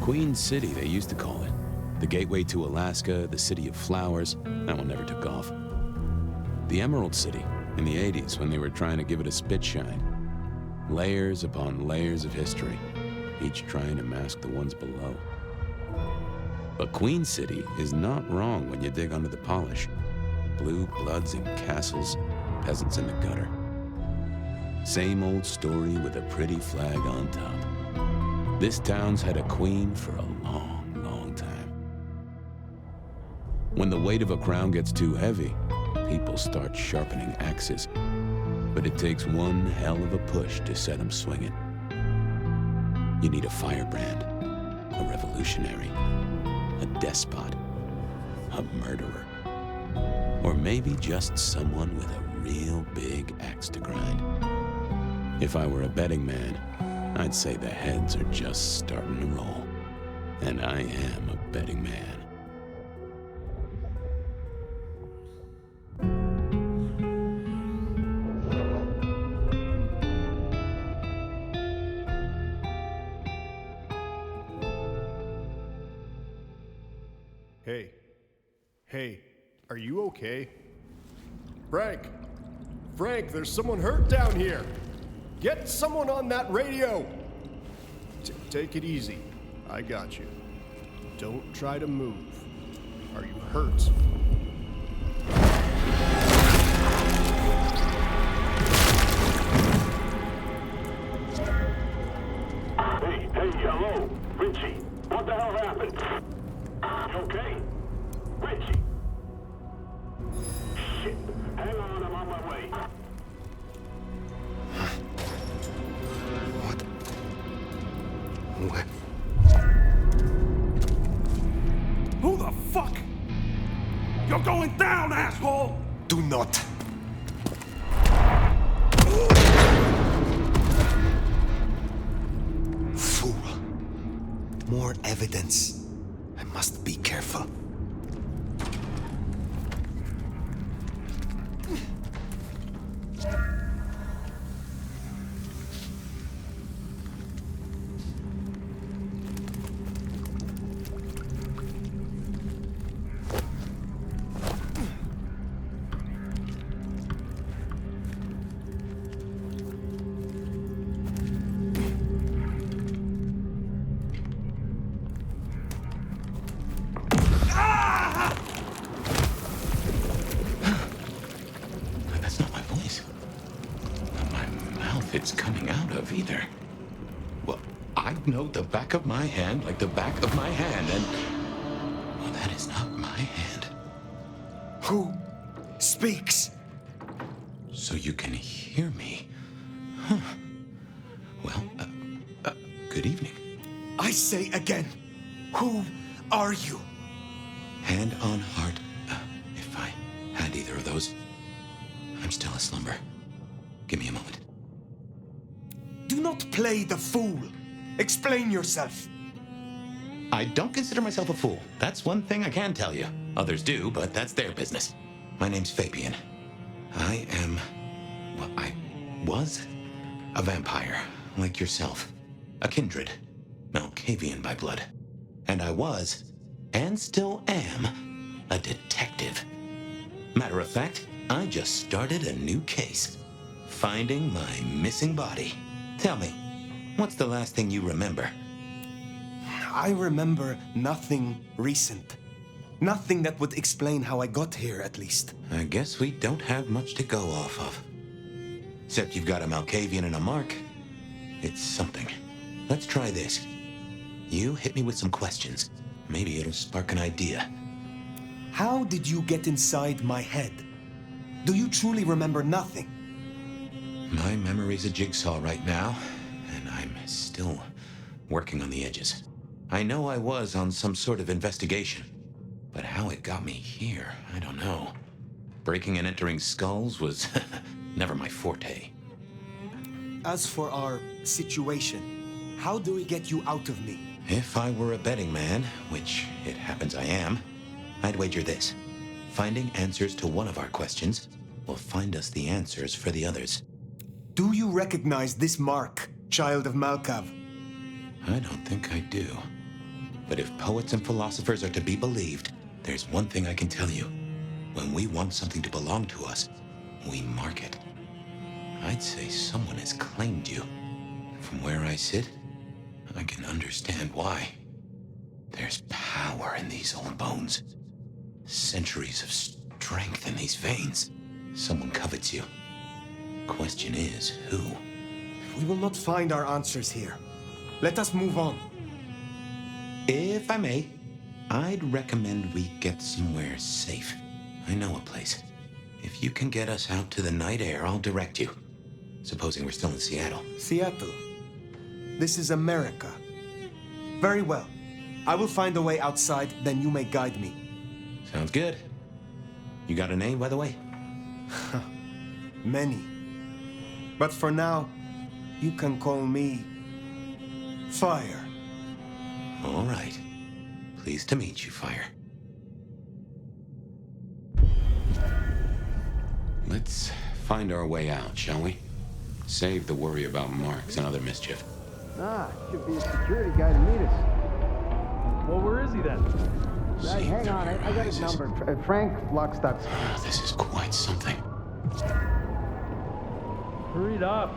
Queen City, they used to call it. The gateway to Alaska, the city of flowers. That one never took off. The Emerald City, in the 80s, when they were trying to give it a spit shine. Layers upon layers of history, each trying to mask the ones below. But Queen City is not wrong when you dig under the polish. Blue bloods in castles, peasants in the gutter. Same old story with a pretty flag on top. This town's had a queen for a long, long time. When the weight of a crown gets too heavy, people start sharpening axes. But it takes one hell of a push to set them swinging. You need a firebrand, a revolutionary, a despot, a murderer, or maybe just someone with a real big axe to grind. If I were a betting man, I'd say the heads are just starting to roll. And I am a betting man. Hey, are you okay? Frank, there's someone hurt down here. Get someone on that radio. Take it easy. I got you. Don't try to move. Are you hurt? Hey, hello, Richie. What the hell happened? You okay? Richie! Shit! Hang on, I'm on my way. What? Where? Who the fuck? You're going down, asshole! Do not! Fool. More evidence. I must be careful. It's coming out of either. Well, I know the back of my hand like the back of my hand, and... well, that is not my hand. Who speaks? So you can hear me. Huh. Well, good evening. I say again, who are you? Hand on heart, if I had either of those, I'm still aslumber. Give me a moment. Do not play the fool. Explain yourself. I don't consider myself a fool. That's one thing I can tell you. Others do, but that's their business. My name's Fabian. I was a vampire, like yourself. A kindred. Malkavian by blood. And I was, and still am, a detective. Matter of fact, I just started a new case. Finding my missing body. Tell me, what's the last thing you remember? I remember nothing recent. Nothing that would explain how I got here, at least. I guess we don't have much to go off of. Except you've got a Malkavian and a mark. It's something. Let's try this. You hit me with some questions. Maybe it'll spark an idea. How did you get inside my head? Do you truly remember nothing? My memory's a jigsaw right now, and I'm still working on the edges. I know I was on some sort of investigation, but how it got me here, I don't know. Breaking and entering skulls was never my forte. As for our situation, how do we get you out of me? If I were a betting man, which it happens I am, I'd wager this. Finding answers to one of our questions will find us the answers for the others. Do you recognize this mark, child of Malkav? I don't think I do. But if poets and philosophers are to be believed, there's one thing I can tell you. When we want something to belong to us, we mark it. I'd say someone has claimed you. From where I sit, I can understand why. There's power in these old bones. Centuries of strength in these veins. Someone covets you. Question is, who? We will not find our answers here. Let us move on. If I may, I'd recommend we get somewhere safe. I know a place. If you can get us out to the night air, I'll direct you. Supposing we're still in Seattle. Seattle. This is America. Very well. I will find a way outside, then you may guide me. Sounds good. You got a name, by the way? Many. But for now, you can call me Fire. All right. Pleased to meet you, Fire. Let's find our way out, shall we? Save the worry about marks and other mischief. Should be a security guy to meet us. Well, where is he then? Right, hang on, I got his number. Frank Lockstock's. Oh, this is quite something. Hurry it up.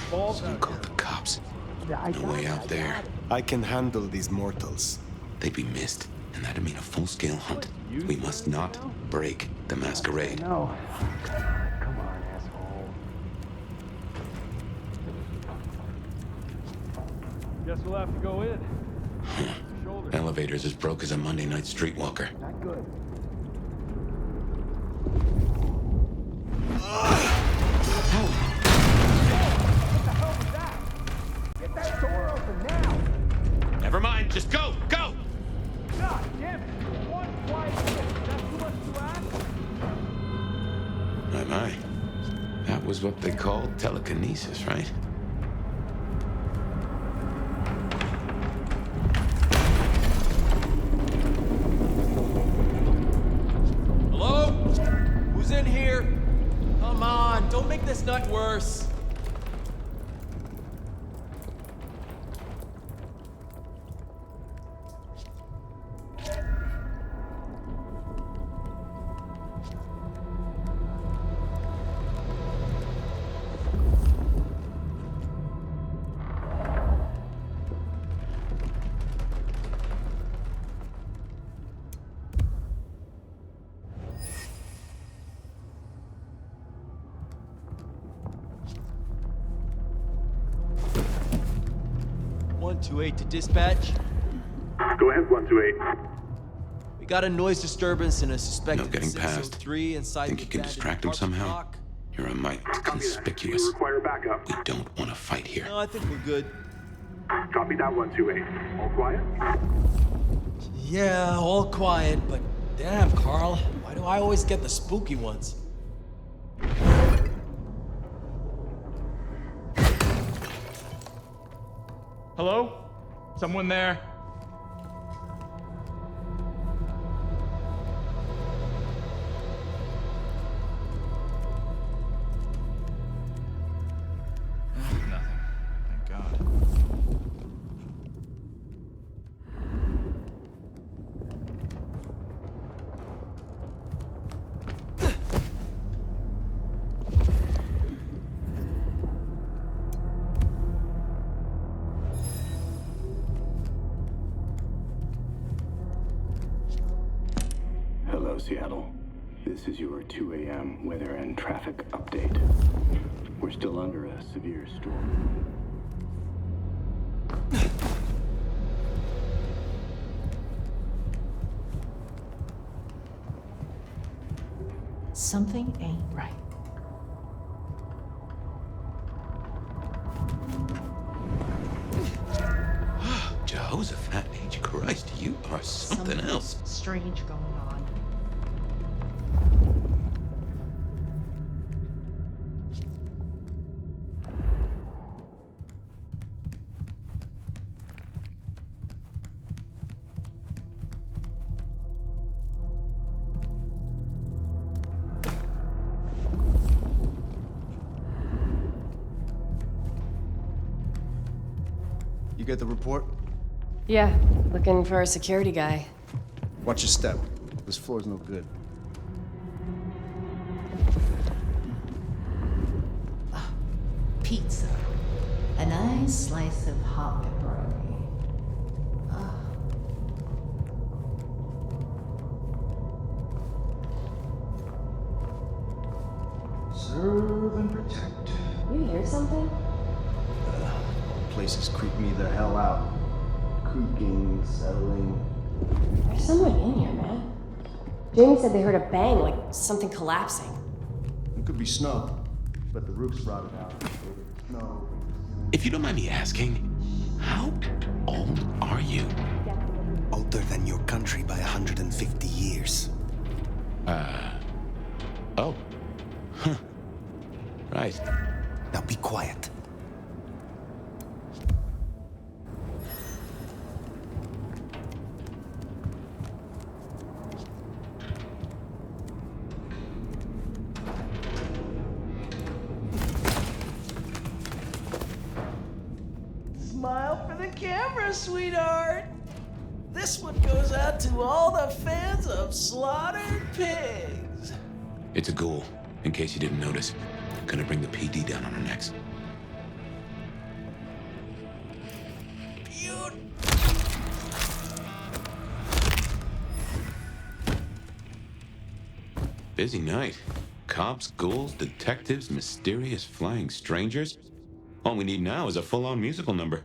Balls Someone out called here. the cops. No way out there. I can handle these mortals. They'd be missed, and that'd mean a full-scale hunt. We must not break the masquerade. No. Come on, asshole. Guess we'll have to go in. Shoulder. Elevator's as broke as a Monday night streetwalker. Not good. Get that door open now! Never mind, just go, go! God damn it! One quiet hit. That's too much to ask? My. That was what they called telekinesis, right? Hello? Who's in here? Come on, don't make this night worse. To dispatch. Go ahead, 128. We got a noise disturbance and a No suspected getting past. 603 inside Think the you can abandoned distract him parking somehow? block. You're a mite Copy that. Do conspicuous. you require backup? We don't want to fight here. No, I think we're good. Copy that, 128. All quiet? Yeah, all quiet, but damn, Carl, why do I always get the spooky ones? Hello? Someone there? Nothing. Thank God. Hello, Seattle. This is your 2 a.m. weather and traffic update. We're still under a severe storm. Something ain't right. Jehoshaphat H. Christ, you are something else. Strange going on. You get the report? Yeah, looking for a security guy. Watch your step. This floor's no good. Pizza. A nice slice of hot pepperoni. Serve and protect. You hear something? Places creep me the hell out. Creaking, settling. There's someone in here, man. Jamie said they heard a bang, like something collapsing. It could be snow, but the roof's rotted out. Snow. If you don't mind me asking, how old are you? Older than your country by 150 years. Oh. Huh. Right. Now be quiet. Smile for the camera, sweetheart. This one goes out to all the fans of slaughtered pigs. It's a ghoul, in case you didn't notice. Gonna bring the PD down on our necks. Busy night. Cops, ghouls, detectives, mysterious flying strangers. All we need now is a full-on musical number.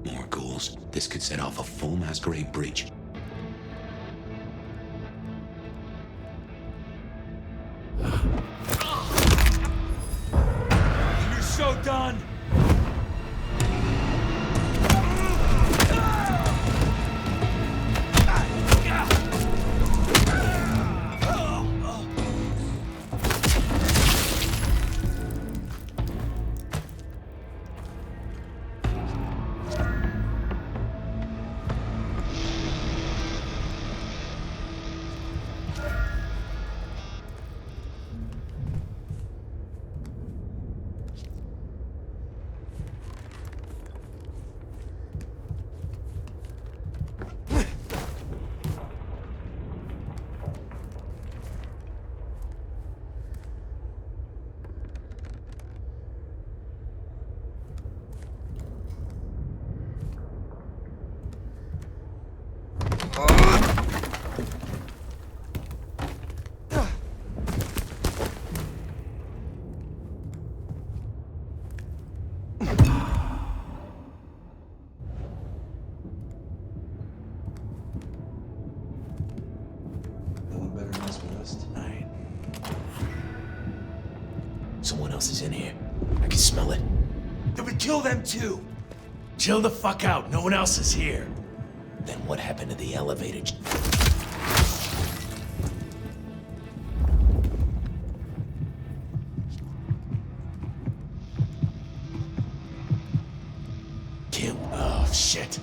More ghouls. This could set off a full masquerade breach. You're so done! Someone else is in here. I can smell it. Then we kill them too. Chill the fuck out. No one else is here. Then what happened to the elevator? Kill. Oh, shit.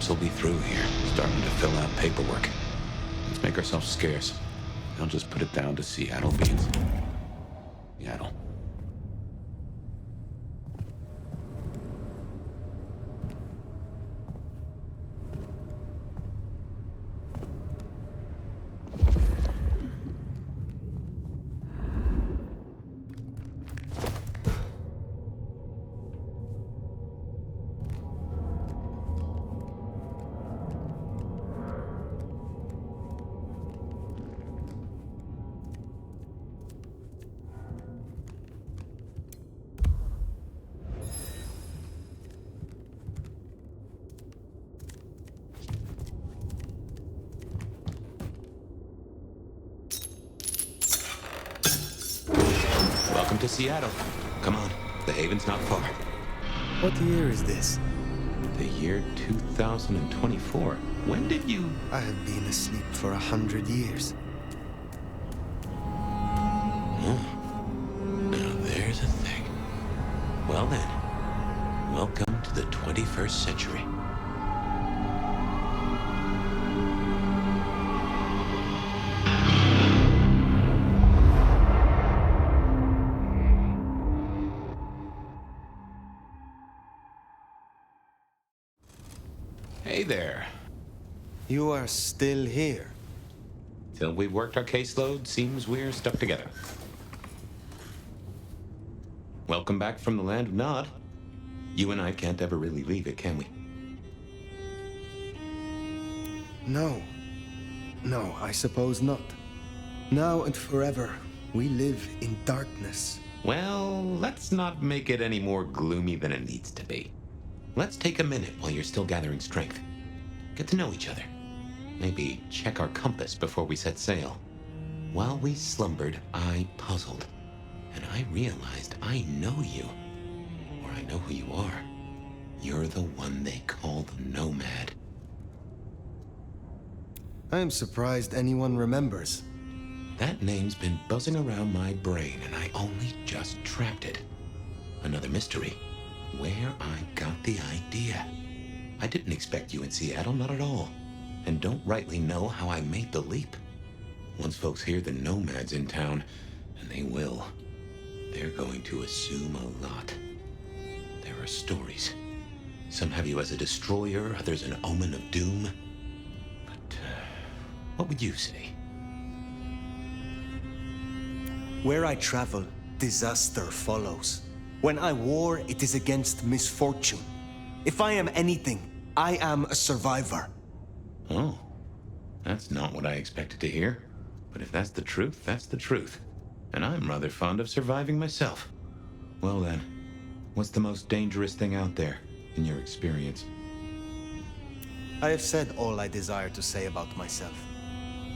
Will be through here, starting to fill out paperwork. Let's make ourselves scarce. They'll just put it down to Seattle beans. Seattle. Welcome to Seattle. Come on, the haven's not far. What year is this? The year 2024. When did you... I have been asleep for 100 years. Oh. Now there's a thing. Well then, welcome to the 21st century. Hey there. You are still here. Till we've worked our caseload, seems we're stuck together. Welcome back from the land of Nod. You and I can't ever really leave it, can we? No. No, I suppose not. Now and forever, we live in darkness. Well, let's not make it any more gloomy than it needs to be. Let's take a minute while you're still gathering strength. Get to know each other. Maybe check our compass before we set sail. While we slumbered, I puzzled. And I realized I know you. Or I know who you are. You're the one they call the Nomad. I am surprised anyone remembers. That name's been buzzing around my brain, and I only just trapped it. Another mystery. Where I got the idea. I didn't expect you in Seattle, not at all. And don't rightly know how I made the leap. Once folks hear the Nomad's in town, and they will, they're going to assume a lot. There are stories. Some have you as a destroyer, others an omen of doom. But, what would you say? Where I travel, disaster follows. When I war, it is against misfortune. If I am anything, I am a survivor. Oh, that's not what I expected to hear. But if that's the truth, that's the truth. And I'm rather fond of surviving myself. Well then, what's the most dangerous thing out there, in your experience? I have said all I desire to say about myself.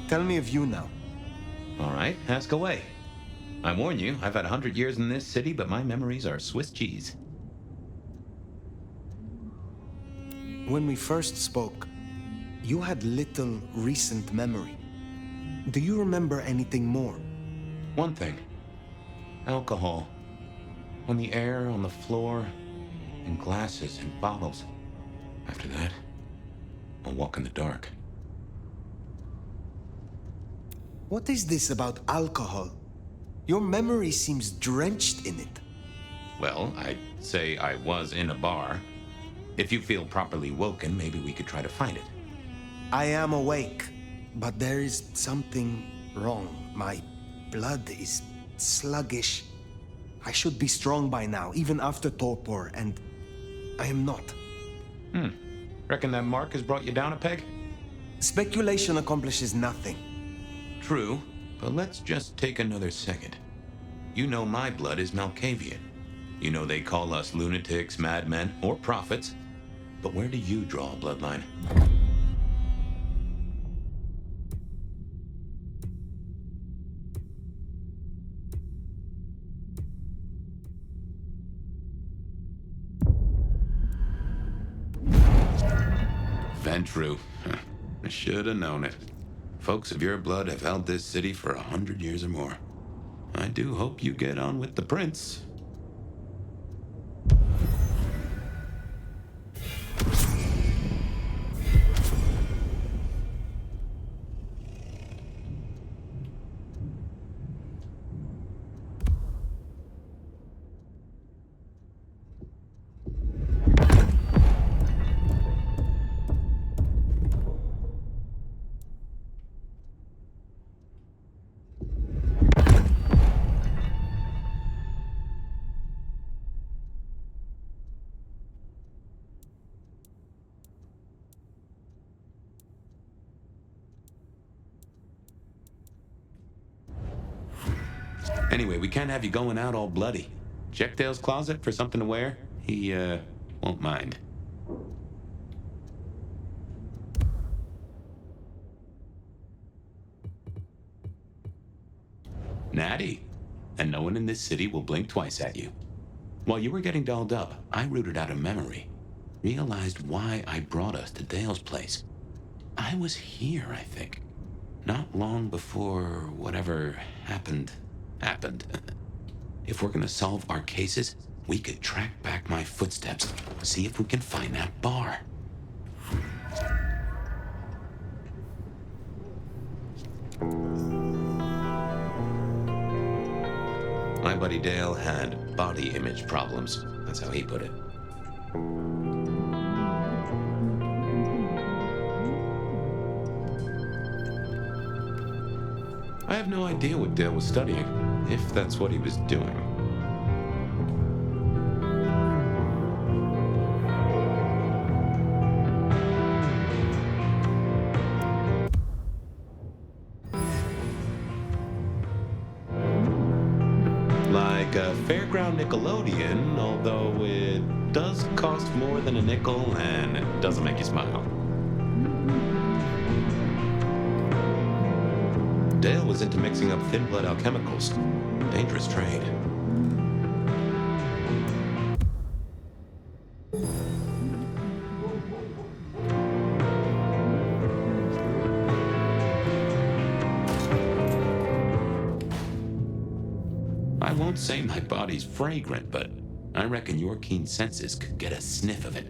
Tell me of you now. All right, ask away. I warn you, I've had 100 years in this city, but my memories are Swiss cheese. When we first spoke, you had little recent memory. Do you remember anything more? One thing. Alcohol. On the air, on the floor, in glasses and bottles. After that, a walk in the dark. What is this about alcohol? Your memory seems drenched in it. Well, I'd say I was in a bar. If you feel properly woken, maybe we could try to find it. I am awake, but there is something wrong. My blood is sluggish. I should be strong by now, even after torpor, and I am not. Reckon that mark has brought you down a peg? Speculation accomplishes nothing. True, but let's just take another second. You know my blood is Malkavian. You know they call us lunatics, madmen, or prophets. But where do you draw a bloodline? Ventru. I should have known it. Folks of your blood have held this city for 100 years or more. I do hope you get on with the prince. Anyway, we can't have you going out all bloody. Check Dale's closet for something to wear. He, won't mind. Natty. and no one in this city will blink twice at you. While you were getting dolled up, I rooted out a memory. Realized why I brought us to Dale's place. I was here, I think. Not long before whatever happened. If we're gonna solve our cases, we could track back my footsteps, see if we can find that bar. My buddy Dale had body image problems. That's how he put it. I have no idea what Dale was studying, if that's what he was doing. Like a fairground Nickelodeon, although it does cost more than a nickel and it doesn't make you smile. Dale was into mixing up thin blood alchemicals. Dangerous trade. I won't say my body's fragrant, but I reckon your keen senses could get a sniff of it.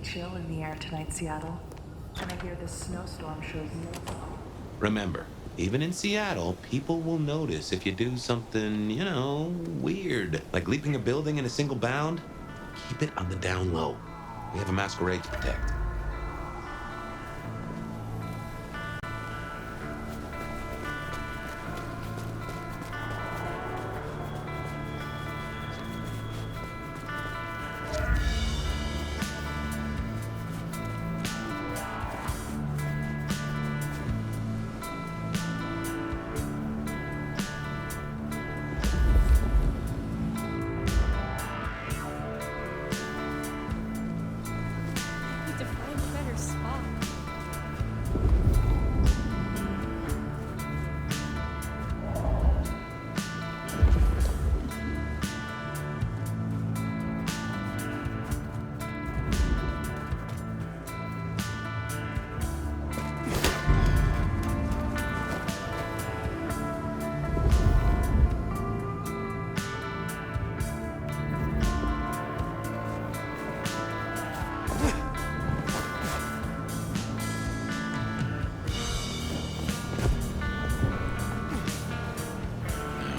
Chill in the air tonight, Seattle. And I hear this snowstorm shows no. Remember, even in Seattle, people will notice if you do something, weird. Like leaping a building in a single bound. Keep it on the down low. We have a masquerade to protect.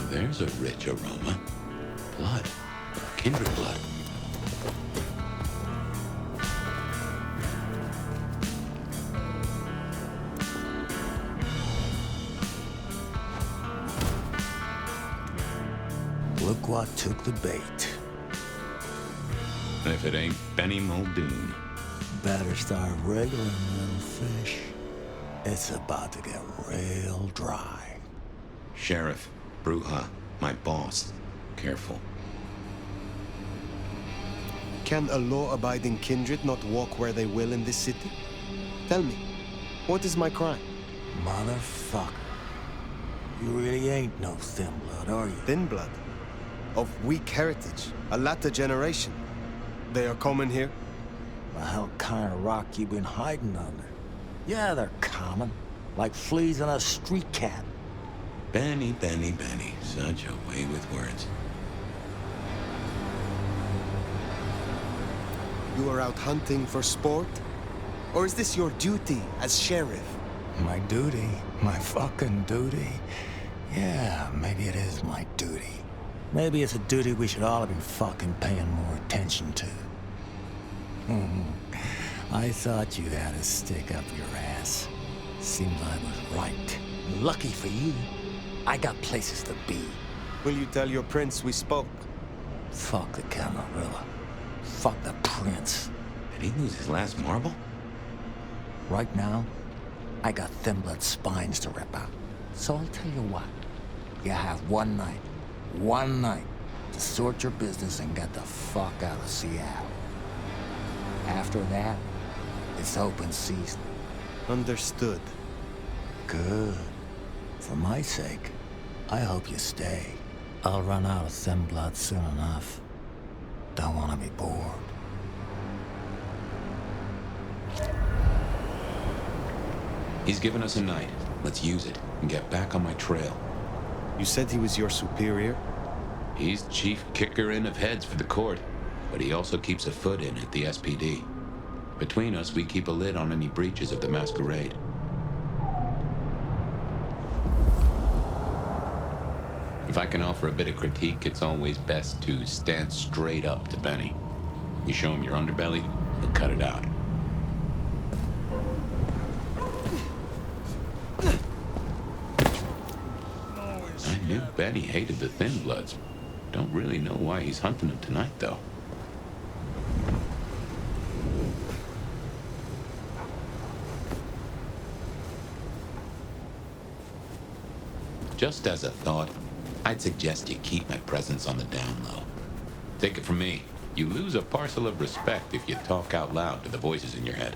There's a rich aroma. Blood. Kindred blood. Look what took the bait. If it ain't Benny Muldoon. Better start wriggling, little fish. It's about to get real dry. Sheriff, Bruja, my boss. Careful. Can a law-abiding kindred not walk where they will in this city? Tell me, what is my crime? Motherfucker. You really ain't no thin blood, are you? Thin blood? Of weak heritage, a latter generation. They are common here? The hell kind of rock you been hiding under? Yeah, they're common. Like fleas on a street cat. Benny, Benny, Benny. Such a way with words. You are out hunting for sport? Or is this your duty as sheriff? My duty? My fucking duty? Yeah, maybe it is my duty. Maybe it's a duty we should all have been fucking paying more attention to. I thought you had a stick up your ass. Seems I was right. Lucky for you, I got places to be. Will you tell your prince we spoke? Fuck the Camarilla. Fuck the prince. Did he lose his last marble? Right now, I got thin blood spines to rip out. So I'll tell you what. You have one night, to sort your business and get the fuck out of Seattle. After that, it's open season. Understood. Good. For my sake, I hope you stay. I'll run out of thin blood soon enough. Don't want to be bored. He's given us a night. Let's use it and get back on my trail. You said he was your superior? He's chief kicker-in of heads for the court, but he also keeps a foot in at the SPD. Between us, we keep a lid on any breaches of the masquerade. If I can offer a bit of critique, it's always best to stand straight up to Benny. You show him your underbelly, he'll cut it out. I knew Benny hated the Thin Bloods. Don't really know why he's hunting them tonight, though. Just as a thought, I'd suggest you keep my presence on the down low. Take it from me, you lose a parcel of respect if you talk out loud to the voices in your head.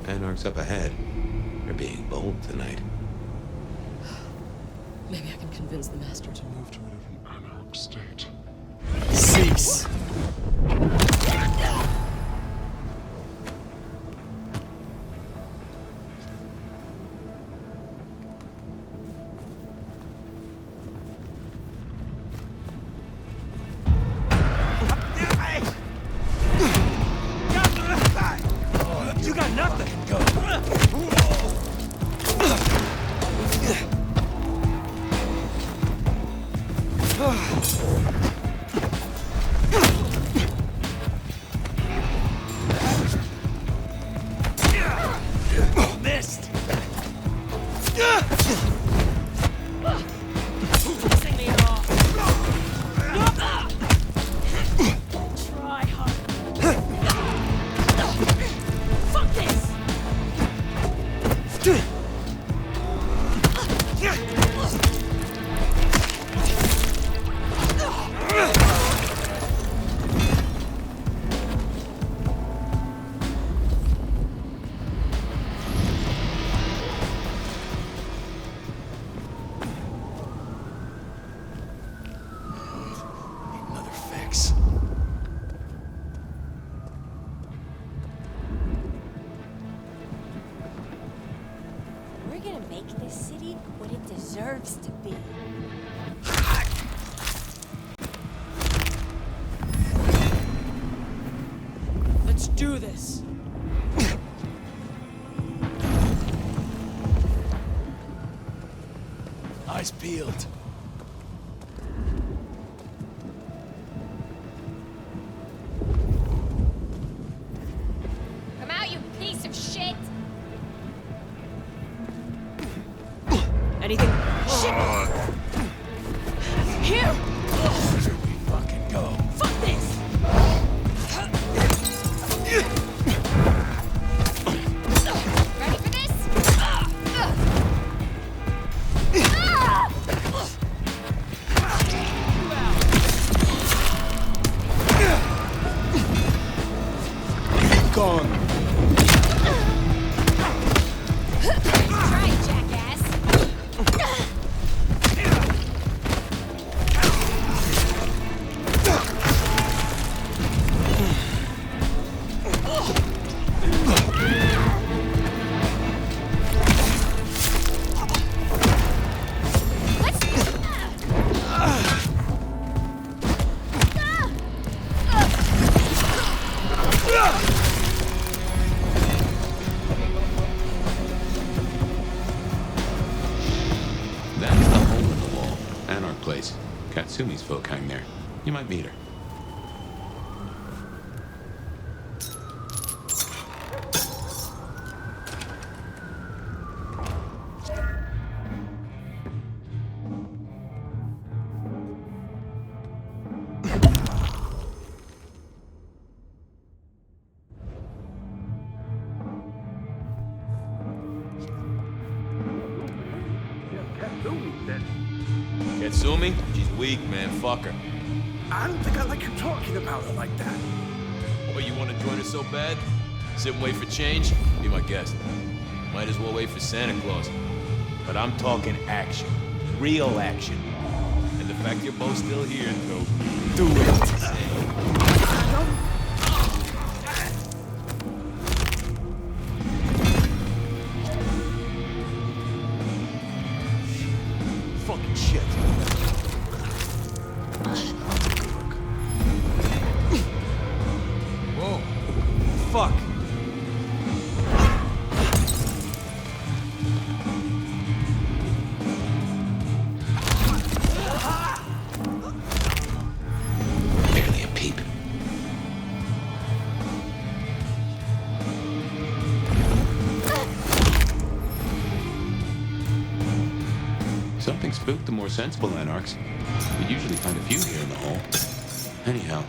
Anarch's up ahead. They're being bold tonight. Maybe I can convince the master to move to a different anarch state. cease. You got nothing. Go. Missed. Pissing me off. Try hard. Fuck this. Another fix. We're gonna make this city what it deserves to be. Let's do this. Eyes peeled. Come out, you piece of shit! Anything? Shit! Here! Here we fucking go. Fuck this! Ready for this? place. Katsumi's folk hang there. You might meet her. Katsumi? She's weak, man. Fuck her. I don't think I like you talking about her like that. Oh, you want to join her so bad? Sit and wait for change? Be my guest. Might as well wait for Santa Claus. But I'm talking action. Real action. And the fact you're both still here, though. Do it. Fucking shit. Whoa. Fuck. Barely a peep. Something spooked the more sensible anarchs. We'd usually find a few here in the hole. Anyhow,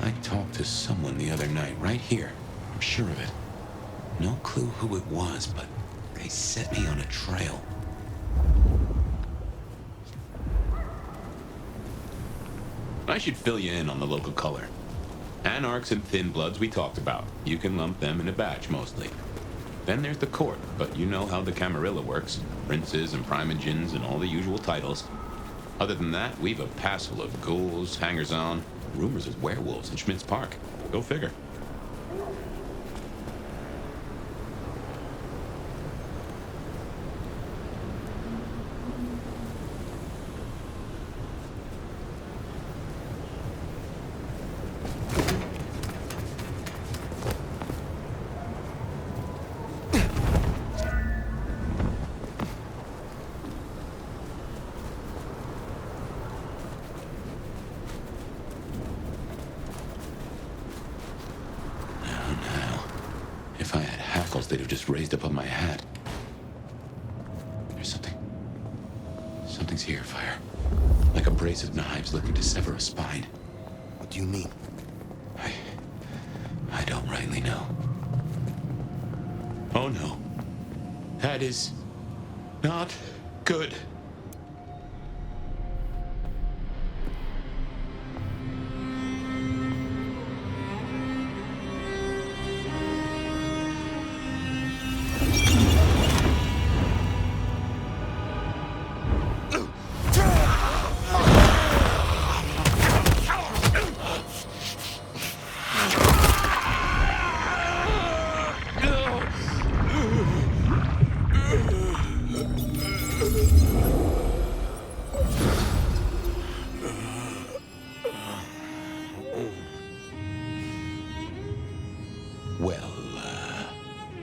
I talked to someone the other night, right here. I'm sure of it. No clue who it was, but they set me on a trail. I should fill you in on the local color. Anarchs and Thin Bloods we talked about. You can lump them in a batch, mostly. Then there's the court, but you know how the Camarilla works. Princes and primogens and all the usual titles. Other than that, we've a passel of ghouls, hangers-on, rumors of werewolves in Schmidt's Park. Go figure. If I had hackles, they'd have just raised up on my hat. There's something. Something's here, Fire. Like a brace of knives looking to sever a spine. What do you mean? I don't rightly know. Oh no. That is not good.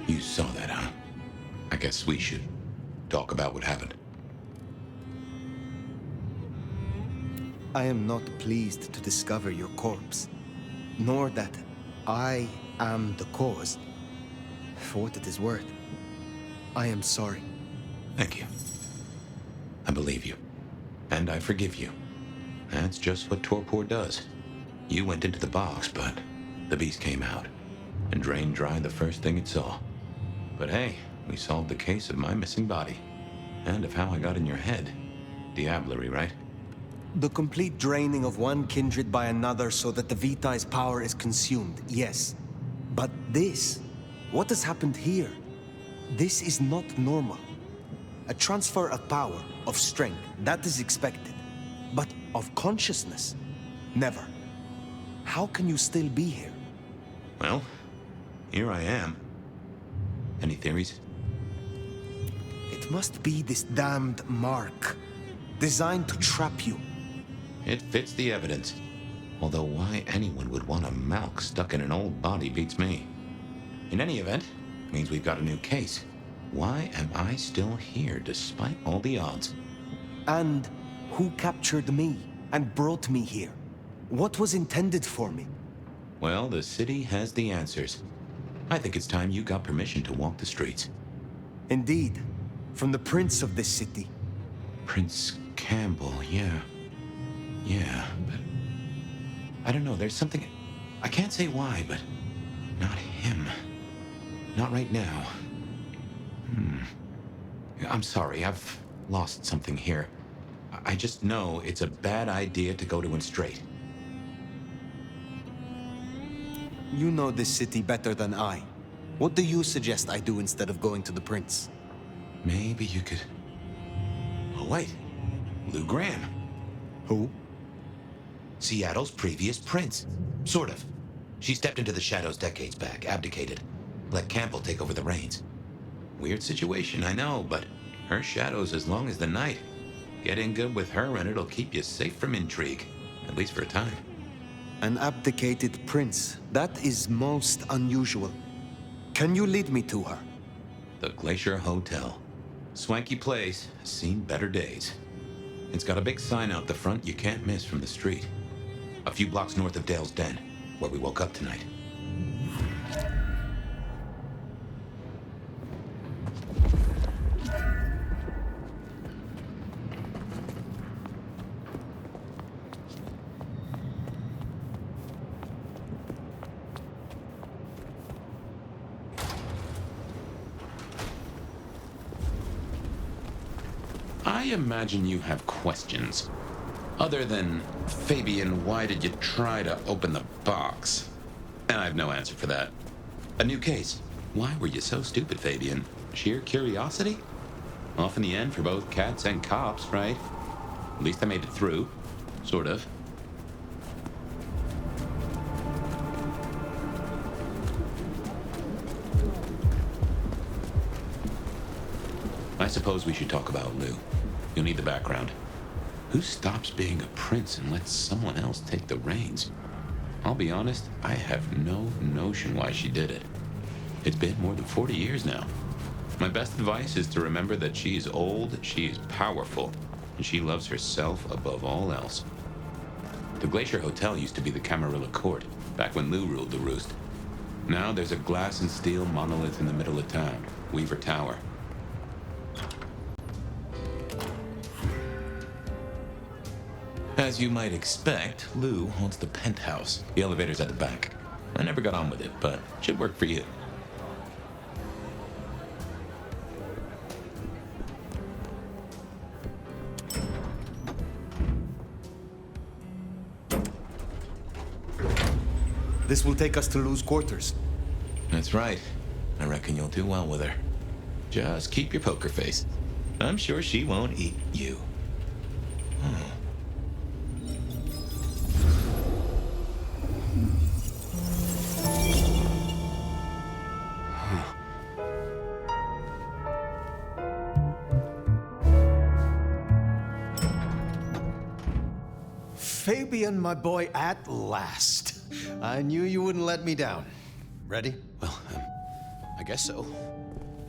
You saw that, huh? I guess we should talk about what happened. I am not pleased to discover your corpse, nor that I am the cause. For what it is worth, I am sorry. Thank you. I believe you. And I forgive you. That's just what torpor does. You went into the box, but the beast came out and drained dry the first thing it saw. But hey, we solved the case of my missing body. And of how I got in your head. Diablerie, right? The complete draining of one kindred by another so that the Vitae's power is consumed, yes. But this, what has happened here? This is not normal. A transfer of power, of strength, that is expected. But of consciousness, never. How can you still be here? Well, here I am. Any theories? It must be this damned mark, designed to trap you. It fits the evidence. Although why anyone would want a Malk stuck in an old body beats me. In any event, means we've got a new case. Why am I still here despite all the odds? And Who captured me and brought me here? What was intended for me? Well, the city has the answers. I think it's time you got permission to walk the streets. Indeed. From the prince of this city. Prince Campbell, yeah. Yeah, but... I don't know, there's something... I can't say why, but... not him. Not right now. I'm sorry, I've lost something here. I just know it's a bad idea to go to him straight. You know this city better than I. What do you suggest I do instead of going to the prince? Maybe you could... Oh, wait. Lou Graham. Who? Seattle's previous prince. Sort of. She stepped into the shadows decades back, abdicated. Let Campbell take over the reins. Weird situation, I know, but her shadow's as long as the night. Get in good with her and it'll keep you safe from intrigue. At least for a time. An abdicated prince. That is most unusual. Can you lead me to her? The Glacier Hotel. Swanky place, has seen better days. It's got a big sign out the front you can't miss from the street. A few blocks north of Dale's Den, where we woke up tonight. I imagine you have questions. Other than, Fabian, why did you try to open the box? And I have no answer for that. A new case. Why were you so stupid, Fabian? Sheer curiosity? Off in the end for both cats and cops, right? At least I made it through. Sort of. I suppose we should talk about Lou. You'll need the background. Who stops being a prince and lets someone else take the reins? I'll be honest, I have no notion why she did it. It's been more than 40 years now. My best advice is to remember that she is old, she is powerful, and she loves herself above all else. The Glacier Hotel used to be the Camarilla Court, back when Lou ruled the roost. Now there's a glass and steel monolith in the middle of town, Weaver Tower. As you might expect, Lou owns the penthouse. The elevator's at the back. I never got on with it, but it should work for you. This will take us to Lou's quarters. That's right. I reckon you'll do well with her. Just keep your poker face. I'm sure she won't eat you. Fabian, my boy, at last. I knew you wouldn't let me down. Ready? Well, I guess so.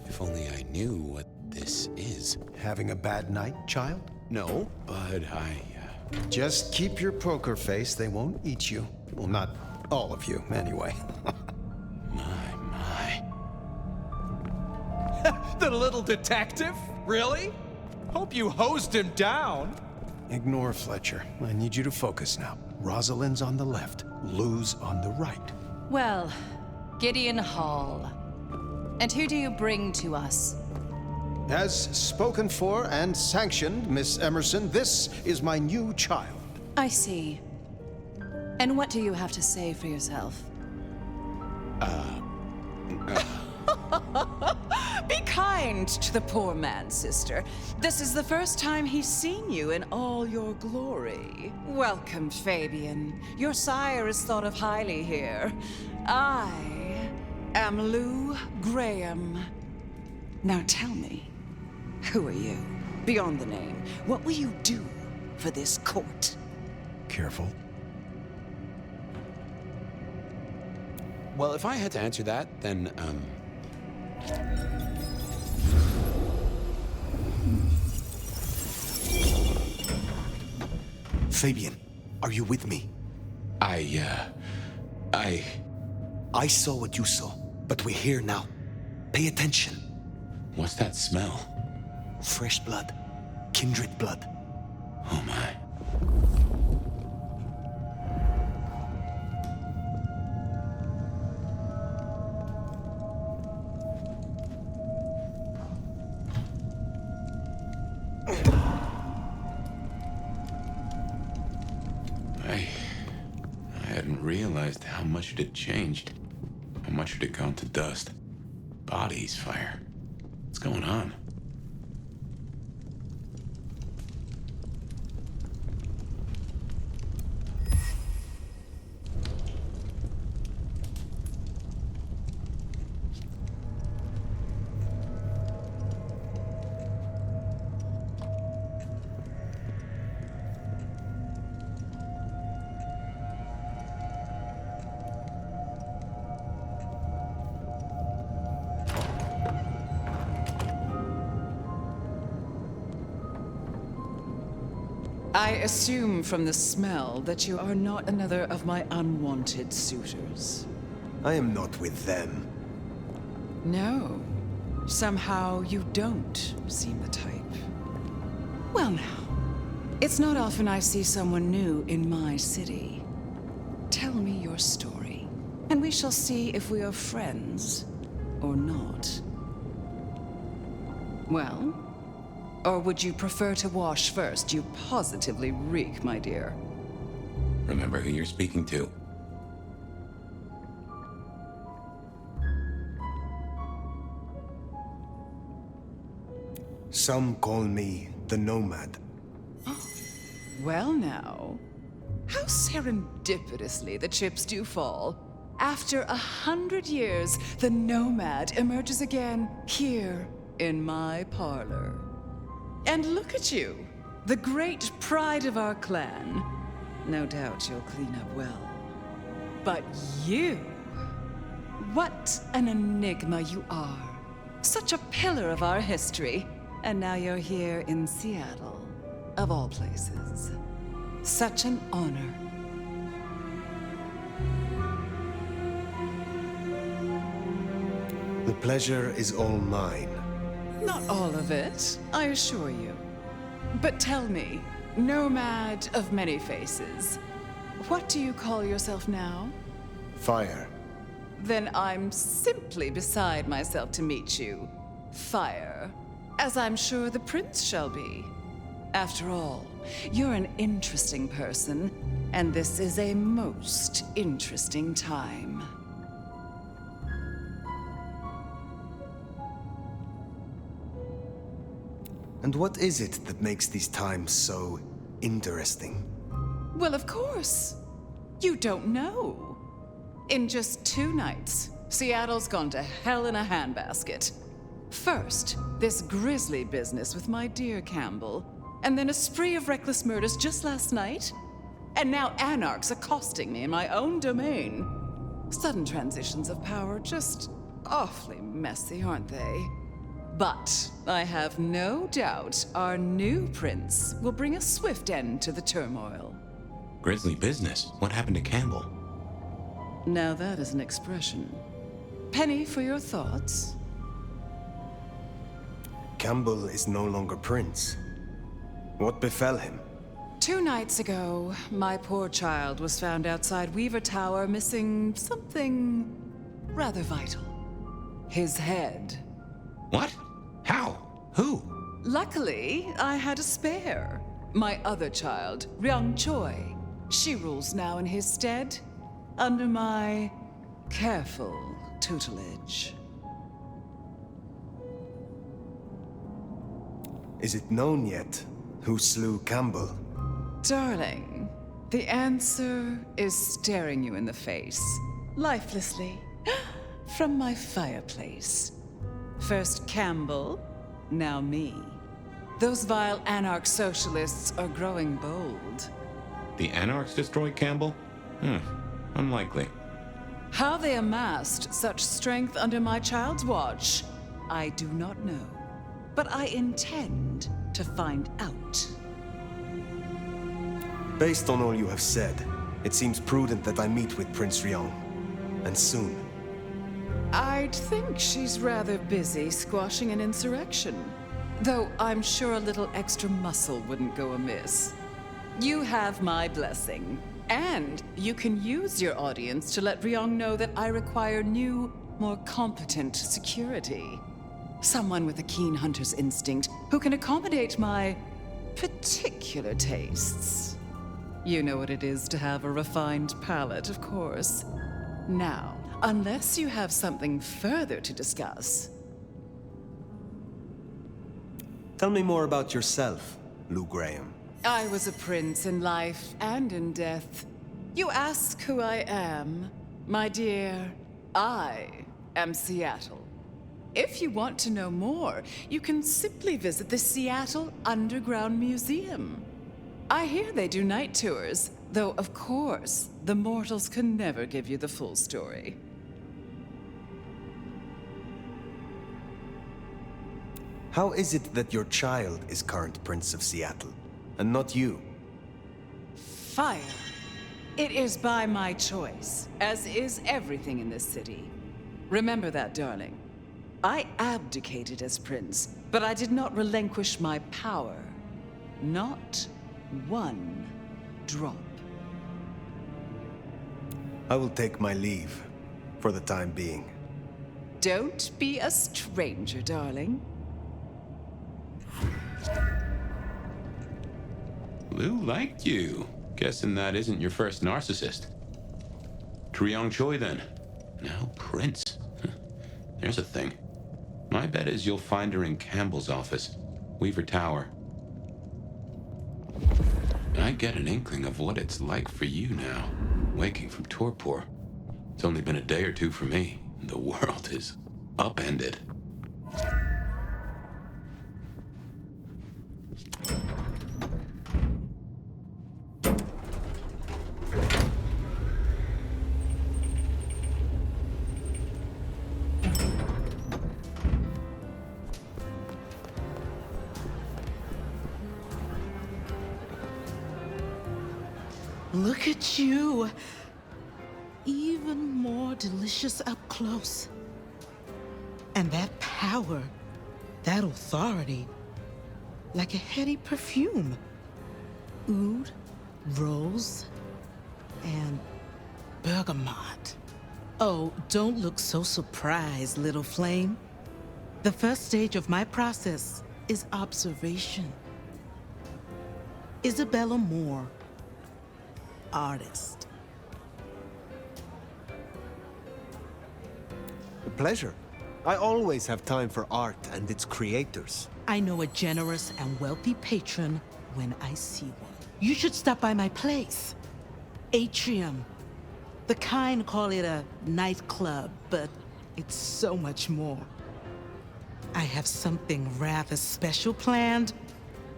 If only I knew what this is. Having a bad night, child? No, but Just keep your poker face. They won't eat you. Well, not all of you, anyway. My. The little detective? Really? Hope you hosed him down. Ignore Fletcher. I need you to focus now. Rosalind's on the left, Lou's on the right. Well, Gideon Hall. And who do you bring to us? As spoken for and sanctioned, Miss Emerson, this is my new child. I see. And what do you have to say for yourself? Be kind to the poor man, sister. This is the first time he's seen you in all your glory. Welcome, Fabian. Your sire is thought of highly here. I am Lou Graham. Now tell me, who are you? Beyond the name, what will you do for this court? Careful. Well, if I had to answer that, then, Fabian, are you with me? I saw what you saw, but we're here now. Pay attention. What's that smell? Fresh blood. Kindred blood. Oh my. I hadn't realized how much it had changed. How much it had gone to dust. Bodies, fire. What's going on? I assume from the smell that you are not another of my unwanted suitors. I am not with them. No. Somehow you don't seem the type. Well now, it's not often I see someone new in my city. Tell me your story, and we shall see if we are friends or not. Well? Or would you prefer to wash first? You positively reek, my dear. Remember who you're speaking to. Some call me the Nomad. Oh, well now. How serendipitously the chips do fall. After 100 years, the Nomad emerges again here in my parlor. And look at you, the great pride of our clan. No doubt you'll clean up well. But you, what an enigma you are. Such a pillar of our history. And now you're here in Seattle, of all places. Such an honor. The pleasure is all mine. Not all of it, I assure you. But tell me, Nomad of many faces, what do you call yourself now? Fire. Then I'm simply beside myself to meet you. Fire. As I'm sure the prince shall be. After all, you're an interesting person, and this is a most interesting time. And what is it that makes these times so interesting? Well, of course. You don't know. In just 2 nights, Seattle's gone to hell in a handbasket. First, this grisly business with my dear Campbell, and then a spree of reckless murders just last night, and now anarchs accosting me in my own domain. Sudden transitions of power, just awfully messy, aren't they? But I have no doubt our new prince will bring a swift end to the turmoil. Grisly business? What happened to Campbell? Now that is an expression. Penny for your thoughts? Campbell is no longer prince. What befell him? 2 nights ago, my poor child was found outside Weaver Tower missing something rather vital. His head. What? How? Who? Luckily, I had a spare. My other child, Ryung Choi. She rules now in his stead, under my careful tutelage. Is it known yet who slew Campbell? Darling, the answer is staring you in the face, lifelessly, from my fireplace. First Campbell, now me. Those vile anarch socialists are growing bold. The anarchs destroyed Campbell? Unlikely. How they amassed such strength under my child's watch, I do not know. But I intend to find out. Based on all you have said, it seems prudent that I meet with Prince Ryong. And soon. I'd think she's rather busy squashing an insurrection. Though I'm sure a little extra muscle wouldn't go amiss. You have my blessing. And you can use your audience to let Ryong know that I require new, more competent security. Someone with a keen hunter's instinct who can accommodate my particular tastes. You know what it is to have a refined palate, of course. Now, unless you have something further to discuss. Tell me more about yourself, Lou Graham. I was a prince in life and in death. You ask who I am. My dear, I am Seattle. If you want to know more, you can simply visit the Seattle Underground Museum. I hear they do night tours, though of course, the mortals can never give you the full story. How is it that your child is current Prince of Seattle, and not you? Fire. It is by my choice, as is everything in this city. Remember that, darling. I abdicated as prince, but I did not relinquish my power. Not one drop. I will take my leave, for the time being. Don't be a stranger, darling. Lou liked you. Guessing that isn't your first narcissist. Ryong Choi, then. Now Prince. There's a thing. My bet is you'll find her in Campbell's office, Weaver Tower. I get an inkling of what it's like for you now, waking from torpor. It's only been a day or two for me. The world is upended. Look at you. Even more delicious up close. And that power, that authority, like a heady perfume. Oud, rose, and bergamot. Oh, don't look so surprised, little flame. The first stage of my process is observation. Isabella Moore, artist. A pleasure. I always have time for art and its creators. I know a generous and wealthy patron when I see one. You should stop by my place. Atrium. The kind call it a nightclub, but it's so much more. I have something rather special planned.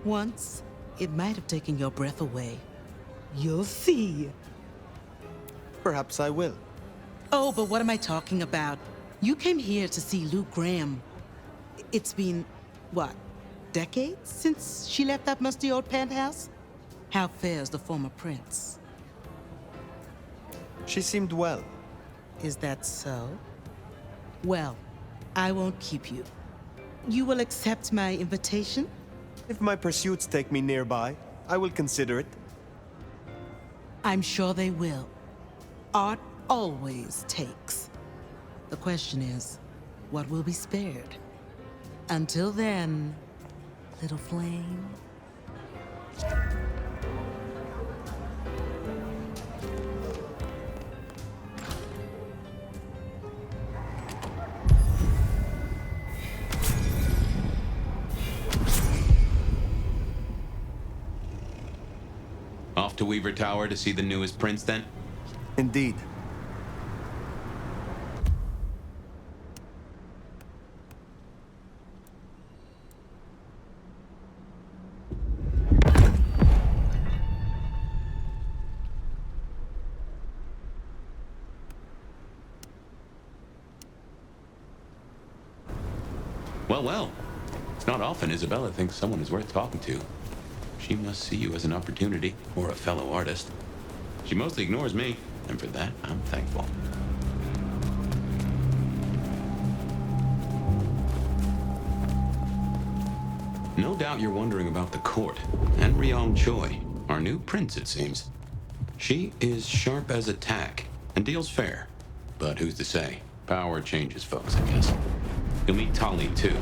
Once, it might have taken your breath away. You'll see. Perhaps I will. Oh, but what am I talking about? You came here to see Lou Graham. It's been, what, decades since she left that musty old penthouse? How fares the former prince? She seemed well. Is that so? Well, I won't keep you. You will accept my invitation? If my pursuits take me nearby, I will consider it. I'm sure they will. Art always takes. The question is, what will be spared? Until then, little flame. Off to Weaver Tower to see the newest prince, then? Indeed. Well, well. It's not often Isabella thinks someone is worth talking to. She must see you as an opportunity or a fellow artist. She mostly ignores me, and for that, I'm thankful. No doubt you're wondering about the court, and Ryong Choi, our new prince, it seems. She is sharp as a tack, and deals fair. But who's to say? Power changes folks, I guess. You'll meet Tali, too.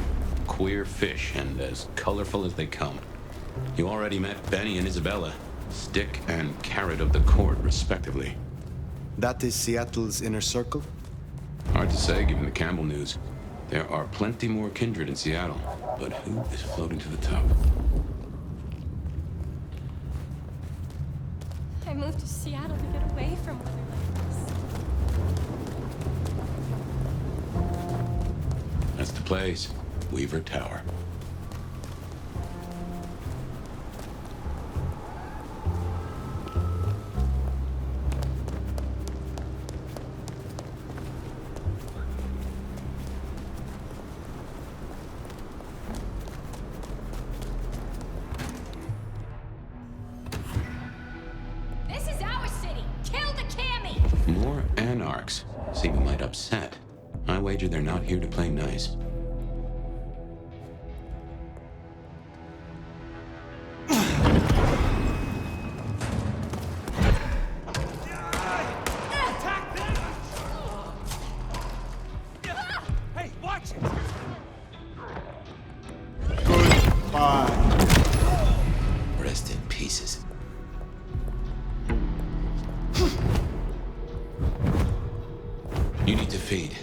Queer fish, and as colorful as they come. You already met Benny and Isabella, stick and carrot of the court, respectively. That is Seattle's inner circle? Hard to say, given the Campbell news. There are plenty more kindred in Seattle, but who is floating to the top? I moved to Seattle to get away from weather like this. That's the place. Weaver Tower. This is our city! Kill the Cammy! More anarchs. Seem a mite upset. I wager they're not here to play nice. Hey, watch it! Rest in pieces. You need to feed.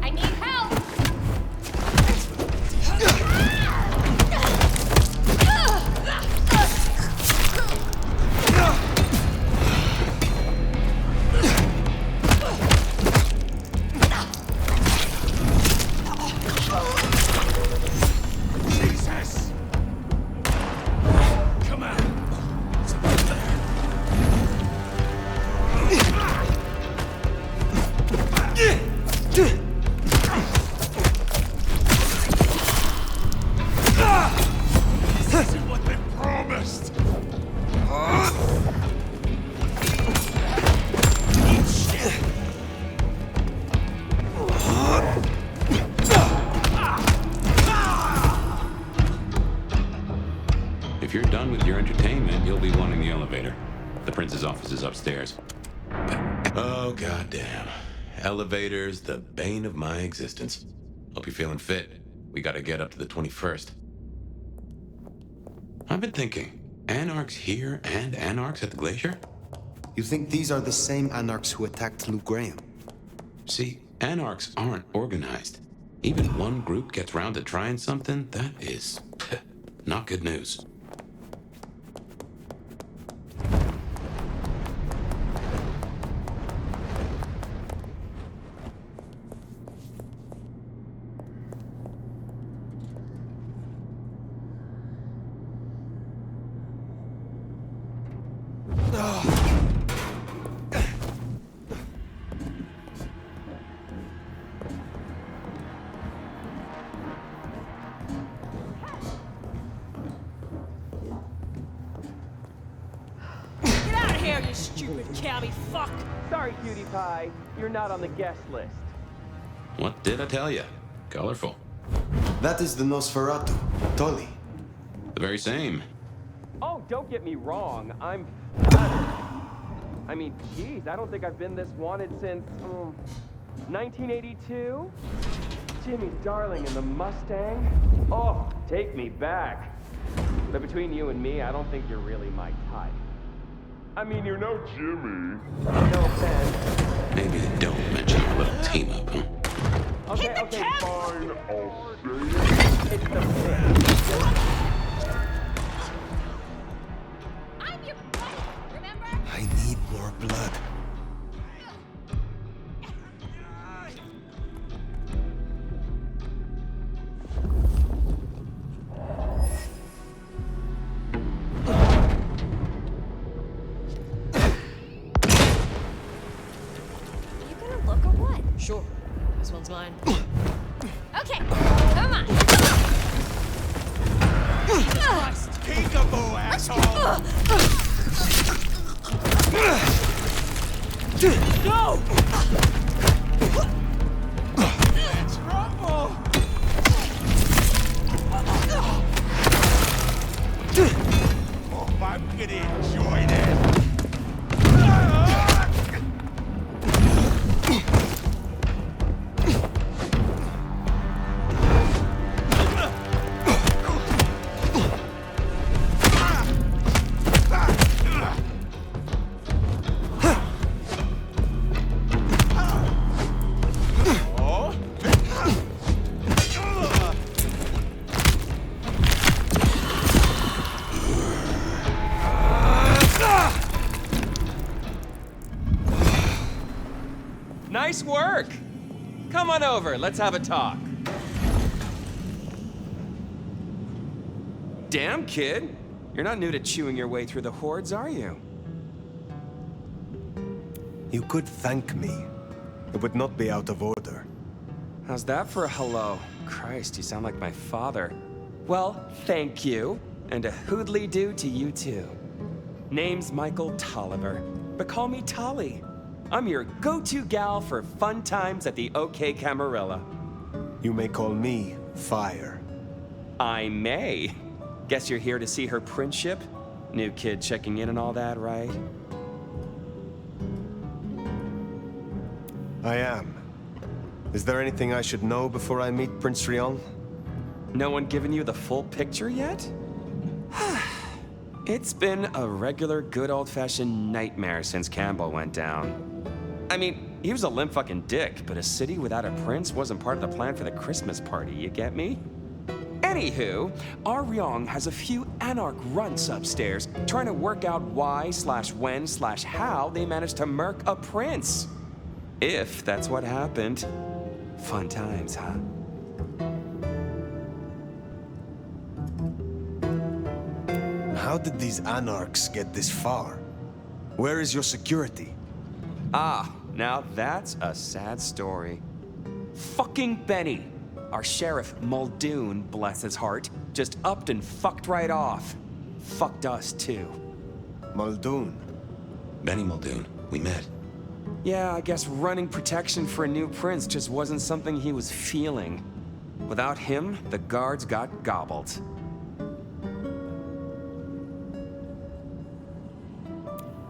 I need help! Jesus! Come on! This isn't what they promised! Eat shit! If you're done with your entertainment, you'll be wanting the elevator. The prince's office is upstairs. Oh, goddamn. Elevators, the bane of my existence. Hope you're feeling fit. We gotta get up to the 21st. I've been thinking, anarchs here and anarchs at the glacier? You think these are the same anarchs who attacked Lou Graham? See, anarchs aren't organized. Even one group gets round to trying something, that is not good news. Get out of here, you stupid Cammy fuck! Sorry, cutie pie. You're not on the guest list. What did I tell you? Colorful. That is the Nosferatu, Tolly. The very same. Oh, don't get me wrong. I'm flattered. I mean, geez, I don't think I've been this wanted since, 1982? Jimmy Darling and the Mustang? Oh, take me back. But between you and me, I don't think you're really my type. I mean, you're no Jimmy. No offense. Maybe they don't mention our little team up, huh? Okay, fine. I'll say it. It's the Sure. This one's mine. Okay, come on. Peekaboo, asshole! No! Let's rumble! Oh, I'm gonna enjoy this. Nice work! Come on over, let's have a talk. Damn, kid. You're not new to chewing your way through the hordes, are you? You could thank me. It would not be out of order. How's that for a hello? Christ, you sound like my father. Well, thank you, and a hoodly-doo to you too. Name's Michael Tolliver, but call me Tolly. I'm your go-to gal for fun times at the OK Camarilla. You may call me Fire. I may. Guess you're here to see her principship? New kid checking in and all that, right? I am. Is there anything I should know before I meet Prince Rion? No one given you the full picture yet? It's been a regular good old-fashioned nightmare since Campbell went down. I mean, he was a limp fucking dick, but a city without a prince wasn't part of the plan for the Christmas party, you get me? Anywho, our Ryong has a few anarch runts upstairs trying to work out why/when/how they managed to murk a prince. If that's what happened. Fun times, huh? How did these anarchs get this far? Where is your security? Ah, now that's a sad story. Fucking Benny, our sheriff Muldoon, bless his heart, just upped and fucked right off. Fucked us too. Muldoon? Benny Muldoon, we met. Yeah, I guess running protection for a new prince just wasn't something he was feeling. Without him, the guards got gobbled.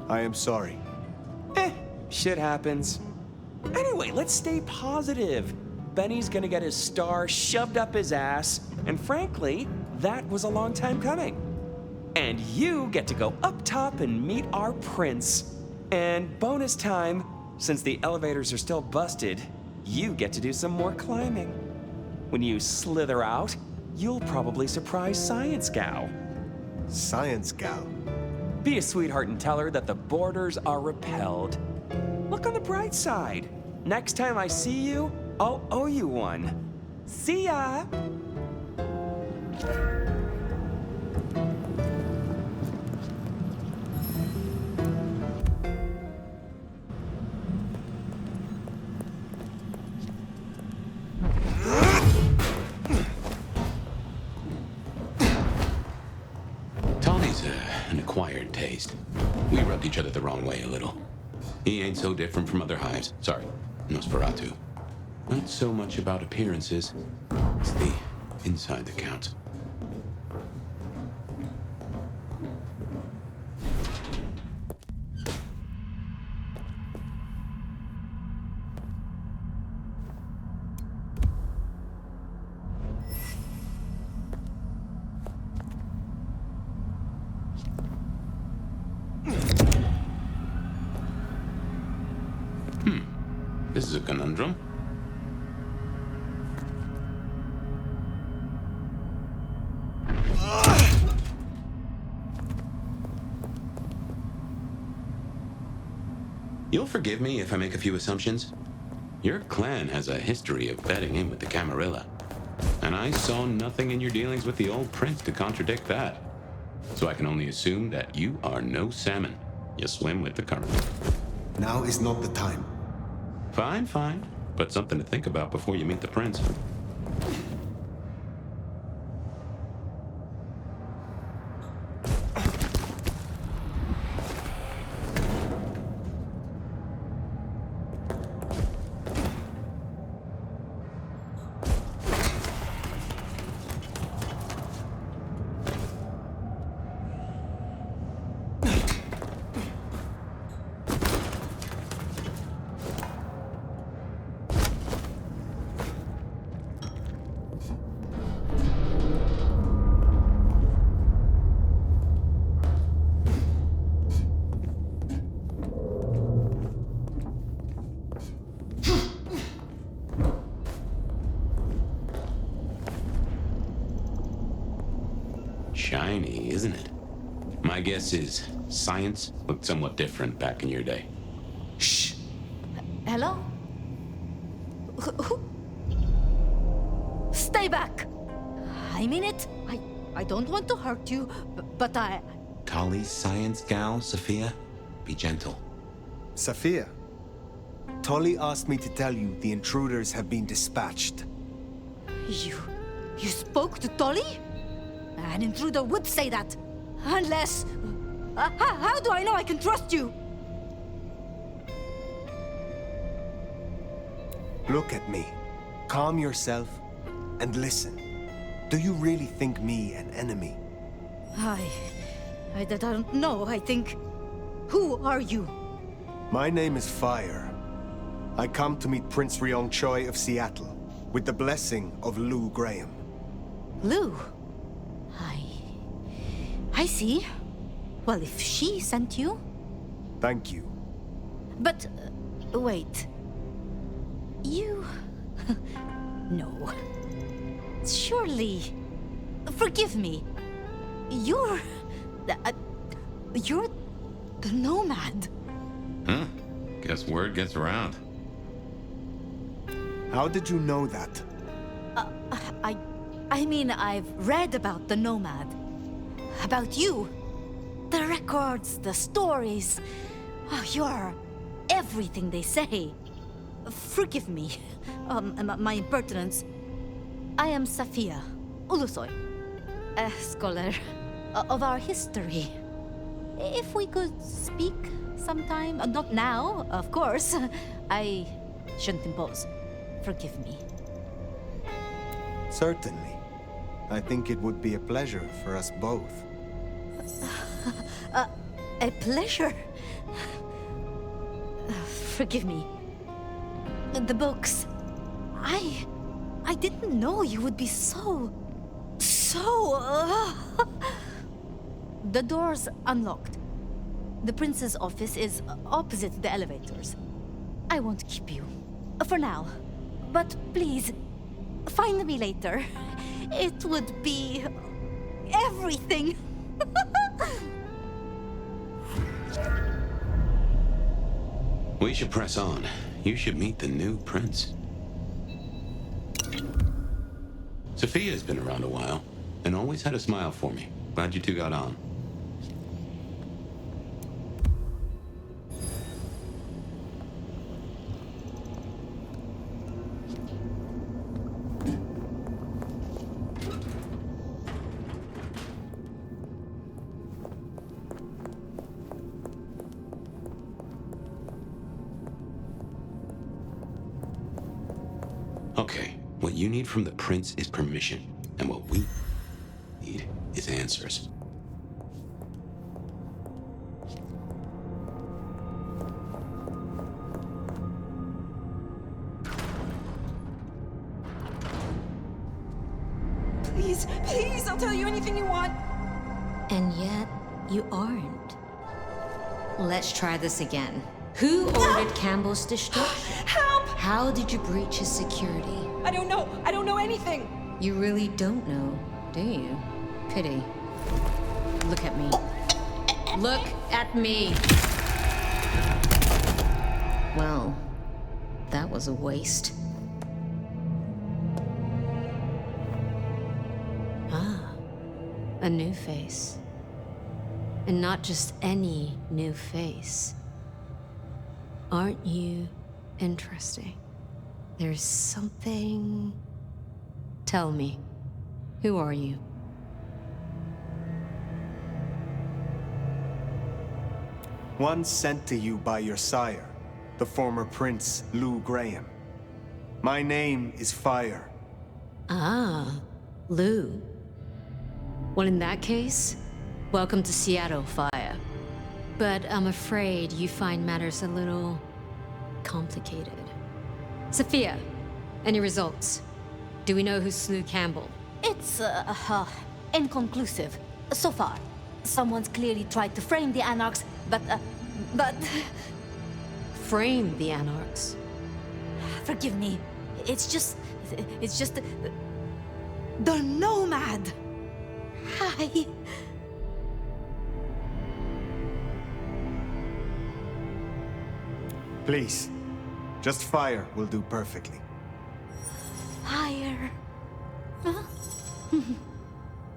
I am sorry. Shit happens. Anyway, let's stay positive. Benny's gonna get his star shoved up his ass, and frankly, that was a long time coming. And you get to go up top and meet our prince. And bonus time, since the elevators are still busted, you get to do some more climbing. When you slither out, you'll probably surprise Science Gal. Science Gal? Be a sweetheart and tell her that the borders are repelled. Look on the bright side. Next time I see you, I'll owe you one. See ya! Tolly's an acquired taste. We rubbed each other the wrong way a little. He ain't so different from other hives. Sorry, Nosferatu. Not so much about appearances. It's the inside that counts. This is a conundrum. You'll forgive me if I make a few assumptions. Your clan has a history of betting in with the Camarilla. And I saw nothing in your dealings with the old prince to contradict that. So I can only assume that you are no salmon. You swim with the current. Now is not the time. Fine, fine. but something to think about before you meet the prince. Shiny, isn't it? My guess is science looked somewhat different back in your day. Shh. Hello? Who? Stay back! I mean it. I don't want to hurt you, but I... Tali's science gal, Sophia? Be gentle. Sophia, Tolly asked me to tell you the intruders have been dispatched. You spoke to Tolly? An intruder would say that. Unless... how do I know I can trust you? Look at me. Calm yourself and listen. Do you really think me an enemy? I don't know. I think... Who are you? My name is Fire. I come to meet Prince Ryong Choi of Seattle with the blessing of Lou Graham. Lou? I see. Well, if she sent you... Thank you. But, wait. You... No. Surely... Forgive me. You're the nomad. Huh? Guess word gets around. How did you know that? I mean, I've read about the nomad. About you. The records, the stories. Oh, you're everything they say. Forgive me. My impertinence. I am Sophia Ulusoy, a scholar of our history. If we could speak sometime, not now, of course. I shouldn't impose. Forgive me. Certainly. I think it would be a pleasure for us both. A pleasure? Forgive me. The books. I didn't know you would be so... The door's unlocked. The prince's office is opposite the elevators. I won't keep you. For now. But please, find me later. It would be... everything. We should press on. You should meet the new prince. Sophia's been around a while, and always had a smile for me. Glad you two got on. Okay, what you need from the prince is permission, and what we need is answers. Please, I'll tell you anything you want. And yet, you aren't. Let's try this again. Who ordered Campbell's destruction? Help! How did you breach his security? I don't know anything. You really don't know, do you? Pity. Look at me. Look at me! Well, that was a waste. A new face. And not just any new face. Aren't you interesting? There's something... Tell me, who are you? One sent to you by your sire, the former Prince Lou Graham. My name is Fire. Ah, Lou. Well, in that case, welcome to Seattle, Fire. But I'm afraid you find matters a little complicated. Sophia, any results? Do we know who slew Campbell? It's, inconclusive. So far. Someone's clearly tried to frame the Anarchs, but... Frame the Anarchs? Forgive me. It's just... The Nomad! Hi. Please, just Fire will do perfectly. Fire. Huh?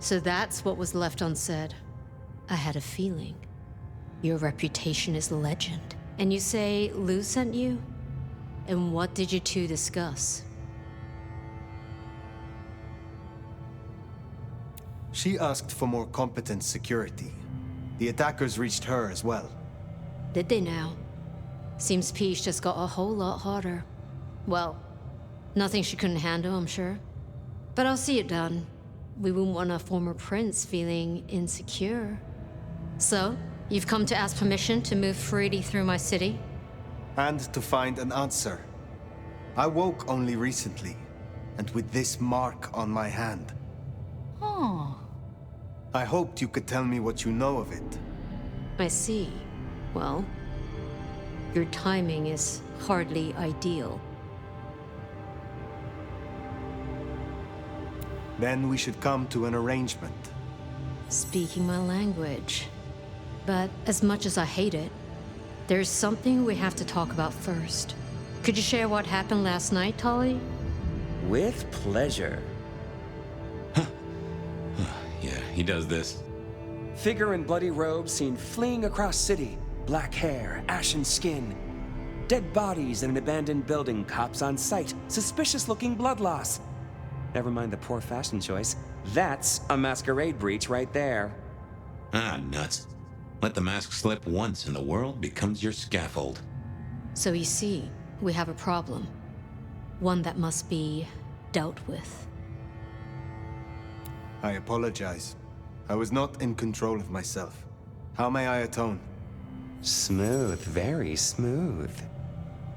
So that's what was left unsaid. I had a feeling. Your reputation is legend. And you say Lou sent you? And what did you two discuss? She asked for more competent security. The attackers reached her as well. Did they now? Seems peace just got a whole lot harder. Well, nothing she couldn't handle, I'm sure. But I'll see it done. We wouldn't want a former prince feeling insecure. So, you've come to ask permission to move freely through my city? And to find an answer. I woke only recently, and with this mark on my hand. Oh. I hoped you could tell me what you know of it. I see. Well, your timing is hardly ideal. Then we should come to an arrangement. Speaking my language. But as much as I hate it, there's something we have to talk about first. Could you share what happened last night, Tolly? With pleasure. Yeah, he does this. Figure in bloody robes seen fleeing across city. Black hair, ashen skin. Dead bodies in an abandoned building, cops on site. Suspicious-looking blood loss. Never mind the poor fashion choice. That's a masquerade breach right there. Ah, nuts. Let the mask slip once and the world becomes your scaffold. So you see, we have a problem. One that must be dealt with. I apologize. I was not in control of myself. How may I atone? Smooth, very smooth.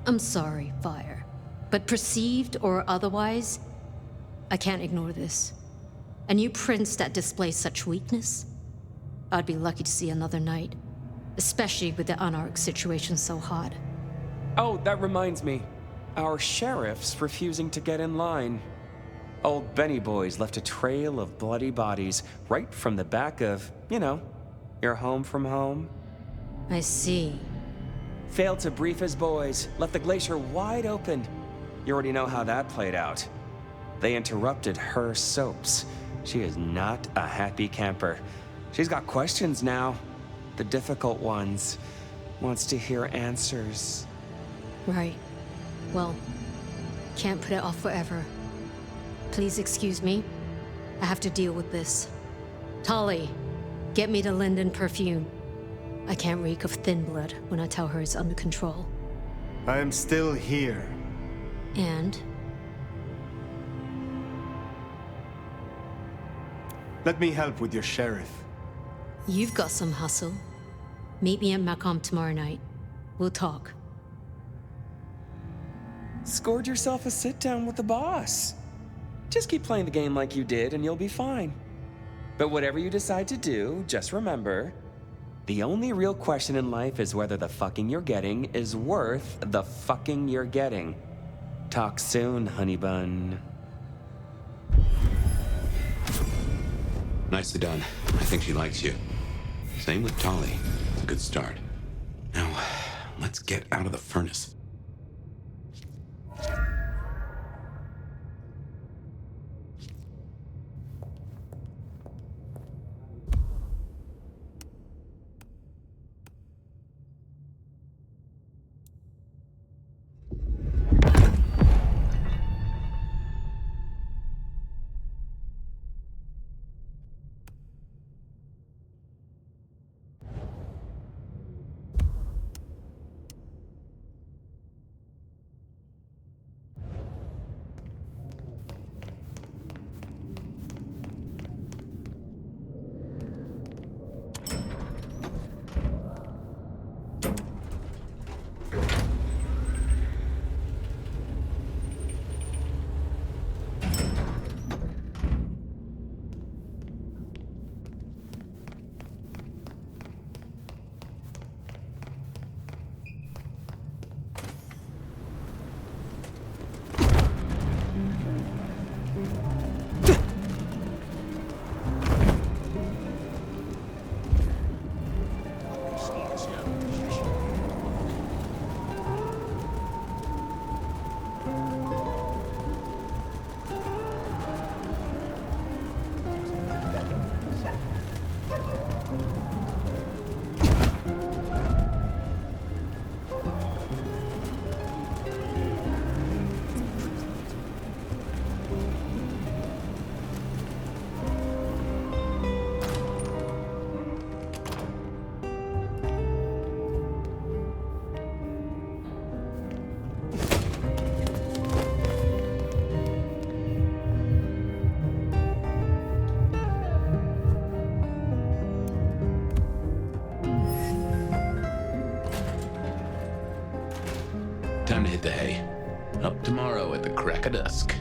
I'm sorry, Fire. But perceived or otherwise, I can't ignore this. A new prince that displays such weakness? I'd be lucky to see another night. Especially with the Anarch situation so hot. Oh, that reminds me. Our sheriff's refusing to get in line. Old Benny boys left a trail of bloody bodies right from the back of, you know, your home from home. I see. Failed to brief his boys, left the glacier wide open. You already know how that played out. They interrupted her soaps. She is not a happy camper. She's got questions now. The difficult ones. Wants to hear answers. Right. Well, can't put it off forever. Please excuse me. I have to deal with this. Tolly, get me the Linden perfume. I can't reek of thin blood when I tell her it's under control. I am still here. And? Let me help with your sheriff. You've got some hustle. Meet me at Macomb tomorrow night. We'll talk. Scored yourself a sit-down with the boss. Just keep playing the game like you did and you'll be fine. But whatever you decide to do, just remember, the only real question in life is whether the fucking you're getting is worth the fucking you're getting. Talk soon, honey bun. Nicely done. I think she likes you. Same with Tolly. It's a good start. Now, let's get out of the furnace. day. Up tomorrow at the crack of dusk.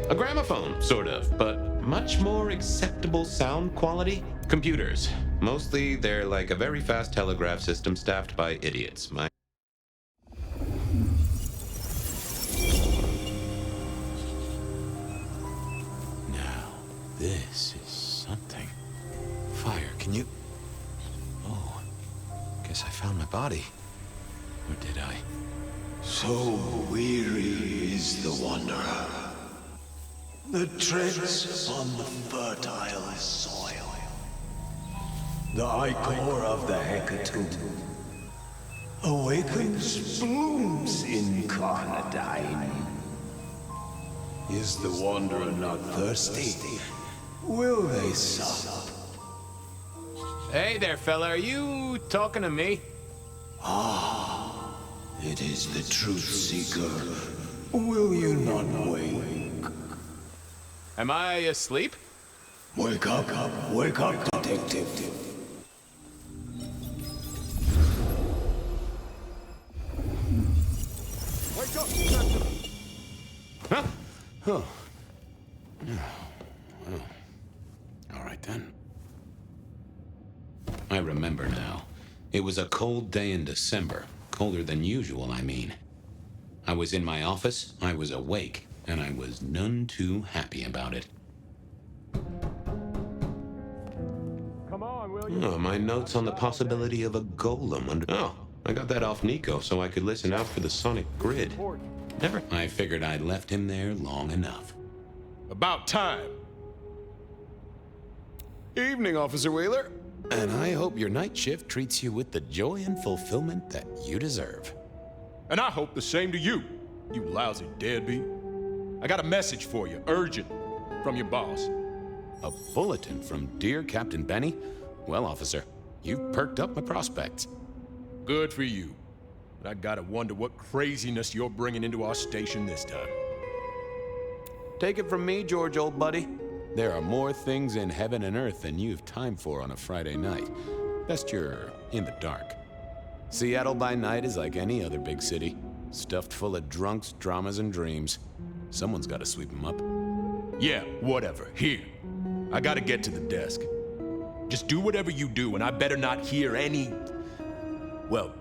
A gramophone, sort of, but much more acceptable sound quality. Computers. Mostly, they're like a very fast telegraph system staffed by idiots. Now, this is something. Fire, can you... Oh, guess I found my body. Or did I? So weary is the wanderer. The treads on the fertile soil. The ichor of the hecatomb awakens blooms incarnadine. Is the wanderer not thirsty? Will they sup? Hey there, fella. Are you talking to me? Ah, it is the truth seeker. Will you not wake? Am I asleep? Wake up, detective. Wake up, detective! Huh? Oh. All right, then. I remember now. It was a cold day in December. Colder than usual, I mean. I was in my office, I was awake, and I was none too happy about it. Come on, will you? Oh, my notes on the possibility of a golem under... Oh, I got that off Nico so I could listen out for the sonic grid. Never. I figured I'd left him there long enough. About time. Evening, Officer Wheeler. And I hope your night shift treats you with the joy and fulfillment that you deserve. And I hope the same to you, you lousy deadbeat. I got a message for you, urgent, from your boss. A bulletin from dear Captain Benny? Well, officer, you've perked up my prospects. Good for you. But I gotta wonder what craziness you're bringing into our station this time. Take it from me, George, old buddy. There are more things in heaven and earth than you've time for on a Friday night. Best you're in the dark. Seattle by night is like any other big city. Stuffed full of drunks, dramas, and dreams. Someone's gotta sweep them up. Yeah, whatever. Here. I gotta get to the desk. Just do whatever you do, and I better not hear any... Well,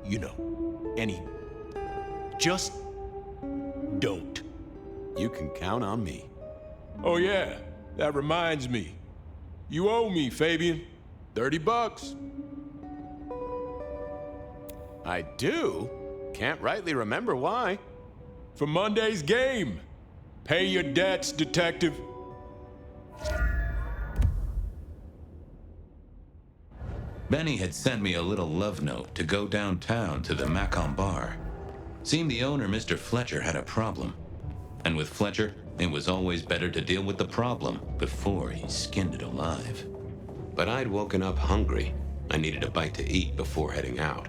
you know, any... Just don't. You can count on me. Oh yeah, that reminds me. You owe me, Fabian. $30. I do? Can't rightly remember why. For Monday's game. Pay your debts, detective. Benny had sent me a little love note to go downtown to the Macon bar. Seemed the owner, Mr. Fletcher, had a problem. And with Fletcher, it was always better to deal with the problem before he skinned it alive. But I'd woken up hungry. I needed a bite to eat before heading out.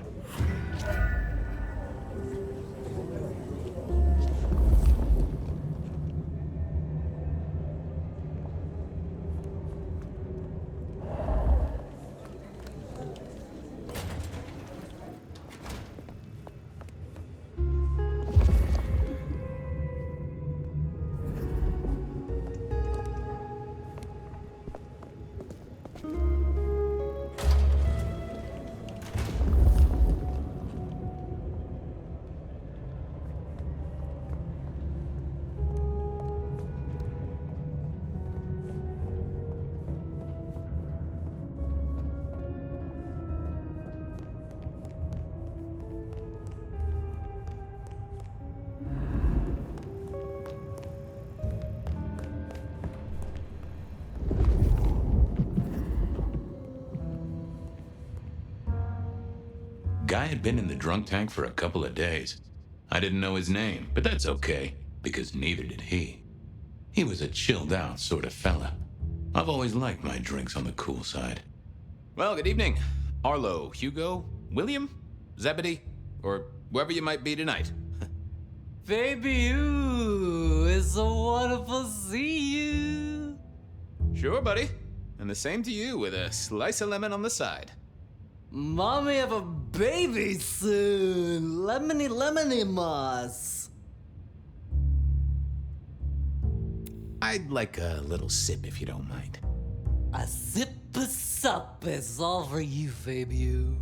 Guy had been in the drunk tank for a couple of days. I didn't know his name, but that's okay, because neither did he. He was a chilled out sort of fella. I've always liked my drinks on the cool side. Well, good evening. Arlo, Hugo, William, Zebedee, or whoever you might be tonight. Baby, ooh, it's so wonderful to see you. Sure, buddy. And the same to you with a slice of lemon on the side. Mommy have a baby soon. Lemony moss. I'd like a little sip if you don't mind. A sip of sup is all for you, Fabio.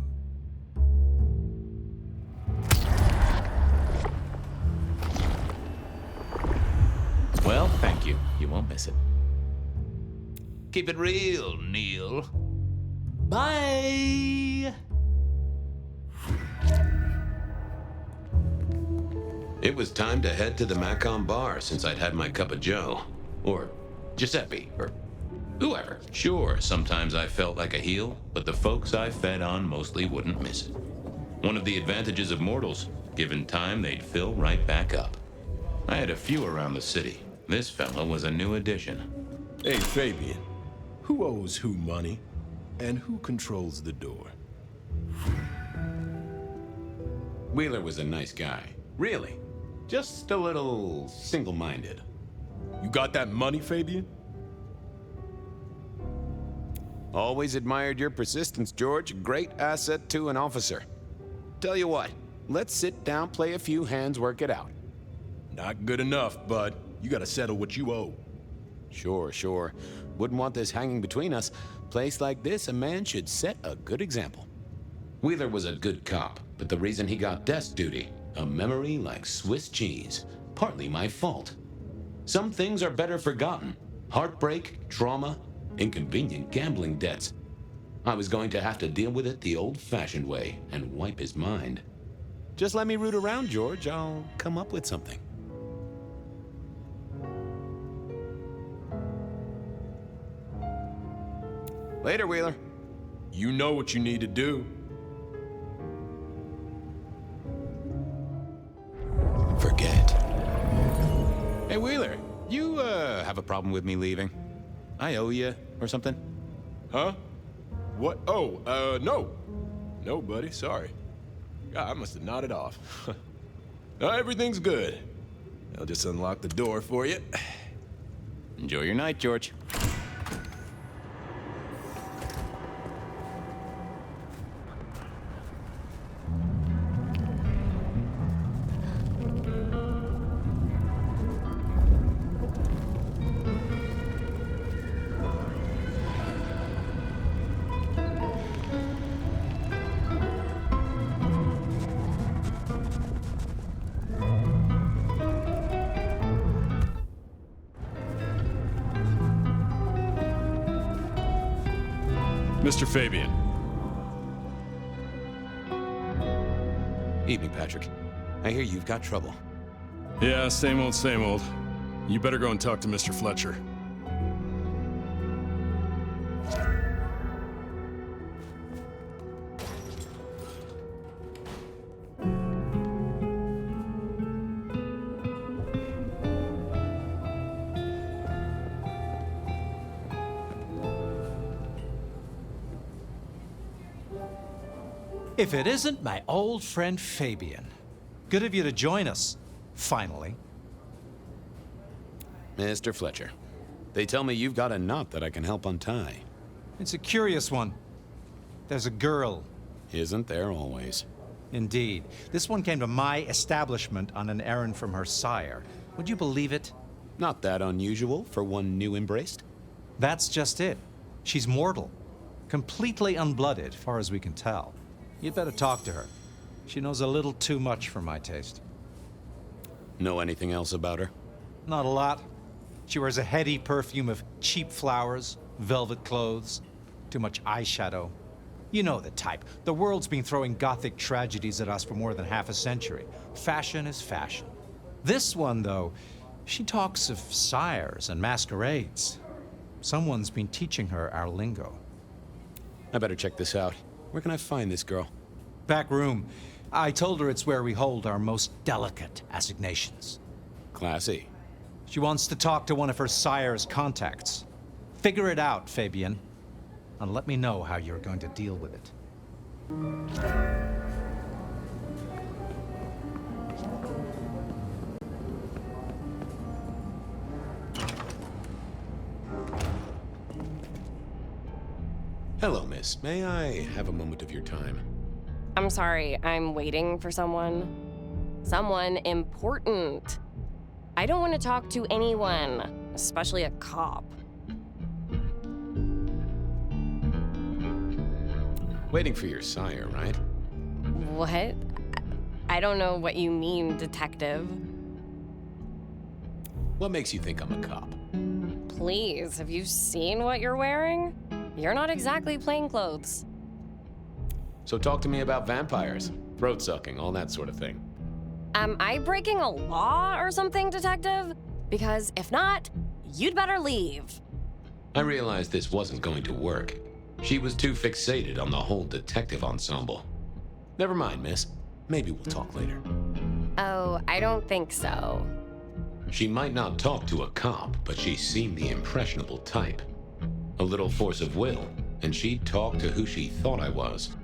Well, thank you. You won't miss it. Keep it real, Neil. Bye! It was time to head to the Macon bar since I'd had my cup of joe. Or Giuseppe, or whoever. Sure, sometimes I felt like a heel, but the folks I fed on mostly wouldn't miss it. One of the advantages of mortals, given time, they'd fill right back up. I had a few around the city. This fella was a new addition. Hey, Fabian. Who owes who money? And who controls the door? Wheeler was a nice guy. Really. Just a little single-minded. You got that money, Fabian? Always admired your persistence, George. Great asset to an officer. Tell you what, let's sit down, play a few hands, work it out. Not good enough, bud. You gotta settle what you owe. Sure. Wouldn't want this hanging between us. Place like this, a man should set a good example. Wheeler was a good cop, but the reason he got desk duty, a memory like Swiss cheese, partly my fault. Some things are better forgotten. Heartbreak, trauma, inconvenient gambling debts. I was going to have to deal with it the old-fashioned way and wipe his mind. Just let me root around, George. I'll come up with something. Later, Wheeler. You know what you need to do. Forget. Hey, Wheeler, you, have a problem with me leaving? I owe you, or something? Huh? What? Oh, no. No, buddy, sorry. God, I must have nodded off. Everything's good. I'll just unlock the door for you. Enjoy your night, George. Mr. Fabian. Evening, Patrick. I hear you've got trouble. Yeah, same old, same old. You better go and talk to Mr. Fletcher. If it isn't my old friend Fabian. Good of you to join us, finally. Mr. Fletcher, they tell me you've got a knot that I can help untie. It's a curious one. There's a girl. Isn't there always? Indeed. This one came to my establishment on an errand from her sire. Would you believe it? Not that unusual for one new embraced. That's just it. She's mortal. Completely unblooded, far as we can tell. You'd better talk to her. She knows a little too much for my taste. Know anything else about her? Not a lot. She wears a heady perfume of cheap flowers, velvet clothes, too much eyeshadow. You know the type. The world's been throwing gothic tragedies at us for more than half a century. Fashion is fashion. This one, though, she talks of sires and masquerades. Someone's been teaching her our lingo. I better check this out. Where can I find this girl? Back room. I told her it's where we hold our most delicate assignations. Classy. She wants to talk to one of her sire's contacts. Figure it out, Fabian. And let me know how you're going to deal with it. Hello, miss. May I have a moment of your time? I'm sorry, I'm waiting for someone. Someone important. I don't want to talk to anyone, especially a cop. Waiting for your sire, right? What? I don't know what you mean, detective. What makes you think I'm a cop? Please, have you seen what you're wearing? You're not exactly plainclothes. So talk to me about vampires, throat sucking, all that sort of thing. Am I breaking a law or something, detective? Because if not, you'd better leave. I realized this wasn't going to work. She was too fixated on the whole detective ensemble. Never mind, miss. Maybe we'll talk later. Oh, I don't think so. She might not talk to a cop, but she seemed the impressionable type. A little force of will, and she'd talk to who she thought I was.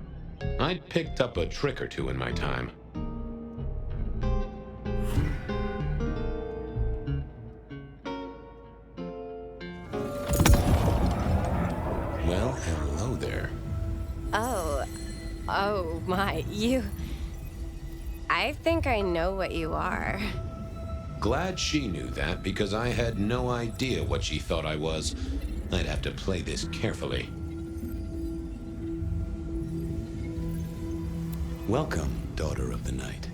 I'd picked up a trick or two in my time. Well, hello there. Oh my, I think I know what you are. Glad she knew that, because I had no idea what she thought I was. I'd have to play this carefully. Welcome, daughter of the night.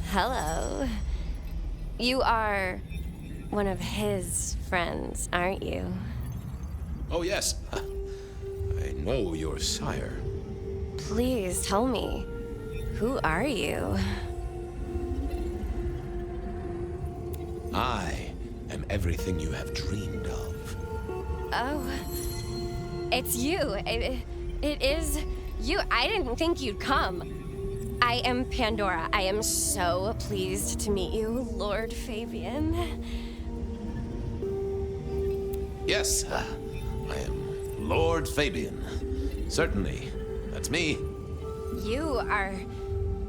Hello. You are one of his friends, aren't you? Oh, yes. I know your sire. Please tell me, who are you? I am everything you have dreamed of. Oh, it's you. It is you. I didn't think you'd come. I am Pandora. I am so pleased to meet you, Lord Fabian. Yes, I am Lord Fabian. Certainly, that's me. You are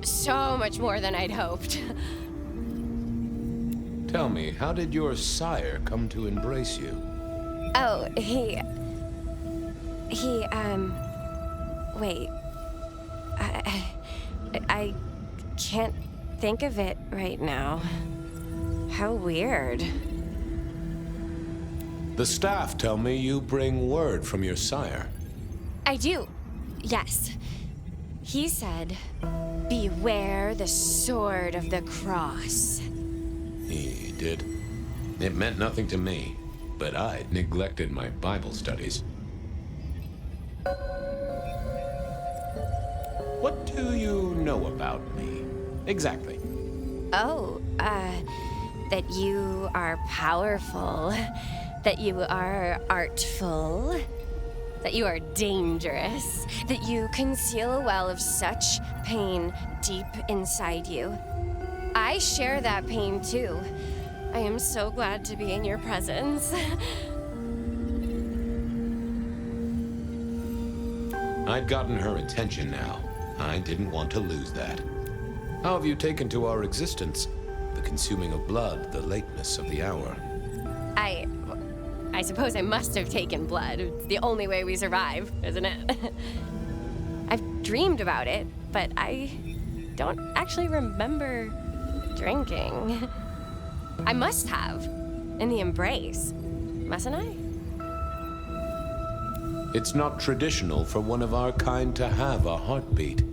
so much more than I'd hoped. Tell me, how did your sire come to embrace you? Oh, wait. I can't think of it right now. How weird. The staff tell me you bring word from your sire. I do, yes. He said, beware the sword of the cross. He did. It meant nothing to me, but I'd neglected my Bible studies. What do you know about me, exactly? Oh, that you are powerful, that you are artful, that you are dangerous, that you conceal a well of such pain deep inside you. I share that pain too. I am so glad to be in your presence. I'd gotten her attention now. I didn't want to lose that. How have you taken to our existence? The consuming of blood, the lateness of the hour. I suppose I must have taken blood. It's the only way we survive, isn't it? I've dreamed about it, but I don't actually remember drinking. I must have. In the embrace. Mustn't I? It's not traditional for one of our kind to have a heartbeat.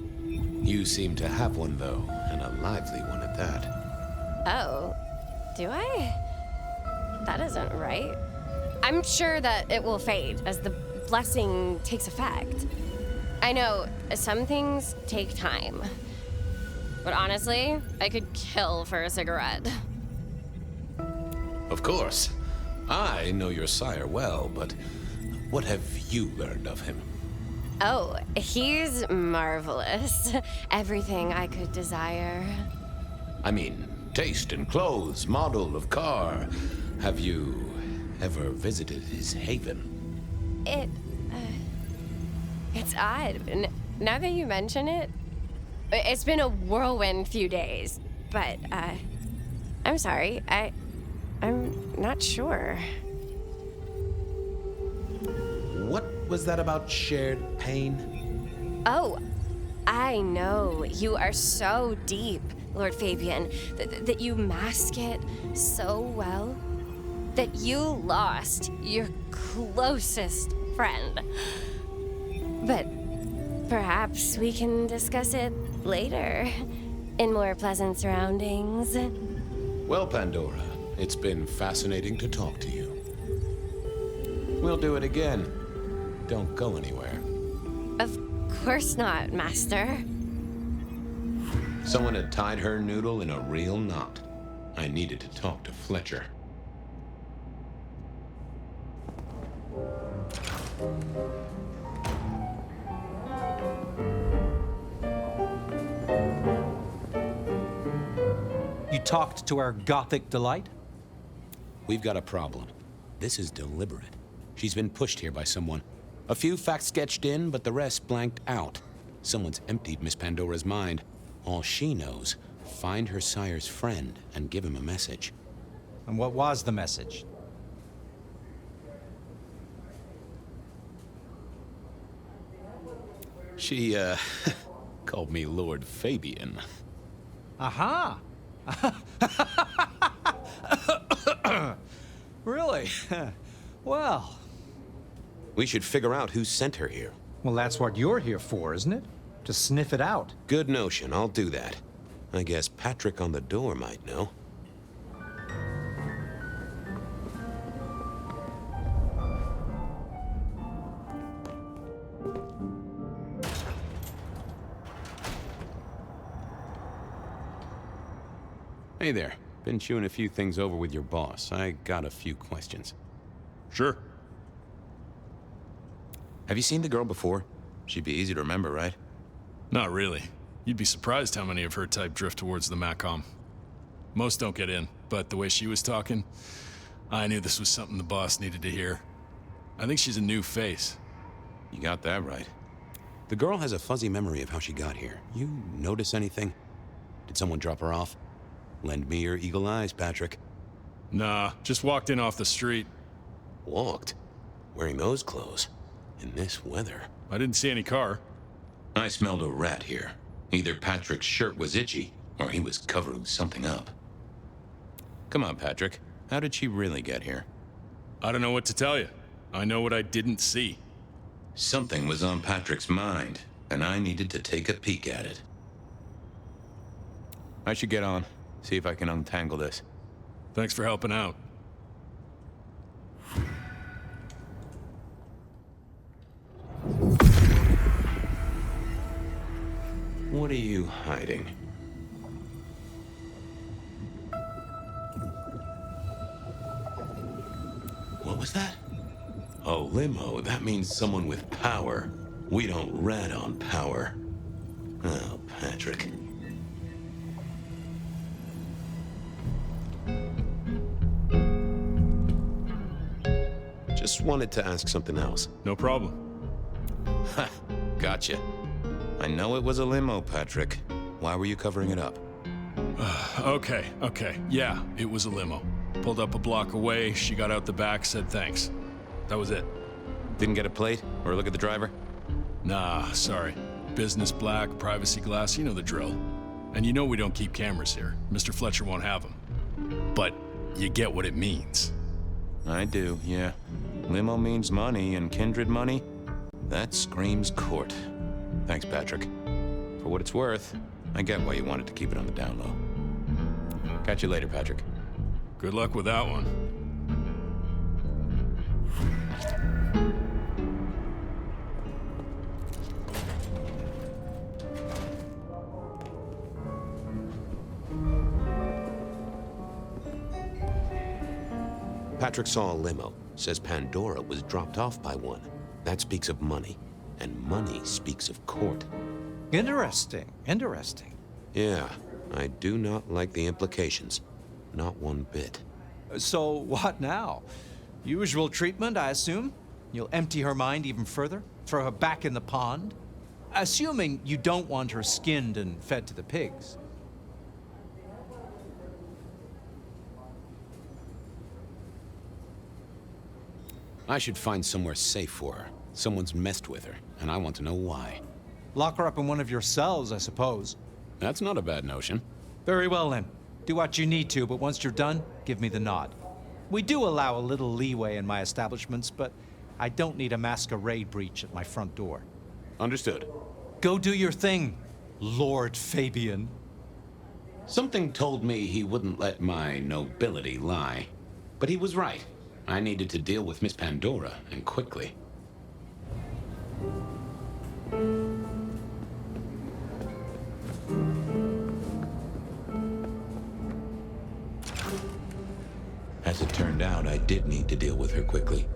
You seem to have one, though, and a lively one at that. Oh, do I? That isn't right. I'm sure that it will fade as the blessing takes effect. I know some things take time. But honestly, I could kill for a cigarette. Of course. I know your sire well, but what have you learned of him? Oh, he's marvelous. Everything I could desire. I mean, taste in clothes, model of car. Have you ever visited his haven? It's odd. Now that you mention it, it's been a whirlwind few days. But, I'm sorry. I'm not sure. What Was that about shared pain? Oh, I know. You are so deep, Lord Fabian, that you mask it so well that you lost your closest friend. But perhaps we can discuss it later, in more pleasant surroundings. Well, Pandora, it's been fascinating to talk to you. We'll do it again. Don't go anywhere. Of course not, Master. Someone had tied her noodle in a real knot. I needed to talk to Fletcher. You talked to our Gothic delight? We've got a problem. This is deliberate. She's been pushed here by someone. A few facts sketched in, but the rest blanked out. Someone's emptied Miss Pandora's mind. All she knows, find her sire's friend and give him a message. And what was the message? She, called me Lord Fabian. Aha! Really? Well... We should figure out who sent her here. Well, that's what you're here for, isn't it? To sniff it out. Good notion, I'll do that. I guess Patrick on the door might know. Hey there. Been chewing a few things over with your boss. I got a few questions. Sure. Have you seen the girl before? She'd be easy to remember, right? Not really. You'd be surprised how many of her type drift towards the MACOM. Most don't get in, but the way she was talking, I knew this was something the boss needed to hear. I think she's a new face. You got that right. The girl has a fuzzy memory of how she got here. You notice anything? Did someone drop her off? Lend me your eagle eyes, Patrick. Nah, just walked in off the street. Walked? Wearing those clothes? In this weather? I didn't see any car. I smelled a rat here. Either Patrick's shirt was itchy, or he was covering something up. Come on, Patrick. How did she really get here? I don't know what to tell you. I know what I didn't see. Something was on Patrick's mind, and I needed to take a peek at it. I should get on. See if I can untangle this. Thanks for helping out. What are you hiding? What was that? A limo. That means someone with power. We don't rat on power. Oh, Patrick. Just wanted to ask something else. No problem. Ha! Gotcha. I know it was a limo, Patrick. Why were you covering it up? Okay. Yeah, it was a limo. Pulled up a block away, she got out the back, said thanks. That was it. Didn't get a plate or look at the driver? Nah, sorry. Business black, privacy glass, you know the drill. And you know we don't keep cameras here. Mr. Fletcher won't have them. But you get what it means. I do, yeah. Limo means money, and kindred money? That screams court. Thanks, Patrick. For what it's worth, I get why you wanted to keep it on the down low. Catch you later, Patrick. Good luck with that one. Patrick saw a limo. Says Pandora was dropped off by one. That speaks of money. And money speaks of court. Interesting. Yeah, I do not like the implications. Not one bit. So what now? Usual treatment, I assume? You'll empty her mind even further? Throw her back in the pond? Assuming you don't want her skinned and fed to the pigs. I should find somewhere safe for her. Someone's messed with her, and I want to know why. Lock her up in one of your cells, I suppose. That's not a bad notion. Very well, then. Do what you need to, but once you're done, give me the nod. We do allow a little leeway in my establishments, but I don't need a masquerade breach at my front door. Understood. Go do your thing, Lord Fabian. Something told me he wouldn't let my nobility lie. But he was right. I needed to deal with Miss Pandora, and quickly. As it turned out, I did need to deal with her quickly,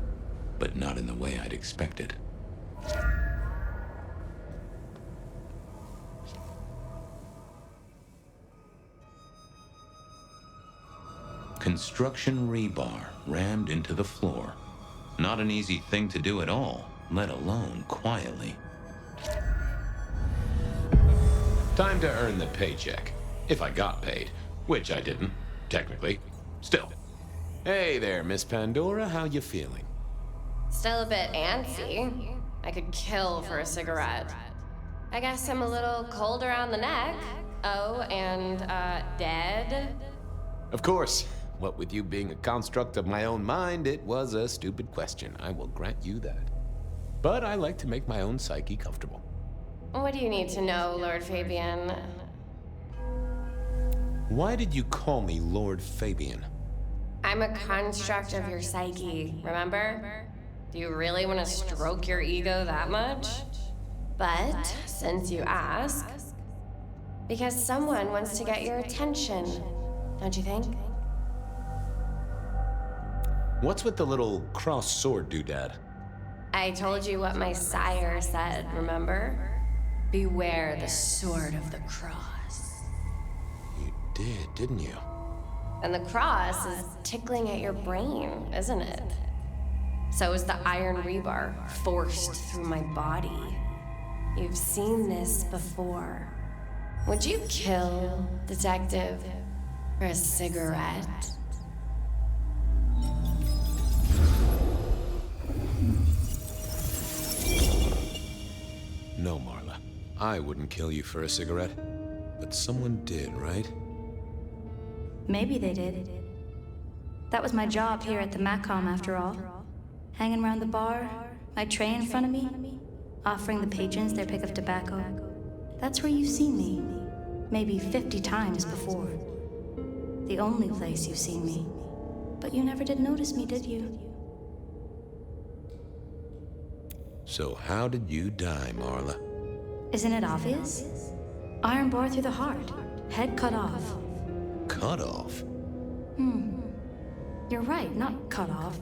but not in the way I'd expected. Construction rebar rammed into the floor. Not an easy thing to do at all, let alone quietly. Time to earn the paycheck. If I got paid, which I didn't, technically. Still. Hey there, Miss Pandora, how you feeling? Still a bit antsy. I could kill for a cigarette. I guess I'm a little cold around the neck. Oh, and, dead? Of course. What with you being a construct of my own mind, it was a stupid question. I will grant you that. But I like to make my own psyche comfortable. What do you need to know, Lord Fabian? Why did you call me Lord Fabian? I'm a construct of your psyche, remember? Do you really want to stroke your ego that much? But, since you ask, because someone wants to get your attention, don't you think? What's with the little cross sword doodad? I told you what my sire said, remember? Beware the sword of the cross. You did, didn't you? And the cross is tickling at your brain, isn't it? So is the iron rebar forced through my body. You've seen this before. Would you kill, detective, for a cigarette? No, Marla. I wouldn't kill you for a cigarette. But someone did, right? Maybe they did. That was my job here at the MACOM, after all. Hanging around the bar, my tray in front of me, offering the patrons their pick of tobacco. That's where you've seen me. Maybe 50 times before. The only place you've seen me. But you never did notice me, did you? So how did you die, Marla? Isn't it obvious? Iron bar through the heart. Head cut off. Cut off? You're right, not cut off.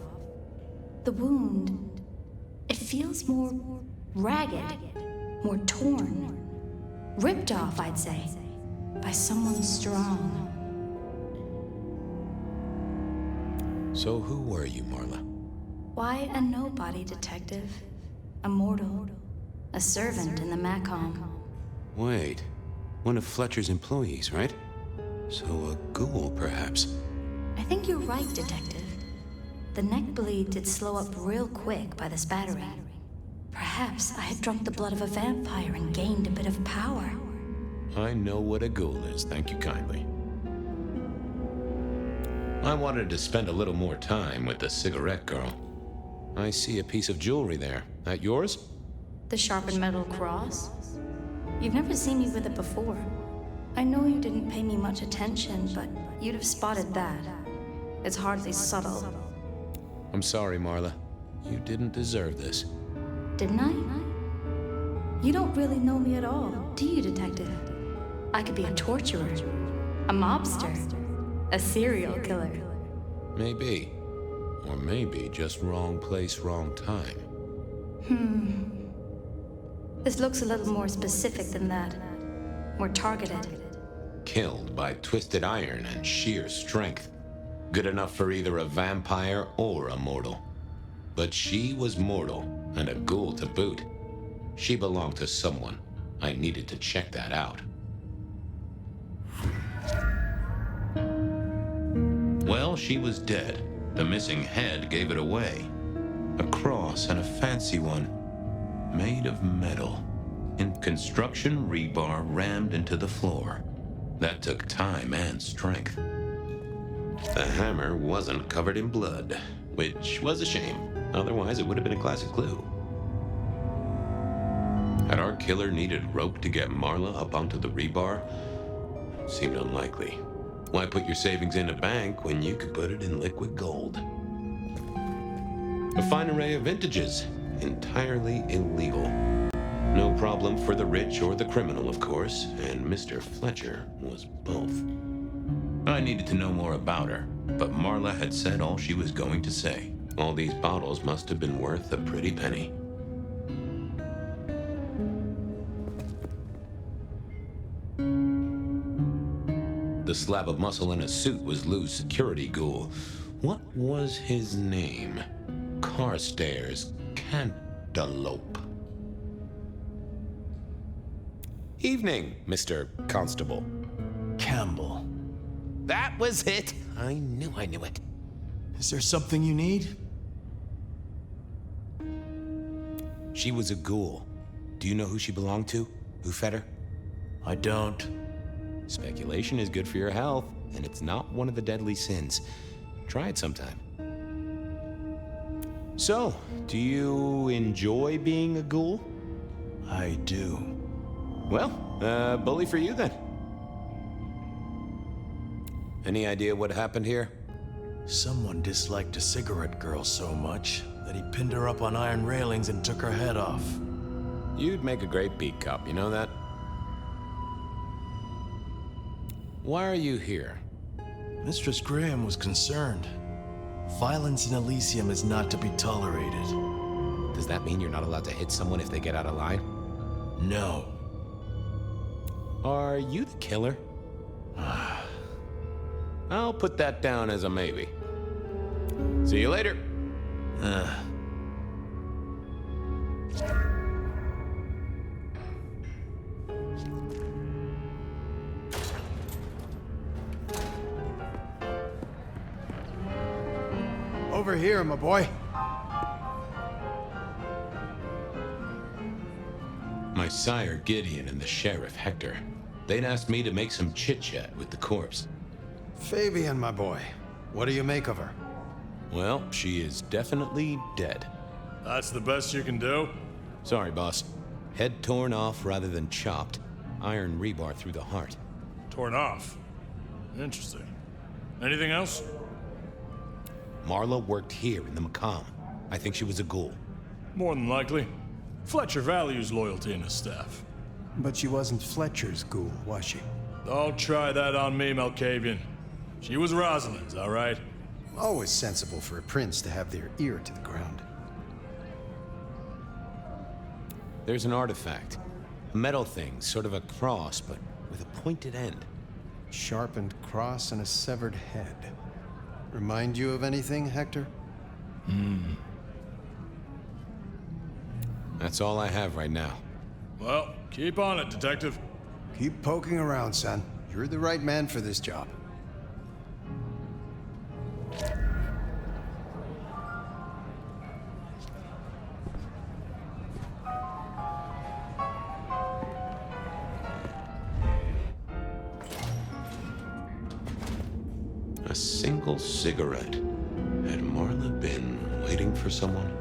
The wound, it feels more ragged, more torn. Ripped off, I'd say, by someone strong. So who were you, Marla? Why a nobody, detective? A mortal. A servant in the MACOM. Wait, one of Fletcher's employees, right? So a ghoul, perhaps? I think you're right, detective. The neck bleed did slow up real quick by the spattering. Perhaps I had drunk the blood of a vampire and gained a bit of power. I know what a ghoul is, thank you kindly. I wanted to spend a little more time with the cigarette girl. I see a piece of jewelry there. That yours? The sharpened metal cross? You've never seen me with it before. I know you didn't pay me much attention, but you'd have spotted that. It's hardly subtle. I'm sorry, Marla. You didn't deserve this. Didn't I? You don't really know me at all, do you, detective? I could be a torturer, a mobster, a serial killer. Maybe. Or maybe just wrong place, wrong time. This looks a little more specific than that. More targeted. Killed by twisted iron and sheer strength. Good enough for either a vampire or a mortal. But she was mortal, and a ghoul to boot. She belonged to someone. I needed to check that out. Well, she was dead. The missing head gave it away. A cross, and a fancy one, made of metal. In construction rebar rammed into the floor. That took time and strength. The hammer wasn't covered in blood, which was a shame. Otherwise, it would have been a classic clue. Had our killer needed rope to get Marla up onto the rebar? Seemed unlikely. Why put your savings in a bank when you could put it in liquid gold? A fine array of vintages, entirely illegal. No problem for the rich or the criminal, of course, and Mr. Fletcher was both. I needed to know more about her, but Marla had said all she was going to say. All these bottles must have been worth a pretty penny. The slab of muscle in a suit was Lou's security ghoul. What was his name? Carstairs Cantaloupe. Evening, Mr. Constable. Campbell. That was it! I knew it. Is there something you need? She was a ghoul. Do you know who she belonged to? Who fed her? I don't. Speculation is good for your health, and it's not one of the deadly sins. Try it sometime. So, do you enjoy being a ghoul? I do. Well, bully for you then. Any idea what happened here? Someone disliked a cigarette girl so much that he pinned her up on iron railings and took her head off. You'd make a great beat cop, you know that? Why are you here? Mistress Graham was concerned. Violence in Elysium is not to be tolerated. Does that mean you're not allowed to hit someone if they get out of line? No. Are you the killer? I'll put that down as a maybe. See you later. Over here, my boy. My sire Gideon and the sheriff Hector. They'd asked me to make some chit-chat with the corpse. Fabian, my boy. What do you make of her? Well, she is definitely dead. That's the best you can do? Sorry, boss. Head torn off rather than chopped. Iron rebar through the heart. Torn off? Interesting. Anything else? Marla worked here in the Macomb. I think she was a ghoul. More than likely. Fletcher values loyalty in his staff. But she wasn't Fletcher's ghoul, was she? Don't try that on me, Malkavian. She was Rosalind's, all right? Always sensible for a prince to have their ear to the ground. There's an artifact. A metal thing, sort of a cross, but with a pointed end. Sharpened cross and a severed head. Remind you of anything, Hector? That's all I have right now. Well, keep on it, Detective. Keep poking around, son. You're the right man for this job. A single cigarette. Had Marla been waiting for someone?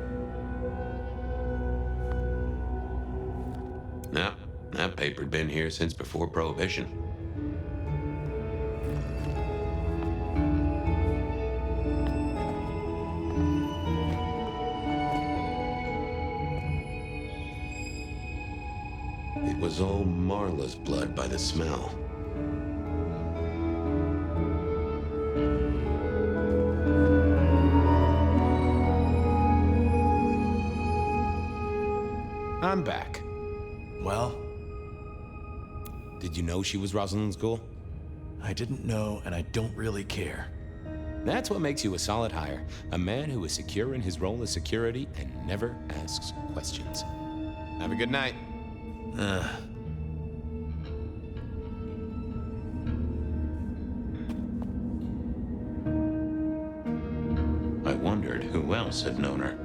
Nah, that paper'd been here since before Prohibition. It was all Marla's blood by the smell. I'm back. Well? Did you know she was Rosalind's ghoul? I didn't know, and I don't really care. That's what makes you a solid hire. A man who is secure in his role as security and never asks questions. Have a good night. I wondered who else had known her.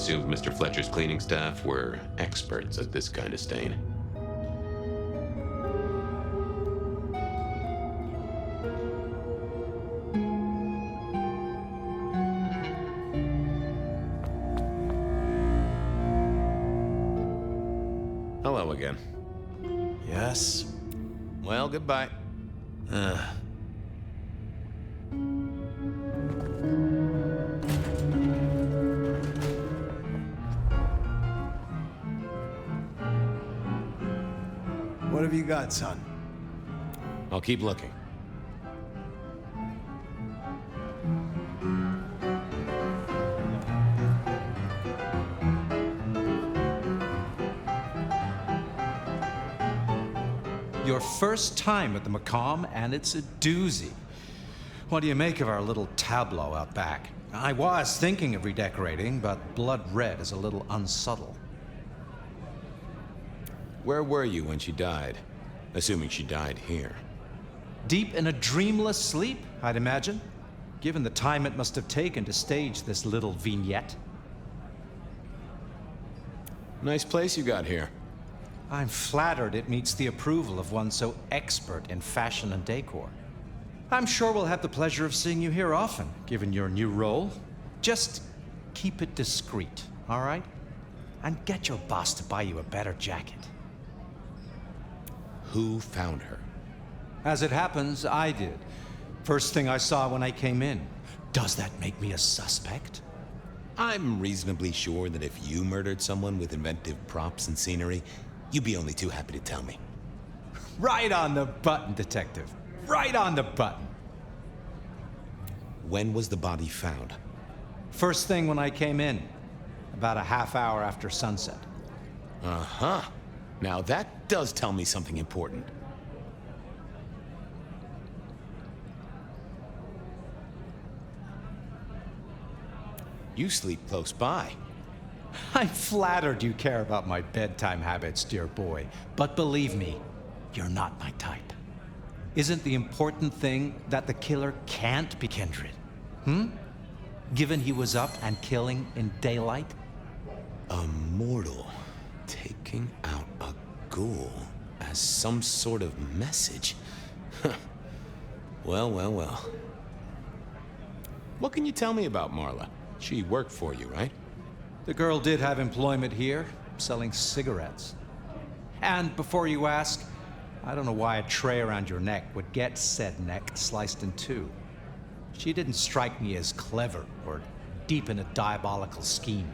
assumed Mr. Fletcher's cleaning staff were experts at this kind of stain. Hello again. Yes? Well, goodbye. What have you got, son? I'll keep looking. Your first time at the Macomb, and it's a doozy. What do you make of our little tableau out back? I was thinking of redecorating, but blood red is a little unsubtle. Where were you when she died? Assuming she died here. Deep in a dreamless sleep, I'd imagine, given the time it must have taken to stage this little vignette. Nice place you got here. I'm flattered it meets the approval of one so expert in fashion and decor. I'm sure we'll have the pleasure of seeing you here often, given your new role. Just keep it discreet, all right? And get your boss to buy you a better jacket. Who found her? As it happens, I did. First thing I saw when I came in. Does that make me a suspect? I'm reasonably sure that if you murdered someone with inventive props and scenery, you'd be only too happy to tell me. Right on the button, Detective. Right on the button. When was the body found? First thing when I came in. About a half hour after sunset. Uh-huh. Now that does tell me something important. You sleep close by. I'm flattered you care about my bedtime habits, dear boy. But believe me, you're not my type. Isn't the important thing that the killer can't be Kindred? Given he was up and killing in daylight? A mortal taking out a ghoul as some sort of message. Well, well, well. What can you tell me about Marla? She worked for you, right? The girl did have employment here, selling cigarettes. And before you ask, I don't know why a tray around your neck would get said neck sliced in two. She didn't strike me as clever or deep in a diabolical scheme.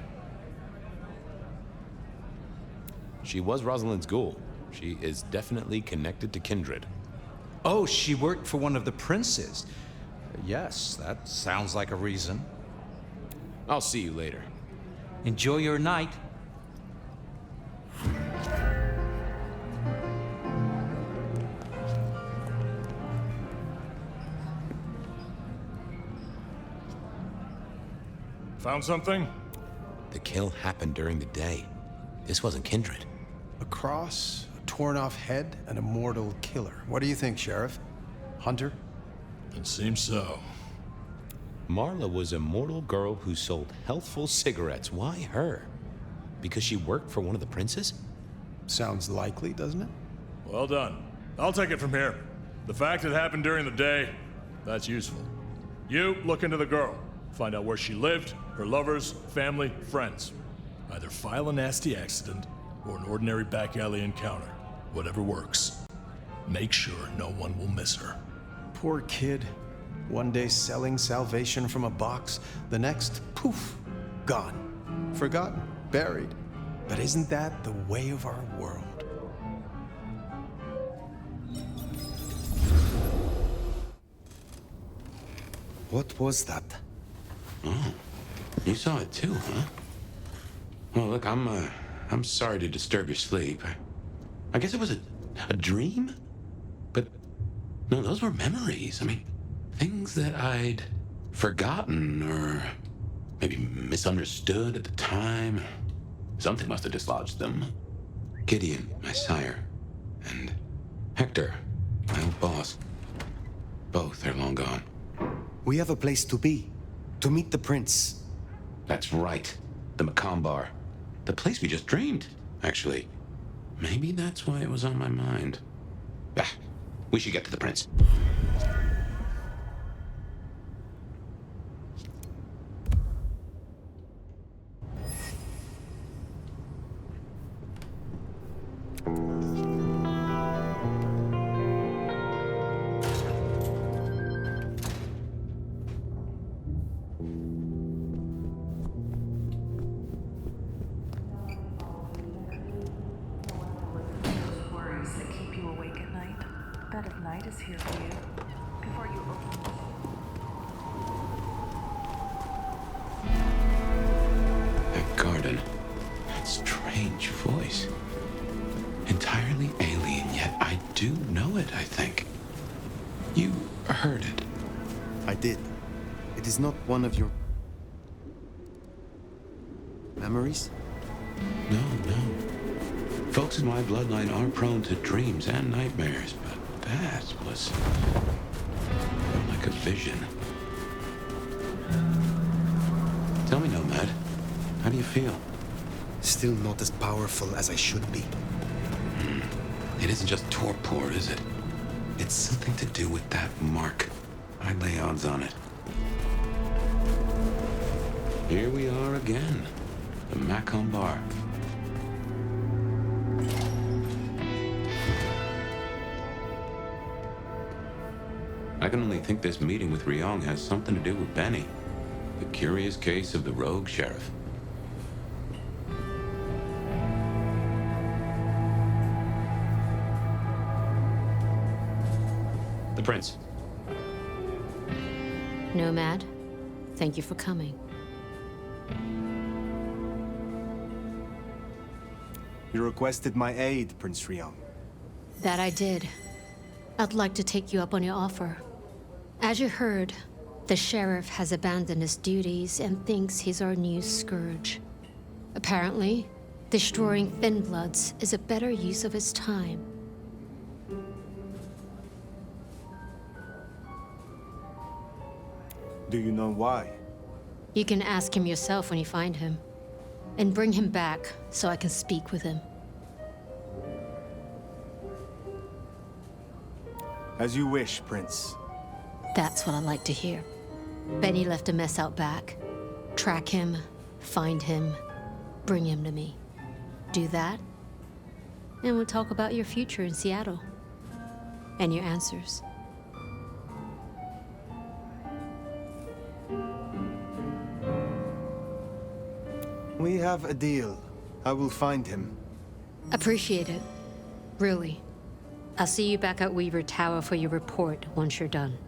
She was Rosalind's ghoul. She is definitely connected to Kindred. Oh, she worked for one of the princes. Yes, that sounds like a reason. I'll see you later. Enjoy your night. Found something? The kill happened during the day. This wasn't Kindred. A cross, a torn-off head, and a mortal killer. What do you think, Sheriff? Hunter? It seems so. Marla was a mortal girl who sold healthful cigarettes. Why her? Because she worked for one of the princes? Sounds likely, doesn't it? Well done. I'll take it from here. The fact it happened during the day, that's useful. You look into the girl. Find out where she lived, her lovers, family, friends. Either file a nasty accident or an ordinary back alley encounter. Whatever works. Make sure no one will miss her. Poor kid. One day selling salvation from a box, the next, poof, gone. Forgotten, buried. But isn't that the way of our world? What was that? Oh, you saw it too, huh? Well, look, I'm sorry to disturb your sleep. I guess it was a dream? But, no, those were memories. I mean, things that I'd forgotten or maybe misunderstood at the time. Something must have dislodged them. Gideon, my sire, and Hector, my old boss. Both are long gone. We have a place to be. To meet the prince. That's right. The Macomb Bar. The place we just dreamed, actually. Maybe that's why it was on my mind. Ah, we should get to the prince. That garden. That strange voice. Entirely alien, yet I do know it, I think. You heard it. I did. It is not one of your... memories? No. Folks in my bloodline are prone to dreams and nightmares, but that was like a vision. Tell me, Nomad, how do you feel? Still not as powerful as I should be. It isn't just torpor, is it? It's something to do with that mark. I lay odds on it. Here we are again. The Macomb Bar. I can only think this meeting with Ryong has something to do with Benny. The curious case of the rogue sheriff. The prince. Nomad, thank you for coming. You requested my aid, Prince Ryong. That I did. I'd like to take you up on your offer. As you heard, the sheriff has abandoned his duties and thinks he's our new scourge. Apparently, destroying Thin Bloods is a better use of his time. Do you know why? You can ask him yourself when you find him. And bring him back so I can speak with him. As you wish, Prince. That's what I like to hear. Benny left a mess out back. Track him, find him, bring him to me. Do that, and we'll talk about your future in Seattle. And your answers. We have a deal. I will find him. Appreciate it. Really. I'll see you back at Weaver Tower for your report once you're done.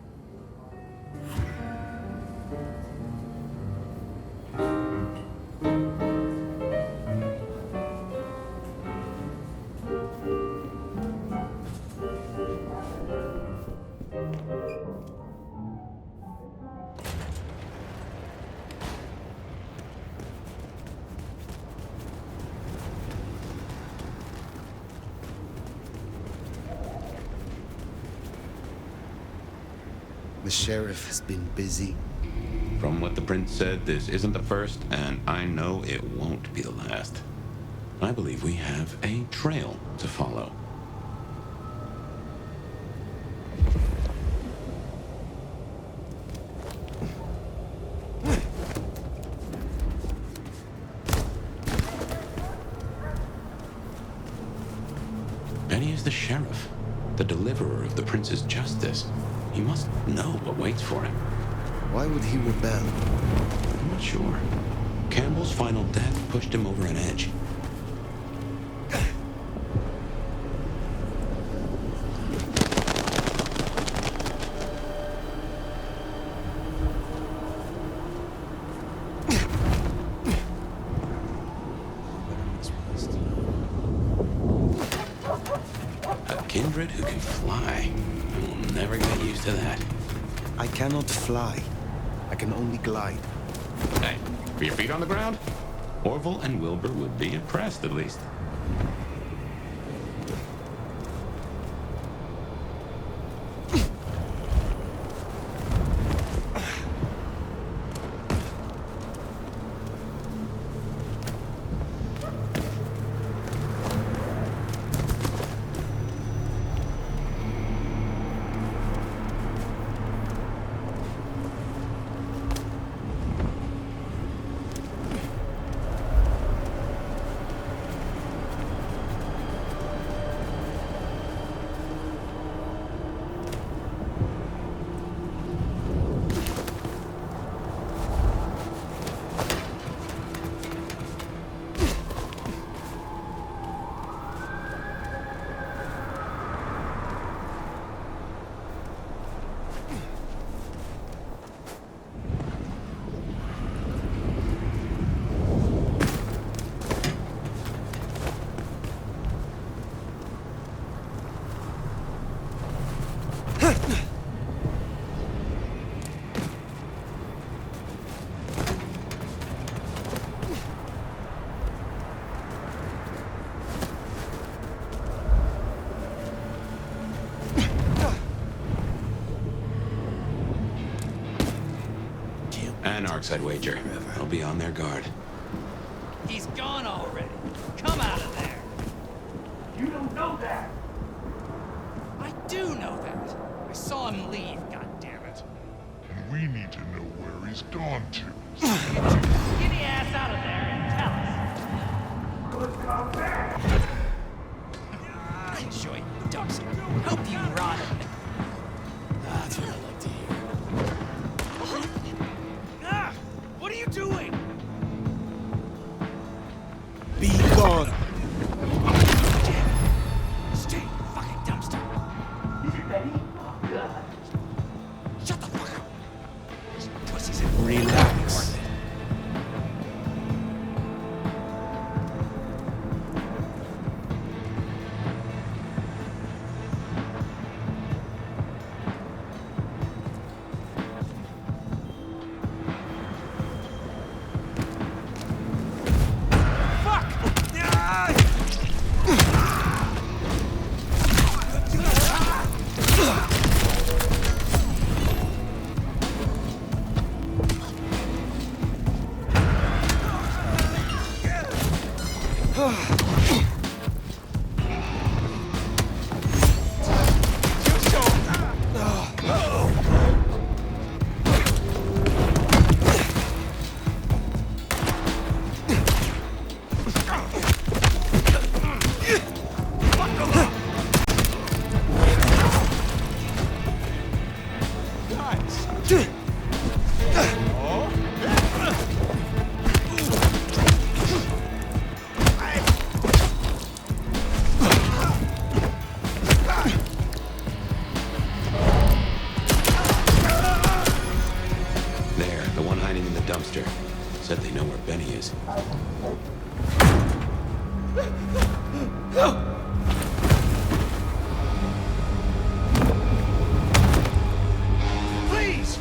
The sheriff has been busy. From what the prince said, this isn't the first, and I know it won't be the last. I believe we have a trail to follow. Benny is the sheriff, the deliverer of the prince's justice. He must know what waits for him. Why would he rebel? I'm not sure. Campbell's final death pushed him over an edge. A kindred who can fly. I will never get used to that. I cannot fly. I can only glide. Hey, are your feet on the ground? Orville and Wilbur would be impressed, at least. Manarchs, I'd wager. I'll be on their guard. He's gone already. Come out of there. You don't know that. I do know that. I saw him leave, goddammit. And we need to know where he's gone to. Get your skinny ass out of there and tell us. Let's come back. Enjoy dumpster. Hope you rotted. That's what I like to hear. Ah! What are you doing? Be gone. Stay, fucking dumpster. Is it Benny? Oh, God. Shut the fuck up. These pussies in Relax. Said they know where Benny is. Please!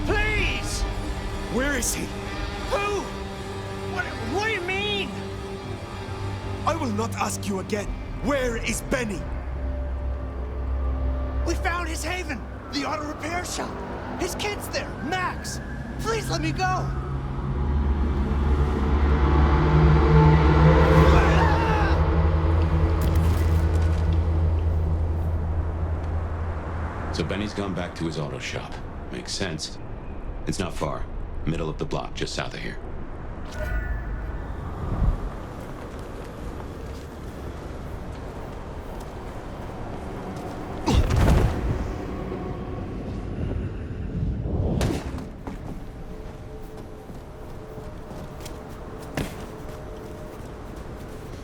Please! Where is he? Who? What do you mean? I will not ask you again. Where is Benny? We found his haven, the auto repair shop. His kid's there, Max. Please let me go. So Benny's gone back to his auto shop. Makes sense. It's not far. Middle of the block, just south of here.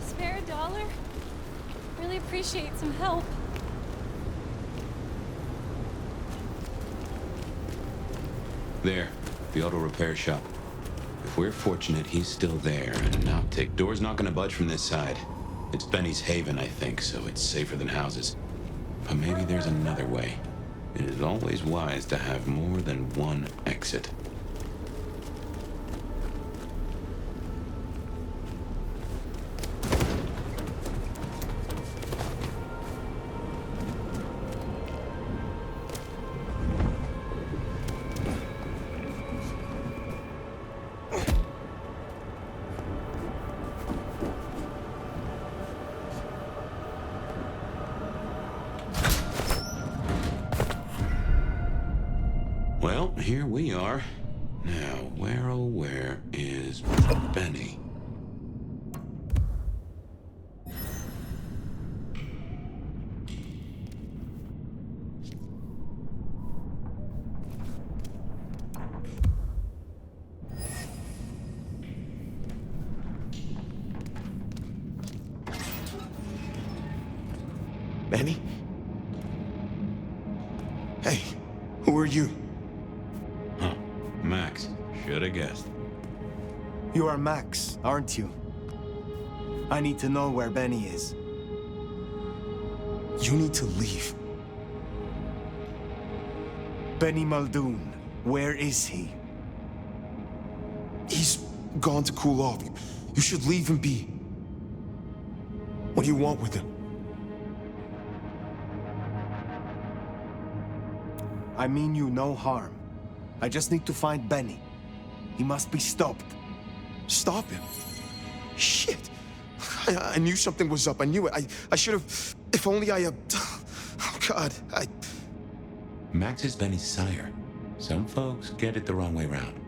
Spare a dollar? Really appreciate some help. There, the auto repair shop. If we're fortunate, he's still there, and an optic. Door's not gonna budge from this side. It's Benny's haven, I think, so it's safer than houses. But maybe there's another way. It is always wise to have more than one exit. Well, here we are. Now, where oh where is Benny? Benny? Hey, who are you? Huh. Max. Should have guessed. You are Max, aren't you? I need to know where Benny is. You need to leave. Benny Muldoon, where is he? He's gone to cool off. You should leave him be. What do you want with him? I mean you no harm. I just need to find Benny. He must be stopped. Stop him? Shit. I knew something was up. I knew it. I should have... If only I... Oh, God. Max is Benny's sire. Some folks get it the wrong way round.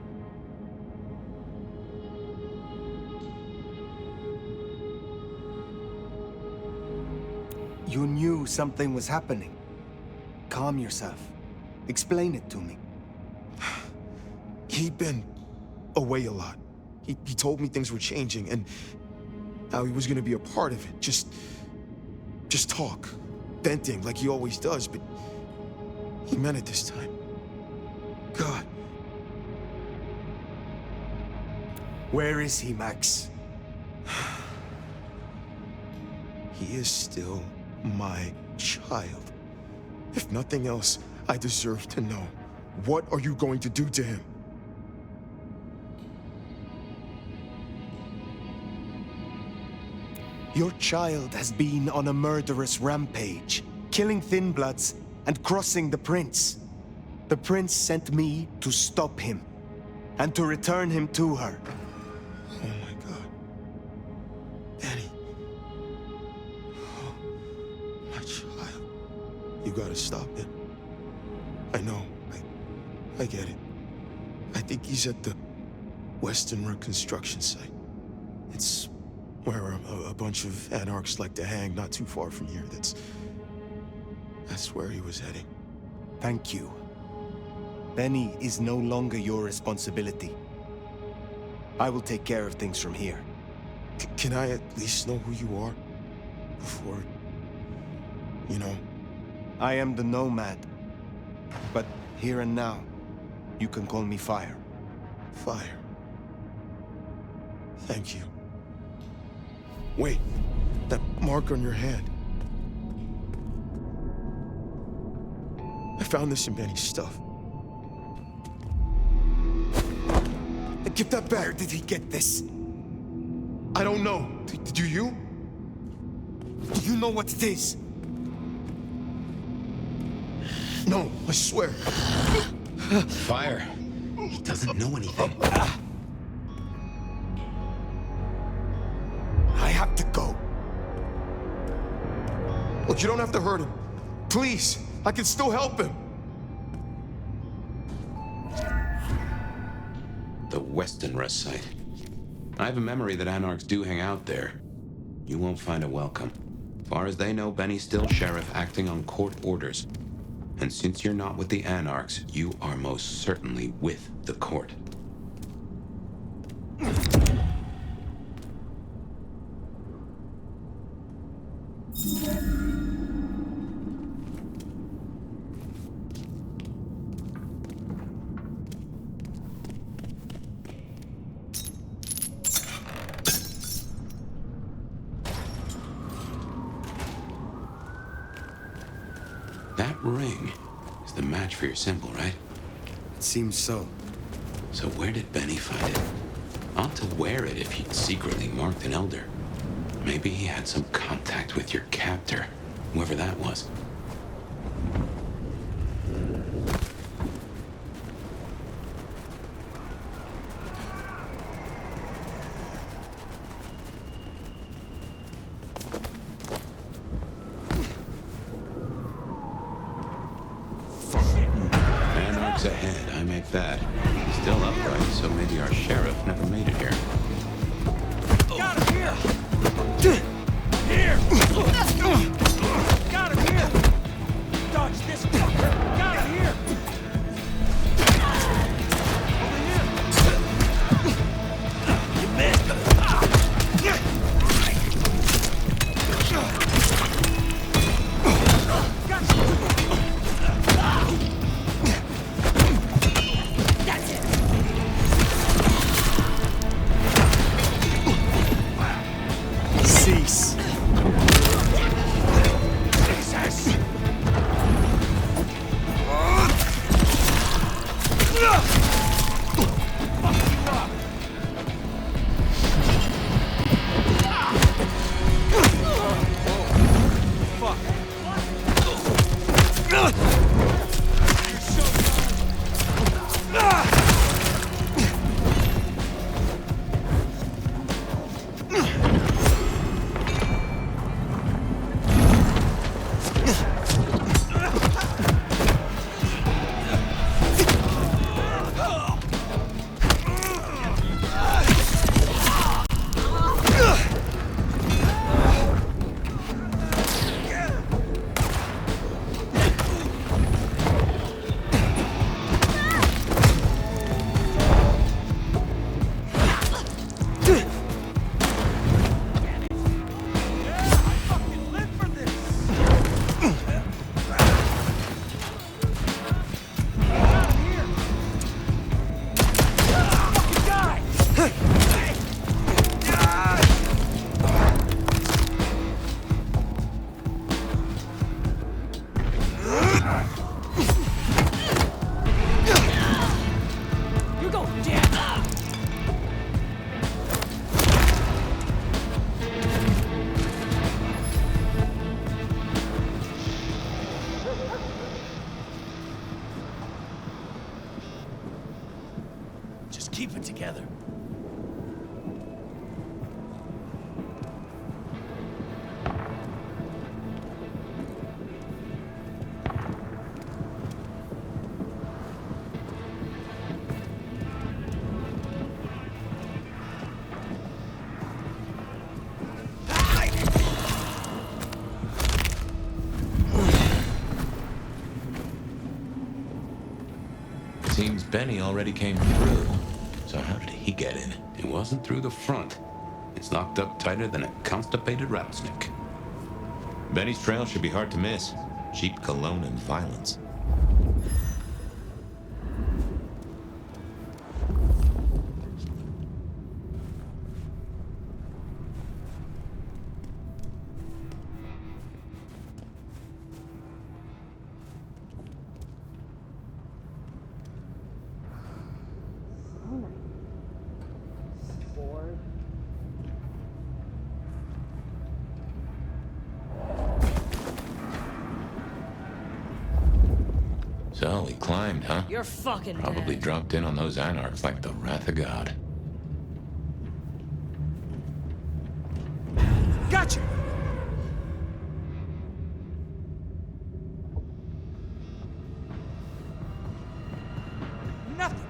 You knew something was happening. Calm yourself. Explain it to me. He'd been away a lot. He told me things were changing and how he was gonna be a part of it. Just talk. Venting like he always does, but he meant it this time. God. Where is he, Max? He is still my child. If nothing else, I deserve to know. What are you going to do to him? Your child has been on a murderous rampage, killing Thin Bloods and crossing the Prince. The Prince sent me to stop him and to return him to her. Oh my God. Benny. Oh, my child. You gotta stop it. I know. I get it. I think he's at the Western Reconstruction site. It's where a bunch of anarchs like to hang not too far from here. That's where he was heading. Thank you. Benny is no longer your responsibility. I will take care of things from here. Can I at least know who you are? Before... you know? I am the Nomad. But here and now, you can call me Fire. Fire. Thank you. Wait, that mark on your hand. I found this in Benny's stuff. Give that back. Where did he get this? I don't know. Do you? Do you know what it is? No, I swear. Fire. He doesn't know anything. I have to go. Look, you don't have to hurt him. Please, I can still help him. The Western Rest site. I have a memory that anarchs do hang out there. You won't find a welcome. Far as they know, Benny's still sheriff acting on court orders. And since you're not with the anarchs, you are most certainly with the court. That ring is the match for your symbol, right? It seems so. So where did Benny find it? Ought to wear it if he'd secretly marked an elder. Maybe he had some contact with your captor, whoever that was. Anarchs ahead, I make that. Still upright, so maybe our sheriff never made it here. Got him here! Here! Got him here! Dodge this fucker! Got him here! Over here! You missed! That's it! Keep it together. Seems Benny already came through. So how did he get in? It wasn't through the front. It's locked up tighter than a constipated rattlesnake. Benny's trail should be hard to miss. Cheap cologne and violence. So he climbed, huh? You're fucking Probably dead. dropped in on those anarchs like the wrath of God. Gotcha! Nothing.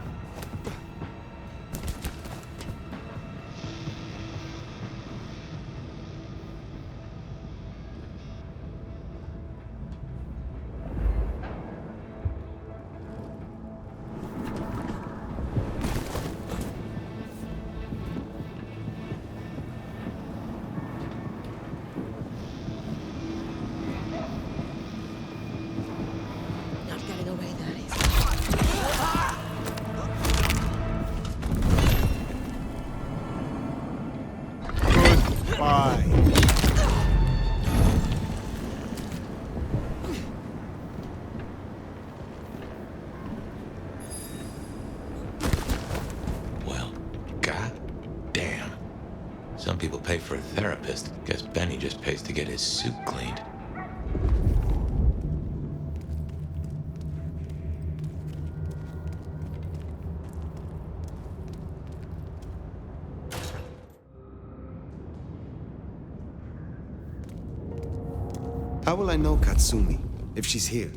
Not getting away that easy. Goodbye. Well, god damn. Some people pay for a therapist. Guess Benny just pays to get his suit cleaned. How will I know Katsumi, if she's here?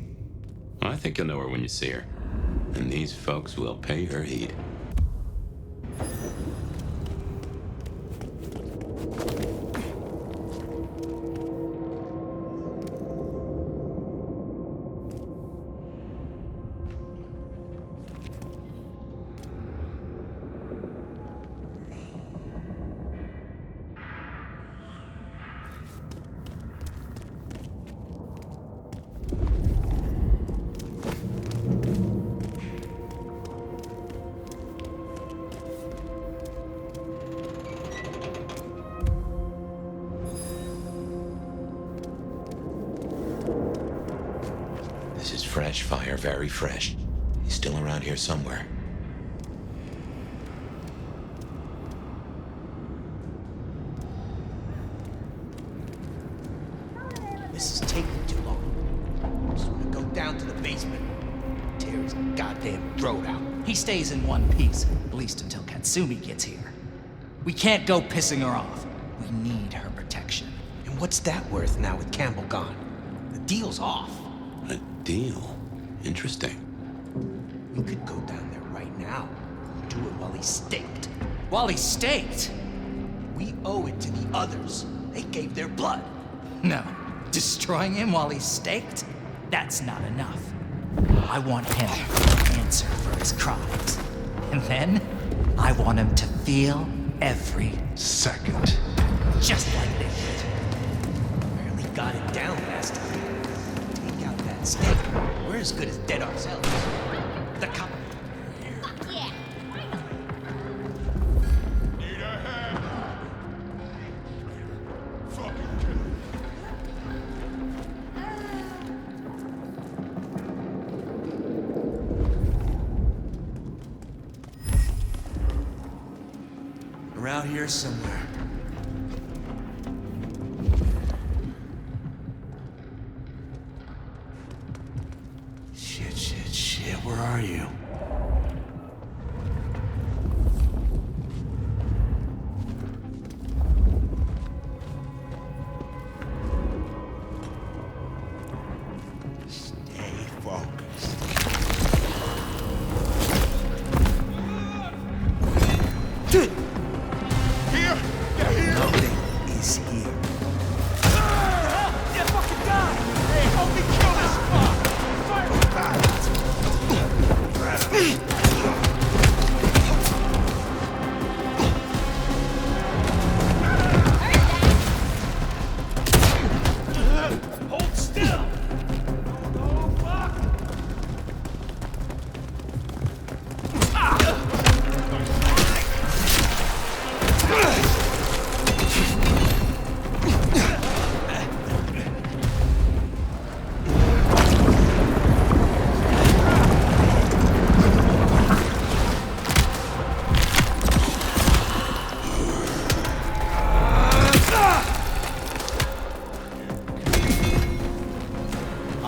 I think you'll know her when you see her. And these folks will pay her heed. This is fresh fire, very fresh. He's still around here somewhere. This is taking too long. Just wanna go down to the basement, tear his goddamn throat out. He stays in one piece, at least until Katsumi gets here. We can't go pissing her off. We need her protection. And what's that worth now with Campbell gone? The deal's off. A deal? Interesting. We could go down there right now. Do it while he's staked. While he's staked? We owe it to the others. They gave their blood. No. Destroying him while he's staked? That's not enough. I want him to answer for his crimes. And then, I want him to feel every second. Just like they did. Barely got it down last time. Take out that stake. We're as good as dead ourselves. The cop. Yeah. Need a hand. Fucking kill. Around here somewhere. Shit, where are you? Here! Get here! Nothing is here. You fucking die! Hey, help me kill this fuck! Hold still! Oh, fuck!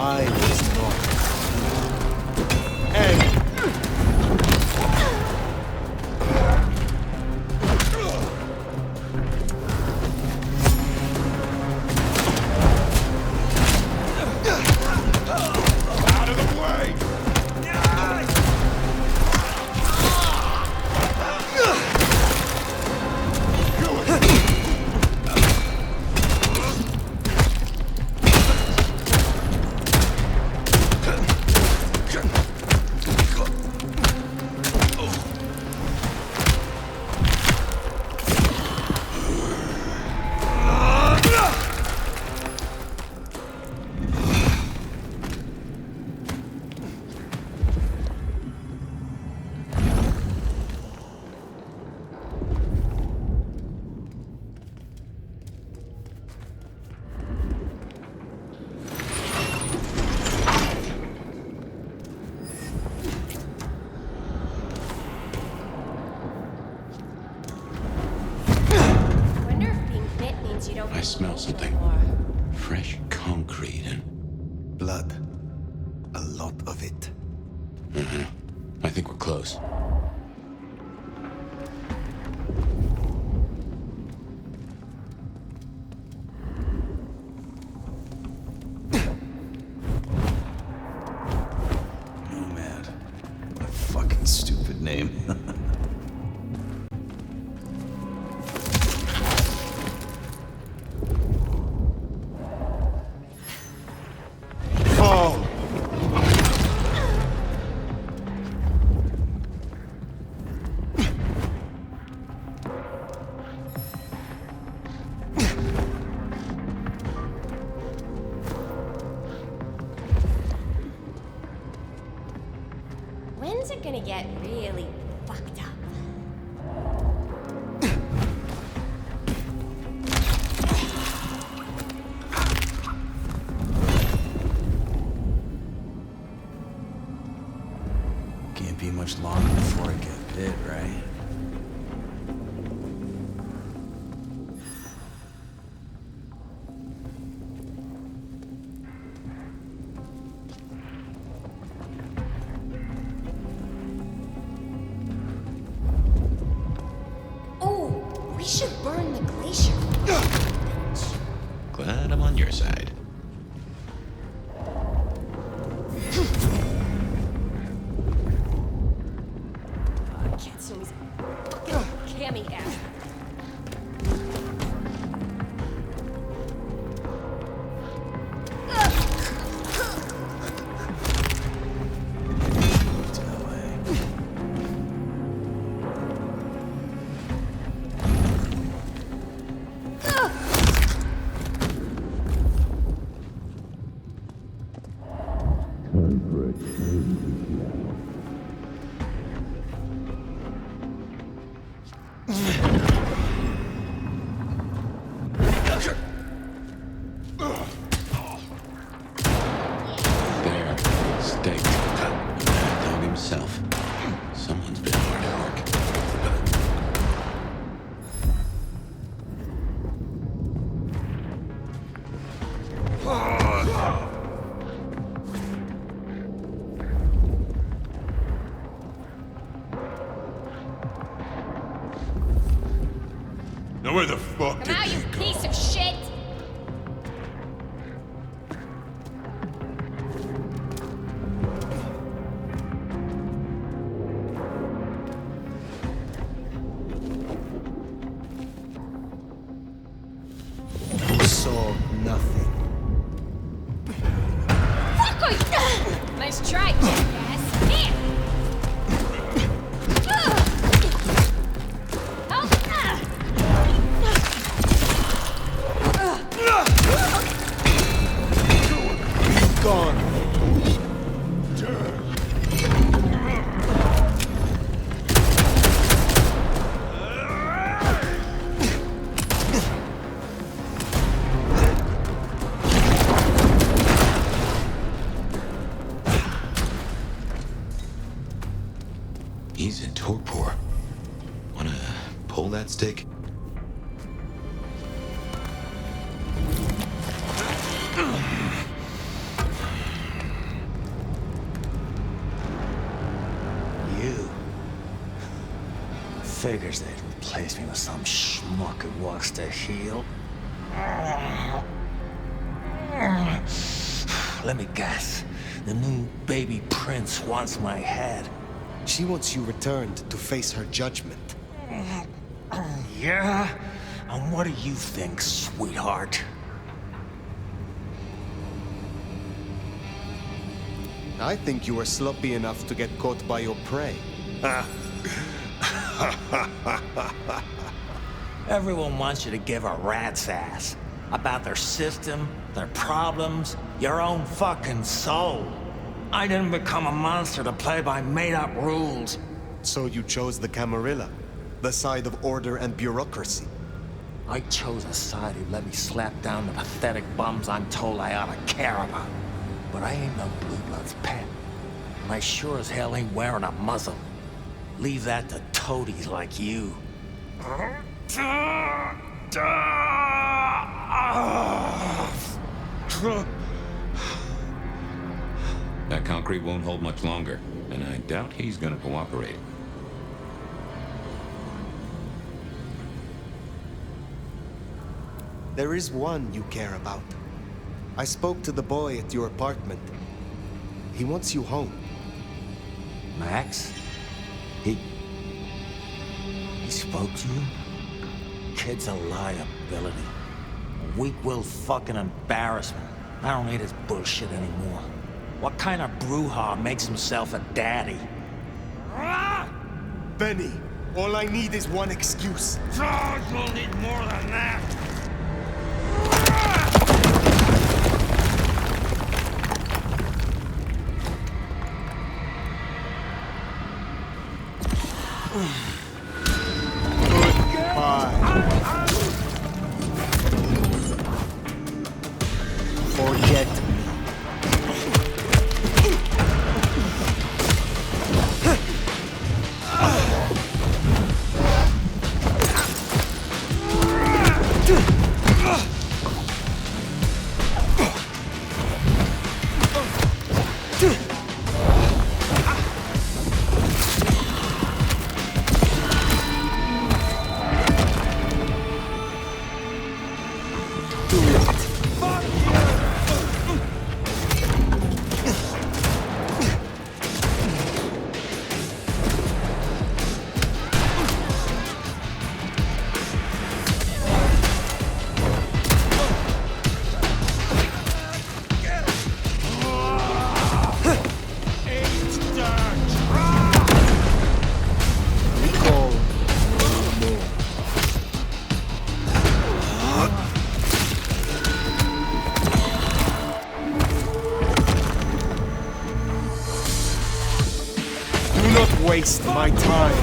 I was not. And out of the way! I smell something. Fresh concrete and... blood. A lot of it. Mm-hmm. I think we're close. Nomad. What a fucking stupid name. When's it gonna get really fucked up? Can't be much longer before I get bit, right? We should burn the glacier. Glad I'm on your side. I can't see his fucking cammy ass. Someone's been hard at work. Now where the fuck Come out, you piece of shit! saw nothing. Nice try, jackass. Here! Be gone. He's in torpor. Wanna pull that stick? You figures they'd replace me with some schmuck who wants to heal. Let me guess. The new baby prince wants my head. She wants you returned to face her judgment. Yeah? And what do you think, sweetheart? I think you were sloppy enough to get caught by your prey. Everyone wants you to give a rat's ass about their system, their problems, your own fucking soul. I didn't become a monster to play by made-up rules. So you chose the Camarilla, the side of order and bureaucracy. I chose a side who let me slap down the pathetic bums I'm told I ought to care about. But I ain't no blue blood's pet. And I sure as hell ain't wearing a muzzle. Leave that to toadies like you. That concrete won't hold much longer, and I doubt he's gonna cooperate. There is one you care about. I spoke to the boy at your apartment. He wants you home. Max? He spoke to you? Kid's a liability. A weak-willed fucking embarrassment. I don't need his bullshit anymore. What kind of brouhaha makes himself a daddy? Benny, all I need is one excuse. You'll need more than that. Forget me. Waste my time.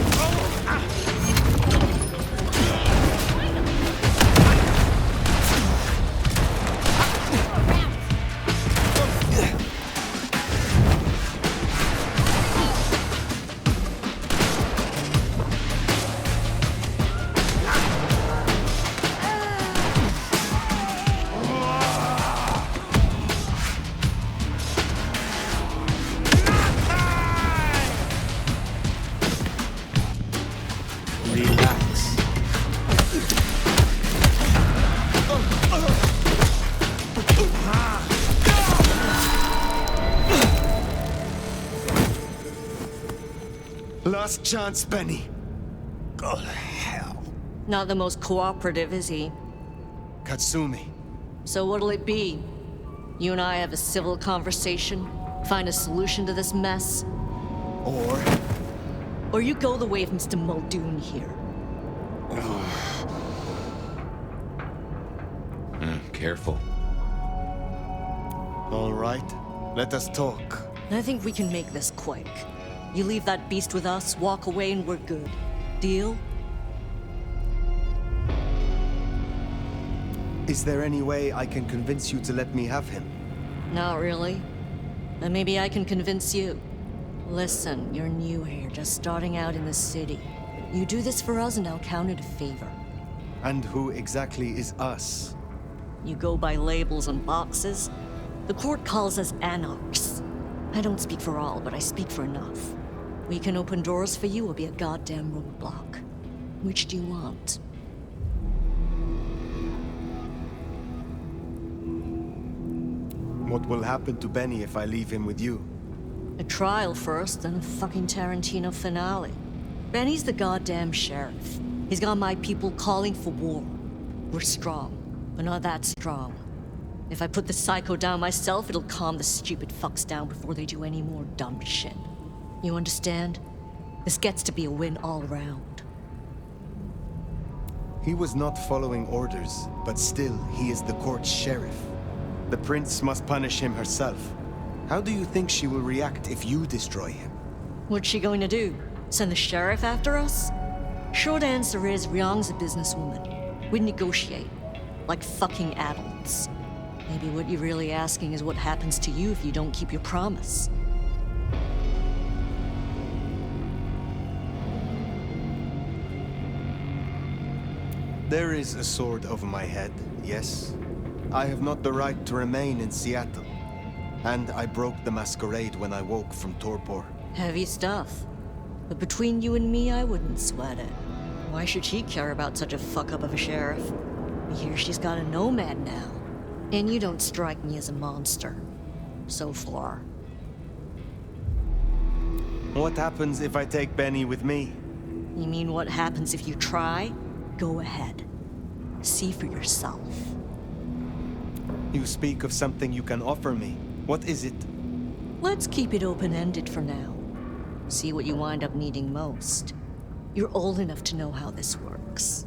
Last chance, Benny. Go to hell. Not the most cooperative, is he? Katsumi, So what'll it be? You and I have a civil conversation? Find a solution to this mess? Or you go the way of Mr. Muldoon here. Careful. All right, let us talk. I think we can make this quick. You leave that beast with us, walk away, and we're good. Deal? Is there any way I can convince you to let me have him? Not really. But maybe I can convince you. Listen, you're new here, just starting out in the city. You do this for us and I'll count it a favor. And who exactly is us? You go by labels and boxes. The court calls us anarchs. I don't speak for all, but I speak for enough. We can open doors for you or be a goddamn roadblock. Which do you want? What will happen to Benny if I leave him with you? A trial first, then a fucking Tarantino finale. Benny's the goddamn sheriff. He's got my people calling for war. We're strong, but not that strong. If I put the psycho down myself, it'll calm the stupid fucks down before they do any more dumb shit. You understand? This gets to be a win all around. He was not following orders, but still, he is the court's sheriff. The prince must punish him herself. How do you think she will react if you destroy him? What's she going to do? Send the sheriff after us? Short answer is, Ryong's a businesswoman. We'd negotiate. Like fucking adults. Maybe what you're really asking is what happens to you if you don't keep your promise. There is a sword over my head, yes. I have not the right to remain in Seattle. And I broke the masquerade when I woke from torpor. Heavy stuff. But between you and me, I wouldn't sweat it. Why should she care about such a fuck-up of a sheriff? I hear she's got a nomad now. And you don't strike me as a monster. So far. What happens if I take Benny with me? You mean what happens if you try? Go ahead. See for yourself. You speak of something you can offer me. What is it? Let's keep it open-ended for now. See what you wind up needing most. You're old enough to know how this works.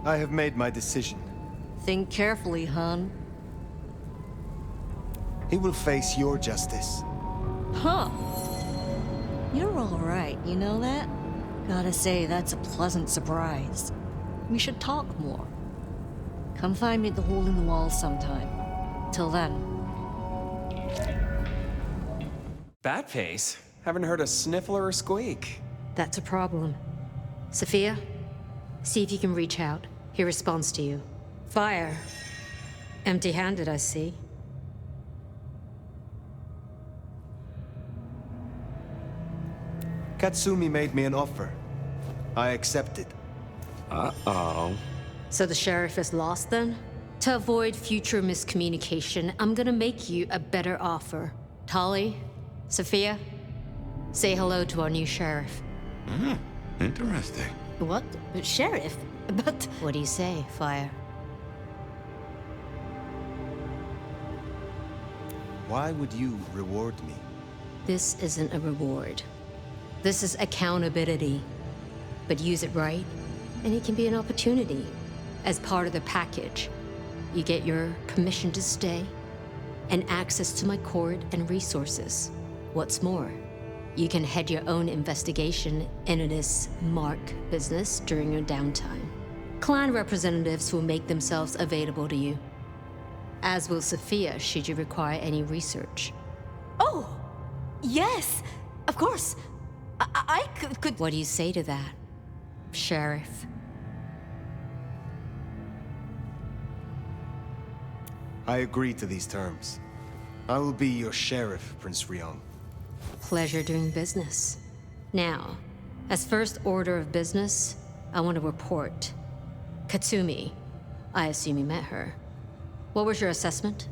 I have made my decision. Think carefully, hon. He will face your justice. Huh. You're all right, you know that? Gotta say, that's a pleasant surprise. We should talk more. Come find me at the hole in the wall sometime. Till then. Bat face? Haven't heard a sniffle or a squeak. That's a problem. Sophia, see if you can reach out. He responds to you. Fire. Empty-handed, I see. Katsumi made me an offer. I accepted. Uh-oh. So the sheriff is lost then? To avoid future miscommunication, I'm gonna make you a better offer. Tali, Sophia, say hello to our new sheriff. Interesting. What? Sheriff? But... What do you say, Fire? Why would you reward me? This isn't a reward. This is accountability. But use it right, and it can be an opportunity. As part of the package, you get your permission to stay, and access to my court and resources. What's more, you can head your own investigation into this Mark business during your downtime. Clan representatives will make themselves available to you. As will Sophia, should you require any research. Oh! Yes! Of course! I could... What do you say to that, Sheriff? I agree to these terms. I will be your sheriff, Prince Ryong. Pleasure doing business. Now, as first order of business, I want to report. Katsumi, I assume you met her. What was your assessment?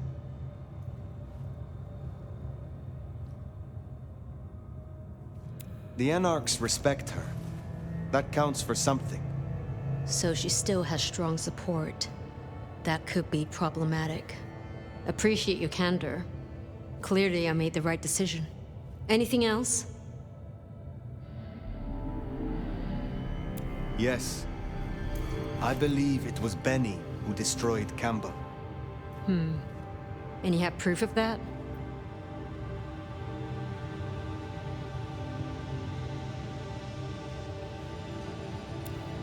The Anarchs respect her. That counts for something. So she still has strong support. That could be problematic. Appreciate your candor. Clearly, I made the right decision. Anything else? Yes. I believe it was Benny who destroyed Campbell. And you have proof of that?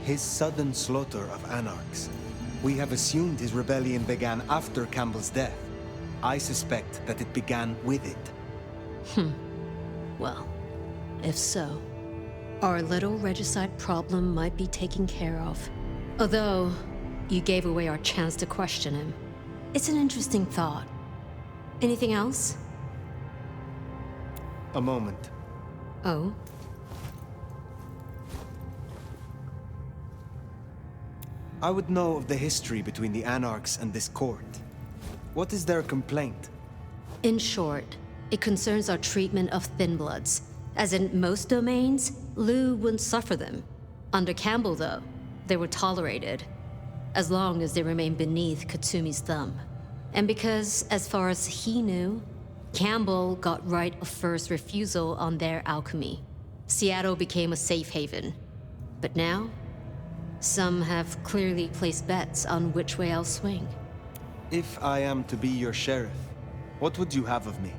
His sudden slaughter of anarchs. We have assumed his rebellion began after Campbell's death. I suspect that it began with it. Well, if so, our little regicide problem might be taken care of. Although, you gave away our chance to question him. It's an interesting thought. Anything else? A moment. Oh? I would know of the history between the anarchs and this court. What is their complaint? In short, it concerns our treatment of thin bloods. As in most domains, Lou wouldn't suffer them. Under Campbell, though, they were tolerated, as long as they remained beneath Katsumi's thumb. And because, as far as he knew, Campbell got right of first refusal on their alchemy, Seattle became a safe haven. But now, some have clearly placed bets on which way I'll swing. If I am to be your sheriff, what would you have of me?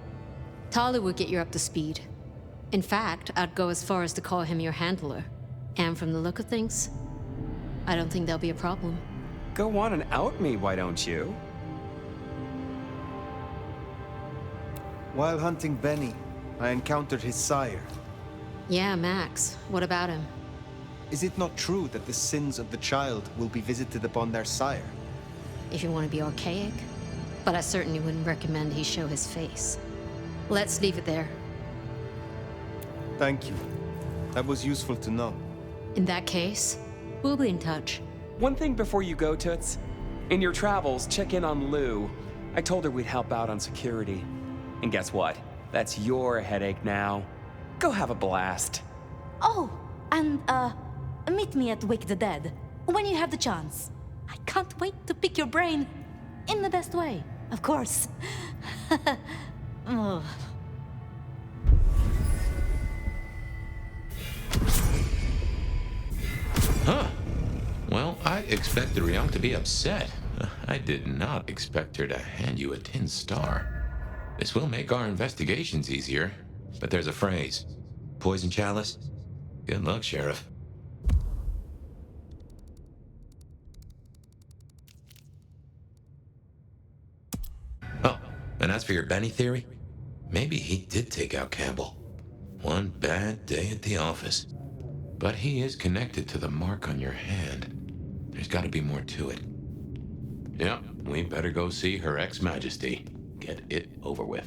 Tali would get you up to speed. In fact, I'd go as far as to call him your handler. And from the look of things, I don't think there'll be a problem. Go on and out me, why don't you? While hunting Benny, I encountered his sire. Yeah, Max. What about him? Is it not true that the sins of the child will be visited upon their sire? If you want to be archaic. But I certainly wouldn't recommend he show his face. Let's leave it there. Thank you. That was useful to know. In that case, we'll be in touch. One thing before you go, Toots. In your travels, check in on Lou. I told her we'd help out on security. And guess what? That's your headache now. Go have a blast. Oh, and, meet me at Wake the Dead, when you have the chance. I can't wait to pick your brain. In the best way, of course. Oh. Huh. Well, I expected Rion to be upset. I did not expect her to hand you a tin star. This will make our investigations easier, but there's a phrase. Poison chalice? Good luck, Sheriff. Oh, and as for your Benny theory, maybe he did take out Campbell. One bad day at the office. But he is connected to the mark on your hand. There's got to be more to it. Yep, we better go see Her Ex-Majesty. Get it over with.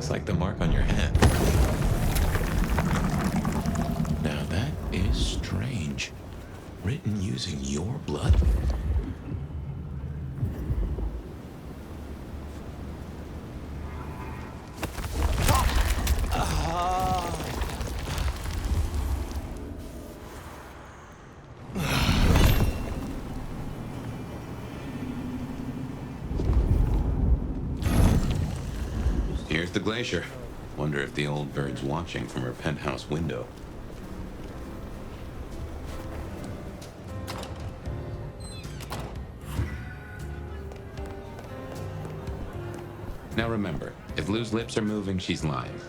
Looks like the mark on your hand. Now that is strange. Written using your blood? Here's the glacier. Wonder if the old bird's watching from her penthouse window. Now remember, if Lou's lips are moving, she's lying.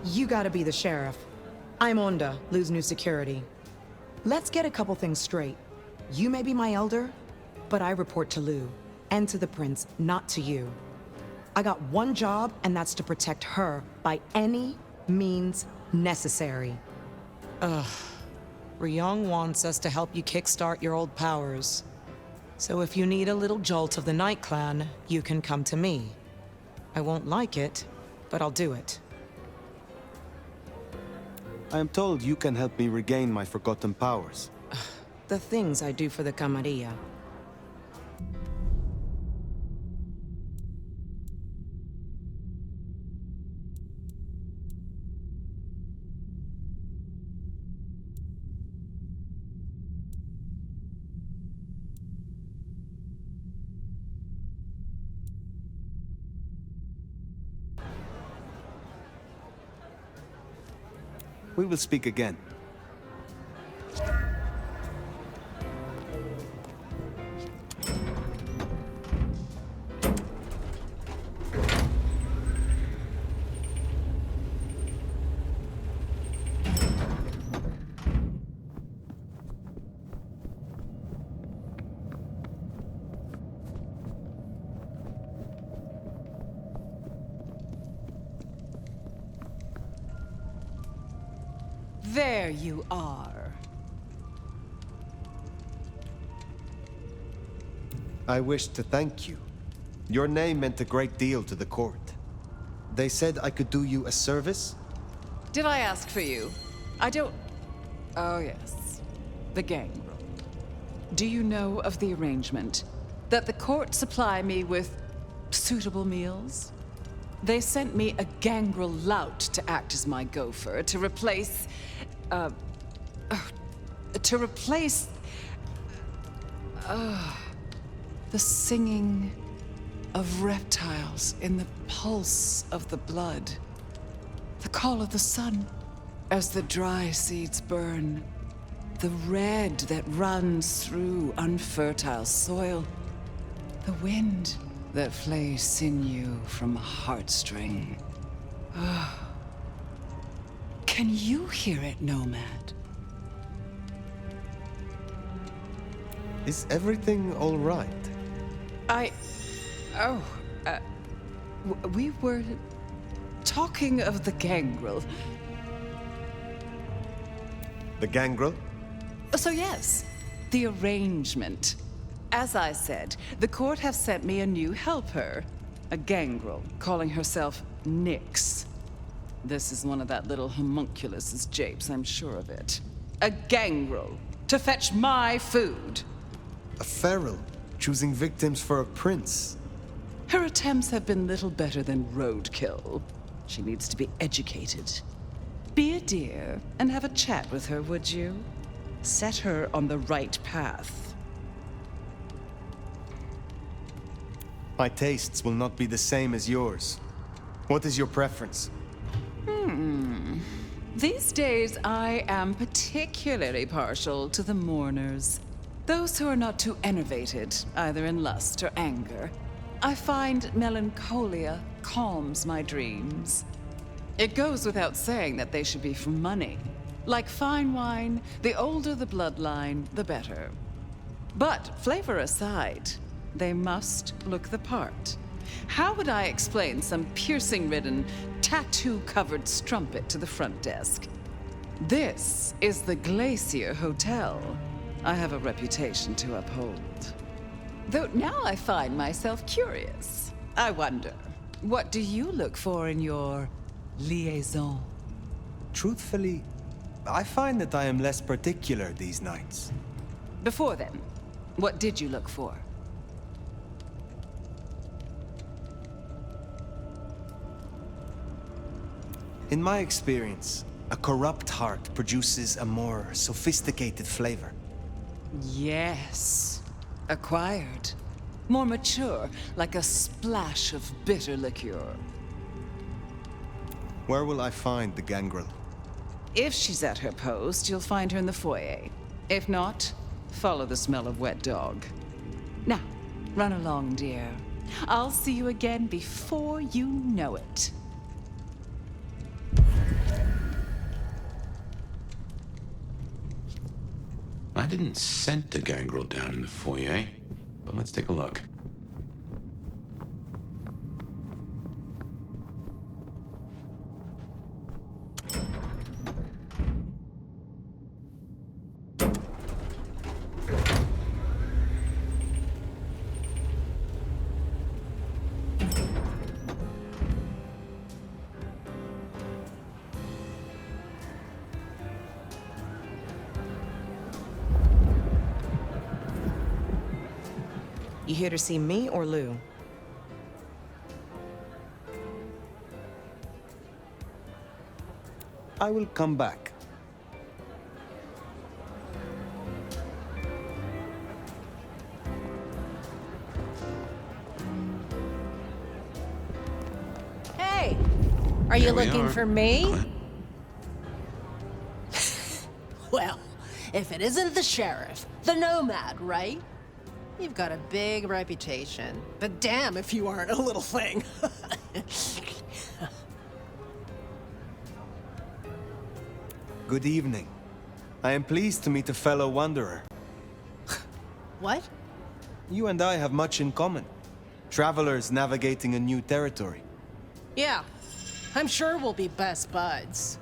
You gotta be the sheriff. I'm Onda, Lou's new security. Let's get a couple things straight. You may be my elder, but I report to Lou, and to the prince, not to you. I got one job, and that's to protect her by any means necessary. Ryong wants us to help you kickstart your old powers. So if you need a little jolt of the Night Clan, you can come to me. I won't like it, but I'll do it. I am told you can help me regain my forgotten powers. The things I do for the Camarilla. We will speak again. There you are. I wish to thank you. Your name meant a great deal to the court. They said I could do you a service? Did I ask for you? I don't... Oh, yes. The gangrel. Do you know of the arrangement? That the court supply me with suitable meals? They sent me a gangrel lout to act as my gopher, to replace... the singing of reptiles in the pulse of the blood. The call of the sun as the dry seeds burn. The red that runs through unfertile soil. The wind that flays sinew from a heartstring. Can you hear it, Nomad? Is everything all right? We were talking of the gangrel. The gangrel? So yes, the arrangement. As I said, the court have sent me a new helper. A gangrel, calling herself Nyx. This is one of that little homunculus's japes, I'm sure of it. A gangrel, to fetch my food. A feral, choosing victims for a prince. Her attempts have been little better than roadkill. She needs to be educated. Be a dear and have a chat with her, would you? Set her on the right path. My tastes will not be the same as yours. What is your preference? These days, I am particularly partial to the mourners. Those who are not too enervated, either in lust or anger. I find melancholia calms my dreams. It goes without saying that they should be for money. Like fine wine, the older the bloodline, the better. But flavor aside, they must look the part. How would I explain some piercing-ridden, tattoo-covered strumpet to the front desk? This is the Glacier Hotel. I have a reputation to uphold. Though now I find myself curious. I wonder, What do you look for in your liaison? Truthfully, I find that I am less particular these nights. Before then, what did you look for? In my experience, a corrupt heart produces a more sophisticated flavor. Yes. Acquired. More mature, like a splash of bitter liqueur. Where will I find the gangrel? If she's at her post, you'll find her in the foyer. If not, follow the smell of wet dog. Now, run along, dear. I'll see you again before you know it. I didn't scent the gangrel down in the foyer, but let's take a look. You here to see me or Lou? I will come back. Hey! Are you looking for me? Well, if it isn't the sheriff, the nomad, right? You've got a big reputation, but damn if you aren't a little thing. Good evening. I am pleased to meet a fellow wanderer. What? You and I have much in common. Travelers navigating a new territory. Yeah, I'm sure we'll be best buds.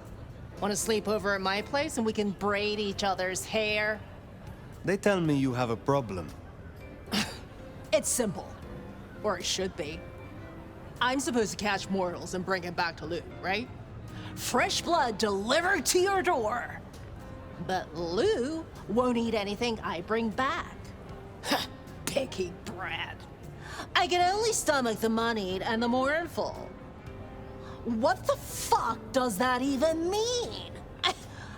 Want to sleep over at my place and we can braid each other's hair? They tell me you have a problem. It's simple. Or it should be. I'm supposed to catch mortals and bring it back to Lou, right? Fresh blood delivered to your door. But Lou won't eat anything I bring back. Picky brat. I can only stomach the moneyed and the mournful. What the fuck does that even mean?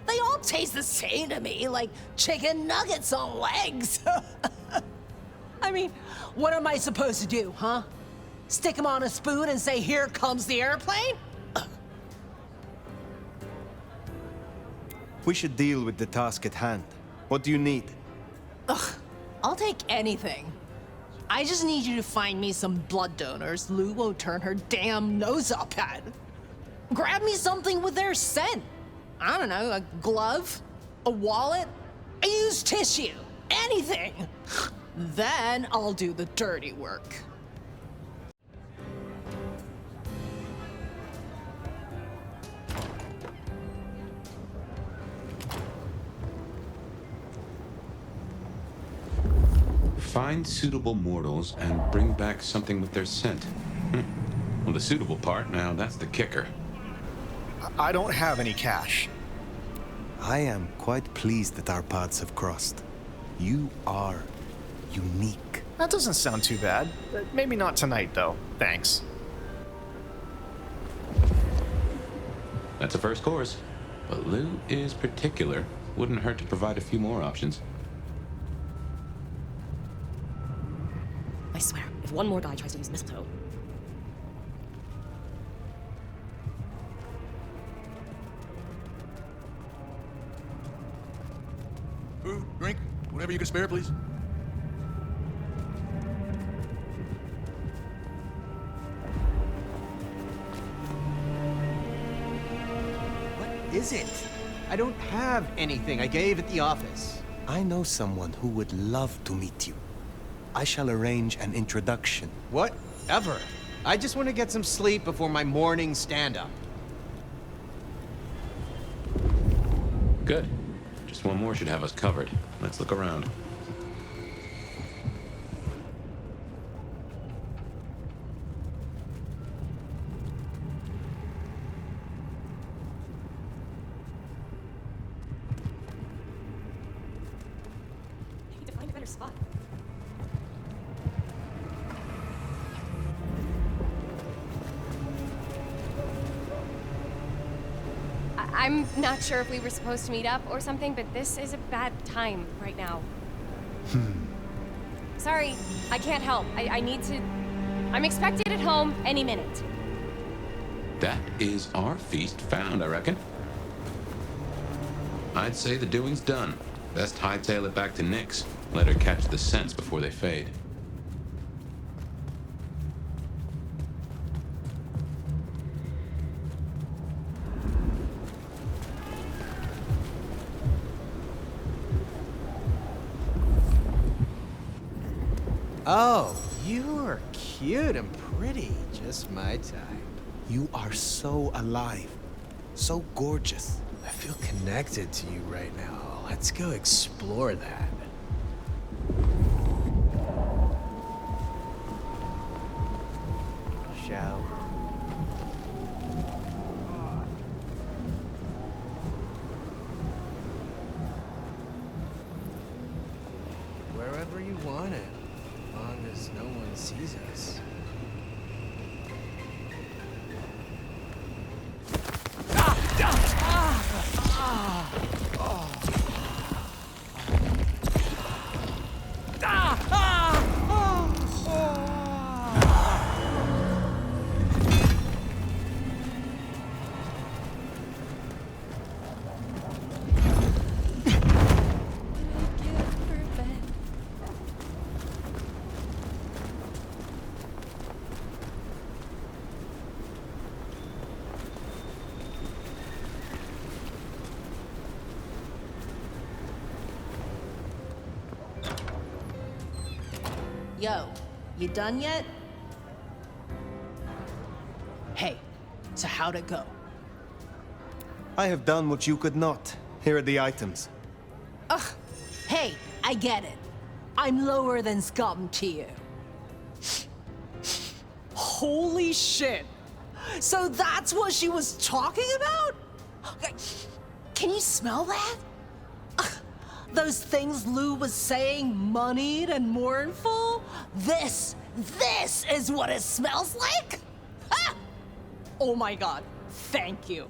They all taste the same to me, like chicken nuggets on legs. I mean, what am I supposed to do, huh? Stick them on a spoon and say, "Here comes the airplane"? We should deal with the task at hand. What do you need? Ugh, I'll take anything. I just need you to find me some blood donors Lou won't turn her damn nose up at. Grab me something with their scent. I don't know, a glove, a wallet, a used tissue, anything. Then I'll do the dirty work. Find suitable mortals and bring back something with their scent. Well, the suitable part, now that's the kicker. I don't have any cash. I am quite pleased that our paths have crossed. You are unique. That doesn't sound too bad. Maybe not tonight, though. Thanks. That's a first course. But Lou is particular. Wouldn't hurt to provide a few more options. I swear, if one more guy tries to use mistletoe... Food, drink, whatever you can spare, please. What is it? I don't have anything. I gave at the office. I know someone who would love to meet you. I shall arrange an introduction. Whatever. I just want to get some sleep before my morning stand-up. Good. Just one more should have us covered. Let's look around. spot. I'm not sure if we were supposed to meet up or something, but this is a bad time right now. Sorry, I can't help. I need to... I'm expected at home any minute. That is our feast found, I reckon. I'd say the doing's done. Best hightail it back to Nyx. Let her catch the scents before they fade. Oh, you are cute and pretty. Just my type. You are so alive. So gorgeous. I feel connected to you right now. Let's go explore that. Shall we? Wherever you want it, as long as no one sees us. Yo, you done yet? Hey, so how'd it go? I have done what you could not. Here are the items. Ugh, hey, I get it. I'm lower than scum to you. Holy shit! So that's what she was talking about? Can you smell that? Those things Lou was saying, moneyed and mournful? This is what it smells like? Ah! Oh my god, thank you.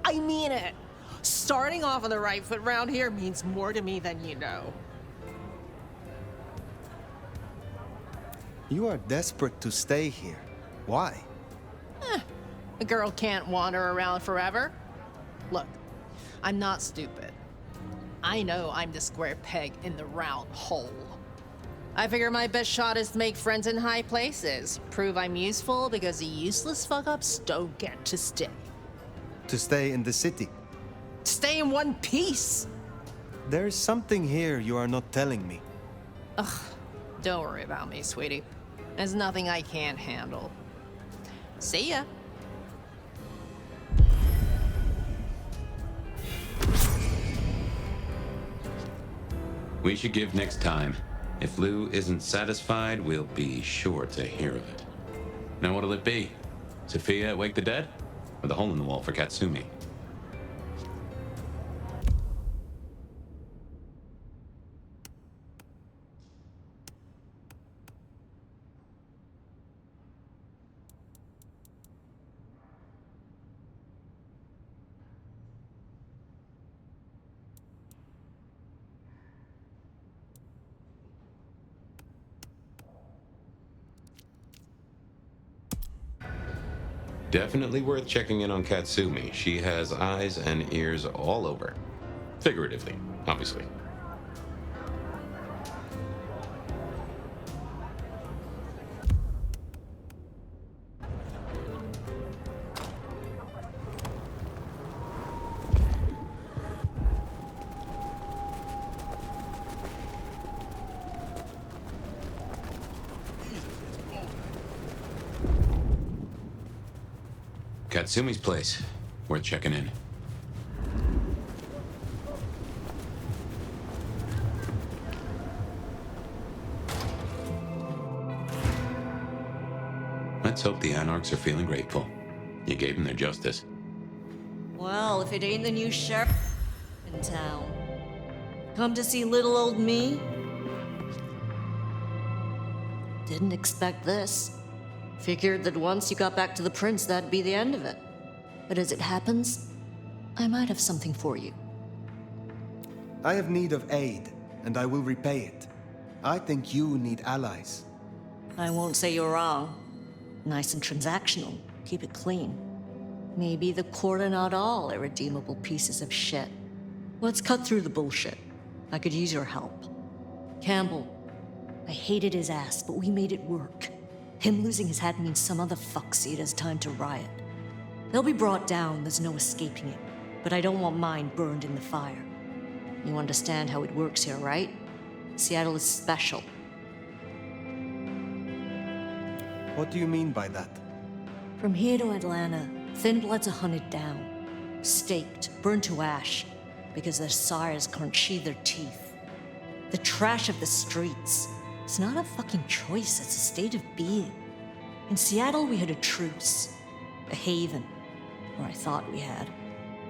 I mean it. Starting off on the right foot round here means more to me than you know. You are desperate to stay here. Why? A girl can't wander around forever. Look, I'm not stupid. I know I'm the square peg in the round hole. I figure my best shot is to make friends in high places. Prove I'm useful because the useless fuck-ups don't get to stay. To stay in the city. Stay in one piece! There's something here you are not telling me. Ugh, don't worry about me, sweetie. There's nothing I can't handle. See ya. We should give Nyx time. If Lou isn't satisfied, we'll be sure to hear of it. Now what'll it be? Sophia at Wake the Dead? Or the hole in the wall for Katsumi? Definitely worth checking in on Katsumi. She has eyes and ears all over. Figuratively, obviously. Katsumi's place. Worth checking in. Let's hope the Anarchs are feeling grateful. You gave them their justice. Well, if it ain't the new sheriff in town. Come to see little old me? Didn't expect this. Figured that once you got back to the prince, that'd be the end of it. But as it happens, I might have something for you. I have need of aid, and I will repay it. I think you need allies. I won't say you're wrong. Nice and transactional. Keep it clean. Maybe the court are not all irredeemable pieces of shit. Let's cut through the bullshit. I could use your help. Campbell. I hated his ass, but we made it work. Him losing his head means some other fuck see it as time to riot. They'll be brought down, there's no escaping it. But I don't want mine burned in the fire. You understand how it works here, right? Seattle is special. What do you mean by that? From here to Atlanta, thin bloods are hunted down, staked, burned to ash, because their sires can't sheathe their teeth. The trash of the streets. It's not a fucking choice, it's a state of being. In Seattle, we had a truce. A haven. Or I thought we had.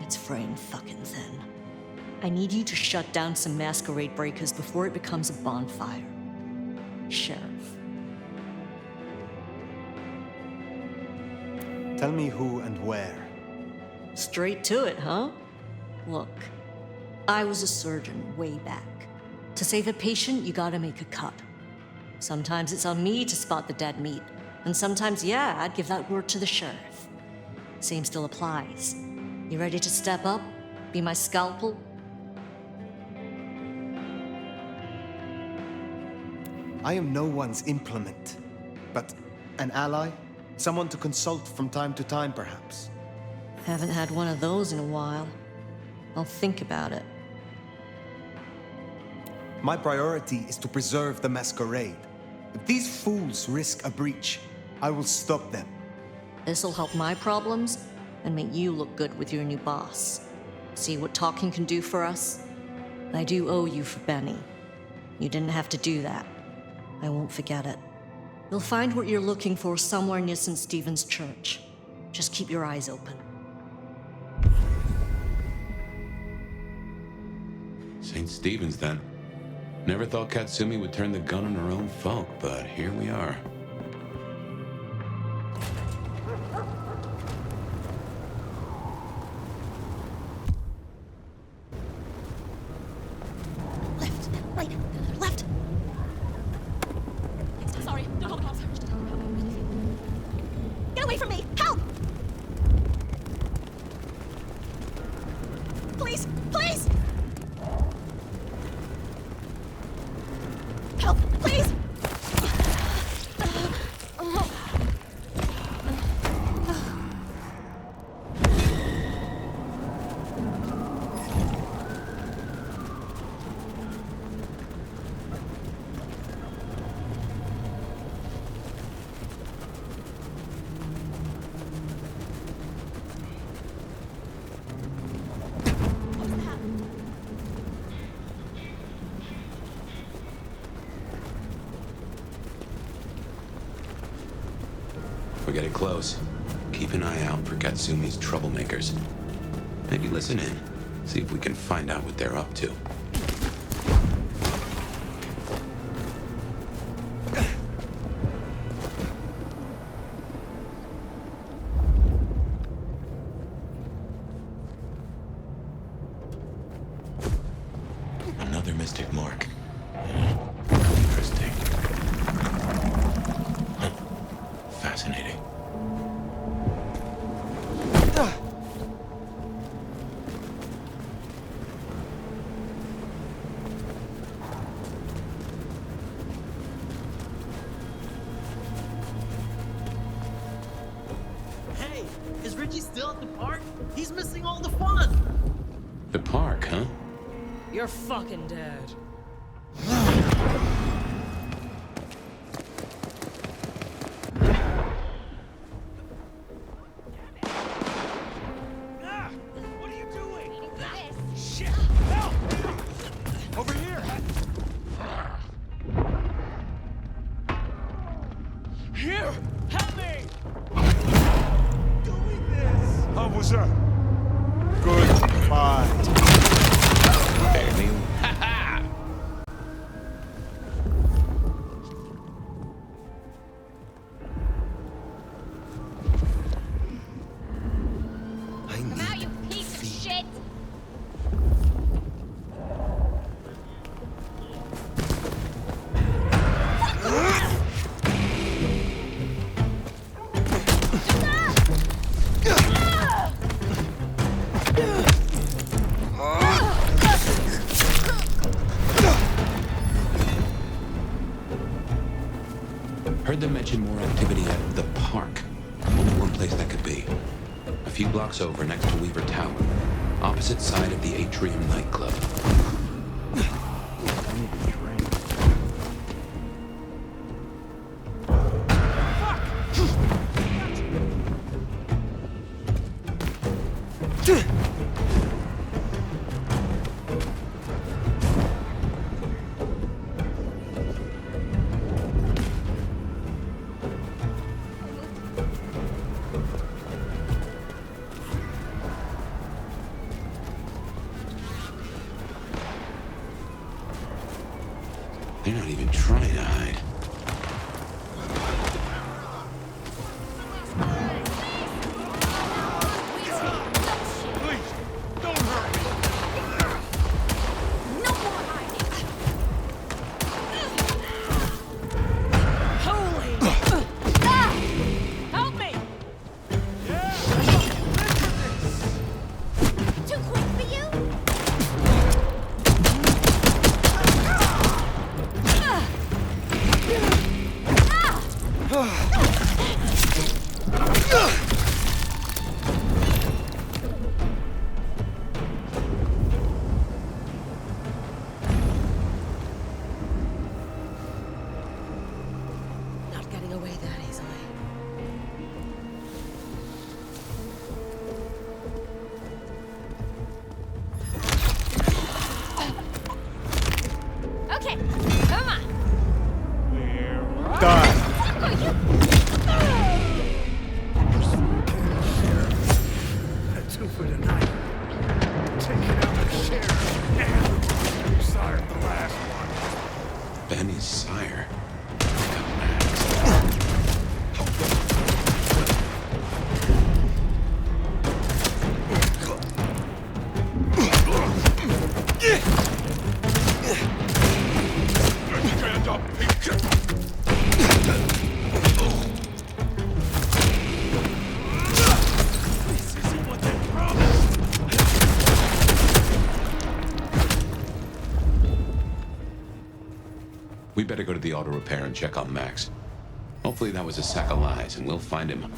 It's fraying fucking thin. I need you to shut down some masquerade breakers before it becomes a bonfire. Sheriff. Tell me who and where. Straight to it, huh? Look, I was a surgeon way back. To save a patient, you gotta make a cut. Sometimes it's on me to spot the dead meat, and sometimes, yeah, I'd give that word to the sheriff. Same still applies. You ready to step up? Be my scalpel? I am no one's implement, but an ally? Someone to consult from time to time, perhaps. Haven't had one of those in a while. I'll think about it. My priority is to preserve the masquerade. If these fools risk a breach, I will stop them. This'll help my problems and make you look good with your new boss. See what talking can do for us? I do owe you for Benny. You didn't have to do that. I won't forget it. You'll find what you're looking for somewhere near St. Stephen's Church. Just keep your eyes open. St. Stephen's, then. Never thought Katsumi would turn the gun on her own folk, but here we are. Left, right, left. Sorry, don't hold the cops. Get away from me! Help! Please, please! Help, please! We're getting close. Keep an eye out for Katsumi's troublemakers. Maybe listen in. See if we can find out what they're up to. Another mystic mark. Interesting. Fascinating. Hey, is Richie still at the park? He's missing all the fun! The park, huh? You're fucking dead. Over here! Here! Help me! Doing this! How was that? Goodbye. Heard them mention more activity at the park. Only one place that could be. A few blocks over next to Weaver Tower. Opposite side of the Atrium nightclub. They're not even trying to hide. Benny's sire. We better go to the auto repair and check on Max. Hopefully that was a sack of lies and we'll find him.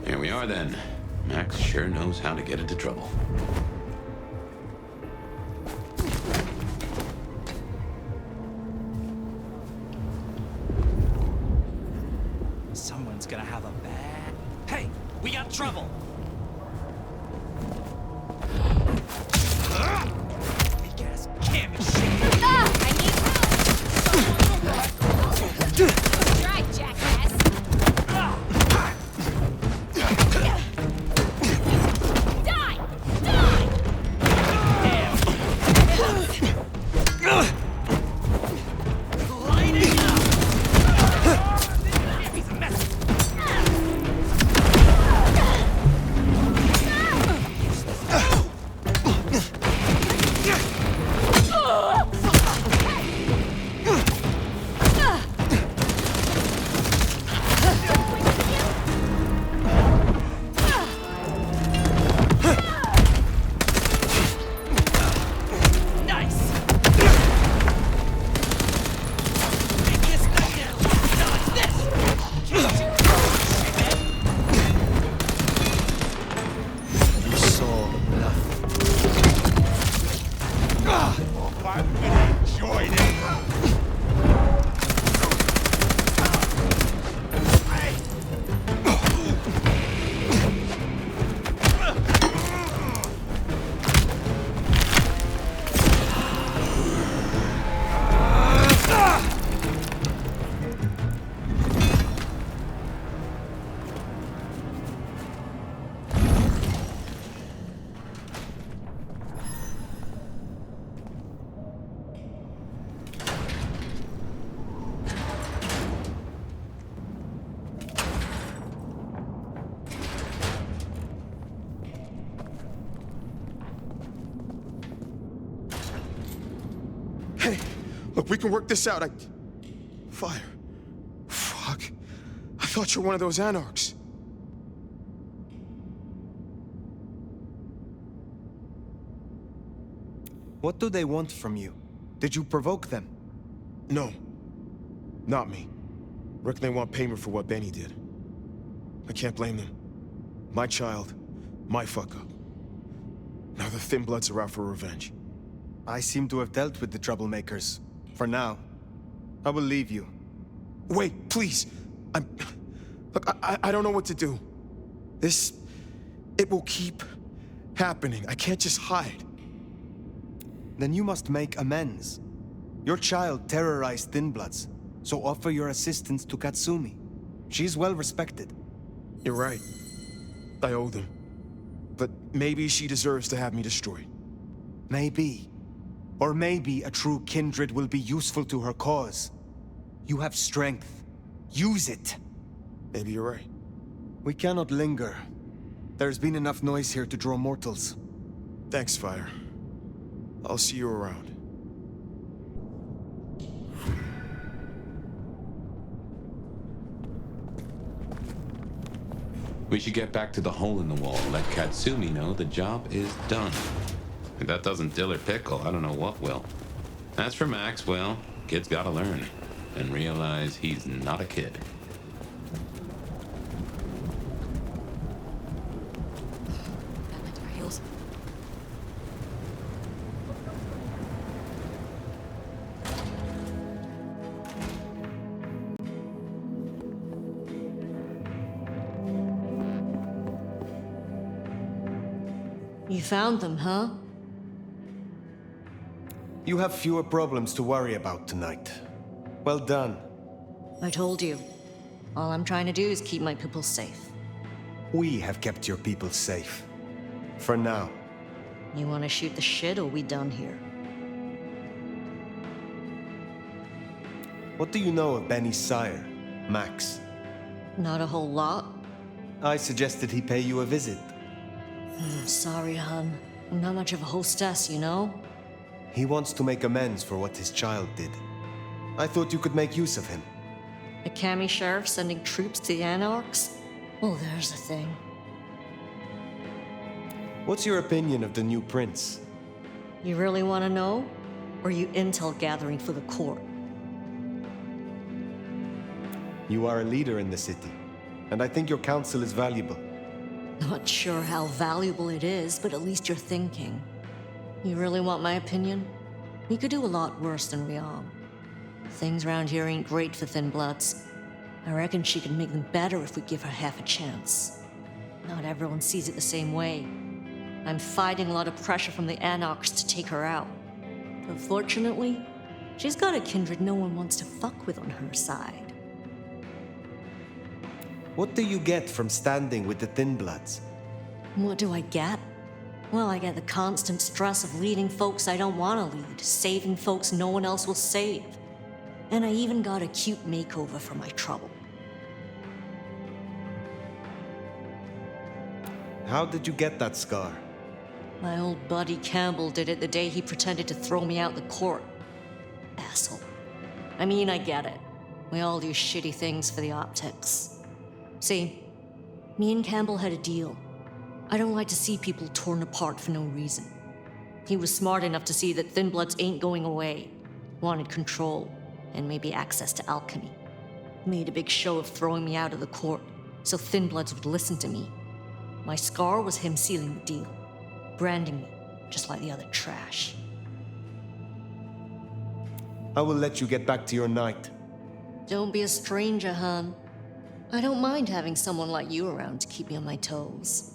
Here we are then. Max sure knows how to get into trouble. Someone's gonna have a bad... Hey, we got trouble! Big ass cammy shit! I need help! Try, jackass! Die! Die! join in. Look, we can work this out. Fire. Fuck. I thought you were one of those anarchs. What do they want from you? Did you provoke them? No. Not me. Reckon they want payment for what Benny did. I can't blame them. My child, my fuck-up. Now the Thin Bloods are out for revenge. I seem to have dealt with the troublemakers. For now. I will leave you. Wait, please. Look, I don't know what to do. It will keep happening. I can't just hide. Then you must make amends. Your child terrorized Thin Bloods, so offer your assistance to Katsumi. She's well respected. You're right. I owe them. But maybe she deserves to have me destroyed. Maybe. Or maybe a true kindred will be useful to her cause. You have strength. Use it. Maybe you're right. We cannot linger. There's been enough noise here to draw mortals. Thanks, Fire. I'll see you around. We should get back to the hole in the wall and let Katsumi know the job is done. If that doesn't dill or pickle, I don't know what will. As for Max, well, kid's gotta learn and realize he's not a kid. You found them, huh? You have fewer problems to worry about tonight. Well done. I told you. All I'm trying to do is keep my people safe. We have kept your people safe. For now. You want to shoot the shit, or we done here? What do you know of Benny's sire, Max? Not a whole lot. I suggested he pay you a visit. Sorry, hon. I'm not much of a hostess, you know? He wants to make amends for what his child did. I thought you could make use of him. A Kami sheriff sending troops to the Anarchs? Oh, there's the thing. What's your opinion of the new prince? You really want to know? Or are you intel gathering for the court? You are a leader in the city, and I think your counsel is valuable. Not sure how valuable it is, but at least you're thinking. You really want my opinion? We could do a lot worse than Riam. Things around here ain't great for Thin Bloods. I reckon she could make them better if we give her half a chance. Not everyone sees it the same way. I'm fighting a lot of pressure from the Anarchs to take her out. But fortunately, she's got a kindred no one wants to fuck with on her side. What do you get from standing with the Thin Bloods? What do I get? Well, I get the constant stress of leading folks I don't want to lead, saving folks no one else will save. And I even got a cute makeover for my trouble. How did you get that scar? My old buddy Campbell did it the day he pretended to throw me out the court. Asshole. I mean, I get it. We all do shitty things for the optics. See, me and Campbell had a deal. I don't like to see people torn apart for no reason. He was smart enough to see that Thin Bloods ain't going away. Wanted control, and maybe access to alchemy. Made a big show of throwing me out of the court, so Thin Bloods would listen to me. My scar was him sealing the deal. Branding me, just like the other trash. I will let you get back to your night. Don't be a stranger, hon. I don't mind having someone like you around to keep me on my toes.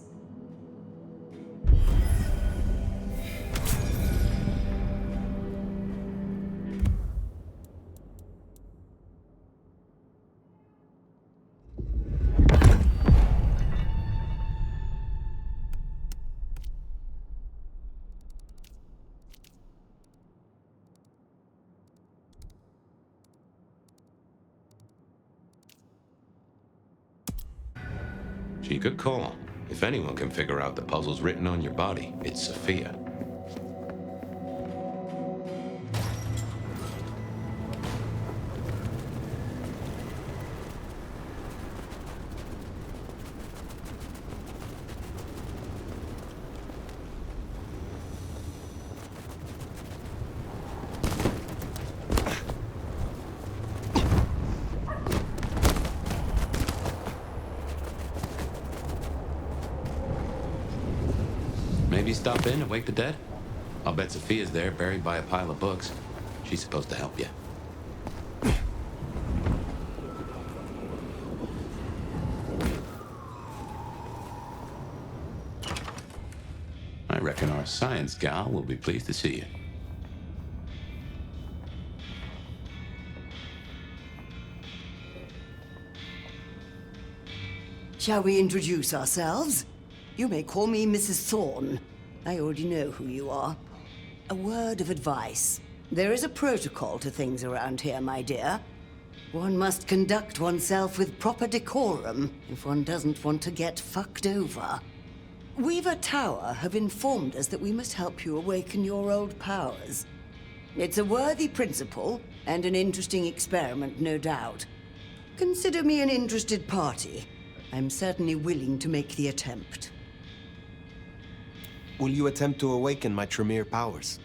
She could call. If anyone can figure out the puzzles written on your body, it's Sophia. Maybe stop in and wake the dead? I'll bet Sophia's there, buried by a pile of books. She's supposed to help you. I reckon our science gal will be pleased to see you. Shall we introduce ourselves? You may call me Mrs. Thorne. I already know who you are. A word of advice. There is a protocol to things around here, my dear. One must conduct oneself with proper decorum if one doesn't want to get fucked over. Weaver Tower have informed us that we must help you awaken your old powers. It's a worthy principle and an interesting experiment, no doubt. Consider me an interested party. I'm certainly willing to make the attempt. Will you attempt to awaken my Tremere powers?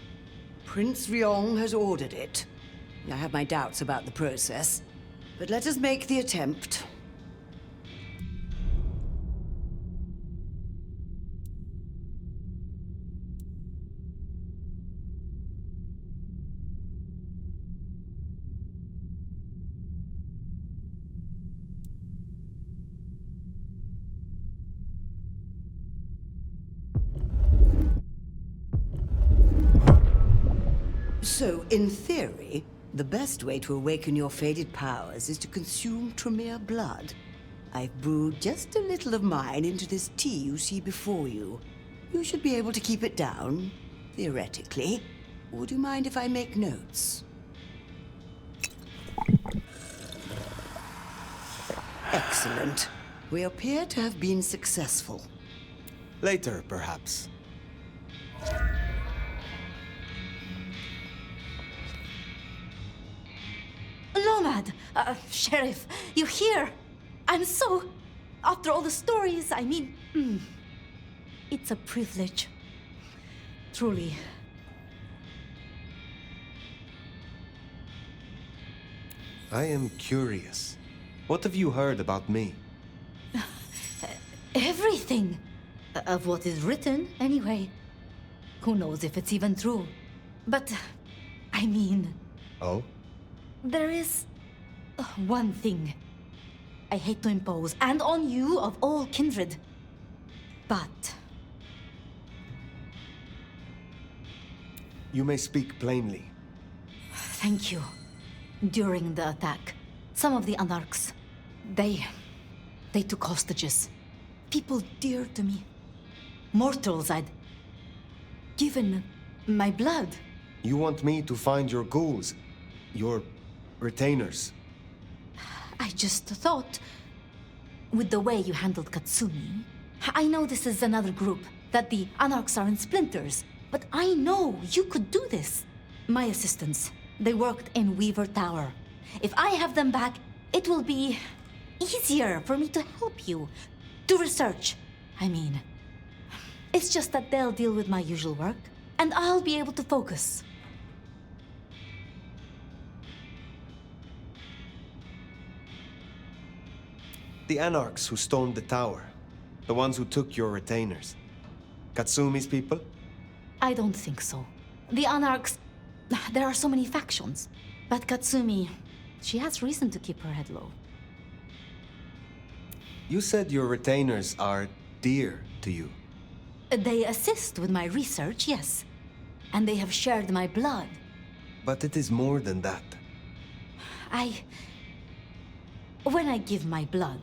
Prince Ryong has ordered it. I have my doubts about the process, but let us make the attempt. So, in theory, the best way to awaken your faded powers is to consume Tremere blood. I've brewed just a little of mine into this tea you see before you. You should be able to keep it down, theoretically. Would you mind if I make notes? Excellent. We appear to have been successful. Later, perhaps. Nomad! Sheriff, you're here! I'm so... After all the stories, I mean... It's a privilege. Truly. I am curious. What have you heard about me? Everything. Of what is written, anyway. Who knows if it's even true. But, I mean... Oh? There is one thing I hate to impose, and on you of all kindred. But... You may speak plainly. Thank you. During the attack, some of the Anarchs, they took hostages. People dear to me. Mortals I'd given my blood. You want me to find your ghouls? Your retainers? I just thought, with the way you handled Katsumi, I know this is another group, that the Anarchs are in splinters, but I know you could do this. My assistants, they worked in Weaver Tower. If I have them back, it will be easier for me to help you. To research, I mean. It's just that they'll deal with my usual work, and I'll be able to focus. The Anarchs who stormed the tower. The ones who took your retainers. Katsumi's people? I don't think so. The Anarchs... There are so many factions. But Katsumi, she has reason to keep her head low. You said your retainers are dear to you. They assist with my research, yes. And they have shared my blood. But it is more than that. When I give my blood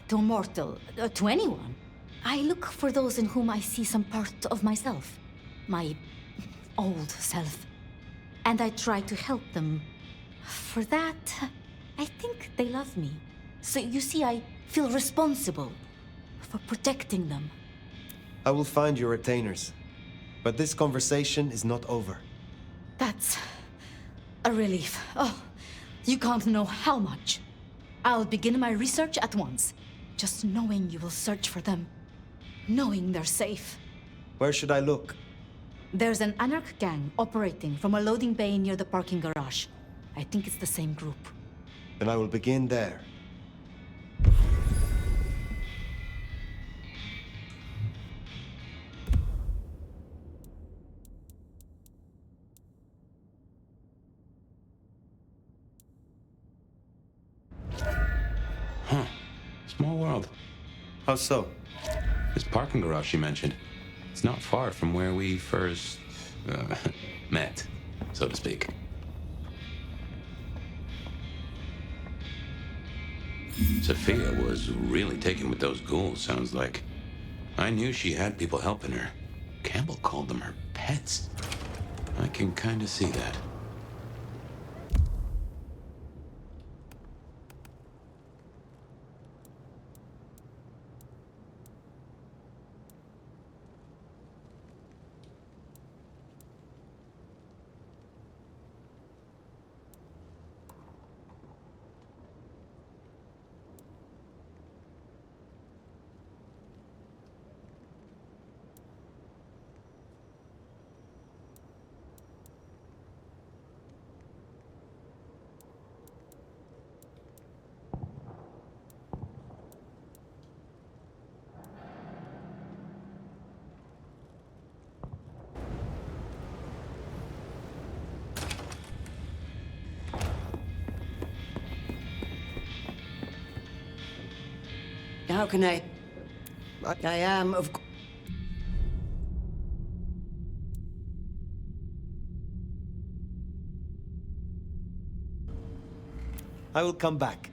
to a mortal, to anyone, I look for those in whom I see some part of myself. My old self. And I try to help them. For that, I think they love me. So you see, I feel responsible for protecting them. I will find your retainers. But this conversation is not over. That's a relief. Oh, you can't know how much. I'll begin my research at once. Just knowing you will search for them. Knowing they're safe. Where should I look? There's an anarch gang operating from a loading bay near the parking garage. I think it's the same group. Then I will begin there. Huh. Small world. How so? This parking garage you mentioned, it's not far from where we first met, so to speak. Sophia was really taken with those ghouls, sounds like. I knew she had people helping her. Campbell called them her pets. I can kind of see that. How can I am, of course. I will come back.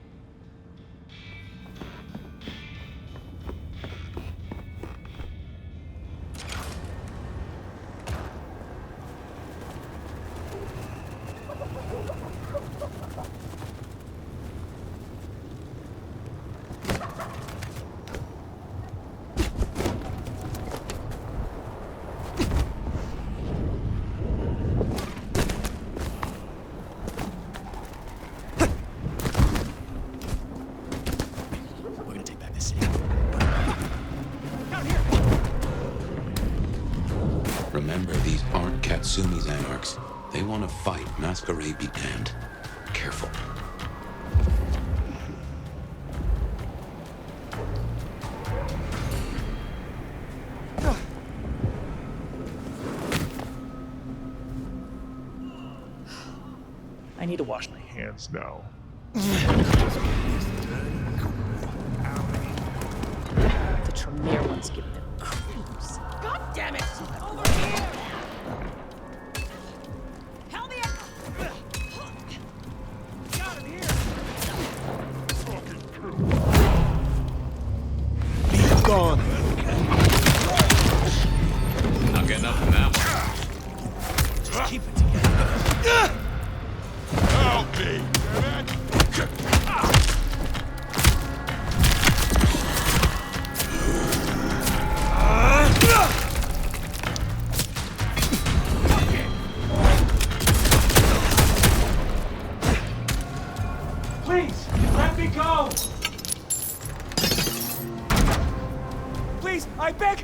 Remember, these aren't Katsumi's anarchs. They want to fight. Masquerade be damned. Careful. I need to wash my hands now. The Tremere ones give them creeps. God damn it! Over here! Help me out! Get out of here! Be gone! Not getting up from that one. Just keep it together. Help me! Please, let me go! Please, I beg!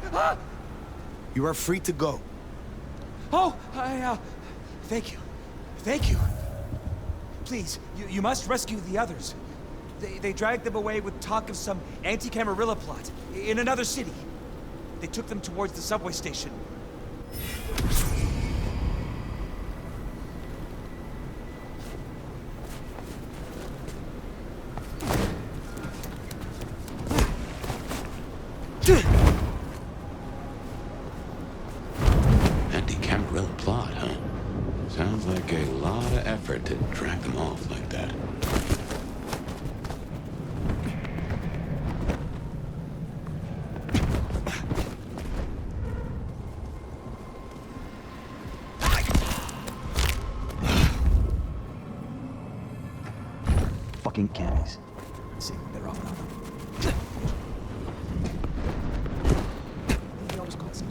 You are free to go. Oh, thank you. Thank you. Please, you must rescue the others. They dragged them away with talk of some anti-Camarilla plot in another city. They took them towards the subway station. to drag them off like that. Fucking cammies. Let's see, better off not. He always calls it.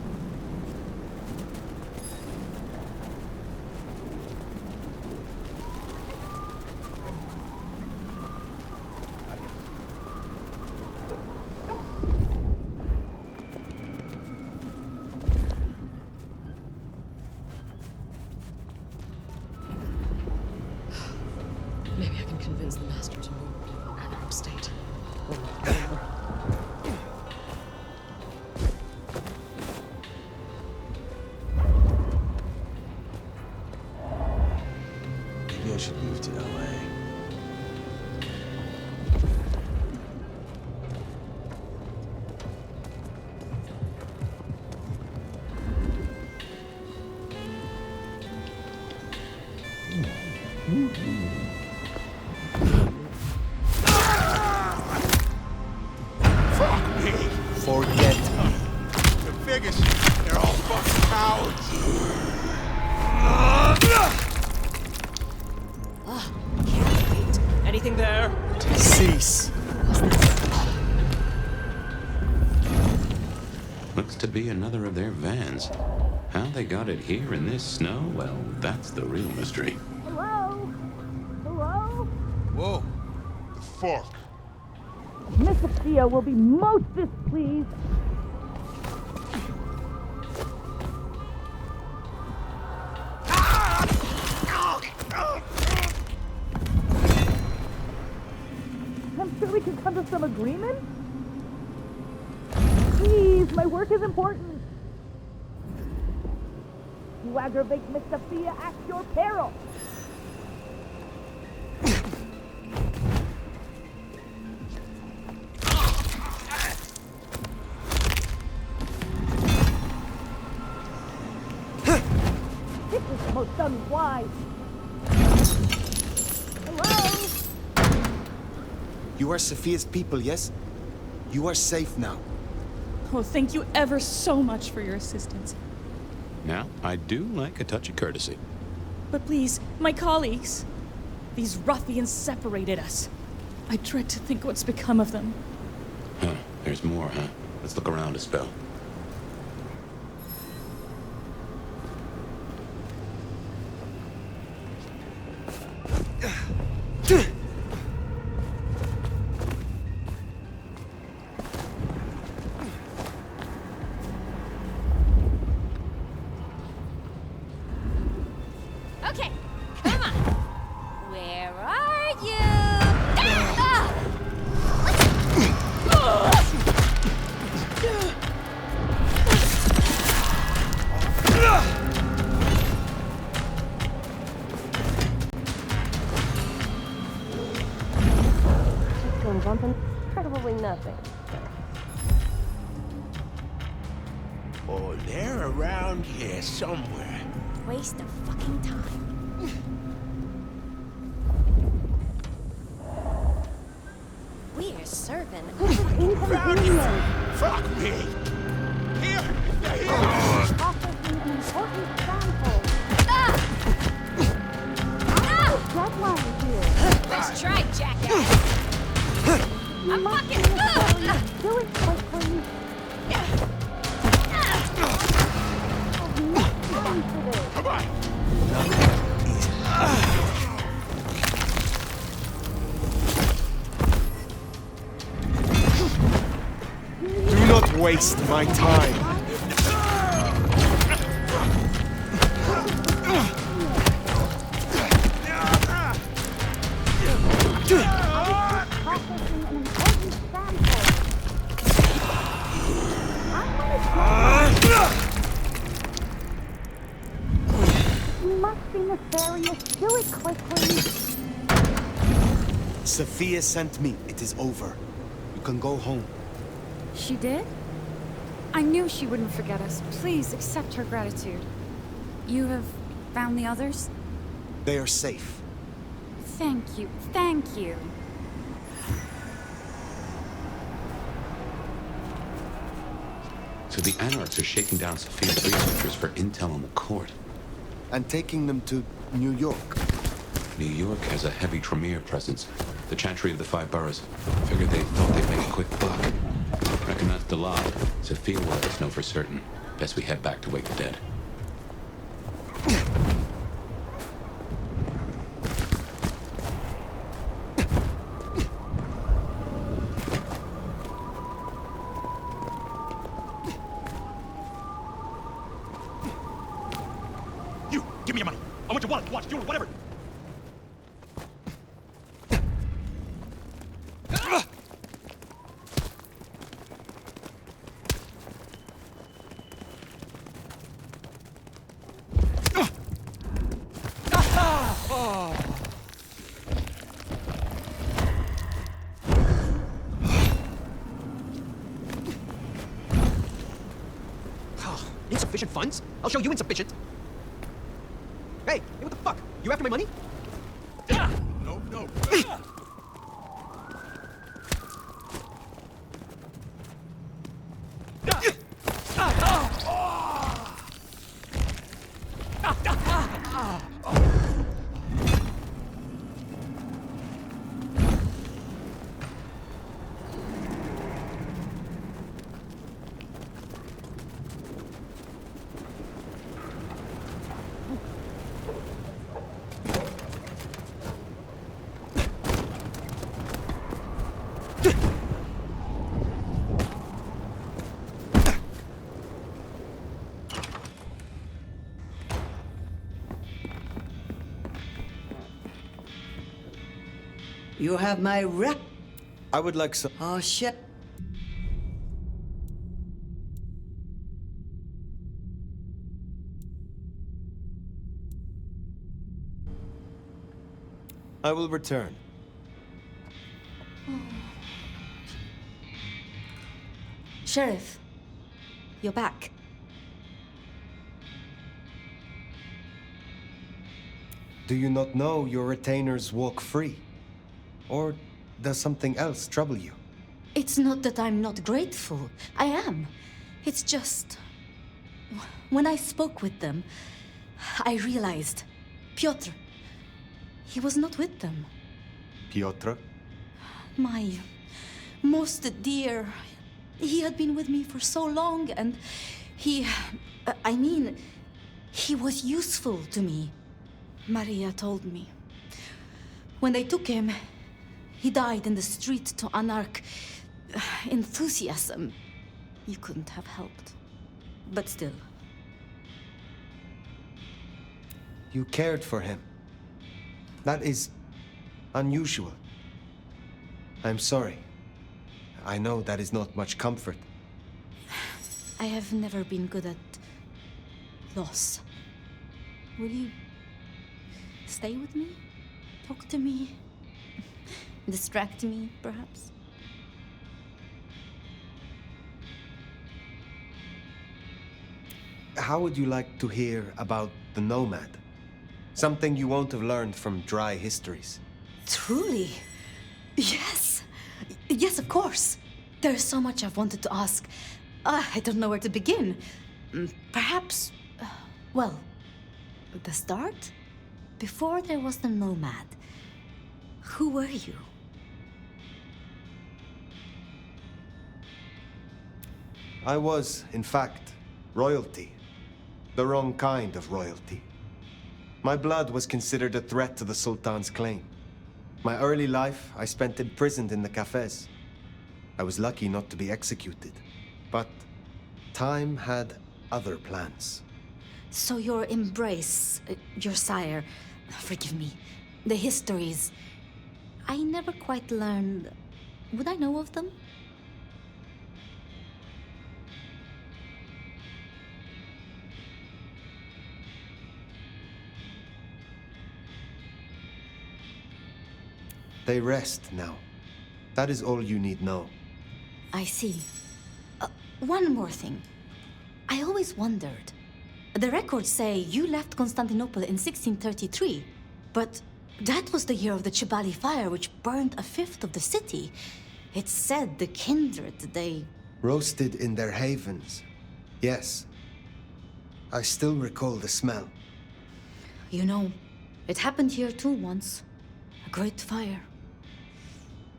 Maybe I can convince the master to move to an anagram state. Maybe I should move to LA. Fuck me! Forget me. The biggest, they're all fucking cowards. Anything there? Cease. Looks to be another of their vans. How they got it here in this snow, well, that's the real mystery. Hello? Hello? Whoa. The fuck? Miss Sophia will be most displeased. I'm sure we can come to some agreement. Please, my work is important. You aggravate Miss Sophia at your peril. This is the most unwise. Hello? You are Sophia's people, yes? You are safe now. Oh, thank you ever so much for your assistance. Now, I do like a touch of courtesy. But please, my colleagues. These ruffians separated us. I dread to think what's become of them. Huh, there's more, huh? Let's look around a spell. Okay, come on. Where are you? She's going to bump into probably nothing. Oh, they're around here somewhere. Waste of fucking time. We're serving. Inconvenient. Fuck me! Here! They're here! Processing an important sample. Deadline here. Let's try, jackass. I'm fucking. Do it quickly. Come on! Do not waste my time. Processing an important sample. You must be nefarious. Do it quickly. Sophia sent me. It is over. You can go home. She did? I knew she wouldn't forget us. Please accept her gratitude. You have found the others? They are safe. Thank you. Thank you. So the Anarchs are shaking down Sophia's researchers for intel on the court. And taking them to New York. New York has a heavy Tremere presence. The chantry of the 5 boroughs. Figured they thought they'd make a quick buck. Reckon that's the lot. Sophia will let us know for certain. Best we head back to wake the dead. You, give me your money. I want your wallet, watch, jewelry, whatever. Insufficient funds? I'll show you insufficient. Hey, what the fuck? You after my money? No, no. You have my rep. I would like some. Oh, shit. I will return. Sheriff, you're back. Do you not know your retainers walk free? Or does something else trouble you? It's not that I'm not grateful. I am. It's just... when I spoke with them, I realized Piotr, he was not with them. Piotr? My most dear. He had been with me for so long, and he... I mean, he was useful to me. Maria told me. When they took him, he died in the street to anarch enthusiasm. You couldn't have helped. But still. You cared for him. That is unusual. I'm sorry. I know that is not much comfort. I have never been good at loss. Will you stay with me? Talk to me? Distract me, perhaps? How would you like to hear about the Nomad? Something you won't have learned from dry histories. Truly? Yes. Yes, of course. There's so much I've wanted to ask. I don't know where to begin. Perhaps, well, the start? Before there was the Nomad, who were you? I was, in fact, royalty. The wrong kind of royalty. My blood was considered a threat to the Sultan's claim. My early life, I spent imprisoned in the cafes. I was lucky not to be executed. But time had other plans. So your embrace, your sire, forgive me, the histories, I never quite learned. Would I know of them? They rest now. That is all you need know. I see. One more thing. I always wondered. The records say you left Constantinople in 1633, but That was the year of the Chibali fire, which burned a fifth of the city. It's said the kindred, they... Roasted in their havens. Yes. I still recall the smell. You know, it happened here too once. A great fire.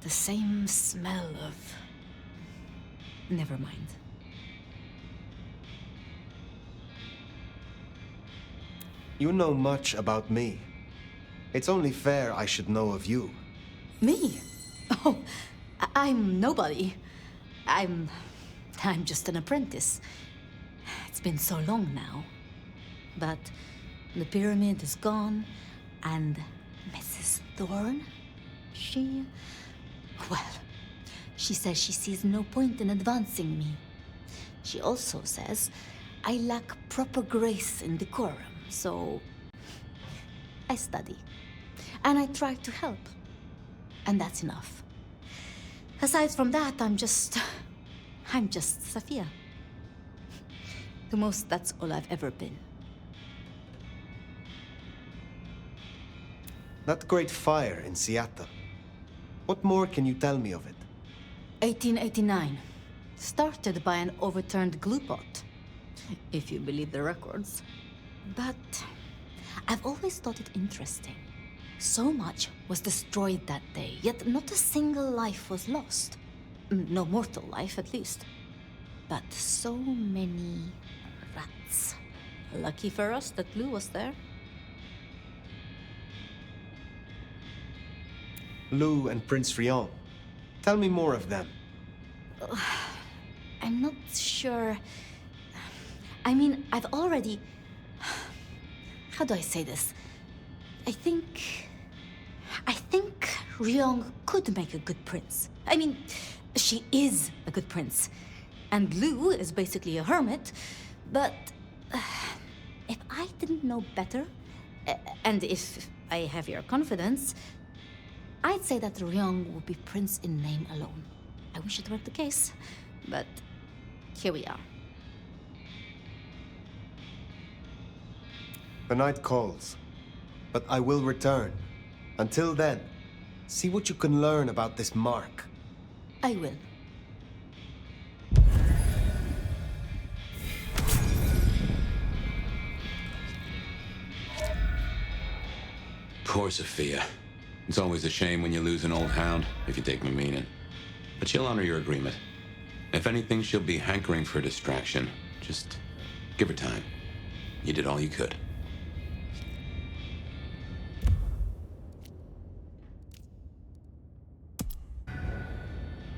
The same smell of... Never mind. You know much about me. It's only fair I should know of you. Me? Oh, I'm nobody. I'm just an apprentice. It's been so long now. But the pyramid is gone, and Mrs. Thorne, well, she says she sees no point in advancing me. She also says I lack proper grace and decorum, so I study. And I try to help. And that's enough. Aside from that, I'm just Sophia. The most, that's all I've ever been. That great fire in Seattle. What more can you tell me of it? 1889. Started by an overturned glue pot. If you believe the records. But I've always thought it interesting. So much was destroyed that day, yet not a single life was lost. No mortal life, at least. But so many rats. Lucky for us that Lou was there. Lou and Prince Rion. Tell me more of them. I'm not sure. I mean, I've already... How do I say this? I think Ryong could make a good prince. I mean, she is a good prince. And Lou is basically a hermit. But if I didn't know better, and if I have your confidence, I'd say that Ryong would be prince in name alone. I wish it were the case, but here we are. The night calls, but I will return. Until then, see what you can learn about this mark. I will. Poor Sophia. It's always a shame when you lose an old hound, if you take my meaning. But she'll honor your agreement. If anything, she'll be hankering for distraction. Just give her time. You did all you could.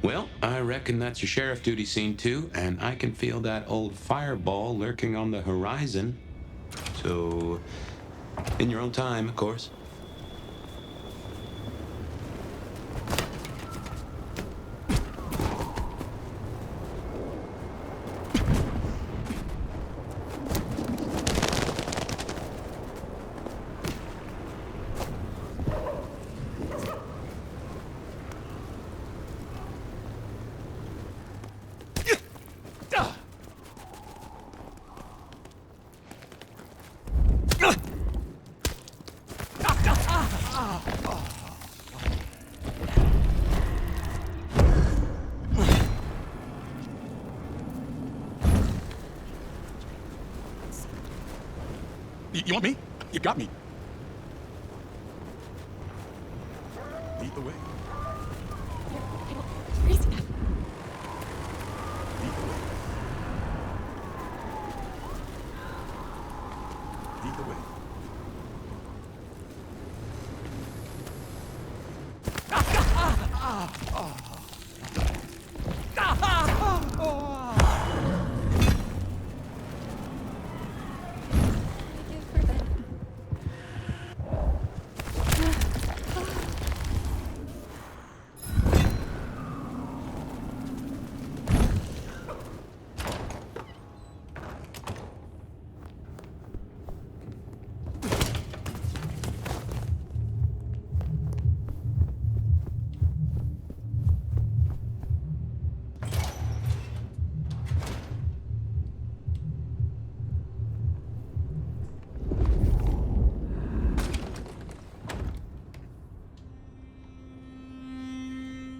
Well, I reckon that's your sheriff duty scene too, and I can feel that old fireball lurking on the horizon. So, in your own time, of course. You want me? You got me. Lead the way. Lead the way. Lead the way.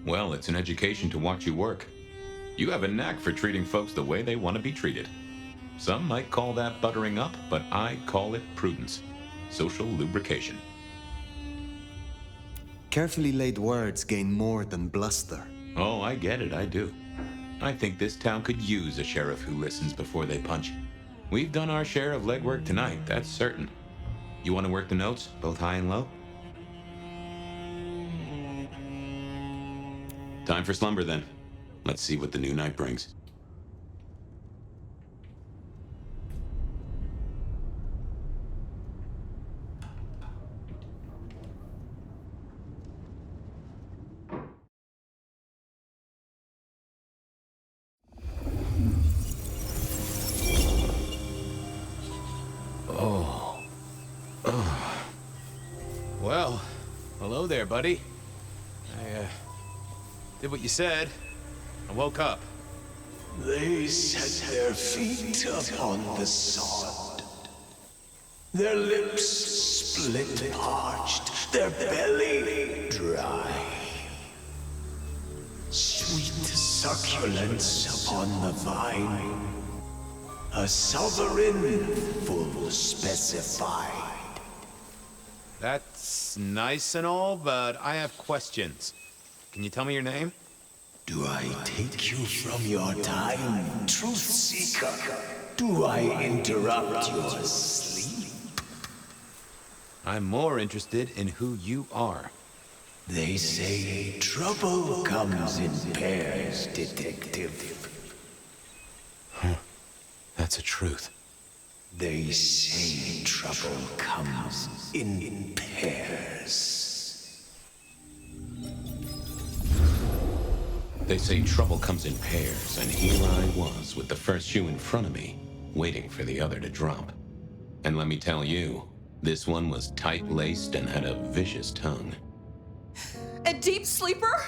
Well, it's an education to watch you work. You have a knack for treating folks the way they want to be treated. Some might call that buttering up, but I call it prudence. Social lubrication. Carefully laid words gain more than bluster. Oh, I get it, I do. I think this town could use a sheriff who listens before they punch. We've done our share of legwork tonight, that's certain. You want to work the notes, both high and low? Time for slumber, then. Let's see what the new night brings. Well, hello there, buddy. I, did what you said. I woke up. They set their feet upon the sod. Their lips split parched, their belly dry. Sweet succulence upon the vine. A sovereign full specified. That's nice and all, but I have questions. Can you tell me your name? Do I take you from your time, truth seeker? Do I interrupt your sleep? I'm more interested in who you are. They say trouble comes in pairs, detective. Huh. That's a truth. They say trouble comes in pairs. They say trouble comes in pairs, and here I was with the first shoe in front of me, waiting for the other to drop. And let me tell you, this one was tight-laced and had a vicious tongue. A deep sleeper?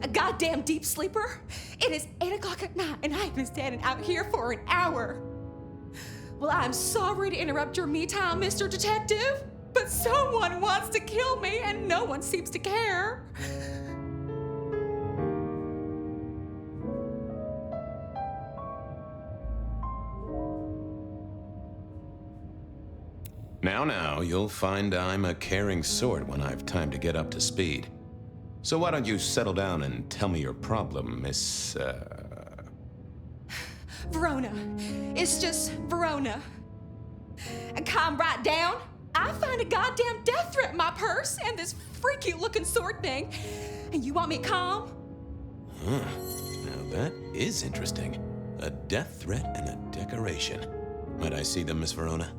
A goddamn deep sleeper? It is 8 o'clock at night, and I've been standing out here for an hour. Well, I'm sorry to interrupt your me time, Mr. Detective, but someone wants to kill me, and no one seems to care. Now, you'll find I'm a caring sort when I've time to get up to speed. So why don't you settle down and tell me your problem, Miss, Verona. It's just Verona. And calm right down. I find a goddamn death threat in my purse and this freaky looking sword thing. And you want me calm? Huh. Now that is interesting. A death threat and a decoration. Might I see them, Miss Verona?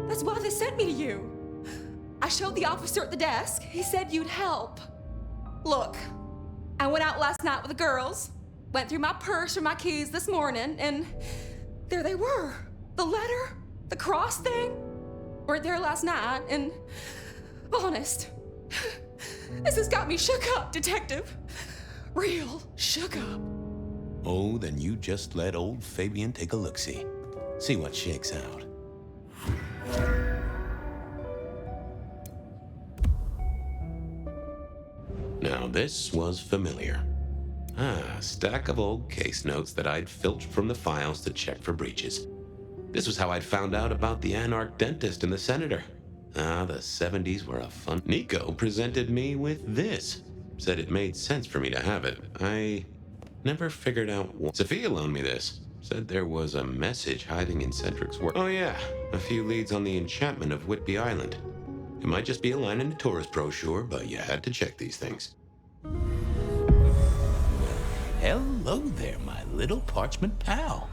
That's why they sent me to you. I showed the officer at the desk. He said you'd help. Look, I went out last night with the girls, went through my purse for my keys this morning, and there they were. The letter, the cross thing, weren't there last night, and honest, this has got me shook up, Detective. Real shook up. Oh, then you just let old Fabian take a look-see. See what shakes out. Now this was familiar. A stack of old case notes that I'd filched from the files to check for breaches. This was how I'd found out about the anarch dentist and the senator. The 70s were a fun... Nico presented me with this. Said it made sense for me to have it. I never figured out what... Sophia loaned me this. Said there was a message hiding in Cedric's work. Oh yeah, a few leads on the enchantment of Whitby Island. It might just be a line in the tourist brochure, but you had to check these things. Hello there, my little parchment pal.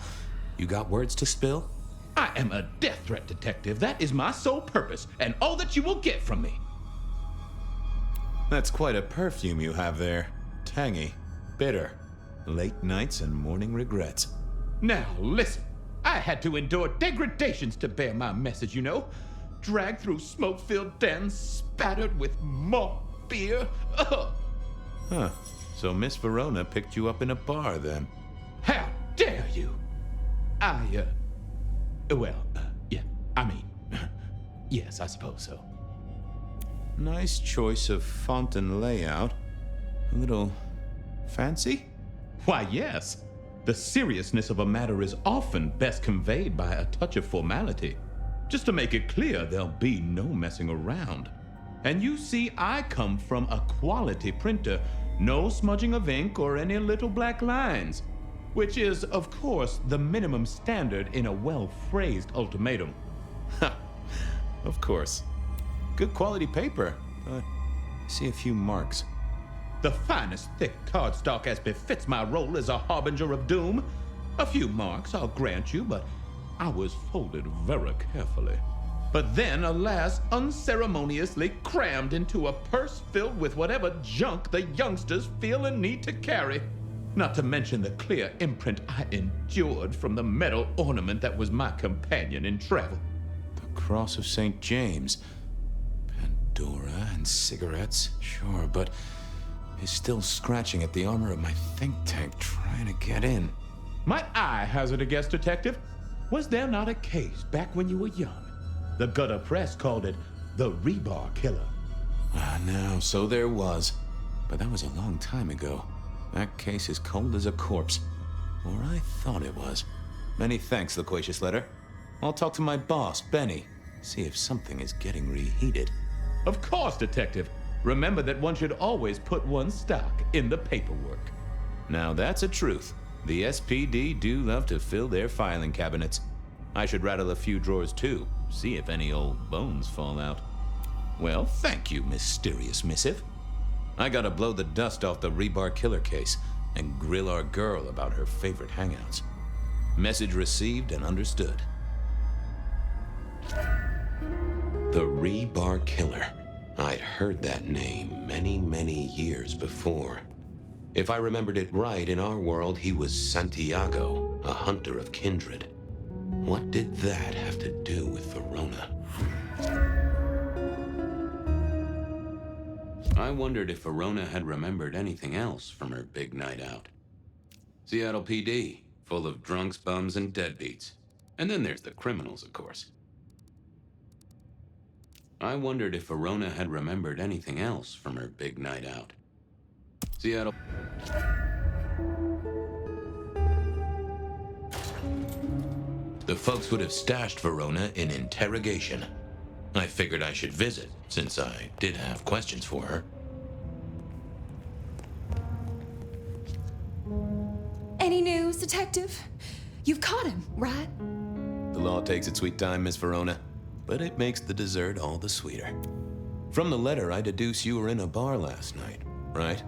You got words to spill? I am a death threat detective. That is my sole purpose, and all that you will get from me. That's quite a perfume you have there. Tangy, bitter, late nights and morning regrets. Now, listen. I had to endure degradations to bear my message, you know. Dragged through smoke-filled dens, spattered with malt beer. Ugh. Huh. So Miss Verona picked you up in a bar, then? How dare you? Yes, I suppose so. Nice choice of font and layout. A little fancy? Why, yes. The seriousness of a matter is often best conveyed by a touch of formality. Just to make it clear, there'll be no messing around. And you see, I come from a quality printer. No smudging of ink or any little black lines. Which is, of course, the minimum standard in a well-phrased ultimatum. Ha! Of course. Good quality paper. I see a few marks. The finest thick cardstock as befits my role as a harbinger of doom. A few marks, I'll grant you, but I was folded very carefully. But then, alas, unceremoniously crammed into a purse filled with whatever junk the youngsters feel a need to carry. Not to mention the clear imprint I endured from the metal ornament that was my companion in travel. The Cross of St. James. Pandora and cigarettes, sure, but he's still scratching at the armor of my think tank trying to get in. Might I hazard a guess, Detective? Was there not a case back when you were young? The gutter press called it the rebar killer. No, so there was. But that was a long time ago. That case is cold as a corpse. Or I thought it was. Many thanks, loquacious letter. I'll talk to my boss, Benny. See if something is getting reheated. Of course, Detective. Remember that one should always put one's stock in the paperwork. Now that's a truth. The SPD do love to fill their filing cabinets. I should rattle a few drawers too, see if any old bones fall out. Well, thank you, mysterious missive. I gotta blow the dust off the rebar killer case and grill our girl about her favorite hangouts. Message received and understood. The rebar killer. I'd heard that name many, many years before. If I remembered it right, in our world, he was Santiago, a hunter of kindred. What did that have to do with Verona? I wondered if Verona had remembered anything else from her big night out. Seattle PD, full of drunks, bums, and deadbeats. And then there's the criminals, of course. I wondered if Verona had remembered anything else from her big night out. Seattle. The folks would have stashed Verona in interrogation. I figured I should visit, since I did have questions for her. Any news, Detective? You've caught him, right? The law takes its sweet time, Miss Verona, but it makes the dessert all the sweeter. From the letter, I deduce you were in a bar last night, right?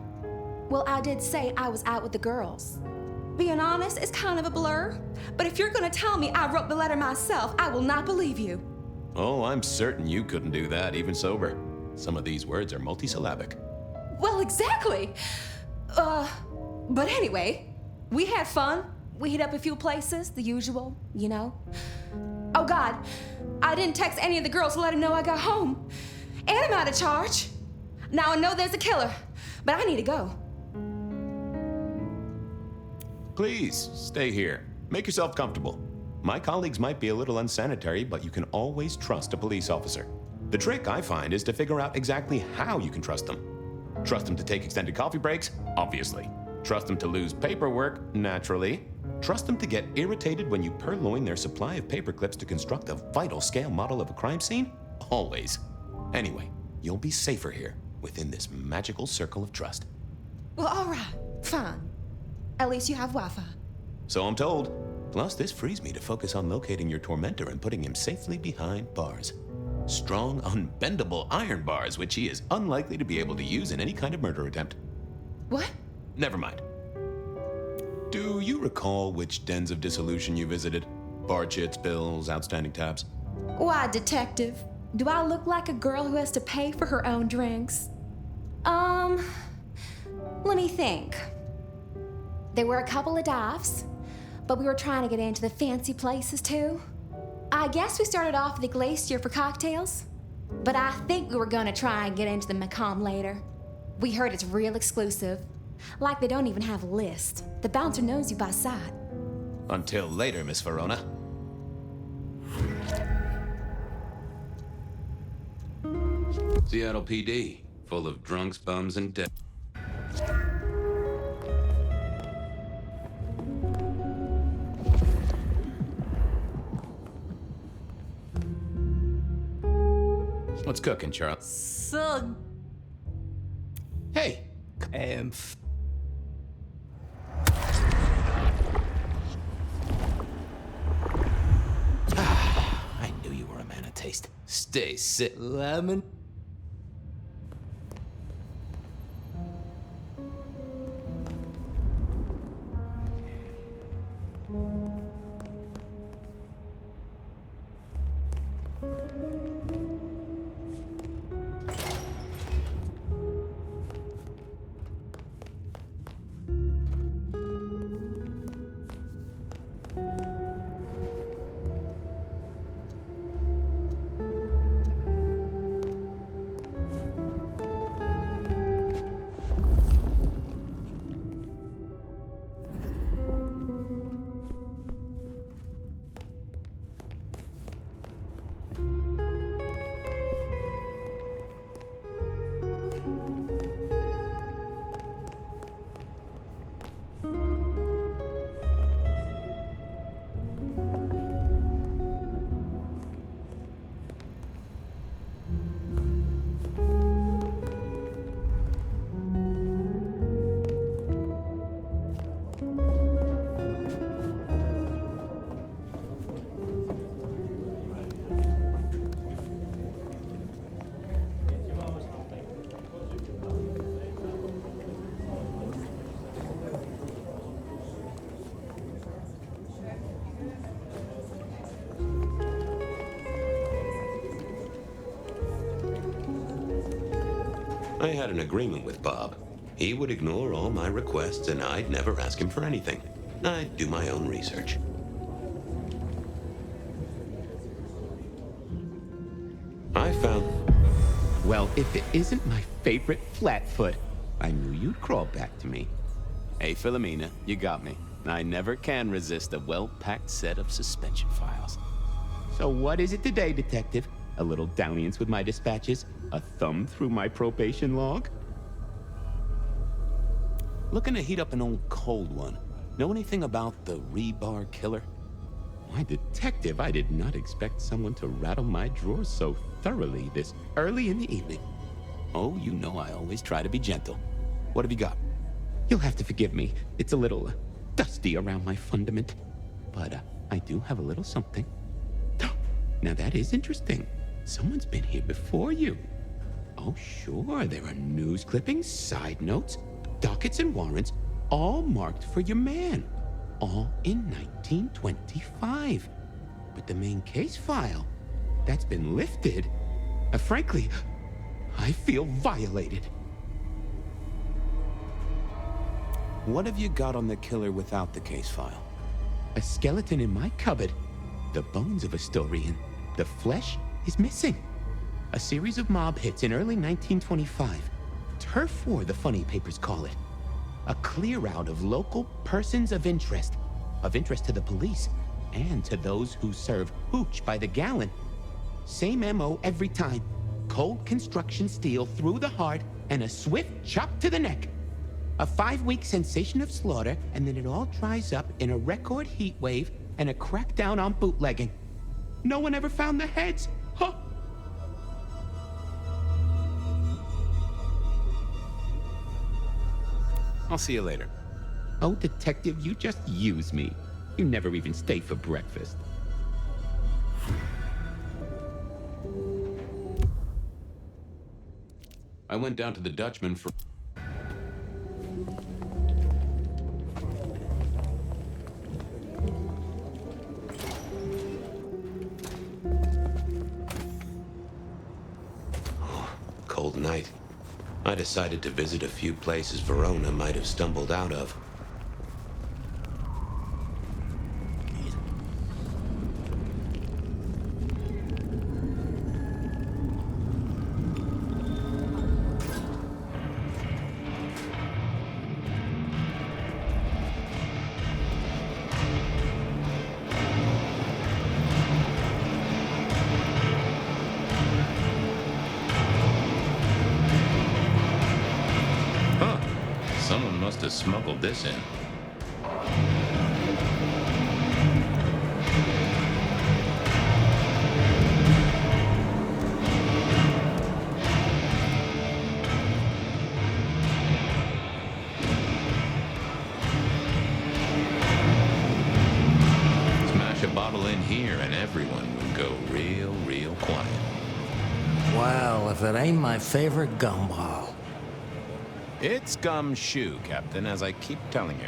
Well, I did say I was out with the girls. Being honest, it's kind of a blur. But if you're gonna tell me I wrote the letter myself, I will not believe you. Oh, I'm certain you couldn't do that, even sober. Some of these words are multisyllabic. Well, exactly. But anyway, we had fun. We hit up a few places, the usual, you know. Oh God, I didn't text any of the girls to let them know I got home. And I'm out of charge. Now I know there's a killer, but I need to go. Please, stay here. Make yourself comfortable. My colleagues might be a little unsanitary, but you can always trust a police officer. The trick, I find, is to figure out exactly how you can trust them. Trust them to take extended coffee breaks? Obviously. Trust them to lose paperwork? Naturally. Trust them to get irritated when you purloin their supply of paper clips to construct a vital scale model of a crime scene? Always. Anyway, you'll be safer here, within this magical circle of trust. Well, all right, fine. At least you have Wi-Fi. So I'm told. Plus, this frees me to focus on locating your tormentor and putting him safely behind bars. Strong, unbendable iron bars, which he is unlikely to be able to use in any kind of murder attempt. What? Never mind. Do you recall which dens of dissolution you visited? Bar chits, bills, outstanding tabs? Why, Detective? Do I look like a girl who has to pay for her own drinks? Let me think. There were a couple of dives, but we were trying to get into the fancy places too. I guess we started off at the Glacier for cocktails, but I think we were gonna try and get into the Macomb later. We heard it's real exclusive. Like they don't even have a list. The bouncer knows you by sight. Until later, Miss Verona. Seattle PD, full of drunks, bums, and dead. What's cooking, Charlie? Son. Hey. I knew you were a man of taste. Stay sit. Lemon. I had an agreement with Bob. He would ignore all my requests, and I'd never ask him for anything. I'd do my own research. I found... Well, if it isn't my favorite Flatfoot, I knew you'd crawl back to me. Hey, Philomena, you got me. I never can resist a well-packed set of suspension files. So what is it today, Detective? A little dalliance with my dispatches? A thumb through my probation log? Looking to heat up an old cold one. Know anything about the rebar killer? Why, Detective, I did not expect someone to rattle my drawers so thoroughly this early in the evening. Oh, you know I always try to be gentle. What have you got? You'll have to forgive me. It's a little dusty around my fundament. But I do have a little something. Now that is interesting. Someone's been here before you. Oh, sure, there are news clippings, side notes, dockets and warrants, all marked for your man. All in 1925. But the main case file, that's been lifted. Frankly, I feel violated. What have you got on the killer without the case file? A skeleton in my cupboard. The bones of a story, and the flesh is missing. A series of mob hits in early 1925. Turf war, the funny papers call it. A clear out of local persons of interest to the police, and to those who serve hooch by the gallon. Same MO every time. Cold construction steel through the heart, and a swift chop to the neck. A 5-week sensation of slaughter, and then it all dries up in a record heat wave and a crackdown on bootlegging. No one ever found the heads. Huh? I'll see you later. Oh, Detective, you just use me. You never even stay for breakfast. I went down to the Dutchman for... Cold night. I decided to visit a few places Verona might have stumbled out of. Someone must have smuggled this in. Smash a bottle in here and everyone would go real quiet. Well, if it ain't my favorite gumball. It's gumshoe, Captain, as I keep telling you.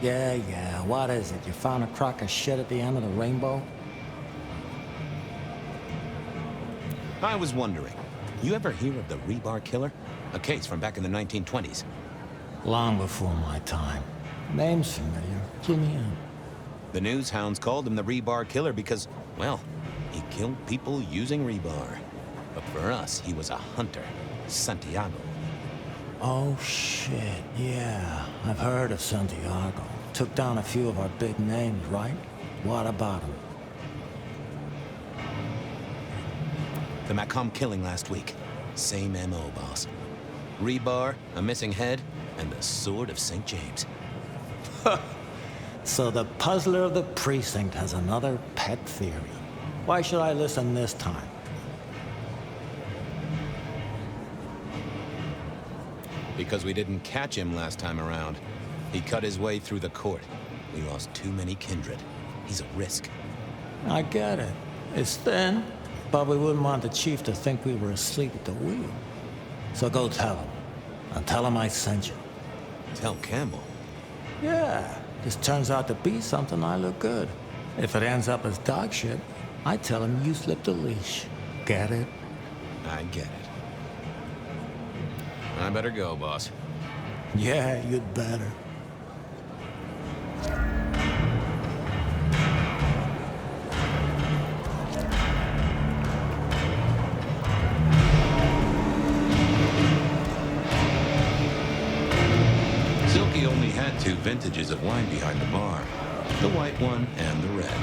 Yeah, what is it? You found a crock of shit at the end of the rainbow? I was wondering, you ever hear of the rebar killer? A case from back in the 1920s. Long before my time. Name's familiar. Clue me in. The news hounds called him the rebar killer because, well, he killed people using rebar. But for us, he was a hunter. Santiago. Oh, shit, yeah. I've heard of Santiago. Took down a few of our big names, right? What about him? The Macomb killing last week. Same M.O., boss. Rebar, a missing head, and the Sword of St. James. So the puzzler of the precinct has another pet theory. Why should I listen this time? Because we didn't catch him last time around. He cut his way through the court. We lost too many kindred. He's a risk. I get it. It's thin, but we wouldn't want the chief to think we were asleep at the wheel. So go tell him. And tell him I sent you. Tell Campbell? Yeah. This turns out to be something I look good. If it ends up as dog shit, I tell him you slipped a leash. Get it? I get it. I better go, boss. Yeah, you'd better. Silky only had 2 vintages of wine behind the bar. The white one and the red.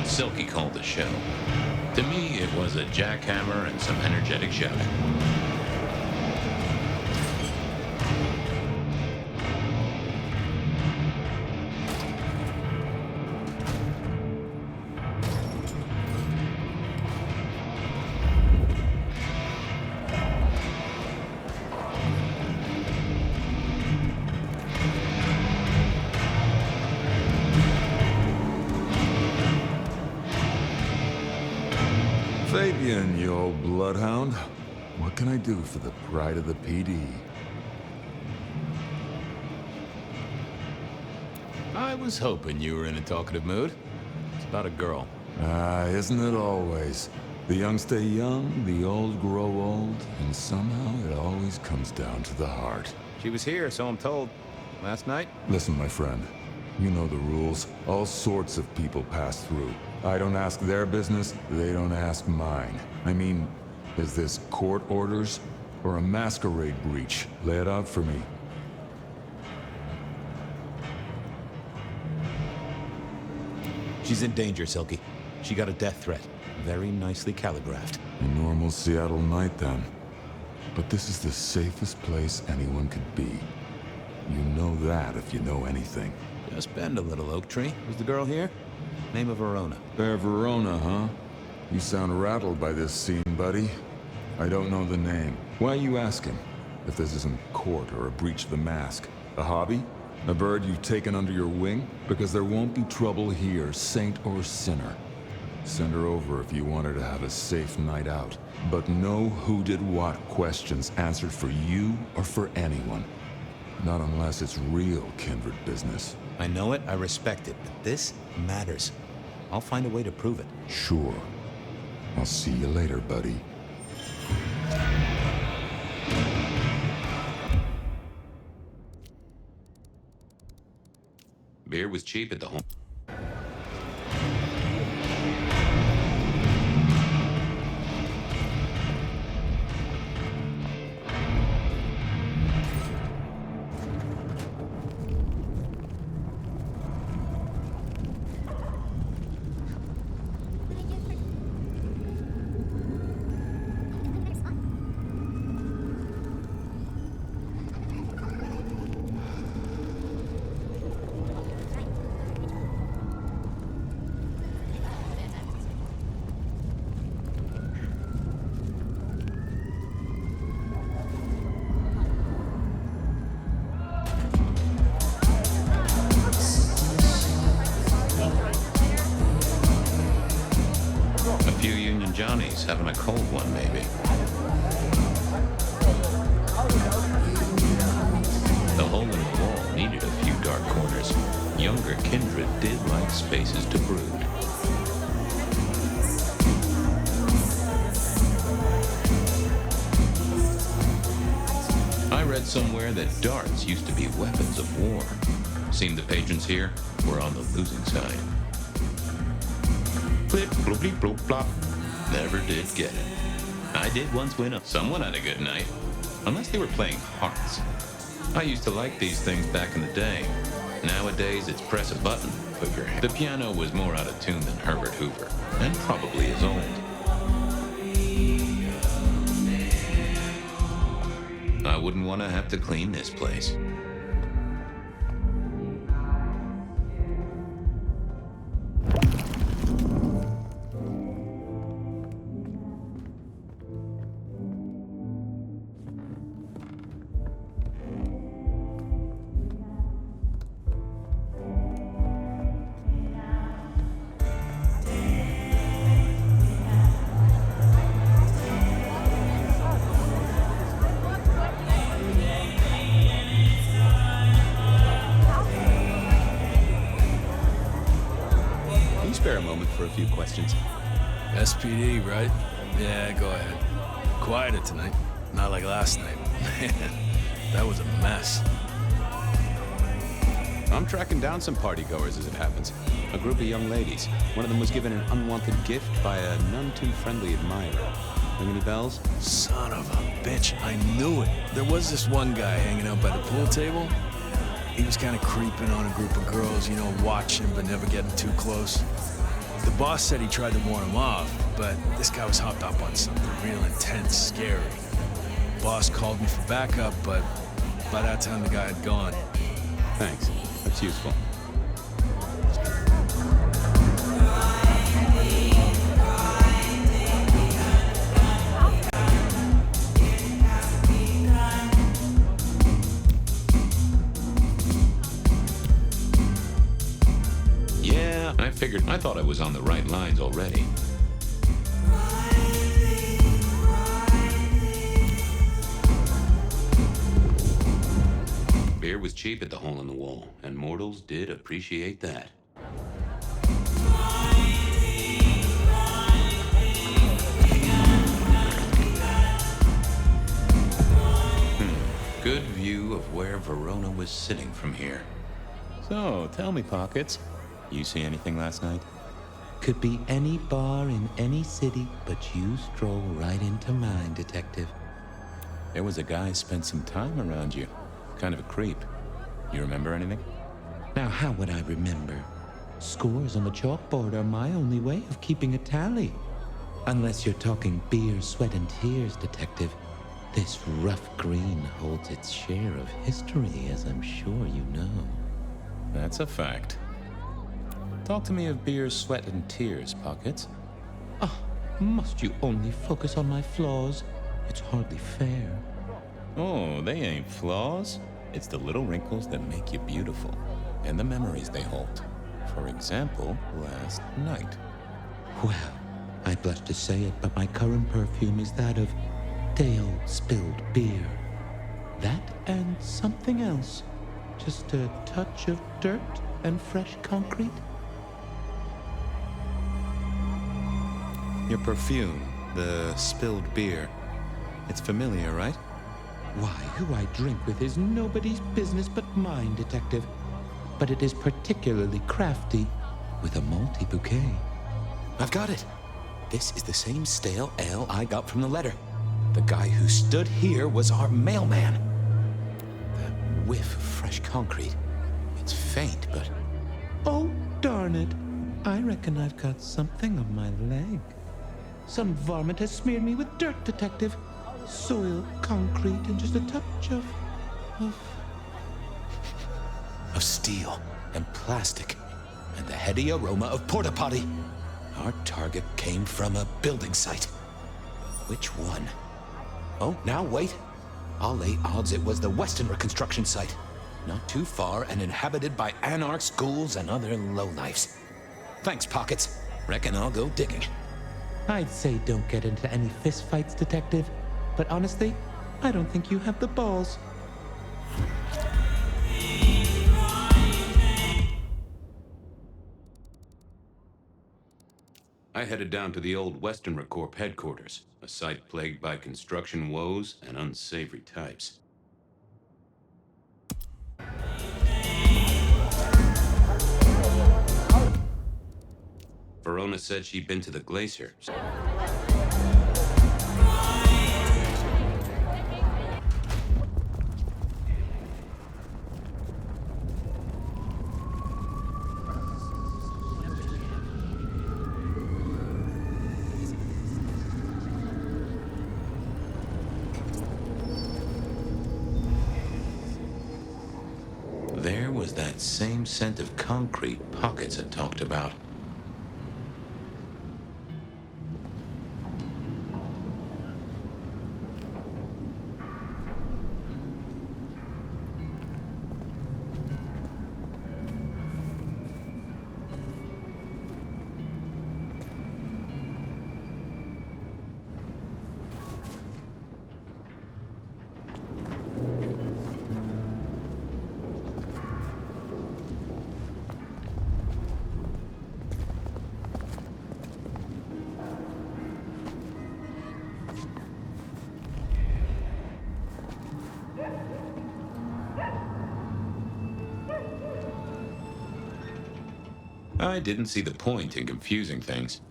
Silky called the show. To me, it was a jackhammer and some energetic shouting. Fabian, you old bloodhound. What can I do for the pride of the PD? I was hoping you were in a talkative mood. It's about a girl. Isn't it always? The young stay young, the old grow old, and somehow it always comes down to the heart. She was here, so I'm told. Last night? Listen, my friend. You know the rules. All sorts of people pass through. I don't ask their business, they don't ask mine. I mean, is this court orders or a masquerade breach? Lay it out for me. She's in danger, Silky. She got a death threat. Very nicely calligraphed. A normal Seattle night, then. But this is the safest place anyone could be. You know that if you know anything. Just bend a little, Oak Tree. Is the girl here? Name of Verona. Verona, huh? You sound rattled by this scene, buddy. I don't know the name. Why are you asking? If this isn't court or a breach of the mask. A hobby? A bird you've taken under your wing? Because there won't be trouble here, saint or sinner. Send her over if you want her to have a safe night out. But no who did what questions answered for you or for anyone. Not unless it's real kindred business. I know it, I respect it, but this matters. I'll find a way to prove it. Sure. I'll see you later, buddy. Beer was cheap at the home. Johnny's having a cold one, maybe. The hole in the wall needed a few dark corners. Younger kindred did like spaces to brood. I read somewhere that darts used to be weapons of war. Seemed the patrons here were on the losing side. Blip, bloop, bleep, bloop, blop. Never did get it. I did once win up. Someone had a good night. Unless they were playing hearts. I used to like these things back in the day. Nowadays, it's press a button, put your hand. The piano was more out of tune than Herbert Hoover, and probably as old. I wouldn't want to have to clean this place. Spare a moment for a few questions. SPD, right? Yeah, go ahead. Quieter tonight. Not like last night. Man, that was a mess. I'm tracking down some partygoers as it happens. A group of young ladies. One of them was given an unwanted gift by a none-too-friendly admirer. Ring any bells? Son of a bitch, I knew it. There was this one guy hanging out by the pool table. He was kind of creeping on a group of girls, you know, watching but never getting too close. The boss said he tried to warn him off, but this guy was hopped up on something real intense, scary. Boss called me for backup, but by that time the guy had gone. Thanks. That's useful. I thought I was on the right lines already. Beer was cheap at the hole in the wall, and mortals did appreciate that. Good view of where Verona was sitting from here. So, tell me, Pockets. You see anything last night? Could be any bar in any city, but you stroll right into mine, Detective. There was a guy spent some time around you. Kind of a creep. You remember anything? Now, how would I remember? Scores on the chalkboard are my only way of keeping a tally. Unless you're talking beer, sweat, and tears, Detective. This rough green holds its share of history, as I'm sure you know. That's a fact. Talk to me of beer, sweat, and tears, Pockets. Ah, must you only focus on my flaws? It's hardly fair. Oh, they ain't flaws. It's the little wrinkles that make you beautiful, and the memories they hold. For example, last night. Well, I blush to say it, but my current perfume is that of day-old spilled beer. That and something else. Just a touch of dirt and fresh concrete. Your perfume, the spilled beer. It's familiar, right? Why, who I drink with is nobody's business but mine, Detective. But it is particularly crafty, with a malty bouquet. I've got it. This is the same stale ale I got from the letter. The guy who stood here was our mailman. That whiff of fresh concrete. It's faint, but... Oh, darn it. I reckon I've got something on my leg. Some varmint has smeared me with dirt, Detective. Soil, concrete, and just a touch of steel and plastic and the heady aroma of porta potty. Our target came from a building site. Which one? Oh, now wait. I'll lay odds it was the Westenra construction site. Not too far and inhabited by anarchs, ghouls, and other lowlifes. Thanks, Pockets. Reckon I'll go digging. I'd say don't get into any fistfights, Detective. But honestly, I don't think you have the balls. I headed down to the old Westenra Corp headquarters, a site plagued by construction woes and unsavory types. Verona said she'd been to the glacier. There was that same scent of concrete Pockets had talked about. I didn't see the point in confusing things.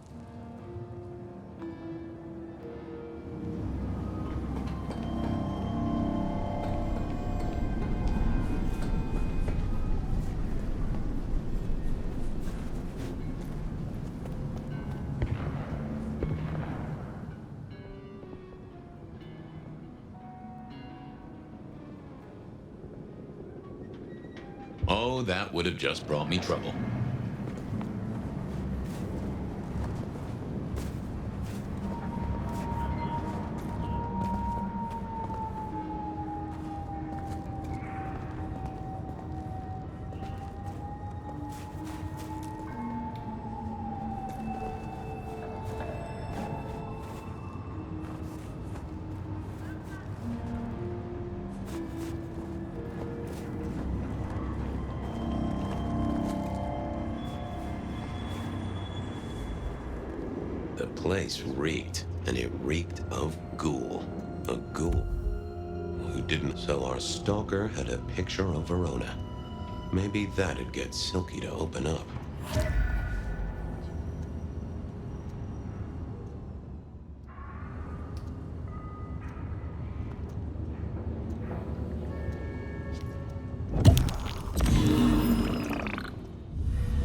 Oh, that would have just brought me trouble. The place reeked, and it reeked of ghoul. A ghoul who didn't sell our stalker had a picture of Verona. Maybe that'd get Silky to open up.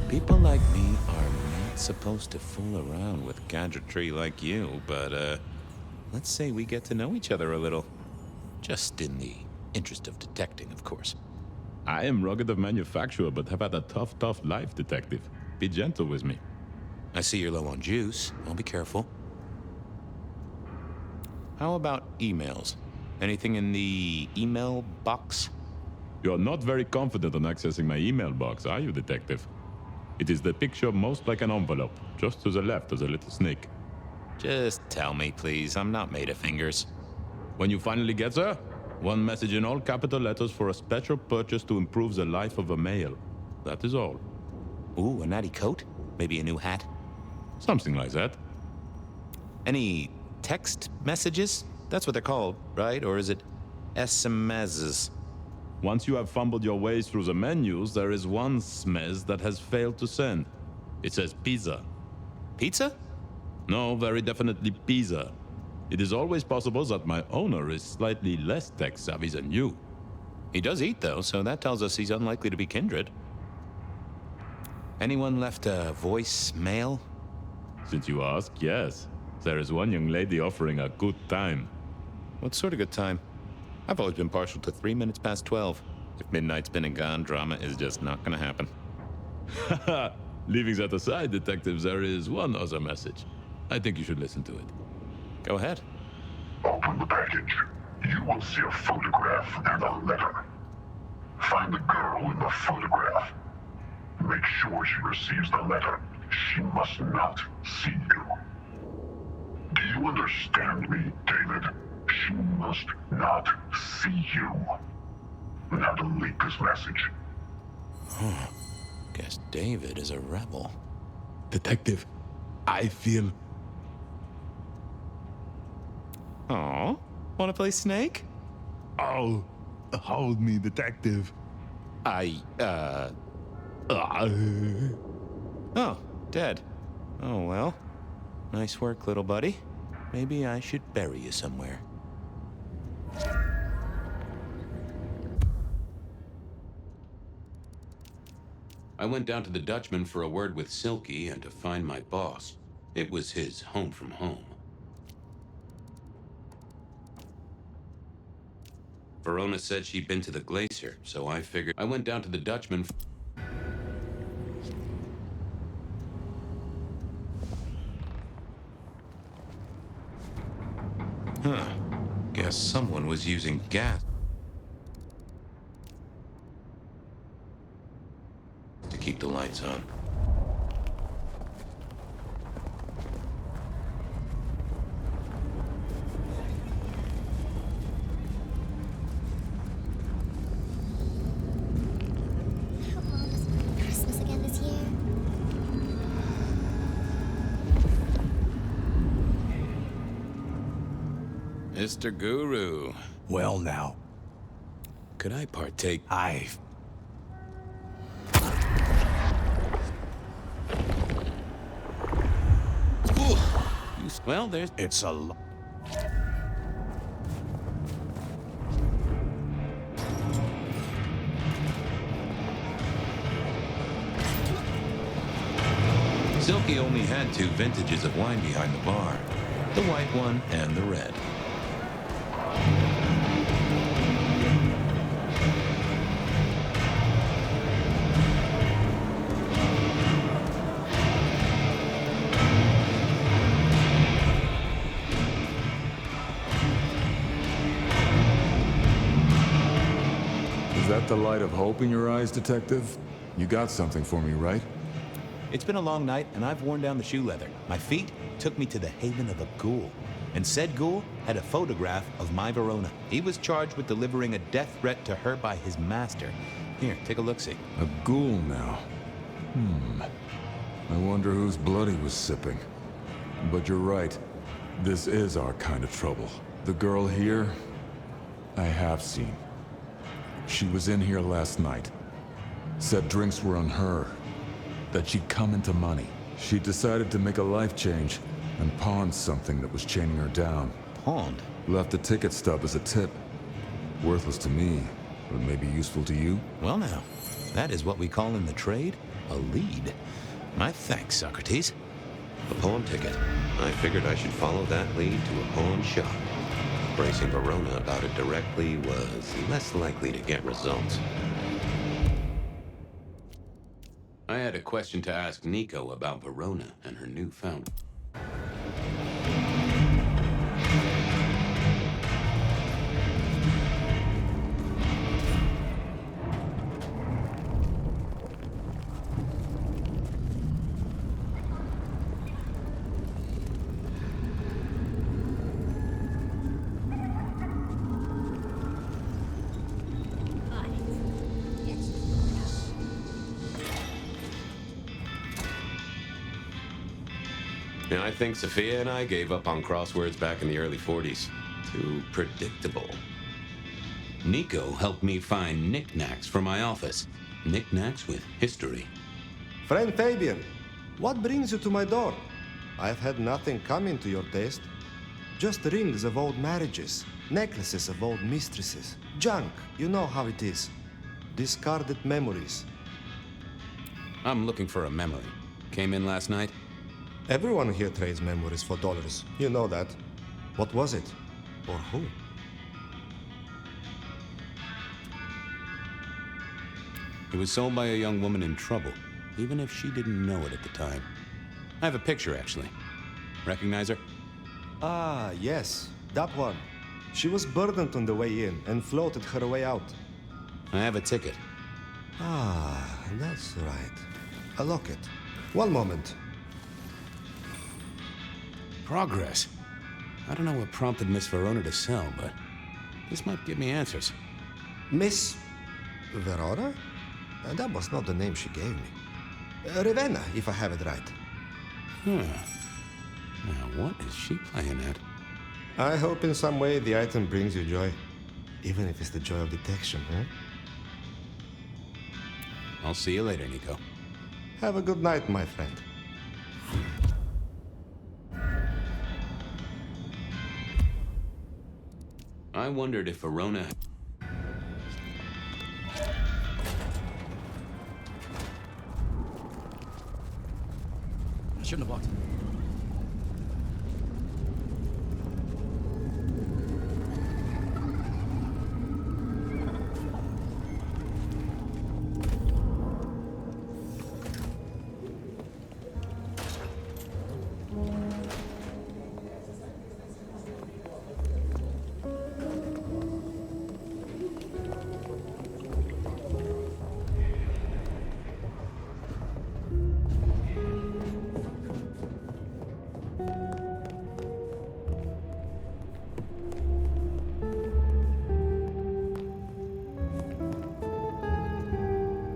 People like me are not supposed to fool around with gadgetry like you, but let's say we get to know each other a little. Just in the interest of detecting, of course. I am rugged of manufacture, but have had a tough life, detective. Be gentle with me. I see you're low on juice. I'll be careful. How about emails? Anything in the email box? You're not very confident on accessing my email box, are you, detective? It is the picture most like an envelope, just to the left of the little snake. Just tell me, please. I'm not made of fingers. When you finally get there, one message in all capital letters for a special purchase to improve the life of a male. That is all. Ooh, a natty coat? Maybe a new hat? Something like that. Any text messages? That's what they're called, right? Or is it SMSs? Once you have fumbled your way through the menus, there is one smez that has failed to send. It says pizza. Pizza? No, very definitely pizza. It is always possible that my owner is slightly less tech-savvy than you. He does eat, though, so that tells us he's unlikely to be kindred. Anyone left a voicemail? Since you ask, yes. There is one young lady offering a good time. What sort of good time? I've always been partial to 3 minutes past 12. If midnight's been and gone, drama is just not gonna happen. Haha! Leaving that aside, detective, there is one other message. I think you should listen to it. Go ahead. Open the package. You will see a photograph and a letter. Find the girl in the photograph. Make sure she receives the letter. She must not see you. Do you understand me, David? She must not see you. Now delete this message. Huh. Guess David is a rebel. Detective, I feel... Aw, wanna play Snake? Oh, hold me, detective. Oh, dead. Oh, well. Nice work, little buddy. Maybe I should bury you somewhere. I went down to the Dutchman for a word with Silky and to find my boss. It was his home from home. Verona said she'd been to the glacier, so I figured I went down to the Dutchman. Huh. Guess someone was using gas to keep the lights on. Christmas again this year? Mr. Guru. Well now. Could I partake? Well, there's... It's a lot. Silky only had 2 vintages of wine behind the bar. The white one and the red. Is that the light of hope in your eyes, detective? You got something for me, right? It's been a long night, and I've worn down the shoe leather. My feet took me to the haven of a ghoul. And said ghoul had a photograph of my Verona. He was charged with delivering a death threat to her by his master. Here, take a look-see. A ghoul now. I wonder whose blood he was sipping. But you're right. This is our kind of trouble. The girl here, I have seen. She was in here last night. Said drinks were on her. That she'd come into money. She decided to make a life change and pawned something that was chaining her down. Pawned? Left a ticket stub as a tip. Worthless to me, but maybe useful to you? Well now, that is what we call in the trade a lead. My thanks, Socrates. A pawn ticket. I figured I should follow that lead to a pawn shop. Bracing Verona about it directly was less likely to get results. I had a question to ask Nico about Verona and her newfound... And I think Sophia and I gave up on crosswords back in the early 40s. Too predictable. Nico helped me find knickknacks for my office. Knickknacks with history. Friend Fabian, what brings you to my door? I've had nothing coming to your taste. Just rings of old marriages, necklaces of old mistresses, junk, you know how it is. Discarded memories. I'm looking for a memory. Came in last night? Everyone here trades memories for dollars. You know that. What was it? Or who? It was sold by a young woman in trouble, even if she didn't know it at the time. I have a picture, actually. Recognize her? Ah, yes. That one. She was burdened on the way in and floated her way out. I have a ticket. Ah, that's right. A locket. One moment. Progress. I don't know what prompted Miss Verona to sell, but this might give me answers. Miss Verona? That was not the name she gave me. Ravenna, if I have it right. Now, what is she playing at? I hope in some way the item brings you joy. Even if it's the joy of detection, huh? I'll see you later, Nico. Have a good night, my friend. I wondered if Verona... I shouldn't have walked.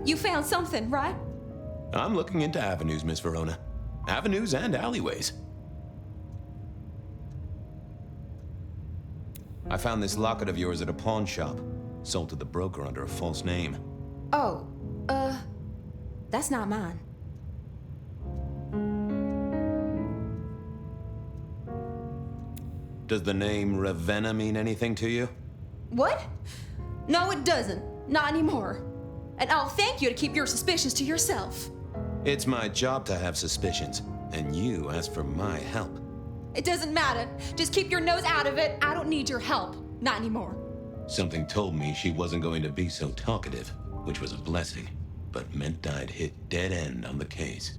You found something, right? I'm looking into avenues, Miss Verona. Avenues and alleyways. I found this locket of yours at a pawn shop. Sold to the broker under a false name. Oh, that's not mine. Does the name Ravenna mean anything to you? What? No, it doesn't. Not anymore. And I'll thank you to keep your suspicions to yourself. It's my job to have suspicions, and you asked for my help. It doesn't matter. Just keep your nose out of it. I don't need your help. Not anymore. Something told me she wasn't going to be so talkative, which was a blessing, but meant I'd hit dead end on the case.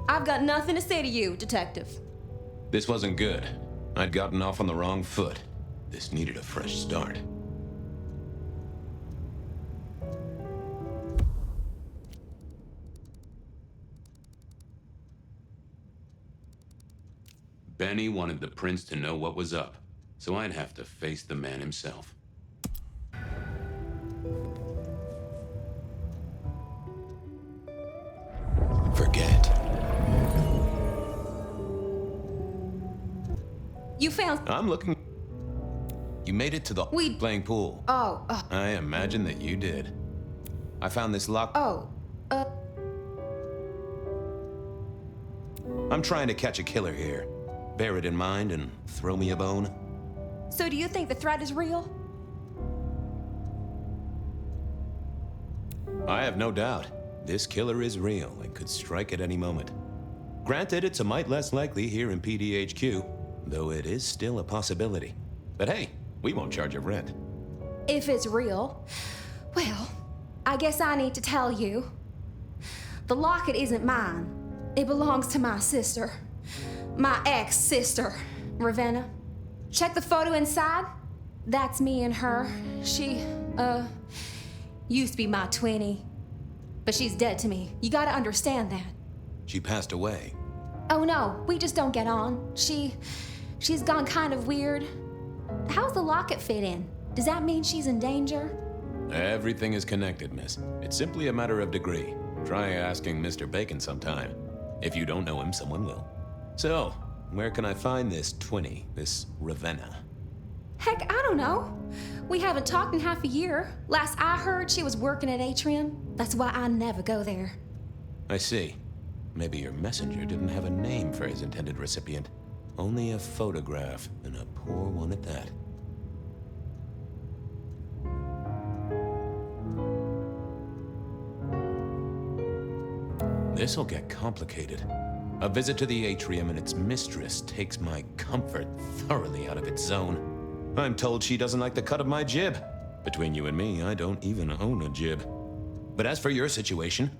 I've got nothing to say to you, Detective. This wasn't good. I'd gotten off on the wrong foot. This needed a fresh start. Benny wanted the prince to know what was up, so I'd have to face the man himself. Forget. You found... I'm looking... You made it to the... playing pool. Oh, I imagine that you did. I found this lock... I'm trying to catch a killer here. Bear it in mind and throw me a bone. So do you think the threat is real? I have no doubt. This killer is real and could strike at any moment. Granted, it's a mite less likely here in PDHQ, though it is still a possibility. But hey, we won't charge you rent. If it's real, well, I guess I need to tell you. The locket isn't mine. It belongs to my sister. My ex-sister, Ravenna. Check the photo inside. That's me and her. She, used to be my twinnie. But she's dead to me. You gotta understand that. She passed away. Oh no, we just don't get on. She's gone kind of weird. How's the locket fit in? Does that mean she's in danger? Everything is connected, miss. It's simply a matter of degree. Try asking Mr. Bacon sometime. If you don't know him, someone will. So, where can I find this twinnie, this Ravenna? Heck, I don't know. We haven't talked in half a year. Last I heard, she was working at Atrium. That's why I never go there. I see. Maybe your messenger didn't have a name for his intended recipient. Only a photograph, and a poor one at that. This'll get complicated. A visit to the atrium and its mistress takes my comfort thoroughly out of its zone. I'm told she doesn't like the cut of my jib. Between you and me, I don't even own a jib. But as for your situation,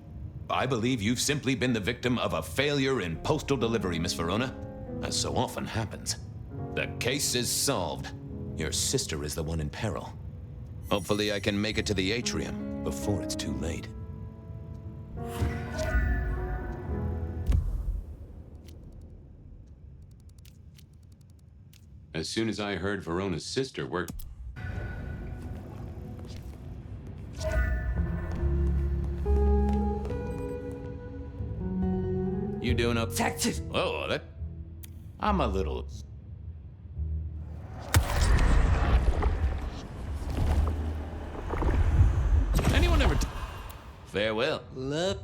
I believe you've simply been the victim of a failure in postal delivery, Miss Verona, as so often happens. The case is solved. Your sister is the one in peril. Hopefully I can make it to the atrium before it's too late. As soon as I heard Verona's sister worked... You doing up? Detective! Oh, that... I'm a little... Anyone ever... Farewell. Look.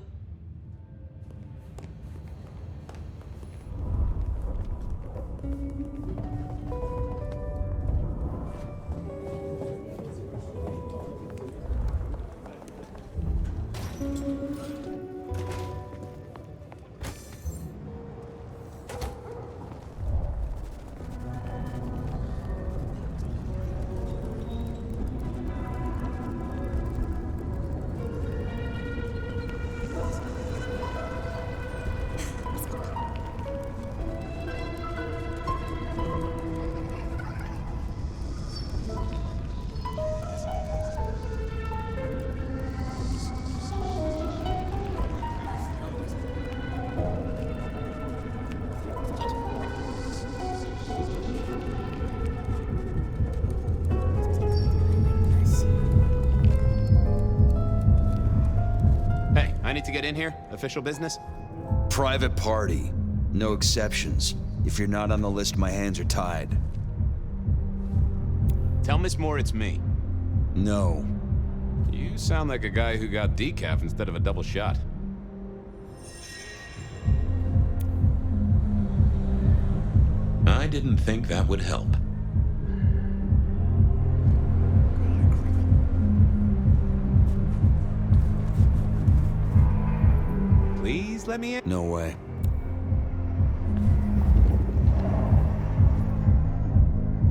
I need to get in here? Official business? Private party. No exceptions. If you're not on the list, my hands are tied. Tell Miss Moore it's me. No. You sound like a guy who got decaf instead of a double shot. I didn't think that would help. Please let me in. No way.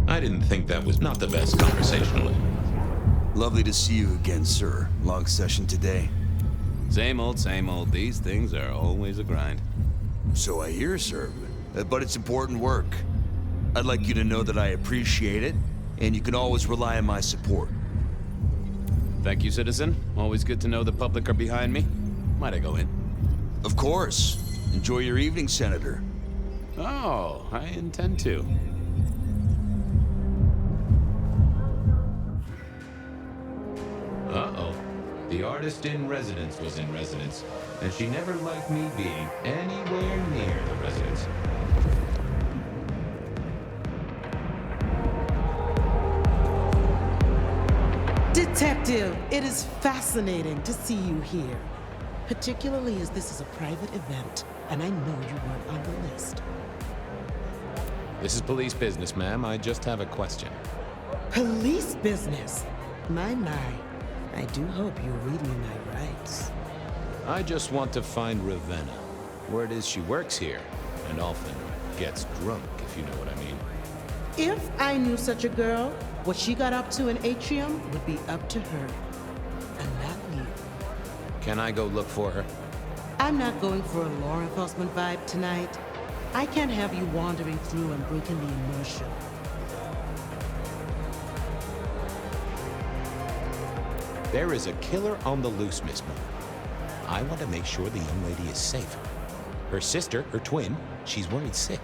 I didn't think that was not the best conversationally. Lovely to see you again, sir. Long session today. Same old, same old. These things are always a grind. So I hear, sir. But it's important work. I'd like you to know that I appreciate it, and you can always rely on my support. Thank you, citizen. Always good to know the public are behind me. Might I go in? Of course. Enjoy your evening, Senator. Oh, I intend to. Uh-oh. The artist in residence was in residence, and she never liked me being anywhere near the residence. Detective, it is fascinating to see you here. Particularly as this is a private event, and I know you weren't on the list. This is police business, ma'am. I just have a question. Police business? My. I do hope you'll read me my rights. I just want to find Ravenna. Word is she works here, and often gets drunk, if you know what I mean. If I knew such a girl, what she got up to in Atrium would be up to her, and not you. Can I go look for her? I'm not going for a law enforcement vibe tonight. I can't have you wandering through and breaking the immersion. There is a killer on the loose, Miss Moore. I want to make sure the young lady is safe. Her sister, her twin, she's worried sick.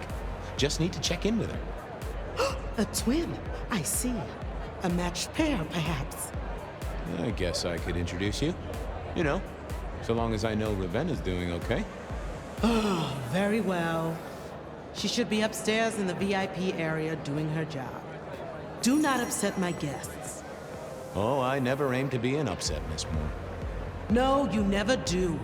Just need to check in with her. A twin, I see. A matched pair, perhaps. I guess I could introduce you. You know, so long as I know Ravenna's doing okay. Oh, very well. She should be upstairs in the VIP area doing her job. Do not upset my guests. Oh, I never aim to be an upset, Miss Moore. No, you never do.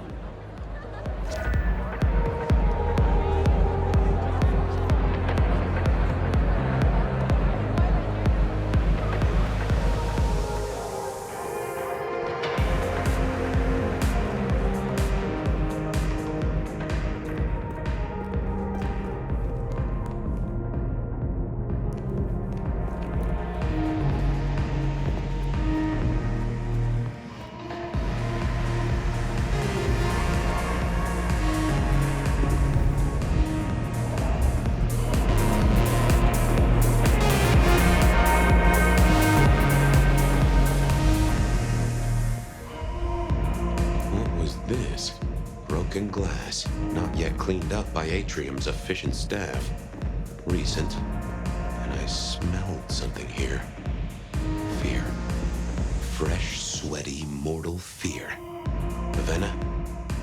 Glass, not yet cleaned up by Atrium's efficient staff. Recent, and I smelled something here. Fear. Fresh, sweaty, mortal fear. Ravenna,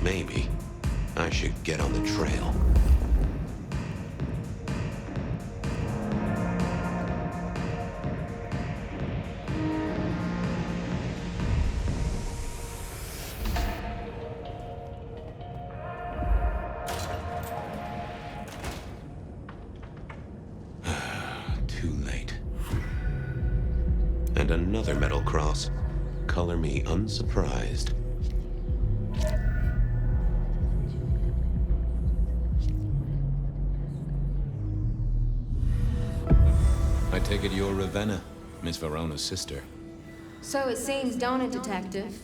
maybe I should get on the trail. Another metal cross. Color me unsurprised. I take it you're Ravenna, Miss Verona's sister. So it seems, don't it, Detective?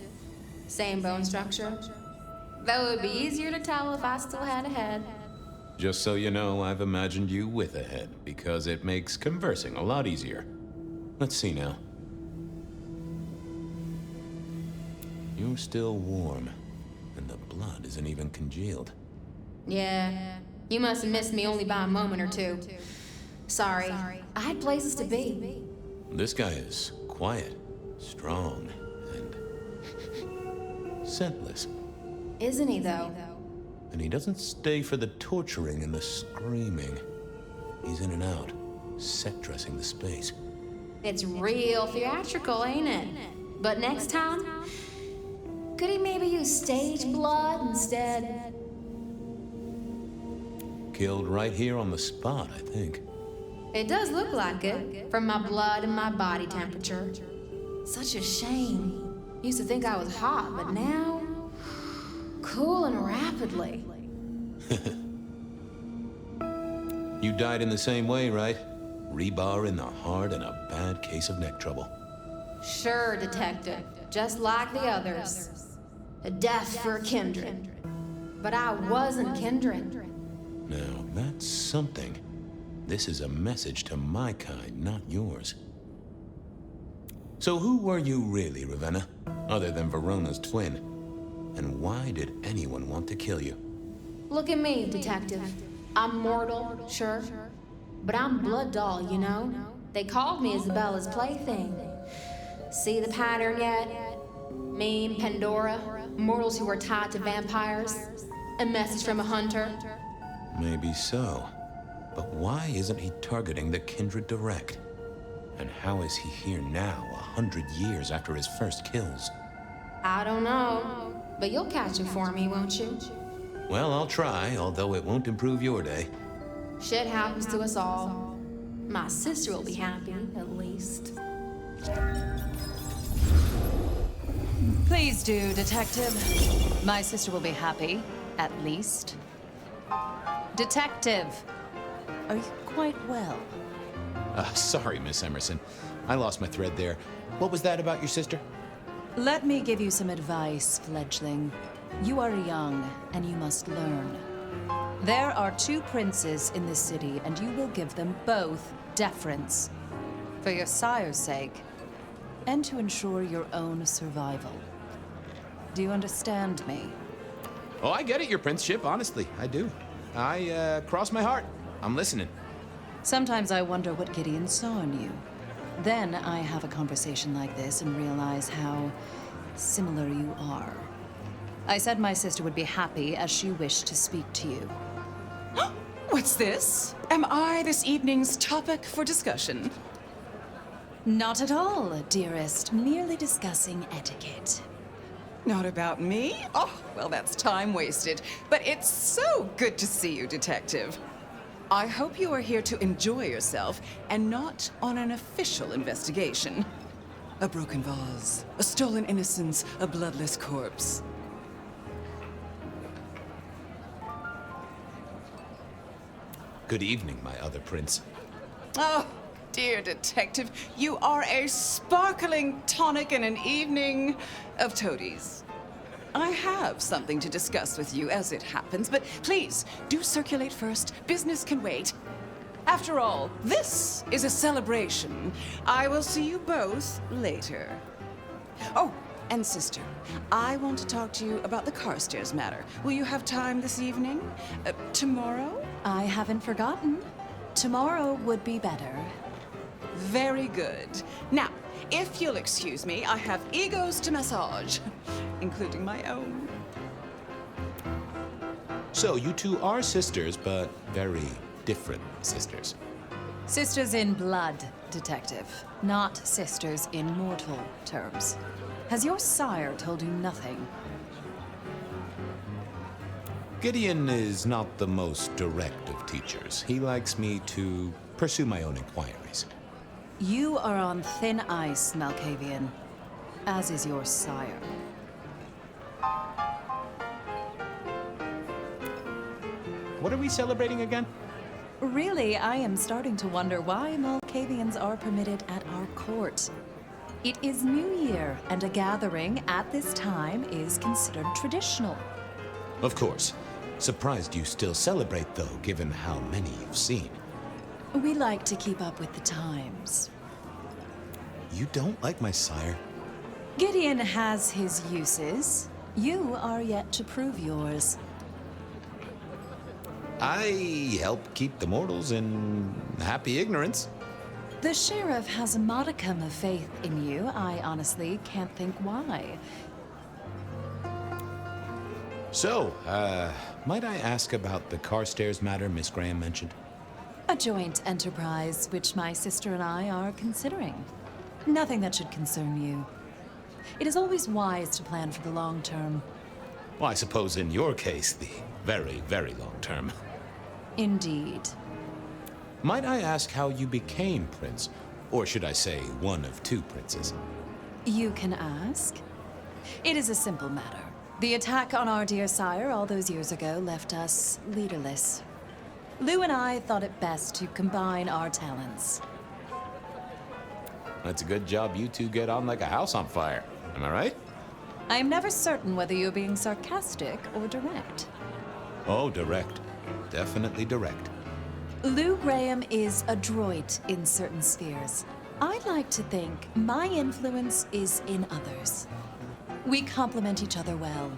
Same bone structure. Though it would be easier to tell if I still had a head. Just so you know, I've imagined you with a head, because it makes conversing a lot easier. Let's see now. You're still warm, and the blood isn't even congealed. Yeah, you must have missed me only by a moment or two. Sorry, I had places to be. This guy is quiet, strong, and scentless. Isn't he, though? And he doesn't stay for the torturing and the screaming. He's in and out, set dressing the space. It's real theatrical, ain't it? But next time, could he maybe use stage blood instead? Killed right here on the spot, I think. It does look like it, from my blood and my body temperature. Such a shame. Used to think I was hot, but now, cooling rapidly. You died in the same way, right? Rebar in the heart and a bad case of neck trouble. Sure, Detective. Just like the others. A death for a kindred. But I wasn't kindred. Now, that's something. This is a message to my kind, not yours. So who were you really, Ravenna? Other than Verona's twin? And why did anyone want to kill you? Look at me, Detective. I'm mortal, sure. But I'm blood doll, you know? They called me Isabella's plaything. See the pattern yet? Me and Pandora, mortals who are tied to vampires. A message from a hunter. Maybe so. But why isn't he targeting the kindred direct? And how is he here now, 100 years after his first kills? I don't know. But you'll catch it for me, won't you? Well, I'll try, although it won't improve your day. Shit happens to us all. My sister will be happy, at least. Please do, Detective. My sister will be happy, at least. Detective, are you quite well? Sorry, Miss Emerson. I lost my thread there. What was that about your sister? Let me give you some advice, fledgling. You are young, and you must learn. There are 2 princes in this city, and you will give them both deference. For your sire's sake, and to ensure your own survival. Do you understand me? Oh, I get it, your princeship, honestly. I do. Cross my heart. I'm listening. Sometimes I wonder what Gideon saw in you. Then I have a conversation like this and realize how similar you are. I said my sister would be happy as she wished to speak to you. What's this? Am I this evening's topic for discussion? Not at all, dearest. Merely discussing etiquette. Not about me? Oh, well, that's time wasted. But it's so good to see you, Detective. I hope you are here to enjoy yourself and not on an official investigation. A broken vase, a stolen innocence, a bloodless corpse. Good evening, my other prince. Oh, dear Detective, you are a sparkling tonic in an evening of toadies. I have something to discuss with you as it happens, but please, do circulate first. Business can wait. After all, this is a celebration. I will see you both later. Oh, and sister, I want to talk to you about the Carstairs matter. Will you have time this evening? Tomorrow? I haven't forgotten. Tomorrow would be better. Very good. Now, if you'll excuse me, I have egos to massage, including my own. So, you 2 are sisters, but very different sisters. Sisters in blood, Detective, not sisters in mortal terms. Has your sire told you nothing? Gideon is not the most direct of teachers. He likes me to pursue my own inquiries. You are on thin ice, Malkavian, as is your sire. What are we celebrating again? Really, I am starting to wonder why Malkavians are permitted at our court. It is New Year, and a gathering at this time is considered traditional. Of course. Surprised you still celebrate, though, given how many you've seen. We like to keep up with the times. You don't like my sire? Gideon has his uses. You are yet to prove yours. I help keep the mortals in happy ignorance. The sheriff has a modicum of faith in you. I honestly can't think why. So, might I ask about the Carstairs matter Miss Graham mentioned? A joint enterprise which my sister and I are considering. Nothing that should concern you. It is always wise to plan for the long term. Well, I suppose in your case, the very, very long term. Indeed. Might I ask how you became prince? Or should I say, one of 2 princes? You can ask. It is a simple matter. The attack on our dear sire all those years ago left us leaderless. Lou and I thought it best to combine our talents. That's a good job you 2 get on like a house on fire. Am I right? I am never certain whether you're being sarcastic or direct. Oh, direct. Definitely direct. Lou Graham is adroit in certain spheres. I like to think my influence is in others. We complement each other well.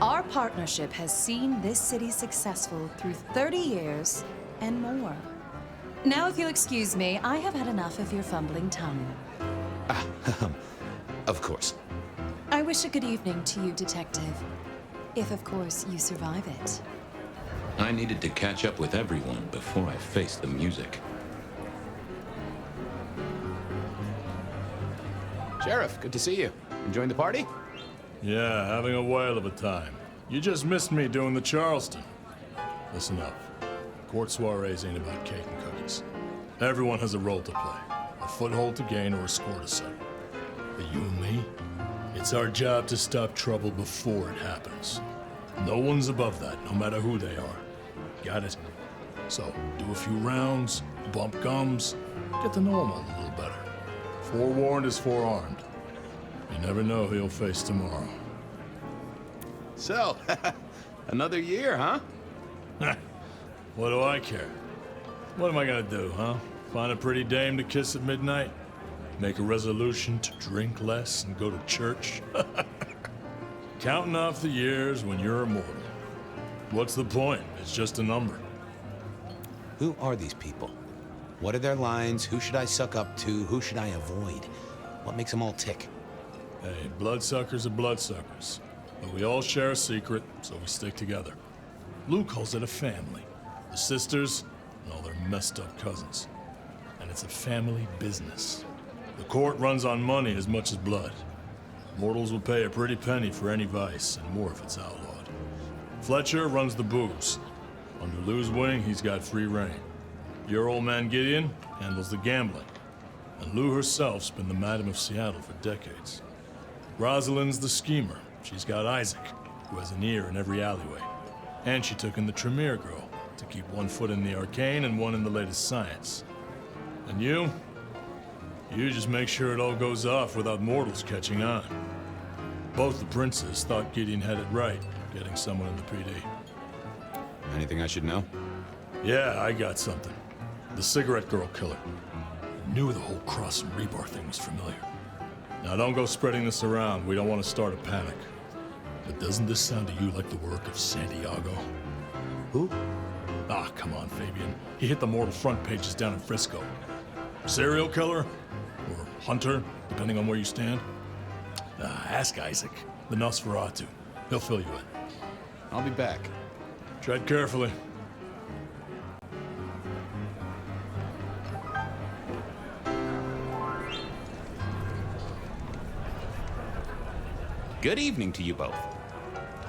Our partnership has seen this city successful through 30 years and more. Now, if you'll excuse me, I have had enough of your fumbling tongue. Of course. I wish a good evening to you, Detective. If, of course, you survive it. I needed to catch up with everyone before I faced the music. Sheriff, good to see you. Enjoying the party? Yeah, having a whale of a time. You just missed me doing the Charleston. Listen up. Court soirees ain't about cake and cookies. Everyone has a role to play. A foothold to gain or a score to settle. But you and me, it's our job to stop trouble before it happens. No one's above that, no matter who they are. Got it? So, do a few rounds, bump gums, get to know him a little better. Forewarned is forearmed. You never know who you'll face tomorrow. So, another year, huh? What do I care? What am I gonna do, huh? Find a pretty dame to kiss at midnight? Make a resolution to drink less and go to church? Counting off the years when you're immortal. What's the point? It's just a number. Who are these people? What are their lines? Who should I suck up to? Who should I avoid? What makes them all tick? Hey, bloodsuckers are bloodsuckers. But we all share a secret, so we stick together. Lou calls it a family. The sisters and all their messed up cousins. And it's a family business. The court runs on money as much as blood. Mortals will pay a pretty penny for any vice, and more if it's outlawed. Fletcher runs the booze. Under Lou's wing, he's got free reign. Your old man Gideon handles the gambling. And Lou herself's been the Madam of Seattle for decades. Rosalind's the schemer. She's got Isaac, who has an ear in every alleyway. And she took in the Tremere girl to keep one foot in the arcane and one in the latest science. And you just make sure it all goes off without mortals catching on. Both the princes thought Gideon had it right, getting someone in the PD. Anything I should know? Yeah, I got something. The cigarette girl killer. Knew the whole Cross and Rebar thing was familiar. Now don't go spreading this around. We don't want to start a panic. But doesn't this sound to you like the work of Santiago? Who? Ah, come on, Fabian. He hit the mortal front pages down in Frisco. Serial killer? Or hunter, depending on where you stand? Ask Isaac, the Nosferatu. He'll fill you in. I'll be back. Tread carefully. Good evening to you both.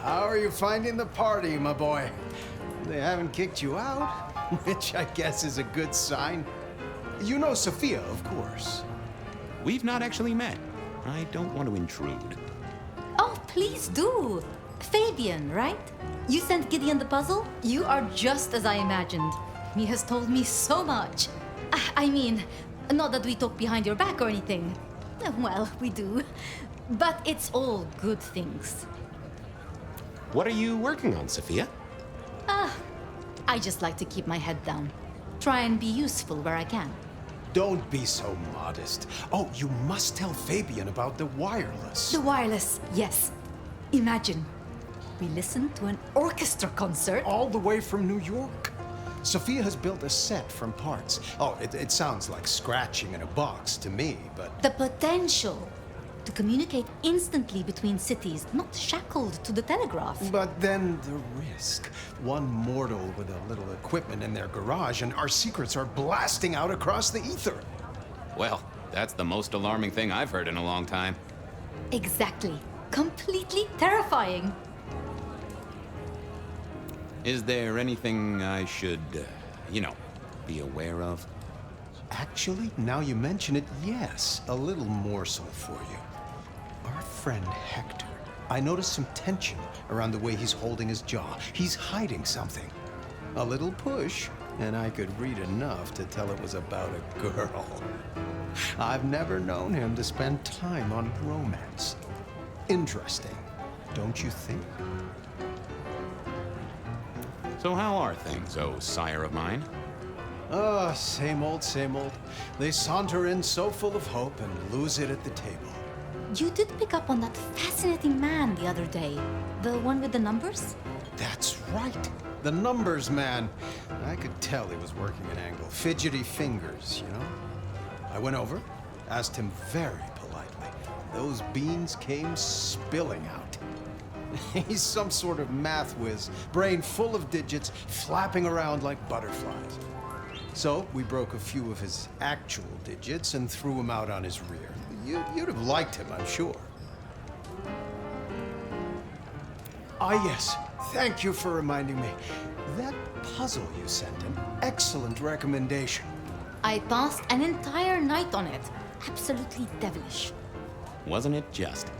How are you finding the party, my boy? They haven't kicked you out, which I guess is a good sign. You know Sophia, of course. We've not actually met. I don't want to intrude. Oh, please do. Fabian, right? You sent Gideon the puzzle? You are just as I imagined. He has told me so much. I mean, not that we talk behind your back or anything. Well, we do. But it's all good things. What are you working on, Sophia? I just like to keep my head down. Try and be useful where I can. Don't be so modest. Oh, you must tell Fabian about the wireless. The wireless, yes. Imagine, we listened to an orchestra concert. All the way from New York. Sophia has built a set from parts. Oh, it sounds like scratching in a box to me, but... The potential to communicate instantly between cities, not shackled to the telegraph. But then the risk. One mortal with a little equipment in their garage and our secrets are blasting out across the ether. Well, that's the most alarming thing I've heard in a long time. Exactly. Completely terrifying. Is there anything I should, be aware of? Actually, now you mention it, yes. A little morsel for you. Our friend Hector. I noticed some tension around the way he's holding his jaw. He's hiding something. A little push, and I could read enough to tell it was about a girl. I've never known him to spend time on romance. Interesting, don't you think? So how are things, oh sire of mine? Same old, same old. They saunter in so full of hope and lose it at the table. You did pick up on that fascinating man the other day. The one with the numbers? That's right. The numbers man. I could tell he was working an angle. Fidgety fingers, you know? I went over, asked him very politely. Those beans came spilling out. He's some sort of math whiz, brain full of digits, flapping around like butterflies. So we broke a few of his actual digits and threw him out on his rear. You'd have liked him, I'm sure. Ah, yes. Thank you for reminding me. That puzzle you sent, an excellent recommendation. I passed an entire night on it. Absolutely devilish. Wasn't it just?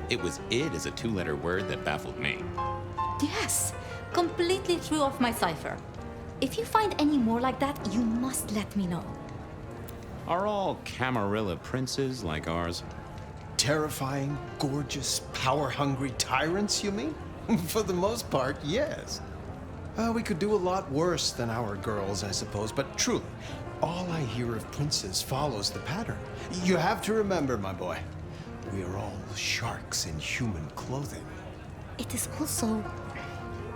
It was id as a two-letter word that baffled me. Yes. Completely threw off my cipher. If you find any more like that, you must let me know. Are all Camarilla princes like ours? Terrifying, gorgeous, power-hungry tyrants, you mean? For the most part, yes. We could do a lot worse than our girls, I suppose, but truly, all I hear of princes follows the pattern. You have to remember, my boy, we are all sharks in human clothing. It is also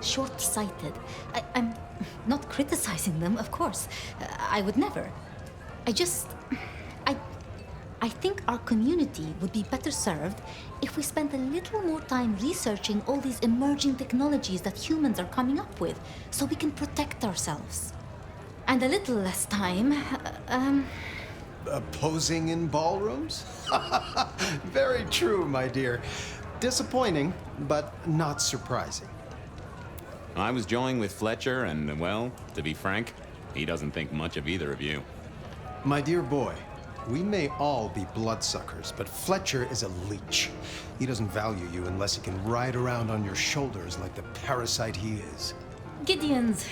short-sighted. I'm not criticizing them, of course. I would never. I think our community would be better served if we spent a little more time researching all these emerging technologies that humans are coming up with, so we can protect ourselves. And a little less time, Posing in ballrooms? Very true, my dear. Disappointing, but not surprising. I was joined with Fletcher, and, well, to be frank, he doesn't think much of either of you. My dear boy, we may all be bloodsuckers, but Fletcher is a leech. He doesn't value you unless he can ride around on your shoulders like the parasite he is. Gideon's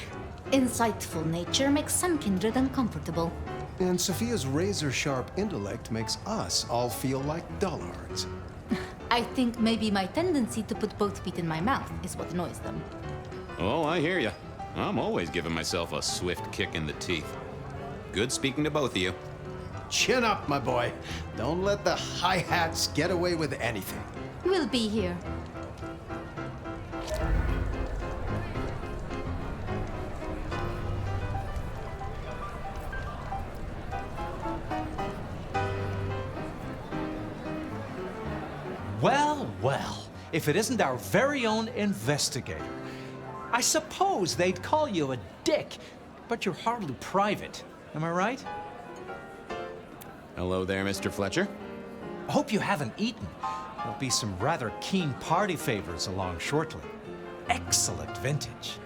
insightful nature makes some kindred uncomfortable. And Sophia's razor-sharp intellect makes us all feel like dullards. I think maybe my tendency to put both feet in my mouth is what annoys them. Oh, I hear you. I'm always giving myself a swift kick in the teeth. Good speaking to both of you. Chin up, my boy. Don't let the hi-hats get away with anything. We'll be here. Well, well, if it isn't our very own investigator. I suppose they'd call you a dick, but you're hardly private. Am I right? Hello there, Mr. Fletcher. I hope you haven't eaten. There'll be some rather keen party favors along shortly. Excellent vintage.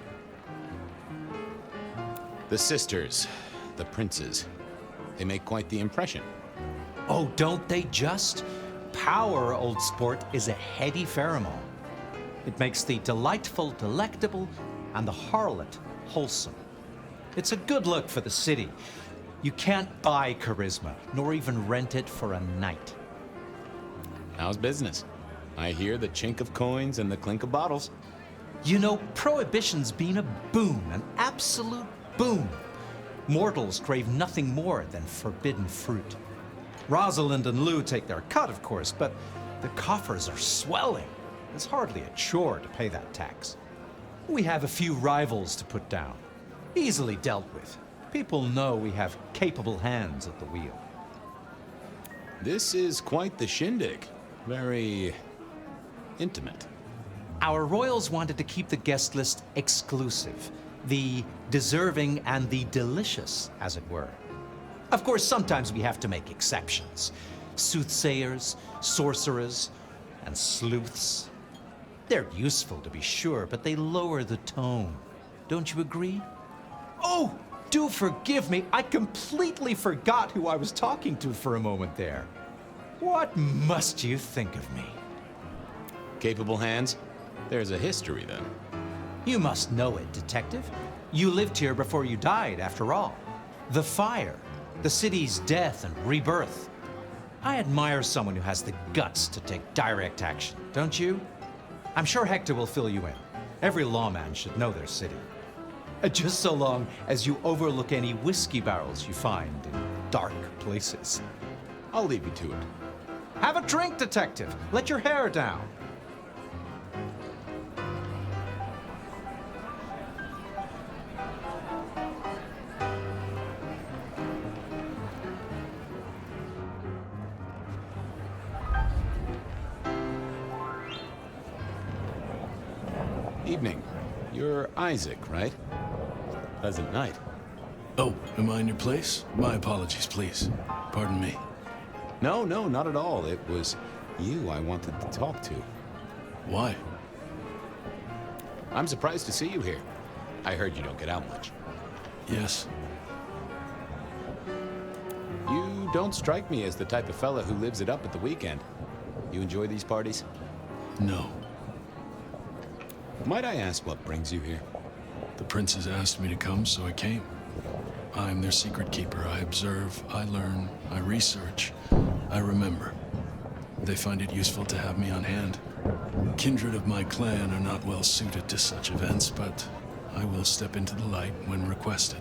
The sisters, the princes, they make quite the impression. Oh, don't they just? Power, old sport, is a heady pheromone. It makes the delightful delectable and the harlot wholesome. It's a good look for the city. You can't buy charisma, nor even rent it for a night. How's business? I hear the chink of coins and the clink of bottles. You know, Prohibition's been a boon, an absolute boon. Mortals crave nothing more than forbidden fruit. Rosalind and Lou take their cut, of course, but the coffers are swelling. It's hardly a chore to pay that tax. We have a few rivals to put down. Easily dealt with. People know we have capable hands at the wheel. This is quite the shindig. Very intimate. Our royals wanted to keep the guest list exclusive. The deserving and the delicious, as it were. Of course, sometimes we have to make exceptions. Soothsayers, sorcerers, and sleuths. They're useful, to be sure, but they lower the tone. Don't you agree? Oh, do forgive me. I completely forgot who I was talking to for a moment there. What must you think of me? Capable hands? There's a history, then. You must know it, Detective. You lived here before you died, after all. The fire, the city's death and rebirth. I admire someone who has the guts to take direct action, don't you? I'm sure Hector will fill you in. Every lawman should know their city. Just so long as you overlook any whiskey barrels you find in dark places. I'll leave you to it. Have a drink, Detective. Let your hair down. Evening. You're Isaac, right? Pleasant night. Oh, am I in your place? My apologies, please. Pardon me. No, not at all. It was you I wanted to talk to. Why? I'm surprised to see you here. I heard you don't get out much. Yes. You don't strike me as the type of fella who lives it up at the weekend. You enjoy these parties? No. Might I ask what brings you here? The princes asked me to come, so I came. I'm their secret keeper. I observe, I learn, I research, I remember. They find it useful to have me on hand. Kindred of my clan are not well suited to such events, but I will step into the light when requested.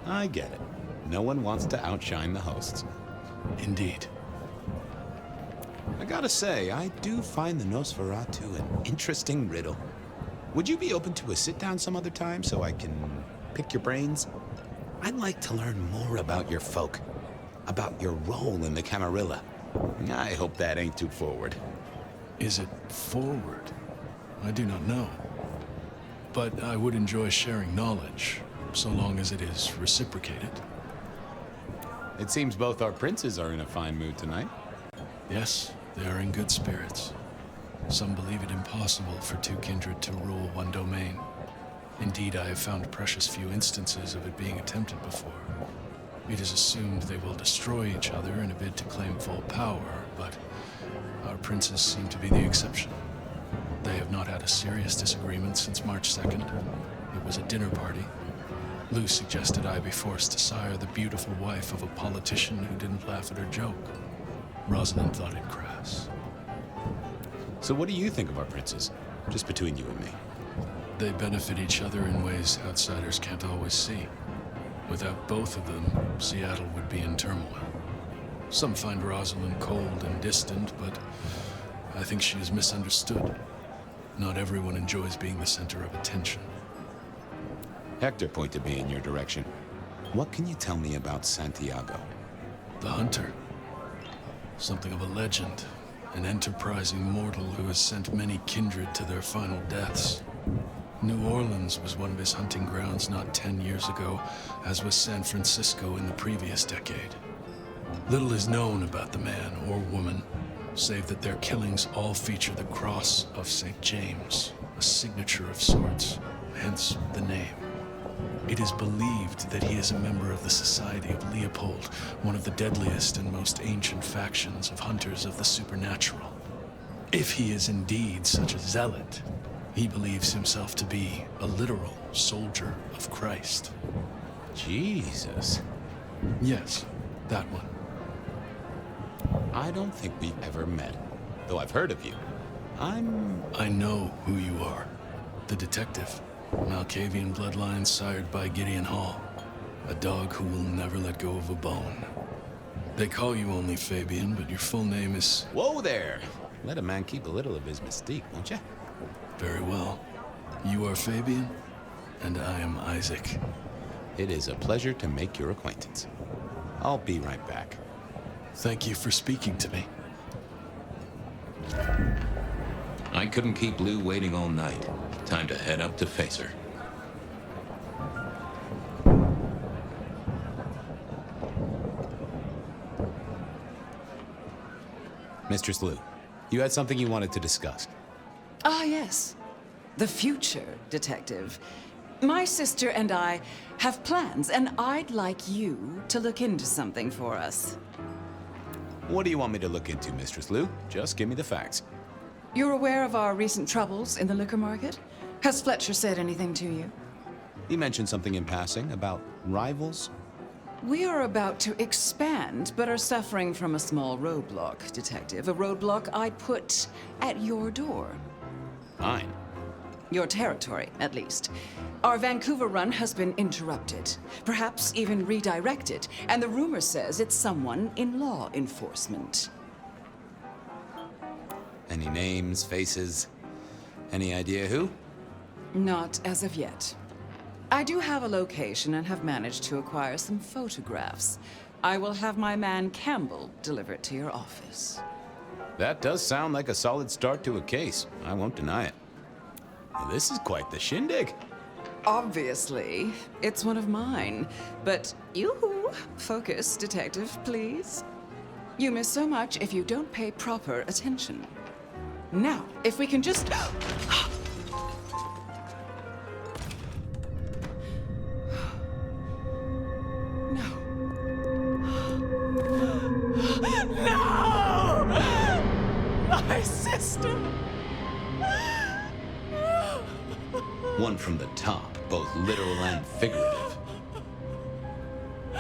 I get it. No one wants to outshine the hosts. Indeed. I gotta say, I do find the Nosferatu an interesting riddle. Would you be open to a sit-down some other time so I can pick your brains? I'd like to learn more about your folk, about your role in the Camarilla. I hope that ain't too forward. Is it forward? I do not know. But I would enjoy sharing knowledge, so long as it is reciprocated. It seems both our princes are in a fine mood tonight. Yes, they are in good spirits. Some believe it impossible for two kindred to rule one domain. Indeed, I have found precious few instances of it being attempted before. It is assumed they will destroy each other in a bid to claim full power, but our princes seem to be the exception. They have not had a serious disagreement since March 2nd. It was a dinner party. Lou suggested I be forced to sire the beautiful wife of a politician who didn't laugh at her joke. Rosalind thought it crass. So what do you think of our princes? Just between you and me. They benefit each other in ways outsiders can't always see. Without both of them, Seattle would be in turmoil. Some find Rosalind cold and distant, but I think she is misunderstood. Not everyone enjoys being the center of attention. Hector pointed me in your direction. What can you tell me about Santiago? The hunter. Something of a legend. An enterprising mortal who has sent many kindred to their final deaths. New Orleans was one of his hunting grounds not 10 years ago, as was San Francisco in the previous decade. Little is known about the man or woman, save that their killings all feature the cross of St. James, a signature of sorts, hence the name. It is believed that he is a member of the Society of Leopold, one of the deadliest and most ancient factions of hunters of the supernatural. If he is indeed such a zealot, he believes himself to be a literal soldier of Christ. Jesus. Yes, that one. I don't think we've ever met, though I've heard of you. I know who you are. The detective. Malkavian bloodlines sired by Gideon Hall. A dog who will never let go of a bone. They call you only Fabian, but your full name is... Whoa there! Let a man keep a little of his mystique, won't you? Very well. You are Fabian, and I am Isaac. It is a pleasure to make your acquaintance. I'll be right back. Thank you for speaking to me. I couldn't keep Lou waiting all night. Time to head up to face her. Mistress Lou, you had something you wanted to discuss. Ah, yes. The future, Detective. My sister and I have plans, and I'd like you to look into something for us. What do you want me to look into, Mistress Lou? Just give me the facts. You're aware of our recent troubles in the liquor market? Has Fletcher said anything to you? He mentioned something in passing about rivals. We are about to expand, but are suffering from a small roadblock, Detective. A roadblock I'd put at your door. Fine. Your territory, at least. Our Vancouver run has been interrupted, perhaps even redirected, and the rumor says it's someone in law enforcement. Any names, faces? Any idea who? Not as of yet. I do have a location and have managed to acquire some photographs. I will have my man Campbell deliver it to your office. That does sound like a solid start to a case. I won't deny it. Well, this is quite the shindig. Obviously, it's one of mine. But yoo-hoo, focus, Detective, please. You miss so much if you don't pay proper attention. Now, if we can just... No! My sister! One from the top. both literal and figurative.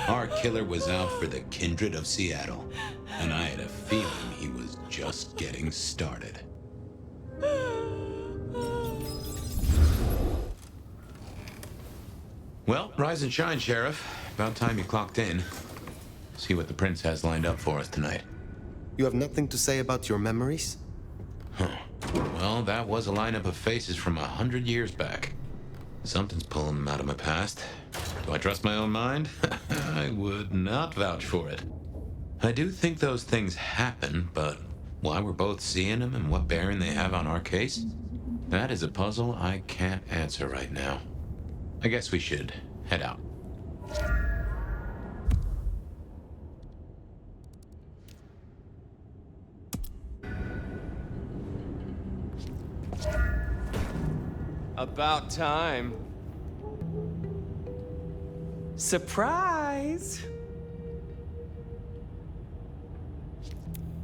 Our killer was out for the kindred of Seattle, and I had a feeling he was just getting started. Well, rise and shine, Sheriff. About time you clocked in. See what the prince has lined up for us tonight. You have nothing to say about your memories? Huh. Well, that was a lineup of faces from 100 years back. Something's pulling them out of my past. Do I trust my own mind? I would not vouch for it. I do think those things happen, but why we're both seeing them and what bearing they have on our case? That is a puzzle I can't answer right now. I guess we should head out. About time. Surprise!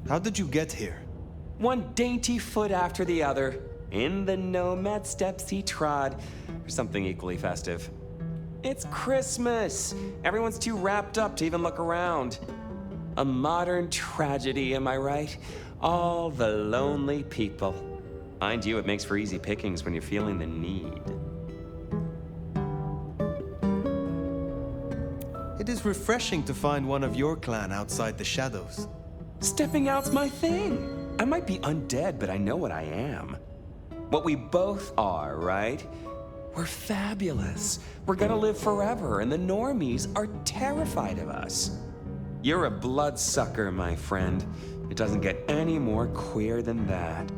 How did you get here? One dainty foot after the other. In the nomad steps he trod. Or something equally festive. It's Christmas! Everyone's too wrapped up to even look around. A modern tragedy, am I right? All the lonely people. Mind you, it makes for easy pickings when you're feeling the need. It is refreshing to find one of your clan outside the shadows. Stepping out's my thing. I might be undead, but I know what I am. What we both are, right? We're fabulous. We're gonna live forever, and the normies are terrified of us. You're a bloodsucker, my friend. It doesn't get any more queer than that.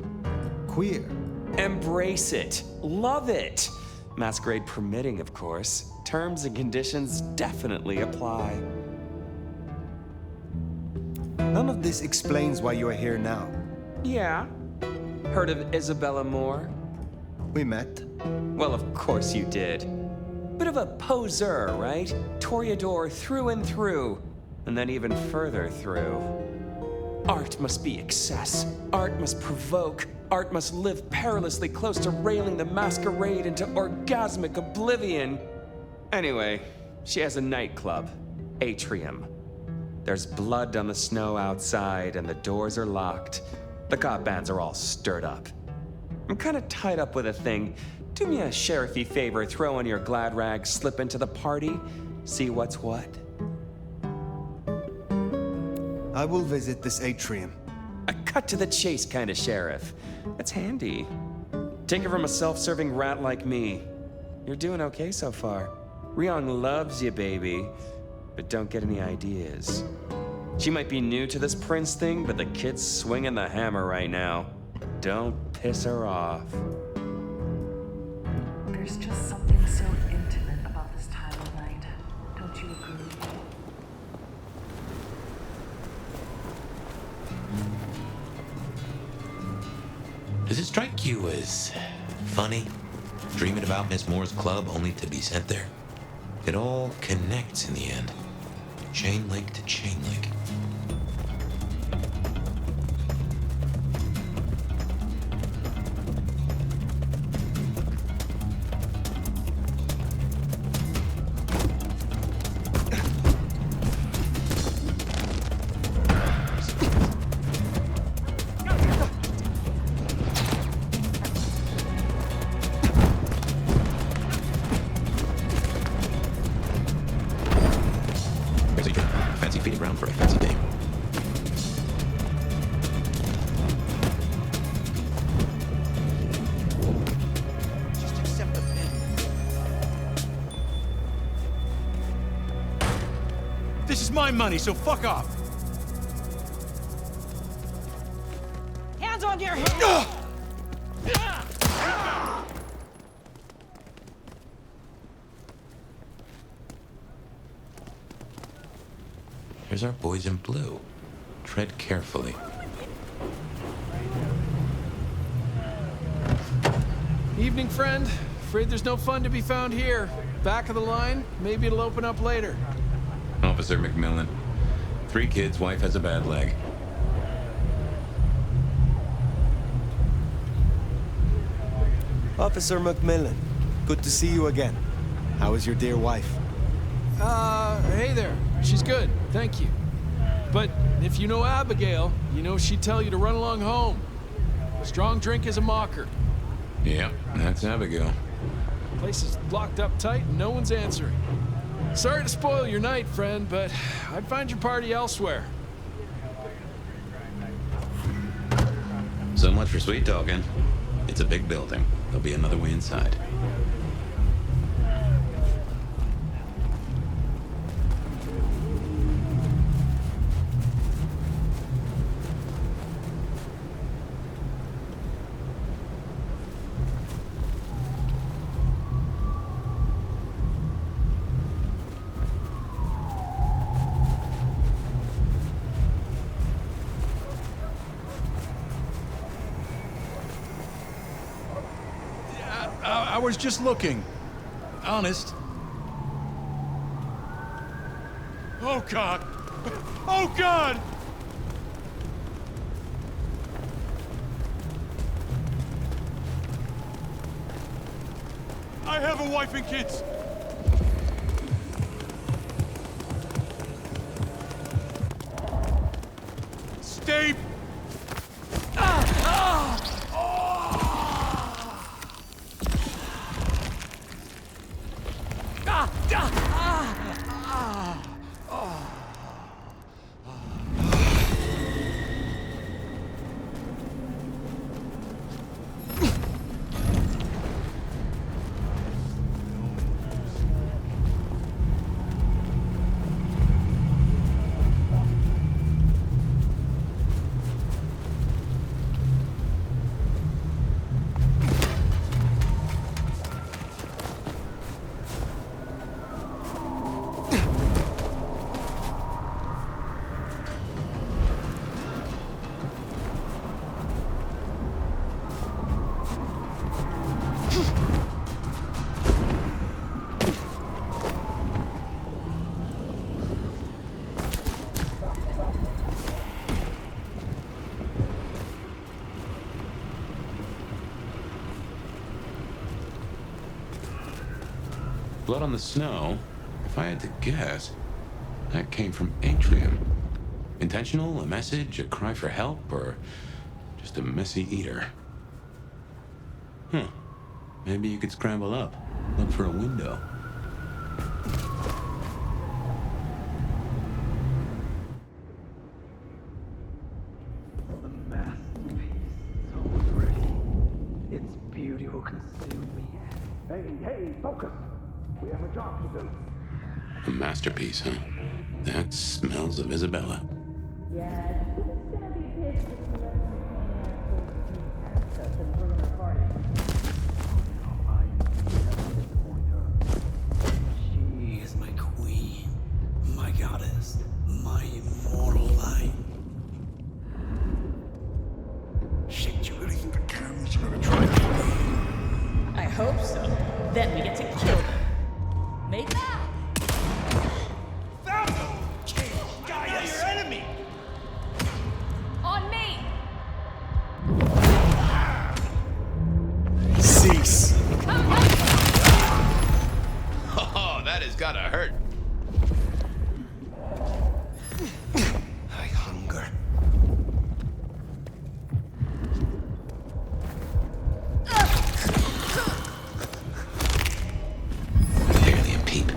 Queer? Embrace it. Love it. Masquerade permitting, of course. Terms and conditions definitely apply. None of this explains why you are here now. Yeah. Heard of Isabella Moore? We met. Well, of course you did. Bit of a poseur, right? Toreador through and through, and then even further through. Art must be excess. Art must provoke. Art must live perilously close to railing the masquerade into orgasmic oblivion. Anyway, she has a nightclub, Atrium. There's blood on the snow outside, and the doors are locked. The cop bands are all stirred up. I'm kind of tied up with a thing. Do me a sheriffy favor, throw on your glad rags, slip into the party, see what's what. I will visit this atrium. A cut to the chase kind of sheriff. That's handy. Take it from a self-serving rat like me. You're doing okay so far. Ryong loves you, baby, but don't get any ideas. She might be new to this prince thing, but the kid's swinging the hammer right now. Don't piss her off. There's just something so intimate about this time of night. Don't you agree? Does it strike you as funny, dreaming about Miss Moore's club only to be sent there? It all connects in the end. Chain link to chain link. This is my money, so fuck off. Hands on your head! Here's our boys in blue. Tread carefully. Evening, friend. Afraid there's no fun to be found here. Back of the line, maybe it'll open up later. Officer McMillan. 3 kids, wife has a bad leg. Officer McMillan, good to see you again. How is your dear wife? Hey there. She's good, thank you. But if you know Abigail, you know she'd tell you to run along home. Strong drink is a mocker. Yep, that's Abigail. Place is locked up tight and no one's answering. Sorry to spoil your night, friend, but I'd find your party elsewhere. So much for sweet talking. It's a big building. There'll be another way inside. I was just looking. Honest. Oh, God! Oh, God! I have a wife and kids. Stay... Blood on the snow, if I had to guess, that came from Atrium. Intentional, a message, a cry for help, or just a messy eater? Maybe you could scramble up, look for a window. The masterpiece, so pretty. Its beauty will consume me. Hey, focus! We have a job to do. A masterpiece, huh? That smells of Isabella. Yeah, it's gonna be pissed if you let me ruin our party. She is my queen, my goddess, my immortal light. Shit, you really think the cameras are gonna try to kill me? I hope so. Then we get to kill them. Make that. Your enemy! On me! Cease. Oh, that has gotta hurt. I hunger. Barely a peep.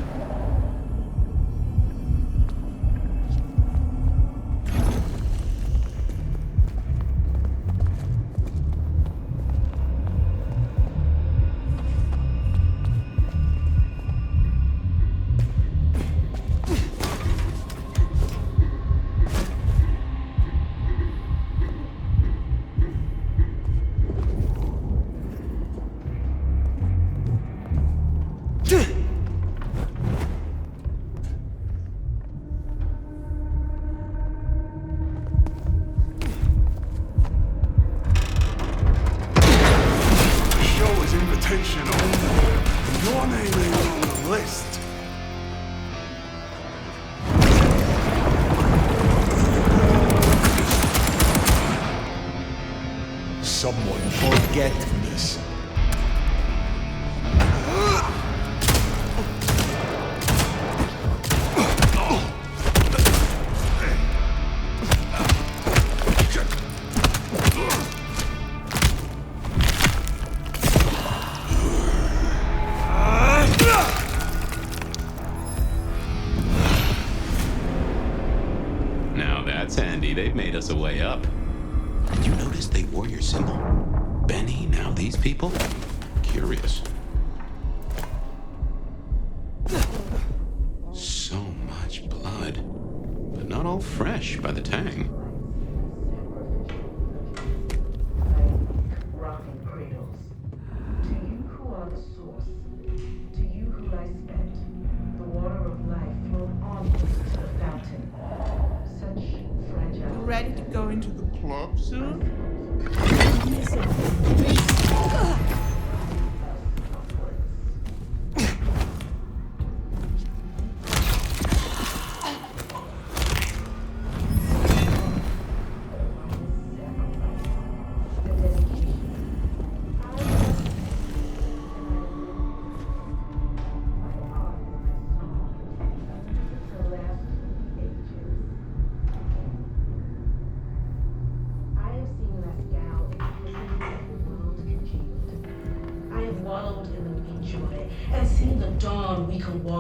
Your name is on the list. Someone forget this. they made us a way up. And you noticed they wore your symbol? Benny, now these people? Curious. So much blood. But not all fresh by the tang. Ready to go into the club soon?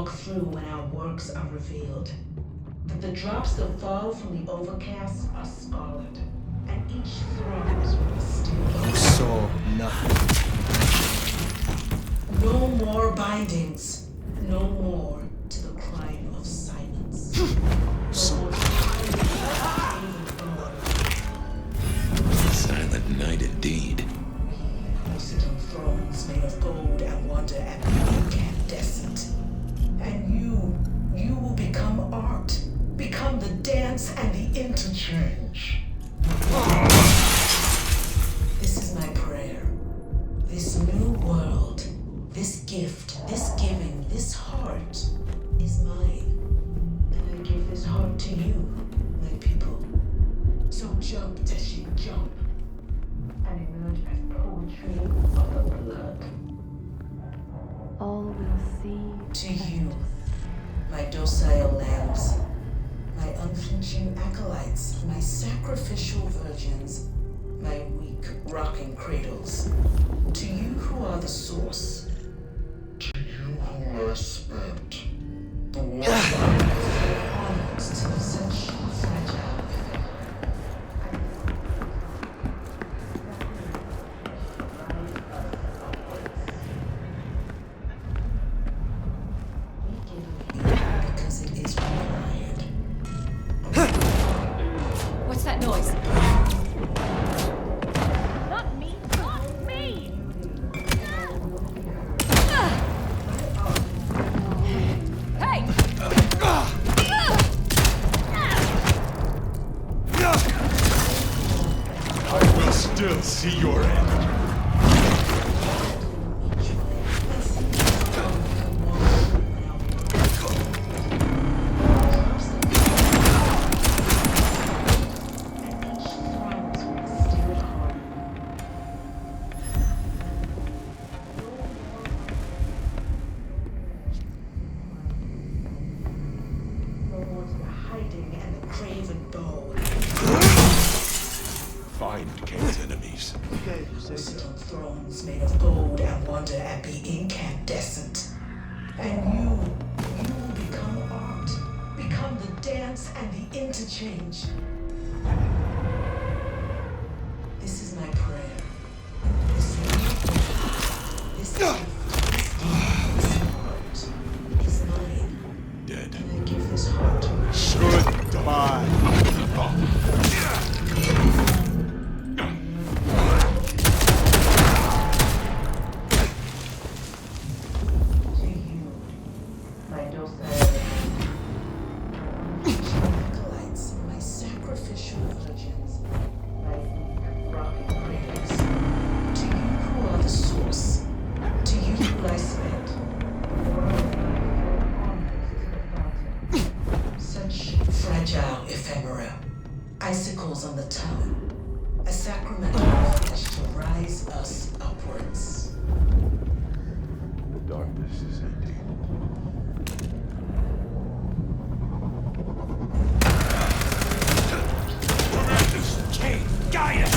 Through when our works are revealed. That the drops that fall from the overcast are scarlet, and each throbs with a still. You saw nothing. No more bindings. No more to the crime of silence. Silent night indeed. We sit on thrones made of gold and wonder at the incandescent. And you will become art, become the dance and the interchange. This is my prayer. This new world, this gift, this giving, this heart is mine. And I give this heart to you, my people. So jump, Teshi, jump. And emerge as poetry of the blood. All will see. To you, my docile lambs, my unflinching acolytes, my sacrificial virgins, my weak rocking cradles. To you who are the source. To you who I spent. The one onwards to such fragile. What's that noise? Not me! Not me! Hey! I will still see your end. Find Kane's enemies. Sit on thrones made of gold and wonder and be incandescent. And you will become art, become the dance and the interchange. This is my prayer. This new world, this gift, this heart is mine. Dead. And I give this heart to my Goodbye. Icicles on the tongue, a sacramental flesh to rise us upwards. The darkness is ending. Kane, guide us!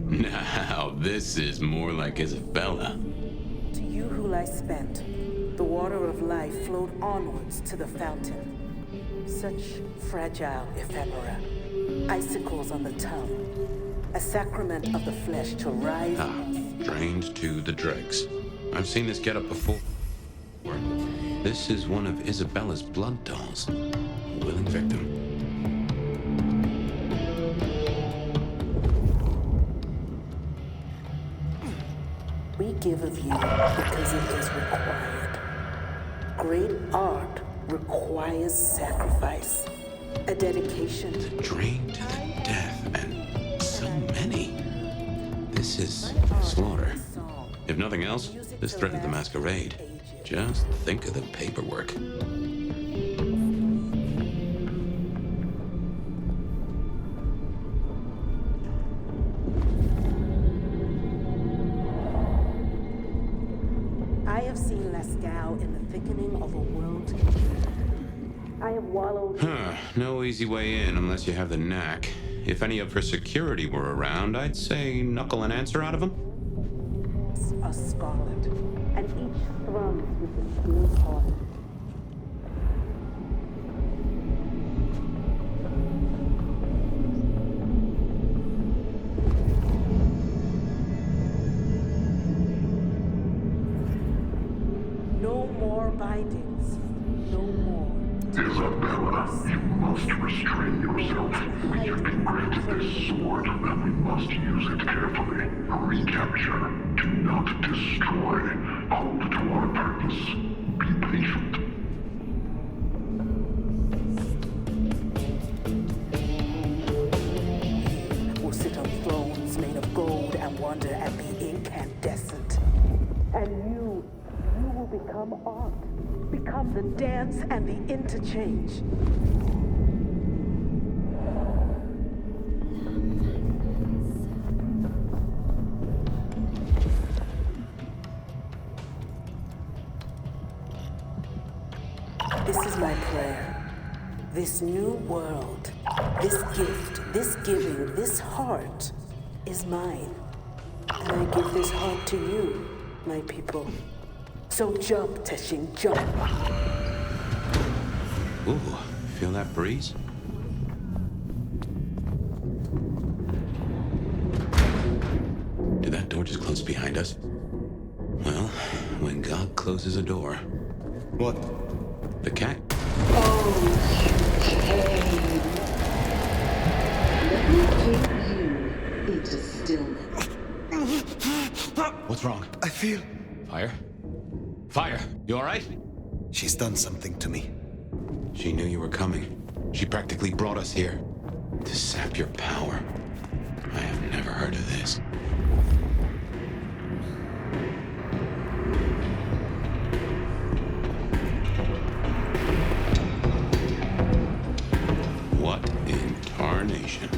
Now, this is more like Isabella. To you who lie spent, the water of life flowed onwards to the fountain. Such fragile ephemera, icicles on the tongue, a sacrament of the flesh to rise. Drained to the dregs. I've seen this getup before. This is one of Isabella's blood dolls. Willing victim. We give of you because it is required. Great art requires sacrifice, a dedication. Drained to the death, and so many. This is slaughter. If nothing else, this threatened the masquerade. Just think of the paperwork. I have seen Lascaux in the thickening of a world. I have wallowed. No easy way in unless you have the knack. If any of her security were around, I'd say knuckle an answer out of them. A scarlet, and each thrums with the skill's heart. No more bindings. No more. Isabella, you must restrain yourself. We have been granted this sword, and we must use it carefully. Recapture. Do not destroy. Hold to our purpose. Be patient. Will sit on thrones made of gold and wonder at the incandescent. And you will become art. Become the dance and the interchange. This is my prayer. This new world, this gift, this giving, this heart is mine. And I give this heart to you, my people. So jump, Teshin, jump. Ooh, feel that breeze? Did that door just close behind us? Well, when God closes a door. What? The cat. Oh, you came. Let me take you into stillness. What's wrong? I feel... Fire? Fire, you all right? She's done something to me. She knew you were coming. She practically brought us here to sap your power. I have never heard of this. What in tarnation?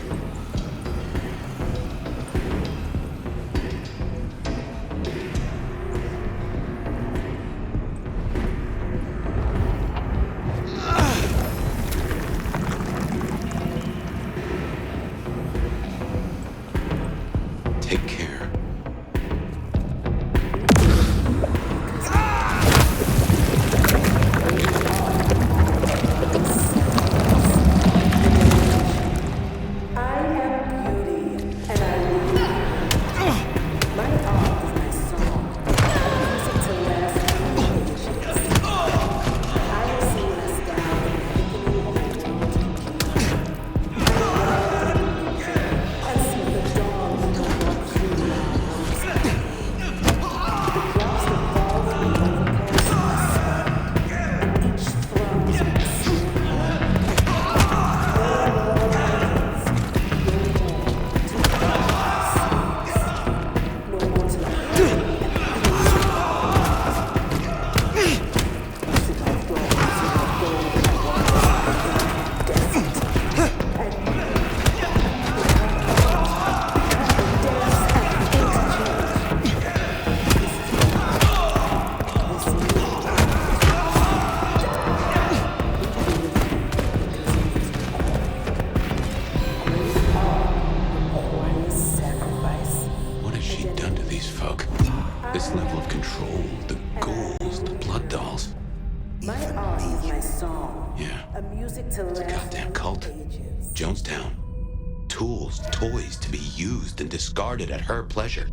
My art is my song. Yeah. A music to It's a goddamn cult. Jonestown. Tools, toys to be used and discarded at her pleasure.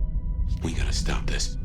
We gotta stop this.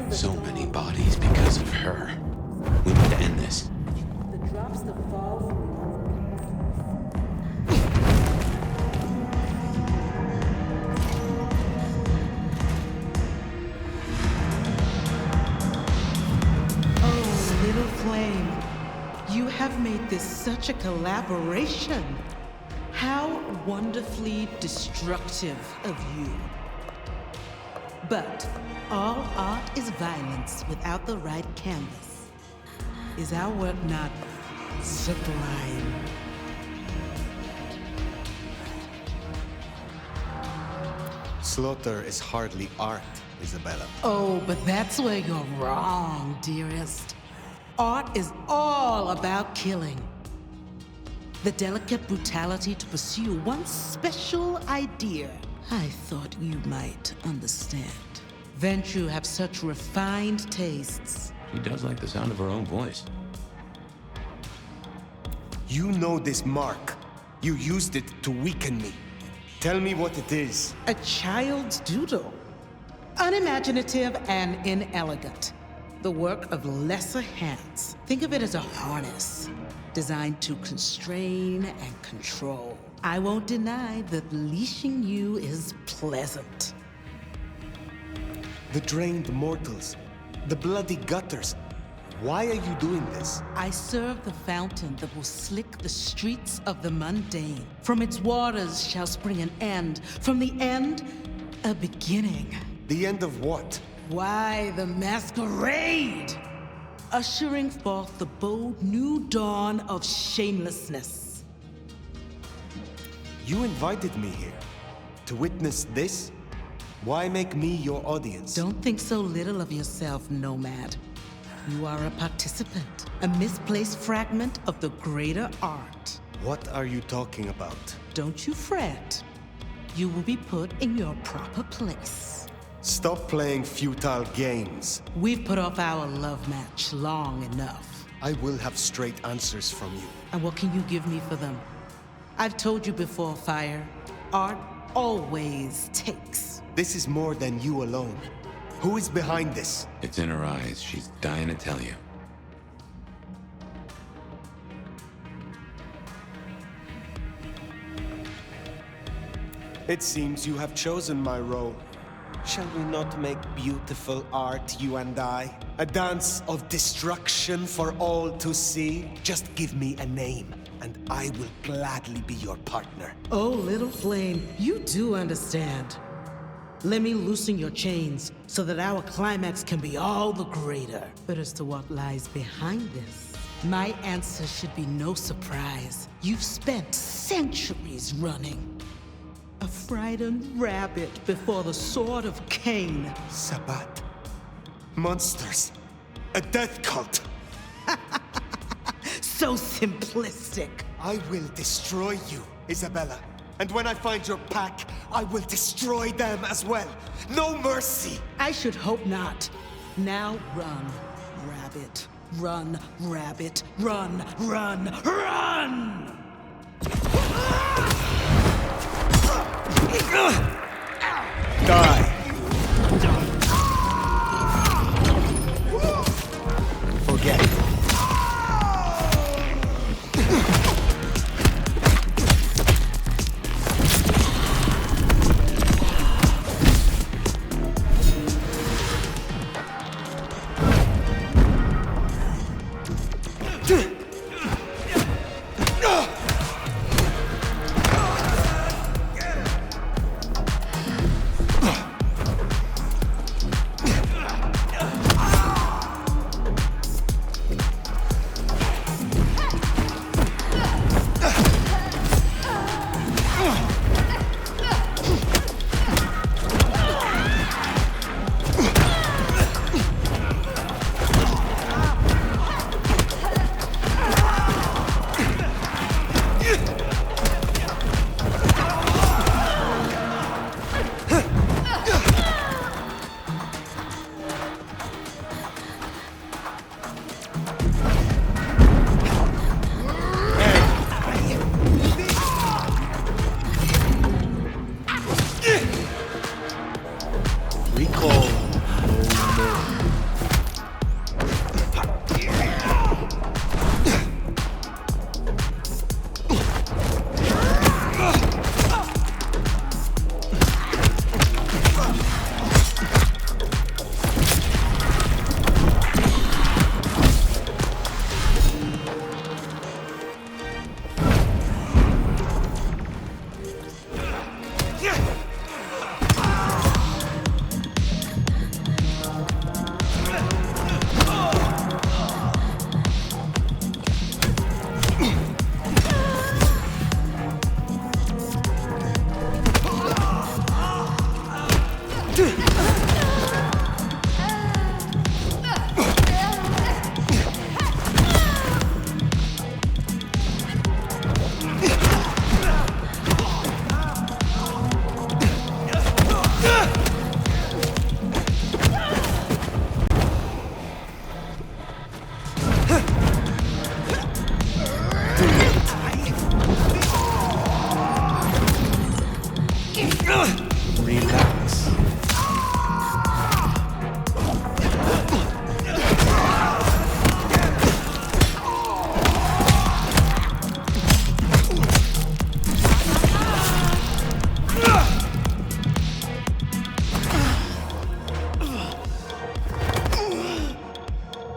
So many bodies because of her. We need to end this. The drops that fall from Oh, little flame, you have made this such a collaboration. How wonderfully destructive of you. But all art is violence without the right canvas. Is our work not sublime? Slaughter is hardly art, Isabella. Oh, but that's where you're wrong, dearest. Art is all about killing. The delicate brutality to pursue one special idea. I thought you might understand. Venture have such refined tastes. She does like the sound of her own voice. You know this mark. You used it to weaken me. Tell me what it is. A child's doodle. Unimaginative and inelegant. The work of lesser hands. Think of it as a harness, designed to constrain and control. I won't deny that leashing you is pleasant. The drained mortals, the bloody gutters. Why are you doing this? I serve the fountain that will slick the streets of the mundane. From its waters shall spring an end. From the end, a beginning. The end of what? Why, the masquerade! Ushering forth the bold new dawn of shamelessness. You invited me here to witness this? Why make me your audience? Don't think so little of yourself, Nomad. You are a participant, a misplaced fragment of the greater art. What are you talking about? Don't you fret. You will be put in your proper place. Stop playing futile games. We've put off our love match long enough. I will have straight answers from you. And what can you give me for them? I've told you before, Fire. Art always takes. This is more than you alone. Who is behind this? It's in her eyes. She's dying to tell you. It seems you have chosen my role. Shall we not make beautiful art, you and I? A dance of destruction for all to see? Just give me a name, and I will gladly be your partner. Oh, little flame, you do understand. Let me loosen your chains so that our climax can be all the greater. But as to what lies behind this, my answer should be no surprise. You've spent centuries running. A frightened rabbit before the sword of Cain. Sabbat. Monsters. A death cult. So simplistic. I will destroy you, Isabella. And when I find your pack, I will destroy them as well. No mercy. I should hope not. Now run, rabbit. Run, rabbit. Run, run, run! Die. Forget it.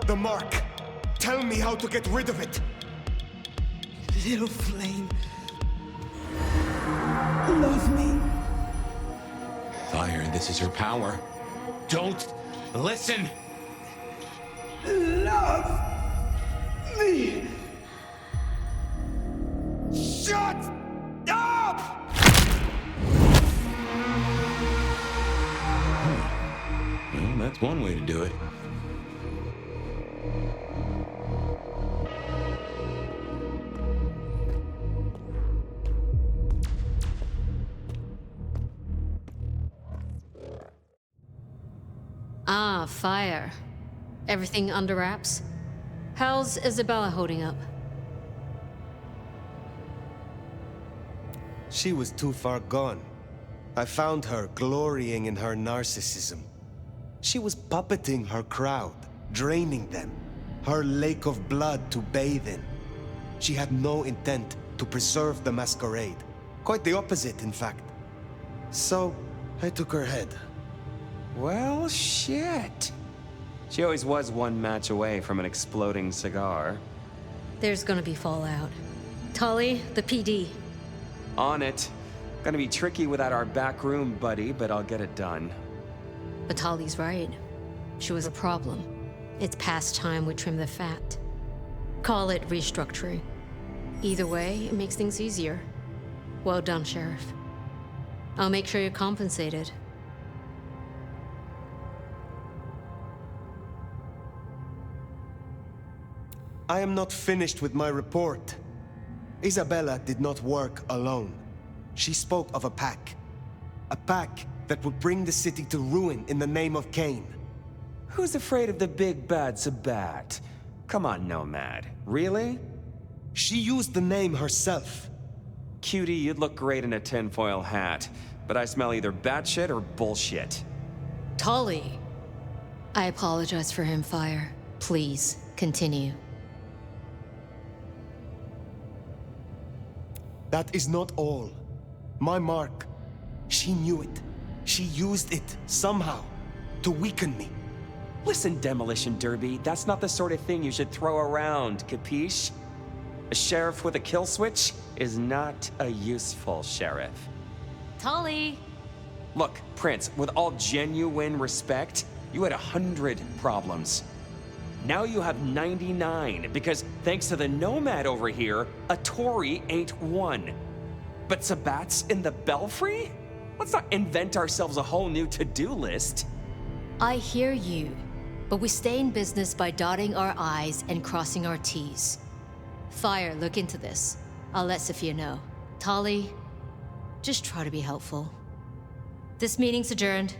The mark. Tell me how to get rid of it. Little flame. Love me. Fire, this is her power. Don't listen. Love me. Shut up! Well, that's one way to do it. Fire. Everything under wraps? How's Isabella holding up? She was too far gone. I found her glorying in her narcissism. She was puppeting her crowd, draining them, her lake of blood to bathe in. She had no intent to preserve the masquerade. Quite the opposite, in fact. So, I took her head. Well, shit. She always was one match away from an exploding cigar. There's gonna be fallout. Tully, the PD. On it. Gonna be tricky without our back room buddy, but I'll get it done. But Tully's right. She was a problem. It's past time we trim the fat. Call it restructuring. Either way, it makes things easier. Well done, Sheriff. I'll make sure you're compensated. I am not finished with my report. Isabella did not work alone. She spoke of a pack. A pack that would bring the city to ruin in the name of Cain. Who's afraid of the big bad Sabat? Come on, Nomad. Really? She used the name herself. Cutie, you'd look great in a tinfoil hat, but I smell either batshit or bullshit. Tully! I apologize for him, Fire. Please, continue. That is not all. My mark. She knew it. She used it, somehow, to weaken me. Listen, Demolition Derby, that's not the sort of thing you should throw around, capiche? A sheriff with a kill switch is not a useful sheriff. Tully! Look, Prince, with all genuine respect, you had 100 problems. Now you have 99, because thanks to the Nomad over here, a Tory ain't one. But Sabat's in the Belfry? Let's not invent ourselves a whole new to-do list. I hear you, but we stay in business by dotting our I's and crossing our T's. Fire, look into this. I'll let Sophia know. Tully, just try to be helpful. This meeting's adjourned.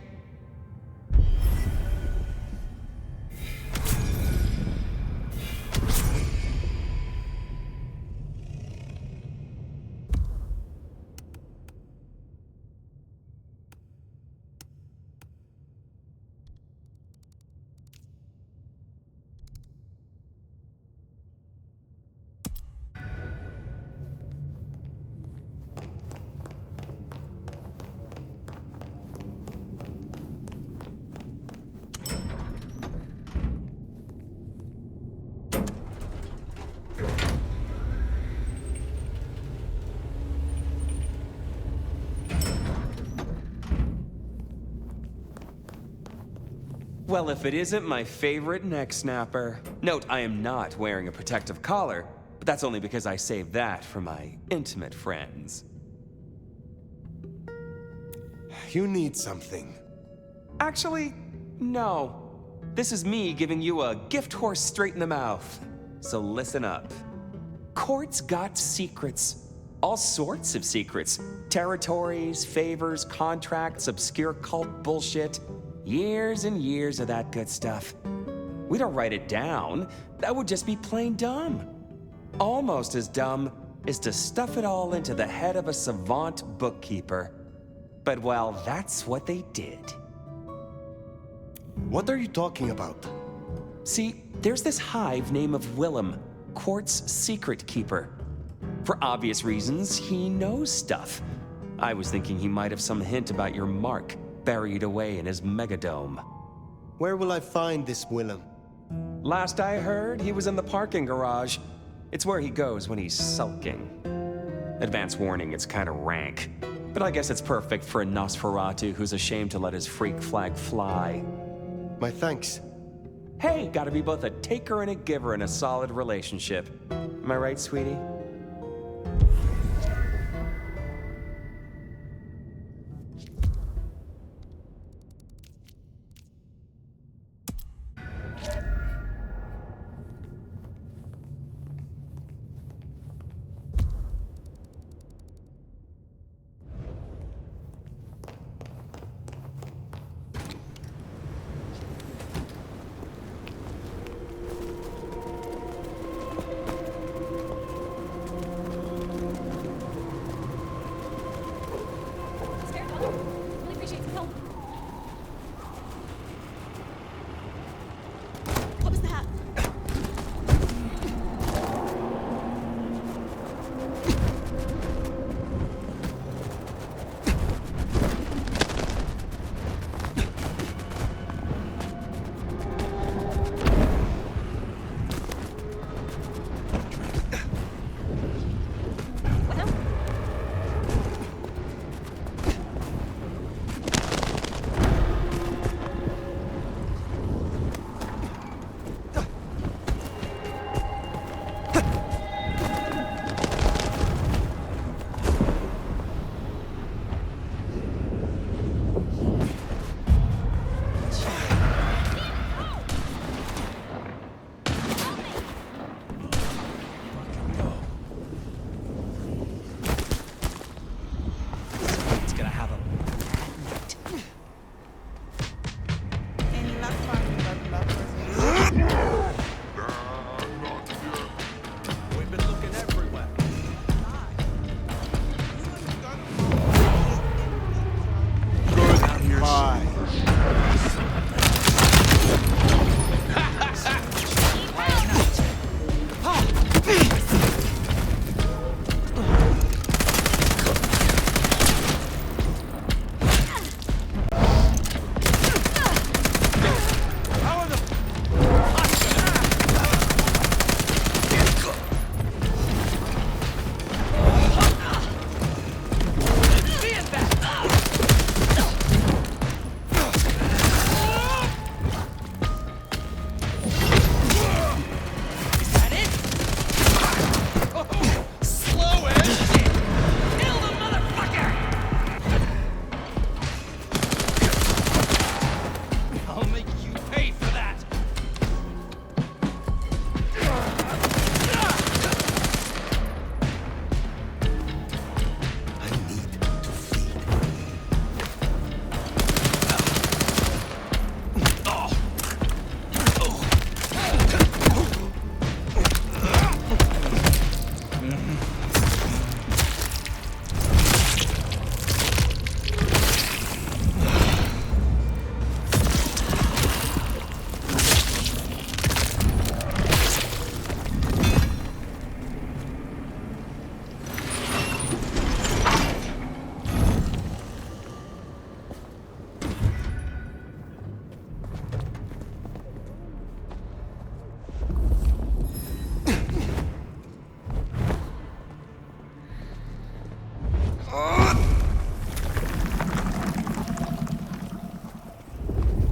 Well, if it isn't my favorite neck snapper. Note, I am not wearing a protective collar, but that's only because I saved that for my intimate friends. You need something. Actually, no. This is me giving you a gift horse straight in the mouth. So listen up. Court's got secrets. All sorts of secrets. Territories, favors, contracts, obscure cult bullshit. Years and years of that good stuff. We don't write it down. That would just be plain dumb. Almost as dumb is to stuff it all into the head of a savant bookkeeper. But well, that's what they did. What are you talking about? See, there's this hive named of Willem, Court's secret keeper. For obvious reasons, he knows stuff. I was thinking he might have some hint about your mark, buried away in his megadome. Where will I find this Willem? Last I heard, he was in the parking garage. It's where he goes when he's sulking. Advance warning, it's kind of rank. But I guess it's perfect for a Nosferatu who's ashamed to let his freak flag fly. My thanks. Hey, gotta be both a taker and a giver in a solid relationship. Am I right, sweetie?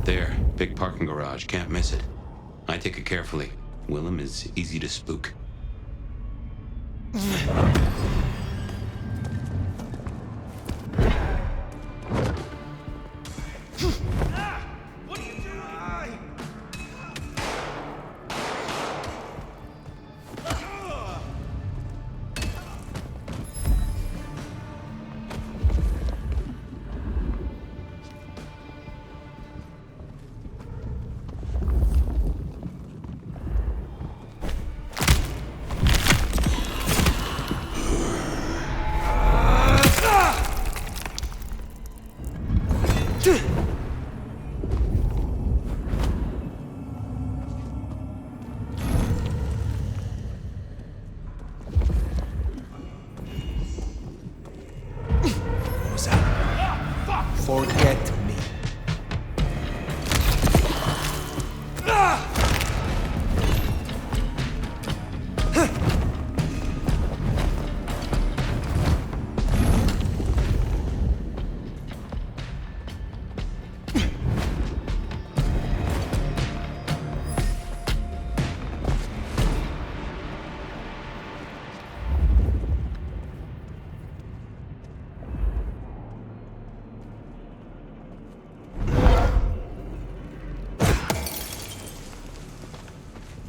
there. Big parking garage. Can't miss it. I take it carefully. Willem is easy to spook. Forget me.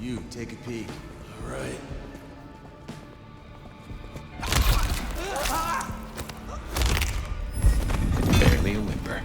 You, take a peek. All right. Barely a whimper.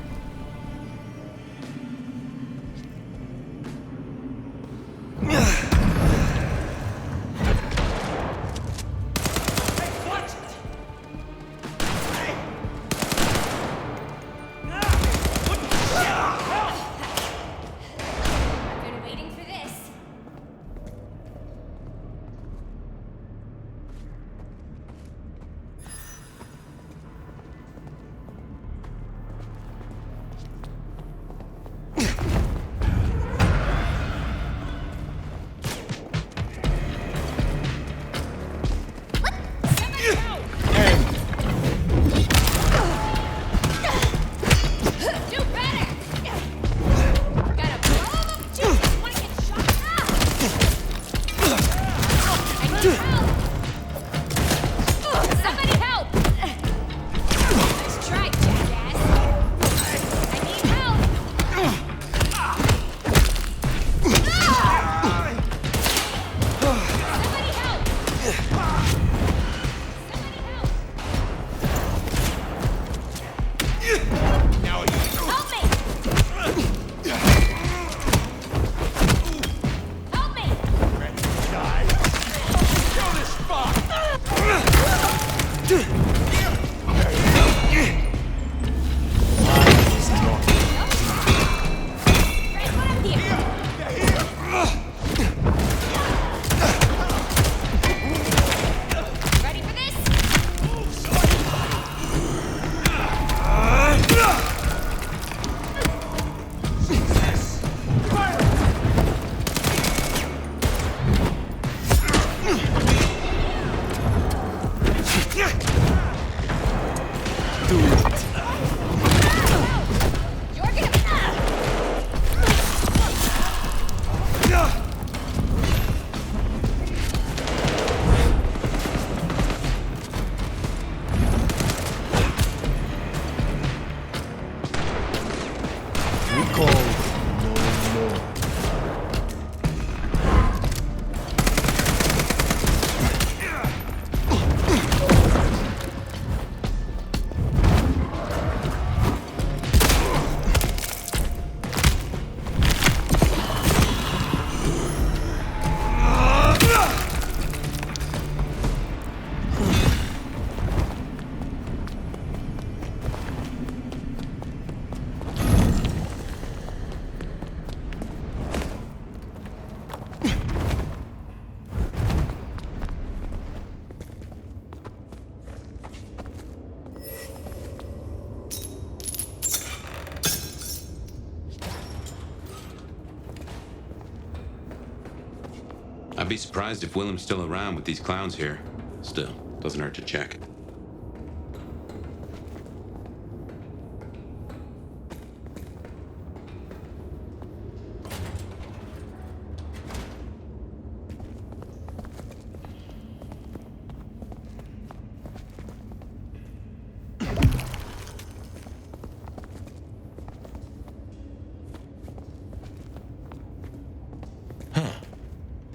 I'd be surprised if Willem's still around with these clowns here. Still, doesn't hurt to check.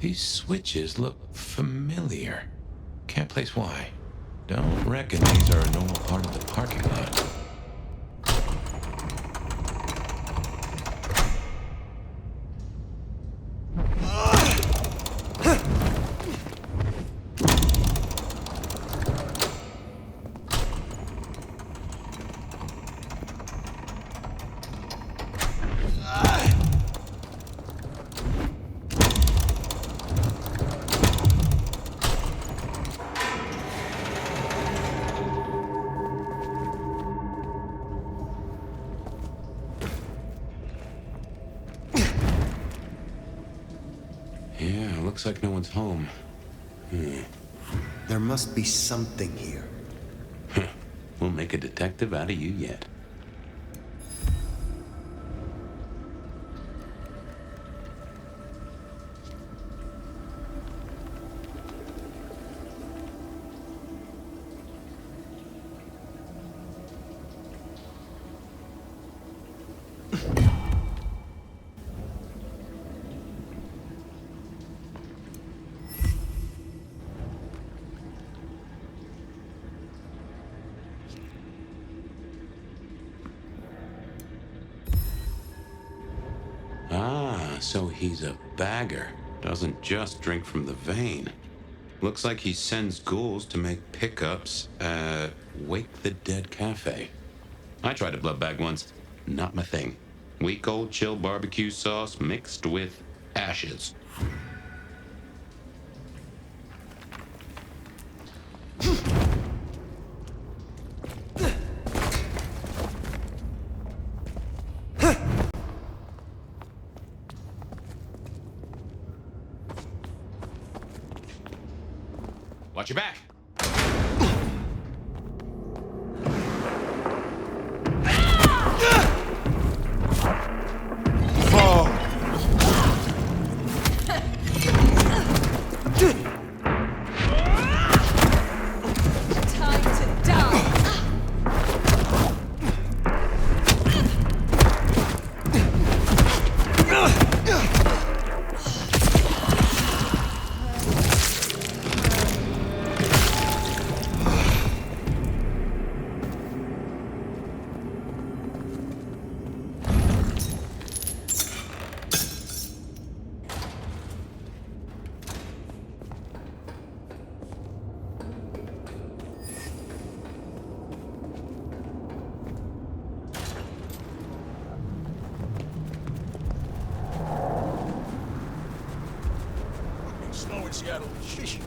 These switches look familiar. Can't place why. Don't reckon these are a normal part of the parking lot. Looks like no one's home. There must be something here. We'll make a detective out of you yet. So he's a bagger. Doesn't just drink from the vein. Looks like he sends ghouls to make pickups at Wake the Dead Cafe. I tried a blood bag once. Not my thing. Weak old chill barbecue sauce mixed with ashes. Watch your back. Seattle. Sheesh.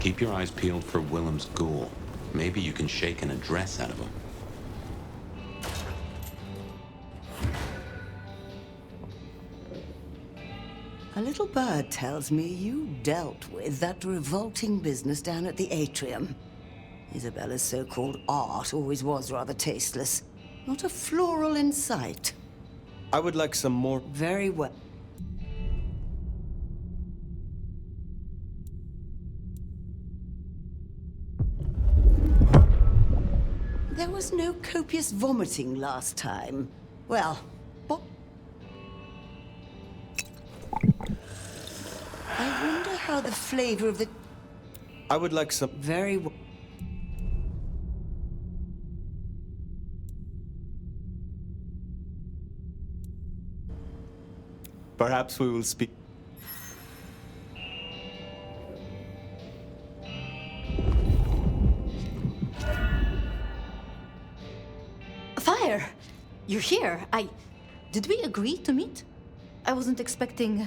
Keep your eyes peeled for Willem's ghoul. Maybe you can shake an address out of him. A little bird tells me you dealt with that revolting business down at the atrium. Isabella's so-called art always was rather tasteless. Not a floral in sight. I would like some more. Very well. There was no copious vomiting last time. Well, I wonder how the flavor of the... I would like some... Very well. Perhaps we will speak... Fire! You're here. Did we agree to meet? I wasn't expecting...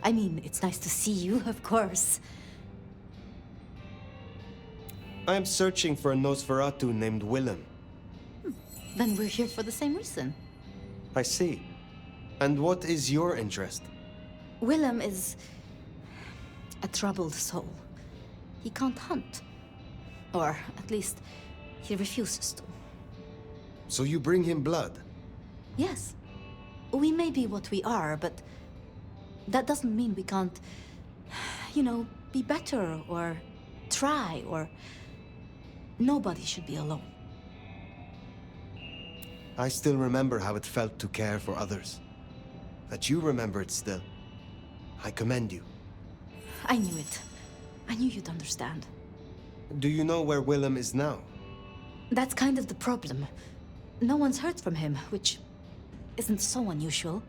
I mean, it's nice to see you, of course. I am searching for a Nosferatu named Willem. Then we're here for the same reason. I see. And what is your interest? Willem is... a troubled soul. He can't hunt. Or, at least, he refuses to. So you bring him blood? Yes. We may be what we are, but that doesn't mean we can't, you know, be better or try or... Nobody should be alone. I still remember how it felt to care for others. That you remember it still. I commend you. I knew it. I knew you'd understand. Do you know where Willem is now? That's kind of the problem. No one's heard from him, which isn't so unusual.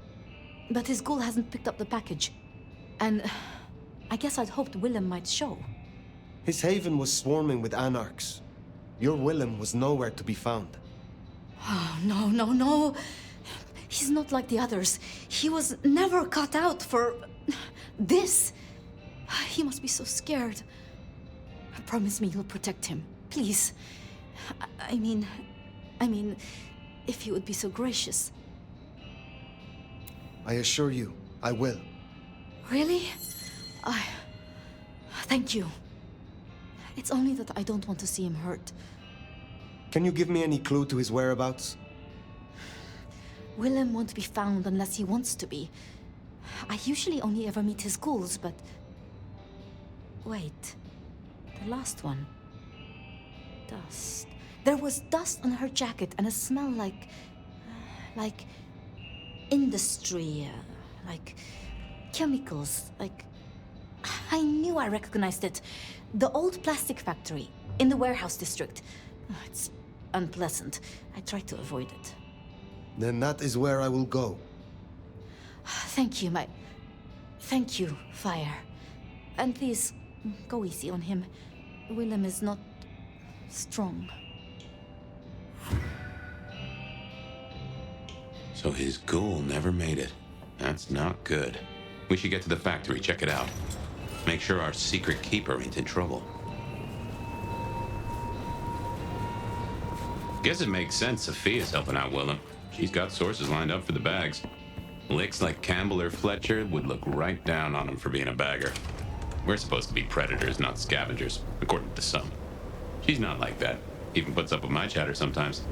But his ghoul hasn't picked up the package. And I guess I'd hoped Willem might show. His haven was swarming with anarchs. Your Willem was nowhere to be found. Oh, no. He's not like the others. He was never cut out for... this. He must be so scared. Promise me you'll protect him, please. I mean, if you would be so gracious. I assure you, I will. Really? Thank you. It's only that I don't want to see him hurt. Can you give me any clue to his whereabouts? Willem won't be found unless he wants to be. I usually only ever meet his ghouls, but... Wait. The last one. Dust. There was dust on her jacket and a smell like industry, like chemicals, like... I knew I recognized it. The old plastic factory in the warehouse district. It's unpleasant. I try to avoid it. Then that is where I will go. Thank you, Thank you, Fire. And please, go easy on him. Willem is not strong. So his ghoul never made it. That's not good. We should get to the factory, check it out. Make sure our secret keeper ain't in trouble. Guess it makes sense Sophia's helping out Willem. She's got sources lined up for the bags. Licks like Campbell or Fletcher would look right down on him for being a bagger. We're supposed to be predators, not scavengers, according to some. She's not like that. Even puts up with my chatter sometimes.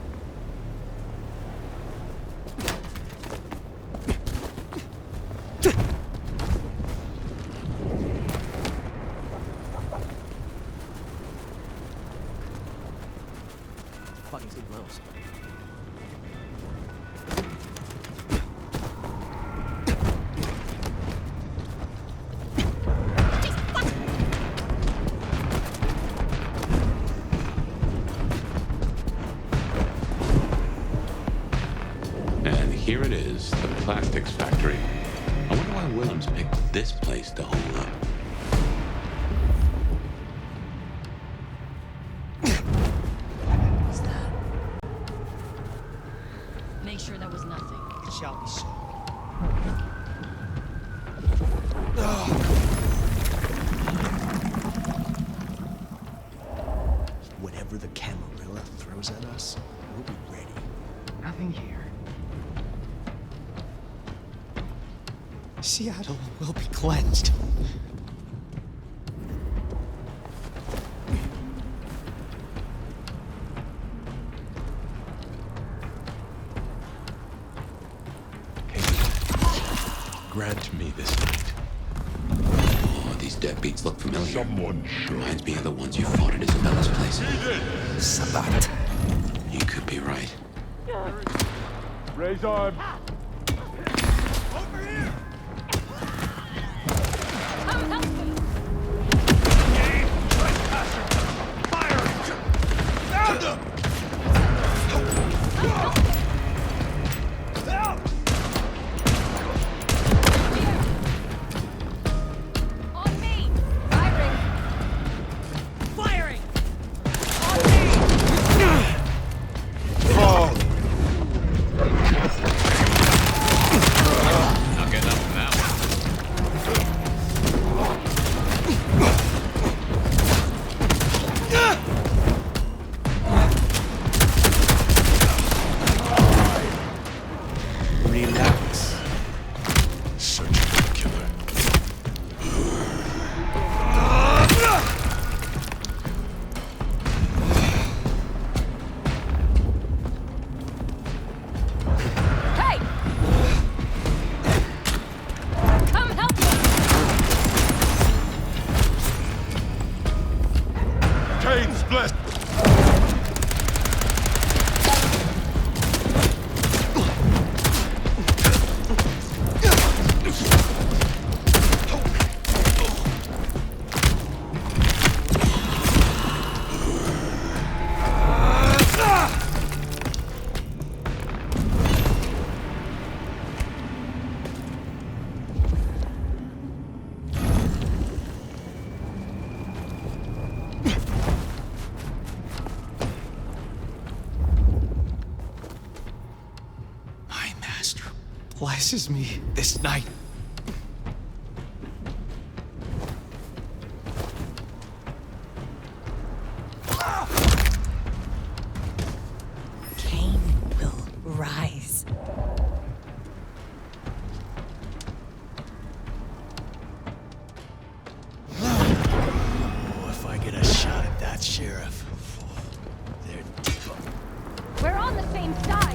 Here it is, the plastics factory. I wonder why Willem's picked this place to hole up. What's that? Make sure that was nothing. It shall be so. Whatever the Camarilla throws at us, we'll be ready. Nothing here. Seattle will be cleansed. Grant me this night. Oh, these deadbeats look familiar. Someone reminds me of the ones you fought at Isabella's place. Sabat. You could be right. Raise arms. Not getting up bless. Blesses me this night. Cain will rise. Oh, if I get a shot at that sheriff. They're deep. We're on the same side.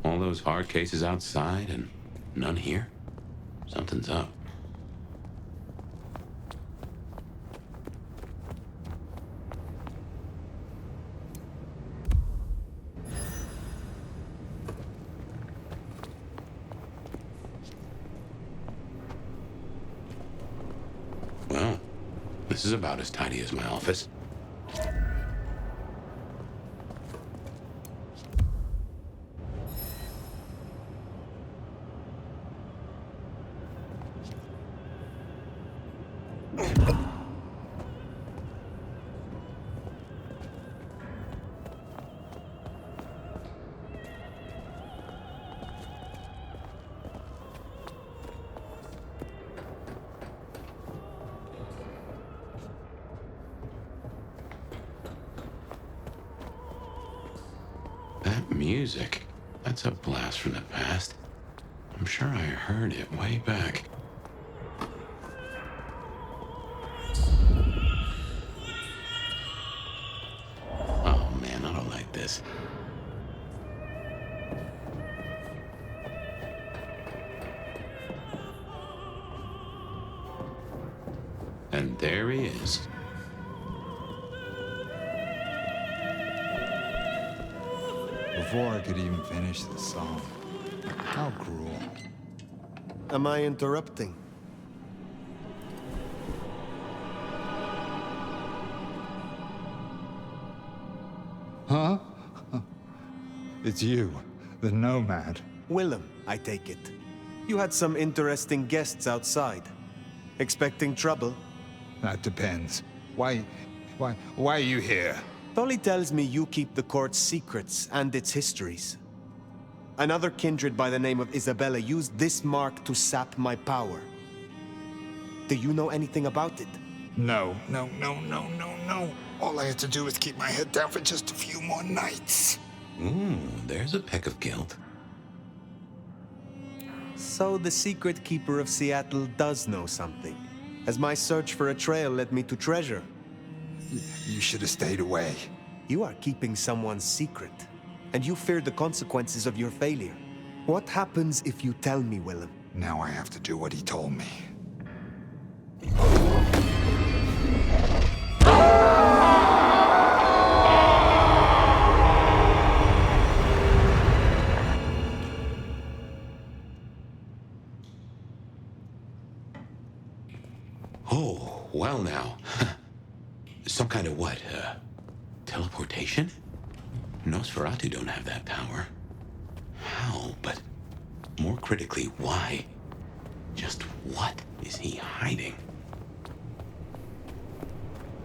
All those hard cases outside and none here? Something's up. Well, this is about as tidy as my office. That music, that's a blast from the past. I'm sure I heard it way back. Oh man, I don't like this. And there he is. Before I could even finish the song. How cruel. Am I interrupting? Huh? It's you, the nomad. Willem, I take it. You had some interesting guests outside. Expecting trouble? That depends. Why are you here? Tolly tells me you keep the court's secrets and its histories. Another kindred by the name of Isabella used this mark to sap my power. Do you know anything about it? No. All I had to do was keep my head down for just a few more nights. There's a peck of guilt. So the secret keeper of Seattle does know something. Has my search for a trail led me to treasure? You should have stayed away. You are keeping someone's secret, and you fear the consequences of your failure. What happens if you tell me, Willem? Now I have to do what he told me. well now. Some kind of what? Teleportation? Nosferatu don't have that power. How? But more critically, why? Just what is he hiding?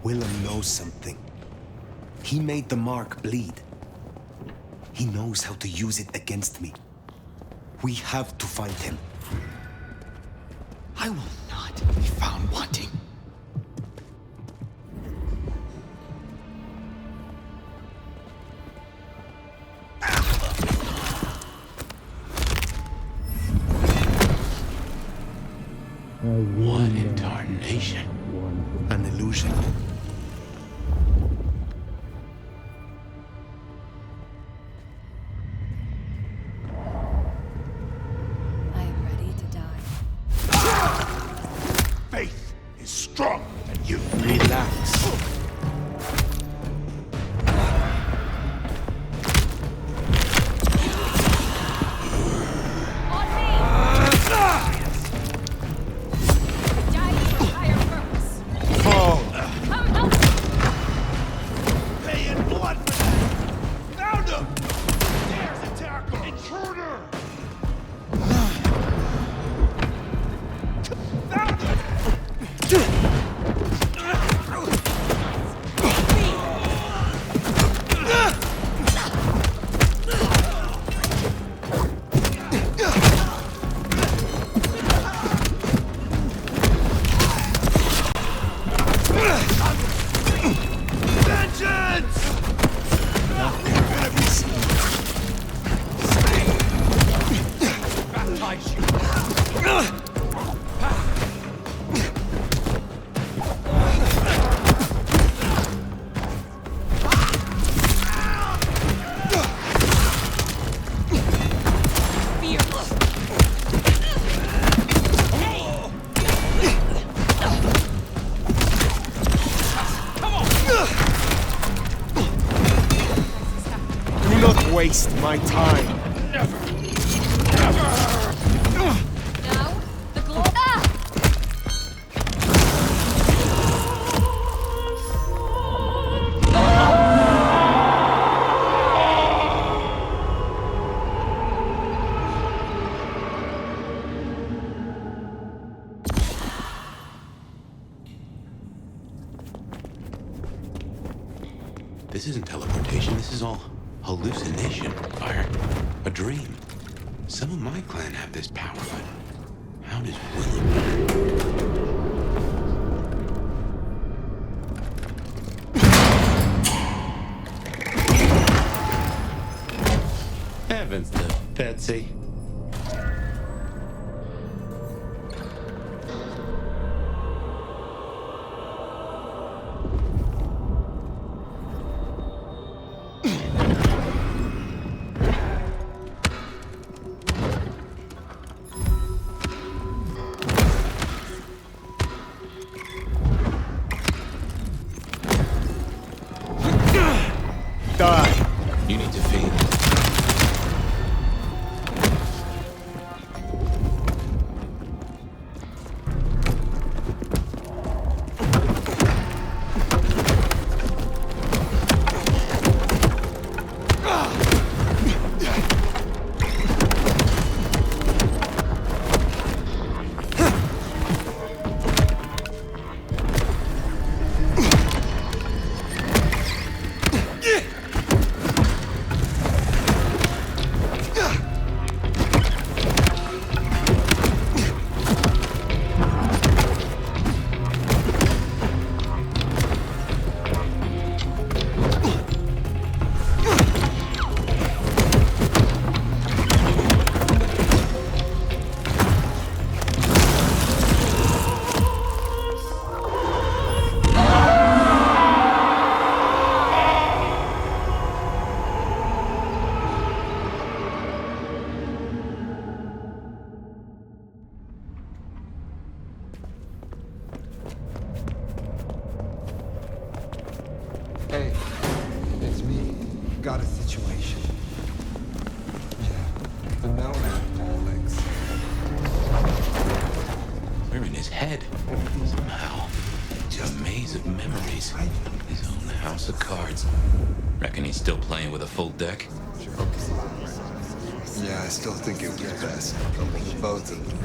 Willem knows something. He made the mark bleed. He knows how to use it against me. We have to find him. I will not be found wanting. What in tarnation? An illusion. I am ready to die. Faith is stronger than you. Relax. Waste my time. Never. Never. Now, the glow. This isn't teleportation, this is all hallucination, or a dream. Some of my clan have this power, but how does Willem? Heavens to Betsy. You need to feed. Hey, it's me. Got a situation. Yeah, the mailman Alex. We're in his head, somehow. maze of memories. His own house of cards. Reckon he's still playing with a full deck? Yeah, I still think it was best. Both of them.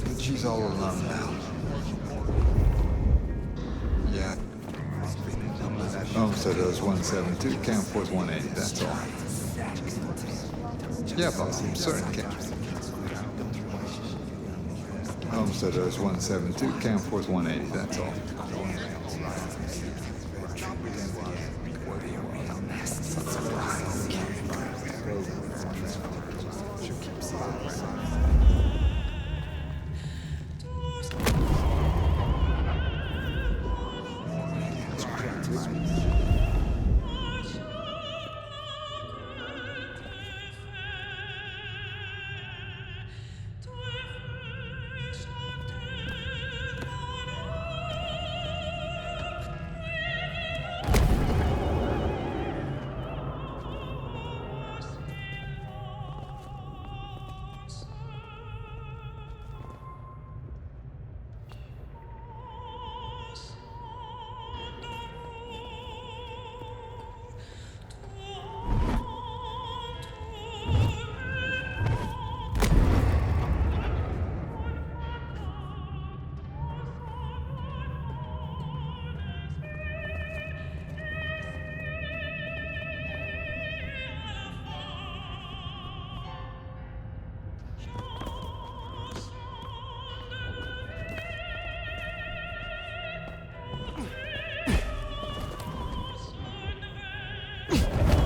But she's all alone now. Yeah. Homestead owes 172, Camp was 180, that's all. Yeah, boss, I'm certain, Camp. Homestead owes 172, Camp was 180, that's all.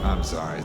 I'm sorry.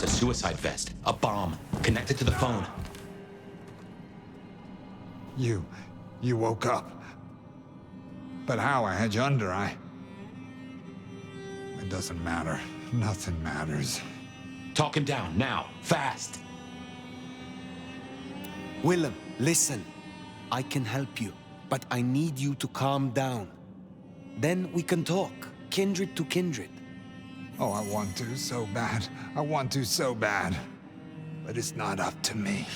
Suicide vest. A bomb. Connected to the phone. You woke up. But how? I had you under, It doesn't matter. Nothing matters. Talk him down, now. Fast. Willem, listen. I can help you, but I need you to calm down. Then we can talk, kindred to kindred. Oh, I want to so bad. I want to so bad. But it's not up to me.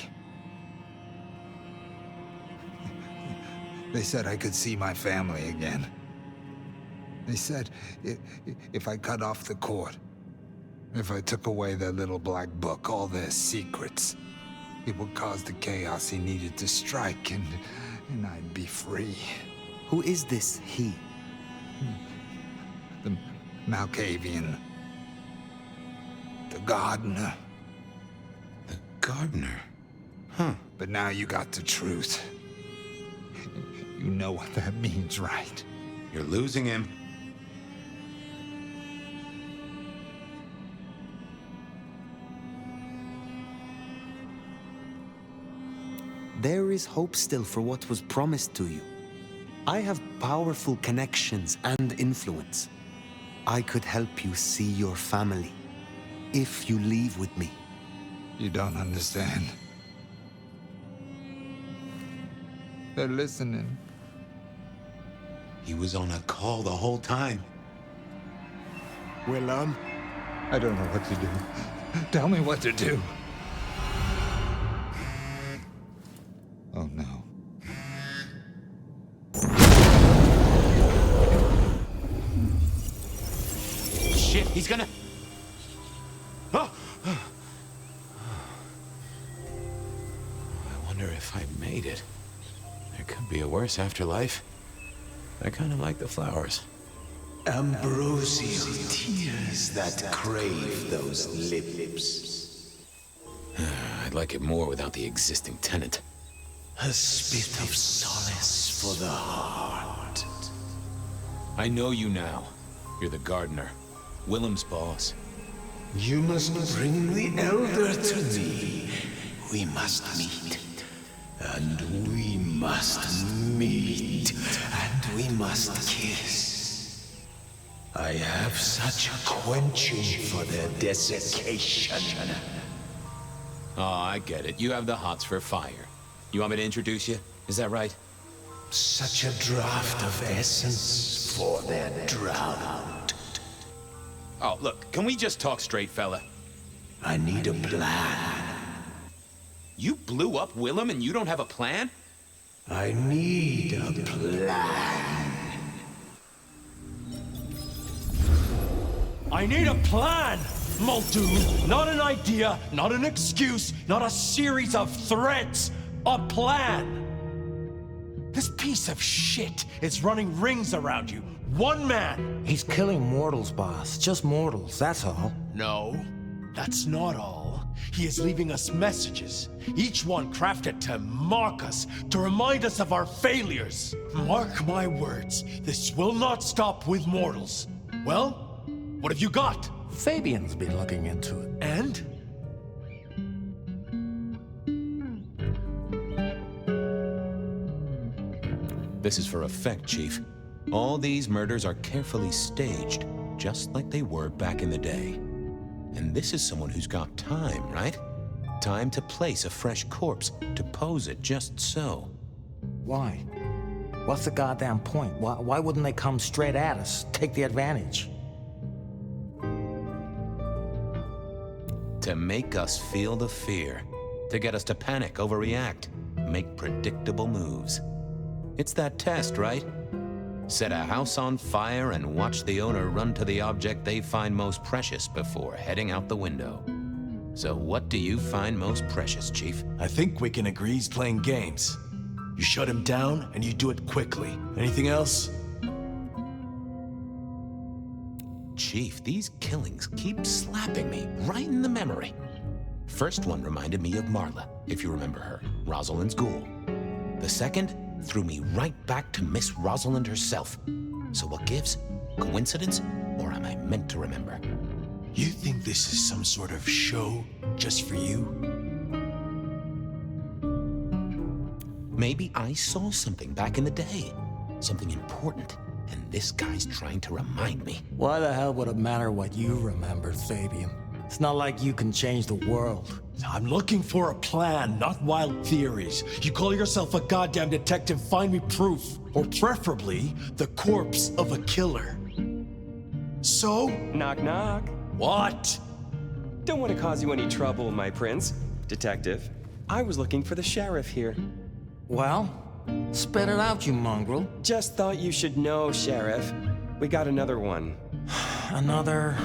They said I could see my family again. They said if I cut off the cord, if I took away their little black book, all their secrets, It would cause the chaos he needed to strike, and I'd be free. Who is this he? The Malkavian. The gardener. The gardener? Huh. But now you got the truth. You know what that means, right? You're losing him. There is hope still for what was promised to you. I have powerful connections and influence. I could help you see your family, if you leave with me. You don't understand. They're listening. He was on a call the whole time. Willem? I don't know what to do. Tell me what to do. Oh, no. Shit, he's gonna... Oh! I wonder if I made it. There could be a worse afterlife. I kind of like the flowers. Ambrosial tears that crave those lips. I'd like it more without the existing tenant. A spit of solace for the heart. I know you now. You're the gardener. Willem's boss. You must bring the elder to me. We must meet. And we must meet. And we must kiss. I have such a quenching for their desiccation. Oh, I get it. You have the hots for fire. You want me to introduce you? Is that right? Such a draught of essence for their drought. Oh, look, can we just talk straight, fella? I need a plan. You blew up Willem and you don't have a plan? I need a plan. I need a plan, Muldoon. Not an idea, not an excuse, not a series of threats. A plan. This piece of shit is running rings around you. One man. He's killing mortals, boss. Just mortals, that's all. No, that's not all. He is leaving us messages, each one crafted to mark us, to remind us of our failures. Mark my words, this will not stop with mortals. Well, what have you got? Fabian's been looking into it. And? This is for effect, Chief. All these murders are carefully staged, just like they were back in the day. And this is someone who's got time, right? Time to place a fresh corpse, to pose it just so. Why? What's the goddamn point? Why wouldn't they come straight at us? Take the advantage? To make us feel the fear. To get us to panic, overreact, make predictable moves. It's that test, right? Set a house on fire and watch the owner run to the object they find most precious before heading out the window. So what do you find most precious, Chief? I think we can agree he's playing games. You shut him down, and you do it quickly. Anything else? Chief, these killings keep slapping me right in the memory. First one reminded me of Marla, if you remember her, Rosalind's ghoul. The second threw me right back to Miss Rosalind herself. So what gives? Coincidence? Or am I meant to remember? You think this is some sort of show just for you? Maybe I saw something back in the day. Something important. And this guy's trying to remind me. Why the hell would it matter what you remember, Fabian? It's not like you can change the world. I'm looking for a plan, not wild theories. You call yourself a goddamn detective, find me proof. Or preferably, the corpse of a killer. So? Knock, knock. What? Don't want to cause you any trouble, my prince. Detective, I was looking for the sheriff here. Well, spit it out, you mongrel. Just thought you should know, Sheriff. We got another one. Another...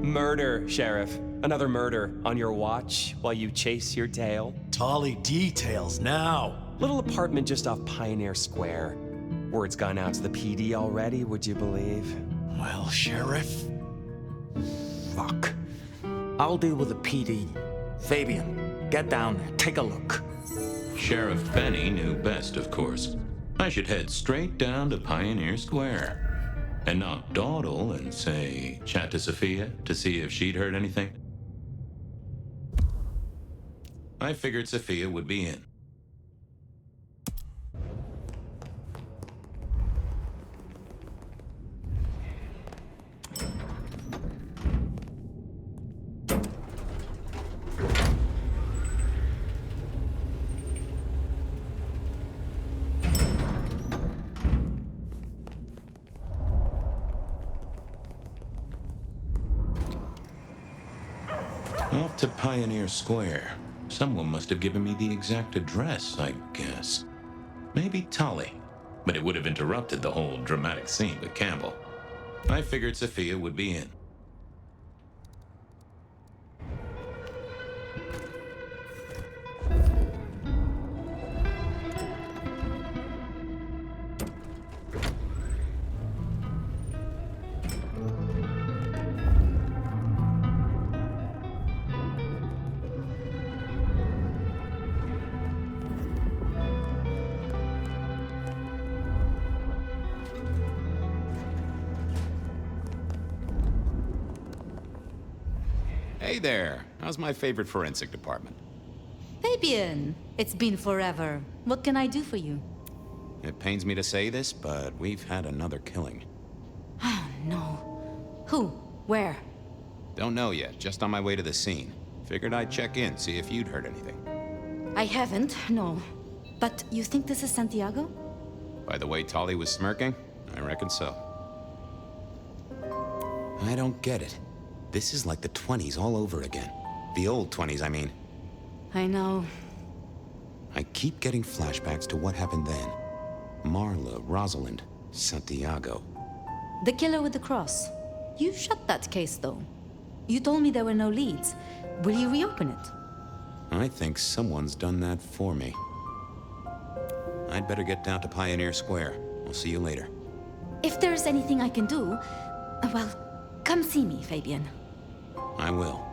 Murder, Sheriff. Another murder on your watch while you chase your tail. Tolly details now. Little apartment just off Pioneer Square. Word's gone out to the PD already, would you believe? Well, Sheriff. Fuck. I'll deal with the PD. Fabian, get down there, take a look. Sheriff Benny knew best, of course. I should head straight down to Pioneer Square and not dawdle and say, chat to Sophia to see if she'd heard anything. I figured Sophia would be in. Off to Pioneer Square. Someone must have given me the exact address, I guess. Maybe Tolly, but it would have interrupted the whole dramatic scene with Campbell. I figured Sophia would be in. Hey there. How's my favorite forensic department? Fabian, it's been forever. What can I do for you? It pains me to say this, but we've had another killing. Oh, no. Who? Where? Don't know yet, just on my way to the scene. Figured I'd check in, see if you'd heard anything. I haven't, no. But you think this is Santiago? By the way Tolly was smirking, I reckon so. I don't get it. This is like the 20s all over again. The old 20s, I mean. I know. I keep getting flashbacks to what happened then. Marla, Rosalind, Santiago. The killer with the cross. You shut that case, though. You told me there were no leads. Will you reopen it? I think someone's done that for me. I'd better get down to Pioneer Square. I'll see you later. If there's anything I can do, well, come see me, Fabian. I will.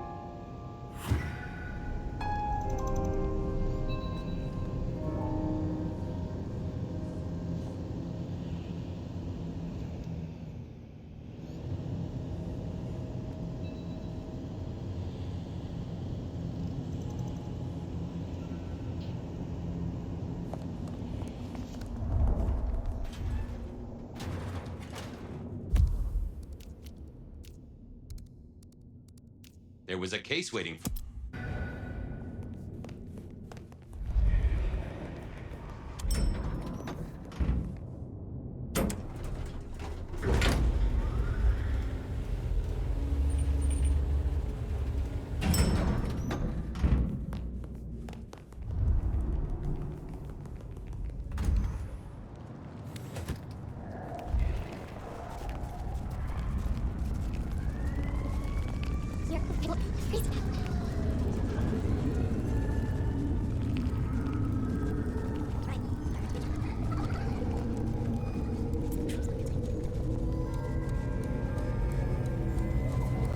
There was a case waiting for...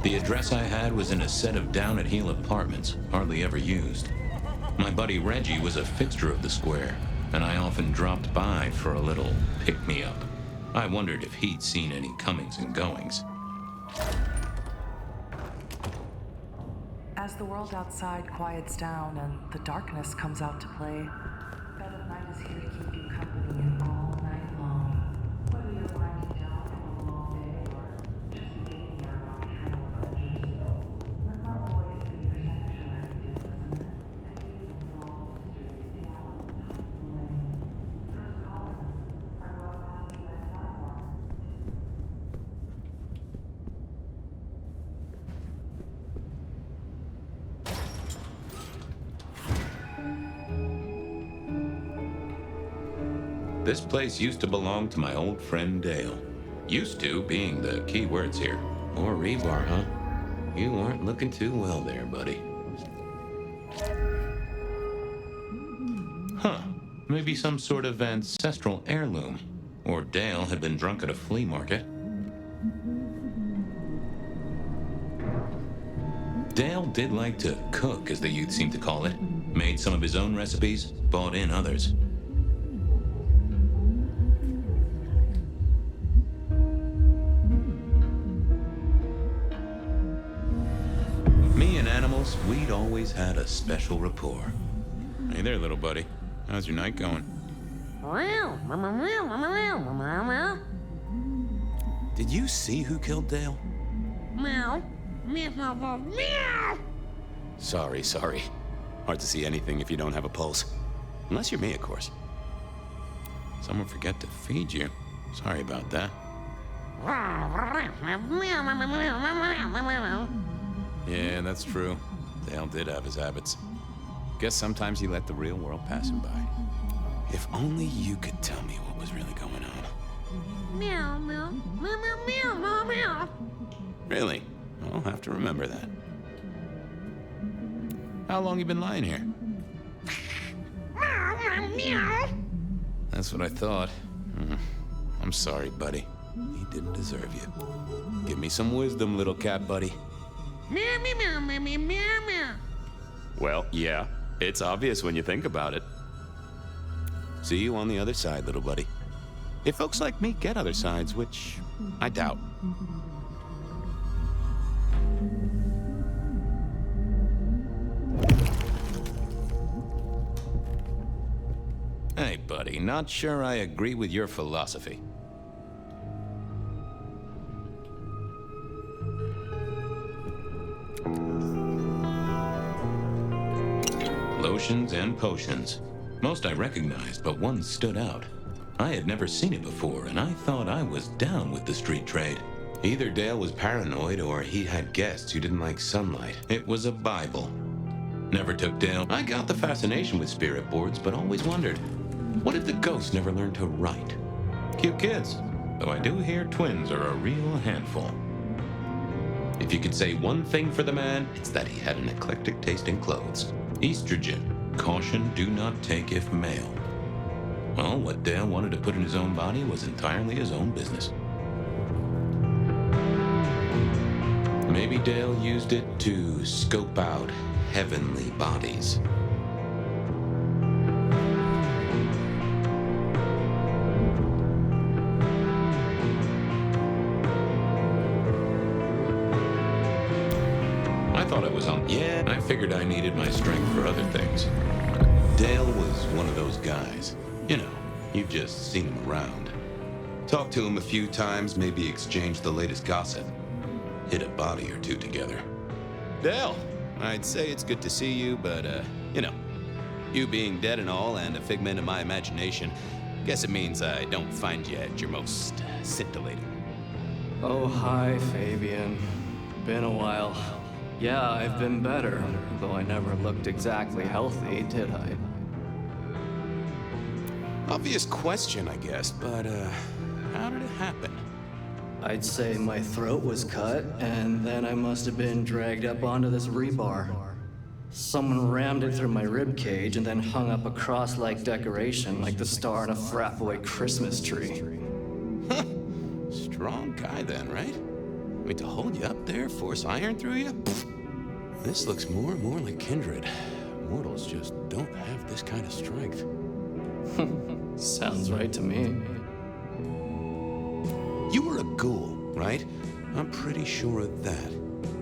The address I had was in a set of down-at-heel apartments, hardly ever used. My buddy Reggie was a fixture of the square, and I often dropped by for a little pick-me-up. I wondered if he'd seen any comings and goings. As the world outside quiets down and the darkness comes out to play, Bed of Night is here to keep you company all night long. Whether you're winding down from a long day or just beginning your nocturnal adventures, let my voice be your sanctuary to listen and leave the long mysteries beyond the lane. First callers are well past the red platform. This place used to belong to my old friend Dale. Used to being the key words here. Or rebar, huh? You weren't looking too well there, buddy. Huh. Maybe some sort of ancestral heirloom. Or Dale had been drunk at a flea market. Dale did like to cook, as the youth seem to call it. Made some of his own recipes, bought in others. Me and animals, we'd always had a special rapport. Hey there, little buddy. How's your night going? Did you see who killed Dale? Meow. Sorry. Hard to see anything if you don't have a pulse. Unless you're me, of course. Someone forget to feed you. Sorry about that. Yeah, that's true. Dale did have his habits. Guess sometimes he let the real world pass him by. If only you could tell me what was really going on. Meow, meow, meow, meow, meow, meow. Really? I'll have to remember that. How long you been lying here? Meow. That's what I thought. I'm sorry, buddy. He didn't deserve you. Give me some wisdom, little cat buddy. Meow, meow, meow, meow, meow, meow, meow. Well, yeah. It's obvious when you think about it. See you on the other side, little buddy. If folks like me get other sides, which I doubt. Hey, buddy, not sure I agree with your philosophy. Lotions and potions. Most I recognized, but one stood out. I had never seen it before, and I thought I was down with the street trade. Either Dale was paranoid, or he had guests who didn't like sunlight. It was a Bible. Never took Dale. I got the fascination with spirit boards, but always wondered, what if the ghosts never learned to write? Cute kids, though I do hear twins are a real handful. If you could say one thing for the man, it's that he had an eclectic taste in clothes. Estrogen. Caution, do not take if male. Well, what Dale wanted to put in his own body was entirely his own business. Maybe Dale used it to scope out heavenly bodies. I thought I was on. Yeah, I figured I needed my strength for other things. Dale was one of those guys. You know, you've just seen him around. Talked to him a few times, maybe exchanged the latest gossip. Hit a body or two together. Dale, I'd say it's good to see you, but, you know, you being dead and all and a figment of my imagination, guess it means I don't find you at your most scintillating. Oh, hi, Fabian. Been a while. Yeah, I've been better, though I never looked exactly healthy, did I? Obvious question, I guess, but, how did it happen? I'd say my throat was cut, and then I must have been dragged up onto this rebar. Someone rammed it through my rib cage and then hung up a cross-like decoration like the star on a frat boy Christmas tree. Strong guy then, right? I mean, to hold you up there, force iron through you? Pfft. This looks more and more like kindred. Mortals just don't have this kind of strength. Sounds right to me. You were a ghoul, right? I'm pretty sure of that.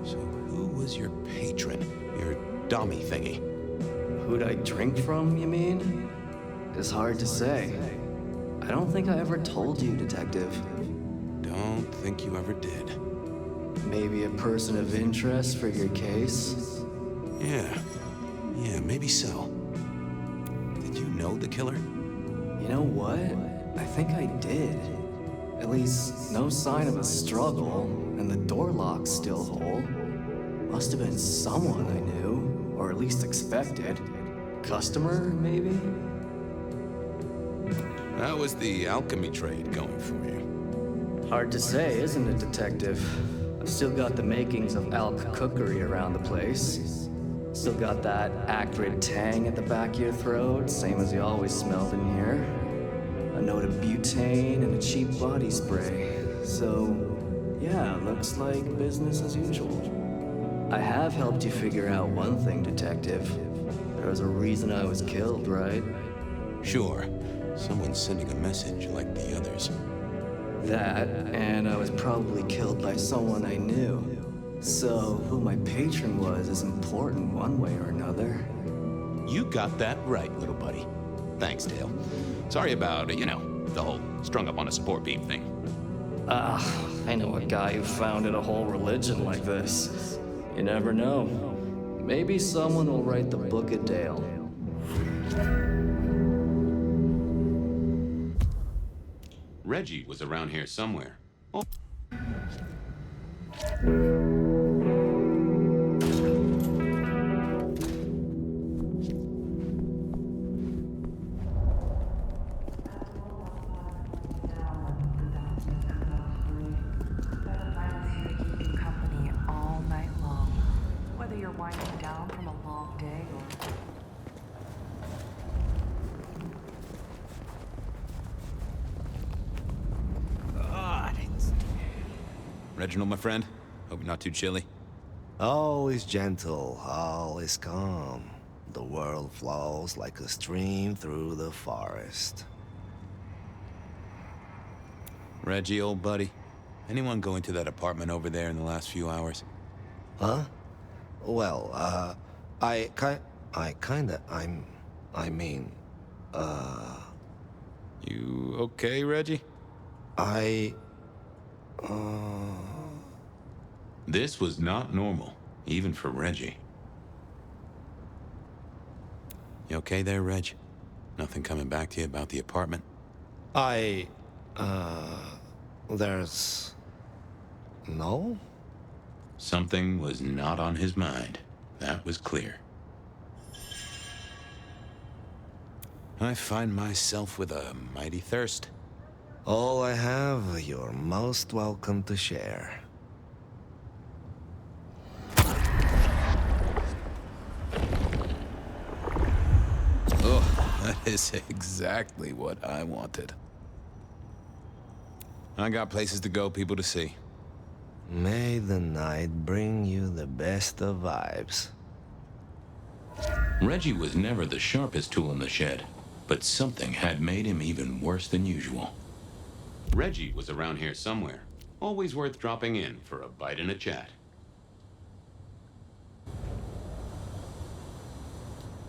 So who was your patron? Your dummy thingy? Who'd I drink from, you mean? It's hard to say. I don't think I ever told you, Detective. Don't think you ever did. Maybe a person of interest for your case? Yeah, maybe so. Did you know the killer? You know what? I think I did. At least, no sign of a struggle, and the door lock's still whole. Must have been someone I knew, or at least expected. Customer, maybe? How was the alchemy trade going for you? Hard to say, isn't it, Detective? Still got the makings of elk cookery around the place. Still got that acrid tang at the back of your throat, same as you always smelled in here. A note of butane and a cheap body spray. So, yeah, looks like business as usual. I have helped you figure out one thing, Detective. There was a reason I was killed, right? Sure. Someone's sending a message like the others. That, and I was probably killed by someone I knew. So, who my patron was is important one way or another. You got that right, little buddy. Thanks, Dale. Sorry about, the whole strung up on a support beam thing. I know a guy who founded a whole religion like this. You never know. Maybe someone will write the Book of Dale. Reggie was around here somewhere. Oh. Reginald, my friend. Hope you're not too chilly. All is gentle, all is calm. The world flows like a stream through the forest. Reggie, old buddy. Anyone go into that apartment over there in the last few hours? Huh? Well, You okay, Reggie? This was not normal, even for Reggie. You okay there, Reg? Nothing coming back to you about the apartment? There's... no? Something was not on his mind. That was clear. I find myself with a mighty thirst. All I have, you're most welcome to share. Oh, that is exactly what I wanted. I got places to go, people to see. May the night bring you the best of vibes. Reggie was never the sharpest tool in the shed, but something had made him even worse than usual. Reggie was around here somewhere. Always worth dropping in for a bite and a chat.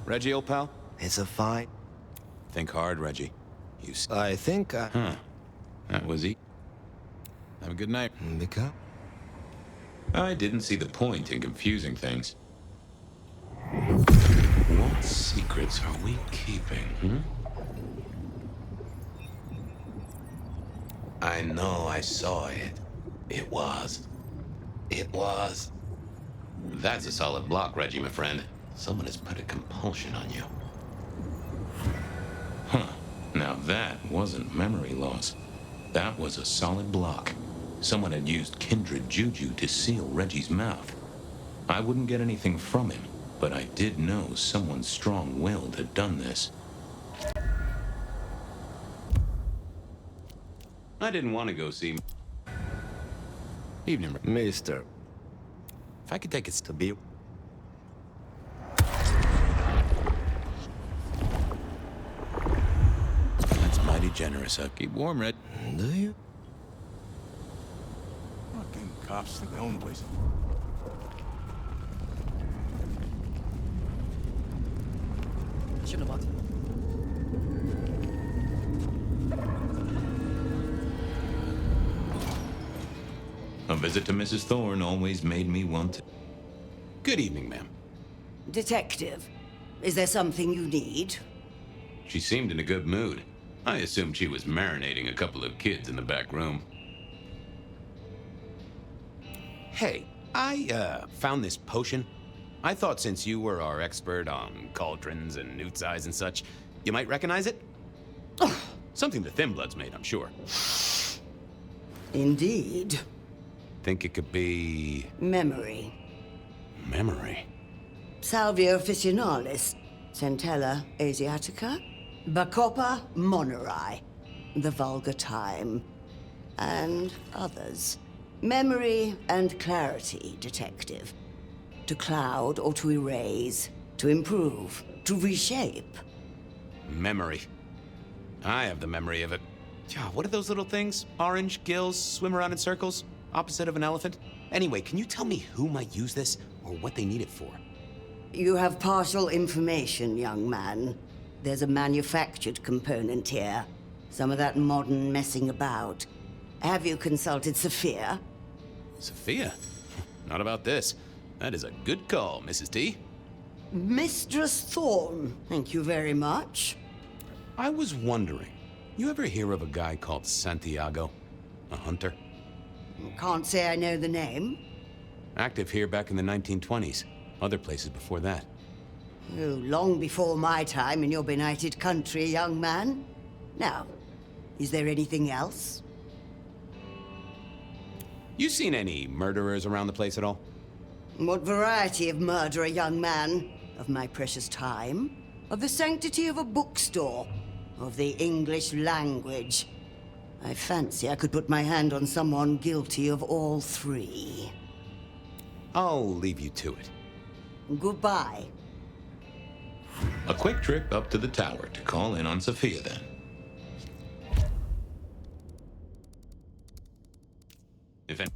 Reggie, old pal? It's a fight. Think hard, Reggie. I think Huh. That was he. Have a good night. Because? I didn't see the point in confusing things. What secrets are we keeping, I know I saw it. It was. That's a solid block, Reggie, my friend. Someone has put a compulsion on you. Huh. Now that wasn't memory loss. That was a solid block. Someone had used kindred juju to seal Reggie's mouth. I wouldn't get anything from him, but I did know someone strong-willed had done this. I didn't want to go see... Evening, Mister. If I could take it to be... That's mighty generous. Keep warm, Red. Do you? Fucking cops think they own the place. A visit to Mrs. Thorne always made me want to... Good evening, ma'am. Detective, is there something you need? She seemed in a good mood. I assumed she was marinating a couple of kids in the back room. Hey, I, found this potion. I thought since you were our expert on cauldrons and newt's eyes and such, you might recognize it? Something the Thin Bloods made, I'm sure. Indeed. think it could be... Memory. Memory? Salvia officinalis, Centella asiatica, Bacopa moneri, the vulgar time, and others. Memory and clarity, detective. To cloud or to erase, to improve, to reshape. Memory. I have the memory of it. Yeah, what are those little things? Orange gills, swim around in circles, opposite of an elephant? Anyway, can you tell me who might use this, or what they need it for? You have partial information, young man. There's a manufactured component here. Some of that modern messing about. Have you consulted Sophia? Sophia? Not about this. That is a good call, Mrs. T. Mistress Thorne, thank you very much. I was wondering, you ever hear of a guy called Santiago? A hunter? Can't say I know the name. Active here back in the 1920s. Other places before that. Oh, long before my time in your benighted country, young man. Now, is there anything else? You seen any murderers around the place at all? What variety of murderer, young man? Of my precious time? Of the sanctity of a bookstore? Of the English language? I fancy I could put my hand on someone guilty of all three. I'll leave you to it. Goodbye. A quick trip up to the tower to call in on Sophia, then. If any...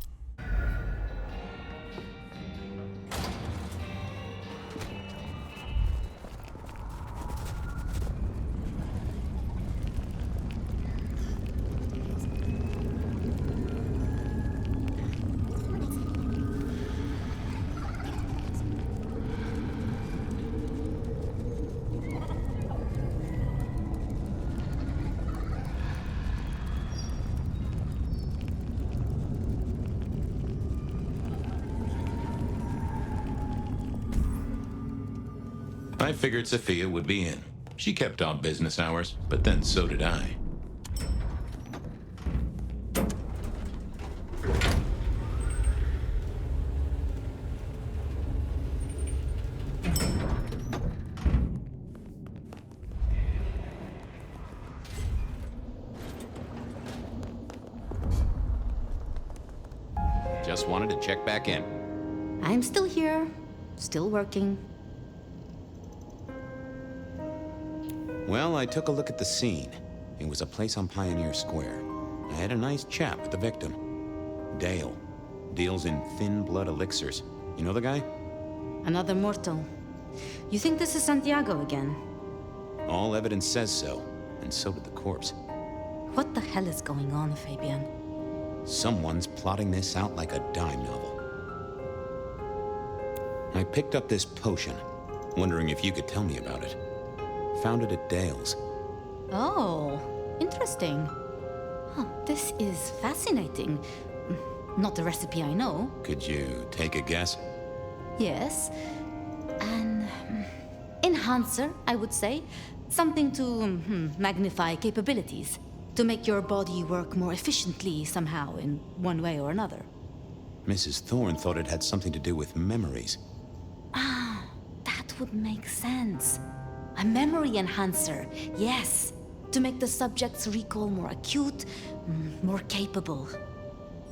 I figured Sophia would be in. She kept odd business hours, but then so did I. Just wanted to check back in. I'm still here, still working. Well, I took a look at the scene. It was a place on Pioneer Square. I had a nice chat with the victim. Dale. Deals in thin blood elixirs. You know the guy? Another mortal. You think this is Santiago again? All evidence says so, and so did the corpse. What the hell is going on, Fabian? Someone's plotting this out like a dime novel. I picked up this potion, wondering if you could tell me about it. Found it at Dale's. Oh, interesting. Huh, this is fascinating. Not the recipe I know. Could you take a guess? Yes. An enhancer, I would say. Something to magnify capabilities. To make your body work more efficiently somehow, in one way or another. Mrs. Thorne thought it had something to do with memories. Ah, that would make sense. A memory enhancer, yes. To make the subject's recall more acute, more capable.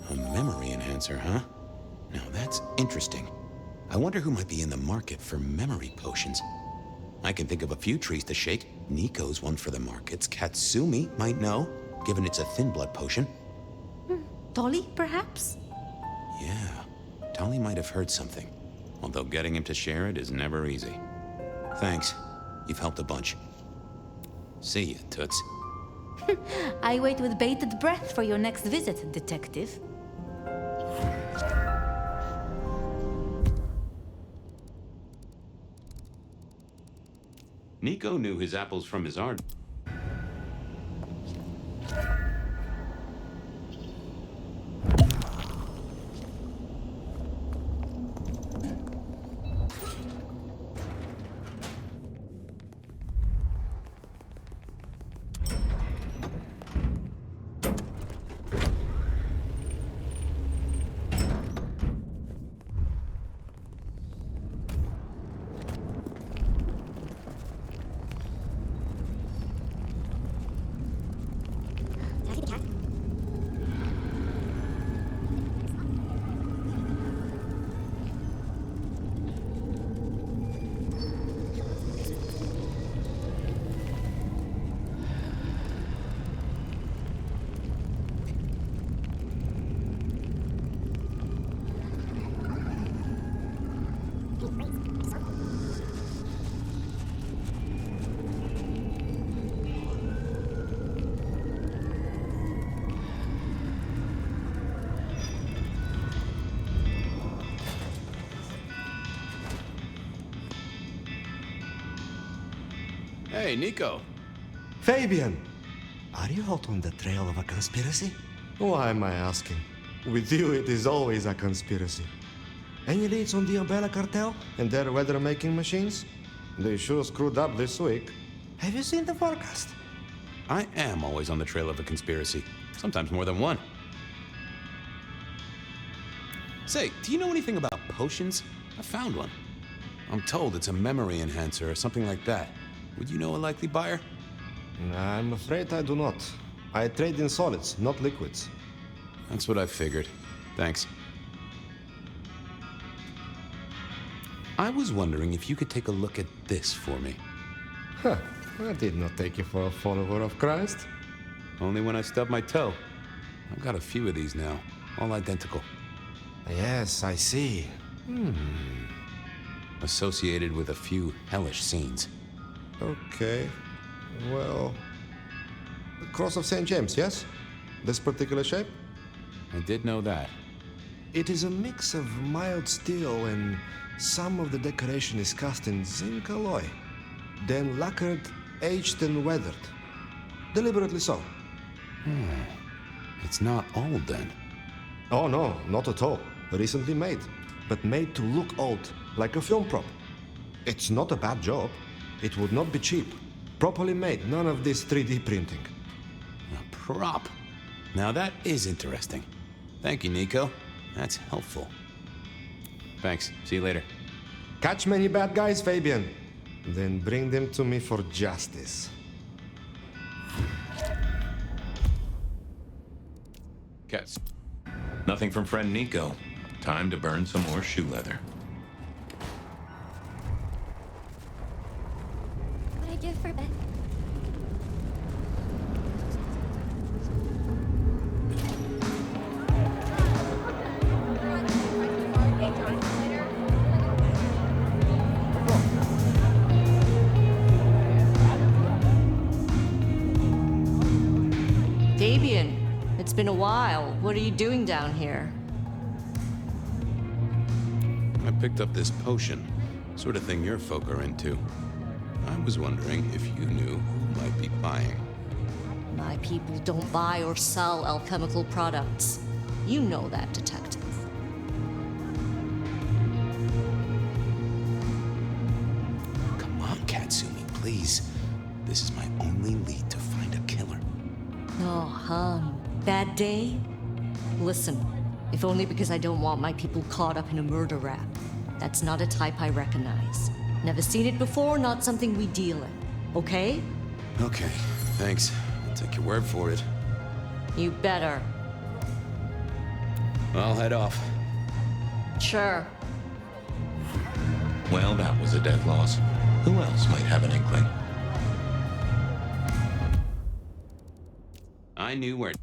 A memory enhancer, huh? Now that's interesting. I wonder who might be in the market for memory potions. I can think of a few trees to shake. Nico's one for the markets. Katsumi might know, given it's a thin blood potion. Tolly, perhaps? Yeah, Tolly might have heard something. Although getting him to share it is never easy. Thanks. You've helped a bunch. See ya, Toots. I wait with bated breath for your next visit, detective. Nico knew his apples from his art. Hey, Nico. Fabian! Are you hot on the trail of a conspiracy? Why am I asking? With you, it is always a conspiracy. Any leads on the Umbrella Cartel and their weather-making machines? They sure screwed up this week. Have you seen the forecast? I am always on the trail of a conspiracy. Sometimes more than one. Say, do you know anything about potions? I found one. I'm told it's a memory enhancer or something like that. Would you know a likely buyer? I'm afraid I do not. I trade in solids, not liquids. That's what I figured. Thanks. I was wondering if you could take a look at this for me. Huh. I did not take you for a follower of Christ. Only when I stubbed my toe. I've got a few of these now, all identical. Yes, I see. Associated with a few hellish scenes. Okay. Well... The Cross of St. James, yes? This particular shape? I did know that. It is a mix of mild steel and some of the decoration is cast in zinc alloy. Then lacquered, aged and weathered. Deliberately so. It's not old then. Oh no, not at all. Recently made. But made to look old, like a film prop. It's not a bad job. It would not be cheap. Properly made, none of this 3D printing. A prop? Now that is interesting. Thank you, Nico. That's helpful. Thanks. See you later. Catch many bad guys, Fabian. Then bring them to me for justice. Cats. Nothing from friend Nico. Time to burn some more shoe leather. What I give for bed? Fabian, it's been a while. What are you doing down here? I picked up this potion. Sort of thing your folk are into. I was wondering if you knew who might be buying. My people don't buy or sell alchemical products. You know that, detective. Come on, Katsumi, please. This is my only lead to find a killer. Oh, bad day? Listen, if only because I don't want my people caught up in a murder rap. That's not a type I recognize. Never seen it before, not something we deal in. Okay? Okay, thanks. I'll take your word for it. You better. I'll head off. Sure. Well, that was a dead loss. Who else might have an inkling? I knew where...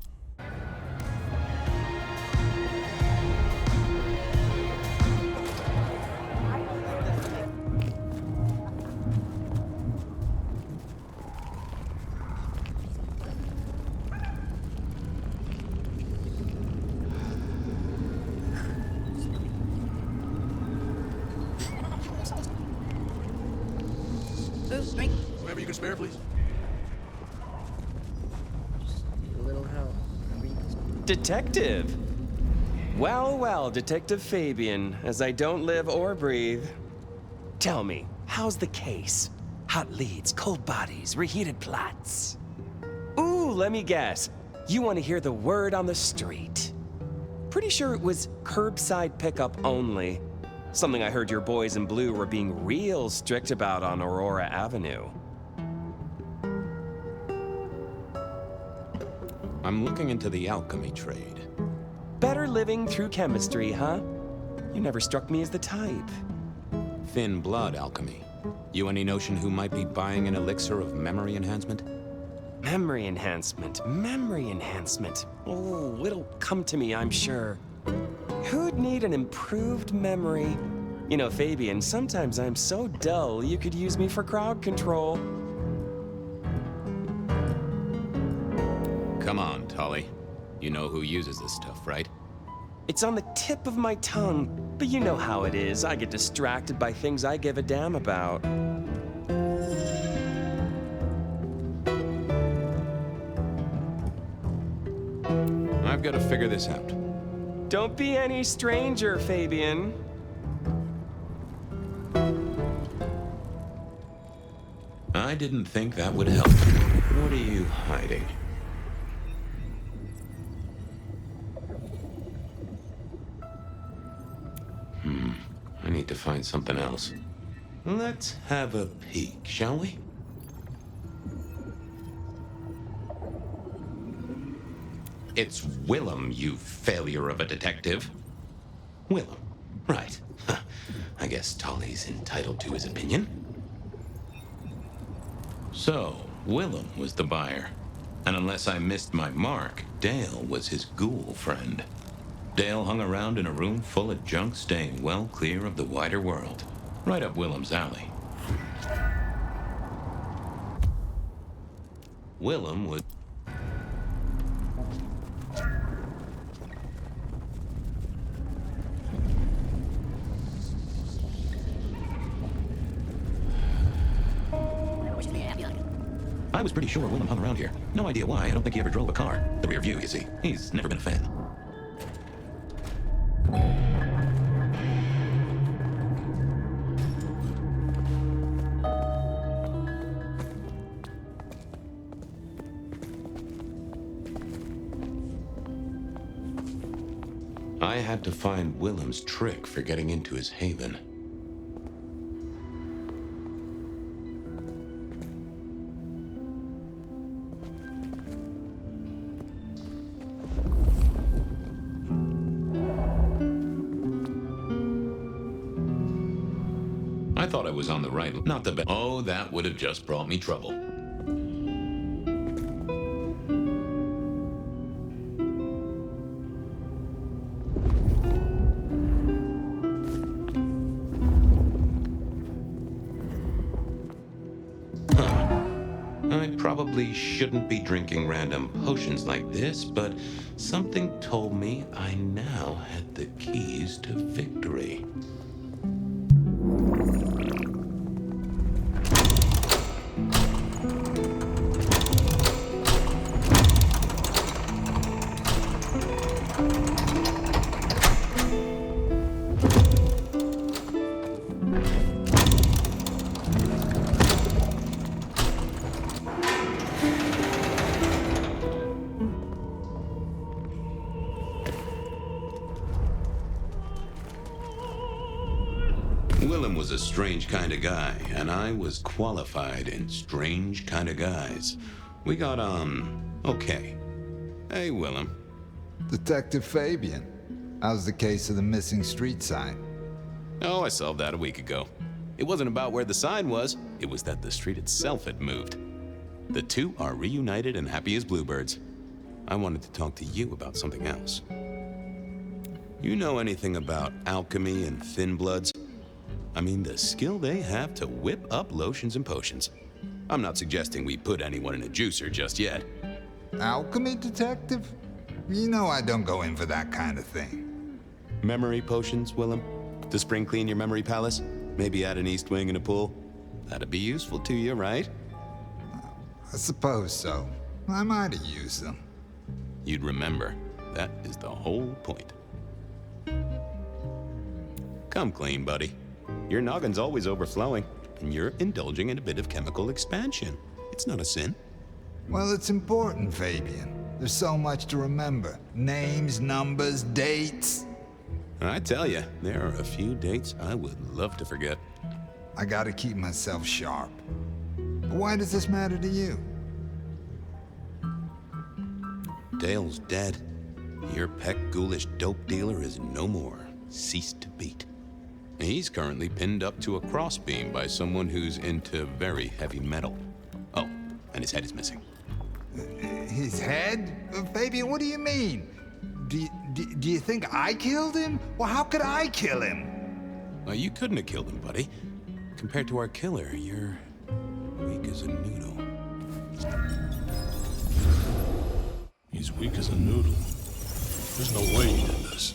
Whoever you can spare, please. A little help. Detective! Well, well, Detective Fabian, as I don't live or breathe. Tell me, how's the case? Hot leads, cold bodies, reheated plots. Ooh, let me guess. You want to hear the word on the street. Pretty sure it was curbside pickup only. Something I heard your boys in blue were being real strict about on Aurora Avenue. I'm looking into the alchemy trade. Better living through chemistry, huh? You never struck me as the type. Thin blood alchemy. You any notion who might be buying an elixir of memory enhancement? Memory enhancement, memory enhancement. Oh, it'll come to me, I'm sure. Who'd need an improved memory? You know, Fabian, sometimes I'm so dull you could use me for crowd control. Come on, Tully. You know who uses this stuff, right? It's on the tip of my tongue, but you know how it is. I get distracted by things I give a damn about. gotta figure this out. Don't be any stranger, Fabian. I didn't think that would help. What are you hiding? I need to find something else. Let's have a peek, shall we? It's Willem, you failure of a detective. Willem, right. I guess Tolly's entitled to his opinion. So, Willem was the buyer. And unless I missed my mark, Dale was his ghoul friend. Dale hung around in a room full of junk, staying well clear of the wider world. Right up Willem's alley. Willem was... I was pretty sure Willem hung around here. No idea why. I don't think he ever drove a car. The rear view, you see. He's never been a fan. I had to find Willem's trick for getting into his haven. I thought I was on the right, not the best. Oh, that would have just brought me trouble. I probably shouldn't be drinking random potions like this, but something told me I now had the keys to victory. Willem was a strange kind of guy, and I was qualified in strange kind of guys. We got on okay. Hey, Willem. Detective Fabian, how's the case of the missing street sign? Oh, I solved that a week ago. It wasn't about where the sign was, it was that the street itself had moved. The two are reunited and happy as bluebirds. I wanted to talk to you about something else. You know anything about alchemy and thin bloods? I mean, the skill they have to whip up lotions and potions. I'm not suggesting we put anyone in a juicer just yet. Alchemy detective? You know I don't go in for that kind of thing. Memory potions, Willem? To spring clean your memory palace? Maybe add an east wing and a pool? That'd be useful to you, right? I suppose so. I might have used them. You'd remember. That is the whole point. Come clean, buddy. Your noggin's always overflowing, and you're indulging in a bit of chemical expansion. It's not a sin. Well, it's important, Fabian. There's so much to remember. Names, numbers, dates. I tell you, there are a few dates I would love to forget. I gotta keep myself sharp. But why does this matter to you? Dale's dead. Your peck ghoulish dope dealer is no more. Ceased to beat. He's currently pinned up to a crossbeam by someone who's into very heavy metal. Oh, and his head is missing. His head? Fabian, what do you mean? Do you think I killed him? Well, how could I kill him? Well, you couldn't have killed him, buddy. Compared to our killer, you're weak as a noodle. He's weak as a noodle. There's no way he did this.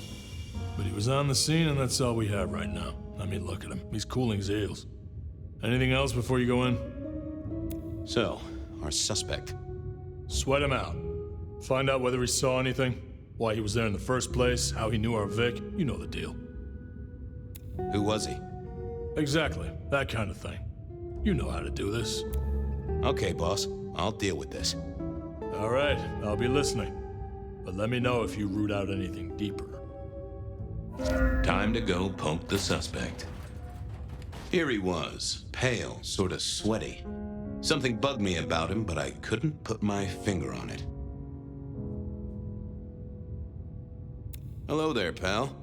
But he was on the scene, and that's all we have right now. I mean, look at him. He's cooling his heels. Anything else before you go in? So, our suspect. Sweat him out. Find out whether he saw anything, Why he was there in the first place, how he knew our Vic, you know the deal. Who was he? Exactly, that kind of thing. You know how to do this. Okay, boss. I'll deal with this. All right, I'll be listening. But let me know if you root out anything deeper. Time to go poke the suspect. Here he was, pale, sort of sweaty. Something bugged me about him, but I couldn't put my finger on it. Hello there, pal.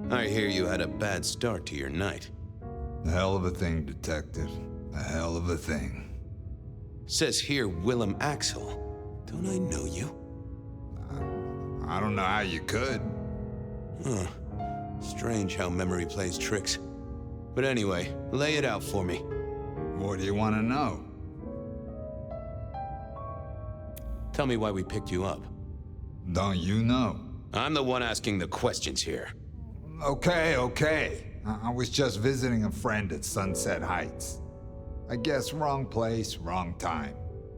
I hear you had a bad start to your night. A hell of a thing, Detective. A hell of a thing. Says here Willem Axel. Don't I know you? I don't know how you could. Huh. Strange how memory plays tricks. But anyway, lay it out for me. What do you want to know? Tell me why we picked you up. Don't you know? I'm the one asking the questions here. Okay. I was just visiting a friend at Sunset Heights. I guess wrong place, wrong time.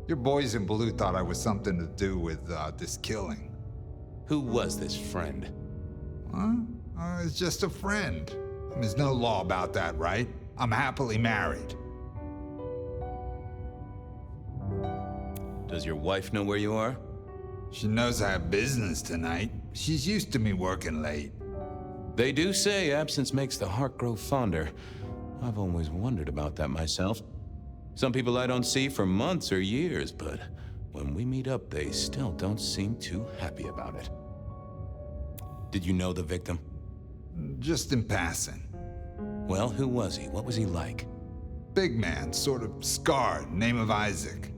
Your boys in blue thought I was something to do with this killing. Who was this friend? Huh? It's just a friend. There's no law about that, right? I'm happily married. Does your wife know where you are? She knows I have business tonight. She's used to me working late. They do say absence makes the heart grow fonder. I've always wondered about that myself. Some people I don't see for months or years, but when we meet up, they still don't seem too happy about it. Did you know the victim? Just in passing. Well, who was he? What was he like? Big man, sort of scarred, name of Isaac.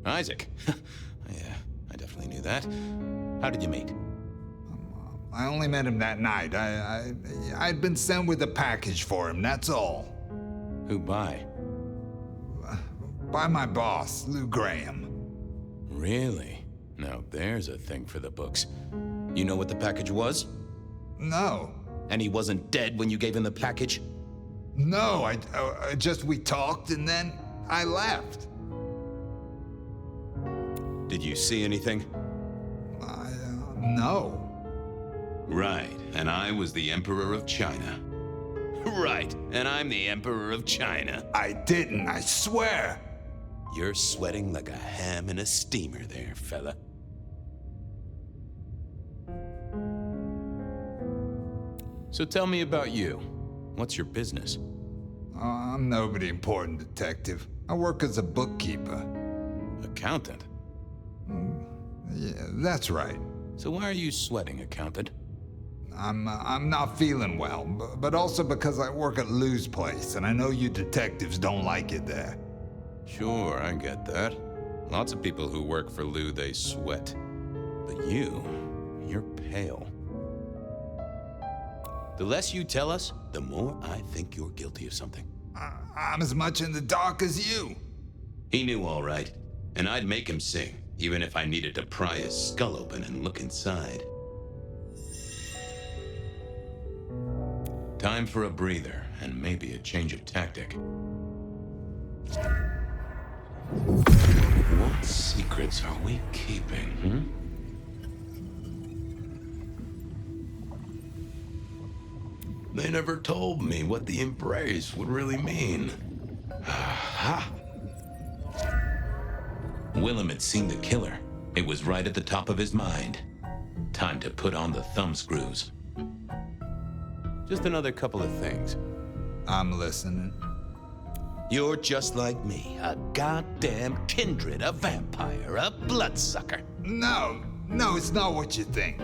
Isaac? Yeah, I definitely knew that. How did you meet? I only met him that night. I'd been sent with a package for him, that's all. Who by? By my boss, Lou Graham. Really? Now there's a thing for the books. You know what the package was? No. And he wasn't dead when you gave him the package? No, we talked and then I left. Did you see anything? No. Right, and I was the Emperor of China. Right, and I'm the Emperor of China. I didn't, I swear. You're sweating like a ham in a steamer there, fella. So tell me about you. What's your business? I'm nobody important, Detective. I work as a bookkeeper. Accountant? Yeah, that's right. So why are you sweating, accountant? I'm not feeling well, but also because I work at Lou's place, and I know you detectives don't like it there. Sure, I get that. Lots of people who work for Lou, they sweat. But you're pale. The less you tell us, the more I think you're guilty of something. I'm as much in the dark as you. He knew all right, and I'd make him sing, even if I needed to pry his skull open and look inside. Time for a breather, and maybe a change of tactic. What secrets are we keeping, They never told me what the embrace would really mean. Aha! Willem had seen the killer. It was right at the top of his mind. Time to put on the thumbscrews. Just another couple of things. I'm listening. You're just like me, a goddamn kindred, a vampire, a bloodsucker. No, it's not what you think.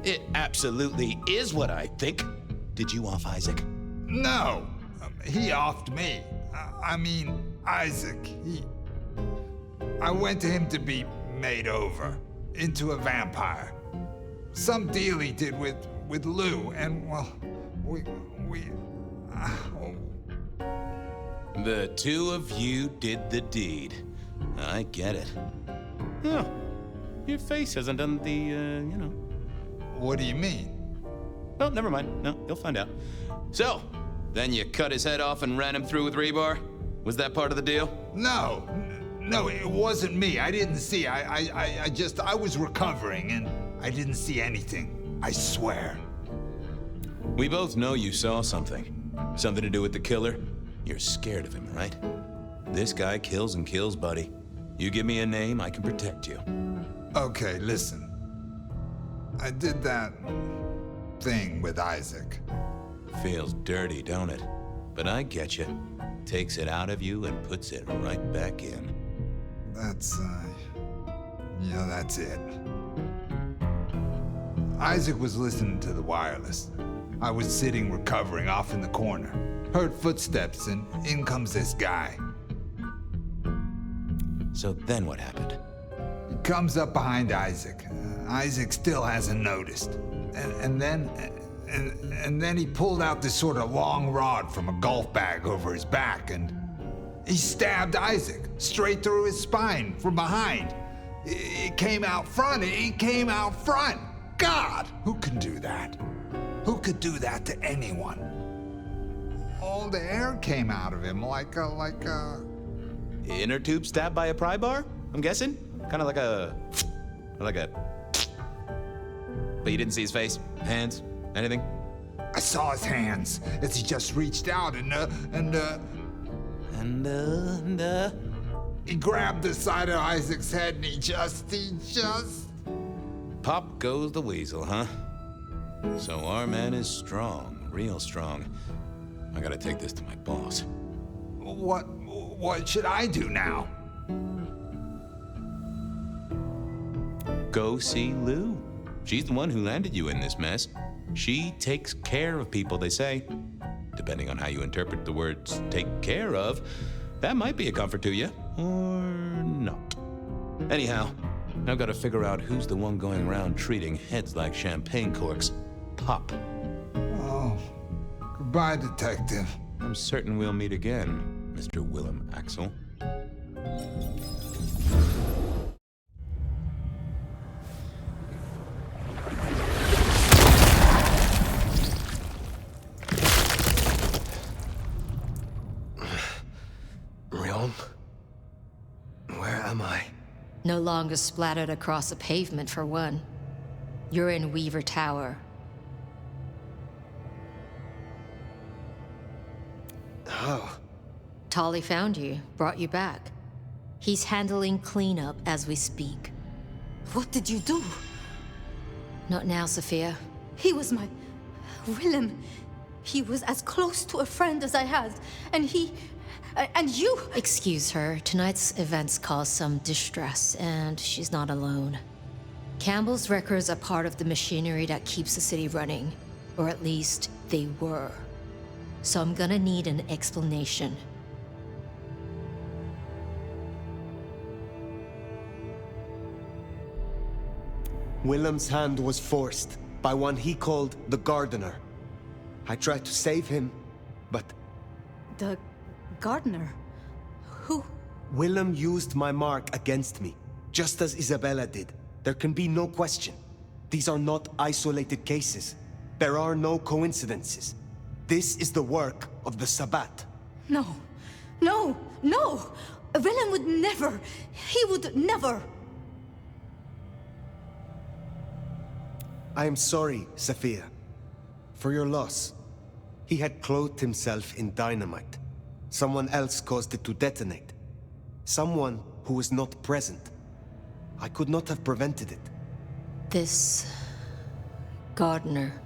It absolutely is what I think. Did you off Isaac? No, he offed me. I mean, Isaac, I went to him to be made over into a vampire. Some deal he did with Lou, and well, The two of you did the deed. I get it. Oh, your face hasn't done the, What do you mean? Well, never mind. No, you'll find out. So, then you cut his head off and ran him through with rebar? Was that part of the deal? No, it wasn't me. I didn't see. I was recovering, and I didn't see anything. I swear. We both know you saw something. Something to do with the killer? You're scared of him, right? This guy kills and kills, buddy. You give me a name, I can protect you. Okay, listen. I did that thing with Isaac. Feels dirty, don't it? But I get you. Takes it out of you and puts it right back in. That's it. Isaac was listening to the wireless. I was sitting recovering off in the corner. Heard footsteps and in comes this guy. So then what happened? He comes up behind Isaac. Isaac still hasn't noticed. And then he pulled out this sort of long rod from a golf bag over his back and he stabbed Isaac straight through his spine from behind. It came out front. It came out front. God, who can do that? Who could do that to anyone? All the air came out of him like a... Inner tube stabbed by a pry bar? I'm guessing? Kind of like a... But you didn't see his face? Hands? Anything? I saw his hands as he just reached out and he grabbed the side of Isaac's head and he just... Pop goes the weasel, huh? So our man is strong, real strong. I gotta take this to my boss. What should I do now? Go see Lou. She's the one who landed you in this mess. She takes care of people, they say. Depending on how you interpret the words take care of, that might be a comfort to you, or not. Anyhow, I've got to figure out who's the one going around treating heads like champagne corks. Pop. Oh, goodbye, detective. I'm certain we'll meet again, Mr. Willem Axel. Realm? Where am I? No longer splattered across the pavement, for one. You're in Weaver Tower. Oh. Tolly found you, brought you back. He's handling cleanup as we speak. What did you do? Not now, Sophia. He was my... Willem. He was as close to a friend as I had, and he... and you... Excuse her. Tonight's events caused some distress, and she's not alone. Campbell's records are part of the machinery that keeps the city running. Or at least, they were. So I'm gonna need an explanation. Willem's hand was forced by one he called the Gardener. I tried to save him, but... The gardener? Who? Willem used my mark against me, just as Isabella did. There can be no question. These are not isolated cases. There are no coincidences. This is the work of the Sabbat. No. No! No! Willem would never... He would never... I am sorry, Sophia, for your loss. He had clothed himself in dynamite. Someone else caused it to detonate. Someone who was not present. I could not have prevented it. This... gardener...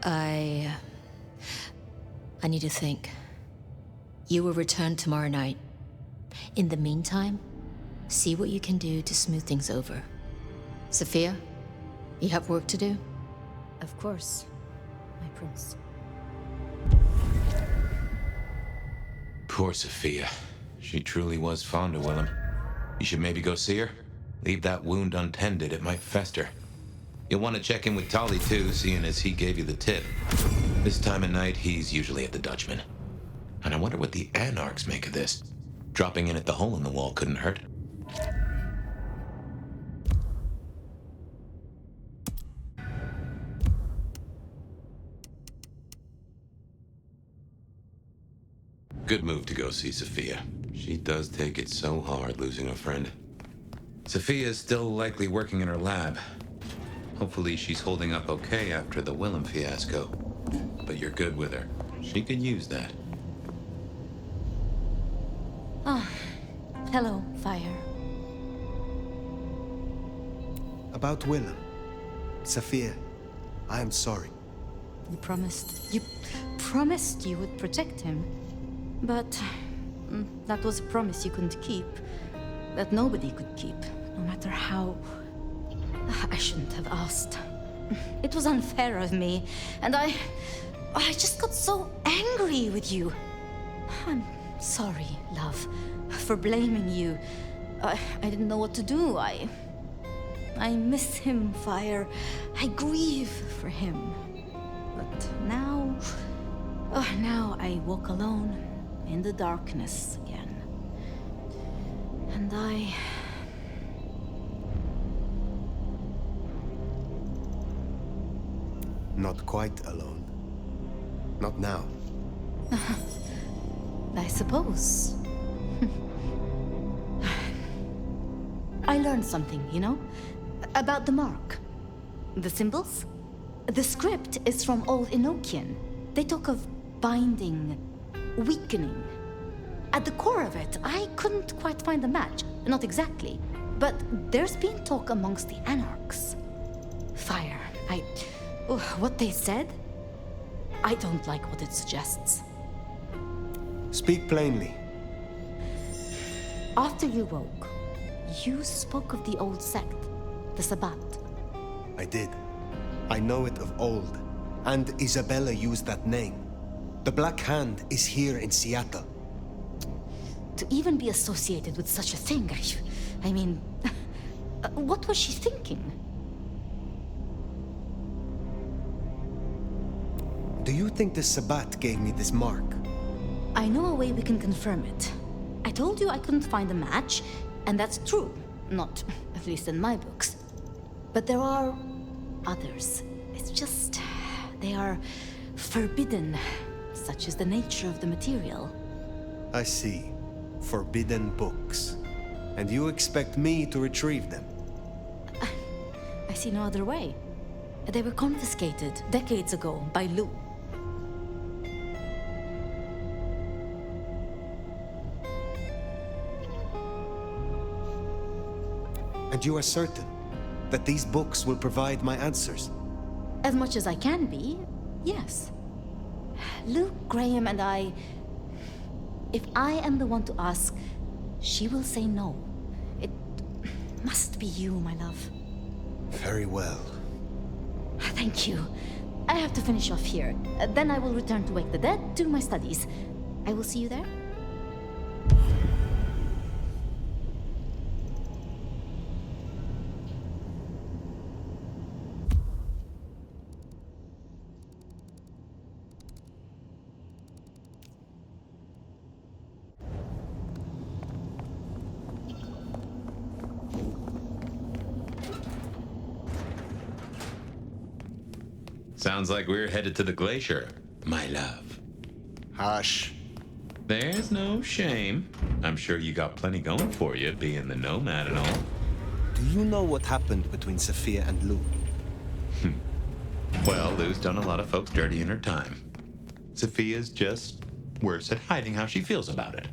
I need to think. You will return tomorrow night. In the meantime, see what you can do to smooth things over. Sophia, you have work to do? Of course, my prince. Poor Sophia. She truly was fond of Willem. You should maybe go see her. Leave that wound untended, it might fester. You'll want to check in with Tolly too, seeing as he gave you the tip. This time of night, he's usually at the Dutchman. And I wonder what the Anarchs make of this. Dropping in at the hole in the wall couldn't hurt. Good move to go see Sophia. She does take it so hard losing a friend. Sophia's still likely working in her lab. Hopefully she's holding up okay after the Willem fiasco. But you're good with her. She could use that. Ah, hello, Fire. About Willem. Sophia, I am sorry. You promised you would protect him. But that was a promise you couldn't keep. That nobody could keep, no matter how... I shouldn't have asked. It was unfair of me, and I just got so angry with you. I'm sorry, love, for blaming you. I didn't know what to do. I miss him, Fire. I grieve for him. But now I walk alone in the darkness again. And Not quite alone. Not now. I suppose. I learned something, you know? About the mark. The symbols? The script is from Old Enochian. They talk of binding, weakening. At the core of it, I couldn't quite find a match. Not exactly. But there's been talk amongst the anarchs. Fire. What they said? I don't like what it suggests. Speak plainly. After you woke, you spoke of the old sect, the Sabbat. I did. I know it of old. And Isabella used that name. The Black Hand is here in Seattle. To even be associated with such a thing, I mean... what was she thinking? Do you think the Sabbat gave me this mark? I know a way we can confirm it. I told you I couldn't find a match, and that's true. Not, at least in my books. But there are others. It's just... they are forbidden. Such is the nature of the material. I see. Forbidden books. And you expect me to retrieve them? I see no other way. They were confiscated decades ago by Lou. And you are certain that these books will provide my answers? As much as I can be, yes. Lou Graham and I... If I am the one to ask, she will say no. It must be you, my love. Very well. Thank you. I have to finish off here. Then I will return to Wake the Dead, do my studies. I will see you there. Sounds like we're headed to the glacier, my love. Hush. There's no shame. I'm sure you got plenty going for you, being the nomad and all. Do you know what happened between Sophia and Lou? Well, Lou's done a lot of folks dirty in her time. Sophia's just worse at hiding how she feels about it.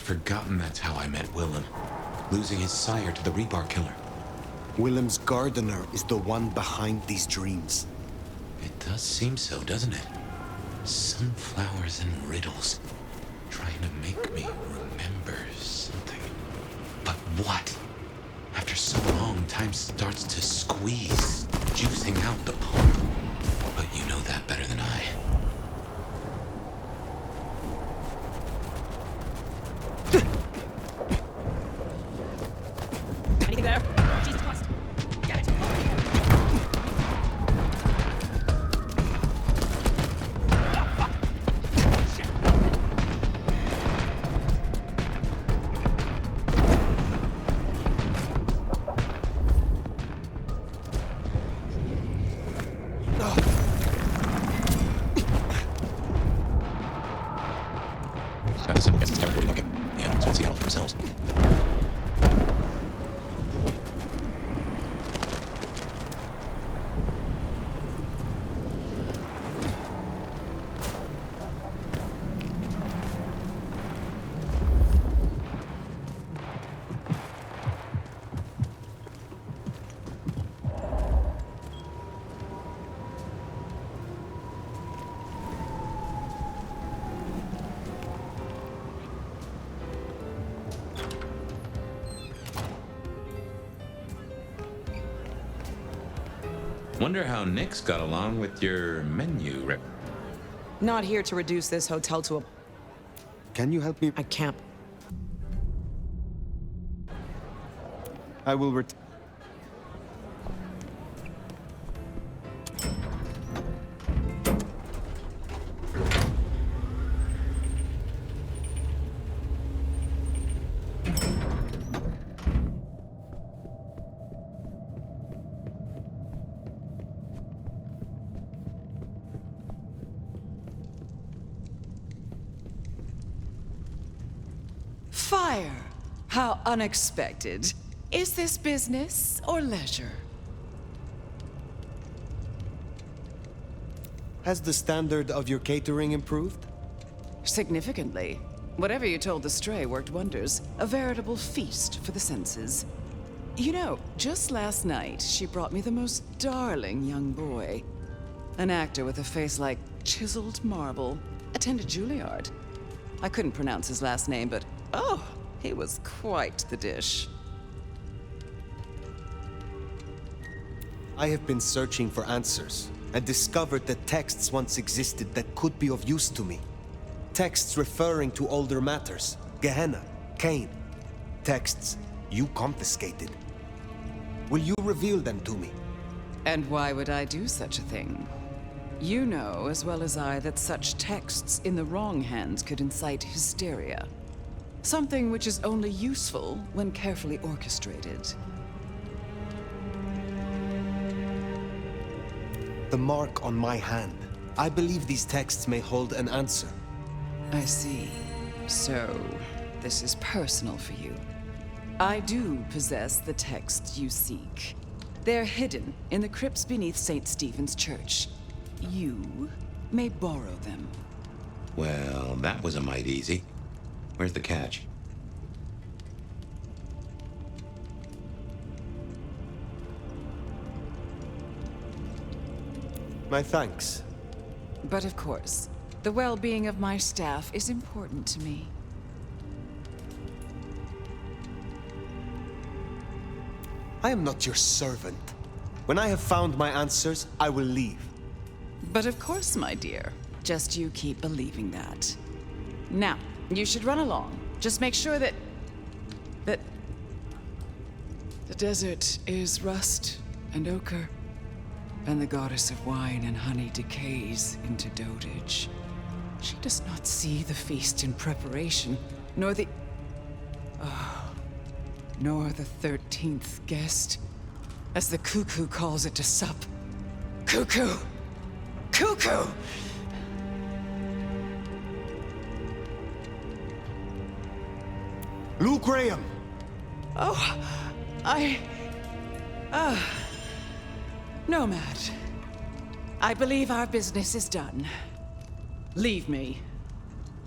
Forgotten that's how I met Willem. Losing his sire to the rebar killer. Willem's gardener is the one behind these dreams. It does seem so, doesn't it? Sunflowers and riddles. Trying to make me remember something. But what? After so long, time starts to squeeze, juicing out the pulp. But you know that better than I. Anything there? Jesus Christ. Get it. Wonder how Nick's got along with your menu rep. Not here to reduce this hotel to a... Can you help me? I can't. I will Fire! How unexpected. Is this business or leisure? Has the standard of your catering improved? Significantly. Whatever you told the stray worked wonders. A veritable feast for the senses. You know, just last night, she brought me the most darling young boy. An actor with a face like chiseled marble. Attended Juilliard. I couldn't pronounce his last name, but oh, he was quite the dish. I have been searching for answers and discovered that texts once existed that could be of use to me. Texts referring to older matters, Gehenna, Cain. Texts you confiscated. Will you reveal them to me? And why would I do such a thing? You know as well as I that such texts in the wrong hands could incite hysteria. Something which is only useful when carefully orchestrated. The mark on my hand. I believe these texts may hold an answer. I see. So, this is personal for you. I do possess the texts you seek. They're hidden in the crypts beneath St. Stephen's Church. You may borrow them. Well, that was a mite easy. Where's the catch? My thanks. But of course, the well-being of my staff is important to me. I am not your servant. When I have found my answers, I will leave. But of course, my dear. Just you keep believing that. Now, you should run along. Just make sure that the desert is rust and ochre, and the goddess of wine and honey decays into dotage. She does not see the feast in preparation, nor the 13th guest, as the cuckoo calls it to sup. Cuckoo! Cuckoo! Lou Graham! Oh, Nomad. I believe our business is done. Leave me.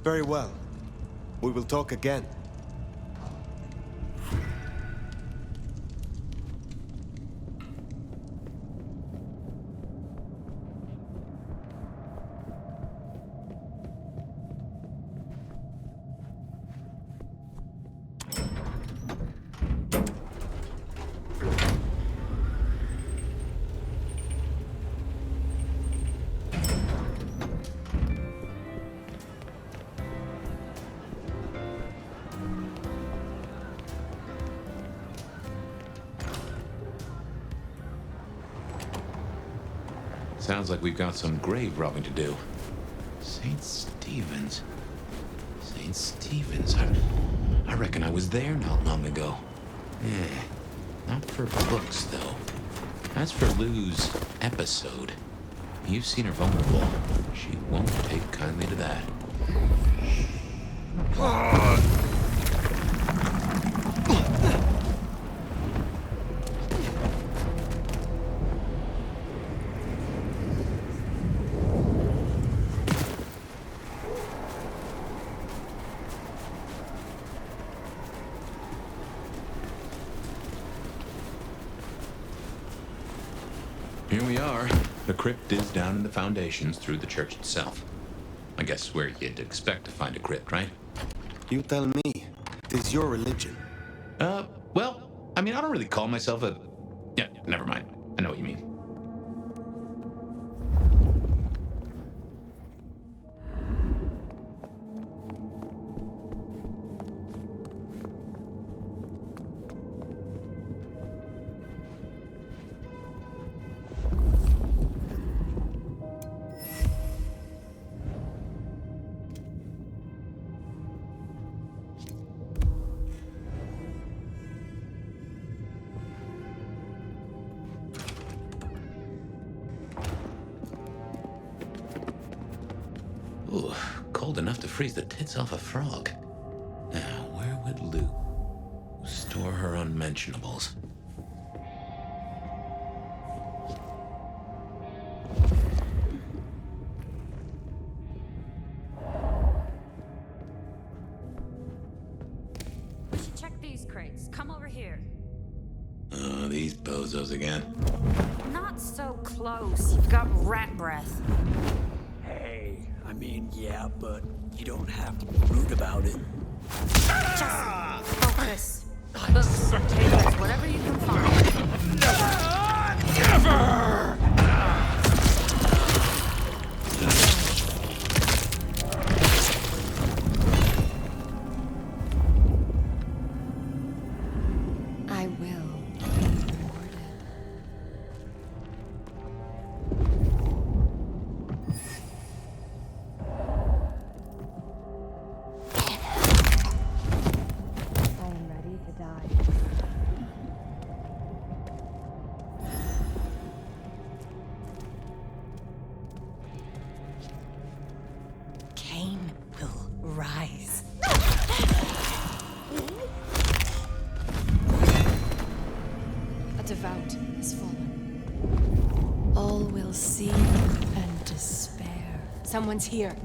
Very well. We will talk again. Sounds like we've got some grave robbing to do. St. Stephen's. St. Stephen's. I reckon I was there not long ago. Not for books, though. As for Lou's episode, you've seen her vulnerable. She won't take kindly to that. Here we are. The crypt is down in the foundations through the church itself. I guess where you'd expect to find a crypt, right? You tell me. It is your religion. Well, I mean, I don't really call myself a... Yeah, never mind. I know what you mean. Ooh, cold enough to freeze the tits off a frog. Now, where would Lou store her unmentionables? We should check these crates. Come over here. Oh, these bozos again. Not so close. You've got rat breath. Hey, I mean, yeah, but you don't have to be rude about it. Just focus. Books, papers, whatever you can find. Never! I will. I am ready to die. Cain will rise. A devout has fallen. All will see and despair. Someone's here.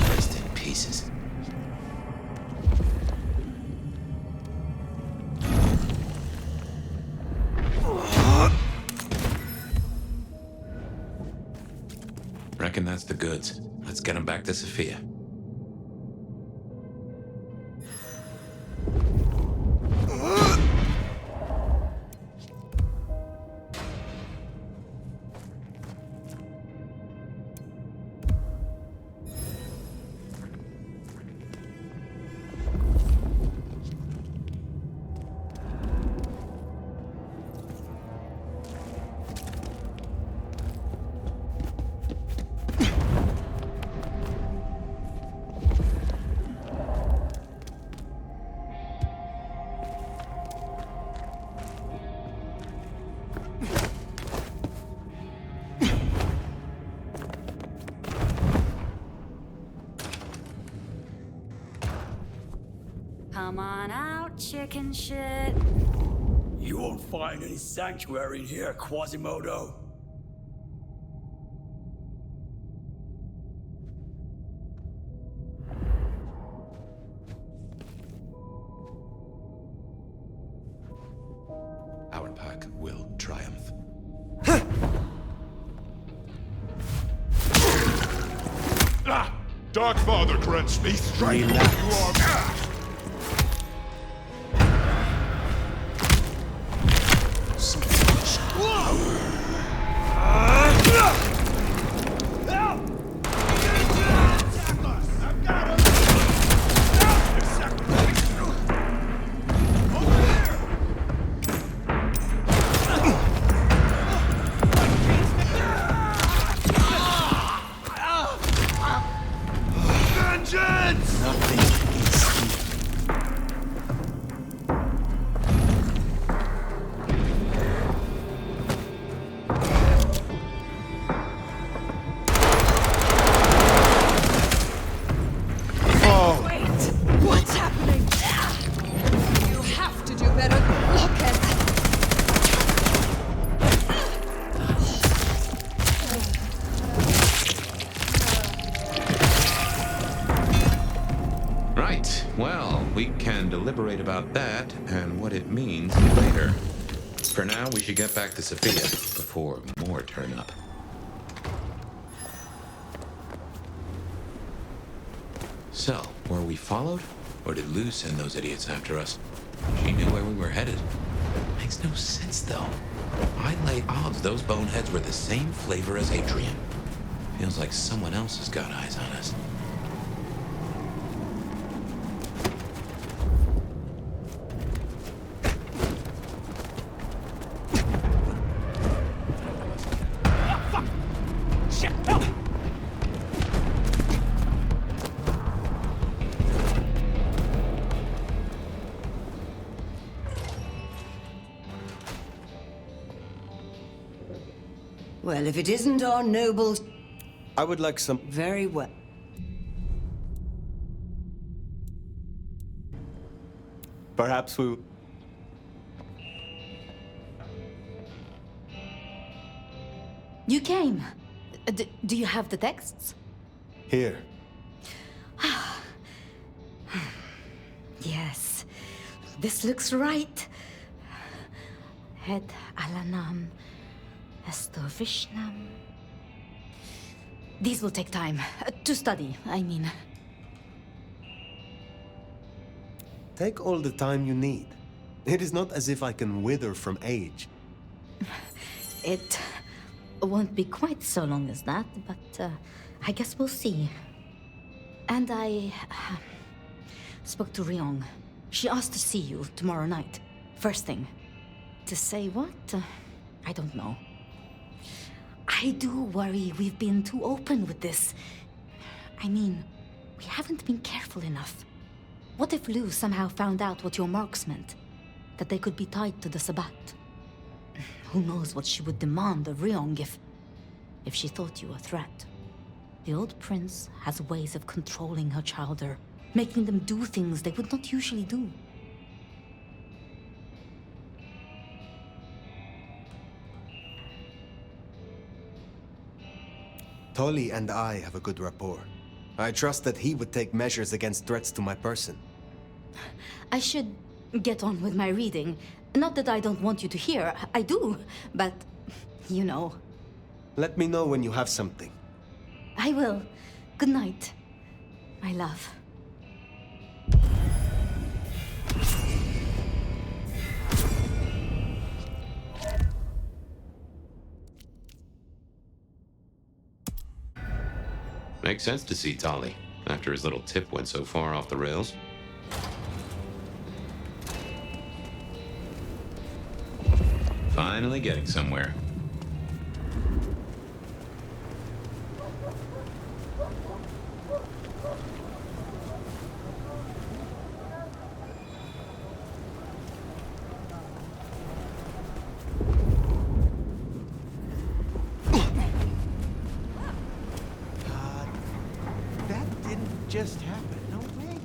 Rest in pieces. Reckon that's the goods. Let's get them back to Sophia. Come on out, chicken shit. You won't find any sanctuary in here, Quasimodo. Our pack will triumph. Dark Father grants me strength. You are... Well, we can deliberate about that and what it means later. For now, we should get back to Sophia before more turn up. So, were we followed? Or did Lou send those idiots after us? She knew where we were headed. Makes no sense, though. I'd lay odds those boneheads were the same flavor as Adrian. Feels like someone else has got eyes on us. Well, if it isn't our noble... I would like some... Very well. Perhaps we... You came. Do you have the texts? Here. Yes. This looks right. Het alanam esto vishnam. These will take time. To study, I mean. Take all the time you need. It is not as if I can wither from age. It won't be quite so long as that, but I guess we'll see. And I spoke to Ryong. She asked to see you tomorrow night. First thing. To say what? I don't know. I do worry we've been too open with this. I mean, we haven't been careful enough. What if Lou somehow found out what your marks meant? That they could be tied to the Sabbat? Who knows what she would demand of Ryong if she thought you a threat. The old prince has ways of controlling her childer, making them do things they would not usually do. Tolly and I have a good rapport. I trust that he would take measures against threats to my person. I should get on with my reading. Not that I don't want you to hear. I do, but you know. Let me know when you have something. I will. Good night, my love. Makes sense to see Tolly, after his little tip went so far off the rails. Finally getting somewhere. Just happened. No way.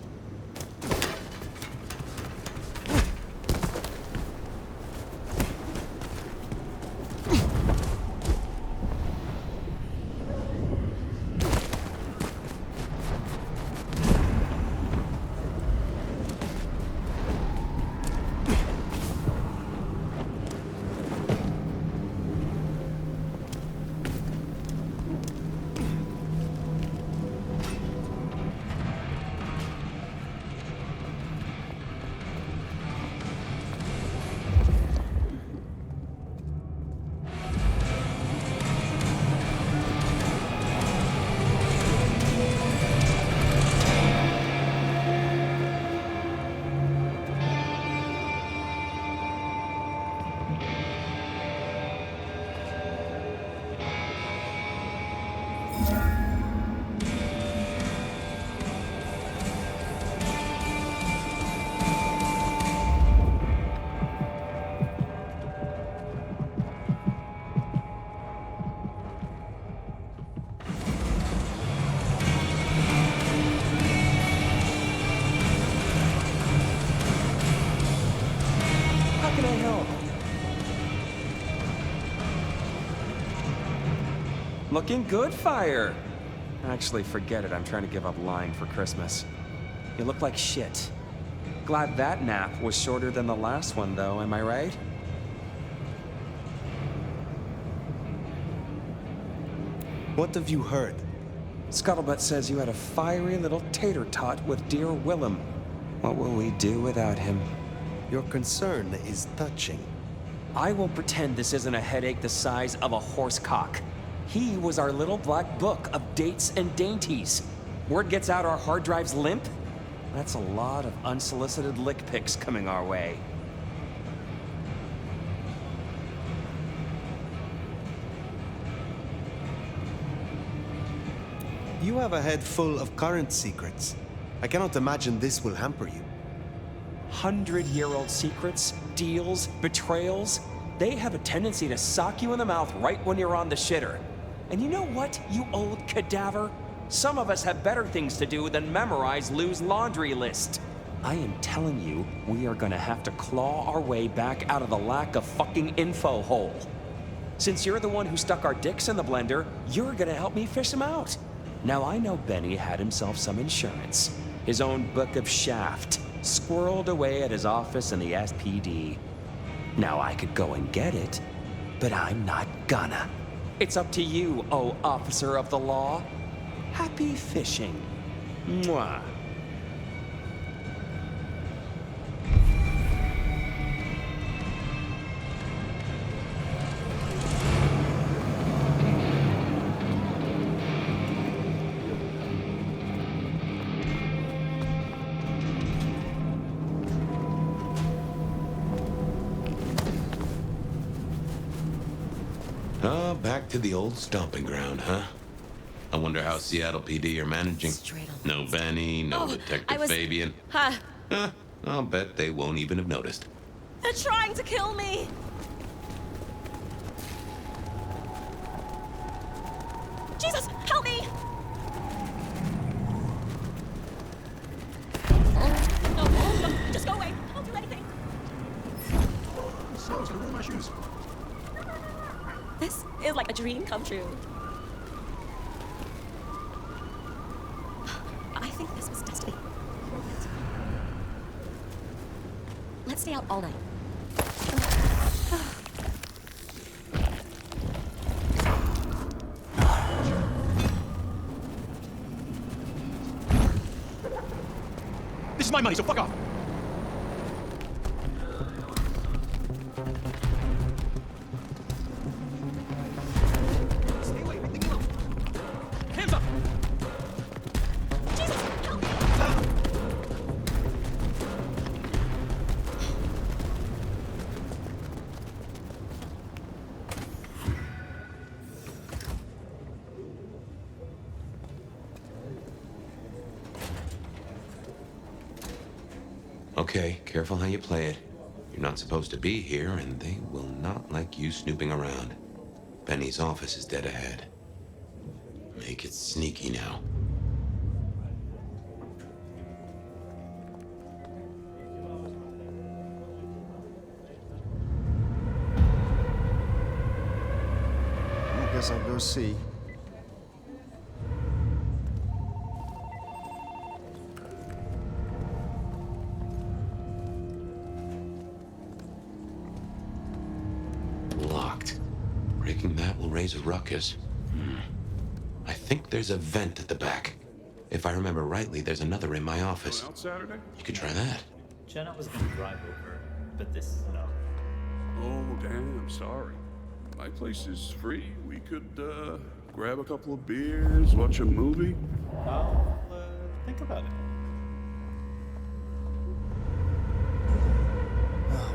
Looking good, Fire. Actually, forget it. I'm trying to give up lying for Christmas. You look like shit. Glad that nap was shorter than the last one, though, am I right? What have you heard? Scuttlebutt says you had a fiery little tater-tot with dear Willem. What will we do without him? Your concern is touching. I will pretend this isn't a headache the size of a horse cock. He was our little black book of dates and dainties. Word gets out our hard drive's limp? That's a lot of unsolicited lick pics coming our way. You have a head full of current secrets. I cannot imagine this will hamper you. 100-year-old secrets, deals, betrayals, they have a tendency to sock you in the mouth right when you're on the shitter. And you know what, you old cadaver? Some of us have better things to do than memorize Lou's laundry list. I am telling you, we are gonna have to claw our way back out of the lack of fucking info hole. Since you're the one who stuck our dicks in the blender, you're gonna help me fish them out. Now I know Benny had himself some insurance. His own book of shaft, squirreled away at his office in the SPD. Now I could go and get it, but I'm not gonna. It's up to you, oh officer of the law. Happy fishing. Mwah. Back to the old stomping ground, huh? I wonder how Seattle PD are managing. No Benny, no Detective Fabian. Huh. I'll bet they won't even have noticed. They're trying to kill me! Jesus, help me! No, just go away. Don't do anything. So, it's gonna ruin my shoes. This is like a dream come true. I think this was destiny. Let's stay out all night. This is my money, so fuck off! Okay, careful how you play it. You're not supposed to be here, and they will not like you snooping around. Benny's office is dead ahead. Make it sneaky now. I guess I'll go see. Locked. Breaking that will raise a ruckus. I think there's a vent at the back. If I remember rightly, there's another in my office. Going out Saturday? You could try that. Jenna was gonna drive over, but this, no. Oh, damn, sorry. My place is free. We could, grab a couple of beers, watch a movie. I'll, think about it.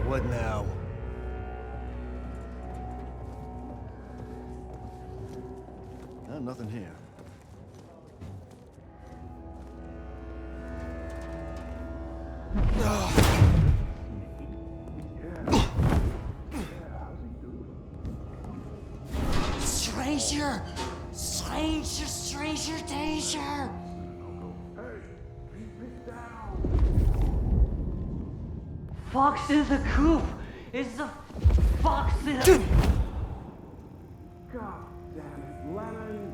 What now? Nothing here. Stranger! Stranger, stranger, danger! Fox in the coop! It's the fox in the... God damn it, Lennon!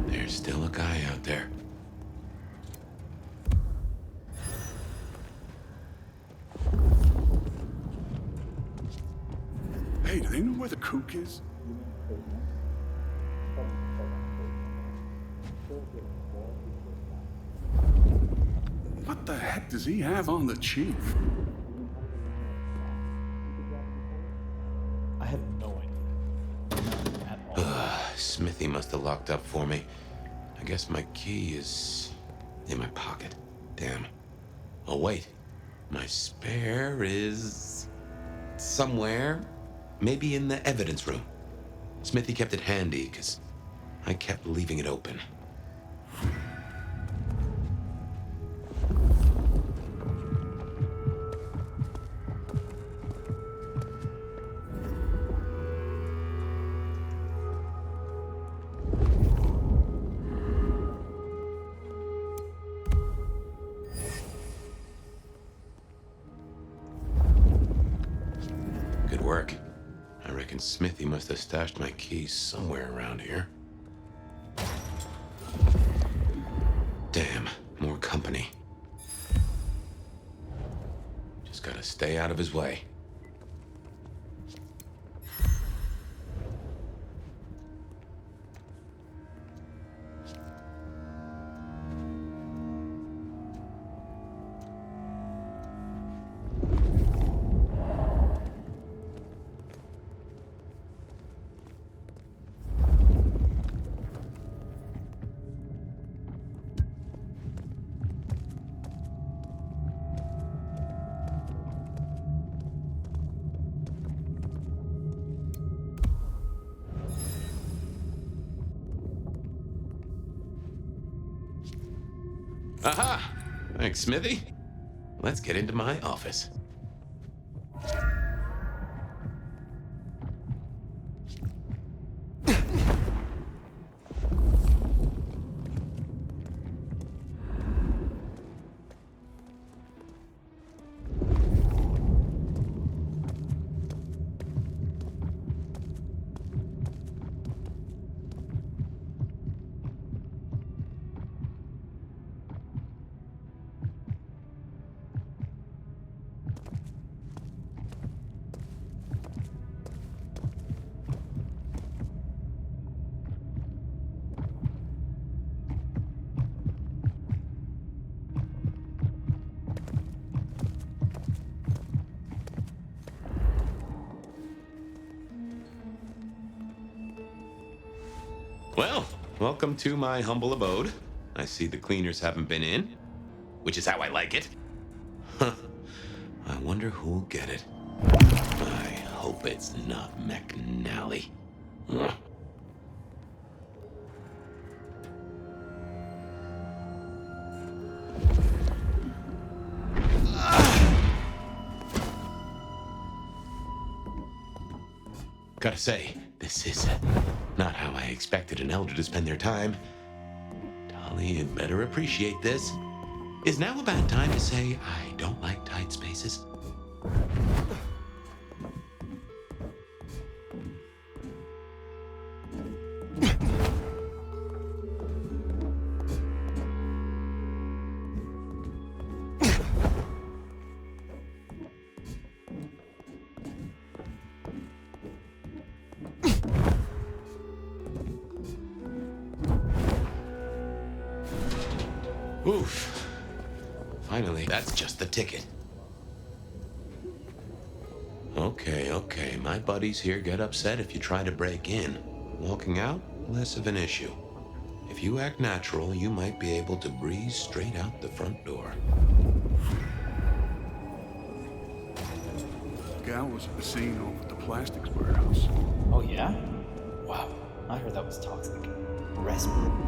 There's still a guy out there. They know where the kook is? What the heck does he have on the chief? I have no idea. At all. Smithy must have locked up for me. I guess my key is in my pocket. Damn. Oh, wait. My spare is somewhere. Maybe in the evidence room. Smithy kept it handy, because I kept leaving it open. Good work. I reckon Smithy must have stashed my keys somewhere around here. Damn, more company. Just gotta stay out of his way. Aha! Thanks, Smithy. Let's get into my office. Well, welcome to my humble abode. I see the cleaners haven't been in, which is how I like it. Huh. I wonder who'll get it. I hope it's not McNally. Ugh. Gotta say, this is not how I expected an elder to spend their time. Dolly had better appreciate this. Is now a bad time to say I don't like tight spaces? Oof. Finally, that's just the ticket. Okay. My buddies here get upset if you try to break in. Walking out, less of an issue. If you act natural, you might be able to breeze straight out the front door. Gal was at the scene over at the plastics warehouse. Oh, yeah? Wow. I heard that was toxic. Respiratory.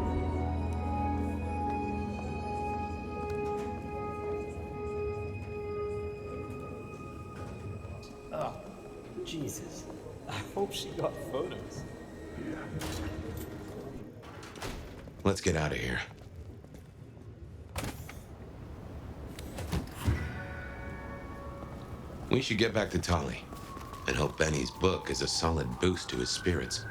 Oh, Jesus. I hope she got photos. Yeah. Let's get out of here. We should get back to Tolly and hope Benny's book is a solid boost to his spirits.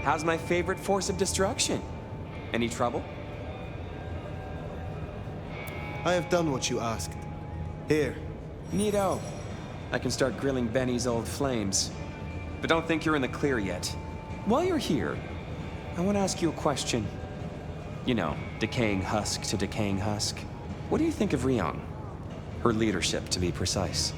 how's my favorite force of destruction? Any trouble? I have done what you asked. Here. Neato. I can start grilling Benny's old flames. But don't think you're in the clear yet. While you're here, I want to ask you a question. You know, decaying husk to decaying husk. What do you think of Ryong? Her leadership, to be precise.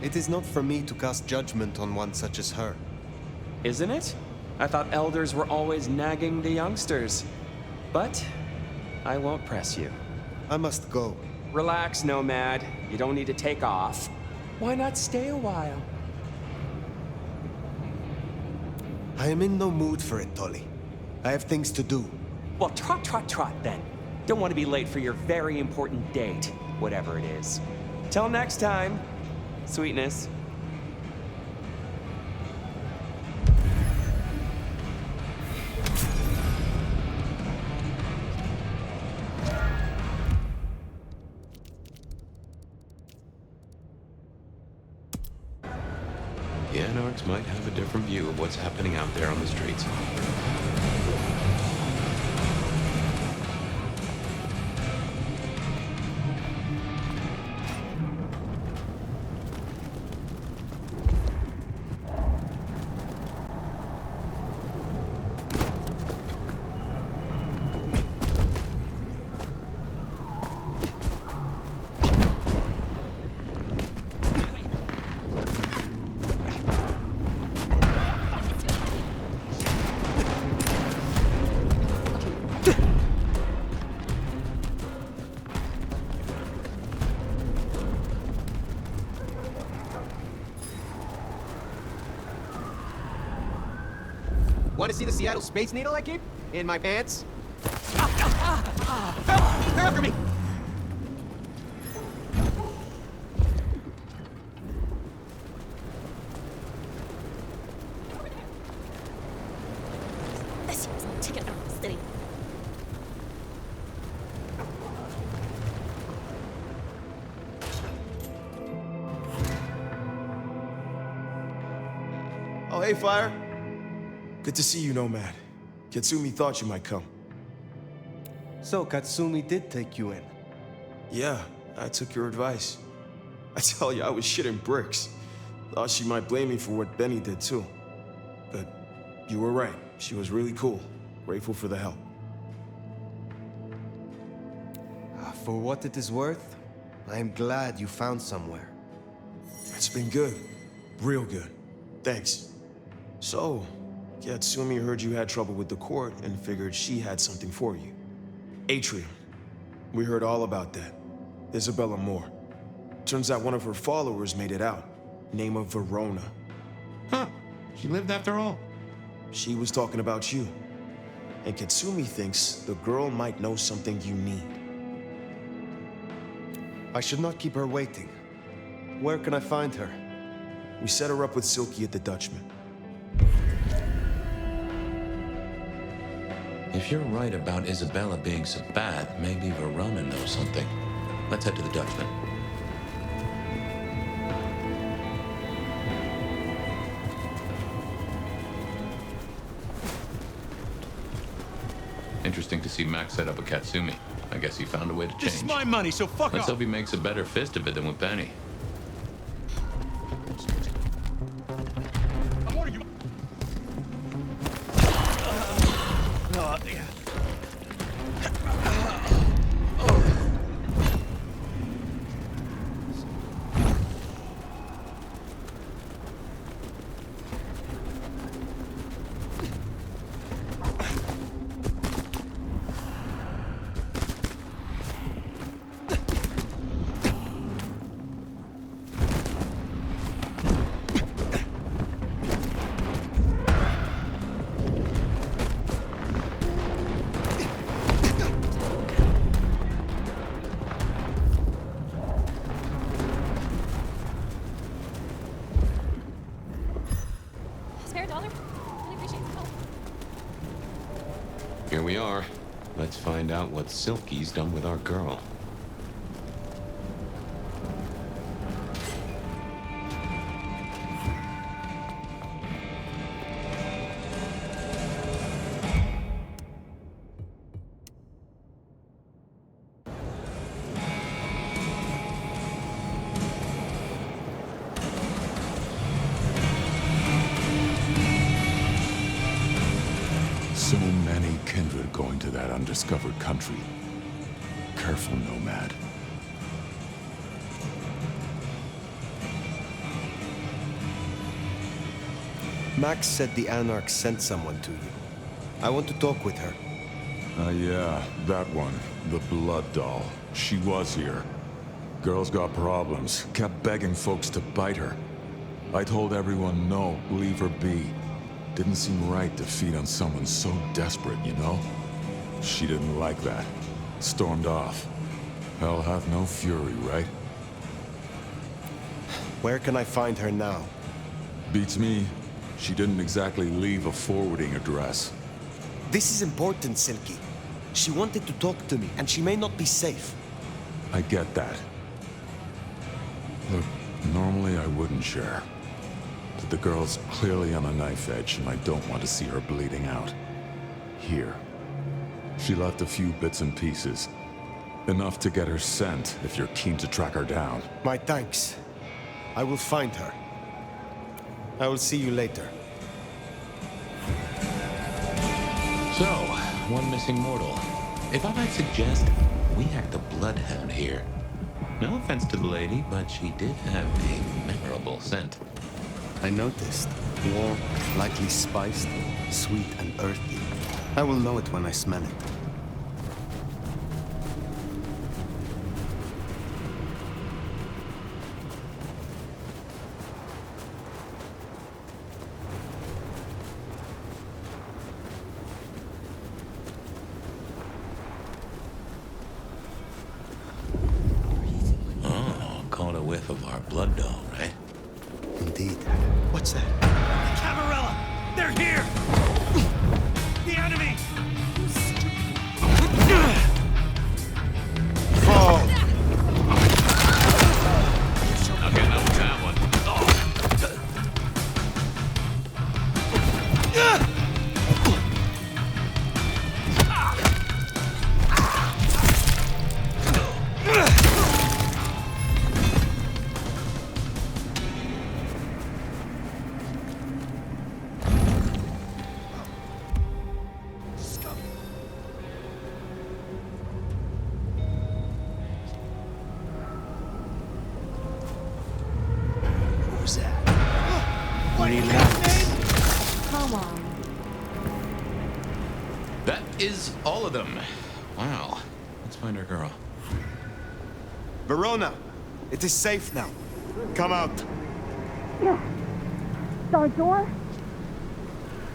It is not for me to cast judgment on one such as her. Isn't it? I thought elders were always nagging the youngsters. But I won't press you. I must go. Relax, Nomad. You don't need to take off. Why not stay a while? I am in no mood for it, Tolly. I have things to do. Well, trot then. Don't want to be late for your very important date, whatever it is. Till next time, sweetness. The Anarchs might have a different view of what's happening out there on the streets. Want to see the Seattle Space Needle I keep in my pants? Help! They're after me! This is my ticket out of the city. Oh, hey, Fire. Good to see you, Nomad. Katsumi thought you might come. So, Katsumi did take you in? Yeah, I took your advice. I tell you, I was shitting bricks. Thought she might blame me for what Benny did, too. But you were right. She was really cool. Grateful for the help. For what it is worth, I am glad you found somewhere. It's been good. Real good. Thanks. So, Katsumi heard you had trouble with the court and figured she had something for you. Atrium. We heard all about that. Isabella Moore. Turns out one of her followers made it out. Name of Verona. Huh. She lived after all. She was talking about you. And Katsumi thinks the girl might know something you need. I should not keep her waiting. Where can I find her? We set her up with Silky at the Dutchman. If you're right about Isabella being so bad, maybe Verona knows something. Let's head to the Dutchman. Interesting to see Max set up a Katsumi. I guess he found a way to change. This is my money, so fuck off! Let's hope he makes a better fist of it than with Benny. Here we are. Let's find out what Silky's done with our girl. So many kindred going to that undiscovered country. Careful, nomad. Max said the Anarch sent someone to you. I want to talk with her. Yeah, that one. The blood doll. She was here. Girl's got problems. Kept begging folks to bite her. I told everyone no, leave her be. Didn't seem right to feed on someone so desperate, you know? She didn't like that. Stormed off. Hell hath no fury, right? Where can I find her now? Beats me. She didn't exactly leave a forwarding address. This is important, Silky. She wanted to talk to me, and she may not be safe. I get that. Look, normally I wouldn't share. But the girl's clearly on a knife edge, and I don't want to see her bleeding out. Here. She left a few bits and pieces. Enough to get her sent, if you're keen to track her down. My thanks. I will find her. I will see you later. So, one missing mortal. If I might suggest, we act the bloodhound here. No offense to the lady, but she did have a memorable scent. I noticed. Warm, lightly spiced, sweet and earthy. I will know it when I smell it. Whiff of our blood doll, right? Indeed. What's that? Camarilla! They're here! The enemy! Fall! Not getting up with that one. Come on. That is all of them. Wow. Let's find our girl. Verona! It is safe now. Come out. Yeah. Our door?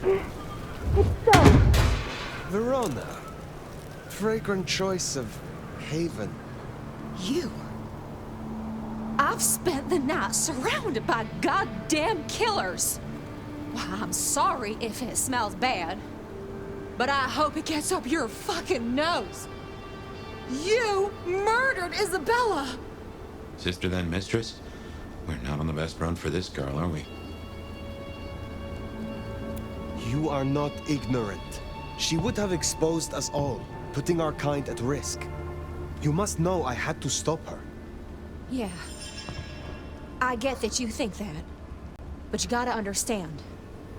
It's stuck. Verona. Fragrant choice of haven. You? I've spent the night surrounded by goddamn killers. Well, I'm sorry if it smells bad, but I hope it gets up your fucking nose. You murdered Isabella! Sister then mistress? We're not on the best run for this girl, are we? You are not ignorant. She would have exposed us all, putting our kind at risk. You must know I had to stop her. Yeah. I get that you think that. But you gotta understand.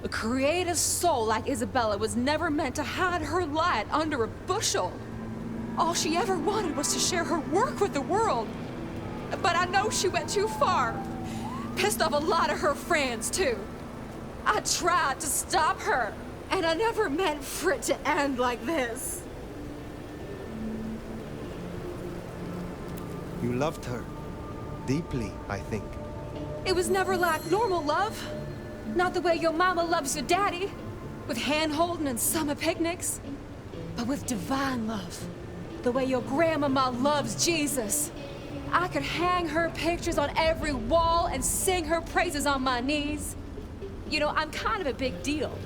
A creative soul like Isabella was never meant to hide her light under a bushel. All she ever wanted was to share her work with the world. But I know she went too far. Pissed off a lot of her friends, too. I tried to stop her, and I never meant for it to end like this. You loved her. Deeply, I think. It was never like normal love. Not the way your mama loves your daddy, with hand-holding and summer picnics. But with divine love. The way your grandmama loves Jesus. I could hang her pictures on every wall and sing her praises on my knees. You know, I'm kind of a big deal.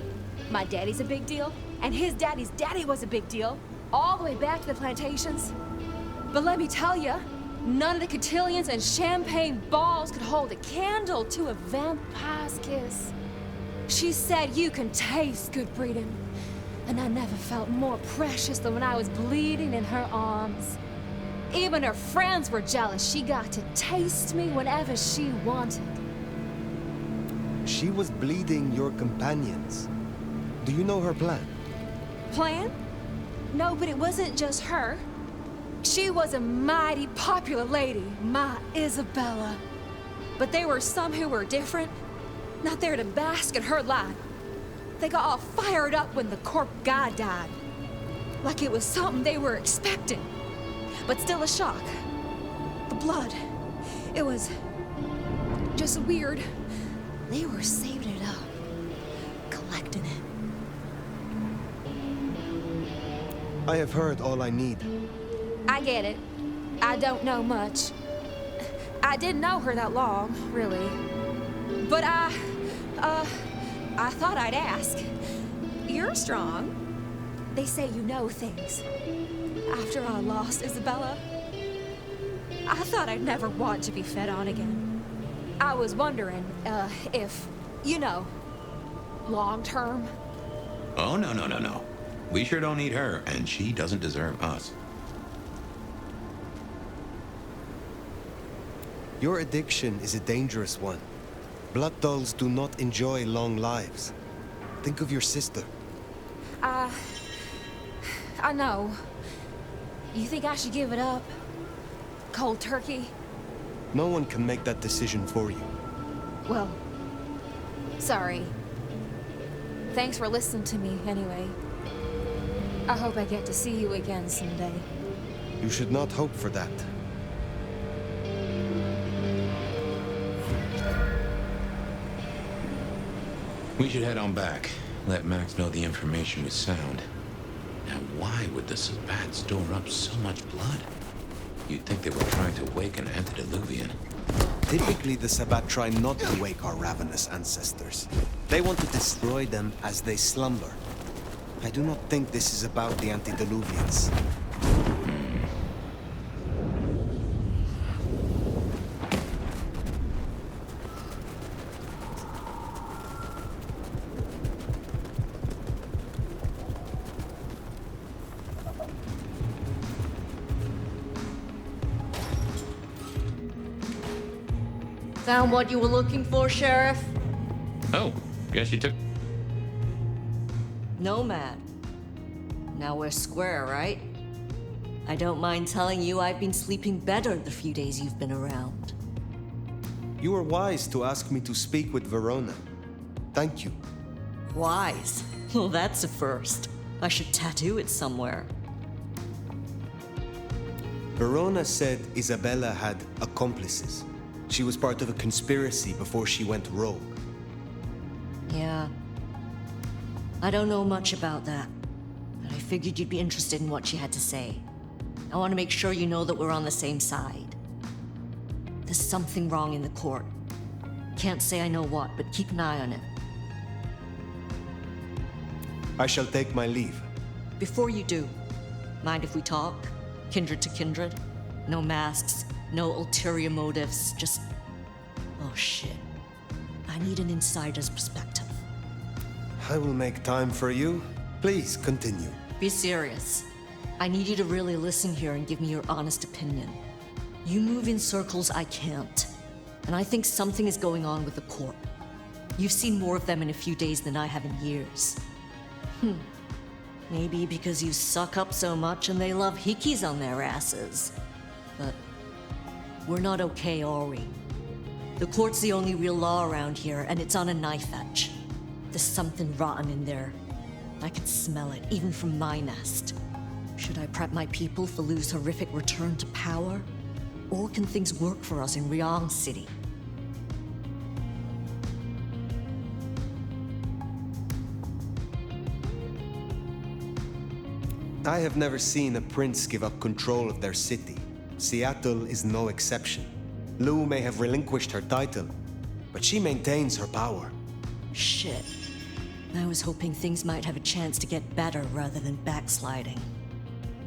My daddy's a big deal, and his daddy's daddy was a big deal, all the way back to the plantations. But let me tell you, none of the cotillions and champagne balls could hold a candle to a vampire's kiss. She said you can taste good breeding, and I never felt more precious than when I was bleeding in her arms. Even her friends were jealous. She got to taste me whenever she wanted. She was bleeding your companions. Do you know her plan? plan? No, but it wasn't just her. She was a mighty popular lady, my Isabella. But there were some who were different, not there to bask in her light. They got all fired up when the corp guy died. Like it was something they were expecting. But still a shock. The blood. It was just weird. They were saving it up. Collecting it. I have heard all I need. I get it. I don't know much. I didn't know her that long, really. But I thought I'd ask. You're strong. They say you know things. After I lost Isabella, I thought I'd never want to be fed on again. I was wondering, if, you know, long term. Oh, no. We sure don't need her, and she doesn't deserve us. Your addiction is a dangerous one. Blood dolls do not enjoy long lives. Think of your sister. I know. You think I should give it up? Cold turkey? No one can make that decision for you. Well, sorry. Thanks for listening to me, anyway. I hope I get to see you again someday. You should not hope for that. We should head on back. Let Max know the information was sound. Now, why would the Sabbat store up so much blood? You'd think they were trying to wake an antediluvian. Typically, the Sabbat try not to wake our ravenous ancestors. They want to destroy them as they slumber. I do not think this is about the antediluvians. Found what you were looking for, Sheriff? Oh, guess you took... Nomad. Now we're square, right? I don't mind telling you I've been sleeping better the few days you've been around. You were wise to ask me to speak with Verona. Thank you. Wise? Well, that's a first. I should tattoo it somewhere. Verona said Isabella had accomplices. She was part of a conspiracy before she went rogue. Yeah. I don't know much about that, but I figured you'd be interested in what she had to say. I want to make sure you know that we're on the same side. There's something wrong in the court. Can't say I know what, but keep an eye on it. I shall take my leave. Before you do, mind if we talk? Kindred to kindred? No masks, no ulterior motives, just... Oh shit. I need an insider's perspective. I will make time for you. Please, continue. Be serious. I need you to really listen here and give me your honest opinion. You move in circles I can't. And I think something is going on with the Corp. You've seen more of them in a few days than I have in years. Maybe because you suck up so much and they love hickeys on their asses. But we're not okay, are we? The court's the only real law around here, and it's on a knife edge. There's something rotten in there. I can smell it, even from my nest. Should I prep my people for Lou's horrific return to power? Or can things work for us in Ryong City? I have never seen a prince give up control of their city. Seattle is no exception. Lou may have relinquished her title, but she maintains her power. Shit. I was hoping things might have a chance to get better rather than backsliding.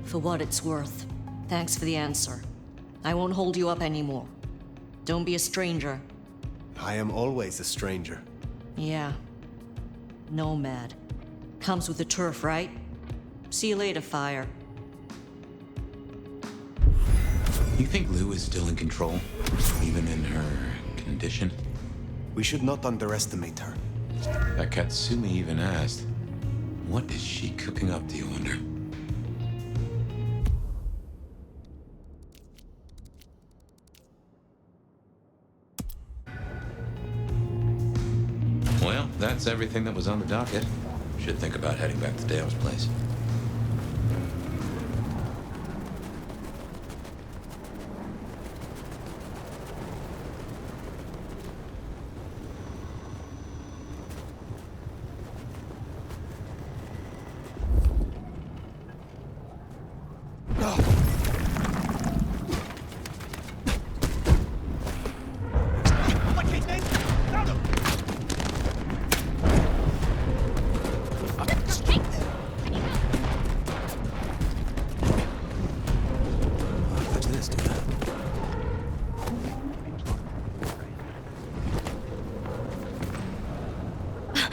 For what it's worth, thanks for the answer. I won't hold you up anymore. Don't be a stranger. I am always a stranger. Yeah. Nomad. Comes with the turf, right? See you later, Fire. You think Lou is still in control, even in her condition? We should not underestimate her. That Katsumi even asked. What is she cooking up, do you wonder? Well, that's everything that was on the docket. Should think about heading back to Dale's place.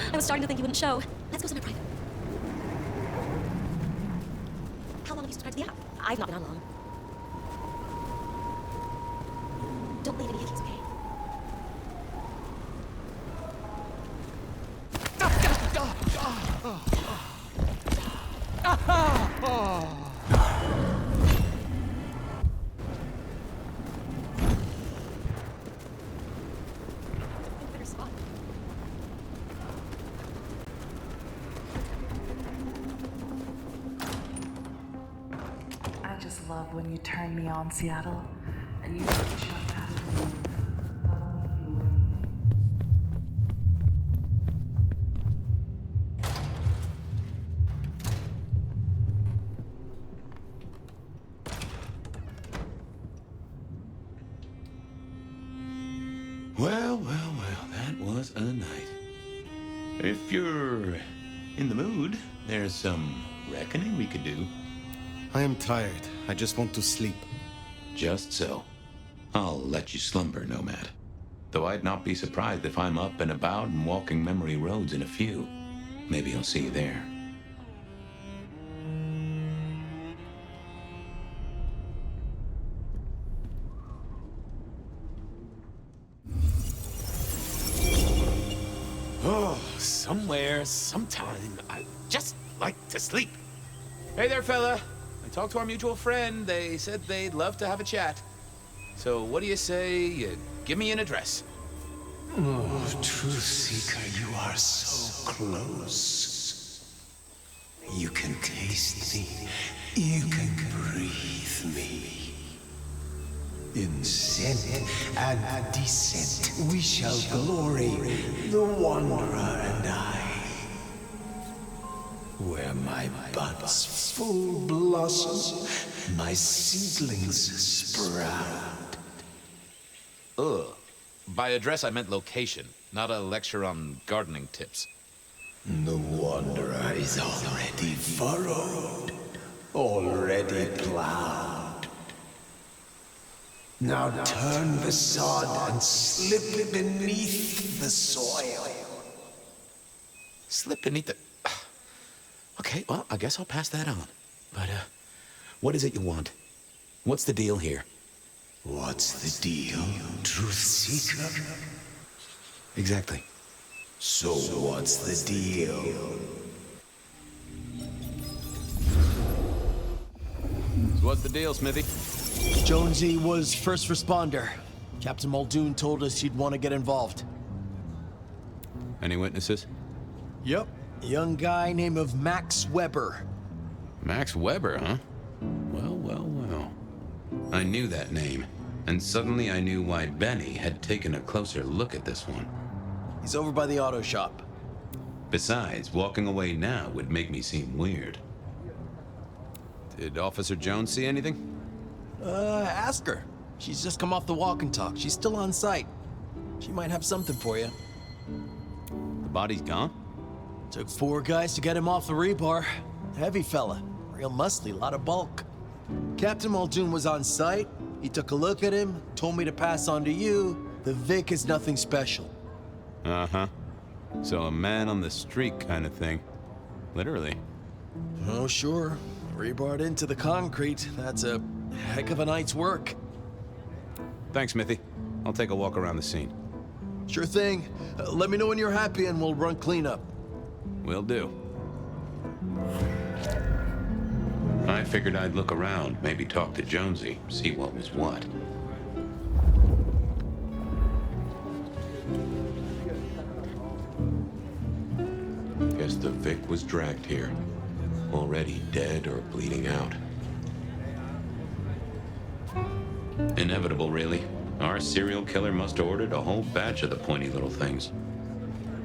I was starting to think you wouldn't show. Let's go somewhere private. How long have you subscribed to the app? I've not been on long. Don't leave any hickeys, okay? Better spot. I just love when you turn me on, Seattle, and you just out of the room. Well, that was a night. If you're in the mood, there's some reckoning we could do. I am tired. I just want to sleep. Just so. I'll let you slumber, Nomad. Though I'd not be surprised if I'm up and about and walking memory roads in a few. Maybe I'll see you there. Oh, somewhere, sometime, I just like to sleep. Hey there, fella. I talked to our mutual friend. They said they'd love to have a chat. So what do you say you give me an address? Oh, Truth Seeker, you are so close. You can taste me. You can breathe me. In scent and descent we shall glory, the Wanderer and I. Where my buds full blossom, my seedlings sprout. Ugh. By address, I meant location, not a lecture on gardening tips. The Wanderer is already furrowed, already plowed. Now turn the sod and slip beneath the soil. Slip beneath the... Okay, well, I guess I'll pass that on. But, what is it you want? What's the deal here? What's the deal, Truth Seeker? Exactly. So what's the deal? So what's the deal, Smithy? Jonesy was first responder. Captain Muldoon told us he'd want to get involved. Any witnesses? Yep. A young guy named of Max Weber. Max Weber, huh? Well. I knew that name, and suddenly I knew why Benny had taken a closer look at this one. He's over by the auto shop. Besides, walking away now would make me seem weird. Did Officer Jones see anything? Ask her. She's just come off the walk and talk. She's still on site. She might have something for you. The body's gone? Took 4 guys to get him off the rebar. Heavy fella. Real muscly, lot of bulk. Captain Muldoon was on site. He took a look at him, told me to pass on to you. The Vic is nothing special. Uh-huh. So a man on the street kind of thing. Literally. Oh, sure. Rebarred into the concrete. That's a heck of a night's work. Thanks, Smithy. I'll take a walk around the scene. Sure thing. Let me know when you're happy and we'll run cleanup. Will do. I figured I'd look around, maybe talk to Jonesy, see what was what. Guess the Vic was dragged here, already dead or bleeding out. Inevitable, really. Our serial killer must have ordered a whole batch of the pointy little things.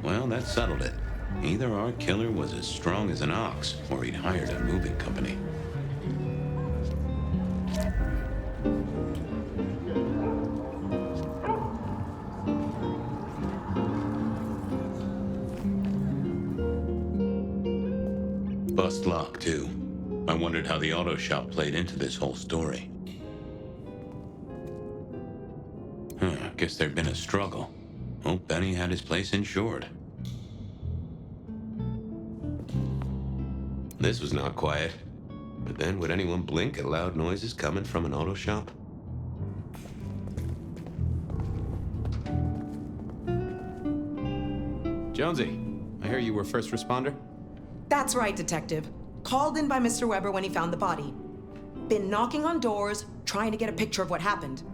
Well, that settled it. Either our killer was as strong as an ox, or he'd hired a moving company. Bust lock, too. I wondered how the auto shop played into this whole story. Guess there'd been a struggle. Hope Benny had his place insured. This was not quiet. But then, would anyone blink at loud noises coming from an auto shop? Jonesy, I hear you were first responder? That's right, Detective. Called in by Mr. Weber when he found the body. Been knocking on doors, trying to get a picture of what happened.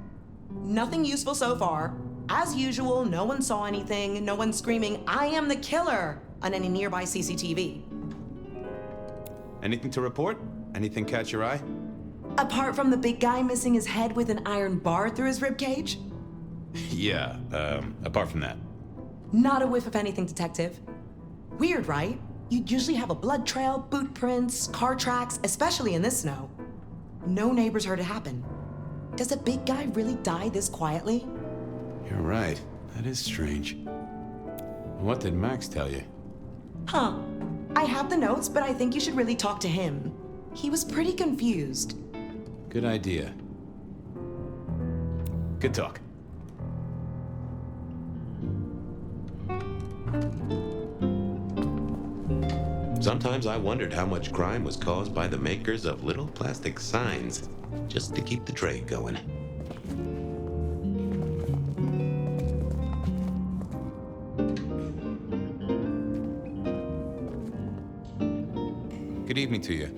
Nothing useful so far. As usual, no one saw anything, no one screaming, "I am the killer," on any nearby CCTV. Anything to report? Anything catch your eye? Apart from the big guy missing his head with an iron bar through his ribcage? Yeah, apart from that. Not a whiff of anything, Detective. Weird, right? You'd usually have a blood trail, boot prints, car tracks, especially in this snow. No neighbors heard it happen. Does a big guy really die this quietly? You're right. That is strange. What did Max tell you? Huh. I have the notes, but I think you should really talk to him. He was pretty confused. Good idea. Good talk. Sometimes I wondered how much crime was caused by the makers of little plastic signs, just to keep the trade going. Good evening to you.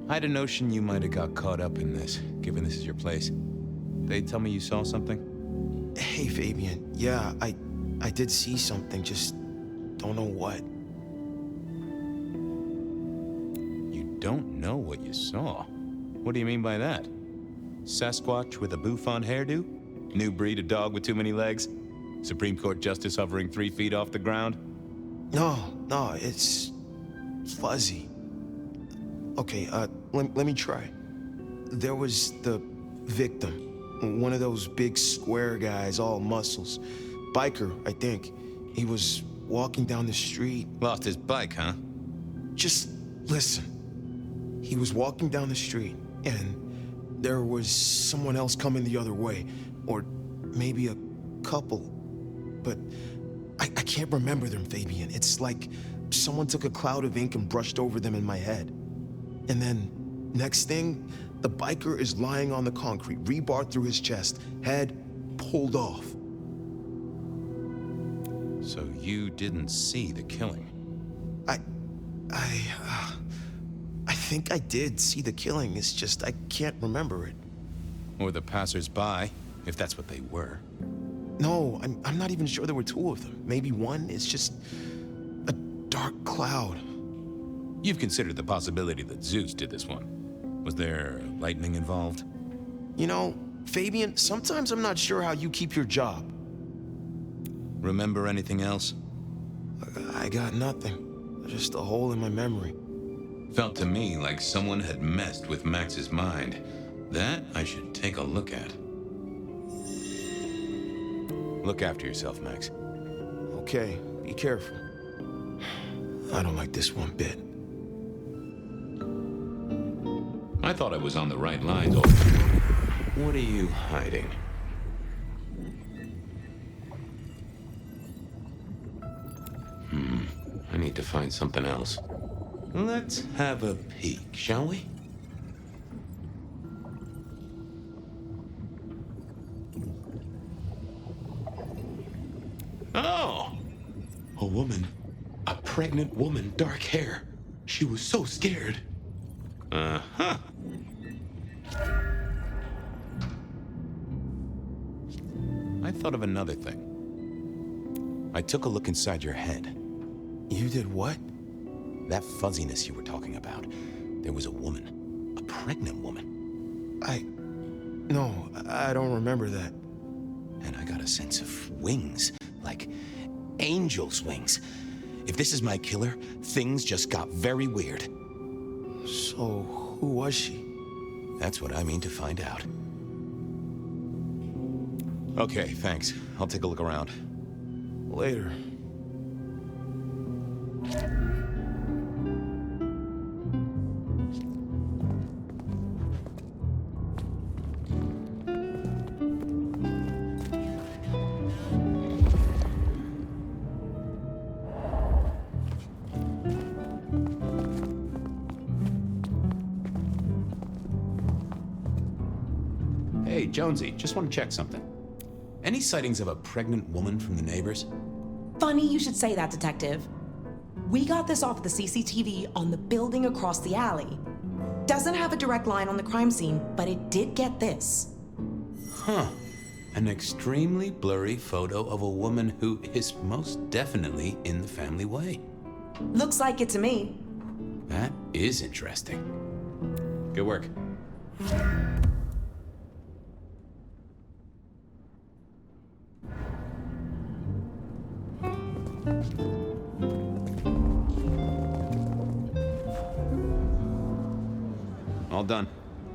I had a notion you might have got caught up in this, given this is your place. They tell me you saw something? Hey, Fabian. Yeah, I did see something, just don't know what. You don't know what you saw? What do you mean by that? Sasquatch with a bouffant hairdo? New breed of dog with too many legs? Supreme Court justice hovering 3 feet off the ground? No, it's fuzzy. Okay, let me try. There was the victim, one of those big square guys, all muscles. Biker, I think. He was walking down the street. Lost his bike, huh? Just listen. He was walking down the street, and there was someone else coming the other way. Or maybe a couple. But I can't remember them, Fabian. It's like someone took a cloud of ink and brushed over them in my head. And then, next thing, the biker is lying on the concrete, rebar through his chest, head pulled off. So you didn't see the killing? I think I did see the killing. It's just I can't remember it. Or the passers-by, if that's what they were. No, I'm not even sure there were 2 of them. Maybe one. It's just a dark cloud. You've considered the possibility that Zeus did this one. Was there lightning involved? You know, Fabian, sometimes I'm not sure how you keep your job. Remember anything else? I got nothing. Just a hole in my memory. Felt to me like someone had messed with Max's mind. That I should take a look at. Look after yourself, Max. Okay, be careful. I don't like this one bit. I thought I was on the right lines. What are you hiding? I need to find something else. Let's have a peek, shall we? Oh! A woman. A pregnant woman, dark hair. She was so scared. Uh-huh. I thought of another thing. I took a look inside your head. You did what? That fuzziness you were talking about. There was a woman. A pregnant woman. No, I don't remember that. And I got a sense of wings. Like angel's wings. If this is my killer, things just got very weird. So, who was she? That's what I mean to find out. Okay, thanks. I'll take a look around. Later. Hey, Jonesy, just want to check something. Any sightings of a pregnant woman from the neighbors? Funny you should say that, Detective. We got this off the CCTV on the building across the alley. Doesn't have a direct line on the crime scene, but it did get this. Huh. An extremely blurry photo of a woman who is most definitely in the family way. Looks like it to me. That is interesting. Good work. All done.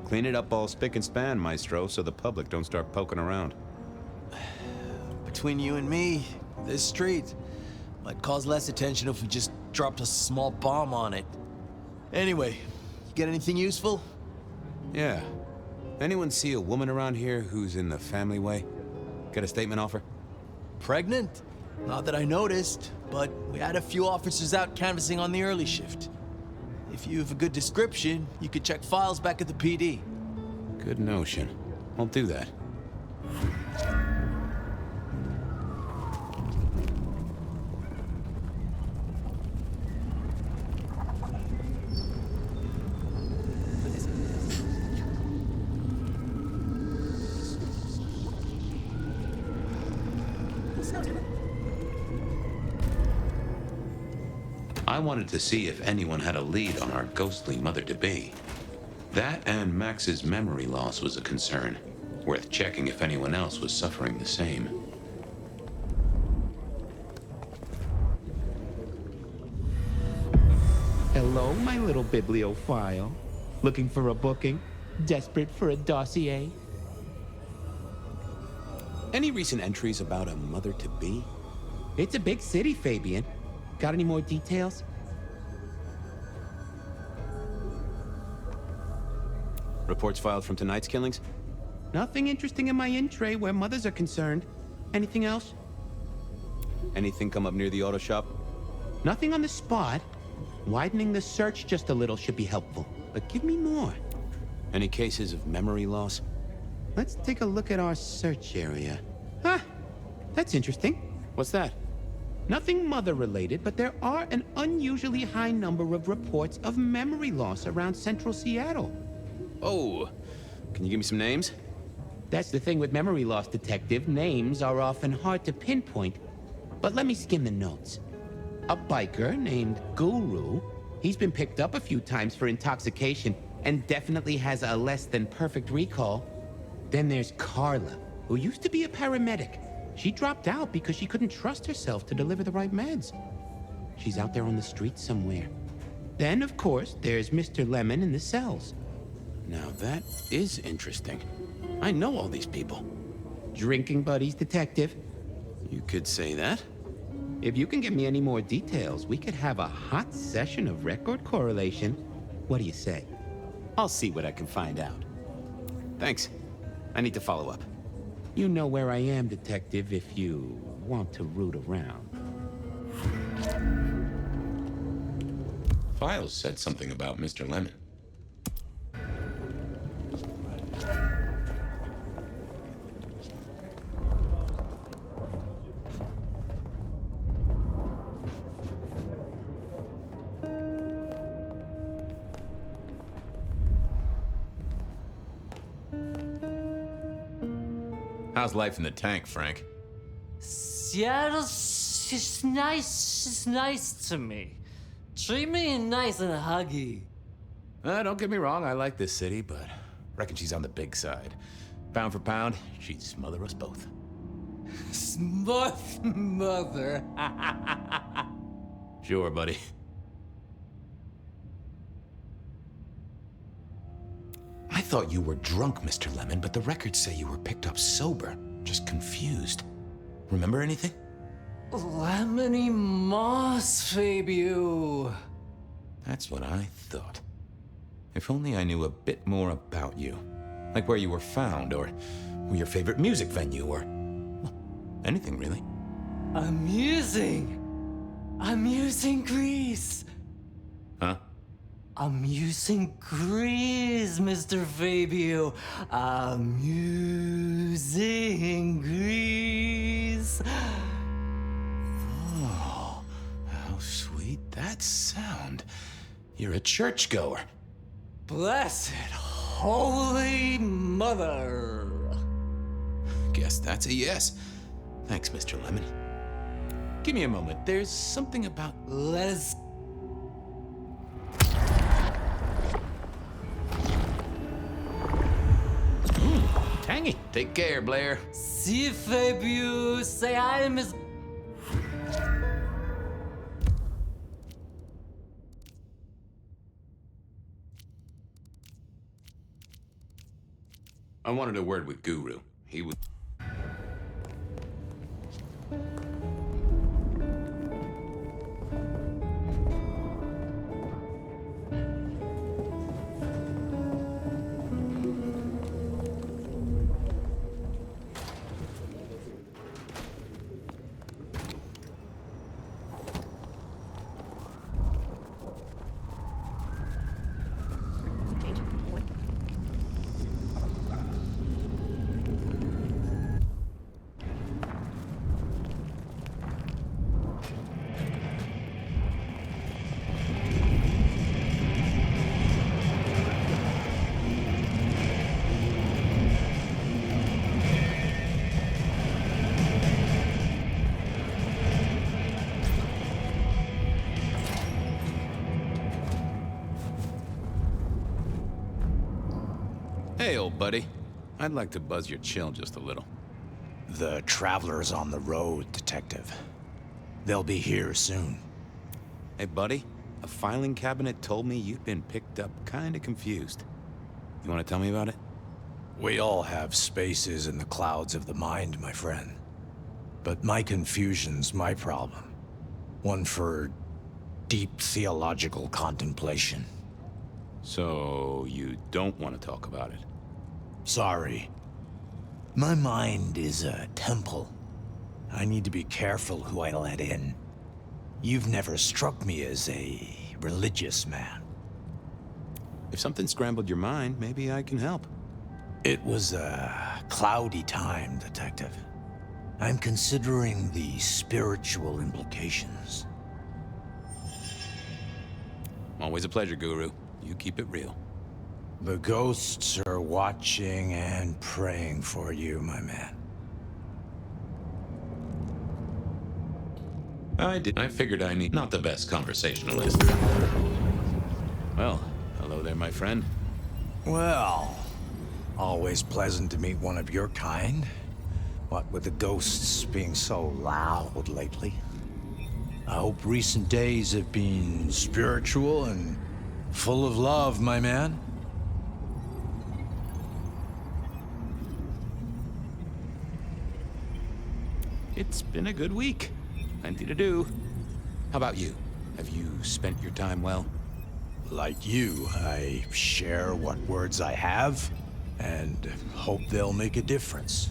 Clean it up all spick and span, Maestro, so the public don't start poking around. Between you and me, this street might cause less attention if we just dropped a small bomb on it. Anyway, you get anything useful? Yeah. Anyone see a woman around here who's in the family way? Got a statement off her? Pregnant? Not that I noticed, but we had a few officers out canvassing on the early shift. If you have a good description, you could check files back at the PD. Good notion. I'll do that. I wanted to see if anyone had a lead on our ghostly mother-to-be. That and Max's memory loss was a concern. Worth checking if anyone else was suffering the same. Hello, my little bibliophile. Looking for a booking? Desperate for a dossier? Any recent entries about a mother-to-be? It's a big city, Fabian. Got any more details? Reports filed from tonight's killings? Nothing interesting in my in-tray where mothers are concerned. Anything else? Anything come up near the auto shop? Nothing on the spot. Widening the search just a little should be helpful, but give me more. Any cases of memory loss? Let's take a look at our search area. Ah, that's interesting. What's that? Nothing mother-related, but there are an unusually high number of reports of memory loss around central Seattle. Oh, can you give me some names? That's the thing with memory loss, Detective. Names are often hard to pinpoint. But let me skim the notes. A biker named Guru. He's been picked up a few times for intoxication and definitely has a less than perfect recall. Then there's Carla, who used to be a paramedic. She dropped out because she couldn't trust herself to deliver the right meds. She's out there on the streets somewhere. Then, of course, there's Mr. Lemon in the cells. Now that is interesting. I know all these people. Drinking buddies, Detective. You could say that. If you can give me any more details, we could have a hot session of record correlation. What do you say? I'll see what I can find out. Thanks. I need to follow up. You know where I am, Detective, if you want to root around. Files said something about Mr. Lemon. How's life in the tank, Frank? Seattle's just nice. She's nice to me. Treat me nice and huggy. Don't get me wrong, I like this city, but reckon she's on the big side. Pound for pound, she'd smother us both. Mother. Sure, buddy. I thought you were drunk, Mr. Lemon, but the records say you were picked up sober, just confused. Remember anything? Lemony moss, Fabio. That's what I thought. If only I knew a bit more about you. Like where you were found, or your favorite music venue, or well, anything really. Amusing Greece. Huh? Amusing Greece, Mr. Fabio. Amusing Greece. Oh, how sweet that sound. You're a churchgoer. Blessed Holy Mother. Guess that's a yes. Thanks, Mr. Lemon. Give me a moment. There's something about... Let's... Tangy. Take care, Blair. Si, Fabio. Say hi, Miss... I wanted a word with Guru. He was... Hey, old buddy. I'd like to buzz your chill just a little. The traveler's on the road, Detective. They'll be here soon. Hey, buddy. A filing cabinet told me you'd been picked up kinda confused. You wanna tell me about it? We all have spaces in the clouds of the mind, my friend. But my confusion's my problem. One for deep theological contemplation. So, you don't want to talk about it? Sorry. My mind is a temple. I need to be careful who I let in. You've never struck me as a religious man. If something scrambled your mind, maybe I can help. It was a cloudy time, Detective. I'm considering the spiritual implications. Always a pleasure, Guru. You keep it real. The ghosts are watching and praying for you, my man. I figured I need... Not the best conversationalist. Well, hello there, my friend. Well, always pleasant to meet one of your kind. What with the ghosts being so loud lately. I hope recent days have been spiritual and full of love, my man. It's been a good week. Plenty to do. How about you? Have you spent your time well? Like you, I share what words I have and hope they'll make a difference.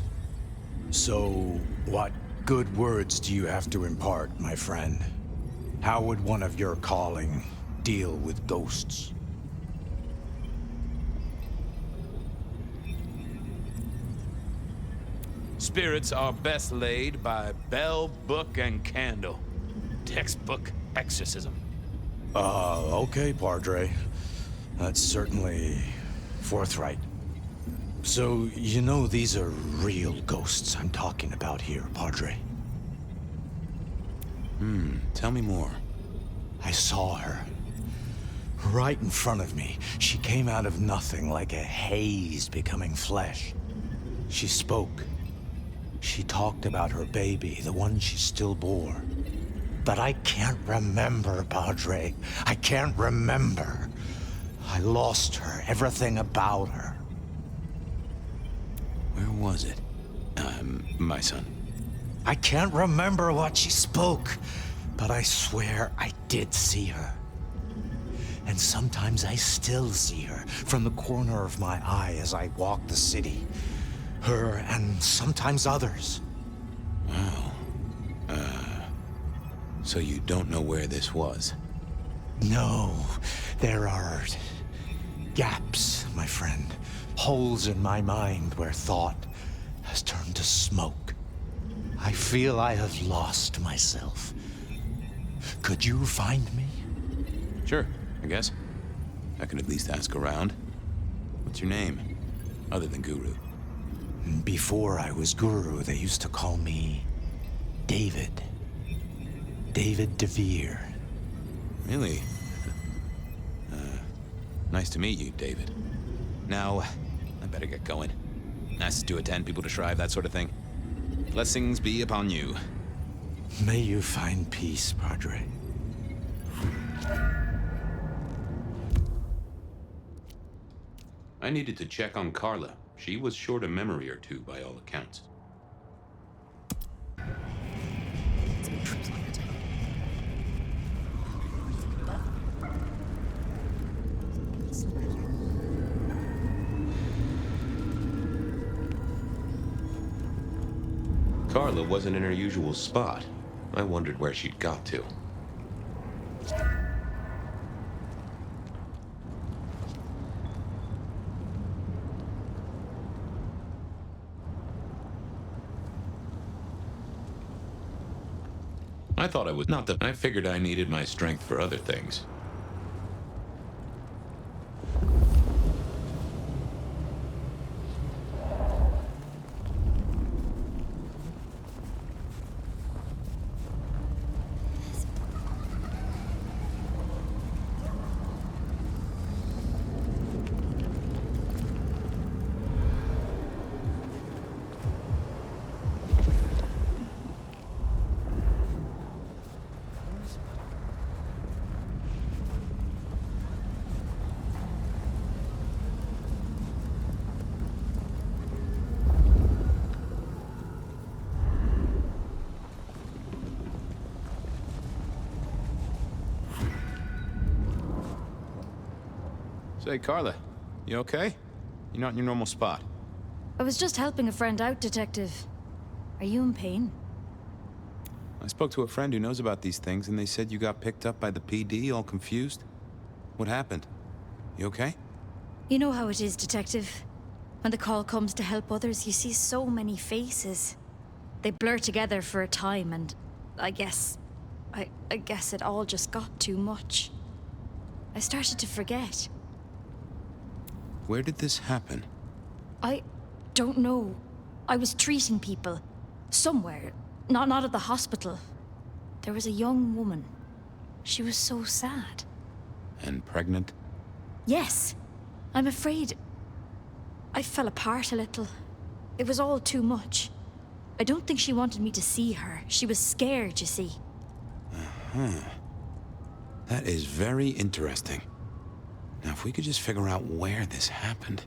So, what good words do you have to impart, my friend? How would one of your calling deal with ghosts? Spirits are best laid by bell, book, and candle. Textbook exorcism. Okay, Padre. That's certainly forthright. So, you know these are real ghosts I'm talking about here, Padre? Tell me more. I saw her. Right in front of me. She came out of nothing, like a haze becoming flesh. She spoke. She talked about her baby, the one she still bore. But I can't remember, Padre. I can't remember. I lost her, everything about her. Where was it? My son. I can't remember what she spoke, but I swear I did see her. And sometimes I still see her from the corner of my eye as I walk the city. Her and sometimes others. Wow. So you don't know where this was? No, there are gaps, my friend. Holes in my mind where thought has turned to smoke. I feel I have lost myself. Could you find me? Sure, I guess. I could at least ask around. What's your name? Other than Guru. Before I was Guru, they used to call me David. David DeVere. Really? Nice to meet you, David. Now, I better get going. Asses to attend, people to shrive, that sort of thing. Blessings be upon you. May you find peace, Padre. I needed to check on Carla. She was short a memory or two, by all accounts. Carla wasn't in her usual spot. I wondered where she'd got to. I thought I was not that I figured I needed my strength for other things. Say, Carla, you okay? You're not in your normal spot. I was just helping a friend out, Detective. Are you in pain? I spoke to a friend who knows about these things, and they said you got picked up by the PD, all confused. What happened? You okay? You know how it is, Detective. When the call comes to help others, you see so many faces. They blur together for a time, and I guess it all just got too much. I started to forget. Where did this happen? I don't know. I was treating people. Somewhere. Not at the hospital. There was a young woman. She was so sad. And pregnant? Yes. I'm afraid I fell apart a little. It was all too much. I don't think she wanted me to see her. She was scared, you see. Uh-huh. That is very interesting. Now, if we could just figure out where this happened.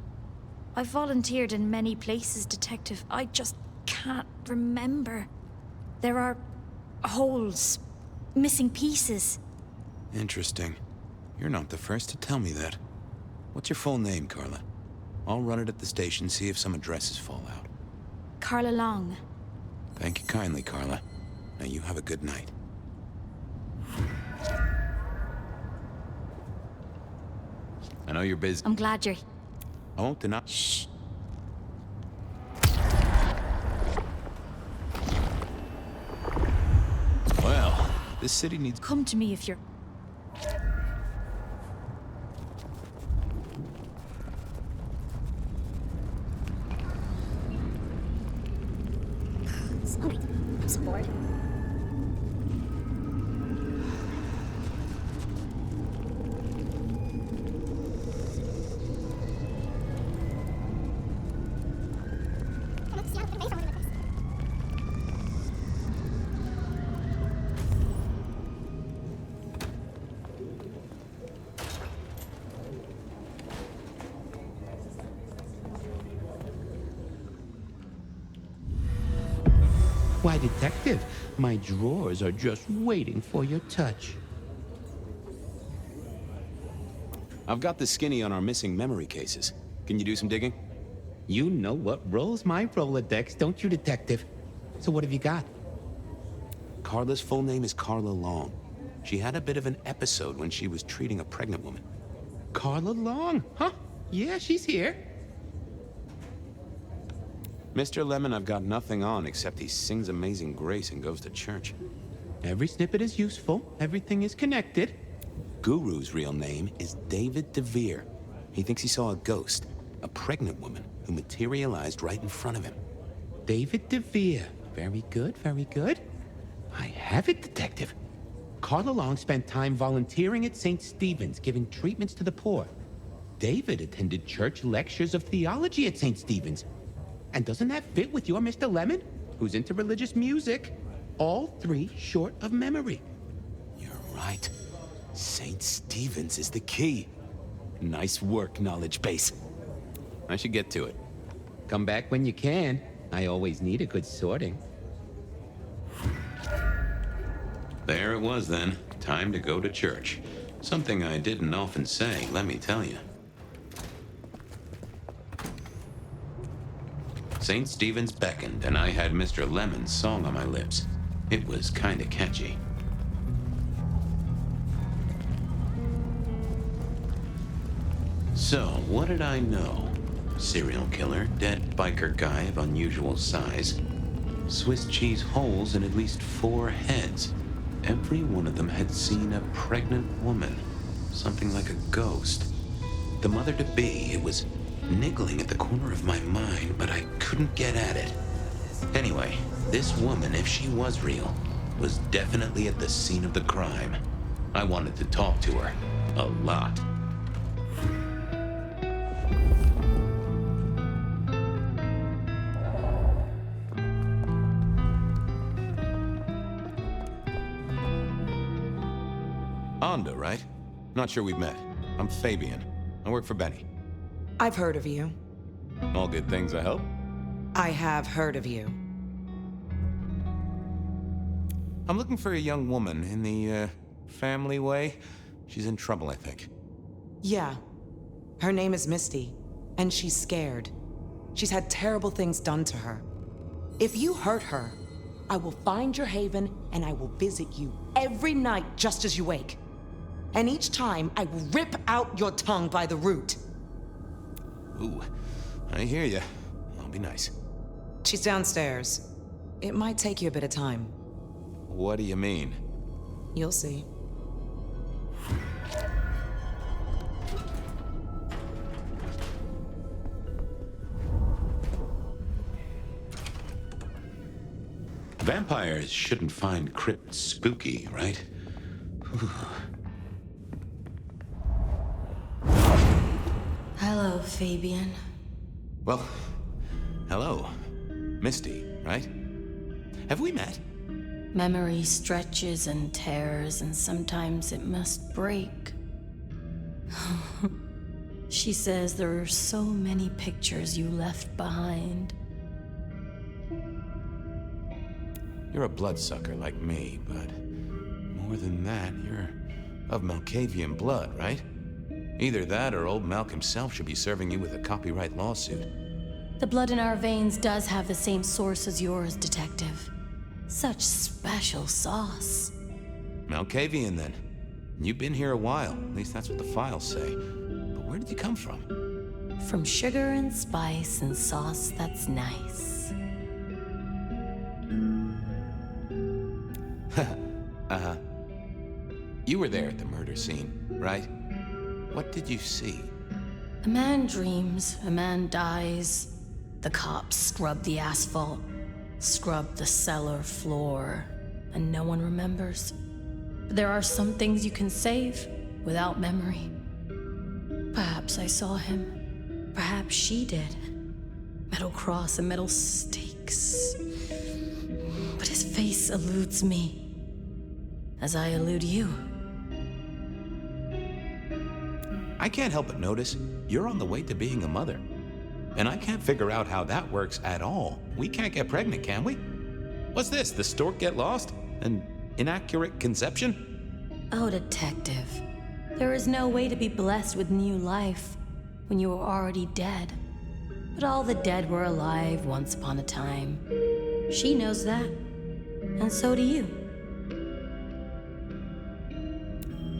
I volunteered in many places, Detective. I just can't remember. There are holes, missing pieces. Interesting. You're not the first to tell me that. What's your full name, Carla? I'll run it at the station, see if some addresses fall out. Carla Long. Thank you kindly, Carla. Now you have a good night. I know you're busy. I'm glad you're... I won't deny... Shh. Well, this city needs... Come to me if you're... support. Why, Detective, my drawers are just waiting for your touch. I've got the skinny on our missing memory cases. Can you do some digging? You know what rolls my Rolodex, don't you, Detective? So what have you got? Carla's full name is Carla Long. She had a bit of an episode when she was treating a pregnant woman. Carla Long, huh? Yeah, she's here. Mr. Lemon, I've got nothing on except he sings Amazing Grace and goes to church. Every snippet is useful. Everything is connected. Guru's real name is David DeVere. He thinks he saw a ghost, a pregnant woman who materialized right in front of him. David DeVere. Very good, very good. I have it, Detective. Carla Long spent time volunteering at St. Stephen's, giving treatments to the poor. David attended church lectures of theology at St. Stephen's. And doesn't that fit with your Mr. Lemon, who's into religious music? All three short of memory. You're right. St. Stephen's is the key. Nice work, knowledge base. I should get to it. Come back when you can. I always need a good sorting. There it was then. Time to go to church. Something I didn't often say, let me tell you. St. Stephen's beckoned, and I had Mr. Lemon's song on my lips. It was kinda catchy. So, what did I know? Serial killer, dead biker guy of unusual size. Swiss cheese holes in at least 4 heads. Every one of them had seen a pregnant woman. Something like a ghost. The mother-to-be, it was niggling at the corner of my mind, but I couldn't get at it. Anyway, this woman, if she was real, was definitely at the scene of the crime. I wanted to talk to her. A lot. Onda, right? Not sure we've met. I'm Fabian. I work for Benny. I've heard of you. All good things, I hope. I have heard of you. I'm looking for a young woman in the, family way. She's in trouble, I think. Yeah. Her name is Misty, and she's scared. She's had terrible things done to her. If you hurt her, I will find your haven and I will visit you every night just as you wake. And each time, I will rip out your tongue by the root. Ooh, I hear you. I'll be nice. She's downstairs. It might take you a bit of time. What do you mean? You'll see. Vampires shouldn't find crypts spooky, right? Hello, Fabian. Well, hello. Misty, right? Have we met? Memory stretches and tears, and sometimes it must break. She says there are so many pictures you left behind. You're a bloodsucker like me, but more than that, you're of Malkavian blood, right? Either that or old Malk himself should be serving you with a copyright lawsuit. The blood in our veins does have the same source as yours, Detective. Such special sauce. Malkavian, then. You've been here a while. At least that's what the files say. But where did you come from? From sugar and spice and sauce that's nice. You were there at the murder scene, right? What did you see? A man dreams, a man dies. The cops scrub the asphalt. scrub the cellar floor, and no one remembers. But there are some things you can save without memory. Perhaps I saw him. Perhaps she did. Metal cross and metal stakes. But his face eludes me, as I elude you. I can't help but notice you're on the way to being a mother. And I can't figure out how that works at all. We can't get pregnant, can we? What's this, the stork get lost? An inaccurate conception? Oh, detective. There is no way to be blessed with new life when you are already dead. But all the dead were alive once upon a time. She knows that. And so do you.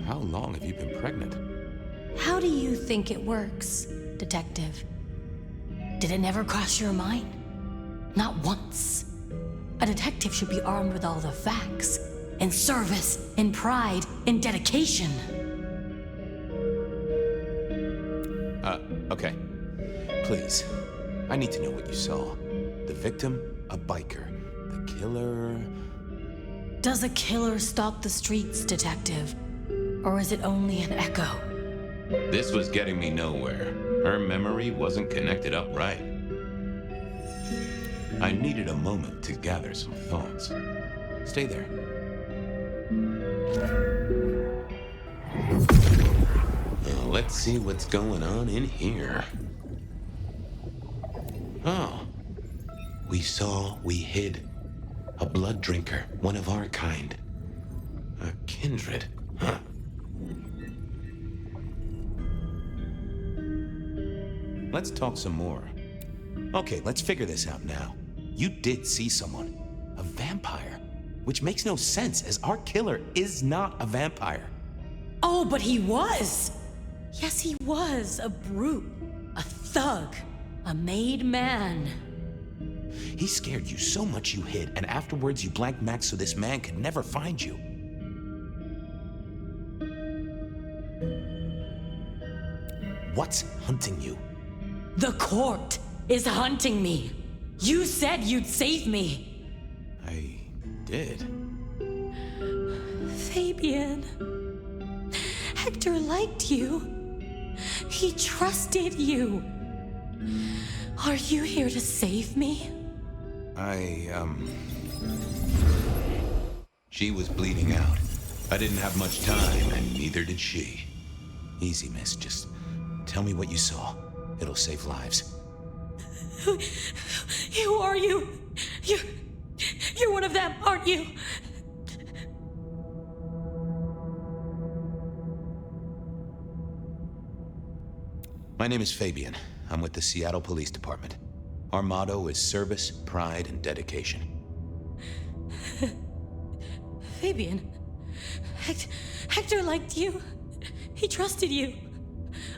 How long have you been pregnant? How do you think it works, detective? Did it never cross your mind? Not once. A detective should be armed with all the facts, in service, in pride, in dedication. Okay. Please. I need to know what you saw. The victim, a biker. The killer... Does a killer stalk the streets, detective? Or is it only an echo? This was getting me nowhere. Her memory wasn't connected up right. I needed a moment to gather some thoughts. Stay there. Let's see what's going on in here. Oh. We hid. A blood drinker, one of our kind. A kindred, huh? Let's talk some more. Okay, let's figure this out now. You did see someone. A vampire. Which makes no sense, as our killer is not a vampire. Oh, but he was! Yes, he was. A brute. A thug. A made man. He scared you so much you hid, and afterwards you blanked Max so this man could never find you. What's hunting you? The court is hunting me. You said you'd save me. I did. Fabian. Hector liked you. He trusted you. Are you here to save me? She was bleeding out. I didn't have much time, and neither did she. Easy, miss. Just tell me what you saw. It'll save lives. Who are you? You're one of them, aren't you? My name is Fabian. I'm with the Seattle Police Department. Our motto is service, pride, and dedication. Fabian, Hector liked you. He trusted you.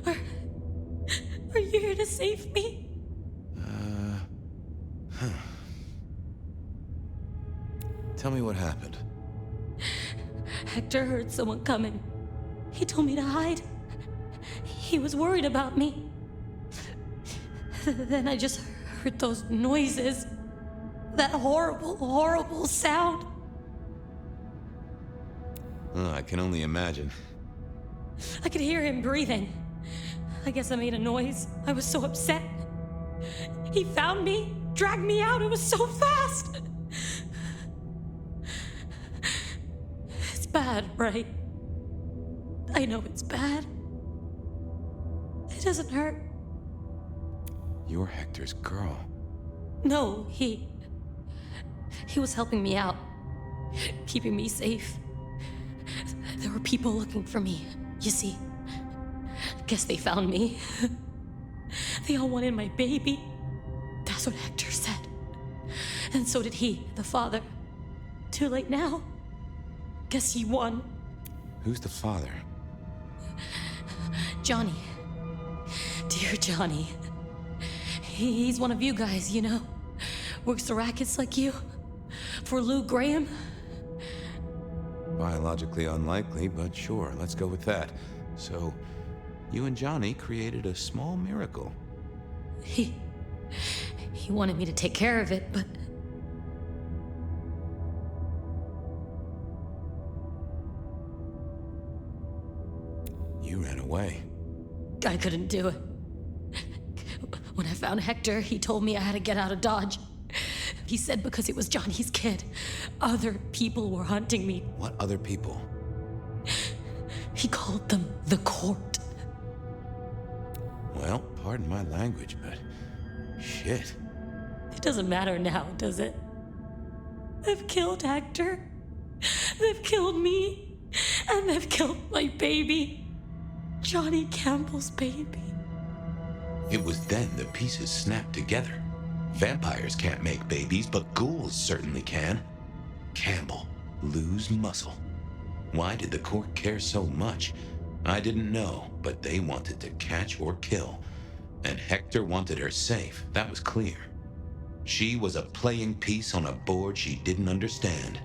Are you here to save me? Tell me what happened. Hector heard someone coming. He told me to hide. He was worried about me. Then I just heard those noises. That horrible, horrible sound. Oh, I can only imagine. I could hear him breathing. I guess I made a noise. I was so upset. He found me, dragged me out. It was so fast. It's bad, right? I know it's bad. It doesn't hurt. You're Hector's girl. No, he was helping me out, keeping me safe. There were people looking for me, you see. Guess they found me. They all wanted my baby. That's what Hector said. And so did he, the father. Too late now. Guess he won. Who's the father? Johnny. Dear Johnny. He's one of you guys, you know. Works the rackets like you. For Lou Graham. Biologically unlikely, but sure, let's go with that. So, you and Johnny created a small miracle. He wanted me to take care of it, but way? I couldn't do it. When I found Hector, he told me I had to get out of Dodge. He said because it was Johnny's kid, other people were hunting me. What other people? He called them the court. Well, pardon my language, but shit. It doesn't matter now, does it? They've killed Hector. They've killed me. And they've killed my baby. Johnny Campbell's baby. It was then the pieces snapped together. Vampires can't make babies, but ghouls certainly can. Campbell, lose muscle. Why did the court care so much? I didn't know, but they wanted to catch or kill. And Hector wanted her safe, that was clear. She was a playing piece on a board she didn't understand.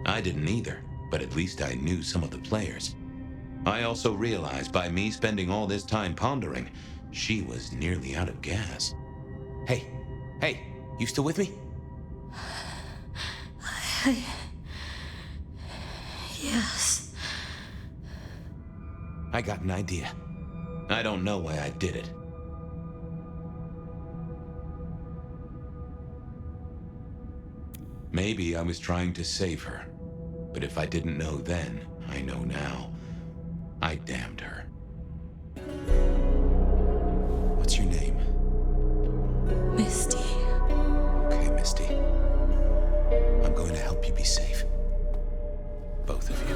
I didn't either, but at least I knew some of the players. I also realized by me spending all this time pondering, she was nearly out of gas. Hey, you still with me? Yes. I got an idea. I don't know why I did it. Maybe I was trying to save her. But if I didn't know then, I know now. I damned her. What's your name? Misty. Okay, Misty. I'm going to help you be safe. Both of you.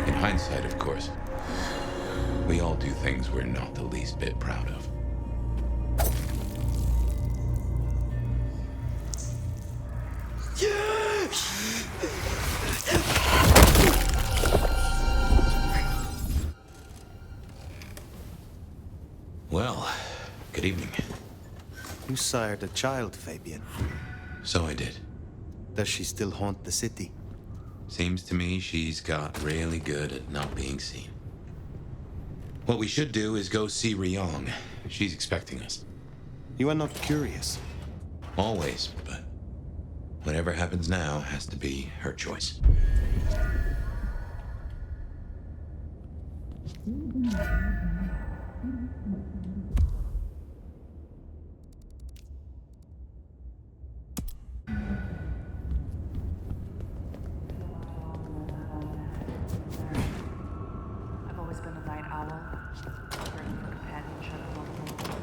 In hindsight, of course, we all do things we're not the least bit proud of. Well, good evening. You sired a child, Fabian. So I did. Does she still haunt the city? Seems to me she's got really good at not being seen. What we should do is go see Ryong. She's expecting us. You are not curious. Always, but whatever happens now has to be her choice. I've always been a night owl, yearning for companionship among mortals.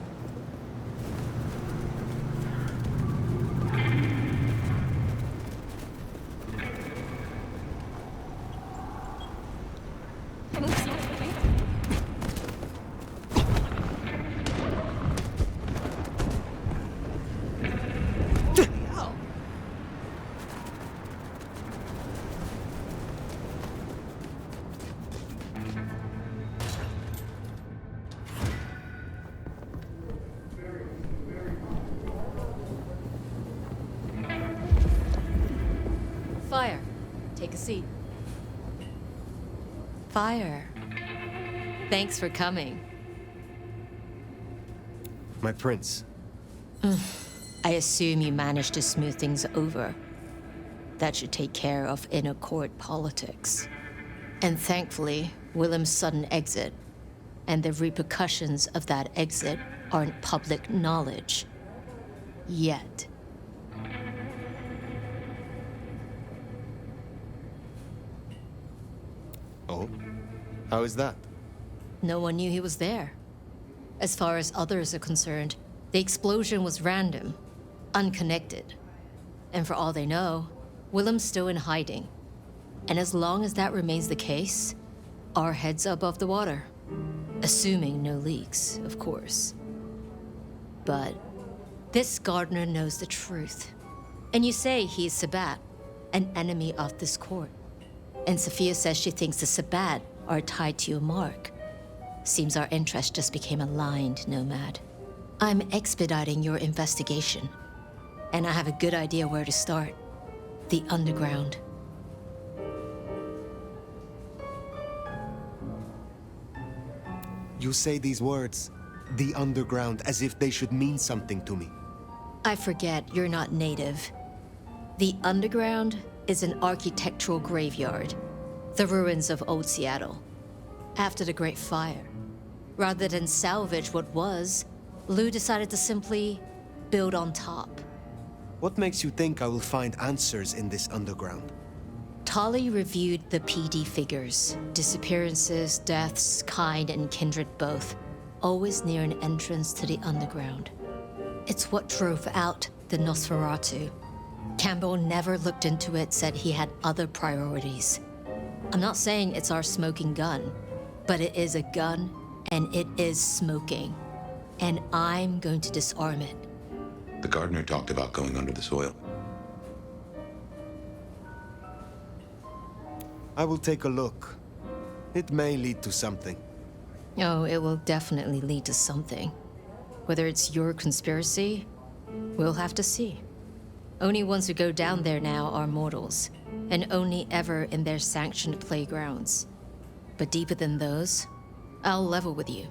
Fire. Take a seat. Fire. Thanks for coming. My prince. I assume you managed to smooth things over. That should take care of inner court politics. And thankfully, Willem's sudden exit and the repercussions of that exit aren't public knowledge. Yet. Oh? How is that? No one knew he was there. As far as others are concerned, the explosion was random, unconnected. And for all they know, Willem's still in hiding. And as long as that remains the case, our heads are above the water. Assuming no leaks, of course. But this gardener knows the truth. And you say he's Sabbat, an enemy of this court. And Sophia says she thinks the Sabbat are tied to your mark. Seems our interests just became aligned, Nomad. I'm expediting your investigation. And I have a good idea where to start. The underground. You say these words, the underground, as if they should mean something to me. I forget you're not native. The underground is an architectural graveyard, the ruins of old Seattle, after the Great Fire. Rather than salvage what was, Lou decided to simply build on top. What makes you think I will find answers in this underground? Tali reviewed the PD figures, disappearances, deaths, kind and kindred both, always near an entrance to the underground. It's what drove out the Nosferatu. Campbell never looked into it, said he had other priorities. I'm not saying it's our smoking gun, but it is a gun and it is smoking. And I'm going to disarm it. The gardener talked about going under the soil. I will take a look. It may lead to something. Oh, it will definitely lead to something. Whether it's your conspiracy, we'll have to see. Only ones who go down there now are mortals, and only ever in their sanctioned playgrounds. But deeper than those, I'll level with you.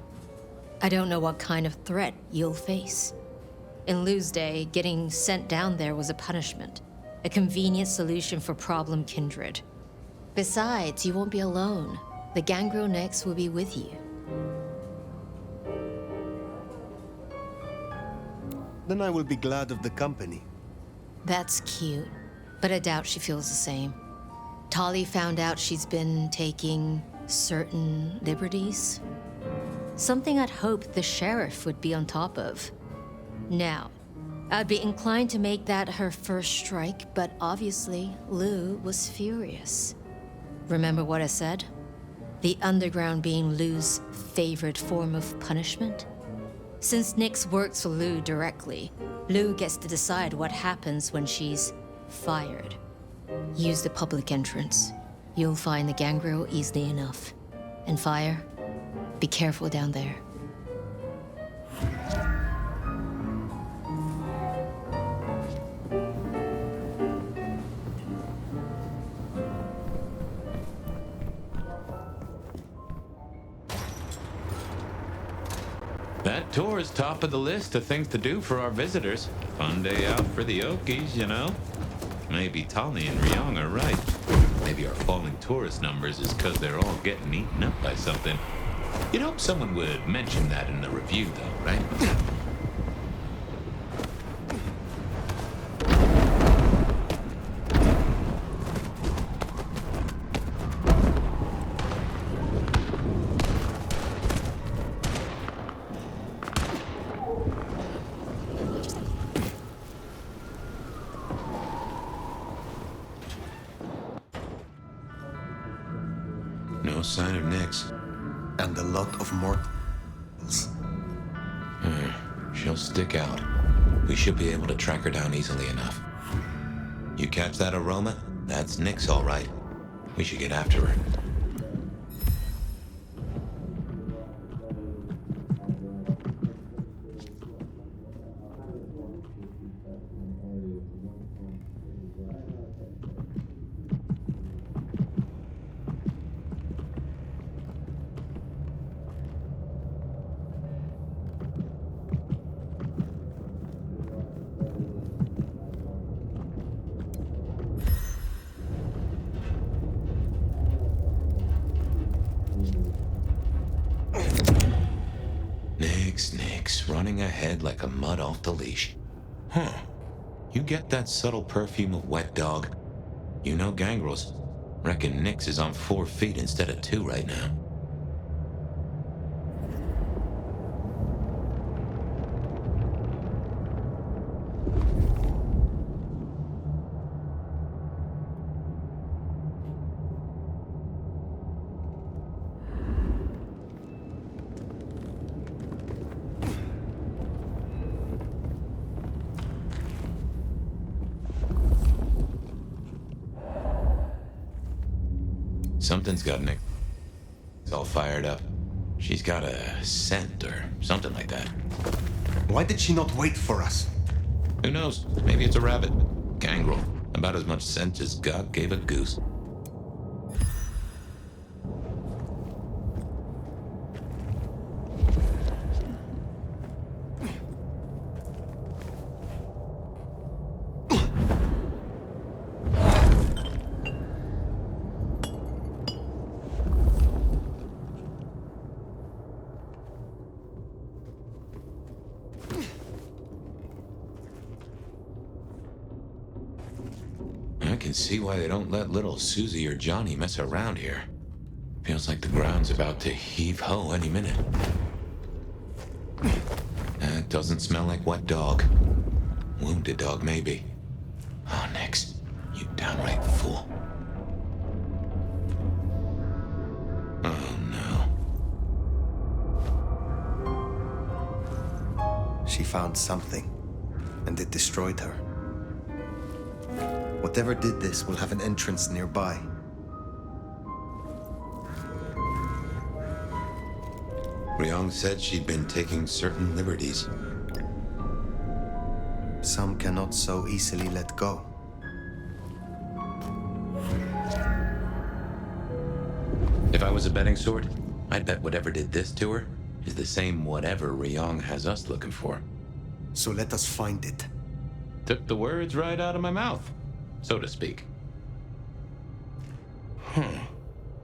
I don't know what kind of threat you'll face. In Lou's day, getting sent down there was a punishment, a convenient solution for problem kindred. Besides, you won't be alone. The Gangrel Necks will be with you. Then I will be glad of the company. That's cute, but I doubt she feels the same. Tali found out she's been taking certain liberties. Something I'd hoped the sheriff would be on top of. Now, I'd be inclined to make that her first strike, but obviously, Lou was furious. Remember what I said? The underground being Lou's favorite form of punishment? Since Nix works for Lou directly, Lou gets to decide what happens when she's fired. Use the public entrance. You'll find the gangrel easily enough. And fire, be careful down there. That tour is top of the list of things to do for our visitors. Fun day out for the Okies, you know? Maybe Tali and Ryong are right. Maybe our falling tourist numbers is because they're all getting eaten up by something. You'd hope someone would mention that in the review, though, right? No sign of Nix. And a lot of mortals. She'll stick out. We should be able to track her down easily enough. You catch that aroma? That's Nix, all right. We should get after her. Nix, running ahead like a mud off the leash. Huh. You get that subtle perfume of wet dog? You know gangrels. Reckon Nix is on 4 feet instead of 2 right now. Something's got Nick all fired up. She's got a scent or something like that. Why did she not wait for us? Who knows? Maybe it's a rabbit. Gangrel. About as much scent as God gave a goose. can see why they don't let little Susie or Johnny mess around here. Feels like the ground's about to heave-ho any minute. That doesn't smell like wet dog. Wounded dog, maybe. Oh, Nix, you downright fool. Oh, no. She found something, and it destroyed her. Whatever did this will have an entrance nearby. Ryong said she'd been taking certain liberties. Some cannot so easily let go. If I was a betting sort, I'd bet whatever did this to her is the same whatever Ryong has us looking for. So let us find it. Took the words right out of my mouth, so to speak.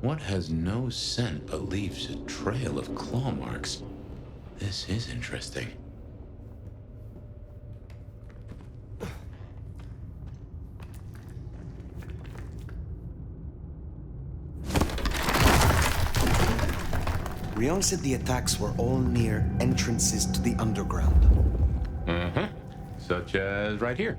What has no scent but leaves a trail of claw marks? This is interesting. Ryong said the attacks were all near entrances to the underground. Such as right here.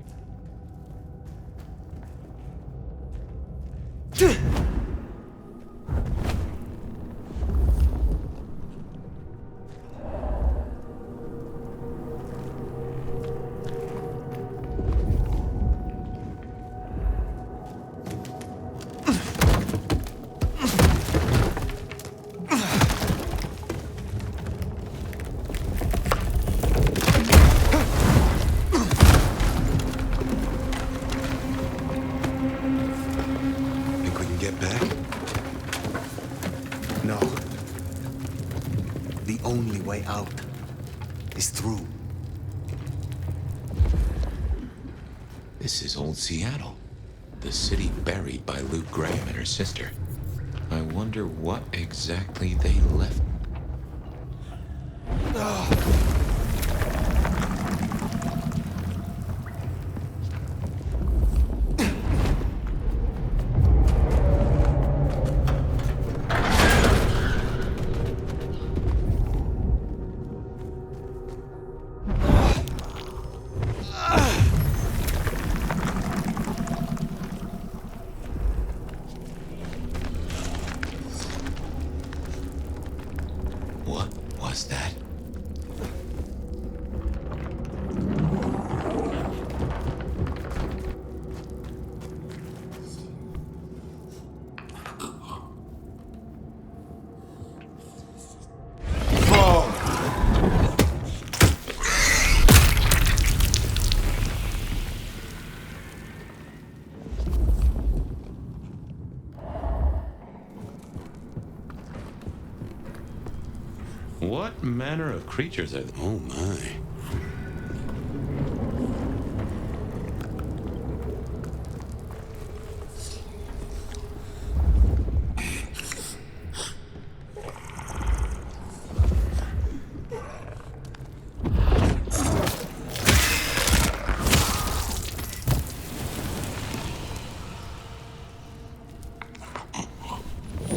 This is old Seattle, the city buried by Lou Graham and her sister. I wonder what exactly they left. What manner of creatures are they? Oh my.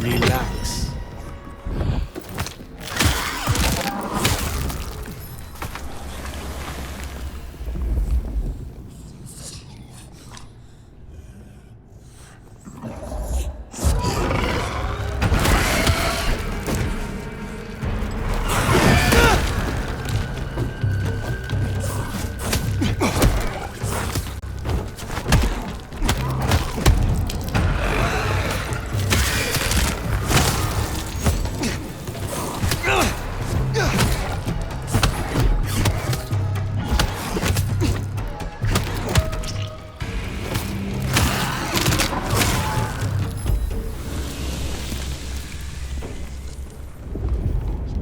Relax.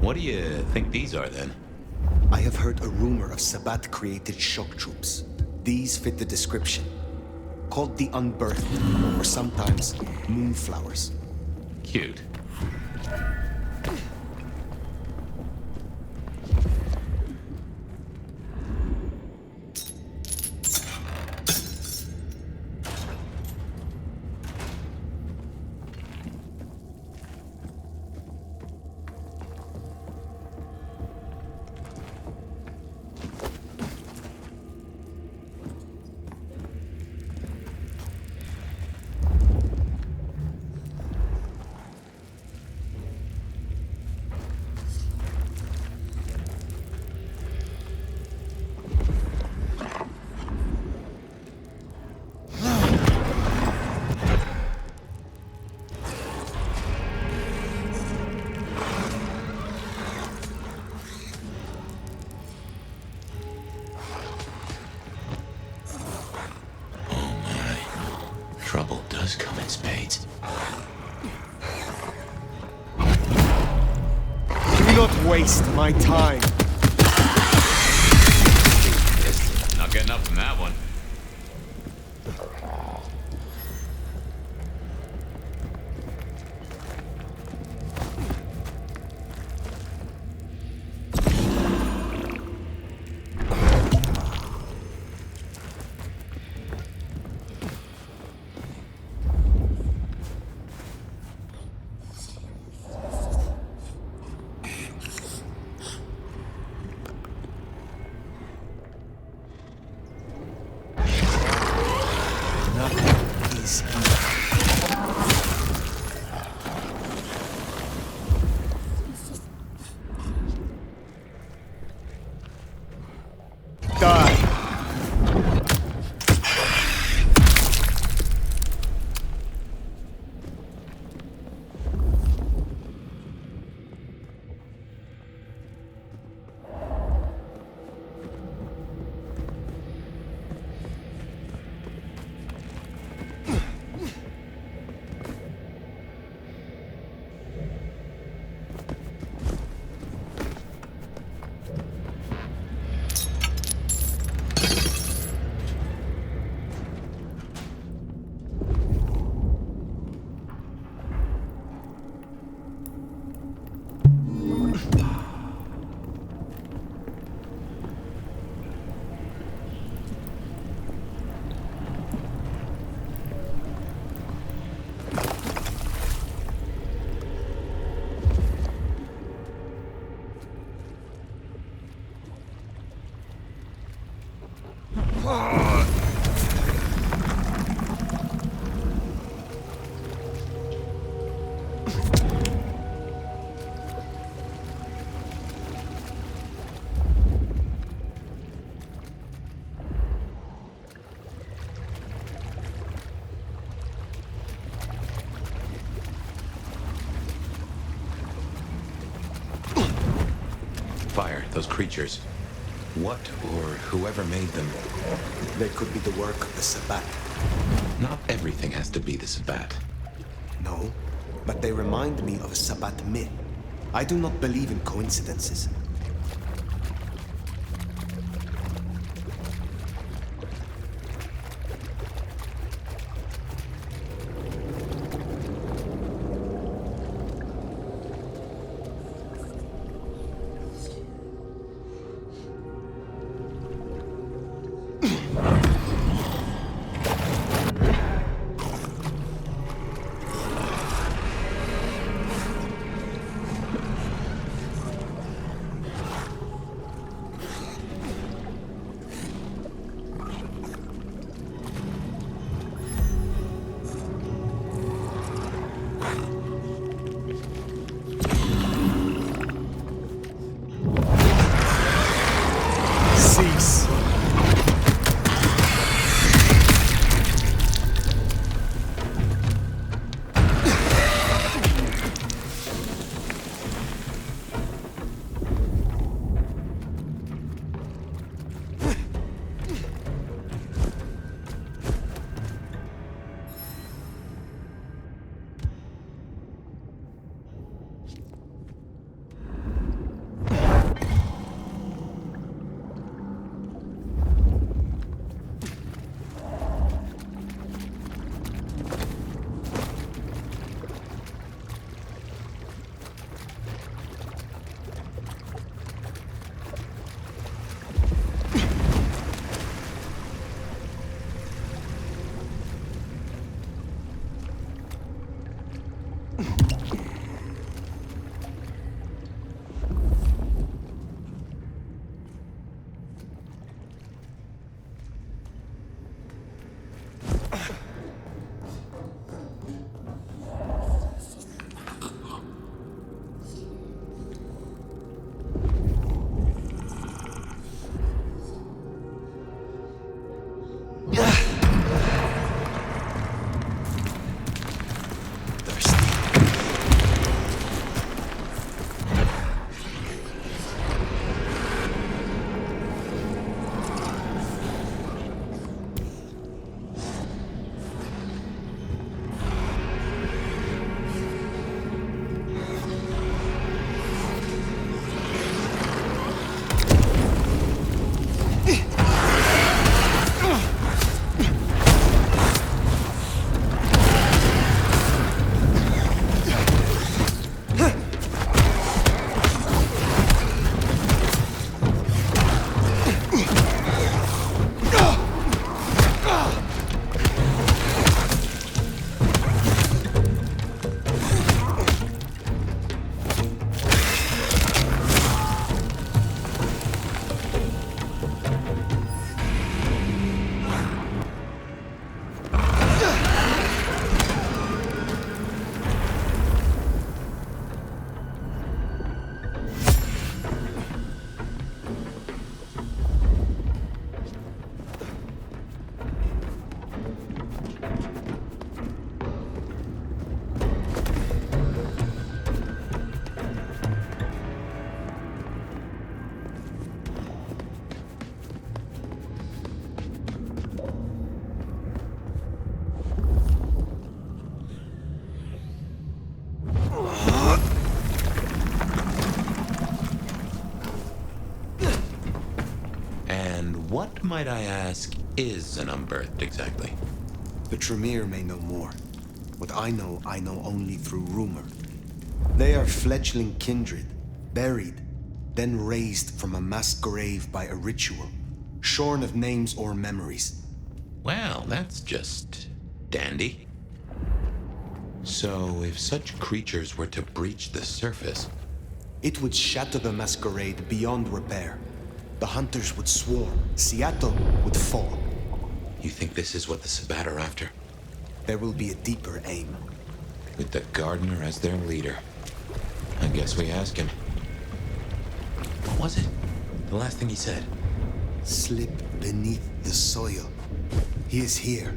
What do you think these are, then? I have heard a rumor of Sabbat-created shock troops. These fit the description. Called the Unbirthed, or sometimes Moonflowers. Cute. Things come in spades. Do not waste my time. Not getting up from that one. Fire, those creatures. What or whoever made them? They could be the work of the Sabbat. Not everything has to be the Sabbat. No, but they remind me of a Sabbat myth. I do not believe in coincidences. And what, might I ask, is an umbirthed exactly? The Tremere may know more. What I know only through rumor. They are fledgling kindred, buried, then raised from a mass grave by a ritual, shorn of names or memories. Well, that's just dandy. So, if such creatures were to breach the surface... It would shatter the masquerade beyond repair. The hunters would swarm. Seattle would fall. You think this is what the Sabbat are after? There will be a deeper aim. With the gardener as their leader. I guess we ask him. What was it? The last thing he said? Slip beneath the soil. He is here.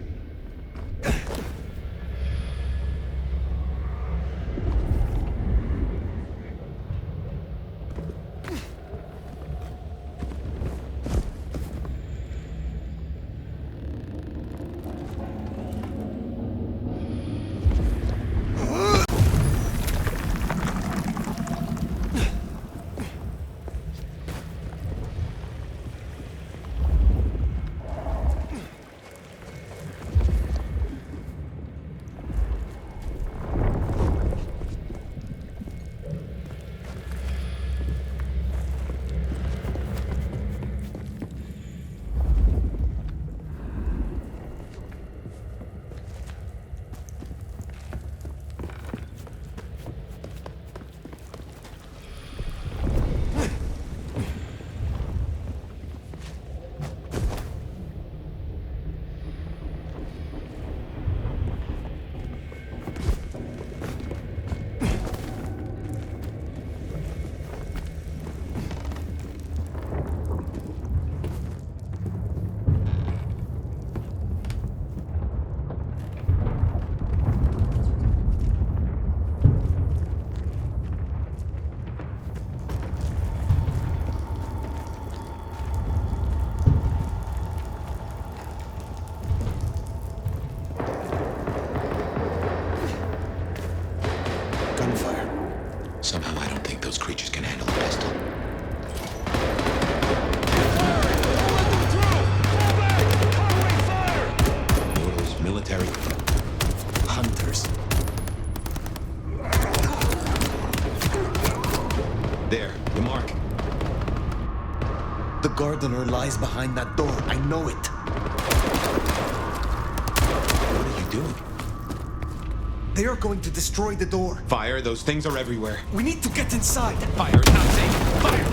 Somehow I don't think those creatures can handle a pistol. Orders, military. Hunters. There, the mark. The gardener lies behind that door. I know it. What are you doing? They are going to destroy the door. Fire, those things are everywhere. We need to get inside. Fire is not safe. Fire!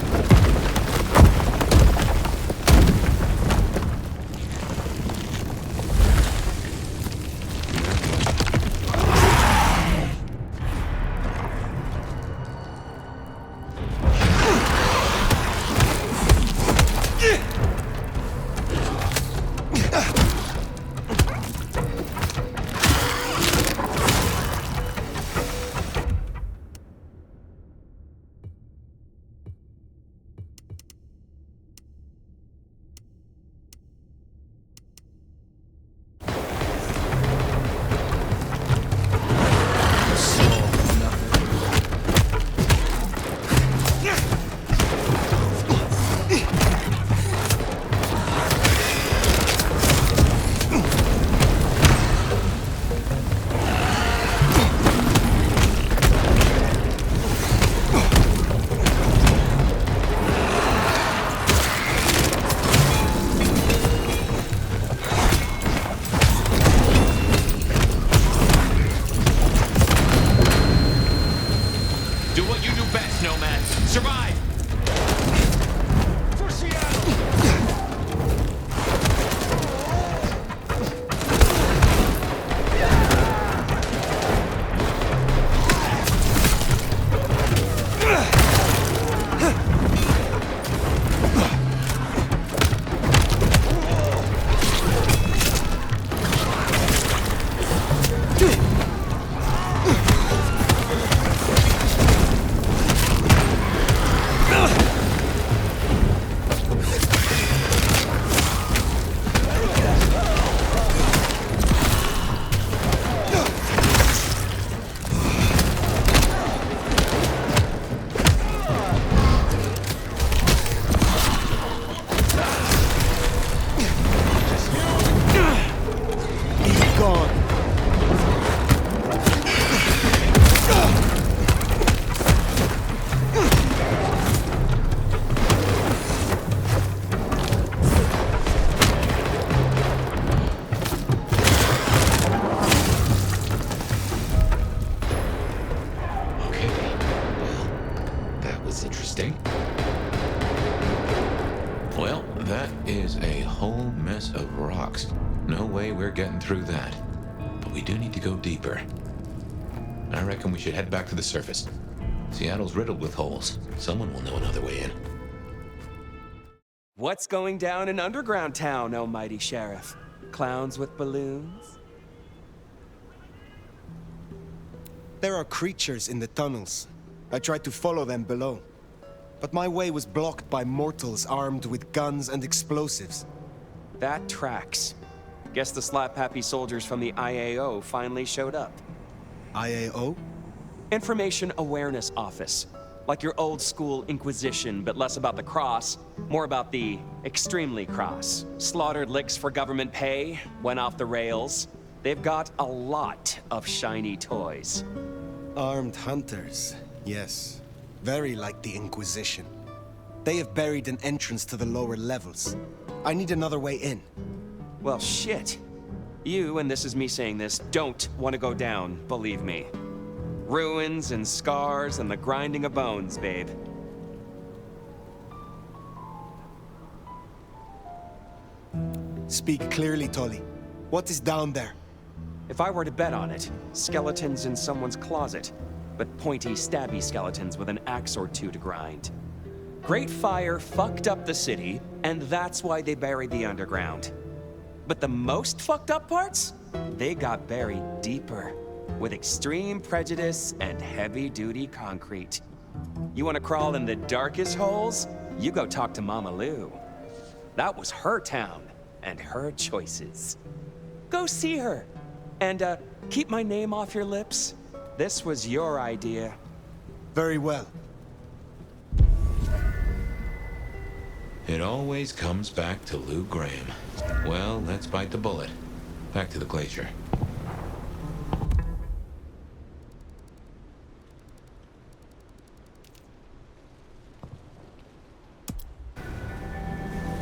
was interesting. Well, that is a whole mess of rocks. No way we're getting through that. But we do need to go deeper. I reckon we should head back to the surface. Seattle's riddled with holes. Someone will know another way in. What's going down in underground town, oh mighty sheriff? Clowns with balloons? There are creatures in the tunnels. I tried to follow them below. But my way was blocked by mortals armed with guns and explosives. That tracks. Guess the slap-happy soldiers from the IAO finally showed up. IAO? Information Awareness Office. Like your old school Inquisition, but less about the cross, more about the extremely cross. Slaughtered licks for government pay, went off the rails. They've got a lot of shiny toys. Armed hunters, yes. Very like the Inquisition. They have buried an entrance to the lower levels. I need another way in. Well, shit. You, and this is me saying this, don't want to go down, believe me. Ruins and scars and the grinding of bones, babe. Speak clearly, Tolly. What is down there? If I were to bet on it, skeletons in someone's closet, but pointy, stabby skeletons with an axe or two to grind. Great Fire fucked up the city, and that's why they buried the underground. But the most fucked up parts? They got buried deeper, with extreme prejudice and heavy-duty concrete. You want to crawl in the darkest holes? You go talk to Mama Lou. That was her town, and her choices. Go see her, and keep my name off your lips. This was your idea. Very well. It always comes back to Lou Graham. Well, let's bite the bullet. Back to the glacier.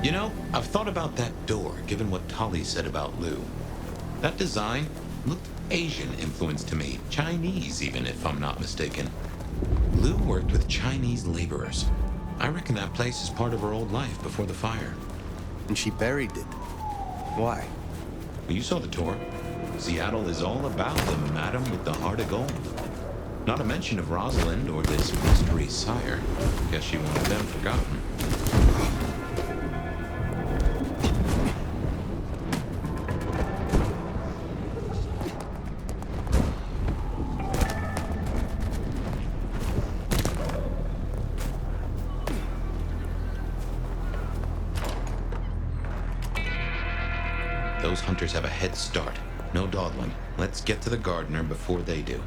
You know, I've thought about that door, given what Tolly said about Lou. That design looked Asian influenced to me. Chinese, even, if I'm not mistaken. Lou worked with Chinese laborers. I reckon that place is part of her old life before the fire. And she buried it. Why? Well, you saw the tour. Seattle is all about the madam with the heart of gold. Not a mention of Rosalind or this mystery sire. Guess she wanted them forgotten. Those hunters have a head start. No dawdling. Let's get to the gardener before they do.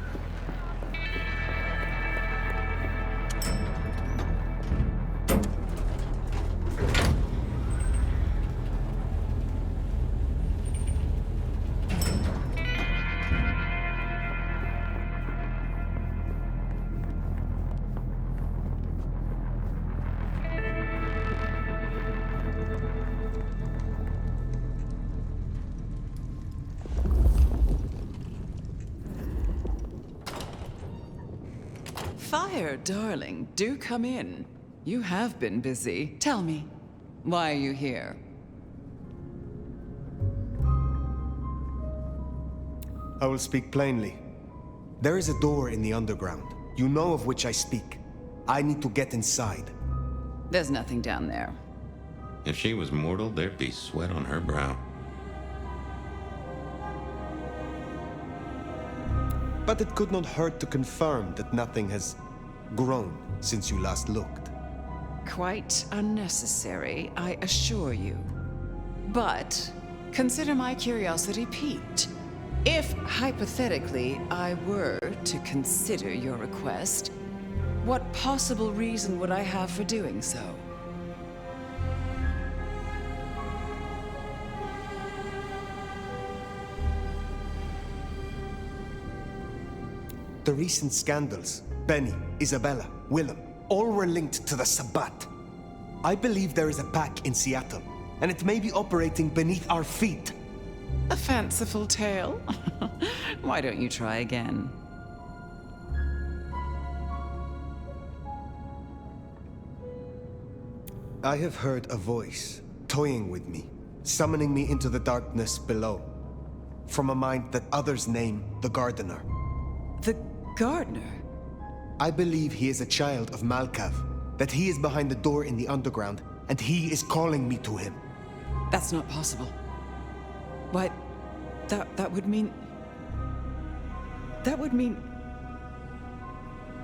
Fire, darling, do come in. You have been busy. Tell me, why are you here? I will speak plainly. There is a door in the underground. You know of which I speak. I need to get inside. There's nothing down there. If she was mortal, there'd be sweat on her brow. But it could not hurt to confirm that nothing has grown since you last looked. Quite unnecessary, I assure you. But consider my curiosity piqued. If, hypothetically, I were to consider your request, what possible reason would I have for doing so? The recent scandals, Benny, Isabella, Willem, all were linked to the Sabbat. I believe there is a pack in Seattle, and it may be operating beneath our feet. A fanciful tale? Why don't you try again? I have heard a voice toying with me, summoning me into the darkness below, from a mind that others name the Gardener. The Gardener? I believe he is a child of Malkav, that he is behind the door in the underground, and he is calling me to him. That's not possible. Why, that would mean... That would mean...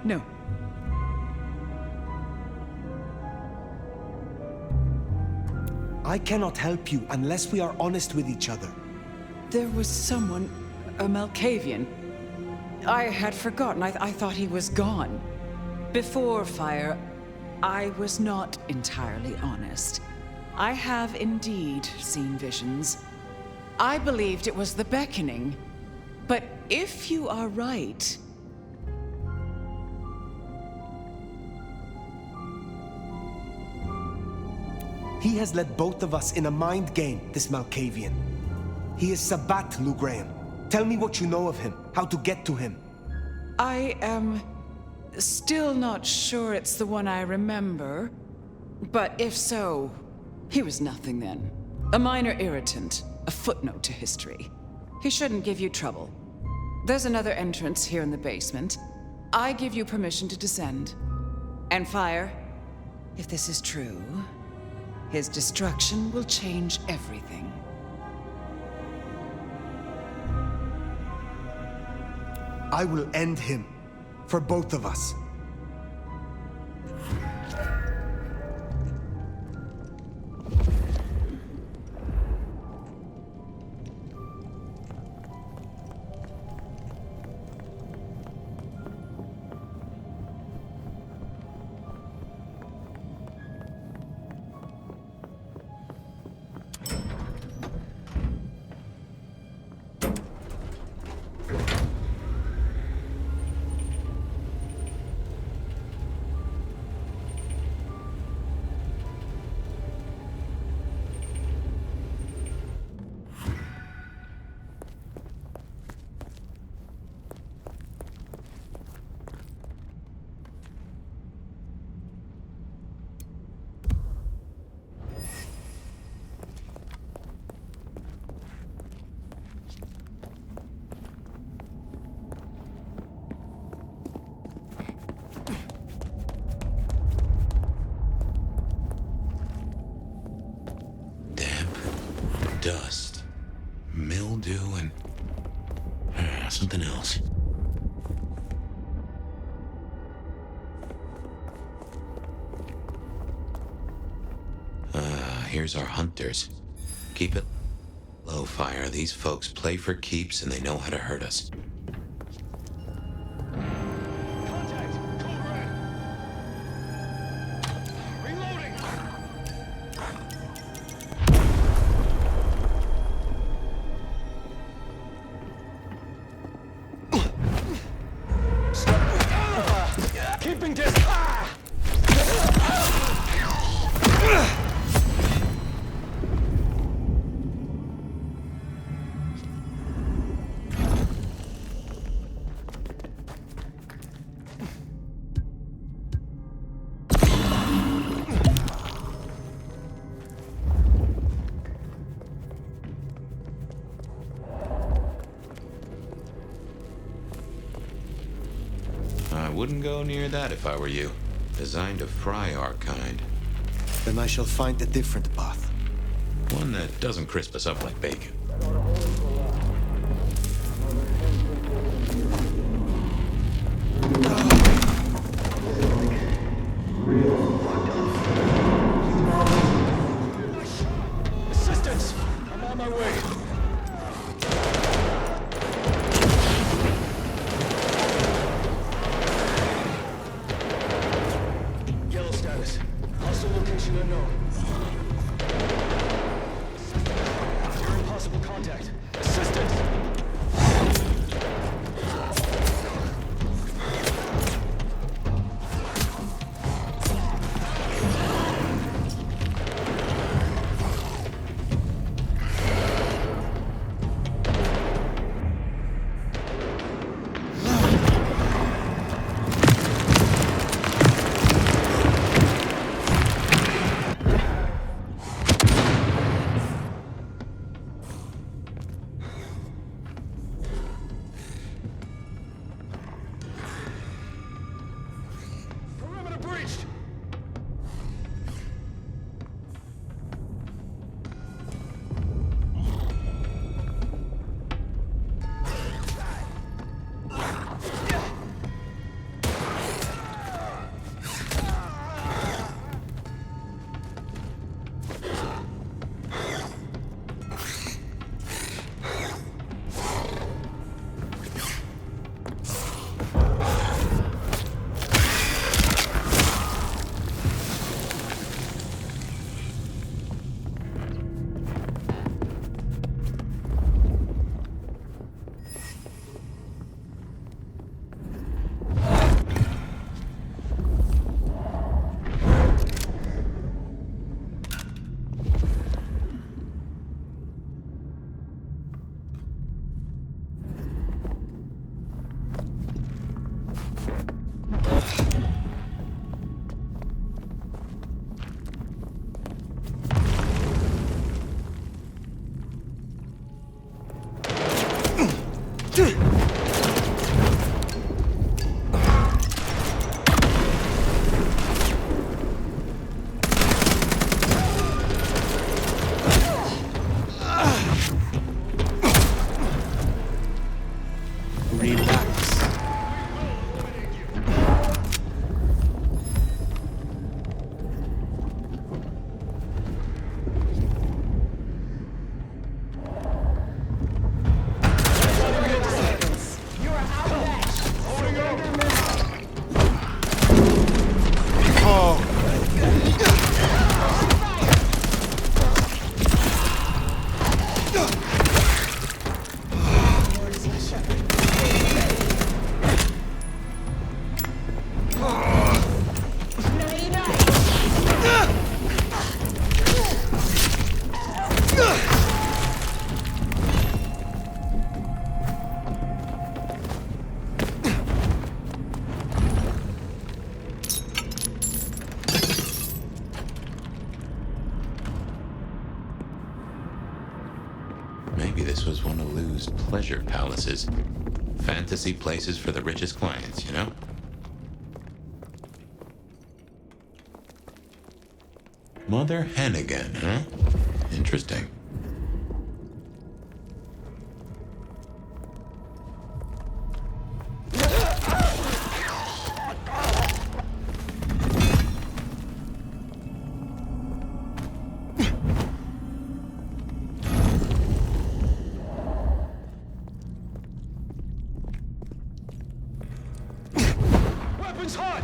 No. I cannot help you unless we are honest with each other. There was someone, a Malkavian. I had forgotten. I thought he was gone. Before Fire, I was not entirely honest. I have indeed seen visions. I believed it was the beckoning. But if you are right... He has led both of us in a mind game, this Malkavian. He is Sabbat, Lou Graham. Tell me what you know of him, how to get to him. I am still not sure it's the one I remember. But if so, he was nothing then. A minor irritant, a footnote to history. He shouldn't give you trouble. There's another entrance here in the basement. I give you permission to descend. And Fire, if this is true, his destruction will change everything. I will end him, for both of us. Dust, mildew, and something else. Here's our hunters. Keep it low, Fire. These folks play for keeps and they know how to hurt us. I wouldn't go near that if I were you. Designed to fry our kind. Then I shall find a different path. One that doesn't crisp us up like bacon. Assistance! I'm on my way. Yellow status. Hostile location unknown. Hearing possible contact. Assistance! this was one of Lou's pleasure palaces. Fantasy places for the richest clients, you know? Mother hen again, huh? Interesting. Weapons hot!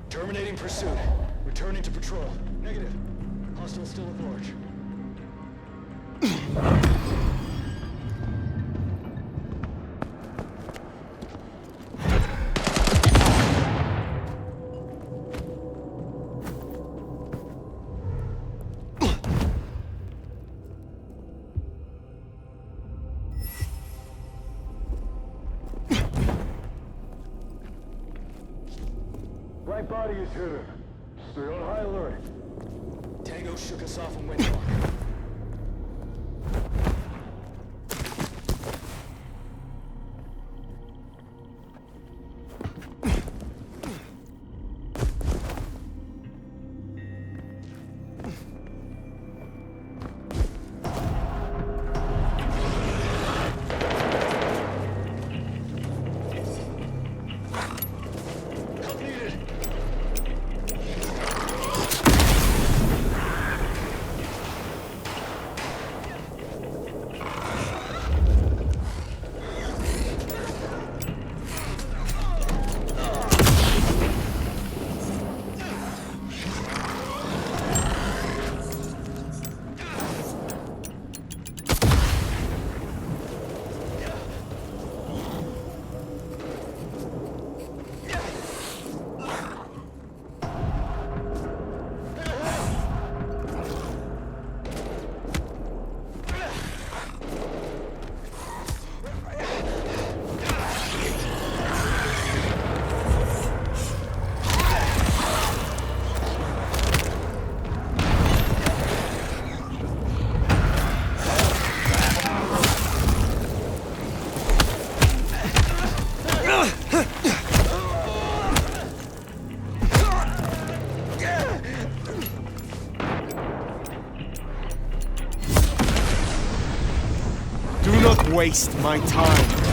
Terminating pursuit. Returning to patrol. Negative. Hostile still at large. Right body is hidden. Stay on high alert. Tango shook us off and went dark. Do not waste my time.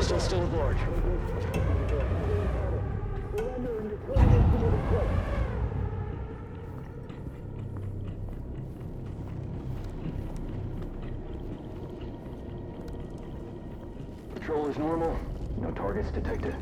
Hostiles still aboard. Control is normal. No targets detected.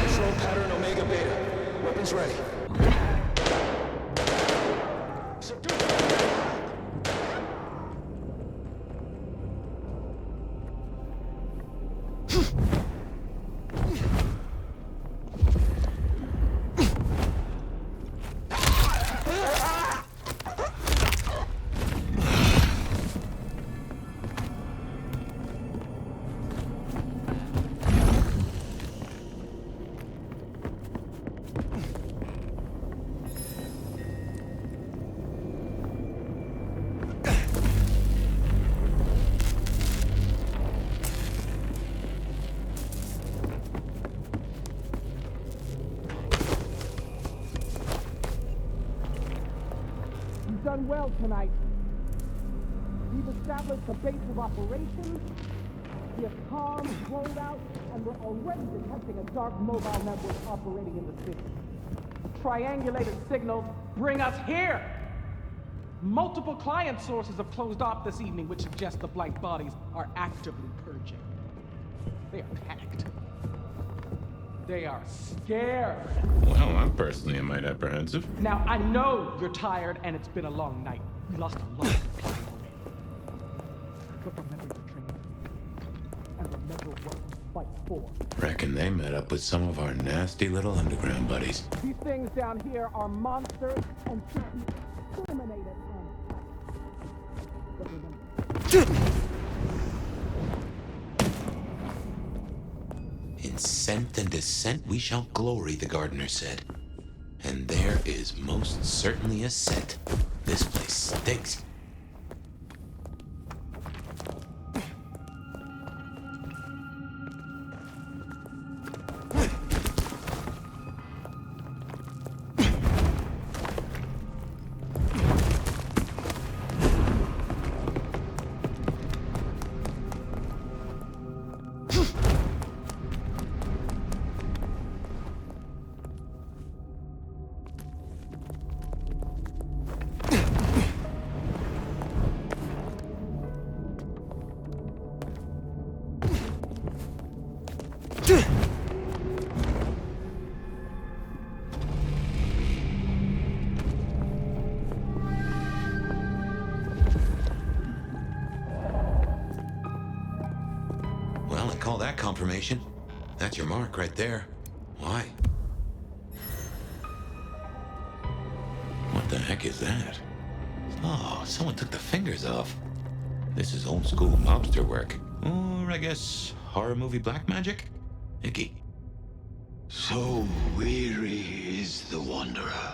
Control pattern Omega Beta. Weapons ready. Done well tonight. We've established a base of operations, we have comms rolled out, and we're already detecting a dark mobile network operating in the city. Triangulated signals bring us here! Multiple client sources have closed off this evening, which suggests the Blight bodies are actively purging. They are panicked. They are scared. Well, I'm personally a mite apprehensive. Now, I know you're tired and it's been a long night. We lost a lot of people already. But remember your training. And remember what we fight for. Reckon they met up with some of our nasty little underground buddies. These things down here are monsters and should be exterminated on sight. But remember. In scent and descent we shall glory, the gardener said. And there is most certainly a scent. This place stinks. Well, I call that confirmation. That's your mark right there. Why? What the heck is that? Oh, someone took the fingers off. This is old school mobster work. Or I guess horror movie black magic? Icky. So weary is the wanderer.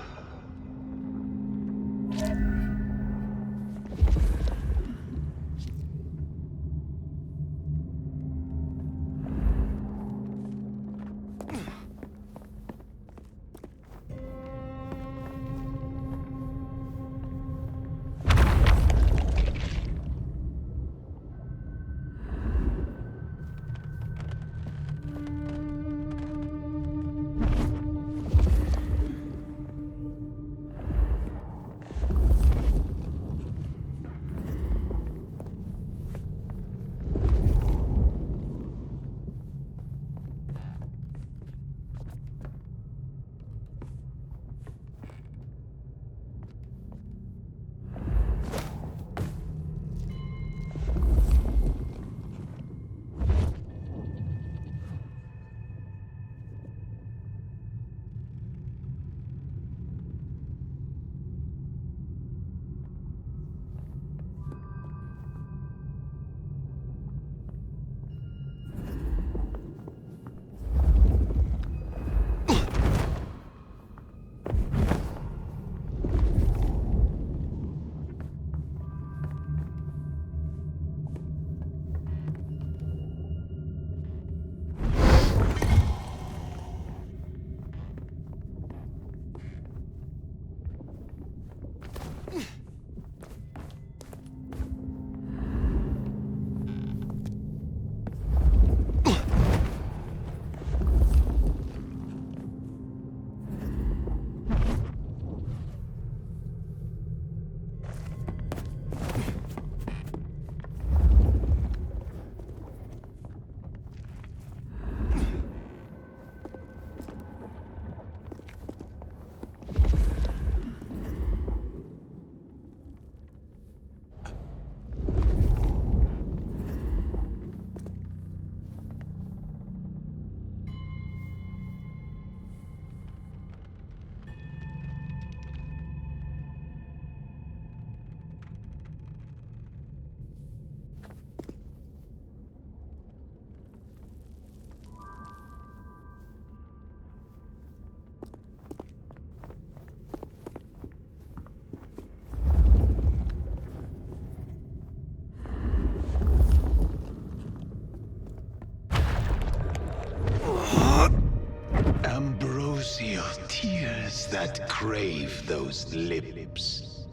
that crave those lips.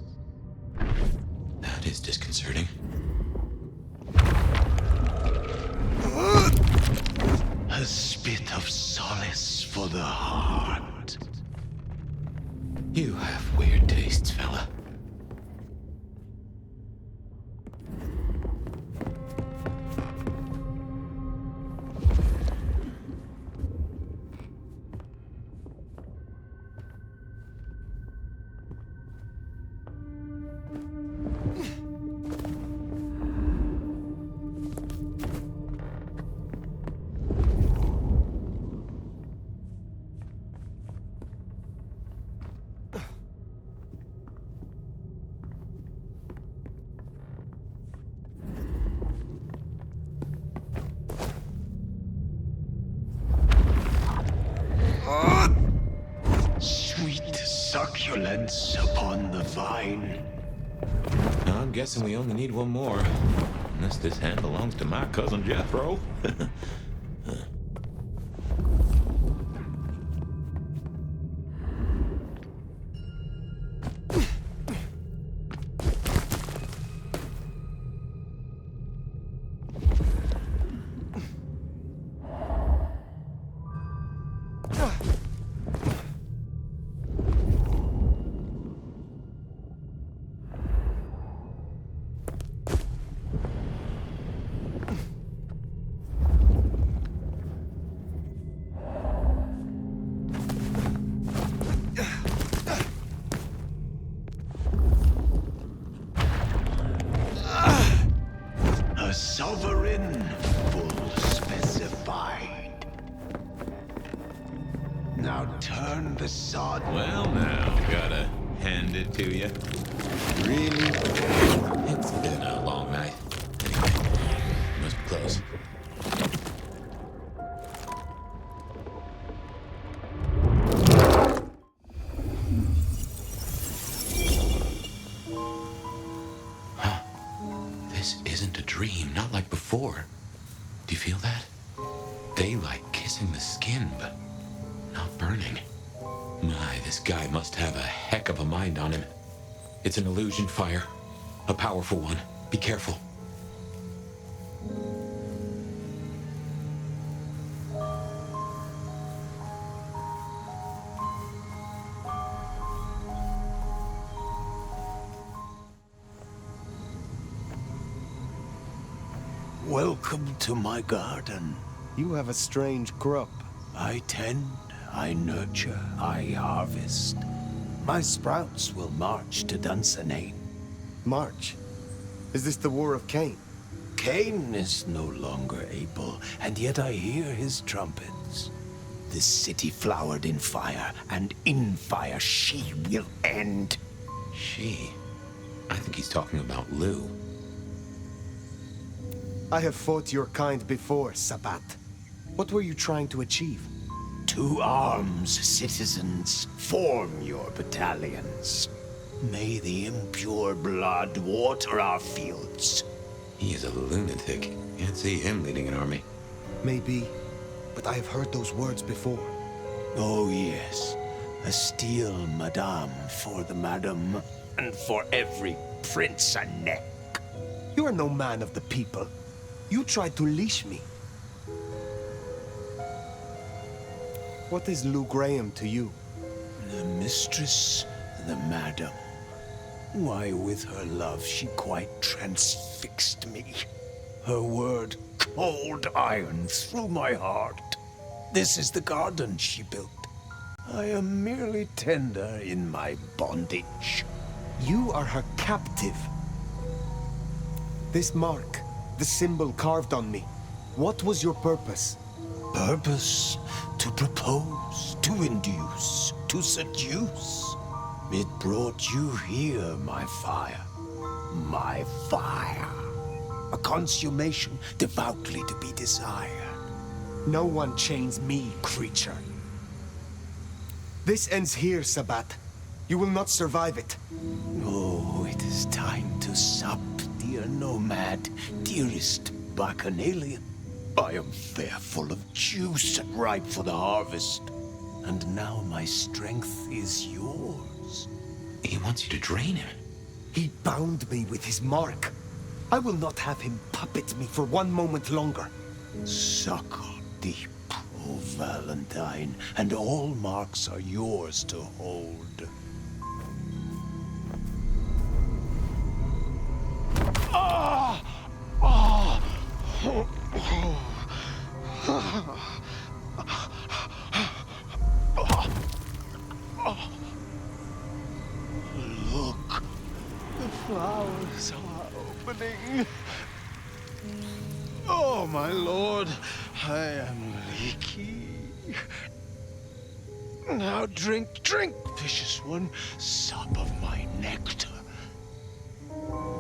That is disconcerting. A spit of solace for the heart. You have weird tastes, fella. Sweet succulence upon the vine. I'm guessing we only need one more. Unless this hand belongs to my cousin Jethro. A sovereign full specified. Now turn the sod. Well, now, gotta hand it to you. Really? It's been a long night. Anyway, must be close. This isn't a dream, not like before. Do you feel that? Daylight kissing the skin, but not burning. My, this guy must have a heck of a mind on him. It's an illusion fire. A powerful one. Be careful. Welcome to my garden. You have a strange crop. I tend, I nurture, I harvest. My sprouts will march to Dunsinane. March? Is this the War of Cain? Cain is no longer able, and yet I hear his trumpets. This city flowered in fire, and in fire she will end. She? I think he's talking about Lou. I have fought your kind before, Sabbat. What were you trying to achieve? To arms, citizens. Form your battalions. May the impure blood water our fields. He is a lunatic. Can't see him leading an army. Maybe, but I have heard those words before. Oh yes, a steel madame for the madam, and for every prince a neck. You are no man of the people. You tried to leash me. What is Lou Graham to you? The mistress, the madam. Why, with her love, she quite transfixed me. Her word, cold iron through my heart. This is the garden she built. I am merely tender in my bondage. You are her captive. This mark, the symbol carved on me, what was your purpose? Purpose? To propose, to induce, to seduce. It brought you here, my fire. My fire. A consummation devoutly to be desired. No one chains me, creature. This ends here, Sabbat. You will not survive it. Oh, it is time to sup, dear nomad, dearest bacchanalian. I am fair full of juice and ripe for the harvest. and now my strength is yours. He wants you to drain him. He bound me with his mark. I will not have him puppet me for one moment longer. Suckle deep, O Valentine, and all marks are yours to hold. Ah! Ah! Look, the flowers are opening. Oh, my lord, I am leaky. Now drink, drink, vicious one, sup of my nectar.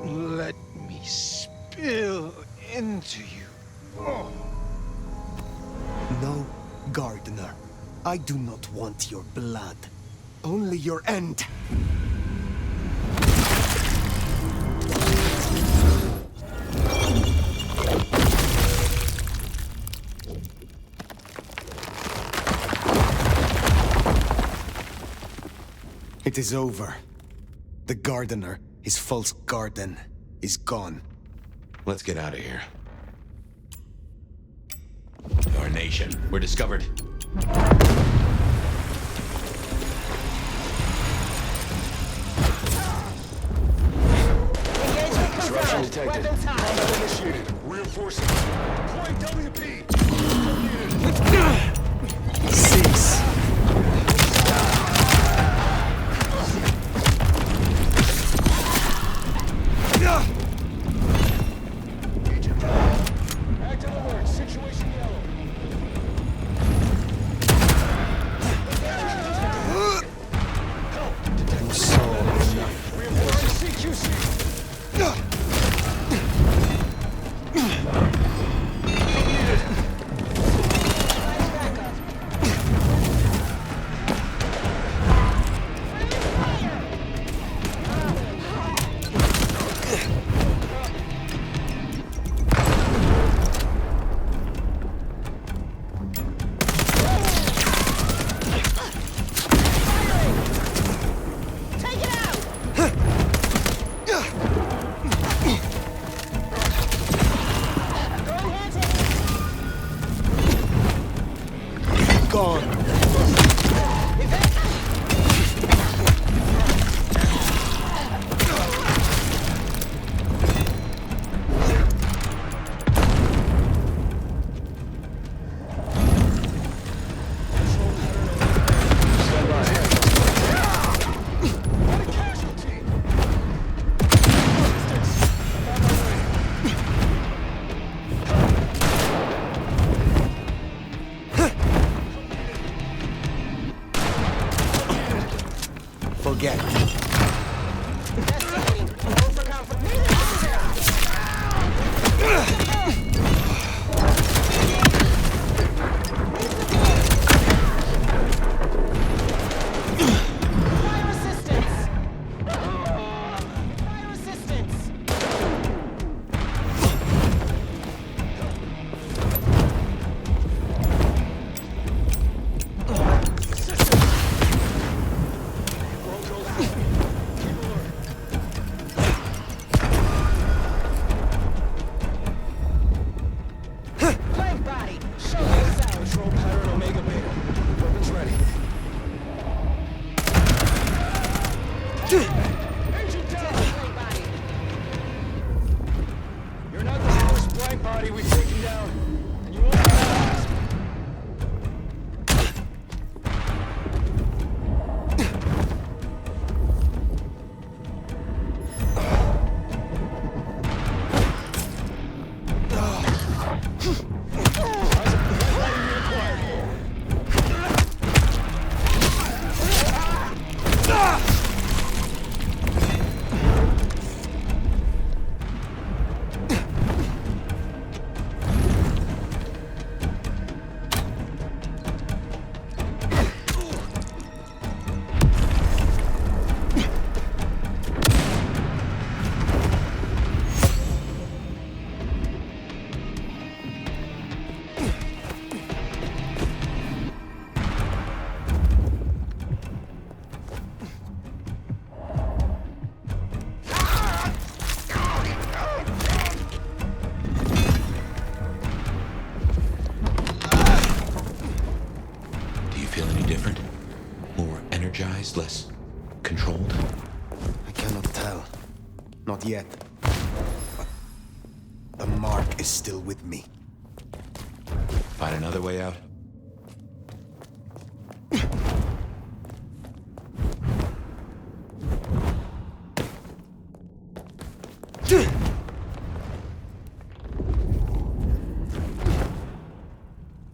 Let me spill into you. Oh. No, gardener. I do not want your blood. Only your end. It is over. The gardener, his false garden, is gone. Let's get out of here. Our nation, we're discovered. Disruption detected. Combat initiated. Reinforcing. Point WP. Cease. Active alert. Situation yellow. Reinforcing CQC. Not yet. But the mark is still with me. Find another way out?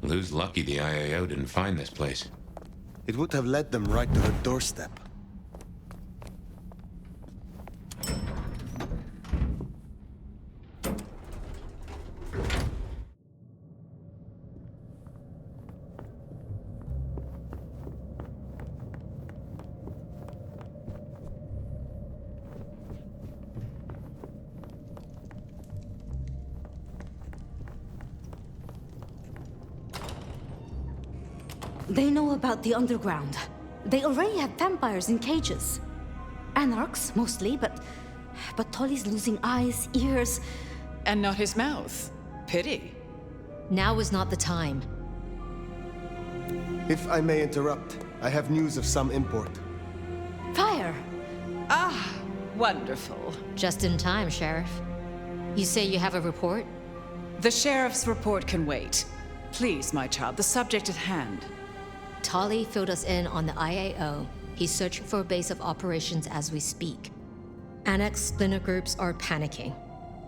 Lou's lucky the IAO didn't find this place. It would have led them right to her doorstep. They know about the underground. They already have vampires in cages. Anarchs, mostly, but Tolly's losing eyes, ears... And not his mouth. Pity. Now is not the time. If I may interrupt, I have news of some import. Fire! Ah, wonderful. Just in time, Sheriff. You say you have a report? The Sheriff's report can wait. Please, my child, the subject at hand. Tolly filled us in on the IAO. He's searching for a base of operations as we speak. Annex splinter groups are panicking,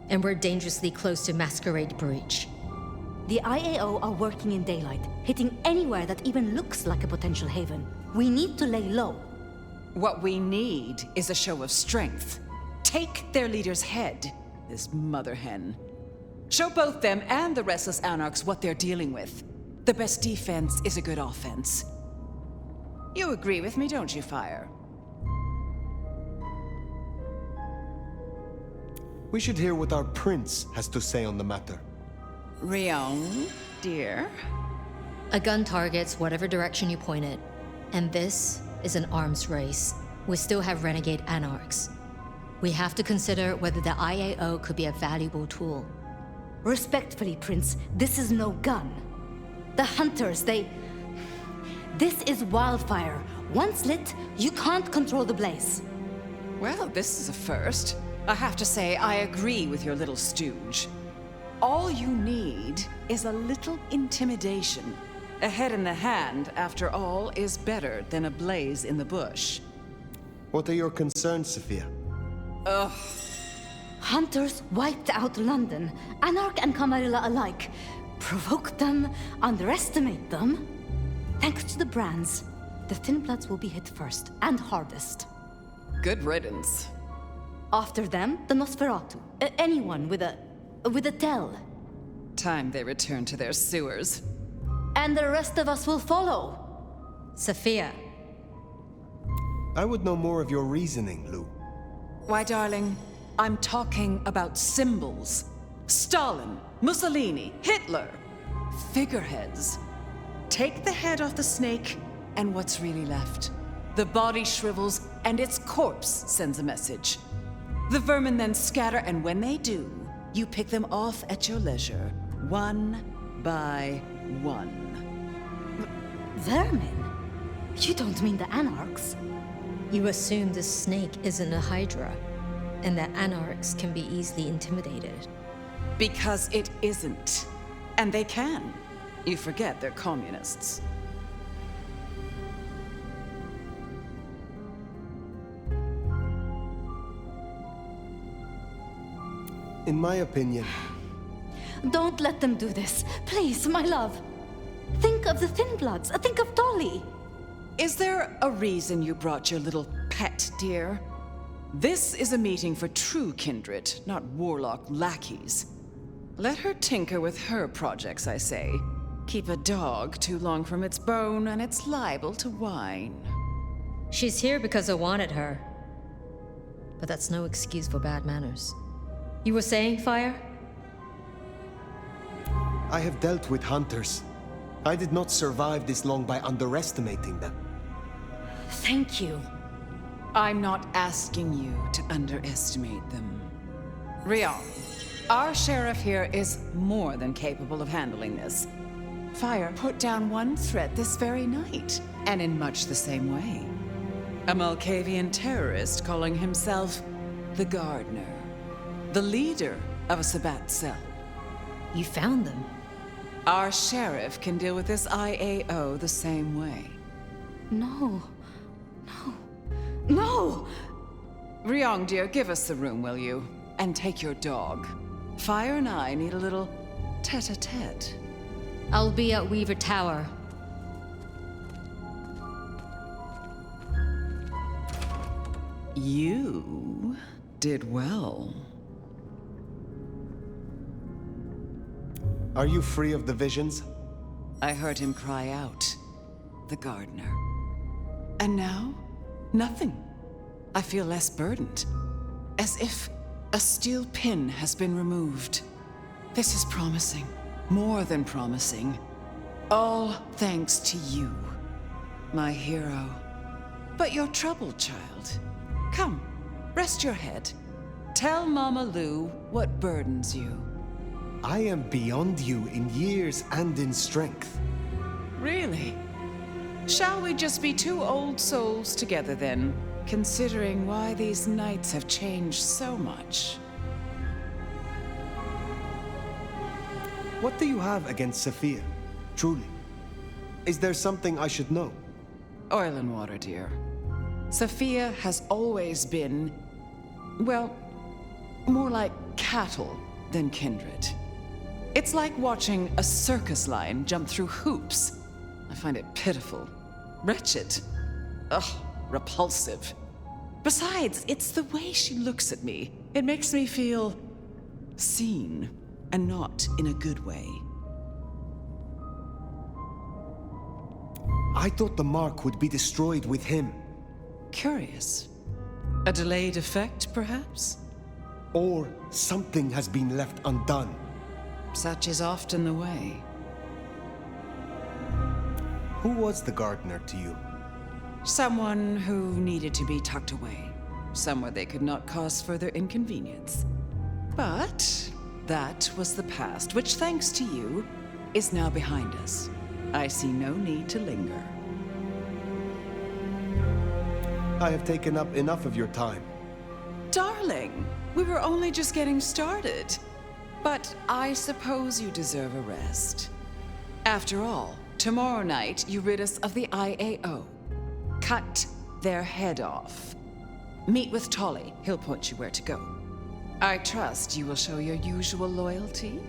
and we're dangerously close to Masquerade Breach. The IAO are working in daylight, hitting anywhere that even looks like a potential haven. We need to lay low. What we need is a show of strength. Take their leader's head, this mother hen. Show both them and the restless anarchs what they're dealing with. The best defense is a good offense. You agree with me, don't you, Fire? We should hear what our prince has to say on the matter. Rion, dear? A gun targets whatever direction you point it. And this is an arms race. We still have renegade anarchs. We have to consider whether the IAO could be a valuable tool. Respectfully, Prince, this is no gun. The hunters, This is wildfire. Once lit, you can't control the blaze. Well, this is a first. I have to say, I agree with your little stooge. All you need is a little intimidation. A head in the hand, after all, is better than a blaze in the bush. What are your concerns, Sophia? Ugh. Hunters wiped out London, Anarch and Camarilla alike. Provoke them, underestimate them. Thanks to the brands, the Thin Bloods will be hit first and hardest. Good riddance. After them, the Nosferatu. Anyone with a tell. Time they return to their sewers. And the rest of us will follow. Sophia. I would know more of your reasoning, Lou. Why, darling, I'm talking about symbols. Stalin, Mussolini, Hitler. Figureheads. Take the head off the snake, and what's really left? The body shrivels, and its corpse sends a message. The vermin then scatter, and when they do, you pick them off at your leisure, one by one. Vermin? You don't mean the anarchs? You assume this snake isn't a hydra, and that anarchs can be easily intimidated. Because it isn't. And they can. You forget they're communists. In my opinion... Don't let them do this. Please, my love. Think of the Thin Bloods. Think of Dolly. Is there a reason you brought your little pet, dear? This is a meeting for true kindred, not warlock lackeys. Let her tinker with her projects, I say. Keep a dog too long from its bone, and it's liable to whine. She's here because I wanted her. But that's no excuse for bad manners. You were saying, Fire? I have dealt with hunters. I did not survive this long by underestimating them. Thank you. I'm not asking you to underestimate them. Rion, our sheriff here is more than capable of handling this. Fire put down one threat this very night, and in much the same way. A Malkavian terrorist calling himself the gardener, the leader of a Sabbat cell. You found them? Our sheriff can deal with this IAO the same way. No. No! Ryong, dear, give us the room, will you? And take your dog. Fire and I need a little tete-a-tete. I'll be at Weaver Tower. You did well. Are you free of the visions? I heard him cry out, the gardener. And now, nothing. I feel less burdened, as if a steel pin has been removed. This is promising, more than promising. All thanks to you, my hero. But you're troubled, child. Come, rest your head. Tell Mama Lou what burdens you. I am beyond you in years and in strength. Really? Shall we just be two old souls together then, considering why these nights have changed so much? What do you have against Sophia? Truly. Is there something I should know? Oil and water, dear. Sophia has always been, well, more like cattle than kindred. It's like watching a circus lion jump through hoops. I find it pitiful, wretched, repulsive. Besides, it's the way she looks at me. It makes me feel seen, and not in a good way. I thought the mark would be destroyed with him. Curious. A delayed effect, perhaps? Or something has been left undone. Such is often the way. Who was the gardener to you? Someone who needed to be tucked away, somewhere they could not cause further inconvenience. But that was the past, which, thanks to you, is now behind us. I see no need to linger. I have taken up enough of your time. Darling, we were only just getting started. But I suppose you deserve a rest. After all, tomorrow night you rid us of the IAO. Cut their head off. Meet with Tolly. He'll point you where to go. I trust you will show your usual loyalty.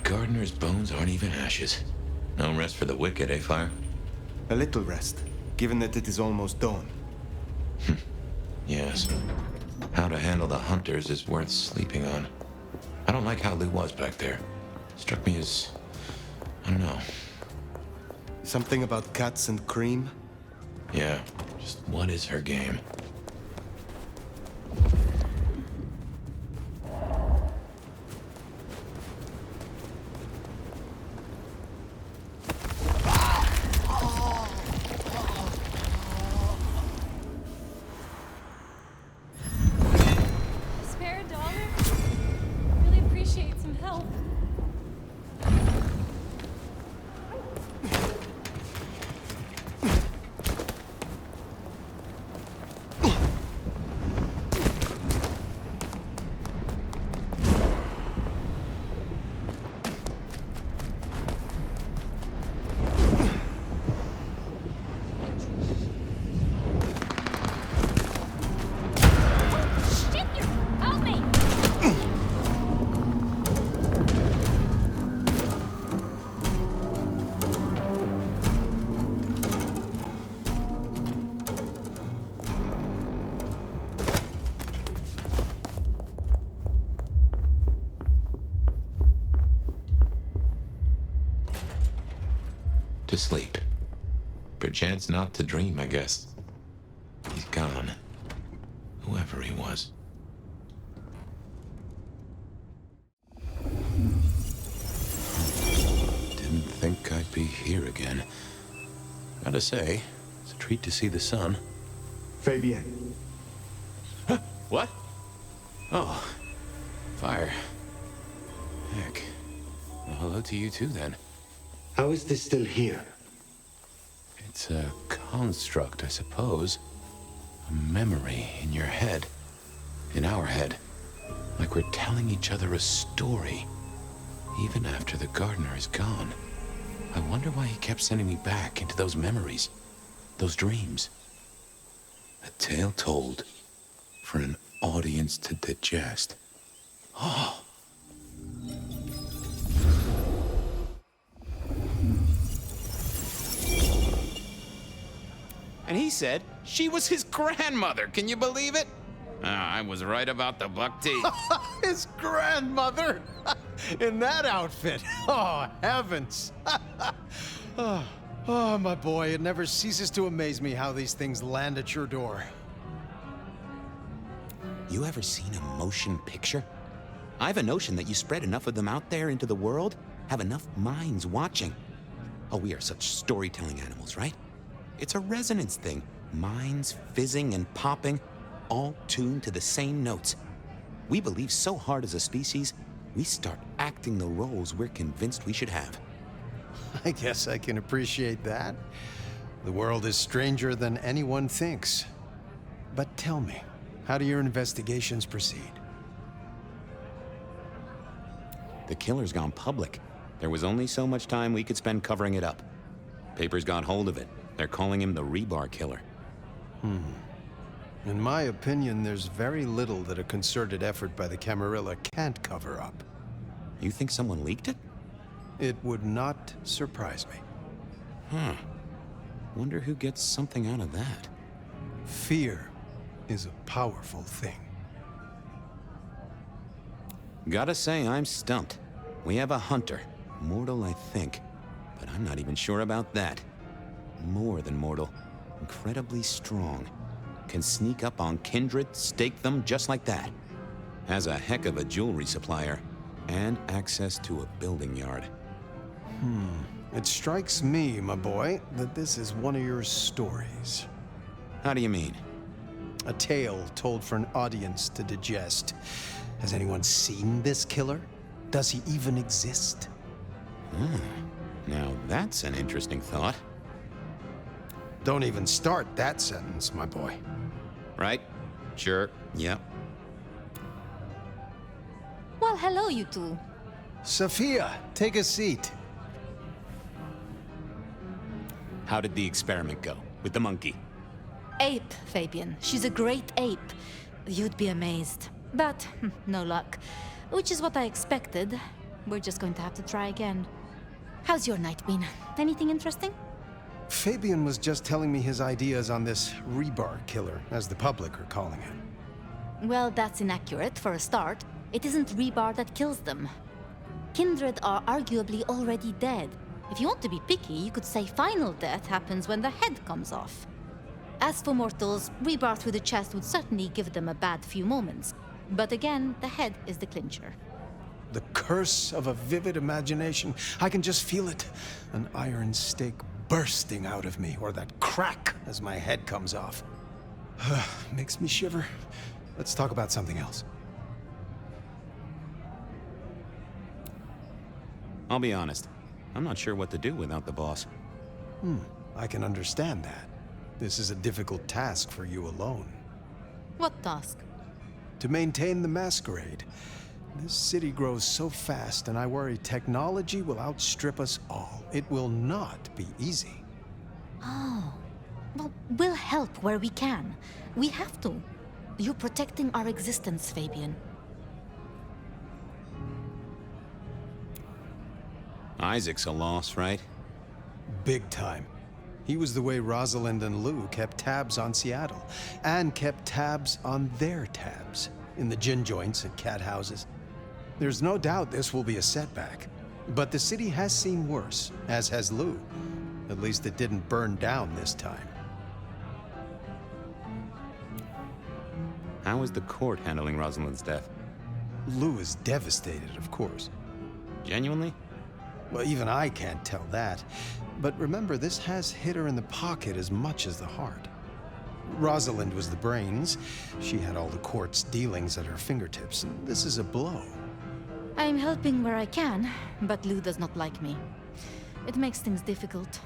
Gardener's bones aren't even ashes. No rest for the wicked, eh, Fire? A little rest, given that it is almost dawn. Yes. How to handle the hunters is worth sleeping on. I don't like how Lou was back there. Struck me as... I don't know. Something about cats and cream? Yeah, just what is her game? To sleep. Perchance not to dream, I guess. He's gone. Whoever he was. Didn't think I'd be here again. Gotta say, it's a treat to see the sun. Fabienne. What? Oh, fire. Heck. Well, hello to you too, then. How is this still here? It's a construct, I suppose. A memory in your head. In our head. Like we're telling each other a story. Even after the gardener is gone. I wonder why he kept sending me back into those memories. Those dreams. A tale told for an audience to digest. Oh. And he said she was his grandmother. Can you believe it? I was right about the buck teeth. His grandmother? In that outfit? Oh, heavens. Oh, my boy, it never ceases to amaze me how these things land at your door. You ever seen a motion picture? I have a notion that you spread enough of them out there into the world, have enough minds watching. Oh, we are such storytelling animals, right? It's a resonance thing. Minds fizzing and popping, all tuned to the same notes. We believe so hard as a species, we start acting the roles we're convinced we should have. I guess I can appreciate that. The world is stranger than anyone thinks. But tell me, how do your investigations proceed? The killer's gone public. There was only so much time we could spend covering it up. Papers got hold of it. They're calling him the Rebar Killer. In my opinion, there's very little that a concerted effort by the Camarilla can't cover up. You think someone leaked it? It would not surprise me. Huh. Wonder who gets something out of that. Fear is a powerful thing. Gotta say, I'm stumped. We have a hunter. Mortal, I think. But I'm not even sure about that. More than mortal. Incredibly strong. Can sneak up on kindred, stake them just like that. Has a heck of a jewelry supplier. And access to a building yard. It strikes me, my boy, that this is one of your stories. How do you mean? A tale told for an audience to digest. Has anyone seen this killer? Does he even exist? Now that's an interesting thought. Don't even start that sentence, my boy. Right? Sure. Yep. Well, hello, you two. Sophia, take a seat. How did the experiment go with the monkey? Ape, Fabian. She's a great ape. You'd be amazed. But no luck. Which is what I expected. We're just going to have to try again. How's your night been? Anything interesting? Fabian was just telling me his ideas on this Rebar Killer, as the public are calling him. Well, that's inaccurate for a start. It isn't Rebar that kills them. Kindred are arguably already dead. If you want to be picky, you could say final death happens when the head comes off. As for mortals, Rebar through the chest would certainly give them a bad few moments. But again, the head is the clincher. The curse of a vivid imagination. I can just feel it. An iron stake bursting out of me, or that crack as my head comes off. Makes me shiver. Let's talk about something else. I'll be honest. I'm not sure what to do without the boss. I can understand that. This is a difficult task for you alone. What task? To maintain the masquerade. This city grows so fast, and I worry technology will outstrip us all. It will not be easy. Oh. Well, we'll help where we can. We have to. You're protecting our existence, Fabian. Isaac's a loss, right? Big time. He was the way Rosalind and Lou kept tabs on Seattle, and kept tabs on their tabs, in the gin joints and cat houses. There's no doubt this will be a setback, but the city has seen worse, as has Lou. At least it didn't burn down this time. How is the court handling Rosalind's death? Lou is devastated, of course. Genuinely? Well, even I can't tell that. But remember, this has hit her in the pocket as much as the heart. Rosalind was the brains. She had all the court's dealings at her fingertips. This is a blow. I'm helping where I can, but Lou does not like me. It makes things difficult.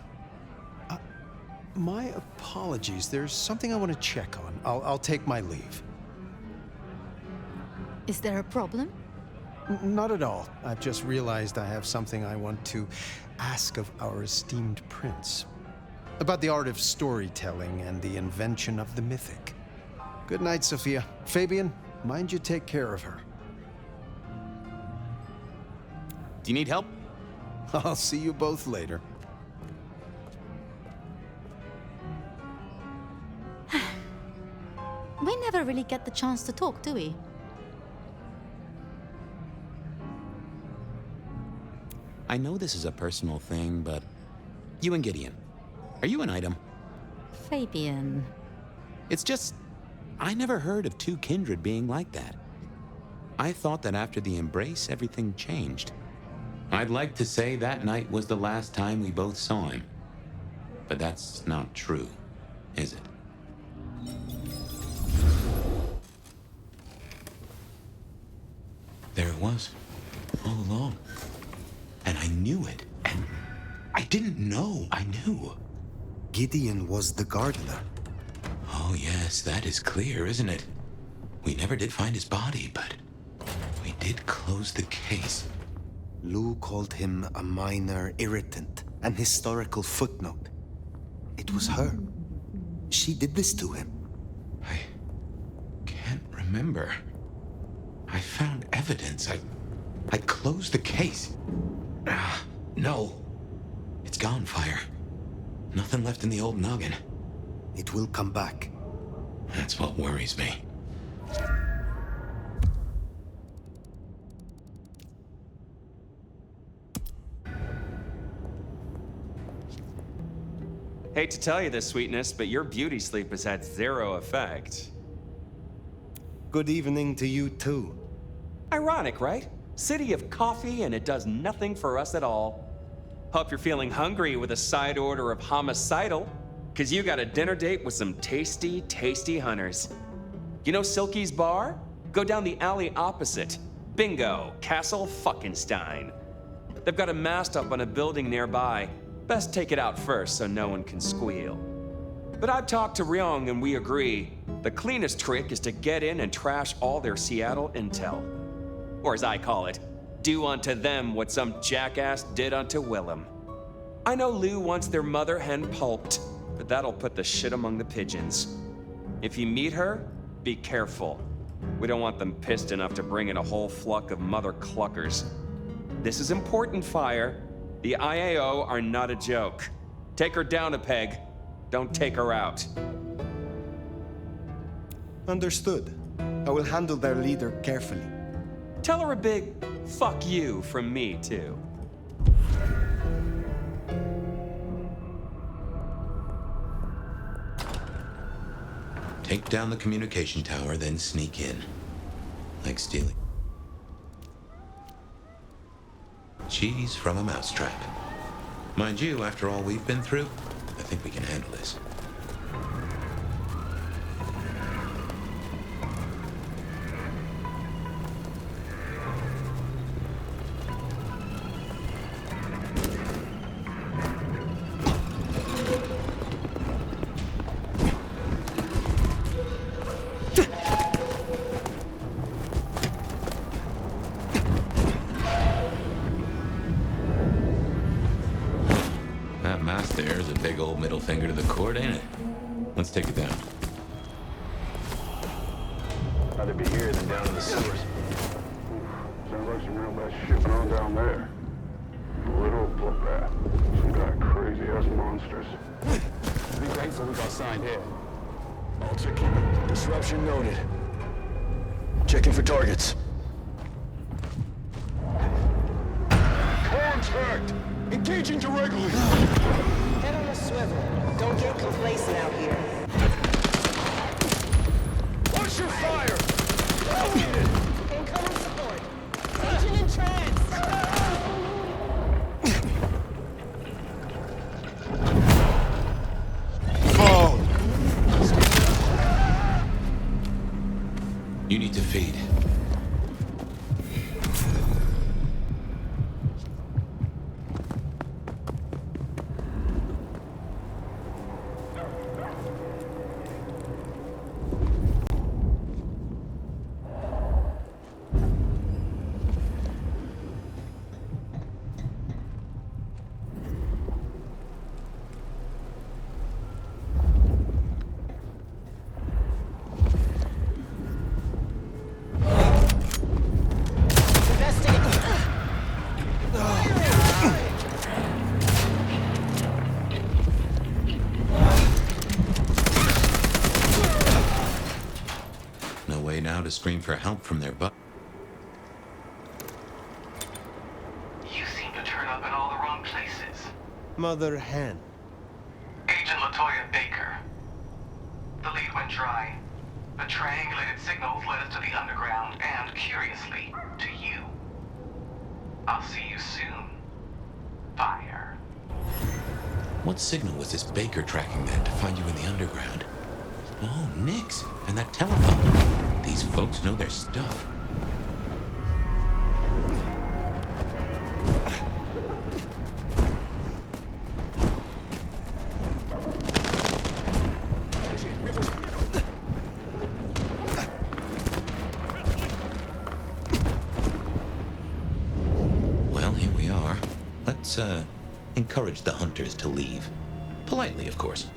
My apologies. There's something I want to check on. I'll take my leave. Is there a problem? Not at all. I've just realized I have something I want to ask of our esteemed prince. About the art of storytelling and the invention of the mythic. Good night, Sophia. Fabian, mind you take care of her. Do you need help? I'll see you both later. We never really get the chance to talk, do we? I know this is a personal thing, but you and Gideon, are you an item? Fabian. It's just, I never heard of two kindred being like that. I thought that after the embrace, everything changed. I'd like to say that night was the last time we both saw him. But that's not true, is it? There it was, all along. And I knew it, and I didn't know I knew. Gideon was the gardener. Oh yes, that is clear, isn't it? We never did find his body, but we did close the case. Lou called him a minor irritant, an historical footnote. It was her. She did this to him. I can't remember. I found evidence. I closed the case. No. It's gone, Fire. Nothing left in the old noggin. It will come back. That's what worries me. Hate to tell you this, sweetness, but your beauty sleep has had zero effect. Good evening to you, too. Ironic, right? City of coffee, and it does nothing for us at all. Hope you're feeling hungry with a side order of homicidal, because you got a dinner date with some tasty, tasty hunters. You know Silky's bar? Go down the alley opposite. Bingo, Castle Fuckenstein. They've got a mast up on a building nearby. Best take it out first so no one can squeal. But I've talked to Ryong and we agree, the cleanest trick is to get in and trash all their Seattle intel. Or as I call it, do unto them what some jackass did unto Willem. I know Lou wants their mother hen pulped, but that'll put the shit among the pigeons. If you meet her, be careful. We don't want them pissed enough to bring in a whole flock of mother cluckers. This is important, Fire. The IAO are not a joke. Take her down a peg. Don't take her out. Understood. I will handle their leader carefully. Tell her a big fuck you from me, too. Take down the communication tower, then sneak in. Like stealing cheese from a mousetrap. Mind you, after all we've been through, I think we can handle this. There's a big old middle finger to the court, ain't it? Let's take it down. Rather be here than down in the sewers. Sounds like some real bad shit going on down there. Little bloodbath. Some kind of crazy-ass monsters. Be grateful we got signed here. All ticket. Disruption noted. Checking for targets. Contact! Engaging directly! Get Swivel. Don't get complacent out here. What's your fire? Incoming support. Agent in trance. Fall. You need to feed. To scream for help from their butt. You seem to turn up in all the wrong places. Mother hen. Agent LaToya Baker. The lead went dry. The triangulated signals led us to the underground and, curiously, to you. I'll see you soon. Fire. What signal was this Baker tracking then to find you in the underground? Oh, Nix, and that telephone. These folks know their stuff. Well, here we are. Let's, encourage the hunters to leave. Politely, of course.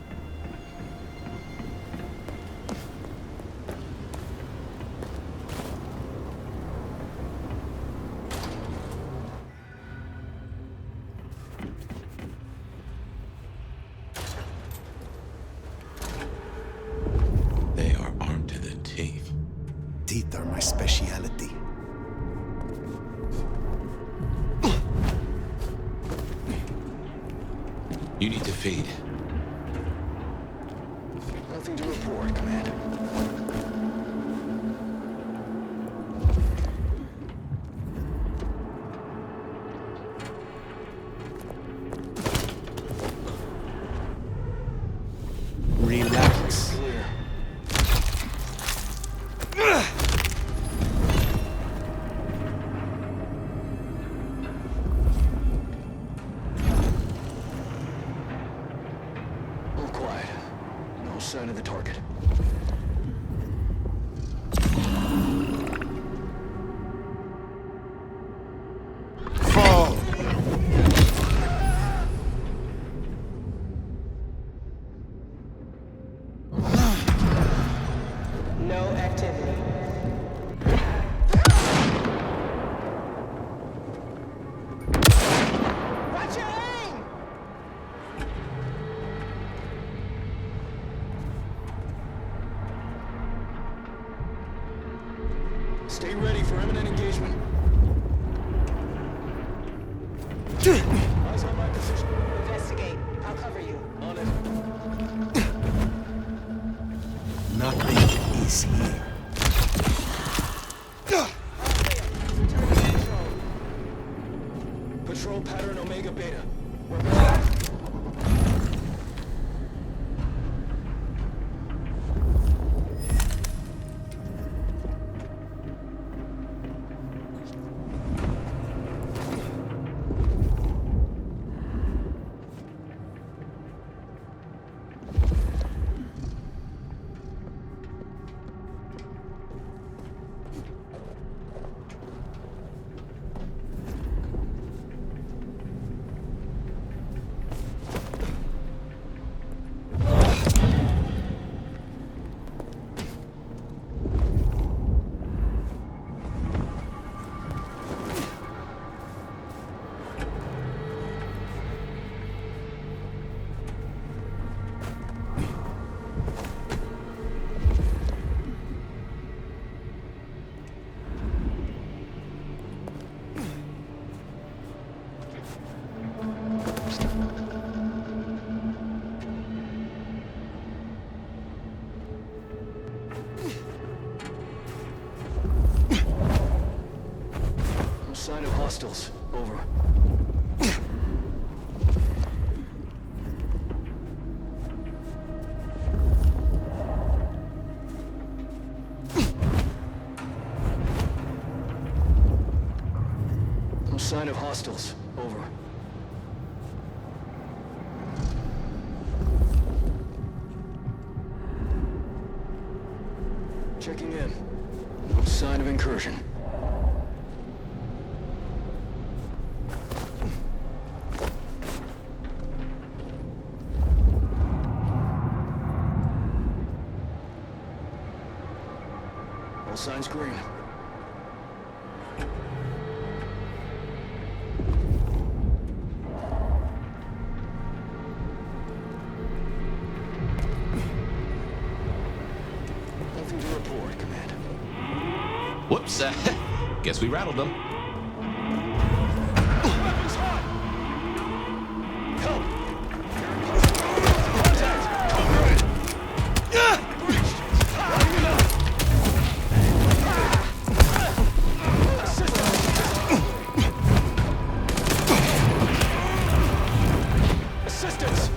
Teeth are my speciality. You need to feed. Nothing to report, Commander. Relax. Sign of the target. Fall! No activity. Watch your aim! Stay ready for imminent engagement. Eyes on my position. Investigate. I'll cover you. On it. Nothing is here. Patrol pattern Omega Beta. We're back. sign of hostiles. Over. No sign of hostiles. Over. Checking in. No sign of incursion. All signs green. Nothing to report, Command. Whoops, guess we rattled them. Weapons hot! Help! Assistance!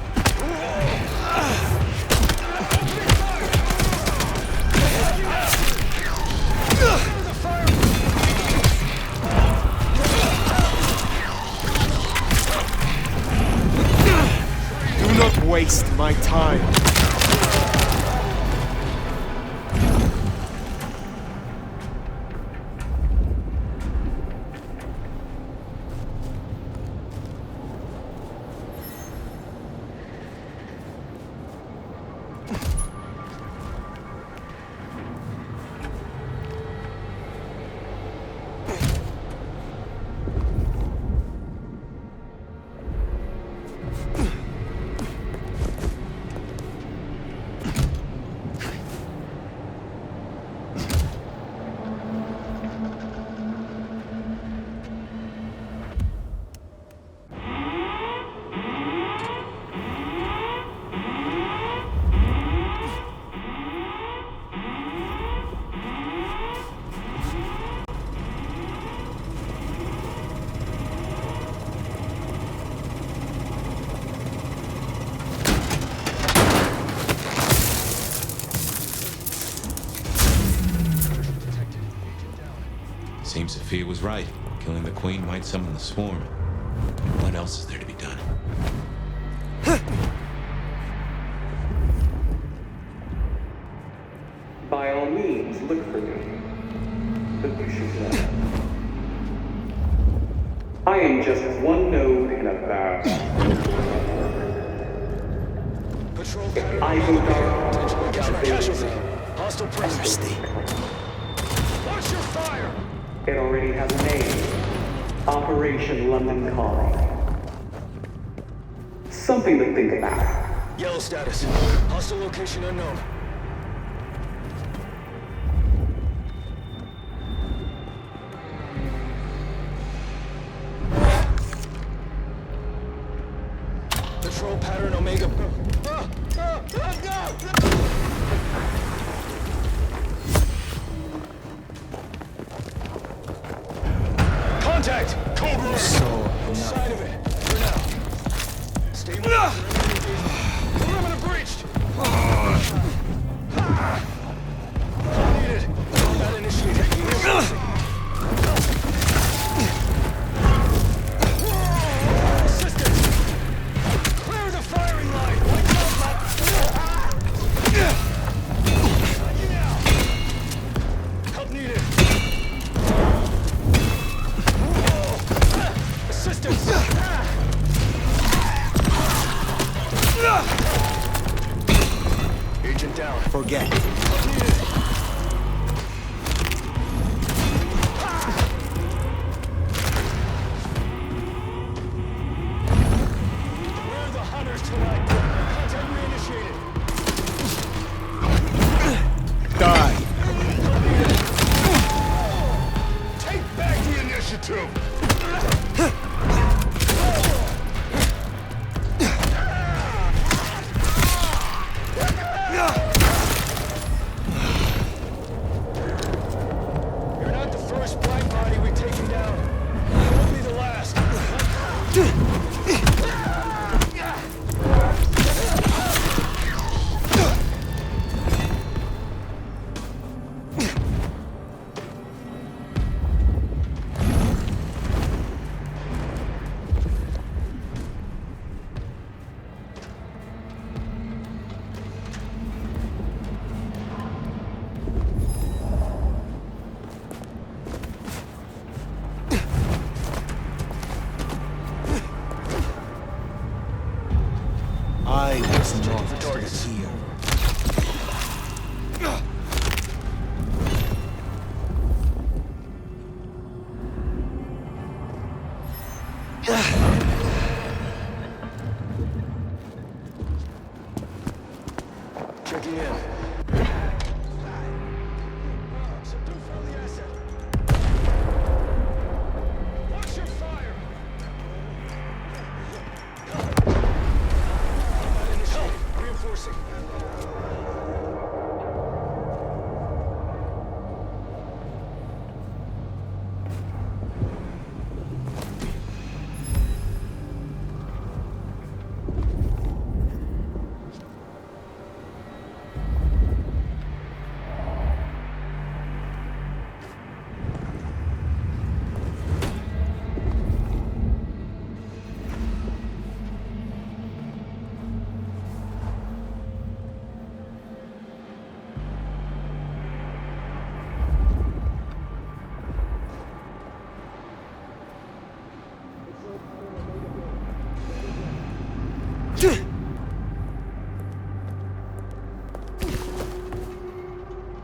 Do not waste my time. Seems Sophia was right. Killing the queen might summon the swarm. What else is there to be done? By all means, look for me. But you should know. I am just one node in a vast. Patrol If I go dark, casualty. Hostile presence. Watch your fire! it already has a name. Operation London Calling. Something to think about. Yellow status. Hostile location unknown. Patrol pattern Omega. Contact! Code red! No sign of it. For now. Stay with us. Perimeter breached! Needed. Combat initiated. Assistance! Clear the firing line! Watch out! Help needed. Assistance! Agent down. Forget. We're the hunters tonight. Contact reinitiated. Die. Take back the initiative.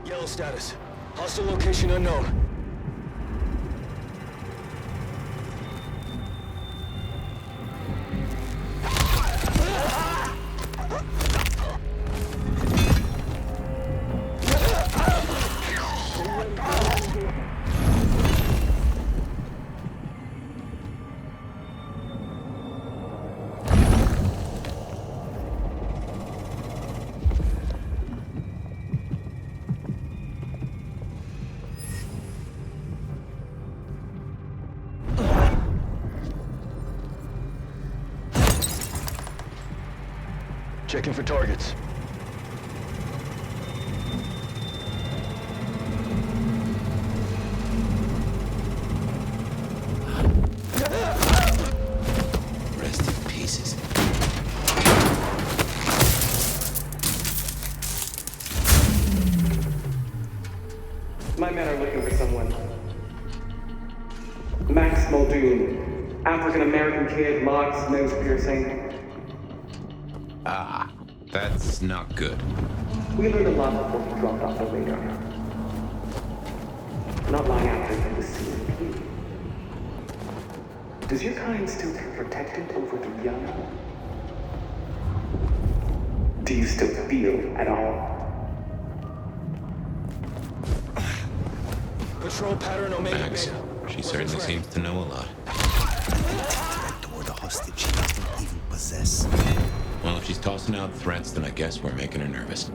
Yellow status. Hostile location unknown. Checking for targets. Rest in pieces. My men are looking for someone. Max Muldoon, African-American kid, locks, nose piercing. Ah, that's not good. We learned a lot before he dropped off the radar. Not long after he was CMP. Does your kind still feel protected over the young? Do you still feel at all? Patrol pattern Omega Max, Beta. she certainly seems to know a lot. That door, the hostage she doesn't even possess. Well, if she's tossing out threats, then I guess we're making her nervous.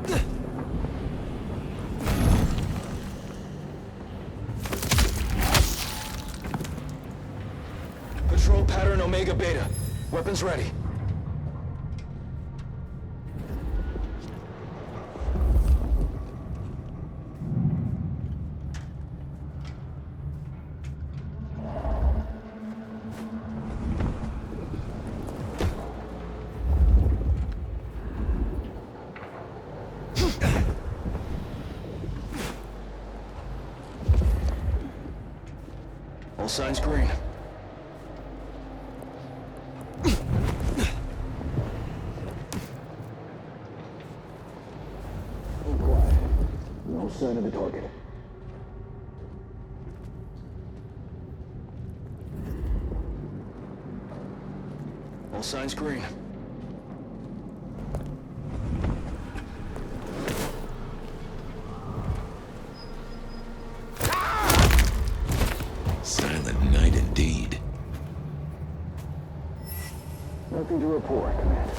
Patrol pattern Omega Beta. Weapons ready. All signs green. All quiet. No sign of the target. All signs green. Silent night indeed. Nothing to report, Command.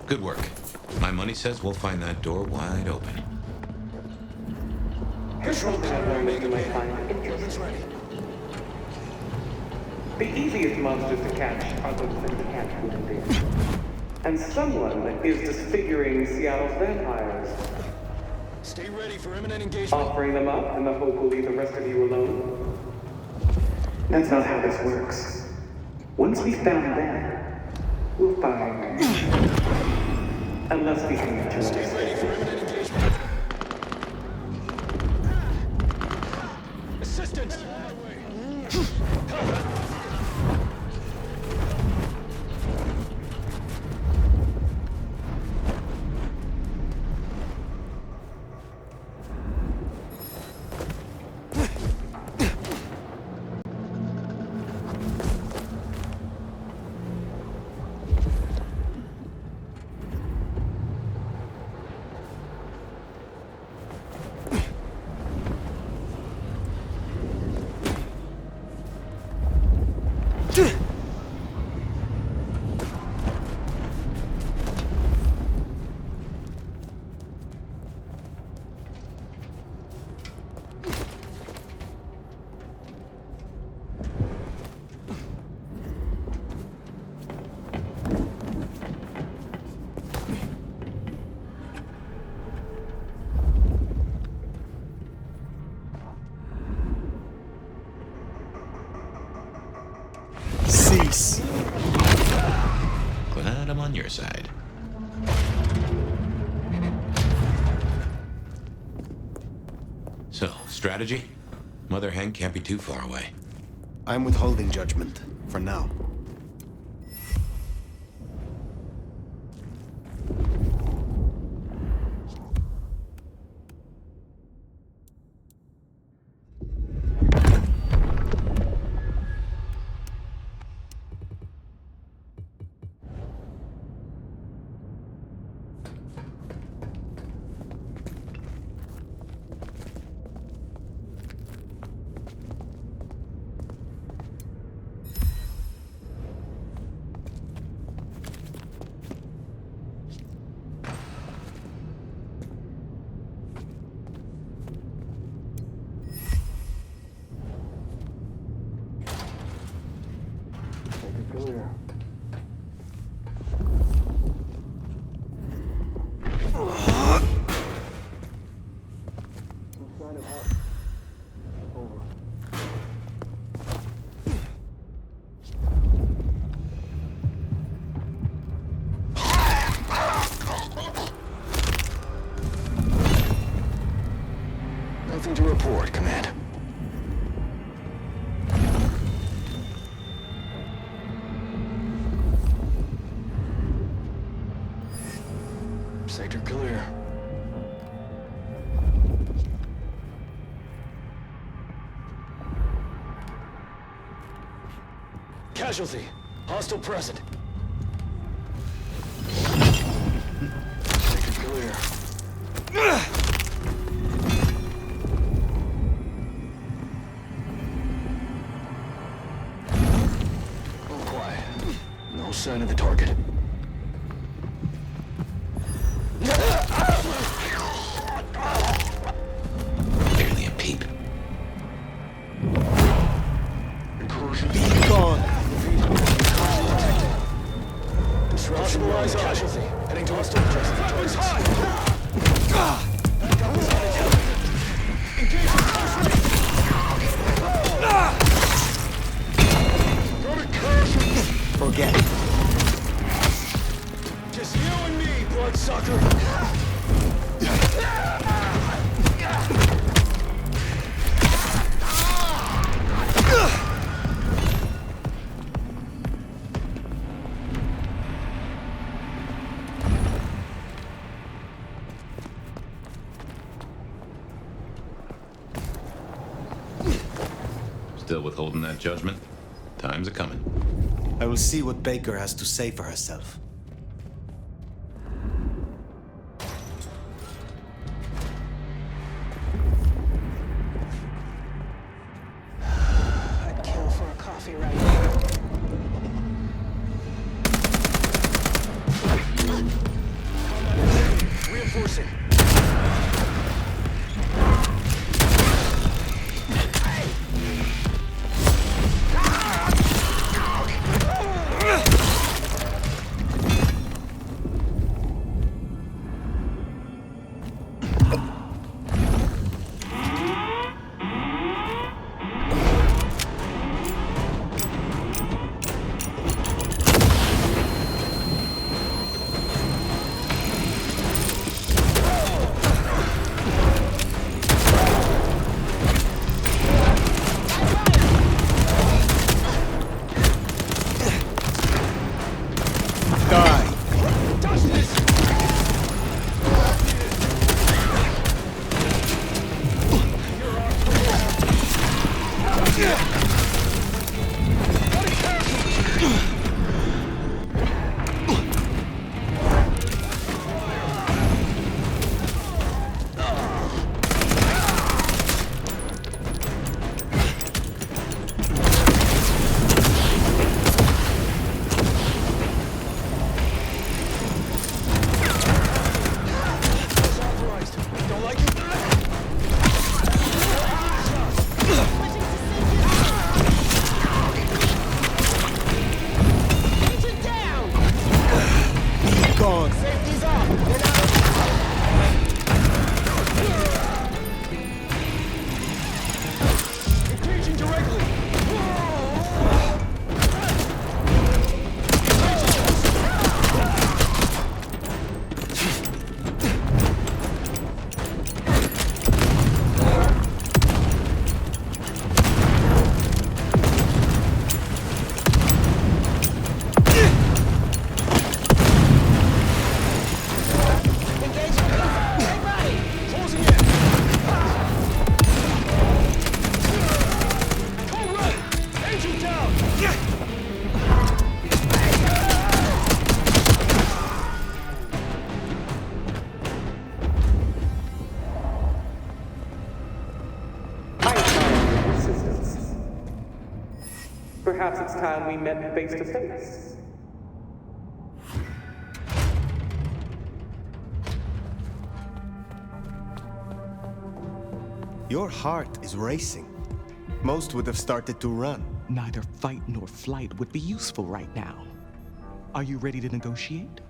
Good work. My money says we'll find that door wide open. Patrol pattern you might find interesting. The easiest monsters to catch are those that can catch human beings. And someone is disfiguring Seattle's vampires. Stay ready for imminent engagement. Offering them up in the hope we'll leave the rest of you alone? That's not how this works. Once we found them, we'll find... Unless we can reach Stay ready for imminent engagement. Assistance! Cease. Glad I'm on your side. So, strategy? Mother Hen can't be too far away. I'm withholding judgment, for now. Nothing to report, Command. Sector clear. Casualty. Hostile present. Sector clear. All quiet. No sign of the target. Barely a peep. Be gone. Disruption. Casualty. Heading to hostile choices. Forget it. Just you and me, bloodsucker. Still withholding that judgment? Time's a-coming. I will see what Baker has to say for herself. I'd kill for a coffee right now. Reinforcing. Safety's off. You're not... Engaging directly. Perhaps it's time we met face to face. Your heart is racing. Most would have started to run. Neither fight nor flight would be useful right now. Are you ready to negotiate?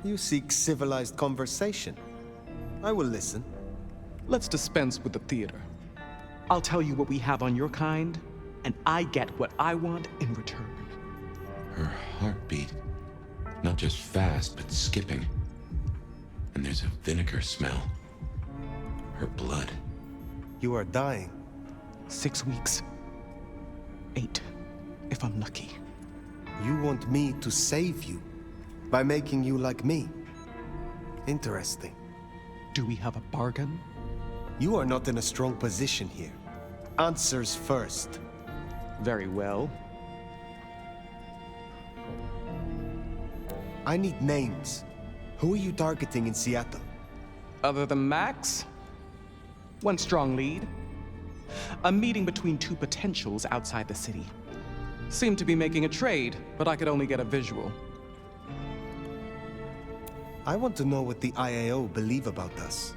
You seek civilized conversation. I will listen. Let's dispense with the theater. I'll tell you what we have on your kind, and I get what I want in return. Her heartbeat. Not just fast, but skipping. And there's a vinegar smell. Her blood. You are dying. 6 weeks. 8, if I'm lucky. You want me to save you by making you like me. Interesting. Do we have a bargain? You are not in a strong position here. Answers first. Very well. I need names. Who are you targeting in Seattle? Other than Max? One strong lead. A meeting between two potentials outside the city. Seemed to be making a trade, but I could only get a visual. I want to know what the IAO believe about us.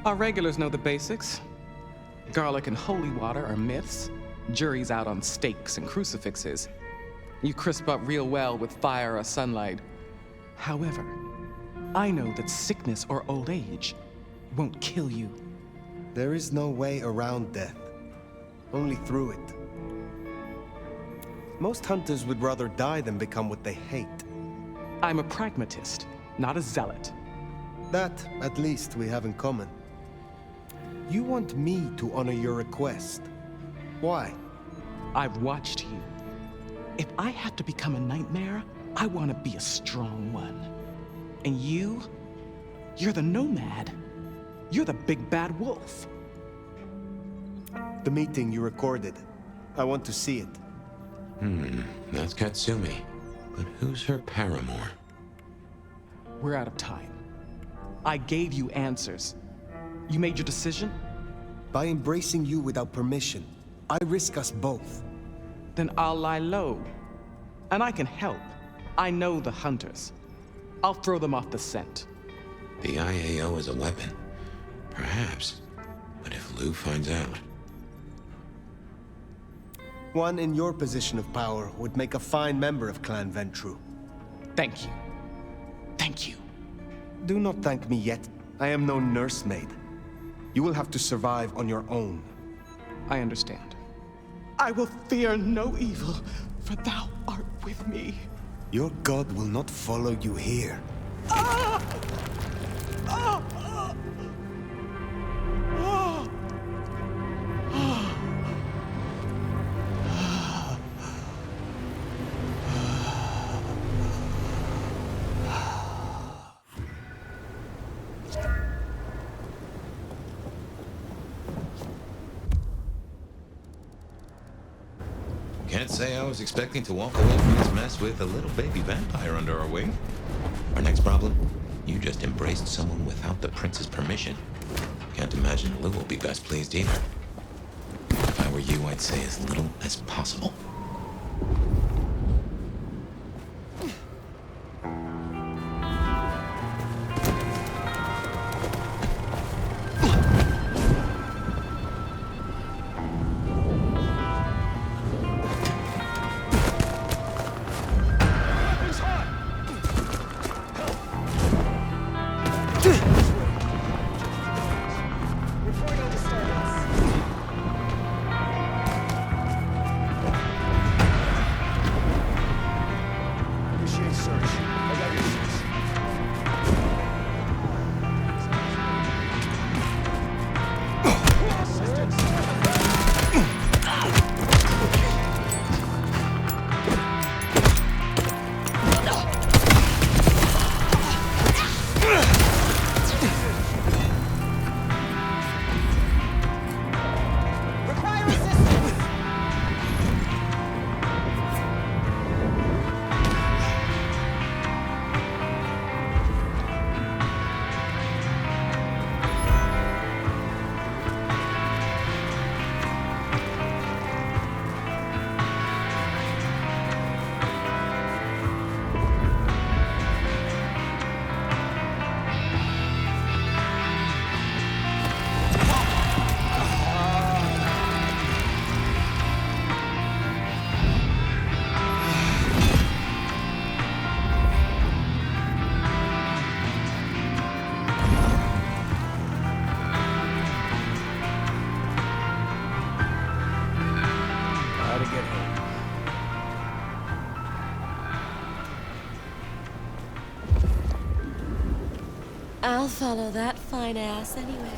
Our regulars know the basics. Garlic and holy water are myths. Jury's out on stakes and crucifixes. You crisp up real well with fire or sunlight. However, I know that sickness or old age won't kill you. There is no way around death. Only through it. Most hunters would rather die than become what they hate. I'm a pragmatist, not a zealot. That, at least, we have in common. You want me to honor your request. Why? I've watched you. If I have to become a nightmare, I want to be a strong one. And you're the nomad. You're the big bad wolf. The meeting you recorded. I want to see it. That's Katsumi. But who's her paramour? We're out of time. I gave you answers. You made your decision? By embracing you without permission, I risk us both. Then I'll lie low. And I can help. I know the hunters. I'll throw them off the scent. The IAO is a weapon. Perhaps. But if Lou finds out... One in your position of power would make a fine member of Clan Ventru. Thank you. Thank you. Do not thank me yet. I am no nursemaid. You will have to survive on your own. I understand. I will fear no evil, for thou art with me. Your god will not follow you here. Ah! Ah! Ah! Ah! Can't say I was expecting to walk away from this mess with a little baby vampire under our wing. Our next problem? You just embraced someone without the prince's permission. Can't imagine Lou will be best pleased either. If I were you, I'd say as little as possible. I'll follow that fine ass anywhere.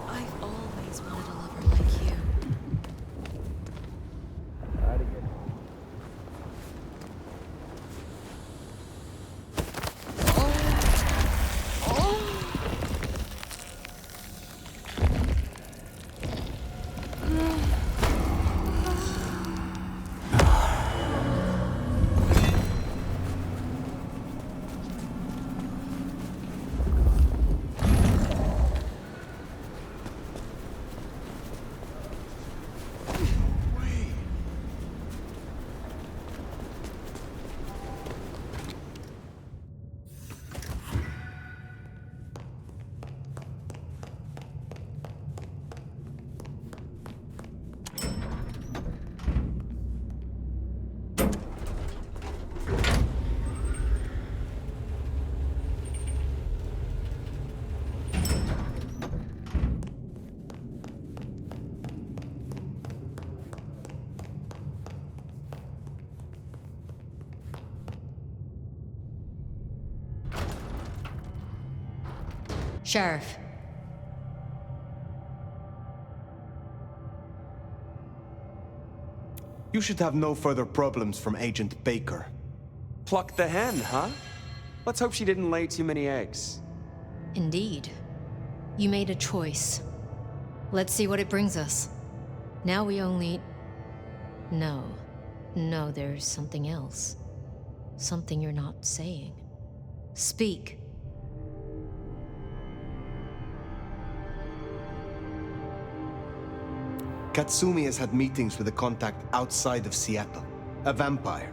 I've always wanted a lover like you. Sheriff. You should have no further problems from Agent Baker. Pluck the hen, huh? Let's hope she didn't lay too many eggs. Indeed. You made a choice. Let's see what it brings us. Now we only... No, there's something else. Something you're not saying. Speak. Katsumi has had meetings with a contact outside of Seattle, a vampire.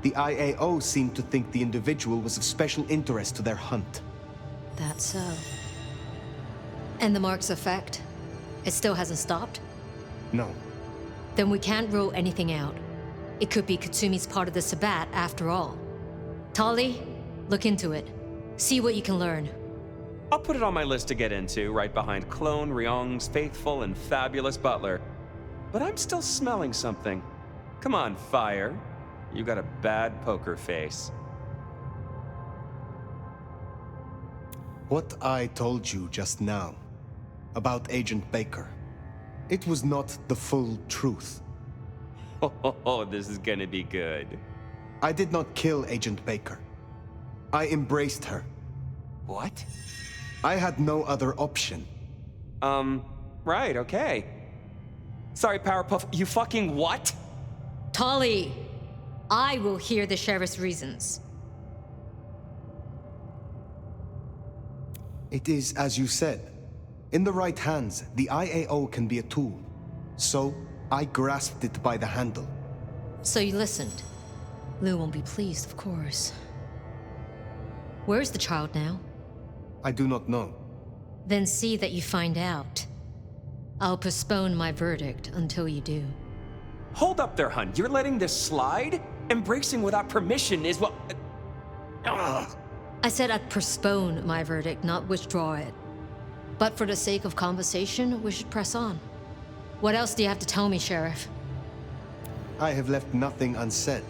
The IAO seemed to think the individual was of special interest to their hunt. That's so. And the mark's effect? It still hasn't stopped? No. Then we can't rule anything out. It could be Katsumi's part of the Sabbat after all. Tali, look into it. See what you can learn. I'll put it on my list to get into, right behind Clone Ryong's faithful and fabulous butler. But I'm still smelling something. Come on, Fire. You got a bad poker face. What I told you just now about Agent Baker, it was not the full truth. Oh, this is gonna be good. I did not kill Agent Baker. I embraced her. What? I had no other option. Right, okay. Sorry, Powerpuff, you fucking what? Tali, I will hear the sheriff's reasons. It is as you said. In the right hands, the IAO can be a tool. So, I grasped it by the handle. So you listened. Lou won't be pleased, of course. Where's the child now? I do not know. Then see that you find out. I'll postpone my verdict until you do. Hold up there, hun. You're letting this slide? Embracing without permission is what... I said I'd postpone my verdict, not withdraw it. But for the sake of conversation, we should press on. What else do you have to tell me, Sheriff? I have left nothing unsaid.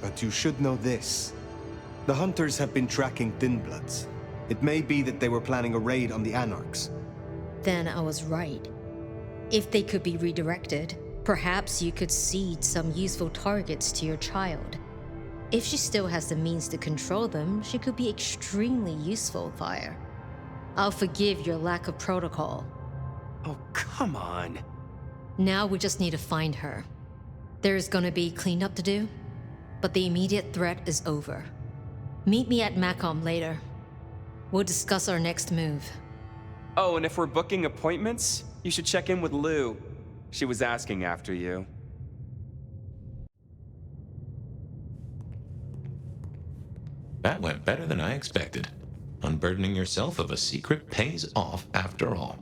But you should know this. The hunters have been tracking Thin Bloods. It may be that they were planning a raid on the Anarchs. Then I was right. If they could be redirected, perhaps you could seed some useful targets to your child. If she still has the means to control them, she could be extremely useful, Fire. I'll forgive your lack of protocol. Oh, come on. Now we just need to find her. There's gonna be cleanup to do, but the immediate threat is over. Meet me at Macom later. We'll discuss our next move. Oh, and if we're booking appointments, you should check in with Lou. She was asking after you. That went better than I expected. Unburdening yourself of a secret pays off after all.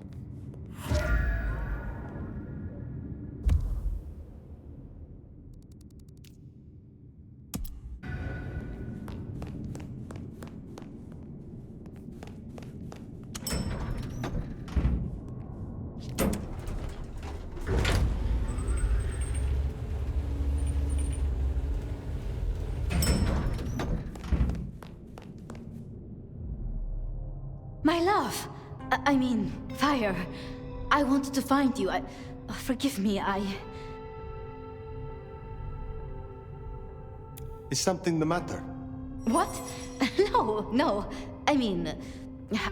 love. I mean, fire. I wanted to find you. Forgive me, Is something the matter? What? No. I mean,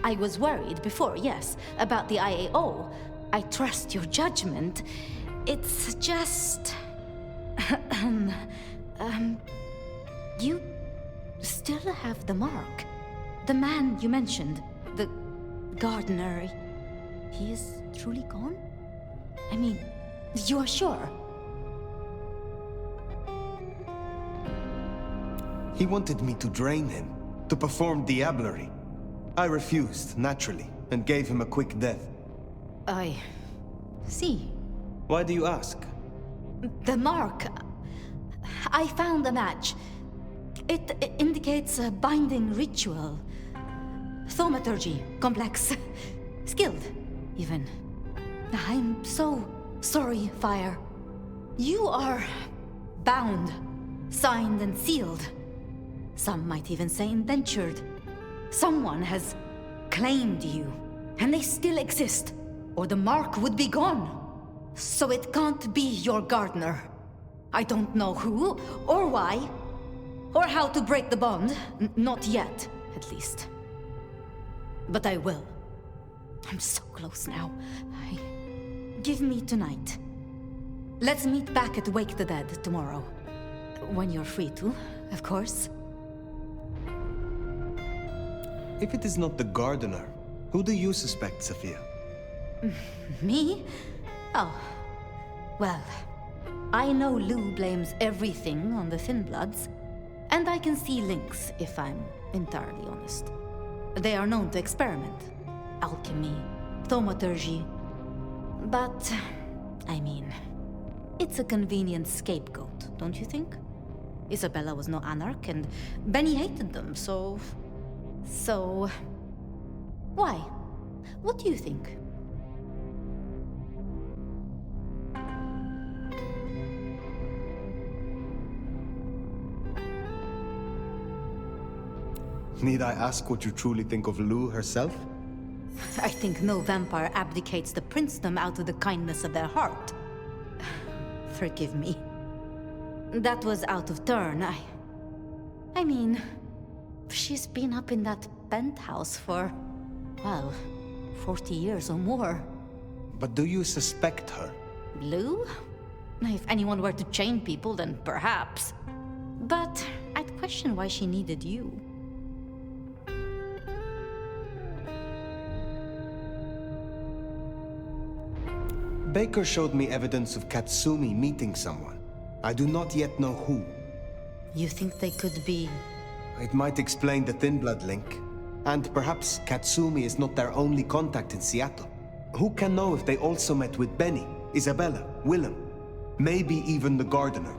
I was worried before, yes, about the IAO. I trust your judgment. It's just... you still have the mark. The man you mentioned, the gardener, he is truly gone? I mean, you are sure? He wanted me to drain him, to perform diablerie. I refused, naturally, and gave him a quick death. I see. Why do you ask? The mark. I found a match. It indicates a binding ritual. Thaumaturgy, complex. Skilled, even. I'm so sorry, Fire. You are bound, signed and sealed. Some might even say indentured. Someone has claimed you, and they still exist, or the mark would be gone. So it can't be your gardener. I don't know who, or why, or how to break the bond. Not yet, at least. But I will. I'm so close now. Give me tonight. Let's meet back at Wake the Dead tomorrow. When you're free to, of course. If it is not the gardener, who do you suspect, Sophia? Me? Oh. Well, I know Lou blames everything on the Thin Bloods, and I can see links, if I'm entirely honest. They are known to experiment. Alchemy, thaumaturgy. But, I mean, it's a convenient scapegoat, don't you think? Isabella was no anarch, and Benny hated them, so... Why? What do you think? Need I ask what you truly think of Lou herself? I think no vampire abdicates the princedom out of the kindness of their heart. Forgive me. That was out of turn. I mean, she's been up in that penthouse for, well, 40 years or more. But do you suspect her? Lou? If anyone were to chain people, then perhaps. But I'd question why she needed you. Baker showed me evidence of Katsumi meeting someone. I do not yet know who. You think they could be... It might explain the Thin Blood link. And perhaps Katsumi is not their only contact in Seattle. Who can know if they also met with Benny, Isabella, Willem, maybe even the gardener?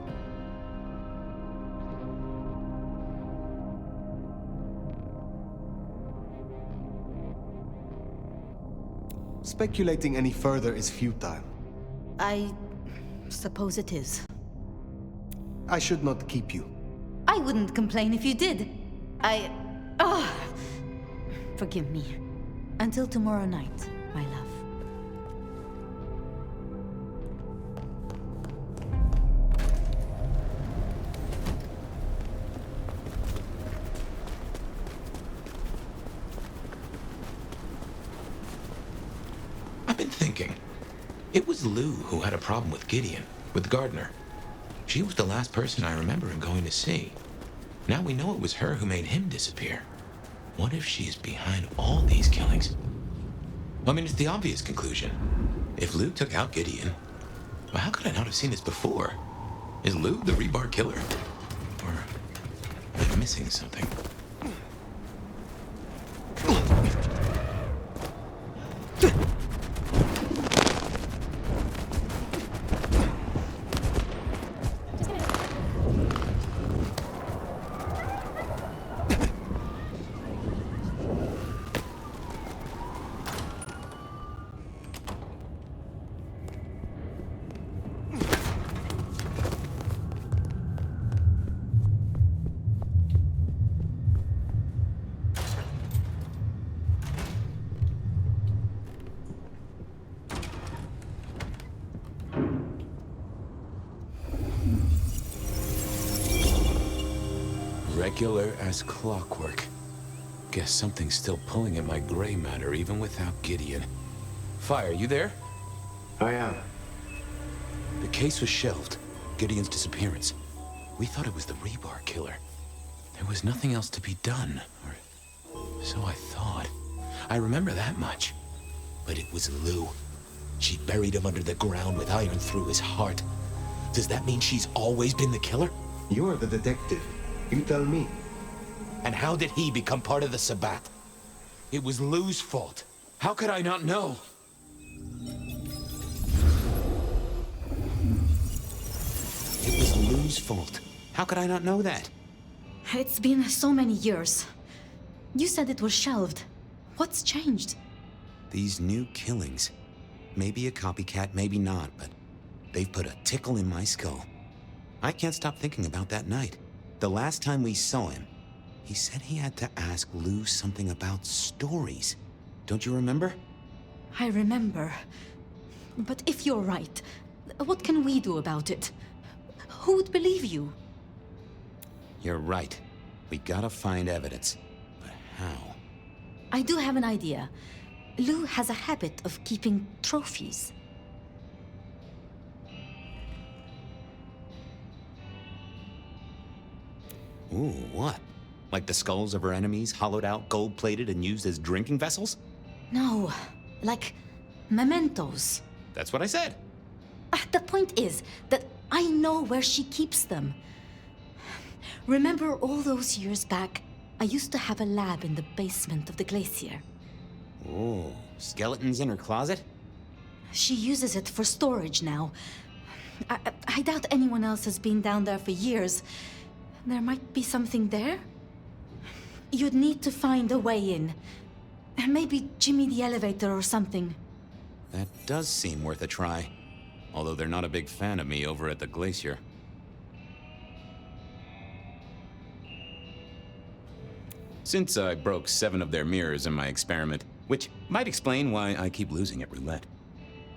Speculating any further is futile. I suppose it is. I should not keep you. I wouldn't complain if you did. Forgive me. Until tomorrow night, my love. I've been thinking. It was Lou who had a problem with Gideon, with Gardner. She was the last person I remember him going to see. Now we know it was her who made him disappear. What if she's behind all these killings? I mean, it's the obvious conclusion. If Lou took out Gideon, well, how could I not have seen this before? Is Lou the rebar killer? Or am I missing something? Regular as clockwork. Guess something's still pulling at my gray matter even without Gideon. Fire, you there? I am. The case was shelved. Gideon's disappearance. We thought it was the rebar killer. There was nothing else to be done, or so I thought. I remember that much. But it was Lou. She buried him under the ground with iron through his heart. Does that mean she's always been the killer? You're the detective. You tell me. And how did he become part of the Sabbat? It was Lou's fault. How could I not know? It was Lou's fault. How could I not know that? It's been so many years. You said it was shelved. What's changed? These new killings. Maybe a copycat, maybe not, but they've put a tickle in my skull. I can't stop thinking about that night. The last time we saw him, he said he had to ask Lou something about stories. Don't you remember? I remember. But if you're right, what can we do about it? Who would believe you? You're right. We gotta find evidence. But how? I do have an idea. Lou has a habit of keeping trophies. Ooh, what? Like the skulls of her enemies, hollowed out, gold-plated, and used as drinking vessels? No, like mementos. That's what I said. The point is that I know where she keeps them. Remember all those years back, I used to have a lab in the basement of the glacier. Oh, skeletons in her closet? She uses it for storage now. I doubt anyone else has been down there for years. There might be something there. You'd need to find a way in. Maybe Jimmy the elevator or something. That does seem worth a try. Although they're not a big fan of me over at the glacier. Since I broke 7 of their mirrors in my experiment, which might explain why I keep losing at roulette.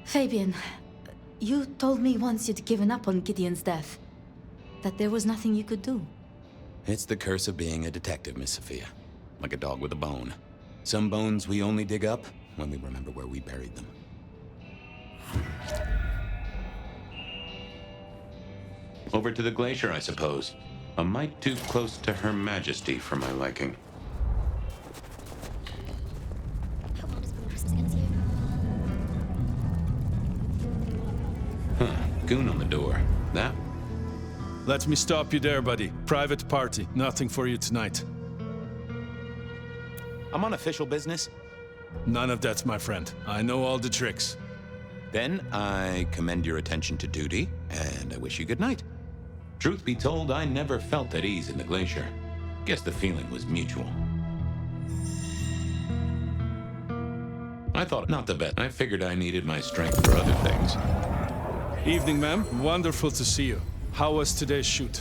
Fabian, you told me once you'd given up on Gideon's death. That there was nothing you could do. It's the curse of being a detective, Miss Sophia. Like a dog with a bone. Some bones we only dig up when we remember where we buried them. Over to the glacier, I suppose. A mite too close to Her Majesty for my liking. Huh, goon on the door. That? Let me stop you there, buddy. Private party. Nothing for you tonight. I'm on official business. None of that, my friend. I know all the tricks. Then I commend your attention to duty, and I wish you good night. Truth be told, I never felt at ease in the glacier. Guess the feeling was mutual. I thought not to bet. I figured I needed my strength for other things. Evening, ma'am. Wonderful to see you. How was today's shoot?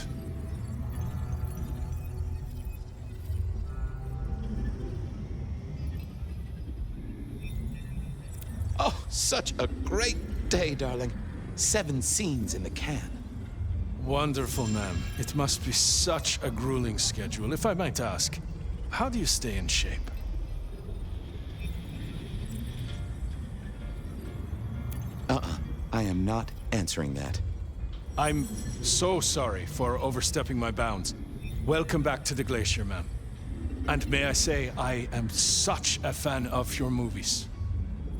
Oh, such a great day, darling. 7 scenes in the can. Wonderful, ma'am. It must be such a grueling schedule. If I might ask, how do you stay in shape? I am not answering that. I'm so sorry for overstepping my bounds. Welcome back to the glacier, ma'am. And may I say, I am such a fan of your movies.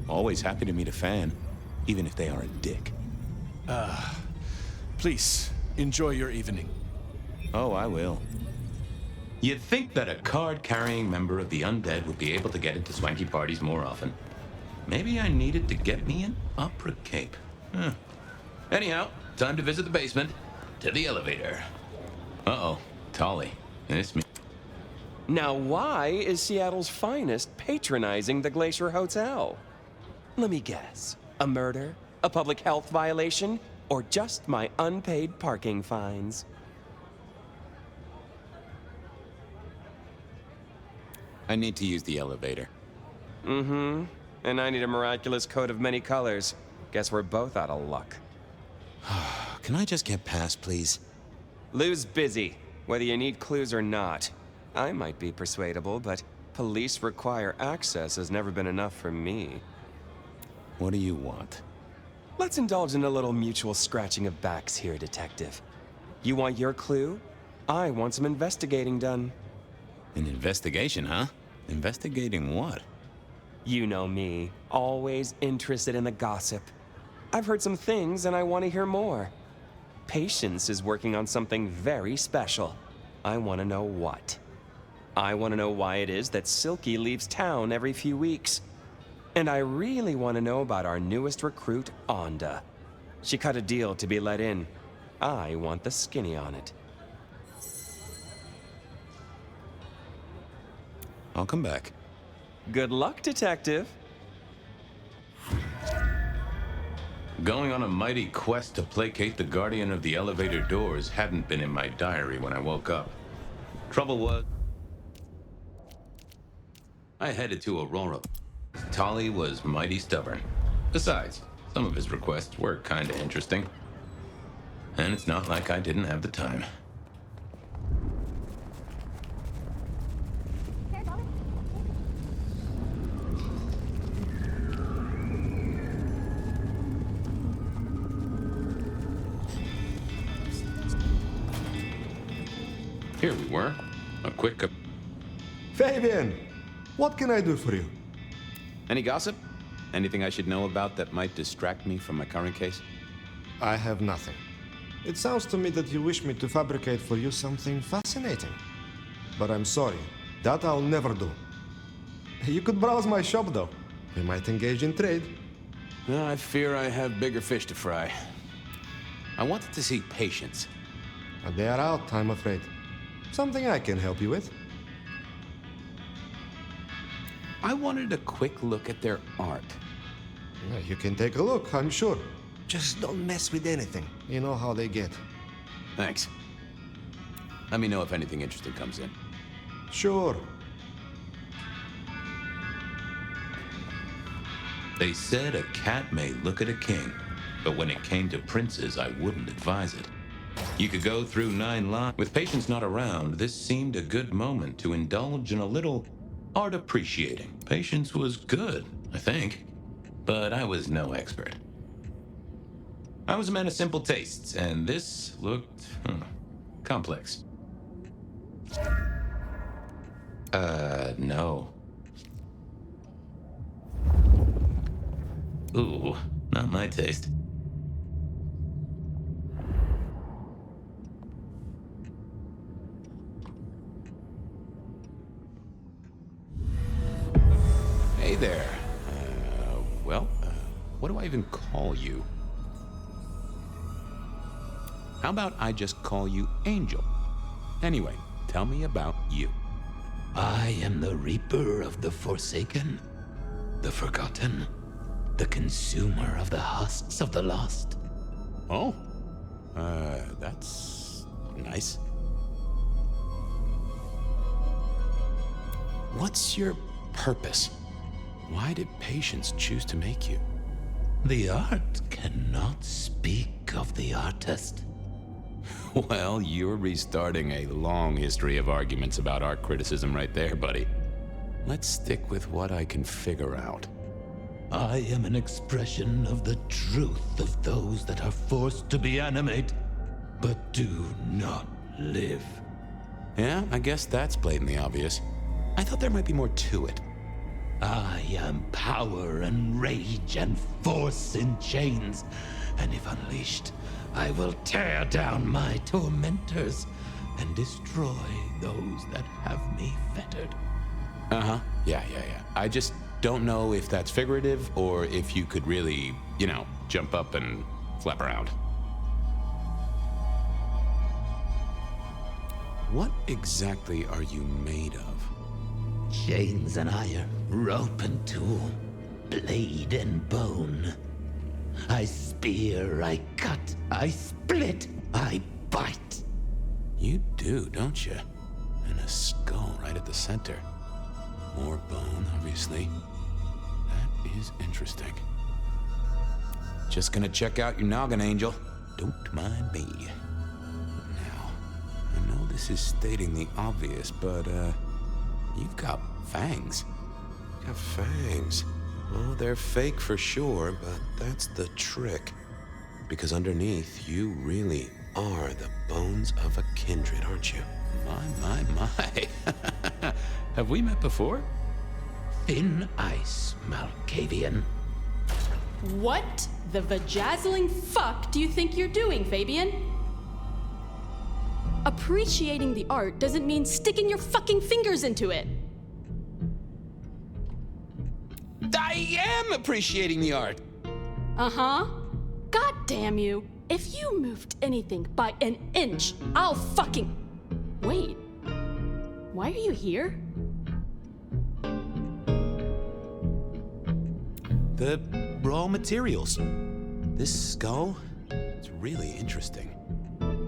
Always happy to meet a fan, even if they are a dick. Please, enjoy your evening. Oh, I will. You'd think that a card-carrying member of the undead would be able to get into swanky parties more often. Maybe I needed to get me an opera cape. Anyhow, time to visit the basement. To the elevator. Uh-oh, Tolly. It's me. Now why is Seattle's finest patronizing the Glacier Hotel? Let me guess. A murder? A public health violation? Or just my unpaid parking fines? I need to use the elevator. Mm-hmm. And I need a miraculous coat of many colors. Guess we're both out of luck. Can I just get past, please? Lou's busy. Whether you need clues or not, I might be persuadable, but police require access has never been enough for me. What do you want? Let's indulge in a little mutual scratching of backs here, Detective. You want your clue? I want some investigating done. An investigation, huh? Investigating what? You know me, always interested in the gossip. I've heard some things and I want to hear more. Patience is working on something very special. I want to know what. I want to know why it is that Silky leaves town every few weeks. And I really want to know about our newest recruit, Onda. She cut a deal to be let in. I want the skinny on it. I'll come back. Good luck, Detective. Going on a mighty quest to placate the guardian of the elevator doors hadn't been in my diary when I woke up. Trouble was, I headed to Aurora. Tolly was mighty stubborn. Besides, some of his requests were kinda interesting. And it's not like I didn't have the time. Here we were. A quick... Fabian! What can I do for you? Any gossip? Anything I should know about that might distract me from my current case? I have nothing. It sounds to me that you wish me to fabricate for you something fascinating. But I'm sorry, that I'll never do. You could browse my shop though. We might engage in trade. I fear I have bigger fish to fry. I wanted to see Patience. They are out, I'm afraid. Something I can help you with. I wanted a quick look at their art. You can take a look, I'm sure. Just don't mess with anything. You know how they get. Thanks. Let me know if anything interesting comes in. Sure. They said a cat may look at a king, but when it came to princes, I wouldn't advise it. You could go through 9 lives. With Patience not around, this seemed a good moment to indulge in a little art appreciating. Patience was good, I think, but I was no expert. I was a man of simple tastes, and this looked complex. No. Ooh, not my taste. Hey there. What do I even call you? How about I just call you Angel? Anyway, tell me about you. I am the Reaper of the Forsaken, the Forgotten, the Consumer of the husks of the lost. Oh? That's nice. What's your purpose? Why did Patience choose to make you? The art cannot speak of the artist. Well, you're restarting a long history of arguments about art criticism right there, buddy. Let's stick with what I can figure out. I am an expression of the truth of those that are forced to be animate, but do not live. Yeah, I guess that's blatantly obvious. I thought there might be more to it. I am power and rage and force in chains, and if unleashed, I will tear down my tormentors and destroy those that have me fettered. Uh-huh. Yeah. I just don't know if that's figurative or if you could really, jump up and flap around. What exactly are you made of? Chains and iron, rope and tool, blade and bone. I spear, I cut, I split, I bite. You do, don't you? And a skull right at the center. More bone, obviously. That is interesting. Just gonna check out your noggin, Angel. Don't mind me. Now, I know this is stating the obvious, but, you've got fangs. Got fangs. Well, they're fake for sure, but that's the trick. Because underneath, you really are the bones of a kindred, aren't you? My. Have we met before? Thin ice, Malkavian. What the vajazzling fuck do you think you're doing, Fabian? Appreciating the art doesn't mean sticking your fucking fingers into it. I am appreciating the art. Uh-huh. God damn you. If you moved anything by an inch, I'll fucking... Wait. Why are you here? The raw materials. This skull, it's really interesting.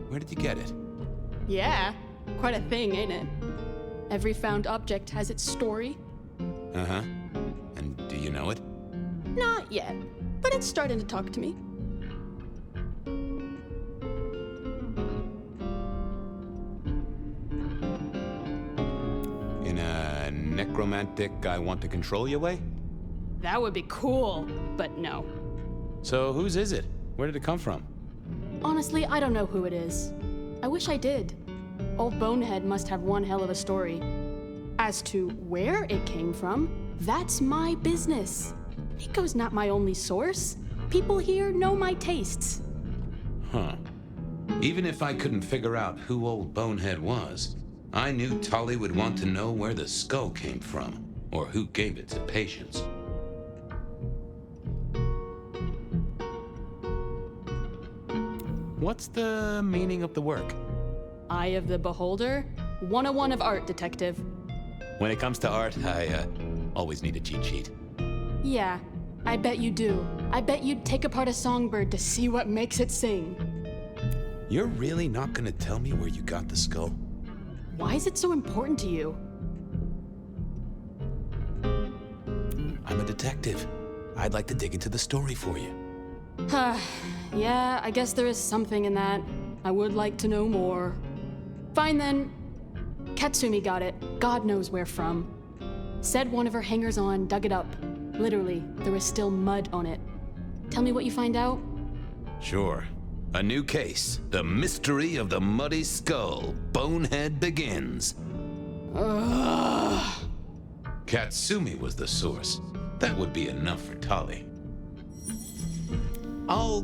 Where did you get it? Yeah, quite a thing, ain't it? Every found object has its story. Uh-huh. And do you know it? Not yet, but it's starting to talk to me. In a necromantic, I want to control you way? That would be cool, but no. So whose is it? Where did it come from? Honestly, I don't know who it is. I wish I did. Old Bonehead must have one hell of a story. As to where it came from, that's my business. Nico's not my only source. People here know my tastes. Huh. Even if I couldn't figure out who old Bonehead was, I knew Tolly would want to know where the skull came from, or who gave it to patients. What's the meaning of the work? Eye of the Beholder? 101 of art, detective. When it comes to art, I always need a cheat sheet. Yeah, I bet you do. I bet you'd take apart a songbird to see what makes it sing. You're really not gonna tell me where you got the skull? Why is it so important to you? I'm a detective. I'd like to dig into the story for you. Yeah, I guess there is something in that. I would like to know more. Fine then. Katsumi got it. God knows where from. Said one of her hangers-on dug it up. Literally, there was still mud on it. Tell me what you find out. Sure. A new case. The mystery of the muddy skull. Bonehead begins. Ugh. Katsumi was the source. That would be enough for Tolly. I'll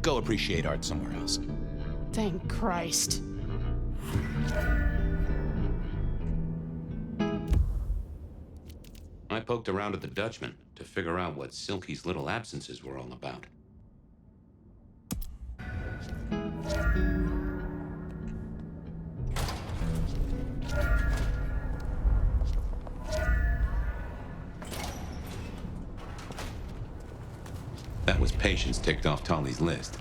go appreciate art somewhere else. Thank Christ. I poked around at the Dutchman to figure out what Silky's little absences were all about. That was patience ticked off Tolly's list.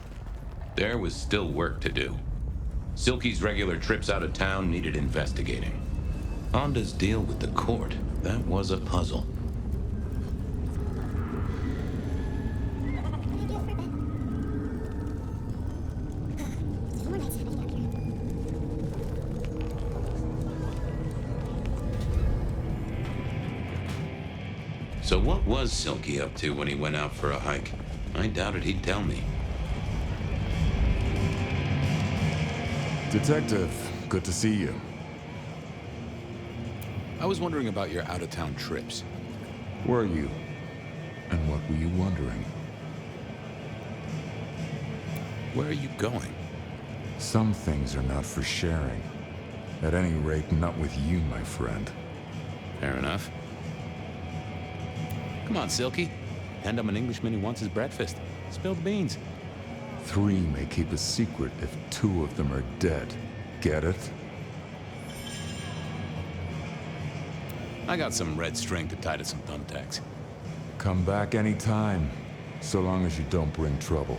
There was still work to do. Silky's regular trips out of town needed investigating. Honda's deal with the court, that was a puzzle. So what was Silky up to when he went out for a hike? I doubted he'd tell me. Detective, good to see you. I was wondering about your out-of-town trips. Were you? And what were you wondering? Where are you going? Some things are not for sharing. At any rate, not with you, my friend. Fair enough. Come on, Silky. Hand him an Englishman who wants his breakfast. Spill the beans. 3 may keep a secret if 2 of them are dead. Get it? I got some red string to tie to some thumbtacks. Come back anytime, so long as you don't bring trouble.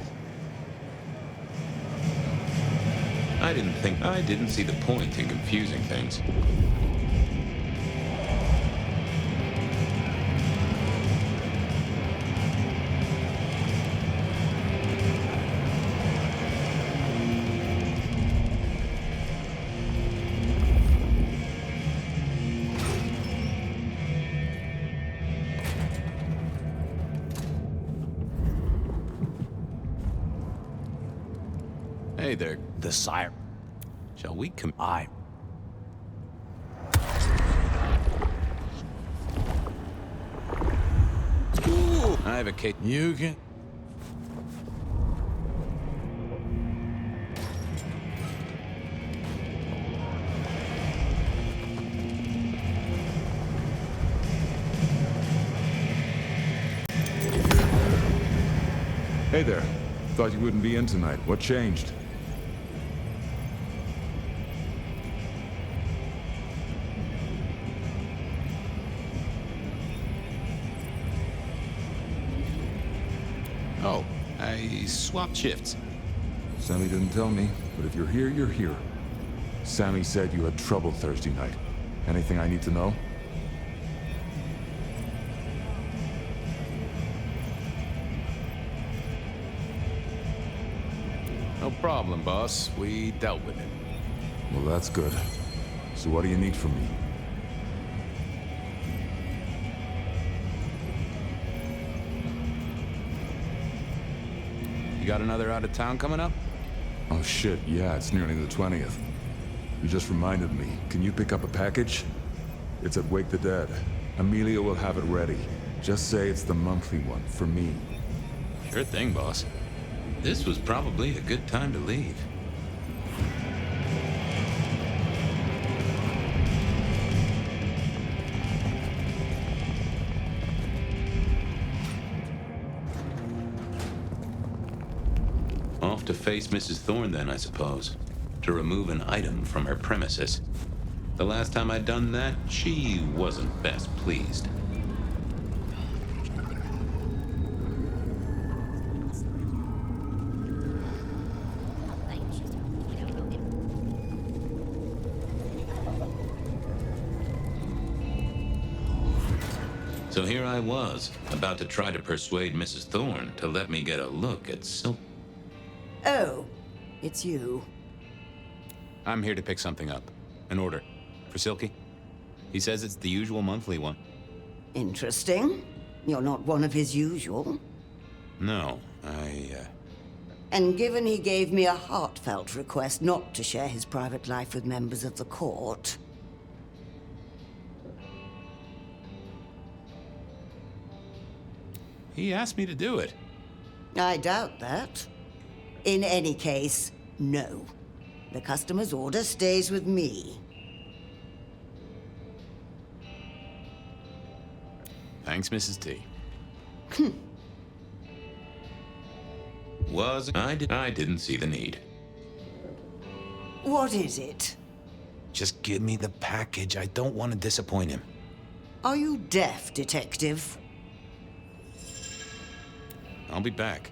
I didn't see the point in confusing things. Hey there. The sire. Shall we I have a case. You can. Hey there. Thought you wouldn't be in tonight. What changed? Oh, I swapped shifts. Sammy didn't tell me, but if you're here, you're here. Sammy said you had trouble Thursday night. Anything I need to know? No problem, boss. We dealt with it. Well, that's good. So what do you need from me? You got another out of town coming up? Oh shit, yeah, it's nearly the 20th. You just reminded me. Can you pick up a package? It's at Wake the Dead. Amelia will have it ready. Just say it's the monthly one, for me. Sure thing, boss. This was probably a good time to leave. Off to face Mrs. Thorne then, I suppose. To remove an item from her premises. The last time I'd done that, she wasn't best pleased. So here I was, about to try to persuade Mrs. Thorne to let me get a look at Silk. Oh, it's you. I'm here to pick something up. An order. For Silky. He says it's the usual monthly one. Interesting. You're not one of his usual. No, And given he gave me a heartfelt request not to share his private life with members of the court... He asked me to do it. I doubt that. In any case, no. The customer's order stays with me. Thanks, Mrs. T. I didn't see the need. What is it? Just give me the package. I don't want to disappoint him. Are you deaf, detective? I'll be back.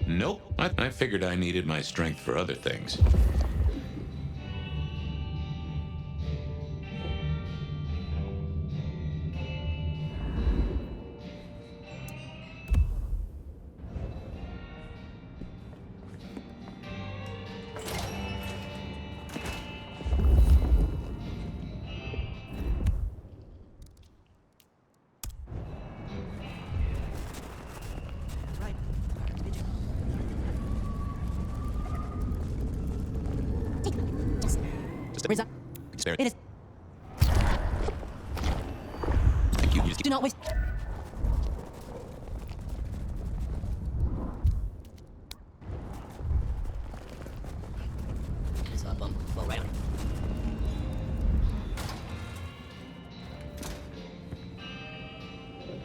Nope. I figured I needed my strength for other things. It is. Thank you. Do not waste.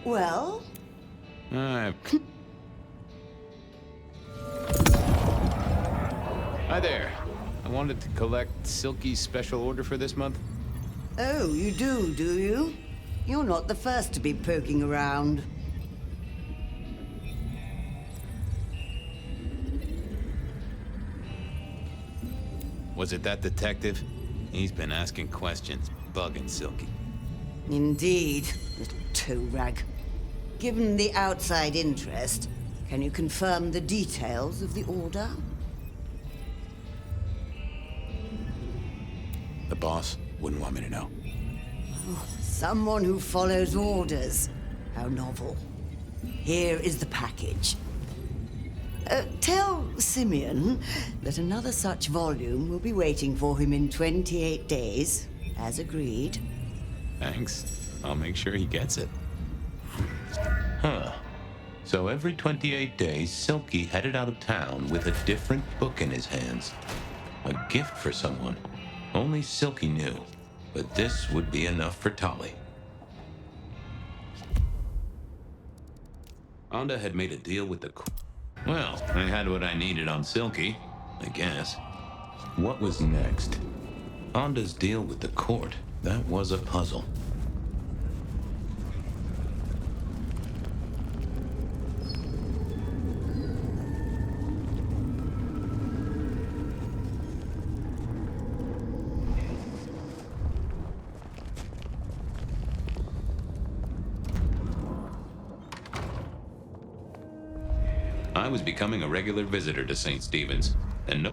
Well? Hi there. I wanted to collect Silky's special order for this month. Oh, you do you? You're not the first to be poking around. Was it that detective? He's been asking questions, bugging Silky. Indeed, little toe rag. Given the outside interest, can you confirm the details of the order? The boss wouldn't want me to know. Oh, someone who follows orders. How novel. Here is the package. Tell Simeon that another such volume will be waiting for him in 28 days, as agreed. Thanks. I'll make sure he gets it. Huh. So every 28 days, Silky headed out of town with a different book in his hands. A gift for someone. Only Silky knew. But this would be enough for Tolly. Onda had made a deal with the... Well, I had what I needed on Silky, I guess. What was next? Onda's deal with the court. That was a puzzle. I was becoming a regular visitor to St. Stephen's, and no...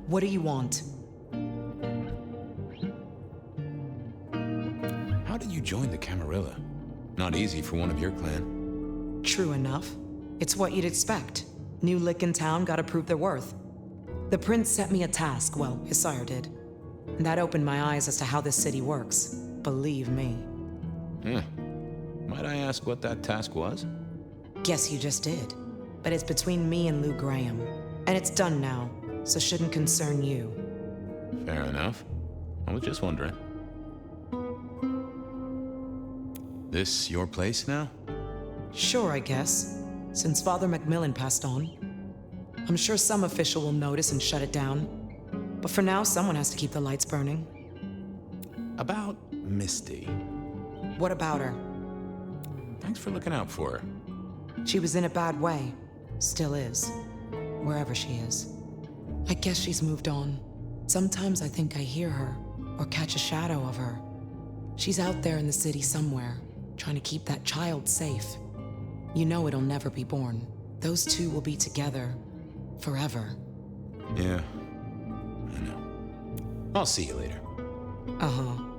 What do you want? How did you join the Camarilla? Not easy for one of your clan. True enough. It's what you'd expect. New lick in town, gotta prove their worth. The prince set me a task, well, his sire did. And that opened my eyes as to how this city works. Believe me. Might I ask what that task was? Guess you just did. But it's between me and Lou Graham. And it's done now, so shouldn't concern you. Fair enough. I was just wondering. This your place now? Sure, I guess. Since Father Macmillan passed on. I'm sure some official will notice and shut it down. But for now, someone has to keep the lights burning. About Misty. What about her? Thanks for looking out for her. She was in a bad way. Still is. Wherever she is. I guess she's moved on. Sometimes I think I hear her, or catch a shadow of her. She's out there in the city somewhere, trying to keep that child safe. You know it'll never be born. Those two will be together. Forever. Yeah. I know. I'll see you later. Uh-huh.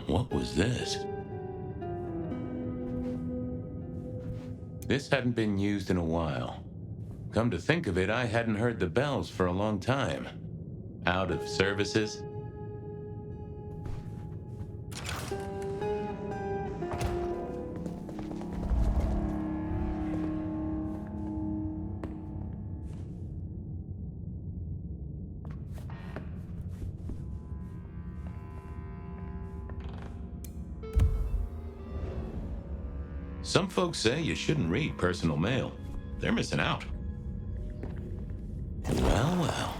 What was this? This hadn't been used in a while. Come to think of it, I hadn't heard the bells for a long time. Out of services? Some folks say you shouldn't read personal mail. They're missing out. Well, well.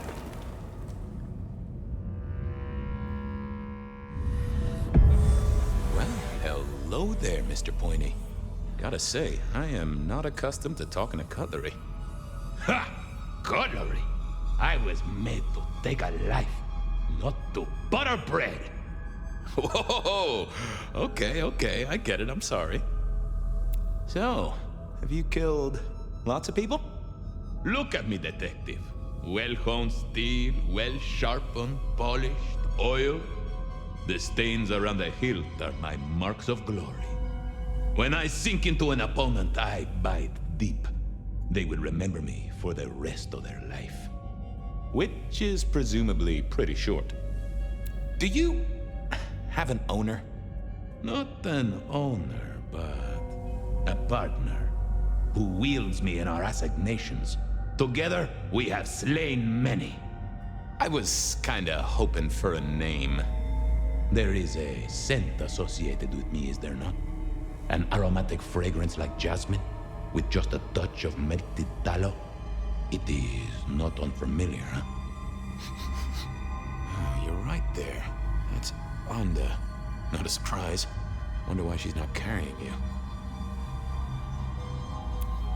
Well, hello there, Mr. Pointy. Gotta say, I am not accustomed to talking to cutlery. Ha! Cutlery? I was made to take a life, not to butter bread. Whoa! Okay, I get it, I'm sorry. So, have you killed lots of people? Look at me, detective. Well-honed steel, well-sharpened, polished, oiled. The stains around the hilt are my marks of glory. When I sink into an opponent, I bite deep. They will remember me for the rest of their life. Which is presumably pretty short. Do you have an owner? Not an owner, but a partner who wields me in our assignations. Together, we have slain many. I was kinda hoping for a name. There is a scent associated with me, is there not? An aromatic fragrance like jasmine, with just a touch of melted tallow. It is not unfamiliar, huh? Oh, you're right there. That's Onda. Not a surprise. Wonder why she's not carrying you.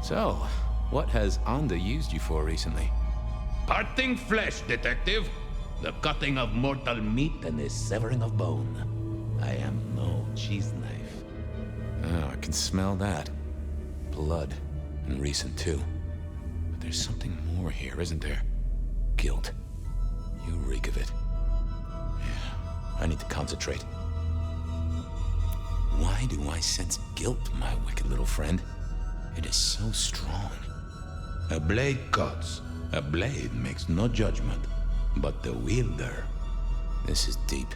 So, what has Onda used you for recently? Parting flesh, detective. The cutting of mortal meat and the severing of bone. I am no cheese knife. Oh, I can smell that. Blood. And recent, too. But there's something more here, isn't there? Guilt. You reek of it. Yeah, I need to concentrate. Why do I sense guilt, my wicked little friend? It is so strong. A blade cuts. A blade makes no judgment, but the wielder. This is deep.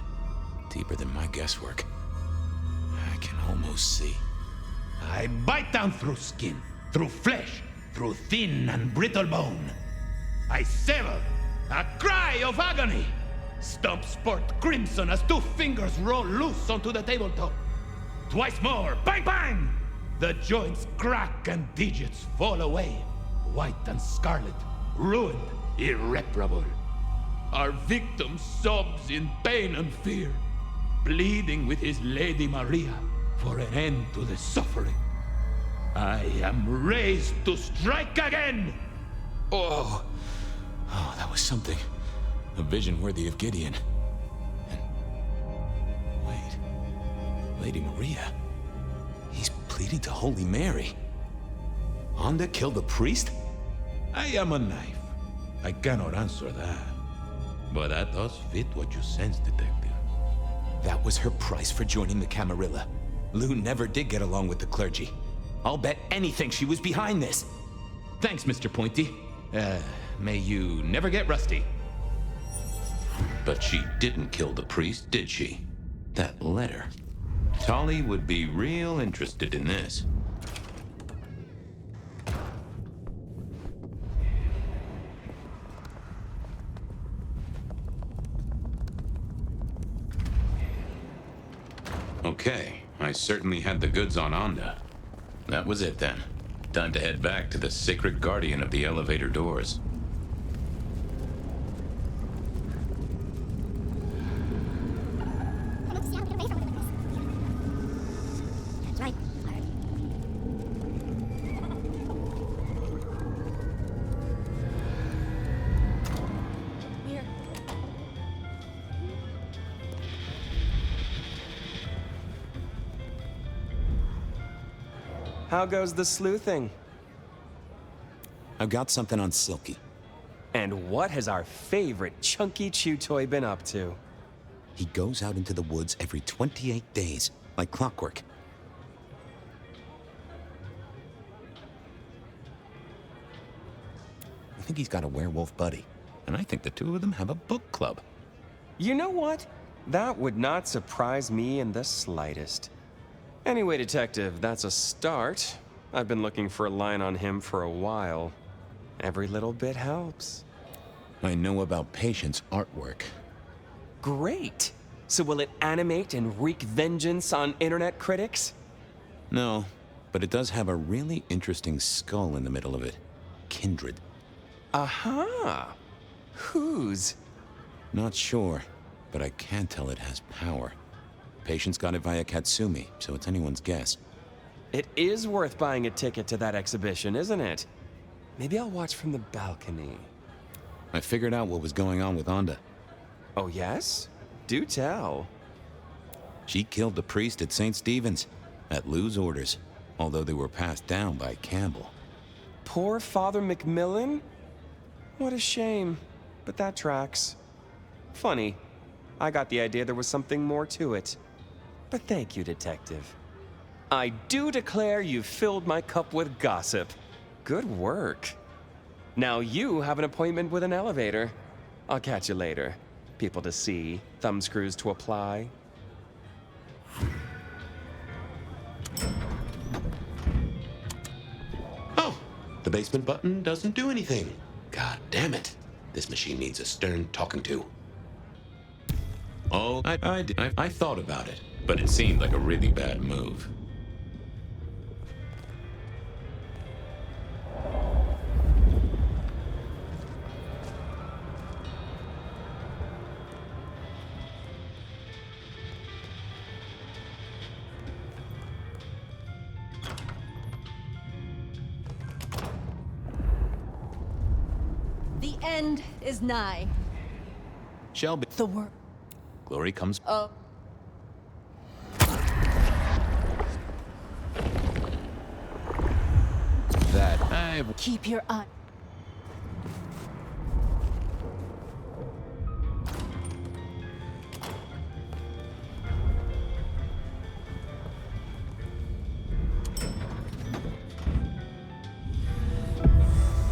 Deeper than my guesswork. I can almost see. I bite down through skin, through flesh, through thin and brittle bone. I sever, a cry of agony. Stumps spurt crimson as 2 fingers roll loose onto the tabletop. Twice more, bang bang! The joints crack and digits fall away. White and scarlet, ruined, irreparable. Our victim sobs in pain and fear, pleading with his Lady Maria for an end to the suffering. I am raised to strike again! Oh, that was something. A vision worthy of Gideon. And wait, Lady Maria? He's pleading to Holy Mary. Onda killed the priest? I am a knife. I cannot answer that. But that does fit what you sense, Detective. That was her price for joining the Camarilla. Lou never did get along with the clergy. I'll bet anything she was behind this. Thanks, Mr. Pointy. May you never get rusty. But she didn't kill the priest, did she? That letter. Tolly would be real interested in this. Okay, I certainly had the goods on Onda. That was it then. Time to head back to the sacred guardian of the elevator doors. How goes the sleuthing? I've got something on Silky. And what has our favorite chunky chew toy been up to? He goes out into the woods every 28 days, like clockwork. I think he's got a werewolf buddy, and I think the two of them have a book club. You know what? That would not surprise me in the slightest. Anyway, Detective, that's a start. I've been looking for a line on him for a while. Every little bit helps. I know about Patient's artwork. Great! So will it animate and wreak vengeance on internet critics? No, but it does have a really interesting skull in the middle of it. Kindred. Aha! Whose? Not sure, but I can tell it has power. Patient's got it via Katsumi, so it's anyone's guess. It is worth buying a ticket to that exhibition, isn't it? Maybe I'll watch from the balcony. I figured out what was going on with Onda. Oh, yes? Do tell. She killed the priest at St. Stephen's, at Lou's orders, although they were passed down by Campbell. Poor Father Macmillan? What a shame, but that tracks. Funny, I got the idea there was something more to it. But thank you, Detective. I do declare you've filled my cup with gossip. Good work. Now you have an appointment with an elevator. I'll catch you later. People to see, thumbscrews to apply. Oh, the basement button doesn't do anything. God damn it. This machine needs a stern talking to. Oh, I thought about it, but it seemed like a really bad move. The end is nigh. Shelby. The work. Glory comes. Oh. That I've... Keep your eye.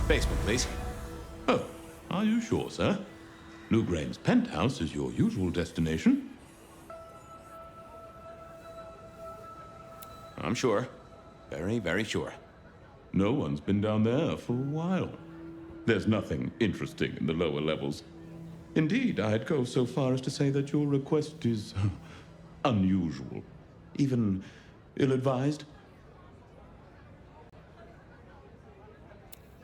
Basement, please. Oh, are you sure, sir? Lou Graham's penthouse is your usual destination. I'm sure. Very, very sure. No one's been down there for a while. There's nothing interesting in the lower levels. Indeed, I'd go so far as to say that your request is unusual, even ill-advised.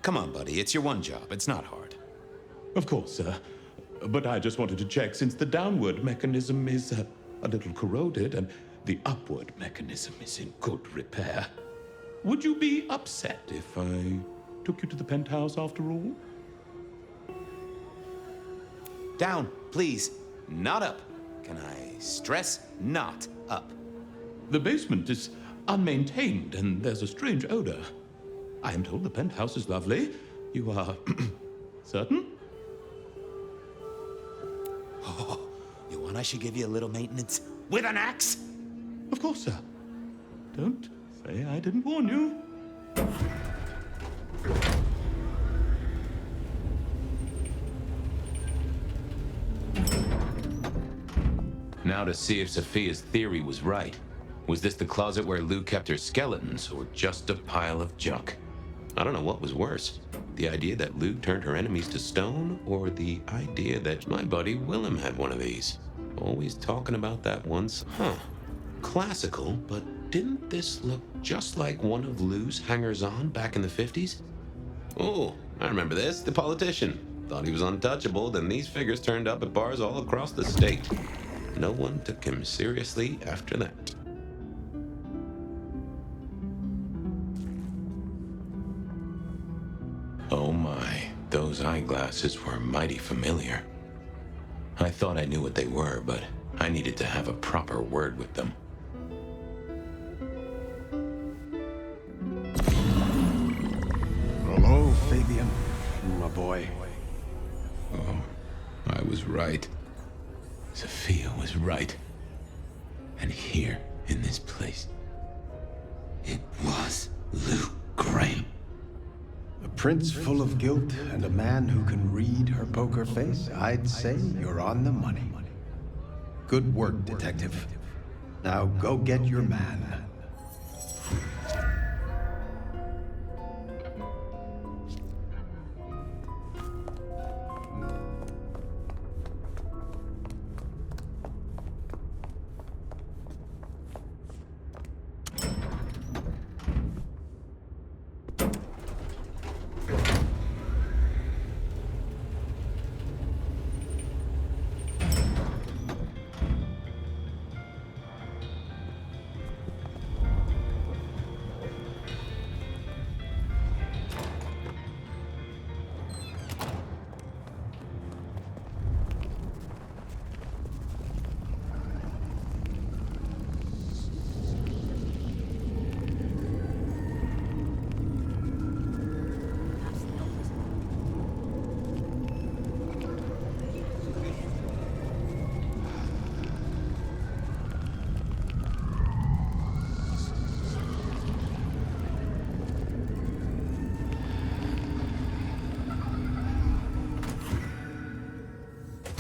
Come on, buddy. It's your one job. It's not hard. Of course, sir. But I just wanted to check since the downward mechanism is a little corroded and the upward mechanism is in good repair. Would you be upset if I took you to the penthouse after all? Down, please. Not up. Can I stress not up? The basement is unmaintained and there's a strange odor. I am told the penthouse is lovely. You are certain? Oh, you want I should give you a little maintenance with an axe? Of course, sir. Don't say I didn't warn you. Now to see if Sophia's theory was right. Was this the closet where Lou kept her skeletons, or just a pile of junk? I don't know what was worse. The idea that Lou turned her enemies to stone, or the idea that my buddy Willem had one of these. Always talking about that once. Huh. Classical, but didn't this look just like one of Lou's hangers-on back in the 50s? Oh, I remember this. The politician. Thought he was untouchable, then these figures turned up at bars all across the state. No one took him seriously after that. Oh my, those eyeglasses were mighty familiar. I thought I knew what they were, but I needed to have a proper word with them. Hello, Fabian, my boy. Oh, I was right. Sophia was right. And here, in this place, it was Lou Graham. A prince full of guilt and a man who can read her poker face. I'd say you're on the money. Good work, detective. Now go get your man.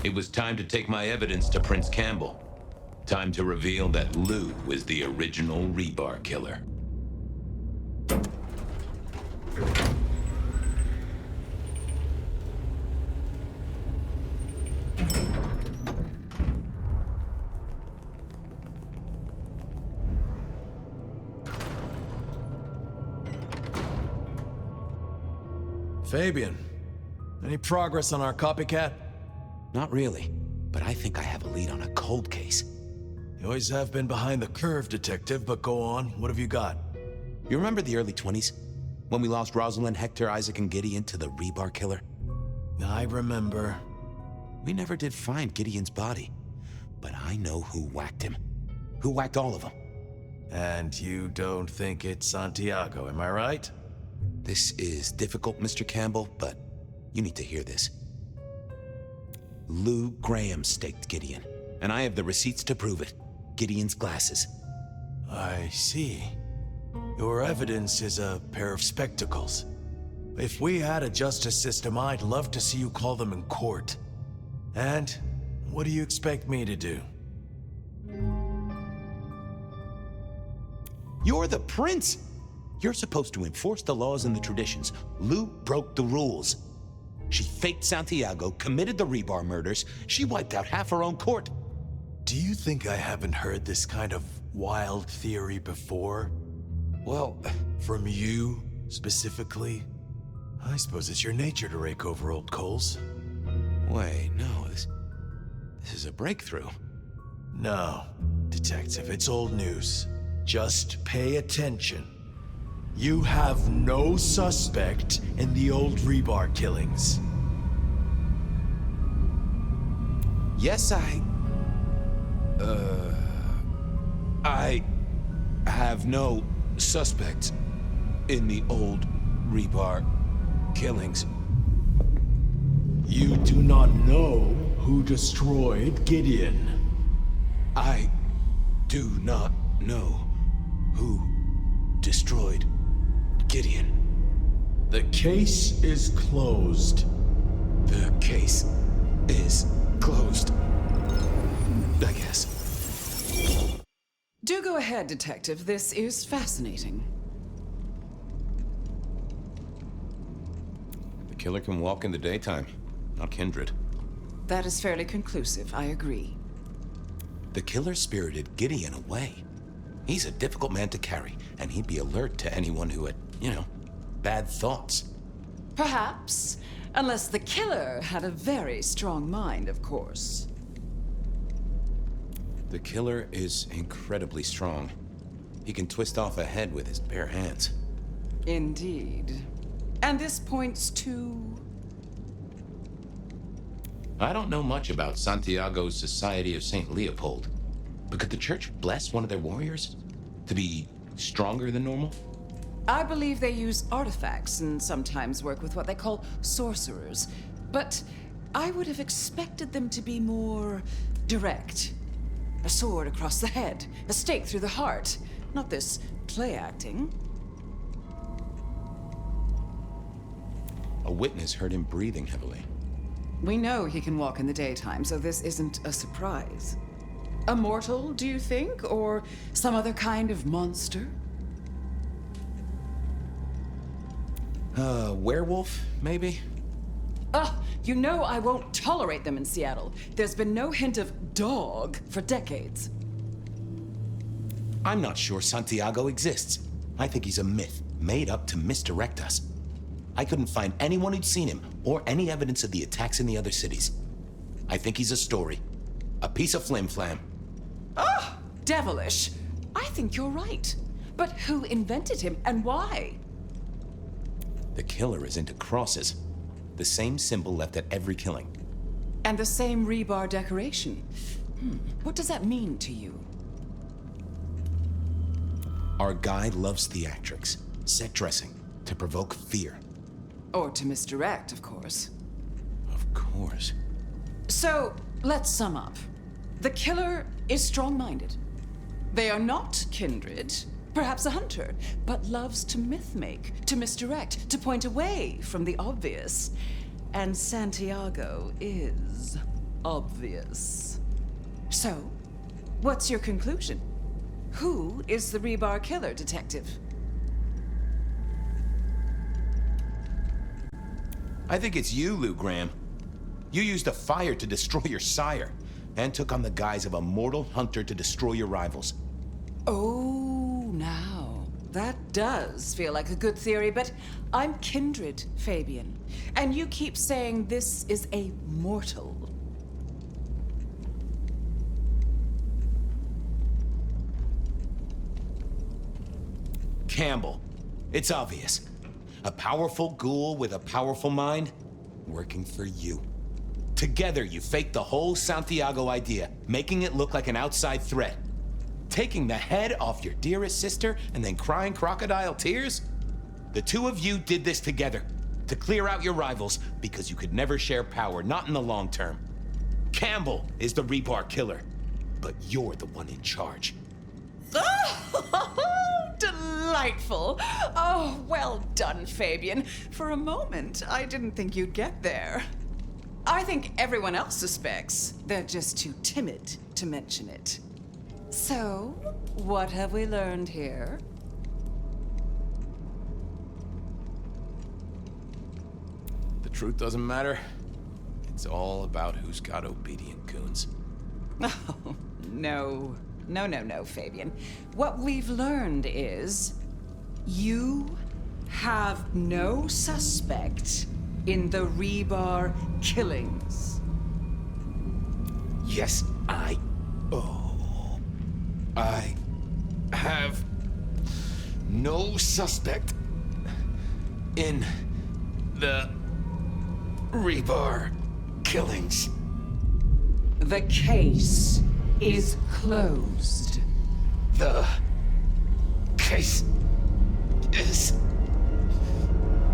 It was time to take my evidence to Prince Campbell. Time to reveal that Lou was the original rebar killer. Fabian, any progress on our copycat? Not really, but I think I have a lead on a cold case. You always have been behind the curve, Detective, but go on. What have you got? You remember the early 20s? When we lost Rosalind, Hector, Isaac, and Gideon to the rebar killer? I remember. We never did find Gideon's body, but I know who whacked him. Who whacked all of them. And you don't think it's Santiago, am I right? This is difficult, Mr. Campbell, but you need to hear this. Lou Graham staked Gideon, and I have the receipts to prove it. Gideon's glasses. I see. Your evidence is a pair of spectacles. If we had a justice system, I'd love to see you call them in court. And what do you expect me to do? You're the prince! You're supposed to enforce the laws and the traditions. Lou broke the rules. She faked Santiago, committed the Rebar murders. She wiped out half her own court. Do you think I haven't heard this kind of wild theory before? Well, from you, specifically? I suppose it's your nature to rake over old coals. Wait, no, this is a breakthrough. No, Detective, it's old news. Just pay attention. You have no suspect in the old Rebar killings. Yes, I have no suspect in the old Rebar killings. You do not know who destroyed Gideon. I do not know who destroyed Gideon. The case is closed. The case is closed. I guess. Do go ahead, Detective. This is fascinating. The killer can walk in the daytime, not kindred. That is fairly conclusive, I agree. The killer spirited Gideon away. He's a difficult man to carry, and he'd be alert to anyone who had, bad thoughts. Perhaps. Unless the killer had a very strong mind, of course. The killer is incredibly strong. He can twist off a head with his bare hands. Indeed. And this points to... I don't know much about Santiago's Society of St. Leopold, but could the church bless one of their warriors to be stronger than normal? I believe they use artifacts and sometimes work with what they call sorcerers. But I would have expected them to be more direct. A sword across the head, a stake through the heart. Not this play acting. A witness heard him breathing heavily. We know he can walk in the daytime, so this isn't a surprise. A mortal, do you think? Or some other kind of monster? Werewolf, maybe? You know I won't tolerate them in Seattle. There's been no hint of dog for decades. I'm not sure Santiago exists. I think he's a myth, made up to misdirect us. I couldn't find anyone who'd seen him, or any evidence of the attacks in the other cities. I think he's a story. A piece of flim-flam. Devilish. I think you're right. But who invented him, and why? The killer is into crosses. The same symbol left at every killing. And the same rebar decoration. What does that mean to you? Our guy loves theatrics, set dressing, to provoke fear. Or to misdirect, of course. Of course. So, let's sum up. The killer is strong-minded. They are not kindred, perhaps a hunter, but loves to myth-make, to misdirect, to point away from the obvious. And Santiago is obvious. So, what's your conclusion? Who is the rebar killer, Detective? I think it's you, Lou Graham. You used the fire to destroy your sire, and took on the guise of a mortal hunter to destroy your rivals. Oh, now, that does feel like a good theory, but I'm kindred, Fabian. And you keep saying this is a mortal. Campbell. It's obvious. A powerful ghoul with a powerful mind, working for you. Together, you faked the whole Santiago idea, making it look like an outside threat. Taking the head off your dearest sister and then crying crocodile tears? The two of you did this together, to clear out your rivals, because you could never share power, not in the long term. Campbell is the rebar killer, but you're the one in charge. Oh, delightful. Oh, well done, Fabian. For a moment, I didn't think you'd get there. I think everyone else suspects. They're just too timid to mention it. So, what have we learned here? The truth doesn't matter. It's all about who's got obedient goons. Oh, no. No, Fabian. What we've learned is you have no suspect in the Rebar killings. Yes, I have no suspect in the Rebar killings. The case is closed. The case is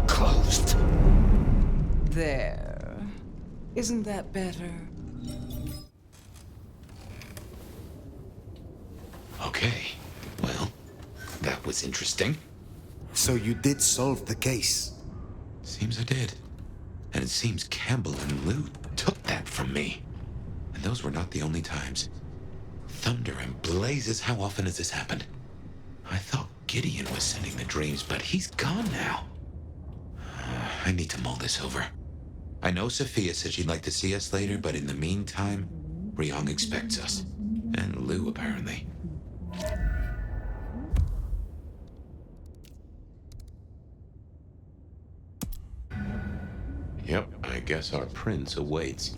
closed. There. Isn't that better? Okay. Well, that was interesting. So you did solve the case? Seems I did. And it seems Campbell and Lou took that from me. And those were not the only times. Thunder and blazes, how often has this happened? I thought Gideon was sending the dreams, but he's gone now. I need to mull this over. I know Sophia said she'd like to see us later, but in the meantime, Ryong expects us. And Lou, apparently. Yep, I guess our prince awaits.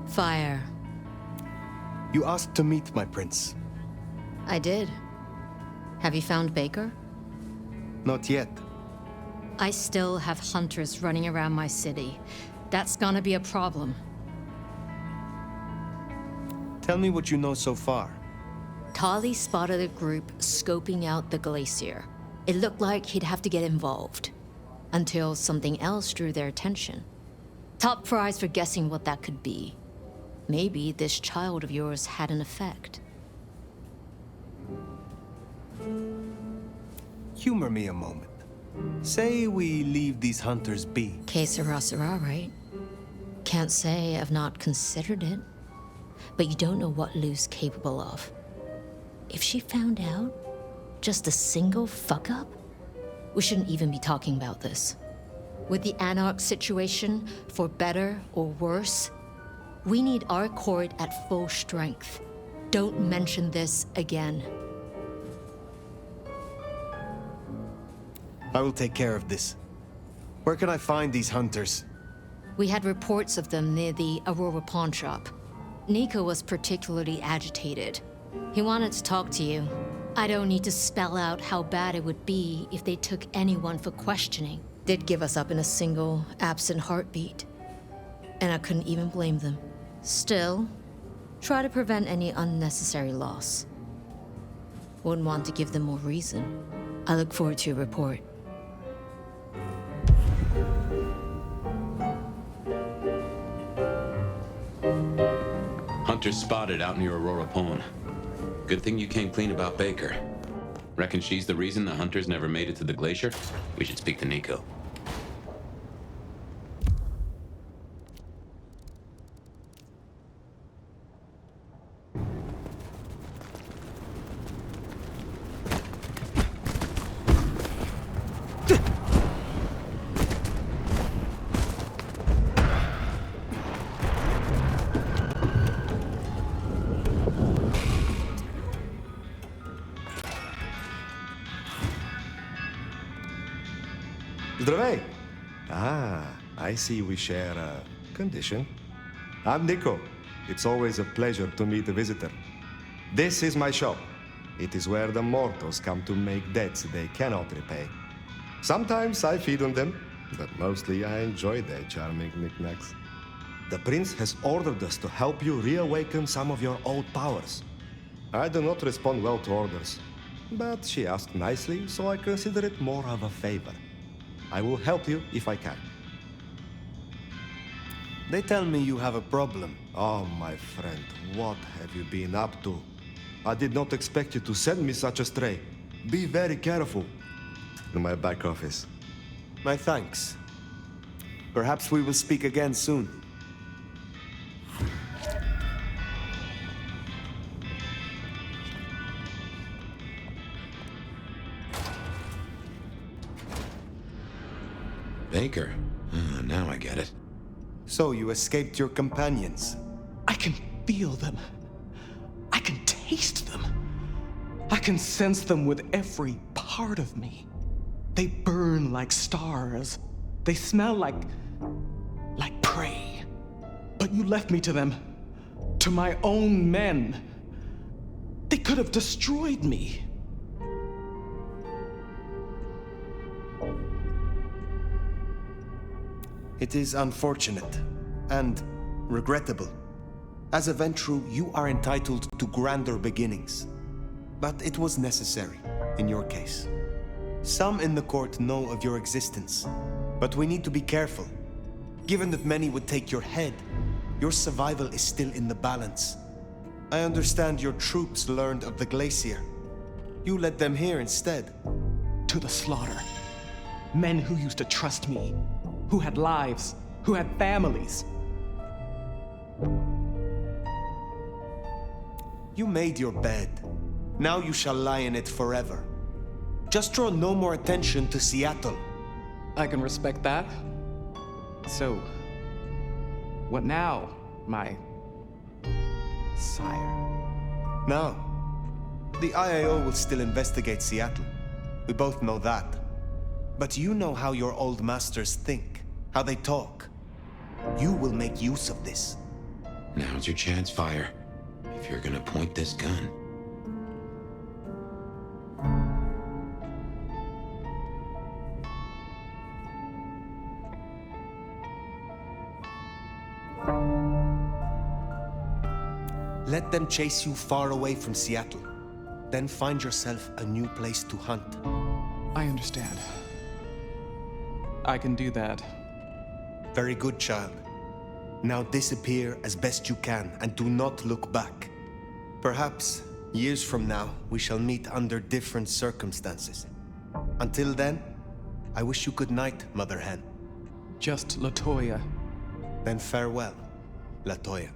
Fire. You asked to meet my prince. I did. Have you found Baker? Not yet. I still have hunters running around my city. That's gonna be a problem. Tell me what you know so far. Tali spotted a group scoping out the glacier. It looked like he'd have to get involved. Until something else drew their attention. Top prize for guessing what that could be. Maybe this child of yours had an effect. Humor me a moment. Say we leave these hunters be. Que sera, sera, right? Can't say I've not considered it. But you don't know what Lou's capable of. If she found out, just a single fuck-up, we shouldn't even be talking about this. With the Anarch situation, for better or worse, we need our court at full strength. Don't mention this again. I will take care of this. Where can I find these hunters? We had reports of them near the Aurora pawn shop. Nico was particularly agitated. He wanted to talk to you. I don't need to spell out how bad it would be if they took anyone for questioning. They'd give us up in a single, absent heartbeat. And I couldn't even blame them. Still, try to prevent any unnecessary loss. Wouldn't want to give them more reason. I look forward to your report. Hunter spotted out near Aurora Pawn. Good thing you came clean about Baker. Reckon she's the reason the hunters never made it to the glacier? We should speak to Nico. Здравей! I see we share a condition. I'm Nico. It's always a pleasure to meet a visitor. This is my shop. It is where the mortals come to make debts they cannot repay. Sometimes I feed on them, but mostly I enjoy their charming knickknacks. The prince has ordered us to help you reawaken some of your old powers. I do not respond well to orders, but she asked nicely, so I consider it more of a favor. I will help you if I can. They tell me you have a problem. Oh, my friend, what have you been up to? I did not expect you to send me such a stray. Be very careful. In my back office. My thanks. Perhaps we will speak again soon. Baker. Now I get it. So you escaped your companions? I can feel them. I can taste them. I can sense them with every part of me. They burn like stars. They smell like prey. But you left me to them. To my own men. They could have destroyed me. It is unfortunate and regrettable. As a Ventru, you are entitled to grander beginnings. But it was necessary, in your case. Some in the court know of your existence, but we need to be careful. Given that many would take your head, your survival is still in the balance. I understand your troops learned of the glacier. You led them here instead. To the slaughter. Men who used to trust me. Who had lives, who had families. You made your bed. Now you shall lie in it forever. Just draw no more attention to Seattle. I can respect that. So, what now, my sire? Now, the IAO will still investigate Seattle. We both know that. But you know how your old masters think, how they talk. You will make use of this. Now's your chance, Fire. If you're gonna point this gun. Let them chase you far away from Seattle. Then find yourself a new place to hunt. I understand. I can do that. Very good, child. Now disappear as best you can and do not look back. Perhaps, years from now, we shall meet under different circumstances. Until then, I wish you good night, Mother Hen. Just Latoya. Then farewell, Latoya.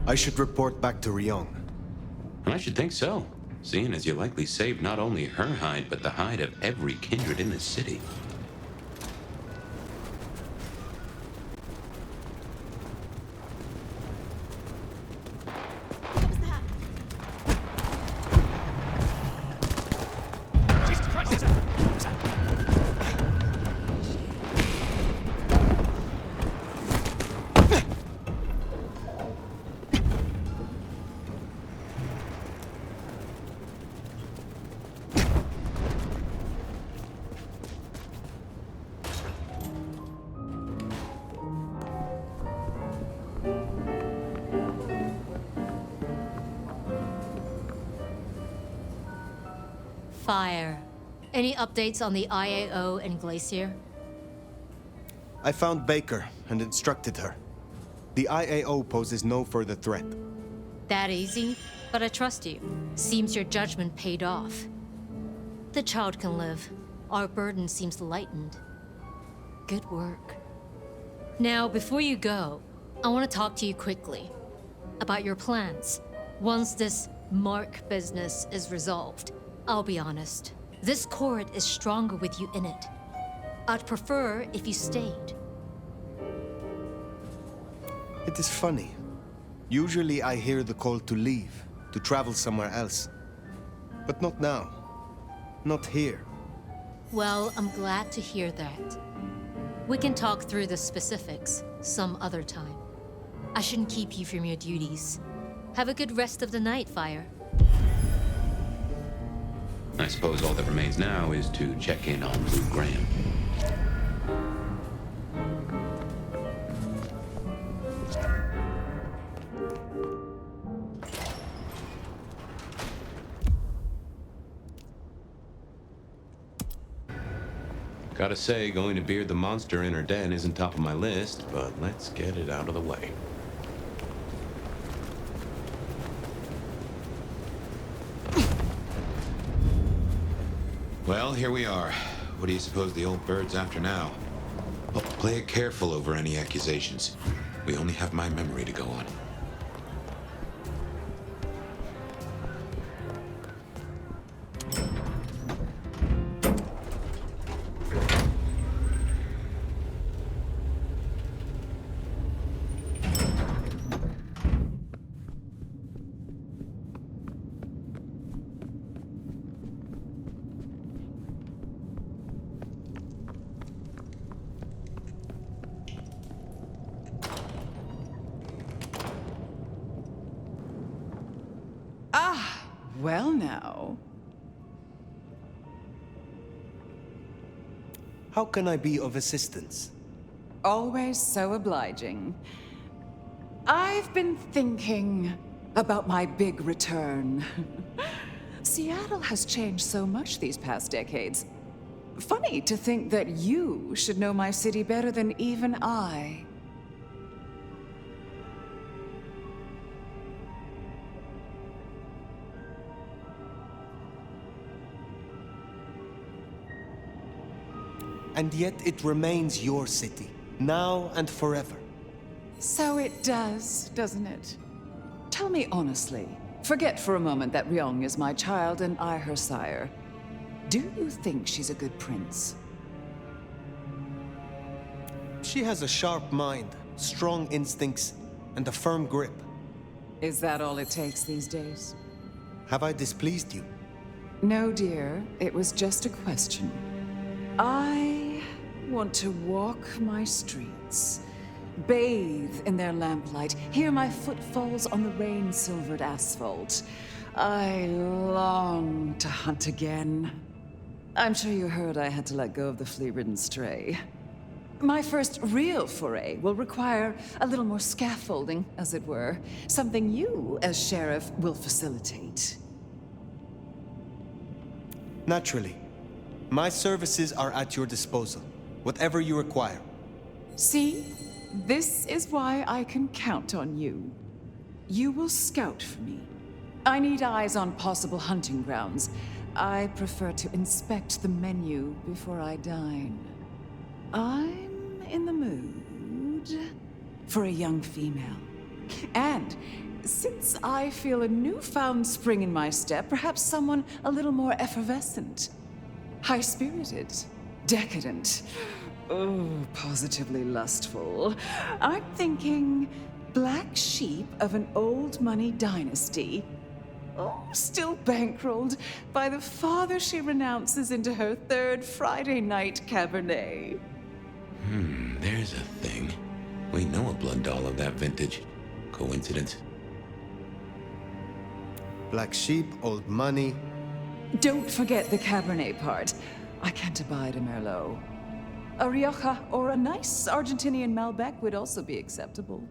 I should report back to Ryong. I should think so, seeing as you likely saved not only her hide, but the hide of every kindred in the city. Fire. Any updates on the IAO and Glacier? I found Baker and instructed her. The IAO poses no further threat. That easy? But I trust you. Seems your judgment paid off. The child can live. Our burden seems lightened. Good work. Now, before you go, I want to talk to you quickly about your plans. Once this Mark business is resolved, I'll be honest, this court is stronger with you in it. I'd prefer if you stayed. It is funny. Usually I hear the call to leave, to travel somewhere else. But not now. Not here. Well, I'm glad to hear that. We can talk through the specifics some other time. I shouldn't keep you from your duties. Have a good rest of the night, Fire. I suppose all that remains now is to check in on Lou Graham. Gotta say, going to beard the monster in her den isn't top of my list, but let's get it out of the way. Well, here we are. What do you suppose the old bird's after now? Well, play it careful over any accusations. We only have my memory to go on. Well now. How can I be of assistance? Always so obliging. I've been thinking about my big return. Seattle has changed so much these past decades. Funny to think that you should know my city better than even I. And yet it remains your city, now and forever. So it does, doesn't it? Tell me honestly, forget for a moment that Ryong is my child and I her sire. Do you think she's a good prince? She has a sharp mind, strong instincts, and a firm grip. Is that all it takes these days? Have I displeased you? No, dear. It was just a question. I want to walk my streets, bathe in their lamplight, hear my footfalls on the rain-silvered asphalt. I long to hunt again. I'm sure you heard I had to let go of the flea-ridden stray. My first real foray will require a little more scaffolding, as it were. Something you, as sheriff, will facilitate. Naturally. My services are at your disposal. Whatever you require. See? This is why I can count on you. You will scout for me. I need eyes on possible hunting grounds. I prefer to inspect the menu before I dine. I'm in the mood for a young female. And since I feel a newfound spring in my step, perhaps someone a little more effervescent. High-spirited, decadent, oh, positively lustful. I'm thinking black sheep of an old money dynasty. Oh, still bankrolled by the father she renounces into her third Friday night Cabernet. There's a thing. We know a blood doll of that vintage. Coincidence? Black sheep, old money. Don't forget the Cabernet part. I can't abide a Merlot. A Rioja or a nice Argentinian Malbec would also be acceptable.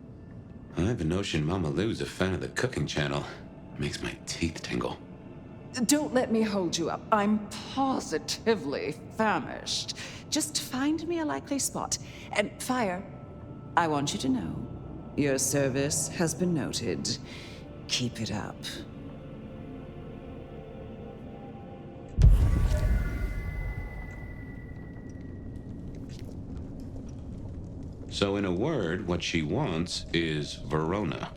I have a notion Mama Lou's a fan of the cooking channel. Makes my teeth tingle. Don't let me hold you up. I'm positively famished. Just find me a likely spot. And Fire, I want you to know, your service has been noted. Keep it up. So in a word, what she wants is Verona.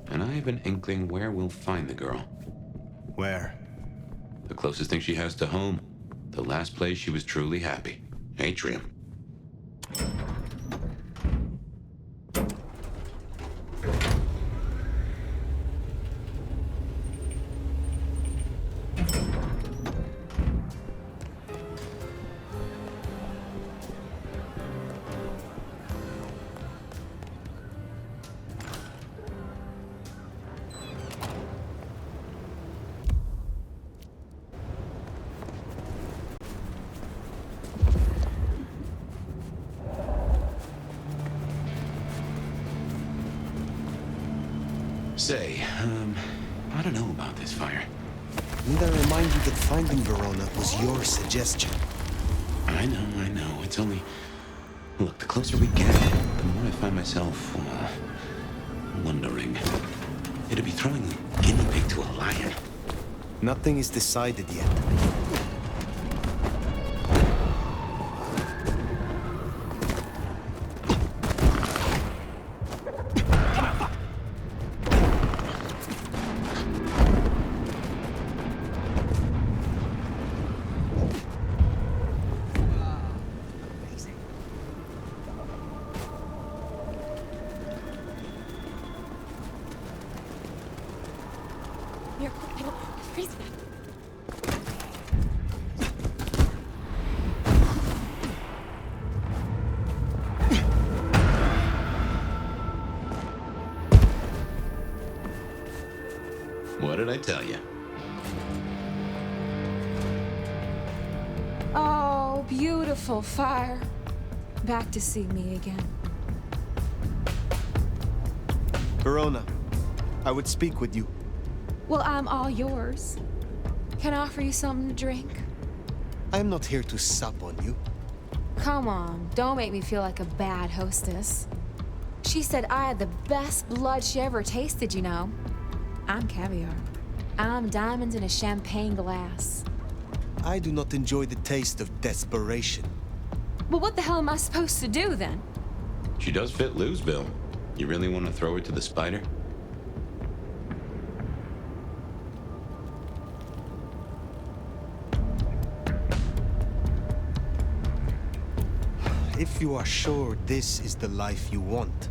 And I have an inkling where we'll find the girl. Where? The closest thing she has to home. The last place she was truly happy. Atrium. Say, I don't know about this fire. Need I remind you that finding Verona was your suggestion? I know. It's only... Look, the closer we get, the more I find myself, wondering. It'd be throwing a guinea pig to a lion. Nothing is decided yet. What did I tell you? Oh, beautiful fire. Back to see me again. Verona, I would speak with you. Well, I'm all yours. Can I offer you something to drink? I am not here to sup on you. Come on, don't make me feel like a bad hostess. She said I had the best blood she ever tasted, you know. I'm caviar. I'm diamonds in a champagne glass. I do not enjoy the taste of desperation. Well, what the hell am I supposed to do, then? She does fit Lou's bill. You really want to throw her to the spider? If you are sure this is the life you want,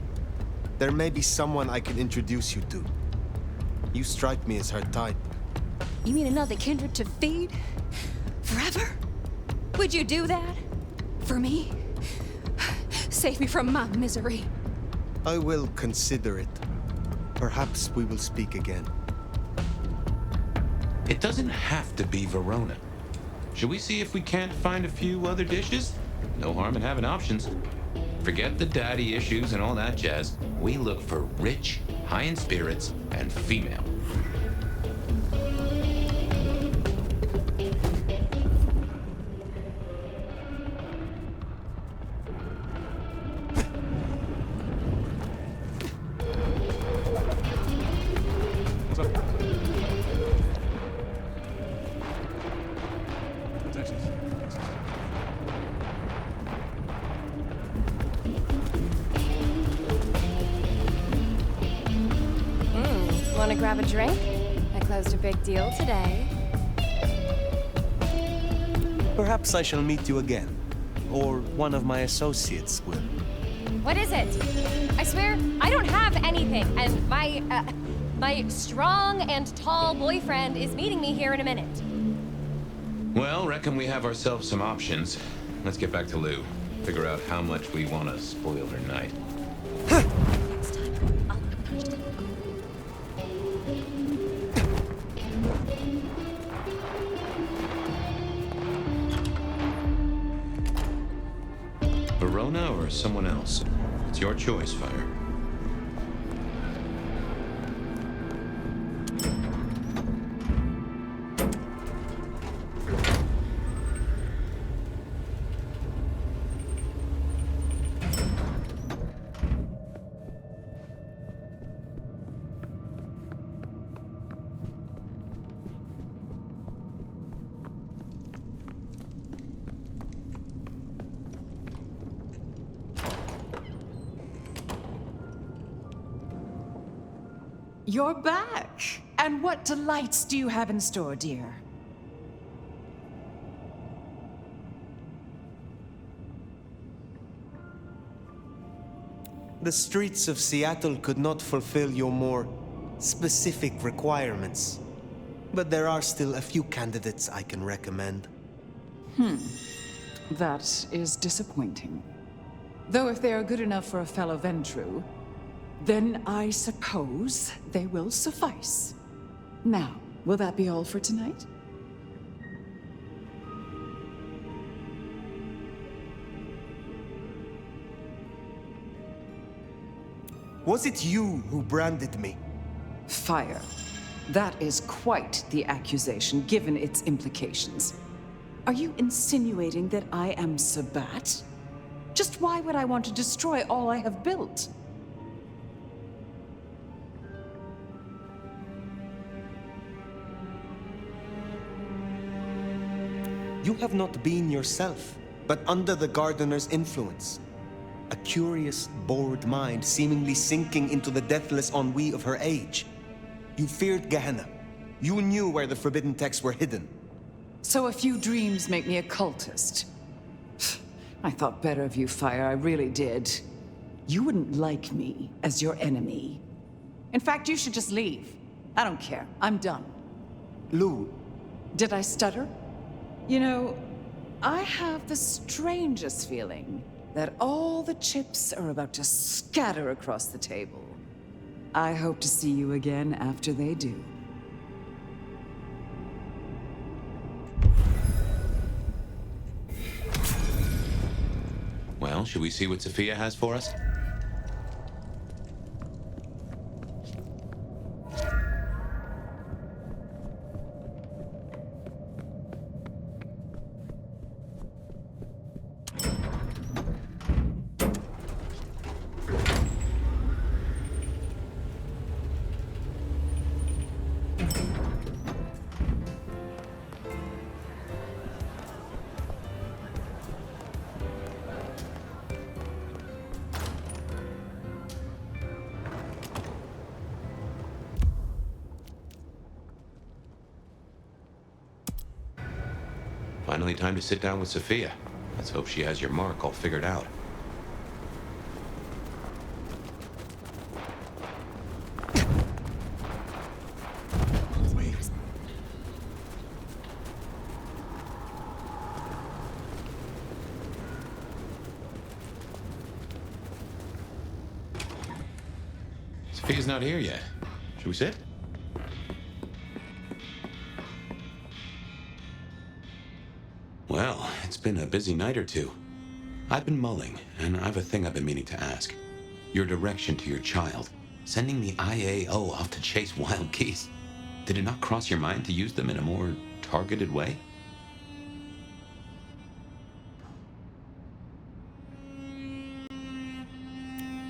there may be someone I can introduce you to. You strike me as her type. You mean another kindred to feed? Forever? Would you do that? For me? Save me from my misery. I will consider it. Perhaps we will speak again. It doesn't have to be Verona. Should we see if we can't find a few other dishes? No harm in having options. Forget the daddy issues and all that jazz. We look for rich, high in spirits, and female. Want to grab a drink? I closed a big deal today. Perhaps I shall meet you again. Or one of my associates will. What is it? I swear, I don't have anything, and my strong and tall boyfriend is meeting me here in a minute. Well, reckon we have ourselves some options. Let's get back to Lou. Figure out how much we want to spoil her night. Verona or someone else? It's your choice, Fire. You're back! And what delights do you have in store, dear? The streets of Seattle could not fulfill your more specific requirements. But there are still a few candidates I can recommend. That is disappointing. Though if they are good enough for a fellow Ventru, then I suppose they will suffice. Now, will that be all for tonight? Was it you who branded me? Fire. That is quite the accusation, given its implications. Are you insinuating that I am Sabat? Just why would I want to destroy all I have built? You have not been yourself, but under the gardener's influence. A curious, bored mind seemingly sinking into the deathless ennui of her age. You feared Gehenna. You knew where the forbidden texts were hidden. So a few dreams make me a cultist. I thought better of you, Fire, I really did. You wouldn't like me as your enemy. In fact, you should just leave. I don't care. I'm done. Lou. Did I stutter? You know, I have the strangest feeling that all the chips are about to scatter across the table. I hope to see you again after they do. Well, should we see what Sophia has for us? Finally time to sit down with Sophia. Let's hope she has your mark all figured out. Sophia's not here yet. Should we sit? Well, it's been a busy night or two. I've been mulling, and I have a thing I've been meaning to ask. Your direction to your child, sending the IAO off to chase wild geese. Did it not cross your mind to use them in a more targeted way?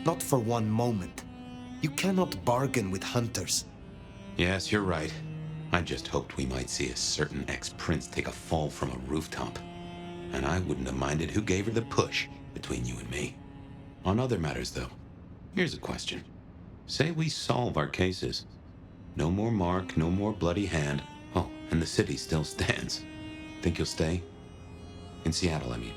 Not for one moment. You cannot bargain with hunters. Yes, you're right. I just hoped we might see a certain ex-prince take a fall from a rooftop. And I wouldn't have minded who gave her the push between you and me. On other matters, though, here's a question. Say we solve our cases. No more mark, no more bloody hand. Oh, and the city still stands. Think you'll stay? In Seattle, I mean.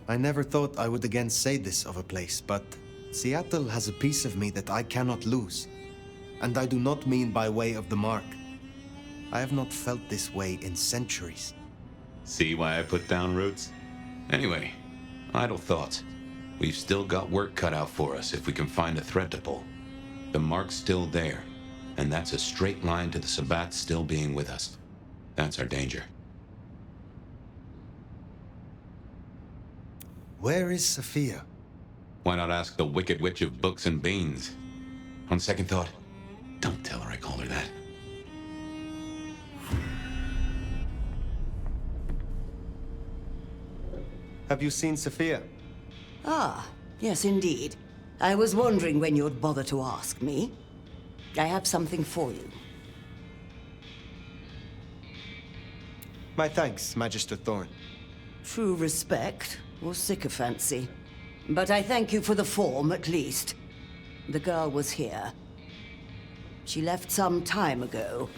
I never thought I would again say this of a place, but Seattle has a piece of me that I cannot lose. And I do not mean by way of the mark. I have not felt this way in centuries. See why I put down roots? Anyway, idle thoughts. We've still got work cut out for us if we can find a thread to pull. The mark's still there, and that's a straight line to the Sabbats still being with us. That's our danger. Where is Sophia? Why not ask the Wicked Witch of Books and Beans? On second thought, don't tell her I called her that. Have you seen Sophia? Ah, yes indeed. I was wondering when you'd bother to ask me. I have something for you. My thanks, Magister Thorn. True respect or sycophancy. But I thank you for the form, at least. The girl was here. She left some time ago,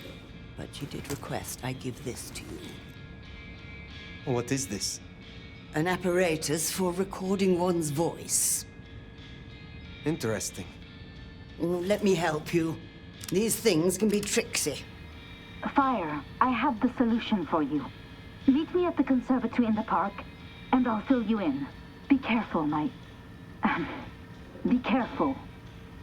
but she did request I give this to you. What is this? An apparatus for recording one's voice. Interesting. Let me help you. These things can be tricksy. Fire, I have the solution for you. Meet me at the conservatory in the park, and I'll fill you in. Be careful, be careful.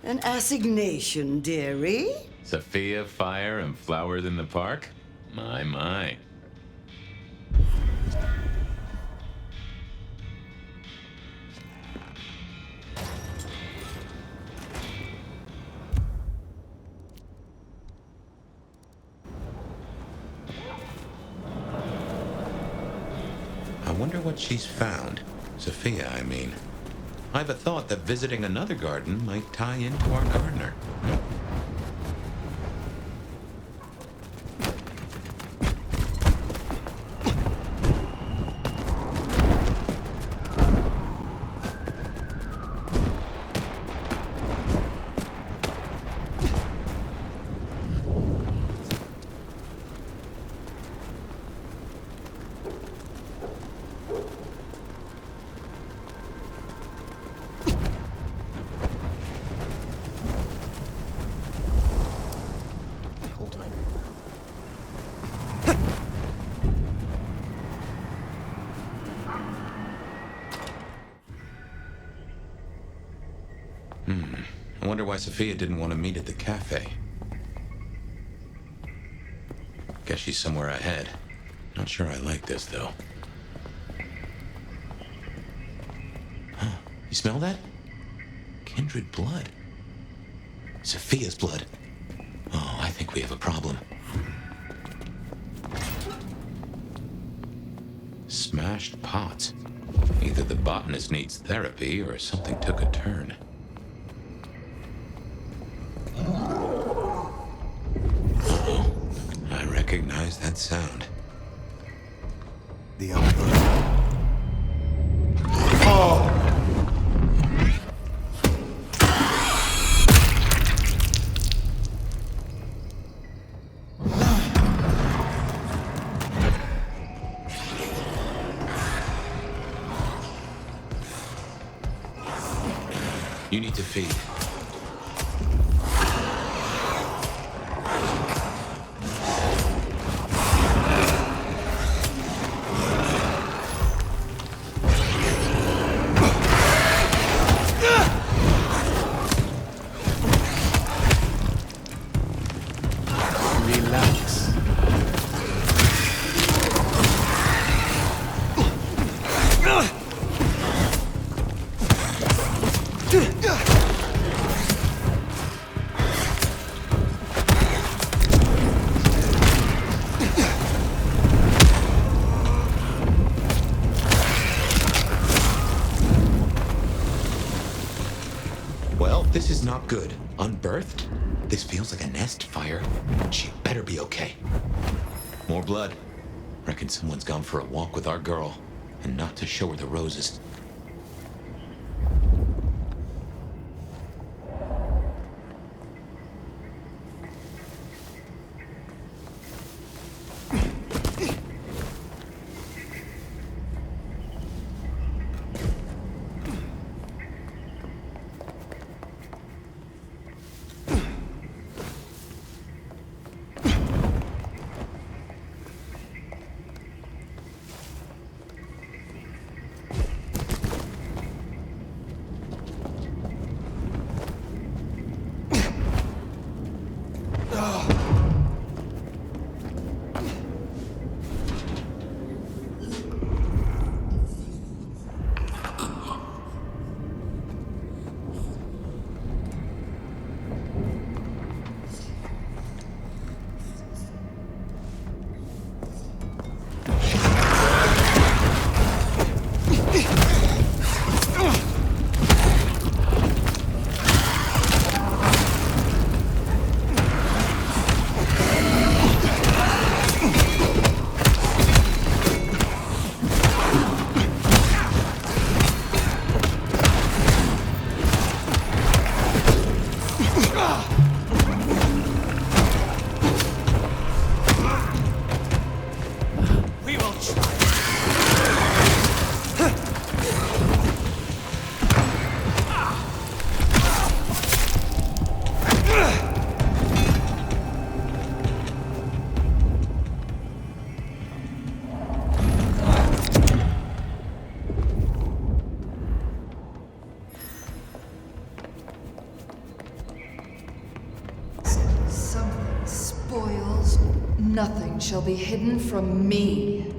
An assignation, dearie? Sophia, fire, and flowers in the park? My. wonder what she's found. Sophia, I mean. I've a thought that visiting another garden might tie into our gardener. I wonder why Sophia didn't want to meet at the cafe. Guess she's somewhere ahead. Not sure I like this, though. Huh. You smell that? Kindred blood. Sophia's blood. Oh, I think we have a problem. Smashed pots. Either the botanist needs therapy or something took a turn. I recognize that sound. The outburst. Oh! You need to feed. This is not good. Unbirthed? This feels like a nest fire. She better be okay. More blood. Reckon someone's gone for a walk with our girl, and not to show her the roses. Nothing shall be hidden from me.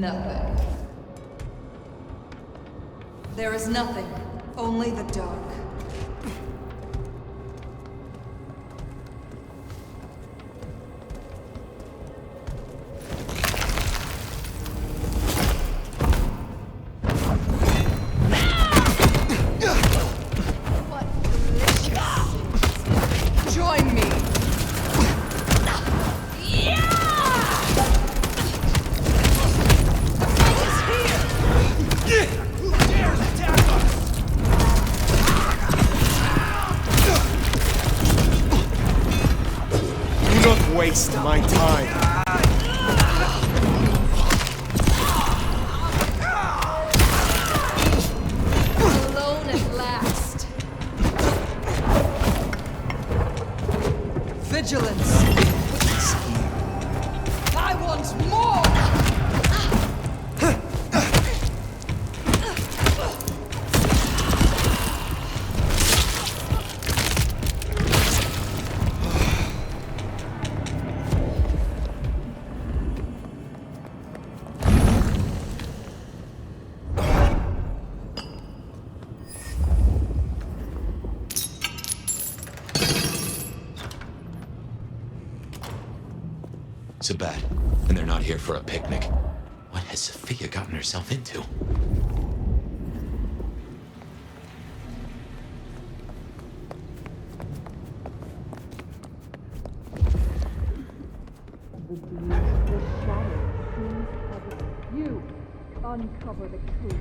Nothing. There is nothing, only the dark. Waste my time. Alone at last. Vigilance. I want more! Sabat, and they're not here for a picnic. What has Sophia gotten herself into? You uncover the truth.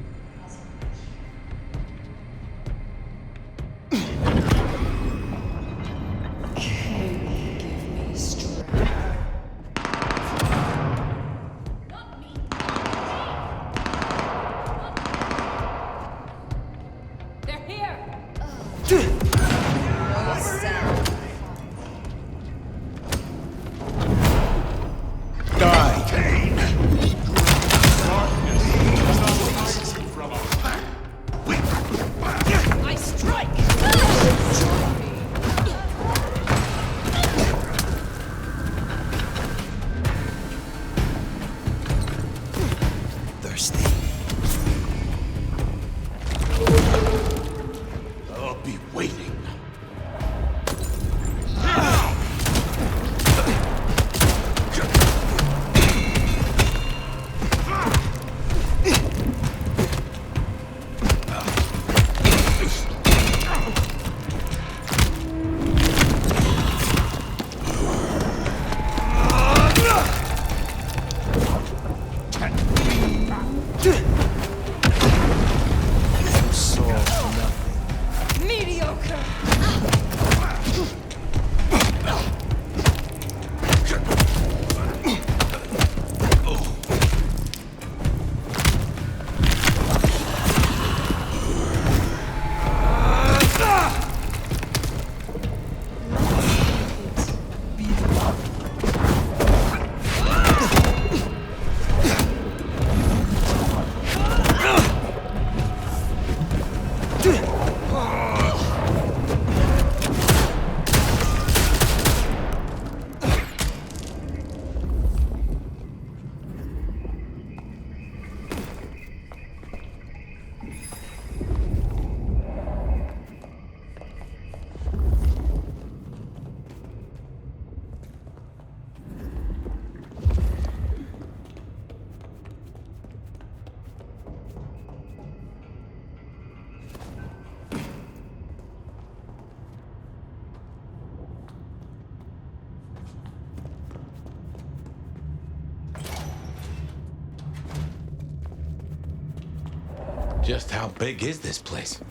Just how big is this place?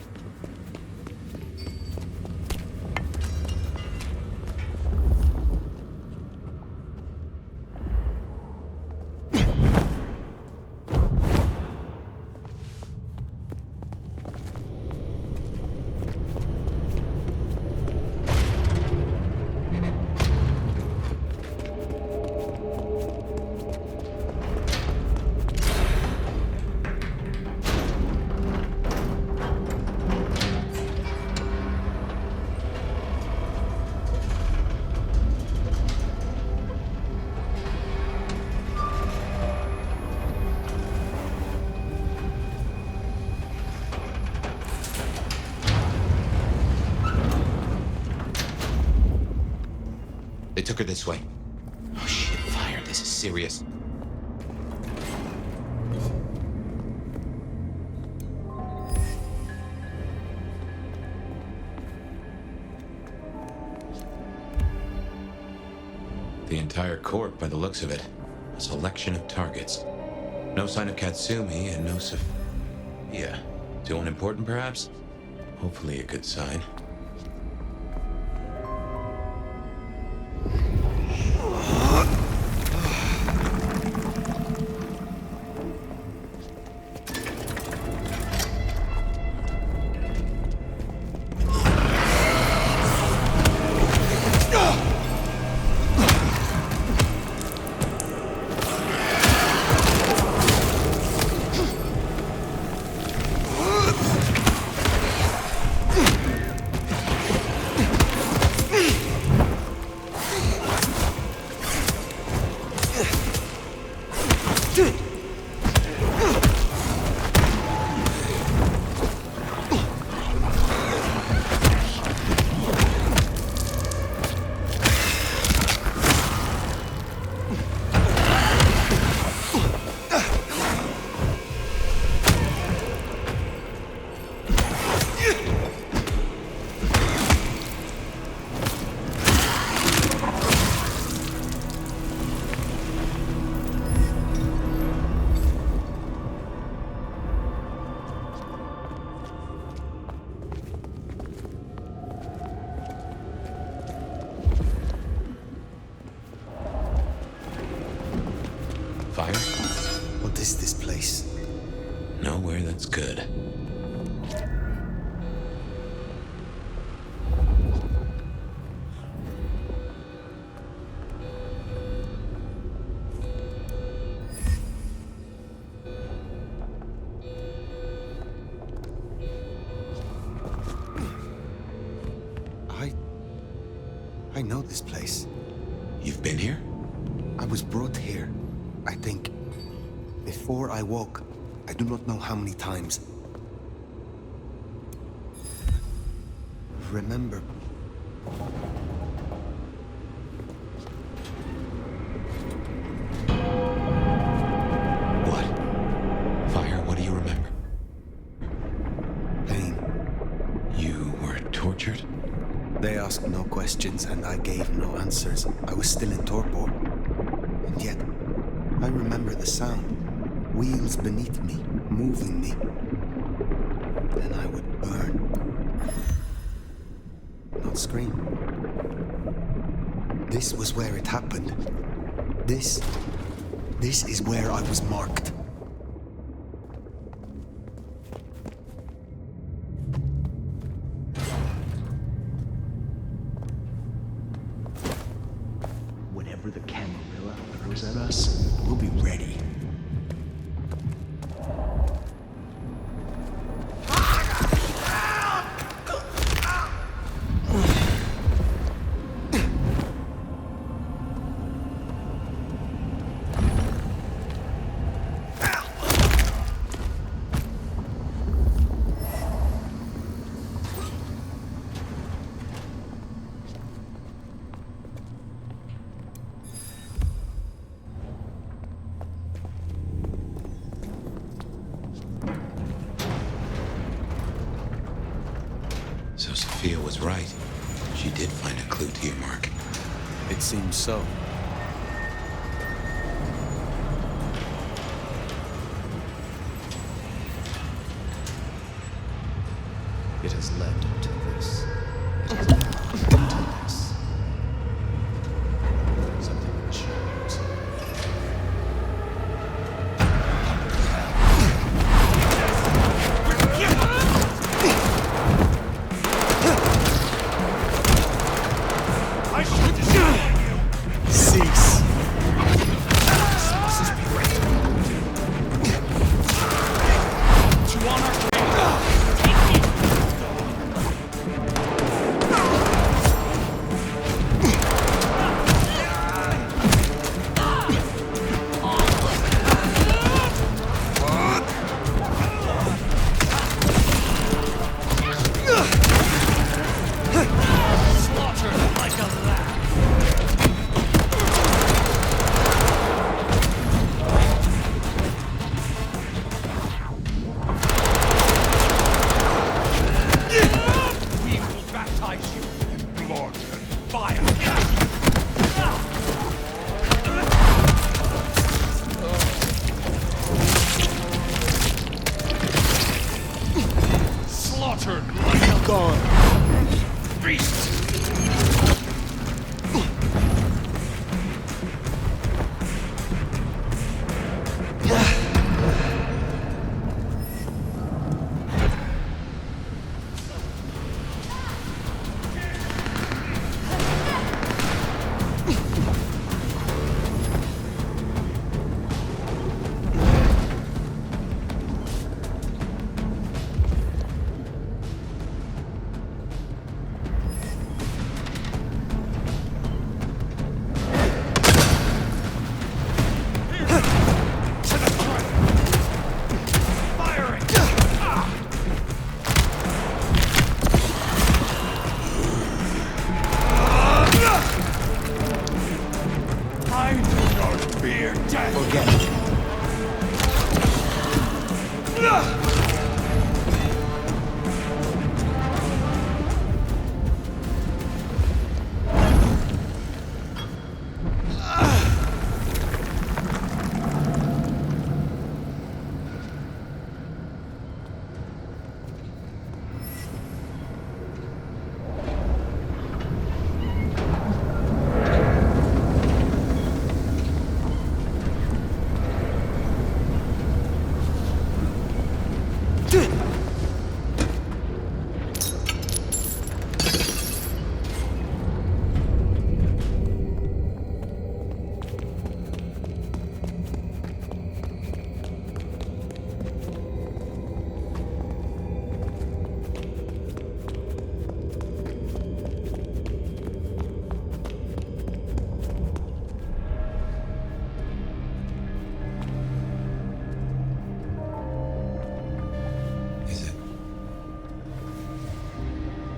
They took her this way. Oh shit, Fire, this is serious. The entire court, by the looks of it. A selection of targets. No sign of Katsumi and no Sophia. Too unimportant, perhaps? Hopefully a good sign. Fire? What is this place? Nowhere that's good. I know this place. You've been here? I was brought here, I think. Before I woke, I do not know how many times. Remember. What? Fire, what do you remember? Pain. You were tortured? They asked no questions and I gave no answers. I was still in torpor. And yet, I remember the sound. Wheels beneath me, moving me. Then I would burn. Not scream. This was where it happened. This is where I was marked. Whatever the Camarilla throws at us, we'll be ready. So Sophia was right. She did find a clue to your mark. It seems so. It has led to this. It has led to this. Something changed. I should destroy you! Cease. This must be right. To honor slaughtered like a gone. Beast!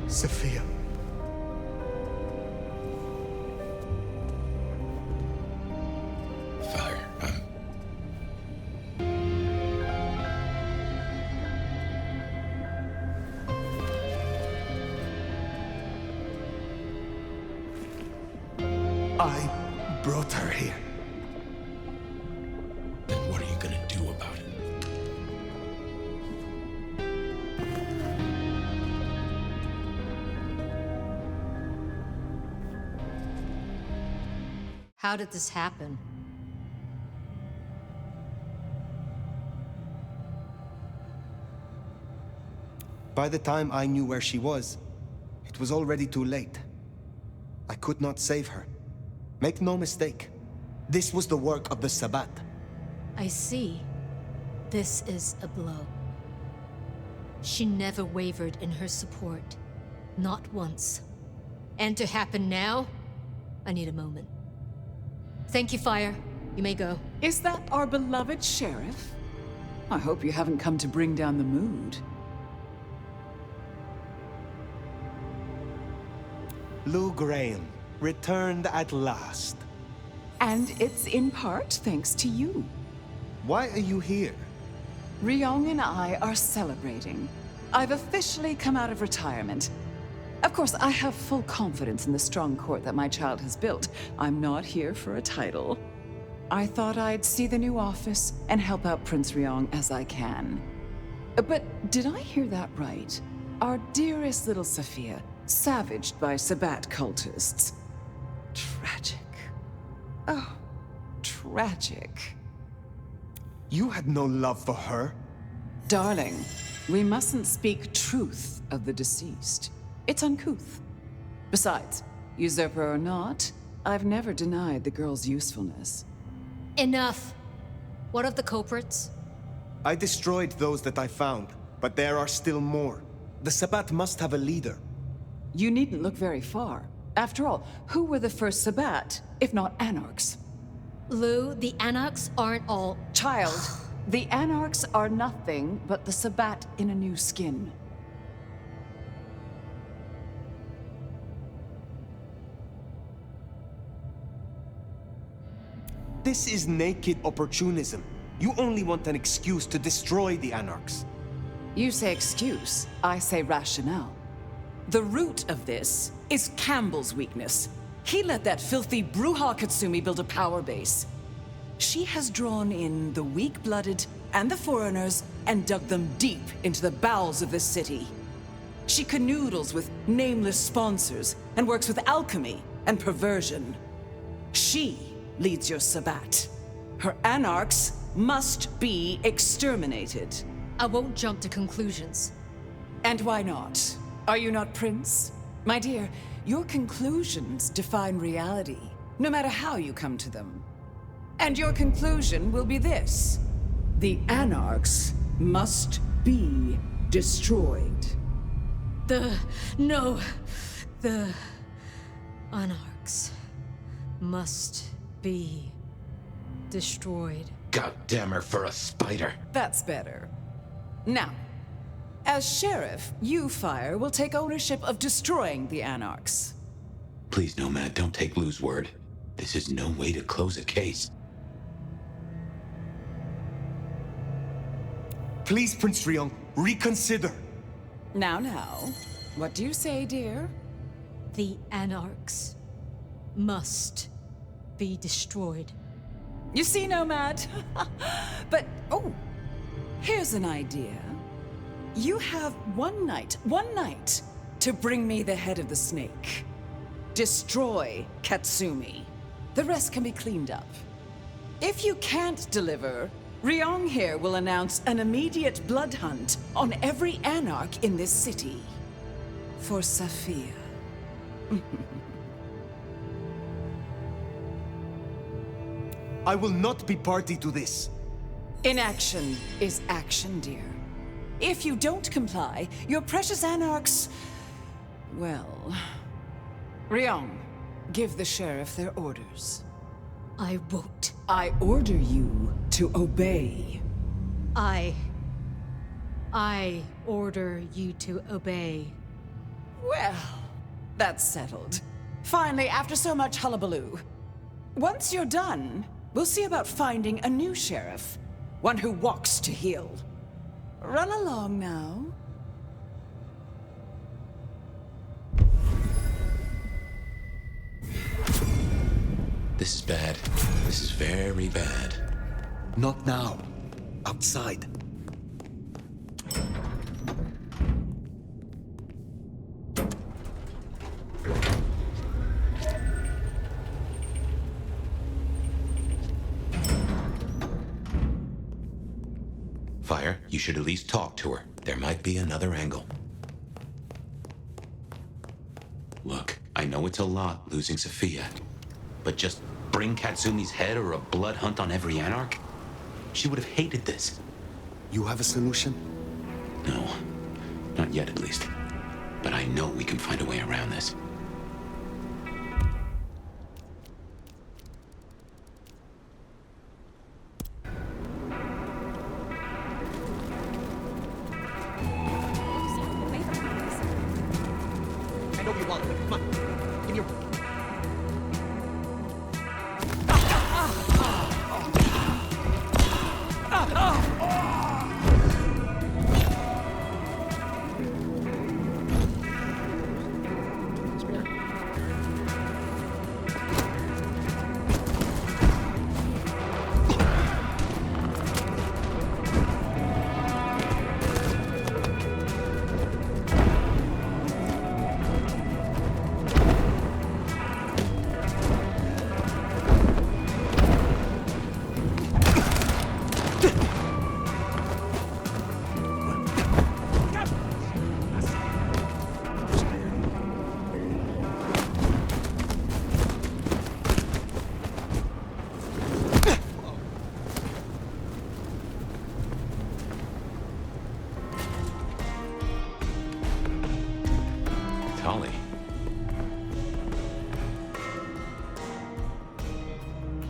Sophia. Father, I brought her here. Then what are you gonna do about it? How did this happen? By the time I knew where she was, it was already too late. I could not save her. Make no mistake, this was the work of the Sabbat. I see. This is a blow. She never wavered in her support. Not once. And to happen now? I need a moment. Thank you, Fire. You may go. Is that our beloved sheriff? I hope you haven't come to bring down the mood. Lou Graham, returned at last. And it's in part thanks to you. Why are you here? Ryong and I are celebrating. I've officially come out of retirement. Of course, I have full confidence in the strong court that my child has built. I'm not here for a title. I thought I'd see the new office and help out Prince Ryong as I can. But did I hear that right? Our dearest little Sophia, savaged by Sabbat cultists. Tragic. Oh, tragic. You had no love for her? Darling, we mustn't speak truth of the deceased. It's uncouth. Besides, usurper or not, I've never denied the girl's usefulness. Enough. What of the culprits? I destroyed those that I found, but there are still more. The Sabbat must have a leader. You needn't look very far. After all, who were the first Sabbat, if not Anarchs? Lou, the Anarchs aren't all... Child, the Anarchs are nothing but the Sabbat in a new skin. This is naked opportunism. You only want an excuse to destroy the Anarchs. You say excuse, I say rationale. The root of this is Campbell's weakness. He let that filthy Bruja Katsumi build a power base. She has drawn in the weak-blooded and the foreigners and dug them deep into the bowels of this city. She canoodles with nameless sponsors and works with alchemy and perversion. She leads your Sabbat. Her anarchs must be exterminated. I won't jump to conclusions. And why not? Are you not Prince? My dear, your conclusions define reality, no matter how you come to them. And your conclusion will be this: the anarchs must be destroyed. The anarchs must be destroyed. God damn her for a spider. That's better. Now, as sheriff, you, Fire, will take ownership of destroying the anarchs. Please, Nomad, don't take Lou's word. This is no way to close a case. Please, Prince Rion, reconsider. Now, what do you say, dear? The anarchs must be destroyed. You see, Nomad? But, oh, here's an idea. You have one night, to bring me the head of the snake. Destroy Katsumi. The rest can be cleaned up. If you can't deliver, Ryong here will announce an immediate blood hunt on every anarch in this city. For Sophia. I will not be party to this. Inaction is action, dear. If you don't comply, your precious anarchs... well... Ryong, give the sheriff their orders. I won't. I order you to obey. I order you to obey. Well, that's settled. Finally, after so much hullabaloo. Once you're done, we'll see about finding a new sheriff. One who walks to heal. Run along now. This is bad. This is very bad. Not now. Outside. Fire, you should at least talk to her. There might be another angle. Look, I know it's a lot losing Sophia, but just bring Katsumi's head or a blood hunt on every anarch? She would have hated this. You have a solution? No, not yet at least. But I know we can find a way around this.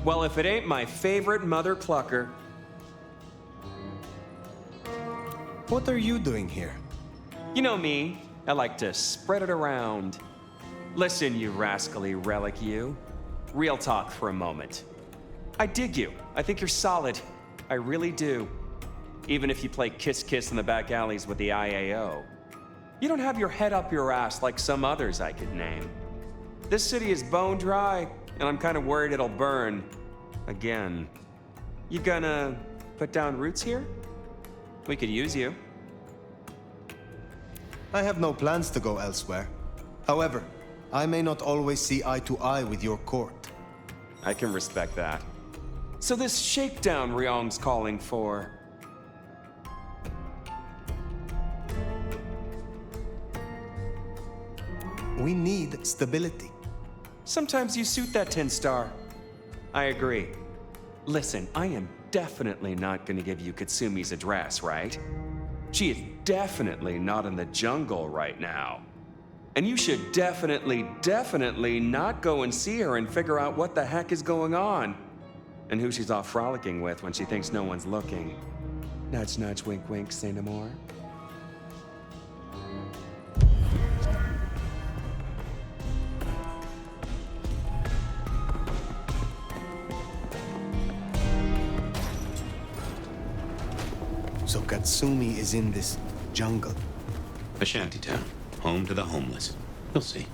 Well, if it ain't my favorite mother clucker. What are you doing here? You know me. I like to spread it around. Listen, you rascally relic, you. Real talk for a moment. I dig you. I think you're solid. I really do. Even if you play kiss-kiss in the back alleys with the IAO. You don't have your head up your ass like some others I could name. This city is bone dry, and I'm kind of worried it'll burn. Again. You gonna put down roots here? We could use you. I have no plans to go elsewhere. However, I may not always see eye to eye with your court. I can respect that. So this shakedown Ryong's calling for... We need stability. Sometimes you suit that 10-star. I agree. Listen, I am definitely not gonna give you Katsumi's address, right? She is definitely not in the jungle right now. And you should definitely not go and see her and figure out what the heck is going on. And who she's off frolicking with when she thinks no one's looking. Nudge, nudge, wink, wink, say no more. So Katsumi is in this jungle. A shantytown, home to the homeless. You'll see.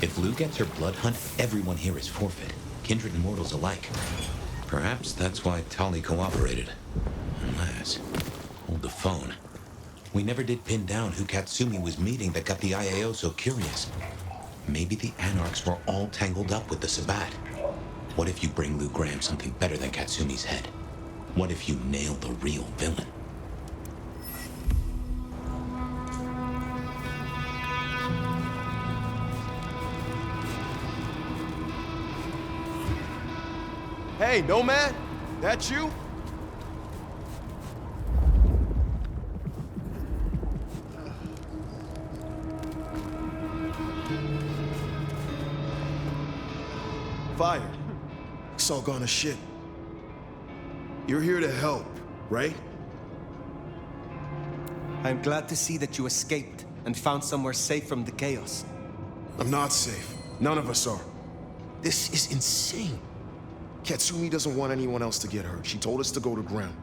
If Lou gets her blood hunt, everyone here is forfeit. Kindred and mortals alike. Perhaps that's why Tali cooperated. Unless... Hold the phone. We never did pin down who Katsumi was meeting that got the IAO so curious. Maybe the Anarchs were all tangled up with the Sabbat. What if you bring Lou Graham something better than Katsumi's head? What if you nail the real villain? Hey, Nomad? That you? Fire. It's all gone to shit. You're here to help, right? I'm glad to see that you escaped and found somewhere safe from the chaos. I'm not safe. None of us are. This is insane. Katsumi doesn't want anyone else to get hurt. She told us to go to ground.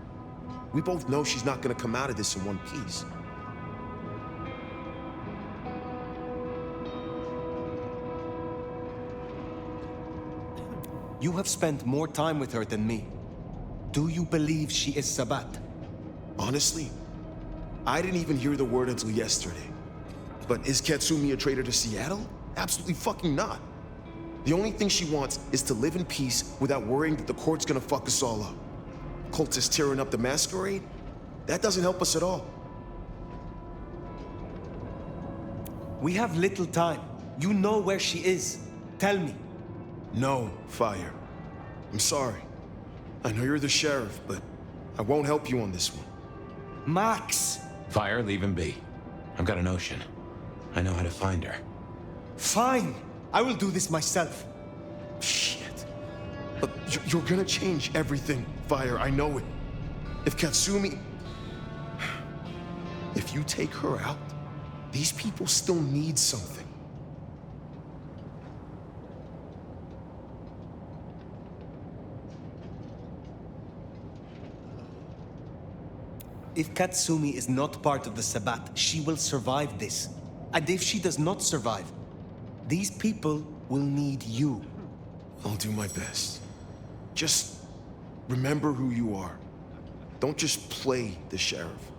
We both know she's not gonna come out of this in one piece. You have spent more time with her than me. Do you believe she is Sabbat? Honestly, I didn't even hear the word until yesterday. But is Katsumi a traitor to Seattle? Absolutely fucking not. The only thing she wants is to live in peace without worrying that the court's gonna fuck us all up. Cultists tearing up the masquerade? That doesn't help us at all. We have little time. You know where she is. Tell me. No, Fire. I'm sorry. I know you're the sheriff, but I won't help you on this one. Max! Fire, leave him be. I've got a notion. I know how to find her. Fine! I will do this myself. Shit. But you're gonna change everything, Fire, I know it. If Katsumi... If you take her out, these people still need something. If Katsumi is not part of the Sabbat, she will survive this. And if she does not survive, these people will need you. I'll do my best. Just remember who you are. Don't just play the sheriff.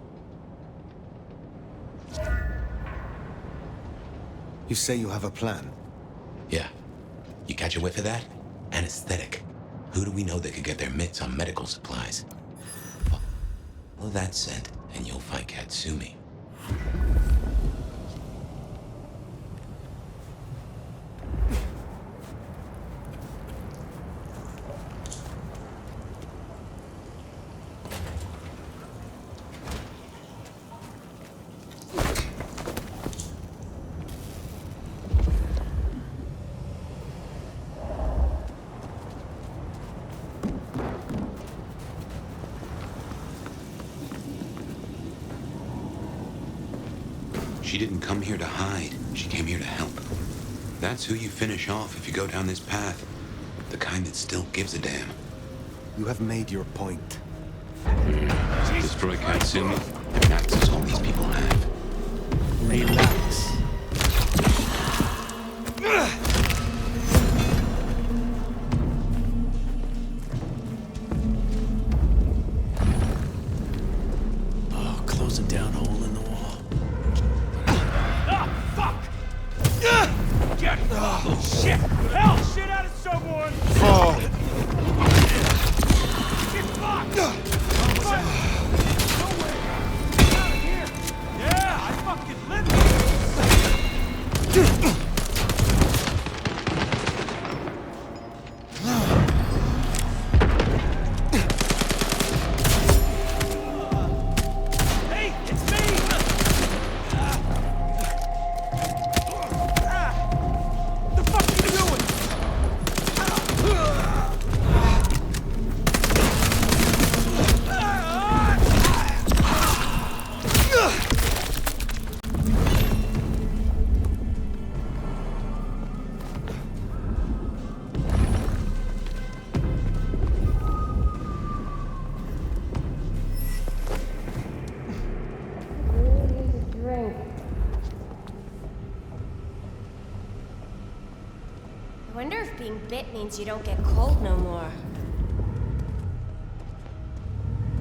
You say you have a plan? Yeah. You catch a whiff of that? Anesthetic. Who do we know that could get their mitts on medical supplies? Follow that scent, and you'll find Katsumi. She didn't come here to hide. She came here to help. That's who you finish off if you go down this path. The kind kind that still gives a damn. You have made your point. Destroy Katsumi, and that's all these people have. Relax. Oh, closing down hole in the wall. Ah, fuck! Get shit! Hell, shit out of someone! Oh. Get fucked! What? No way! Get out of here! Yeah, I fucking live here! Hey, it's me! What the fuck are you doing? I wonder if being bit means you don't get cold no more.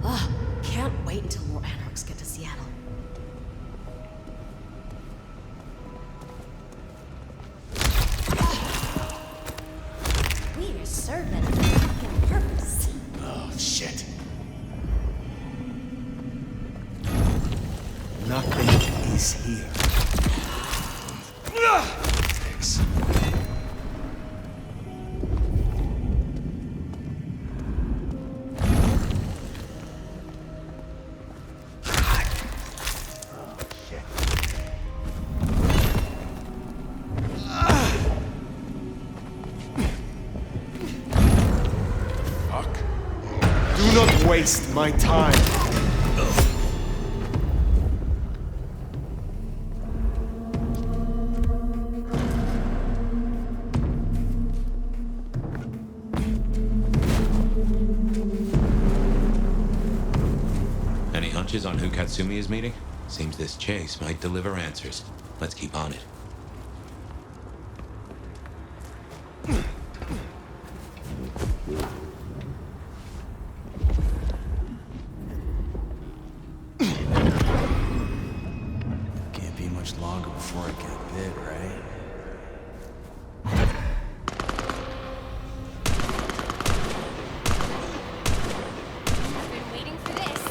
Ugh, can't wait until more anarchs get to Seattle. We are serving a fucking purpose. Oh, shit. Nothing is here. Thanks. Do not waste my time. Any hunches on who Katsumi is meeting? Seems this chase might deliver answers. Let's keep on it. Can't be much longer before I get bit, right? I've been waiting for this.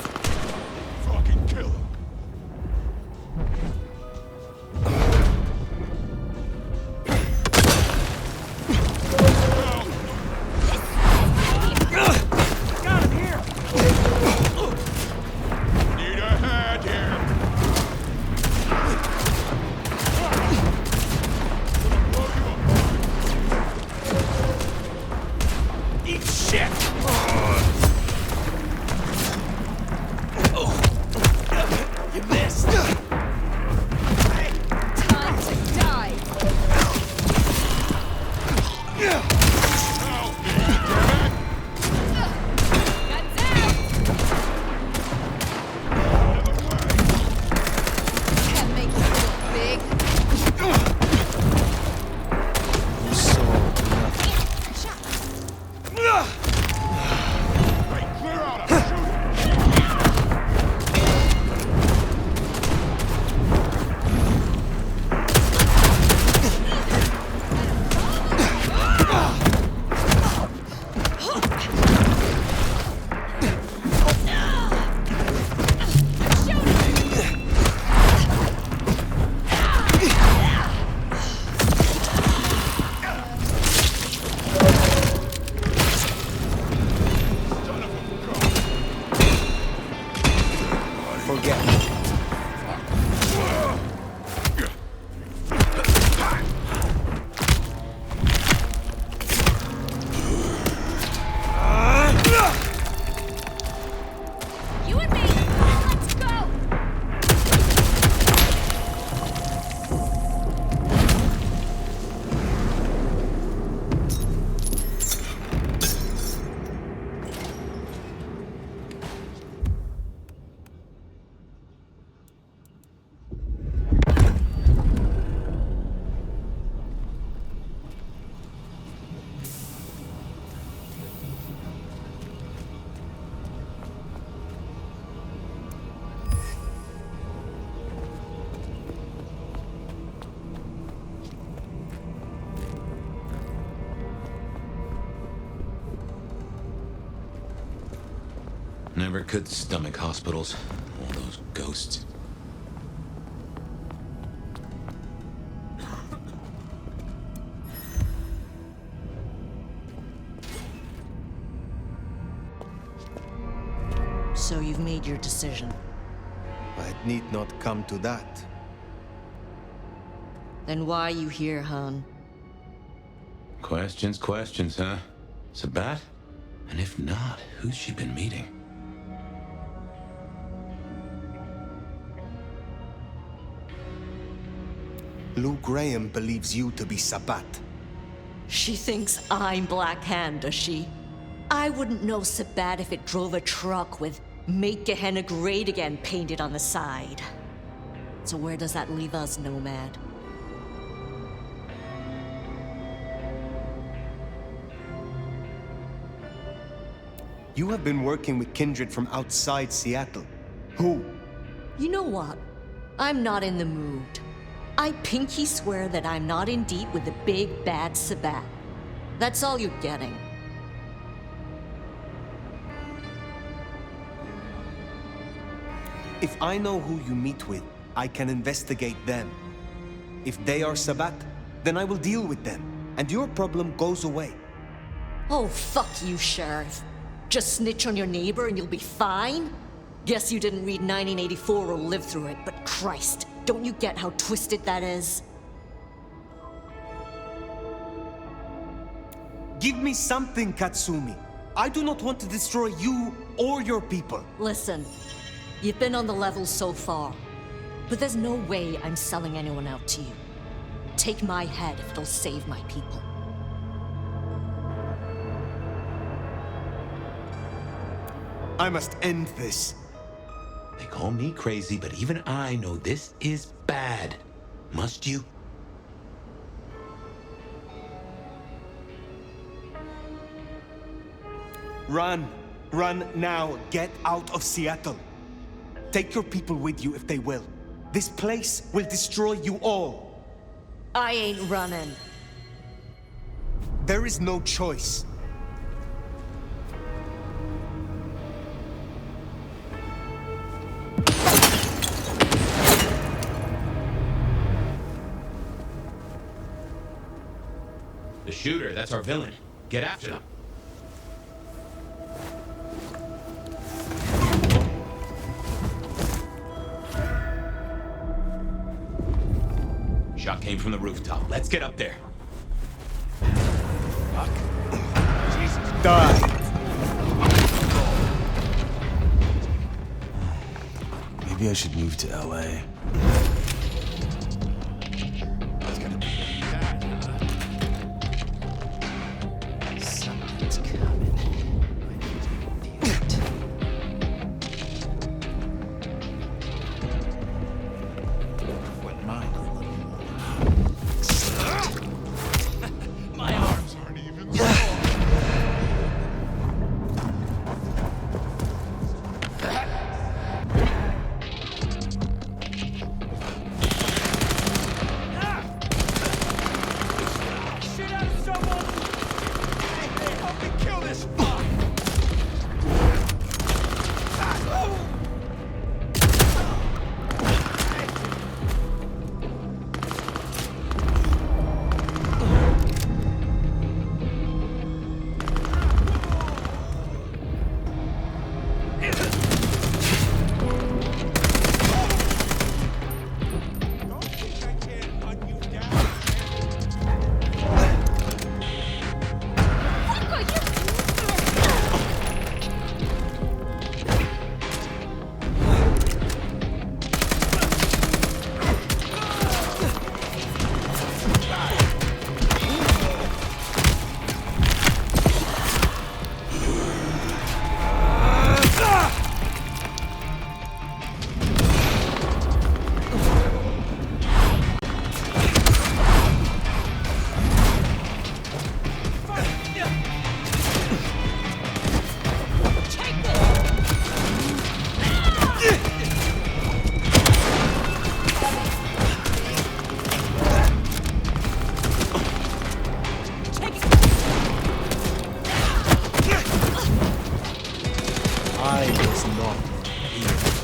Fucking kill him. Got him here! Need a hand here! Eat shit! You missed! Time to die. Guns out! Can't make you feel big. You saw nothing. Hey, clear out! I'm shooting! Never could stomach hospitals. All those ghosts. So you've made your decision. It need not come to that. Then why are you here, Han? Questions, huh? Sabat? And if not, who's she been meeting? Lou Graham believes you to be Sabat. She thinks I'm Black Hand, does she? I wouldn't know Sabat if it drove a truck with "Make Gehenna Great Again" painted on the side. So where does that leave us, Nomad? You have been working with kindred from outside Seattle. Who? You know what? I'm not in the mood. I pinky swear that I'm not in deep with the big bad Sabat. That's all you're getting. If I know who you meet with, I can investigate them. If they are Sabat, then I will deal with them, and your problem goes away. Oh, fuck you, Sheriff. Just snitch on your neighbor and you'll be fine? Guess you didn't read 1984 or live through it, but Christ, don't you get how twisted that is? Give me something, Katsumi. I do not want to destroy you or your people. Listen, you've been on the level so far, but there's no way I'm selling anyone out to you. Take my head if it'll save my people. I must end this. They call me crazy, but even I know this is bad. Must you? Run. Run now. Get out of Seattle. Take your people with you if they will. This place will destroy you all. I ain't running. There is no choice. The shooter, that's our villain. Get after them. Shot came from the rooftop. Let's get up there. Fuck. Jesus. Die. Maybe I should move to LA. That's gonna be bad, huh? Something's coming. I need to feel it. Wouldn't mind a little more. My arms aren't even sore. I was not here.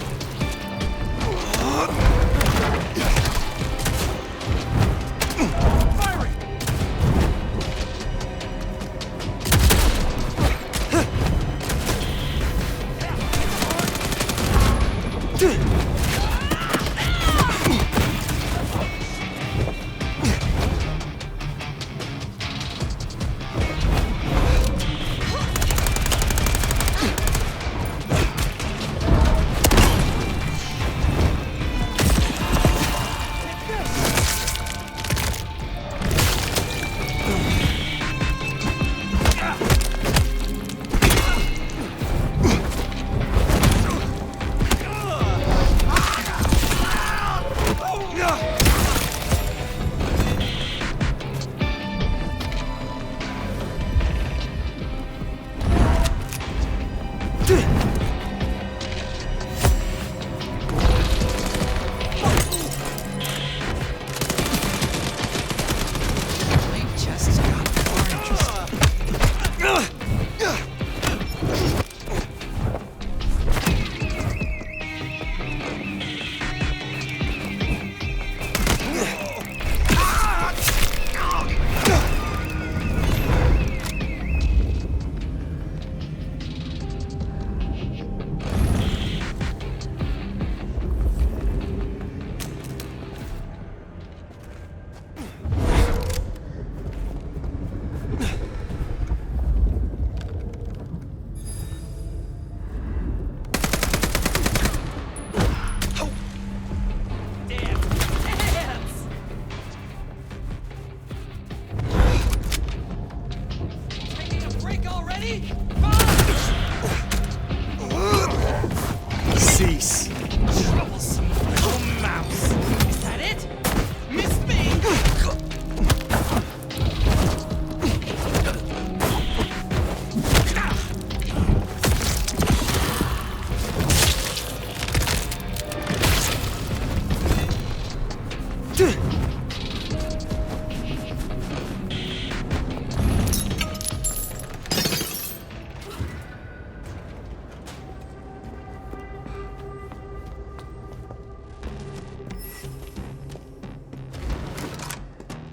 Cease. Troublesome little mouse. Is that it? Missed me.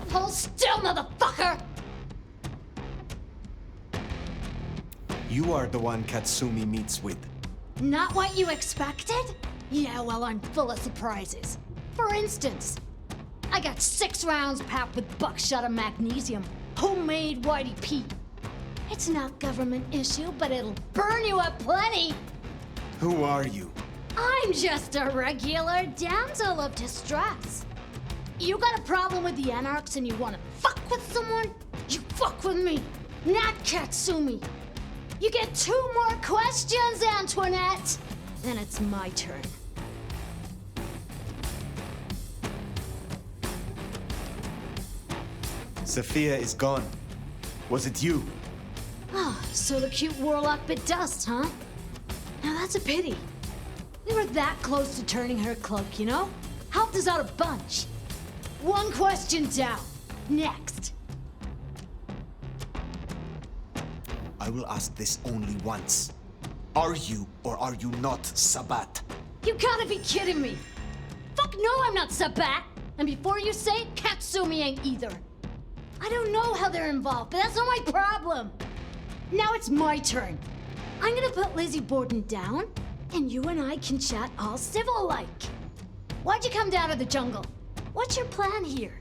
Hold still, motherfucker! You are the one Katsumi meets with. Not what you expected? Yeah, well, I'm full of surprises. For instance, I got 6 rounds packed with buckshot of magnesium, homemade Whitey Pete. It's not government issue, but it'll burn you up plenty. Who are you? I'm just a regular damsel of distress. You got a problem with the Anarchs and you want to fuck with someone? You fuck with me, not Katsumi. You get 2 more questions, Antoinette. Then it's my turn. Sophia is gone. Was it you? Oh, so the cute warlock bit dust, huh? Now that's a pity. We were that close to turning her cloak, you know? Helped us out a bunch. 1 question down. Next. I will ask this only once. Are you or are you not Sabat? You gotta be kidding me. Fuck no, I'm not Sabat. And before you say it, Katsumi ain't either. I don't know how they're involved, but that's not my problem. Now it's my turn. I'm gonna put Lizzie Borden down, and you and I can chat all civil-like. Why'd you come down to the jungle? What's your plan here?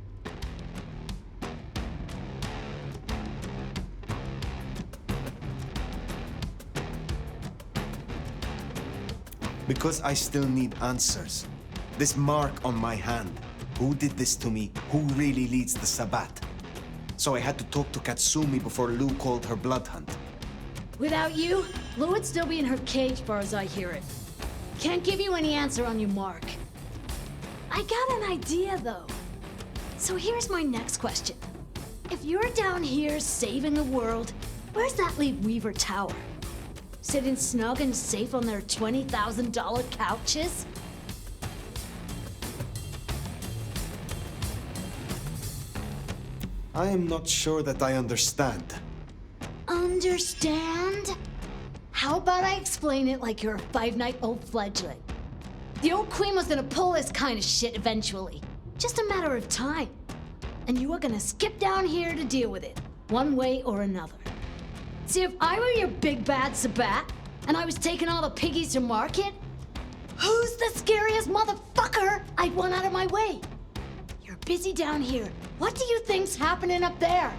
Because I still need answers. This mark on my hand. Who did this to me? Who really leads the Sabat? So I had to talk to Katsumi before Lou called her blood hunt. Without you, Lou would still be in her cage far as I hear it. Can't give you any answer on your mark. I got an idea, though. So here's my next question. If you're down here saving the world, where's that leave Weaver Tower? Sitting snug and safe on their $20,000 couches? I am not sure that I understand. Understand? How about I explain it like you're a 5-night-old fledgling? The old queen was gonna pull this kind of shit eventually. Just a matter of time. And you are gonna skip down here to deal with it, one way or another. See, if I were your big bad Sabat, and I was taking all the piggies to market, who's the scariest motherfucker I'd want out of my way? You're busy down here. What do you think's happening up there?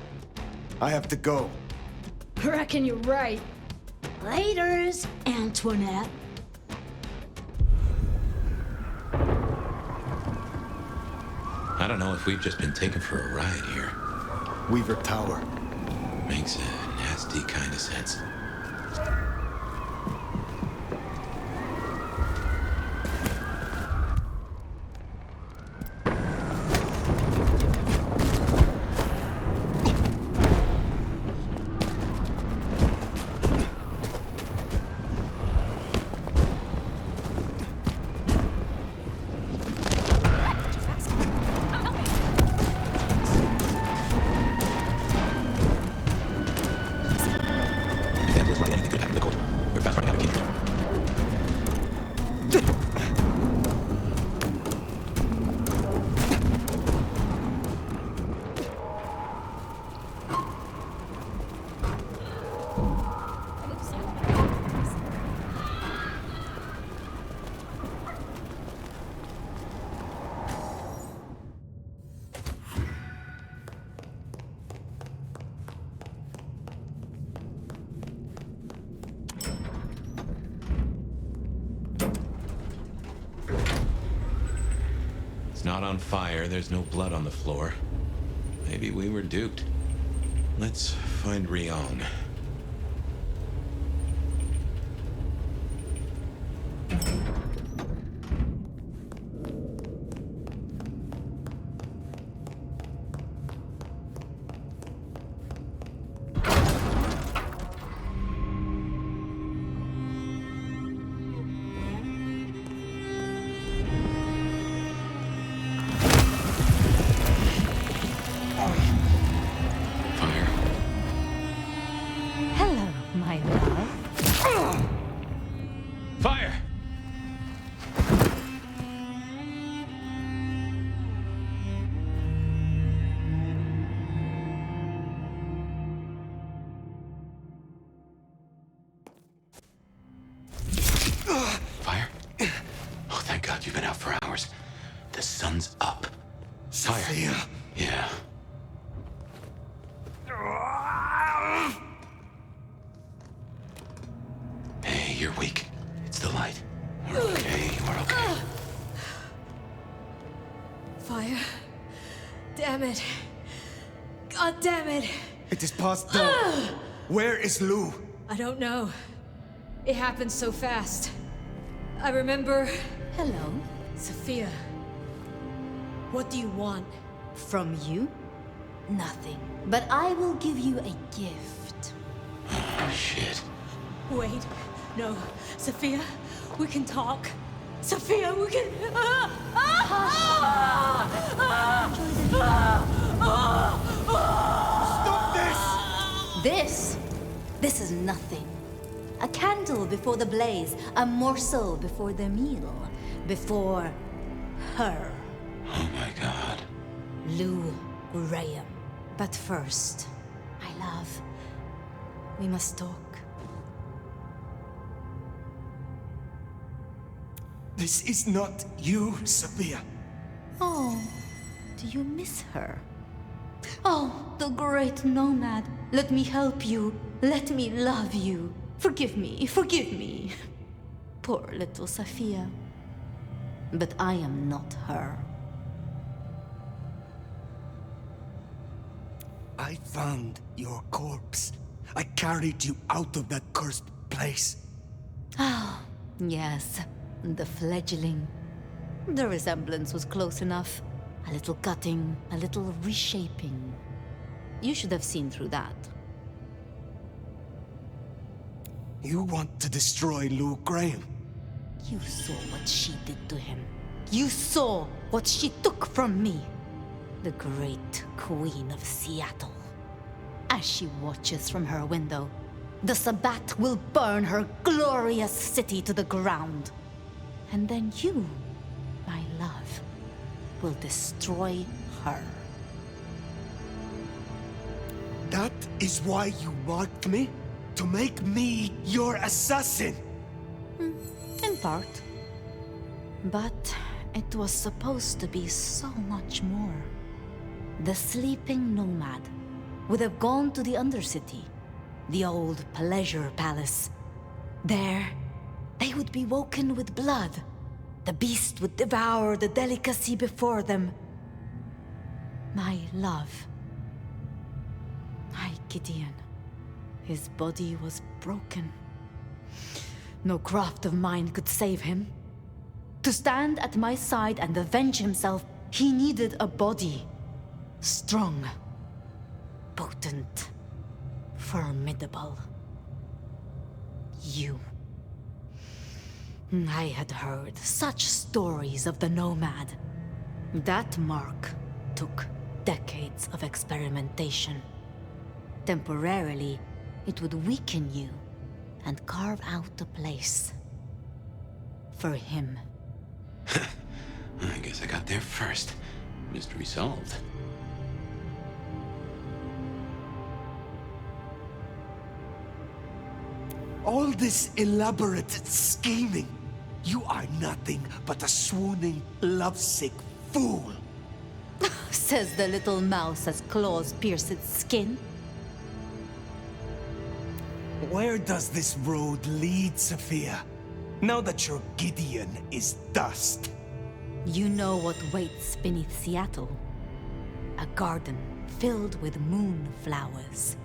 I have to go. Reckon you're right. Laters, Antoinette. I don't know if we've just been taken for a ride here. Weaver Tower. Makes a nasty kind of sense. It's not on fire, there's no blood on the floor. Maybe we were duped. Let's find Ryong. You've been out for hours. The sun's up. Sophia. Yeah. Hey, you're weak. It's the light. We're okay. We're okay. Fire. Damn it. God damn it. It is past dawn. Where is Lou? I don't know. It happened so fast. I remember... Hello. Sophia. What do you want? From you? Nothing. But I will give you a gift. Oh, shit. Wait. No. Sophia, we can talk. Sophia, we can... Stop this! This is nothing. A candle before the blaze, a morsel before the meal, before her. Oh my God. Lou Graham. But first, my love, we must talk. This is not you, Sophia. Oh, do you miss her? Oh, the great nomad. Let me help you. Let me love you. Forgive me, forgive me. Poor little Sophia. But I am not her. I found your corpse. I carried you out of that cursed place. Ah, yes, the fledgling. The resemblance was close enough. A little cutting, a little reshaping. You should have seen through that. You want to destroy Lou Graham? You saw what she did to him. You saw what she took from me. The great Queen of Seattle. As she watches from her window, The Sabbat will burn her glorious city to the ground. And then you, my love, will destroy her. That is why you marked me? To make me your assassin? In part. But it was supposed to be so much more. The sleeping nomad would have gone to the Undercity, the old pleasure palace. There, they would be woken with blood. The beast would devour the delicacy before them. My love. My Gideon. His body was broken. No craft of mine could save him. To stand at my side and avenge himself, he needed a body. Strong. Potent. Formidable. You. I had heard such stories of the Nomad. That mark took decades of experimentation. Temporarily, it would weaken you and carve out a place for him. I guess I got there first. Mystery solved. All this elaborate scheming. You are nothing but a swooning, lovesick fool. Says the little mouse as claws pierce its skin. Where does this road lead, Sophia? Now that your Gideon is dust. You know what waits beneath Seattle. A garden filled with moonflowers.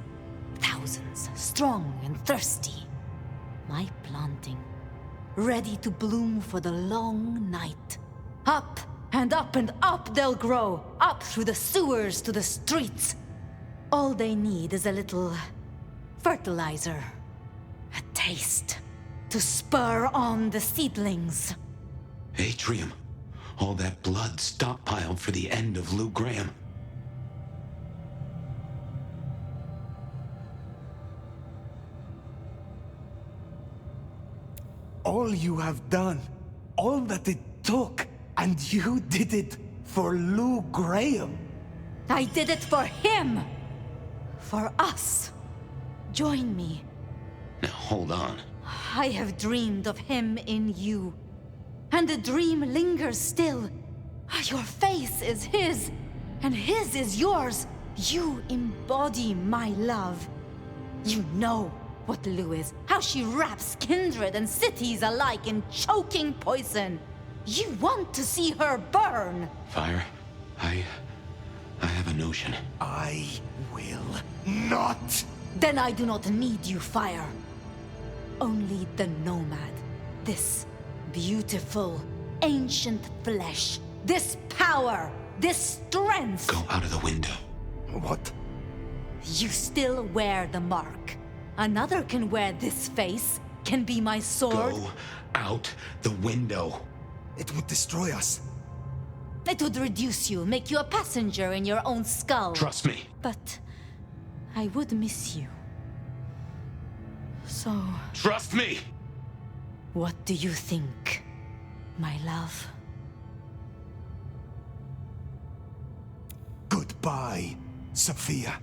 Thousands, strong and thirsty. My planting, ready to bloom for the long night. Up and up and up they'll grow, up through the sewers to the streets. All they need is a little fertilizer, a taste, to spur on the seedlings. Atrium. All that blood stockpiled for the end of Lou Graham. All you have done, all that it took, and you did it for Lou Graham. I did it for him! For us. Join me. Now hold on. I have dreamed of him in you. And the dream lingers still. Your face is his, and his is yours. You embody my love. You know what Lou is, how she wraps kindred and cities alike in choking poison. You want to see her burn. Fire, I have a notion. I will not. Then I do not need you, Fire. Only the Nomad. This beautiful, ancient flesh. This power. This strength. Go out of the window. What? You still wear the mark. Another can wear this face, can be my sword. Go out the window. It would destroy us. It would reduce you, make you a passenger in your own skull. Trust me. But I would miss you. So... Trust me! What do you think, my love? Goodbye, Sophia.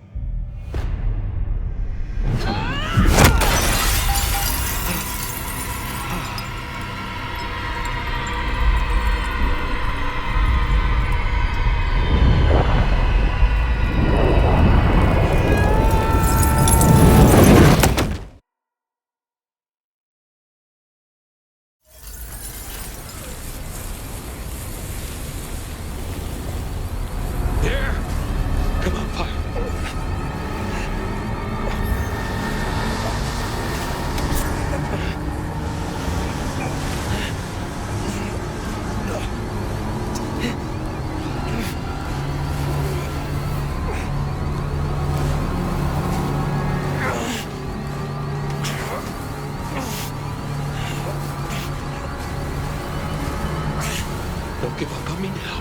Don't give up on me now.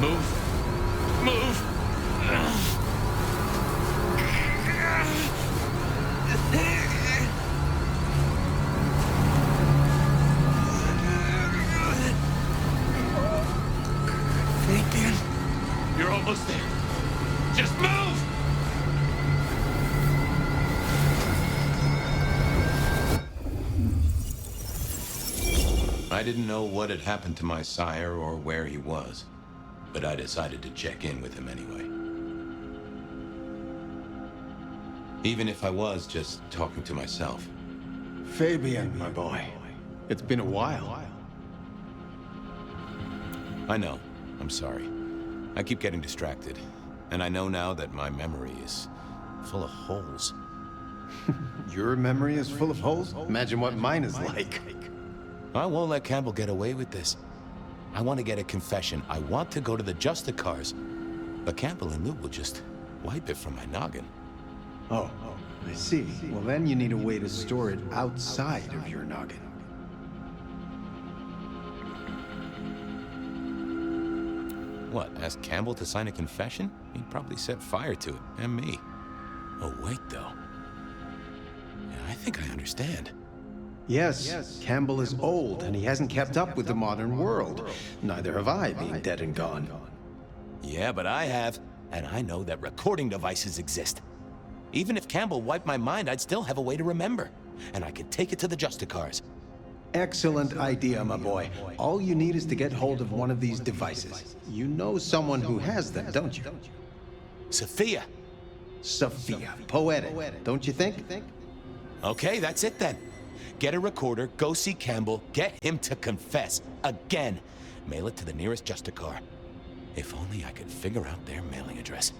Move. Move. I didn't know what had happened to my sire or where he was, but I decided to check in with him anyway. Even if I was just talking to myself. Fabian, my boy. It's been a while. I know. I'm sorry. I keep getting distracted. And I know now that my memory is full of holes. Your memory is full of holes? Imagine what mine is like. I won't let Campbell get away with this. I want to get a confession. I want to go to the Justicars. But Campbell and Lou will just wipe it from my noggin. Oh, I see. Well, then you need a way to store it outside of your noggin. What, ask Campbell to sign a confession? He'd probably set fire to it, and me. Oh, wait, though. Yeah, I think I understand. Yes, Campbell is old, and he hasn't kept up with the modern world. Neither have I, being dead and gone. Yeah, but I have, and I know that recording devices exist. Even if Campbell wiped my mind, I'd still have a way to remember. And I could take it to the Justicars. Excellent idea, my boy. All you need is to get hold of one of these devices. You know someone who has them, don't you? Sophia. Sophia. Poetic, don't you think? Okay, that's it then. Get a recorder, go see Campbell, get him to confess. Again. Mail it to the nearest Justicar. If only I could figure out their mailing address.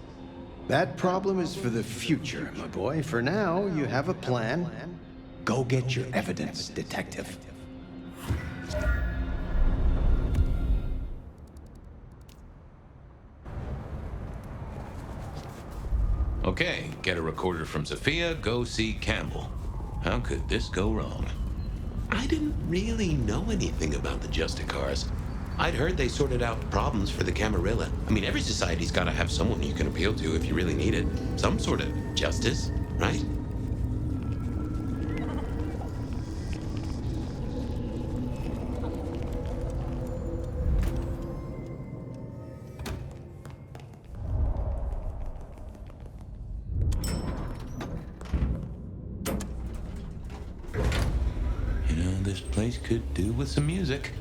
That problem is for the future, my boy. For now, you have a plan. Go get your evidence, detective. Okay, get a recorder from Sophia, go see Campbell. How could this go wrong? I didn't really know anything about the Justicars. I'd heard they sorted out problems for the Camarilla. I mean, every society's gotta have someone you can appeal to if you really need it. Some sort of justice, right? This place could do with some music.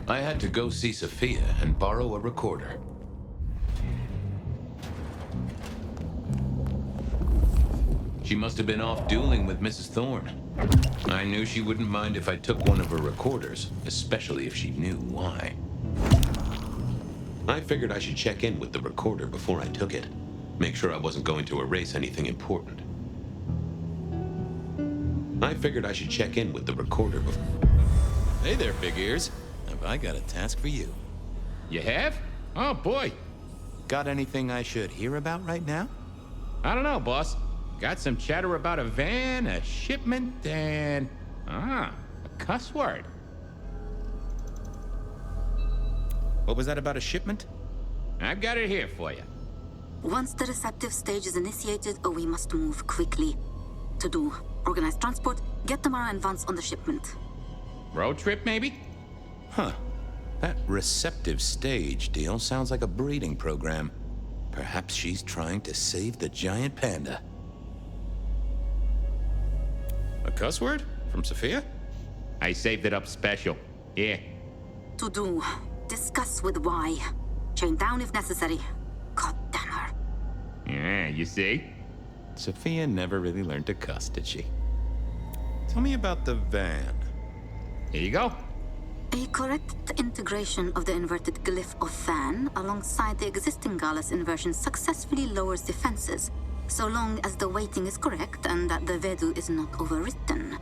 I had to go see Sophia and borrow a recorder. She must have been off dueling with Mrs. Thorne. I knew she wouldn't mind if I took one of her recorders, especially if she knew why. I figured I should check in with the recorder before I took it. Make sure I wasn't going to erase anything important. I figured I should check in with the recorder before... Hey there, big ears. Have I got a task for you? You have? Oh, boy. Got anything I should hear about right now? I don't know, boss. Got some chatter about a van, a shipment, and... a cuss word. What was that about a shipment? I've got it here for you. Once the receptive stage is initiated, we must move quickly. To do, organize transport, get Tamara and Vance on the shipment. Road trip, maybe? Huh. That receptive stage deal sounds like a breeding program. Perhaps she's trying to save the giant panda. A cuss word? From Sophia? I saved it up special. Yeah. To do, discuss with Y. Chain down if necessary. God damn her. Yeah, you see? Sophia never really learned to cuss, did she? Tell me about the van. Here you go. A correct integration of the inverted glyph of van alongside the existing Gallus inversion successfully lowers defenses, so long as the weighting is correct and that the Vedu is not overwritten.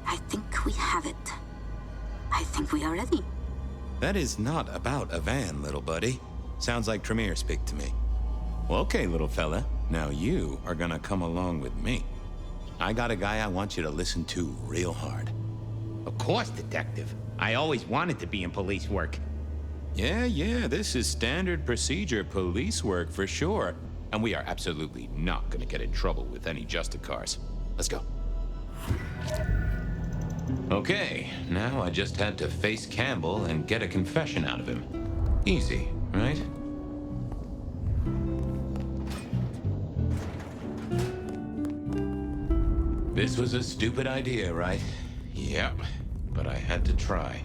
I think we have it. I think we are ready. That is not about a van, little buddy. Sounds like Tremere speak to me. Well, okay, little fella. Now you are gonna come along with me. I got a guy I want you to listen to real hard. Of course, detective. I always wanted to be in police work. Yeah, this is standard procedure police work for sure. And we are absolutely not gonna get in trouble with any Justicars. Let's go. Okay, now I just had to face Campbell and get a confession out of him. Easy, right? This was a stupid idea, right? Yep, but I had to try.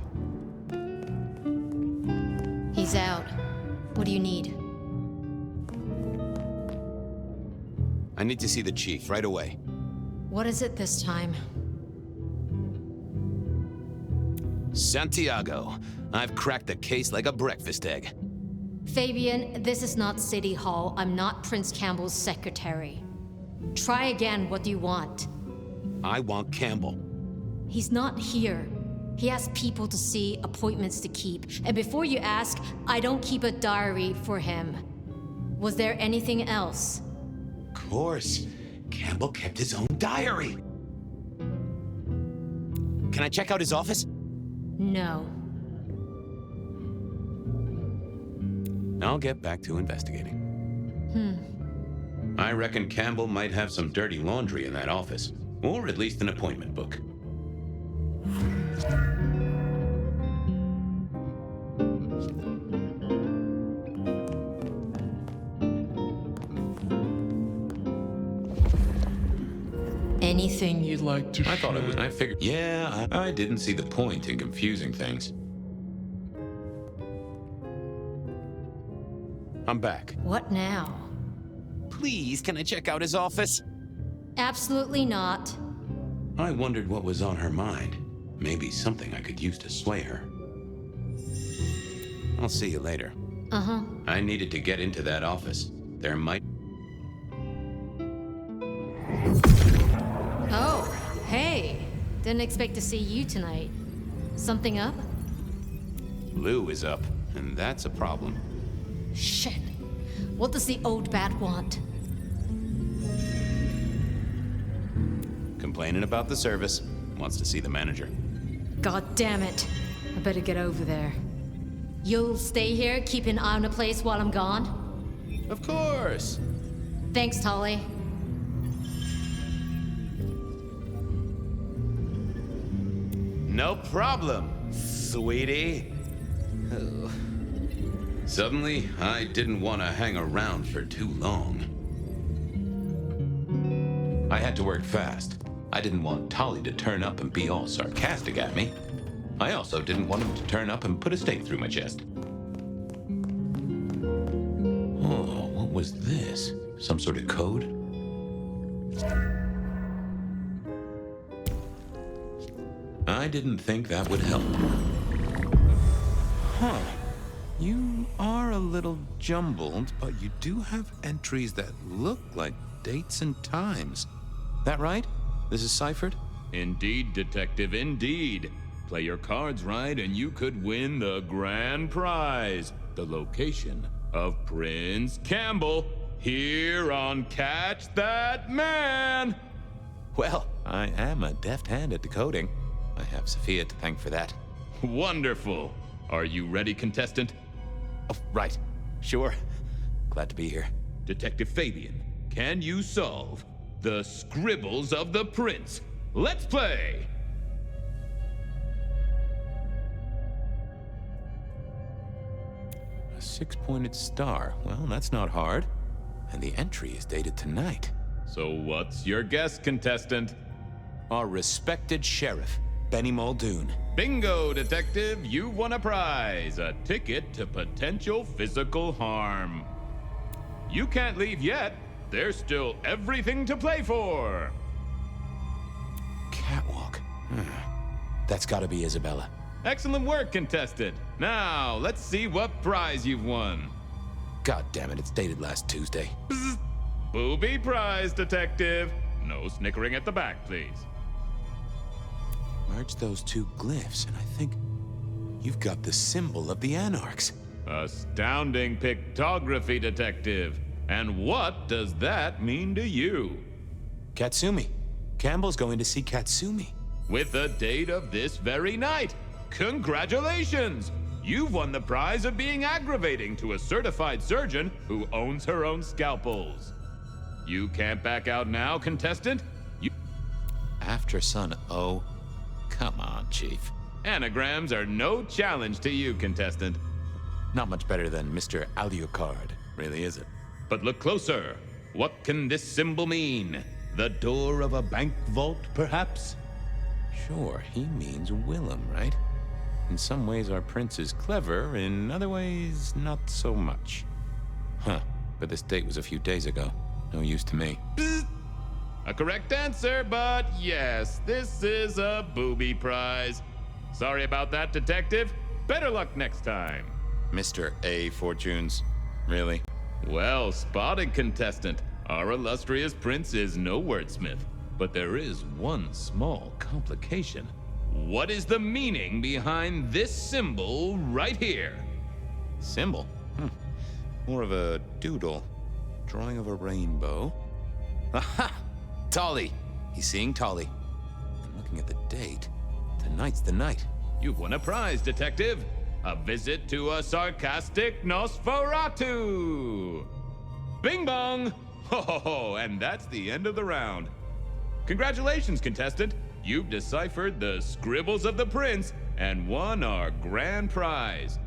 He's out. What do you need? I need to see the chief right away. What is it this time? Santiago, I've cracked the case like a breakfast egg. Fabian, this is not City Hall. I'm not Prince Campbell's secretary. Try again. What do you want? I want Campbell. He's not here. He has people to see, appointments to keep. And before you ask, I don't keep a diary for him. Was there anything else? Of course. Campbell kept his own diary. Can I check out his office? No. I'll get back to investigating. I reckon Campbell might have some dirty laundry in that office, or at least an appointment book. Anything you'd like to I thought it was. I figured. Yeah, I didn't see the point in confusing things. I'm back. What now? Please, can I check out his office? Absolutely not. I wondered what was on her mind. Maybe something I could use to sway her. I'll see you later. Uh-huh. I needed to get into that office. There might... Oh, hey. Didn't expect to see you tonight. Something up? Lou is up, and that's a problem. Shit. What does the old bat want? Complaining about the service. Wants to see the manager. God damn it. I better get over there. You'll stay here, keep an eye on the place while I'm gone? Of course. Thanks, Tolly. No problem, sweetie. Oh. Suddenly, I didn't want to hang around for too long. I had to work fast. I didn't want Tolly to turn up and be all sarcastic at me. I also didn't want him to turn up and put a stake through my chest. Oh, what was this? Some sort of code? I didn't think that would help. Huh. You are a little jumbled, but you do have entries that look like dates and times. That right? This is ciphered? Indeed, Detective, indeed. Play your cards right and you could win the grand prize. The location of Prince Campbell here on Catch That Man. Well, I am a deft hand at decoding. I have Sophia to thank for that. Wonderful. Are you ready, contestant? Oh, right. Sure. Glad to be here. Detective Fabian, can you solve the scribbles of the prince? Let's play! A 6-pointed star. Well, that's not hard. And the entry is dated tonight. So what's your guess, contestant? Our respected sheriff, Benny Muldoon. Bingo, Detective! You won a prize! A ticket to potential physical harm. You can't leave yet. There's still everything to play for! Catwalk. That's gotta be Isabella. Excellent work, contestant. Now, let's see what prize you've won. God damn it, it's dated last Tuesday. Bzz. Booby prize, Detective. No snickering at the back, please. Merge those two glyphs, and I think you've got the symbol of the Anarchs. Astounding pictography, Detective. And what does that mean to you? Katsumi. Campbell's going to see Katsumi. With the date of this very night. Congratulations! You've won the prize of being aggravating to a certified surgeon who owns her own scalpels. You can't back out now, contestant. After son, oh, come on, Chief. Anagrams are no challenge to you, contestant. Not much better than Mr. Alucard, really, is it? But look closer. What can this symbol mean? The door of a bank vault, perhaps? Sure, he means Willem, right? In some ways, our prince is clever. In other ways, not so much. Huh. But this date was a few days ago. No use to me. A correct answer, but yes, this is a booby prize. Sorry about that, detective. Better luck next time. Mr. A. Fortunes. Really? Well spotted, contestant. Our illustrious prince is no wordsmith. But there is one small complication. What is the meaning behind this symbol right here? Symbol? More of a doodle. Drawing of a rainbow. Aha! Tolly! He's seeing Tolly. I'm looking at the date. Tonight's the night. You've won a prize, detective. A visit to a sarcastic Nosferatu! Bing bong! Ho ho ho, and that's the end of the round. Congratulations, contestant. You've deciphered the scribbles of the prince and won our grand prize.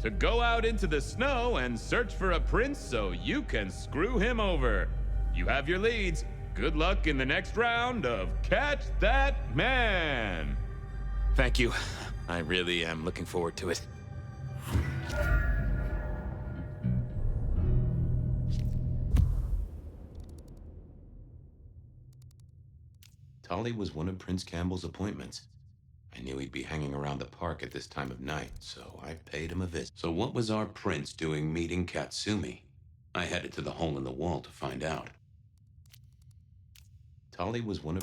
To go out into the snow and search for a prince so you can screw him over. You have your leads. Good luck in the next round of Catch That Man. Thank you. I really am looking forward to it. Tolly was one of Prince Campbell's appointments. I knew he'd be hanging around the park at this time of night, so I paid him a visit. So what was our prince doing meeting Katsumi? I headed to the hole in the wall to find out. Tolly was one of...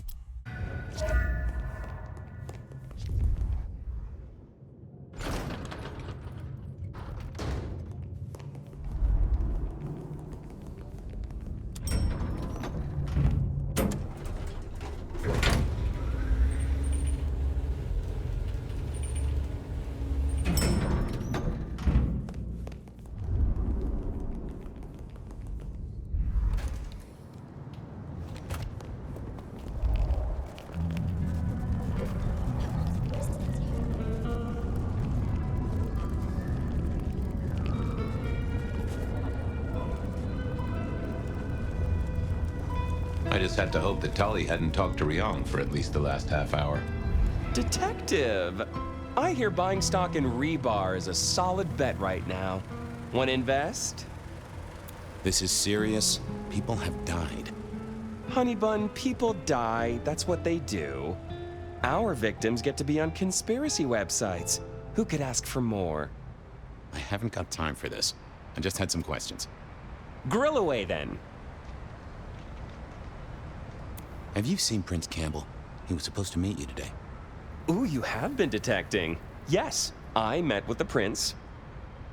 I just had to hope that Tolly hadn't talked to Ryong for at least the last half hour. Detective! I hear buying stock in Rebar is a solid bet right now. Want to invest? This is serious. People have died. Honey bun, people die. That's what they do. Our victims get to be on conspiracy websites. Who could ask for more? I haven't got time for this. I just had some questions. Grill away then. Have you seen Prince Campbell? He was supposed to meet you today. Ooh, you have been detecting. Yes, I met with the prince.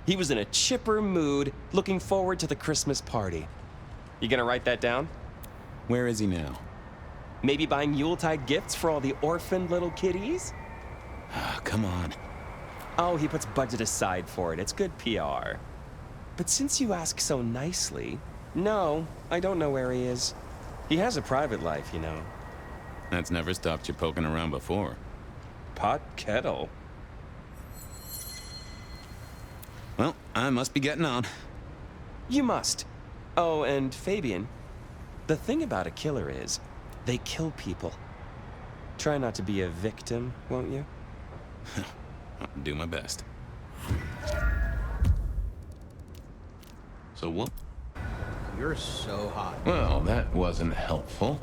He was in a chipper mood, looking forward to the Christmas party. You gonna write that down? Where is he now? Maybe buying Yuletide gifts for all the orphaned little kitties? Ah, come on. Oh, he puts budget aside for it. It's good PR. But since you ask so nicely, no, I don't know where he is. He has a private life, you know. That's never stopped you poking around before. Pot kettle. Well, I must be getting on. You must. Oh, and Fabian, the thing about a killer is, they kill people. Try not to be a victim, won't you? I'll do my best. So what? You're so hot. Well, that wasn't helpful.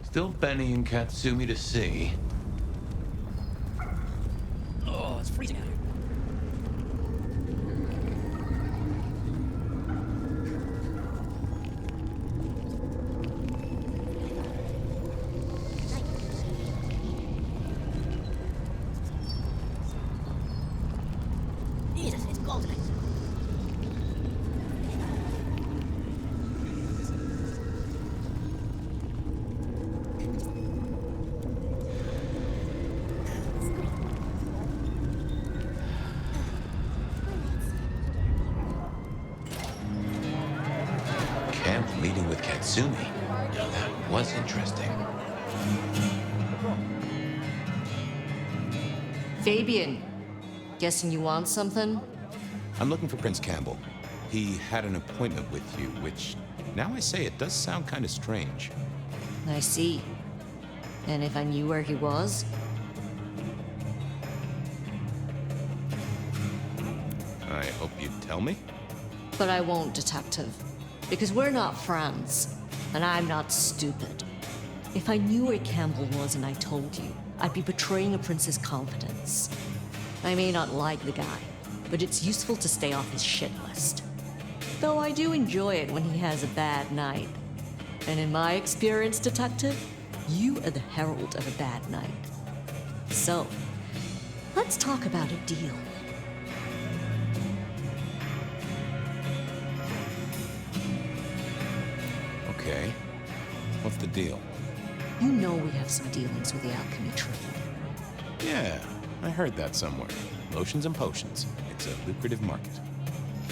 Still Benny and Katsumi to see. Oh, it's freezing out here. Jesus, it's cold today. Meeting with Katsumi. That was interesting. Fabian, guessing you want something? I'm looking for Prince Campbell. He had an appointment with you, which, now I say it, does sound kind of strange. I see. And if I knew where he was? I hope you'd tell me. But I won't, Detective. Because we're not friends. And I'm not stupid. If I knew where Campbell was and I told you, I'd be betraying a prince's confidence. I may not like the guy, but it's useful to stay off his shit list. Though I do enjoy it when he has a bad night. And in my experience, Detective, you are the herald of a bad night. So, let's talk about a deal. Okay. What's the deal? You know we have some dealings with the alchemy trade. Yeah, I heard that somewhere. Lotions and potions. It's a lucrative market.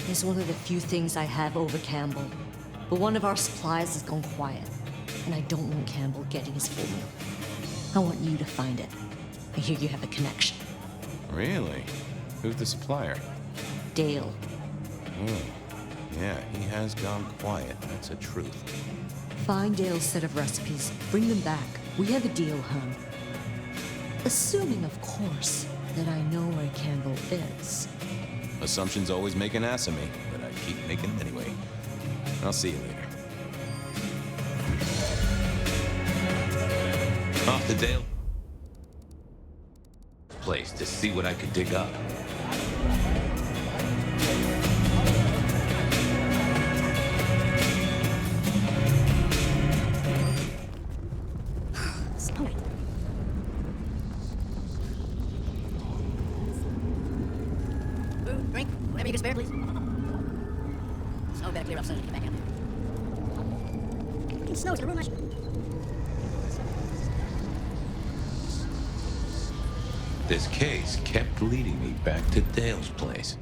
It's one of the few things I have over Campbell. But one of our supplies has gone quiet. And I don't want Campbell getting his formula. I want you to find it. I hear you have a connection. Really? Who's the supplier? Dale. Oh, yeah, he has gone quiet. That's a truth. Find Dale's set of recipes. Bring them back. We have a deal, hon. Assuming, of course, that I know where Campbell is. Assumptions always make an ass of me, but I keep making them anyway. I'll see you later. Off to Dale place to see what I could dig up. Drink, whatever you can spare, please. Snow better clear up so you can get back out. Fucking snow's gonna ruin my shit. This case kept leading me back to Dale's place.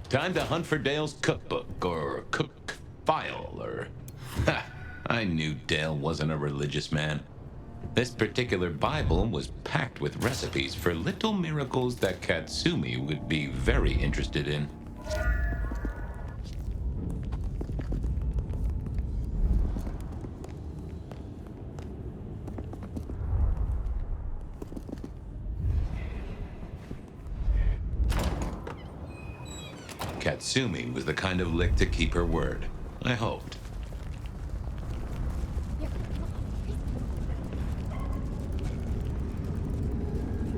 Time to hunt for Dale's cookbook, or cook file, or... Ha! I knew Dale wasn't a religious man. This particular Bible was packed with recipes for little miracles that Katsumi would be very interested in. Katsumi was the kind of lick to keep her word. I hoped.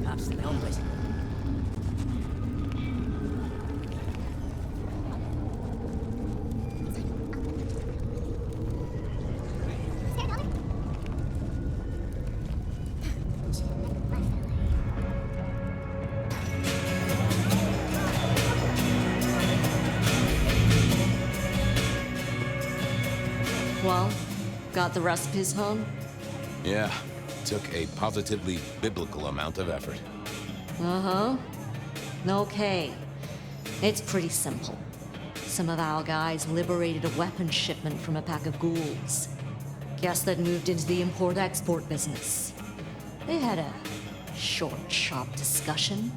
Cops in the home place. Well, got the recipes home? Yeah, took a positively biblical amount of effort. Uh-huh. Okay. It's pretty simple. Some of our guys liberated a weapons shipment from a pack of ghouls. Guess that moved into the import-export business. They had a short, sharp discussion,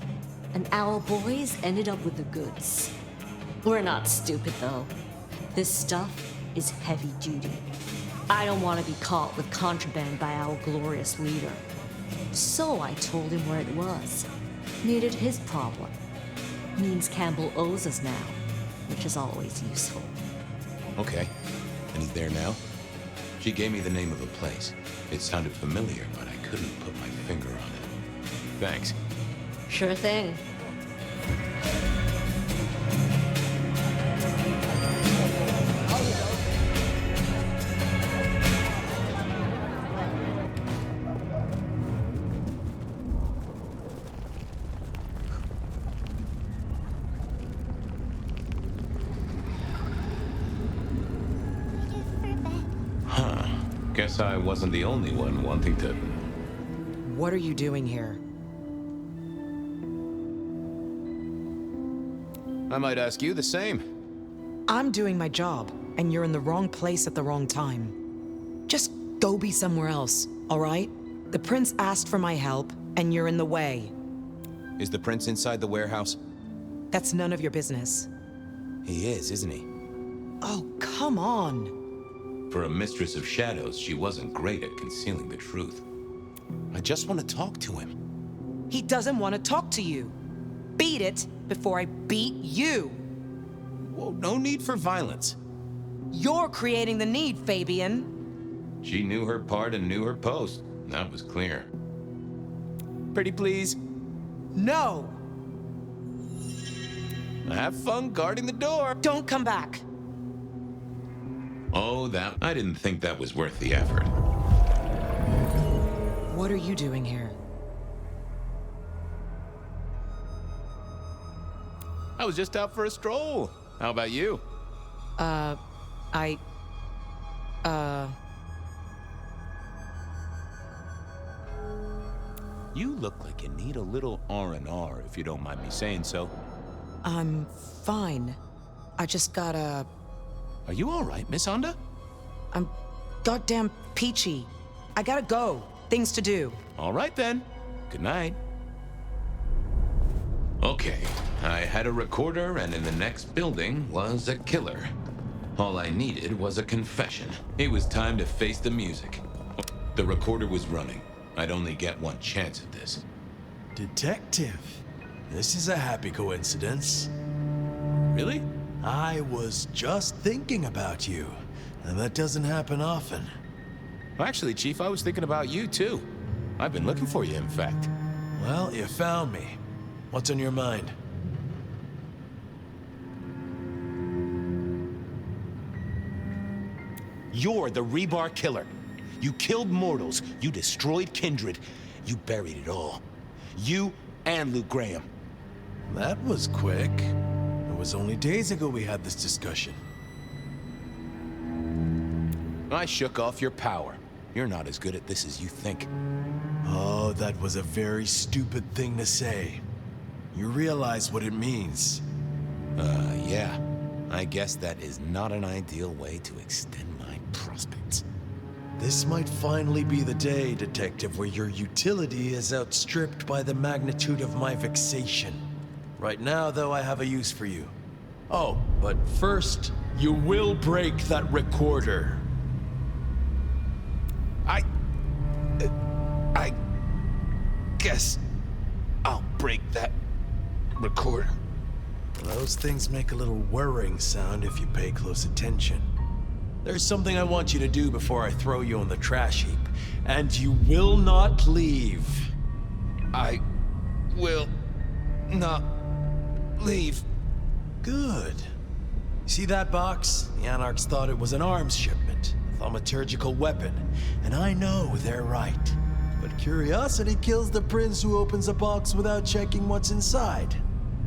and our boys ended up with the goods. We're not stupid, though. This stuff is heavy duty. I don't want to be caught with contraband by our glorious leader. So I told him where it was. Made it his problem. Means Campbell owes us now, which is always useful. Okay. And he's there now? She gave me the name of the place. It sounded familiar, but I couldn't put my finger on it. Thanks. Sure thing. Guess I wasn't the only one wanting to... What are you doing here? I might ask you the same. I'm doing my job, and you're in the wrong place at the wrong time. Just go be somewhere else, all right? The prince asked for my help, and you're in the way. Is the prince inside the warehouse? That's none of your business. He is, isn't he? Oh, come on. For a mistress of shadows, she wasn't great at concealing the truth. I just want to talk to him. He doesn't want to talk to you. Beat it before I beat you. Whoa, no need for violence. You're creating the need, Fabian. She knew her part and knew her post. That was clear. Pretty please? No. Have fun guarding the door. Don't come back. Oh, I didn't think that was worth the effort. What are you doing here? I was just out for a stroll. How about you? You look like you need a little R&R, if you don't mind me saying so. I'm fine. I just gotta... Are you all right, Miss Honda? I'm goddamn peachy. I gotta go. Things to do. All right, then. Good night. Okay, I had a recorder, and in the next building was a killer. All I needed was a confession. It was time to face the music. The recorder was running. I'd only get one chance at this. Detective, this is a happy coincidence. Really? I was just thinking about you, and that doesn't happen often. Actually, Chief, I was thinking about you, too. I've been looking for you, in fact. Well, you found me. What's on your mind? You're the Rebar killer. You killed mortals. You destroyed kindred. You buried it all. You and Lou Graham. That was quick. It was only days ago we had this discussion. I shook off your power. You're not as good at this as you think. Oh, that was a very stupid thing to say. You realize what it means. Yeah. I guess that is not an ideal way to extend my prospects. This might finally be the day, Detective, where your utility is outstripped by the magnitude of my vexation. Right now, though, I have a use for you. Oh, but first, you will break that recorder. I guess I'll break that recorder. Those things make a little whirring sound if you pay close attention. There's something I want you to do before I throw you on the trash heap, and you will not leave. I will not leave. Good. See that box? The Anarchs thought it was an arms shipment, a thaumaturgical weapon, and I know they're right. But curiosity kills the prince who opens a box without checking what's inside.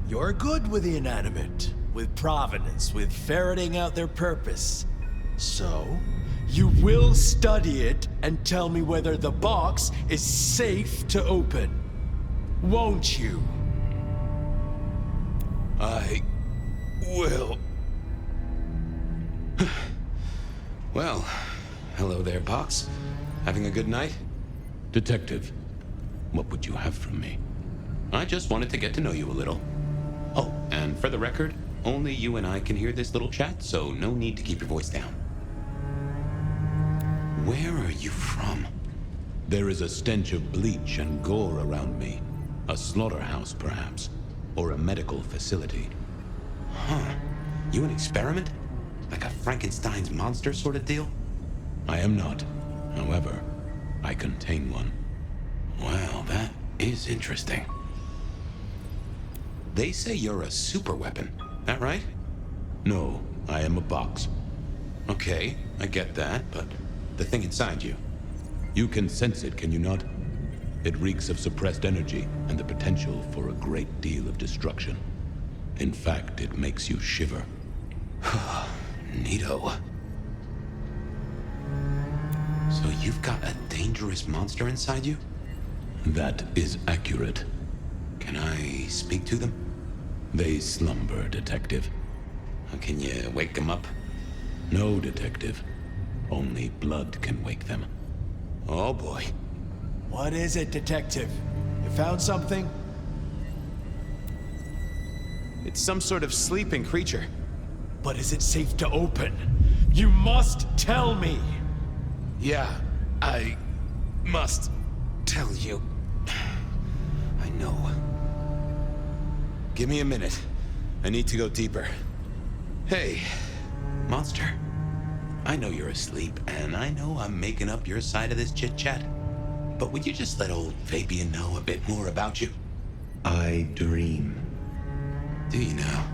You're good with the inanimate, with provenance, with ferreting out their purpose. So, you will study it and tell me whether the box is safe to open. Won't you? I will. Well, hello there, box. Having a good night? Detective, what would you have from me? I just wanted to get to know you a little. Oh, and for the record, only you and I can hear this little chat, so no need to keep your voice down. Where are you from? There is a stench of bleach and gore around me. A slaughterhouse, perhaps. Or a medical facility. Huh. You an experiment? Like a Frankenstein's monster sort of deal? I am not. However, I contain one. Well, that is interesting. They say you're a superweapon, that right? No, I am a box. Okay, I get that, but the thing inside you. You can sense it, can you not? It reeks of suppressed energy and the potential for a great deal of destruction. In fact, it makes you shiver. Neato. So you've got a dangerous monster inside you? That is accurate. Can I speak to them? They slumber, Detective. Can you wake them up? No, Detective. Only blood can wake them. Oh, boy. What is it, Detective? You found something? It's some sort of sleeping creature. But is it safe to open? You must tell me! Yeah, I must tell you. I know. Give me a minute. I need to go deeper. Hey, monster. I know you're asleep, and I know I'm making up your side of this chit-chat. But would you just let old Fabian know a bit more about you? I dream. Do you now?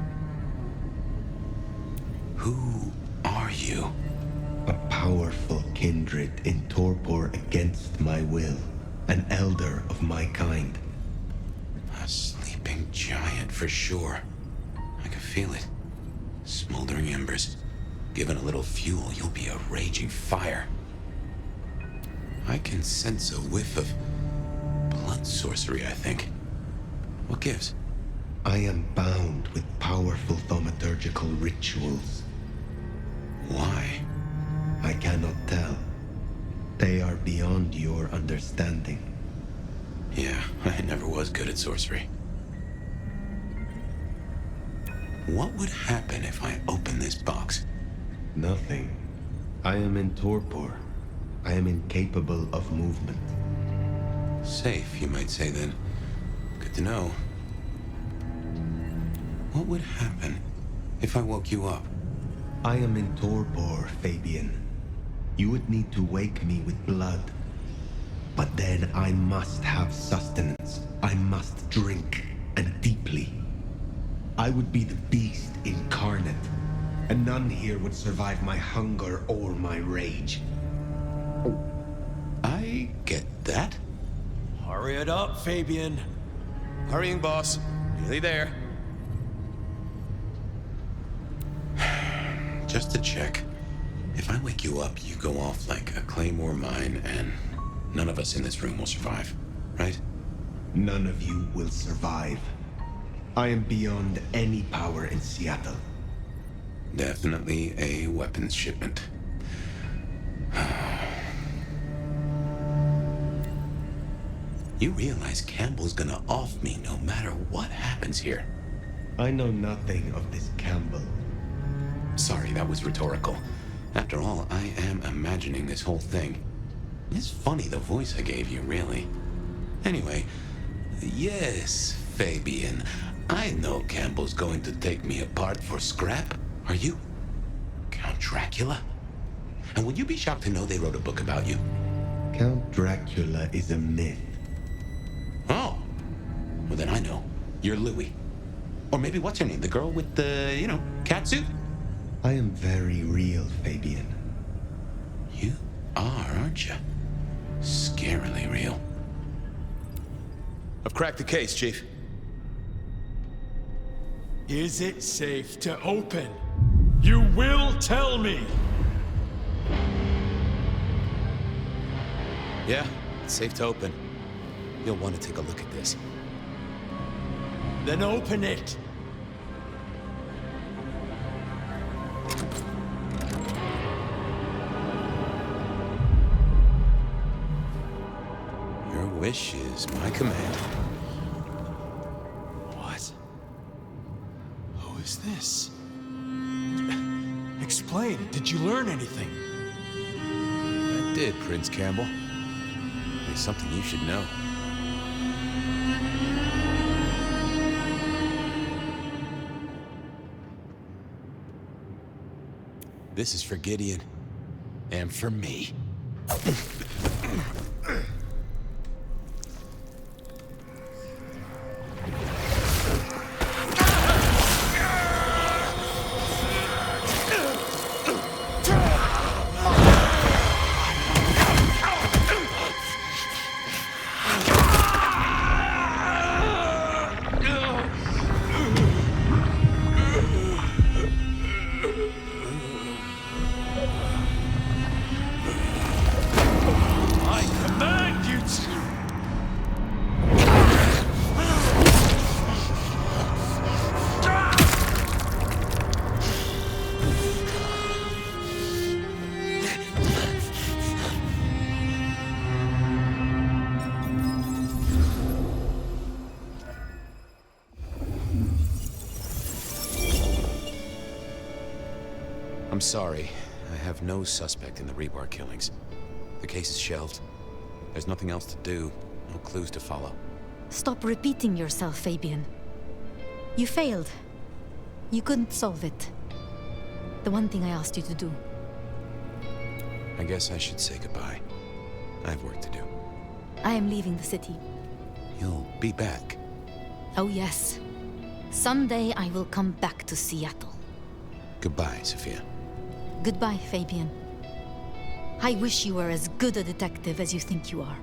Who are you? A powerful kindred in torpor against my will. An elder of my kind. A sleeping giant for sure. I can feel it. Smoldering embers. Given a little fuel, you'll be a raging fire. I can sense a whiff of blood sorcery, I think. What gives? I am bound with powerful thaumaturgical rituals. Why? I cannot tell. They are beyond your understanding. Yeah, I never was good at sorcery. What would happen if I open this box? Nothing. I am in torpor. I am incapable of movement. Safe, you might say then. Good to know. What would happen if I woke you up? I am in torpor, Fabian. You would need to wake me with blood. But then I must have sustenance. I must drink, and deeply. I would be the beast incarnate, and none here would survive my hunger or my rage. I get that. Hurry it up, Fabian. Hurrying, boss. Nearly there. Just to check. If I wake you up, you go off like a claymore mine, and none of us in this room will survive, right? None of you will survive. I am beyond any power in Seattle. Definitely a weapons shipment. You realize Campbell's gonna off me no matter what happens here. I know nothing of this Campbell. Sorry, that was rhetorical. After all, I am imagining this whole thing. It's funny the voice I gave you, really. Anyway, yes, Fabian. I know Campbell's going to take me apart for scrap. Are you? Count Dracula? And would you be shocked to know they wrote a book about you? Count Dracula is a myth. Oh. Well, then I know. You're Louis. Or maybe what's her name? The girl with the, cat suit? I am very real, Fabian. You are, aren't you? Scarily real. I've cracked the case, Chief. Is it safe to open? You will tell me! Yeah, it's safe to open. You'll want to take a look at this. Then open it! Your wish is my command. What? Who is this? Explain. Did you learn anything? I did, Prince Campbell. There's something you should know. This is for Gideon. And for me. I'm sorry. I have no suspect in the Rebar killings. The case is shelved. There's nothing else to do. No clues to follow. Stop repeating yourself, Fabian. You failed. You couldn't solve it. The one thing I asked you to do. I guess I should say goodbye. I have work to do. I am leaving the city. You'll be back. Oh yes. Someday I will come back to Seattle. Goodbye, Sophia. Goodbye, Fabian. I wish you were as good a detective as you think you are.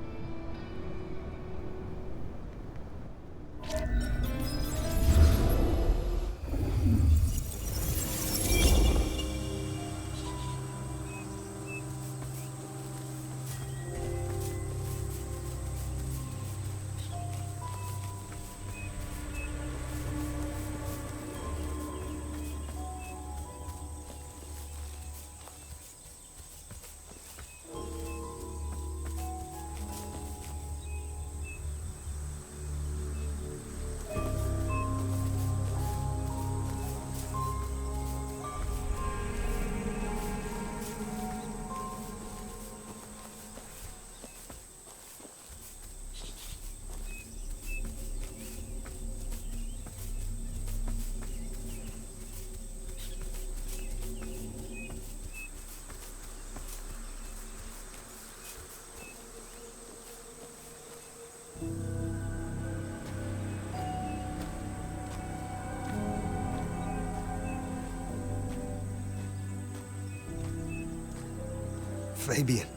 Fabian,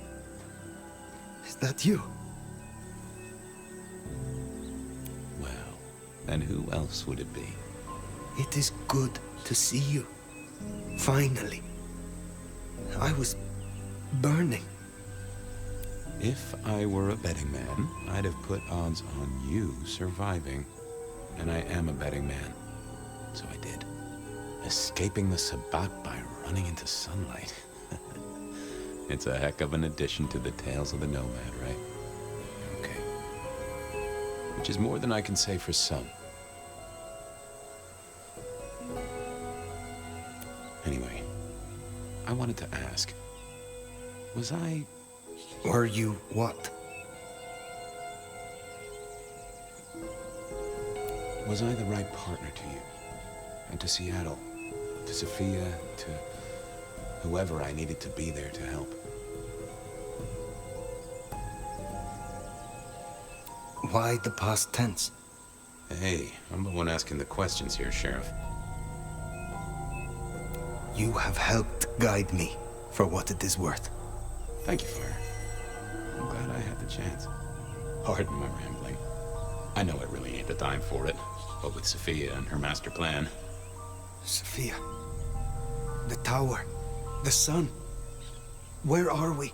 is that you? Well, and who else would it be? It is good to see you. Finally. I was burning. If I were a betting man, I'd have put odds on you surviving. And I am a betting man. So I did. Escaping the sabbat by running into sunlight. It's a heck of an addition to the tales of the nomad, right? Okay. Which is more than I can say for some. Anyway, I wanted to ask, Were you what? Was I the right partner to you? And to Seattle? To Sophia? To whoever I needed to be there to help? Why the past tense? Hey, I'm the one asking the questions here, Sheriff. You have helped guide me, for what it is worth. Thank you, Fire. I'm glad I had the chance. Pardon my rambling. I know it really ain't the time for it, but with Sophia and her master plan... Sophia. The tower. The sun. Where are we?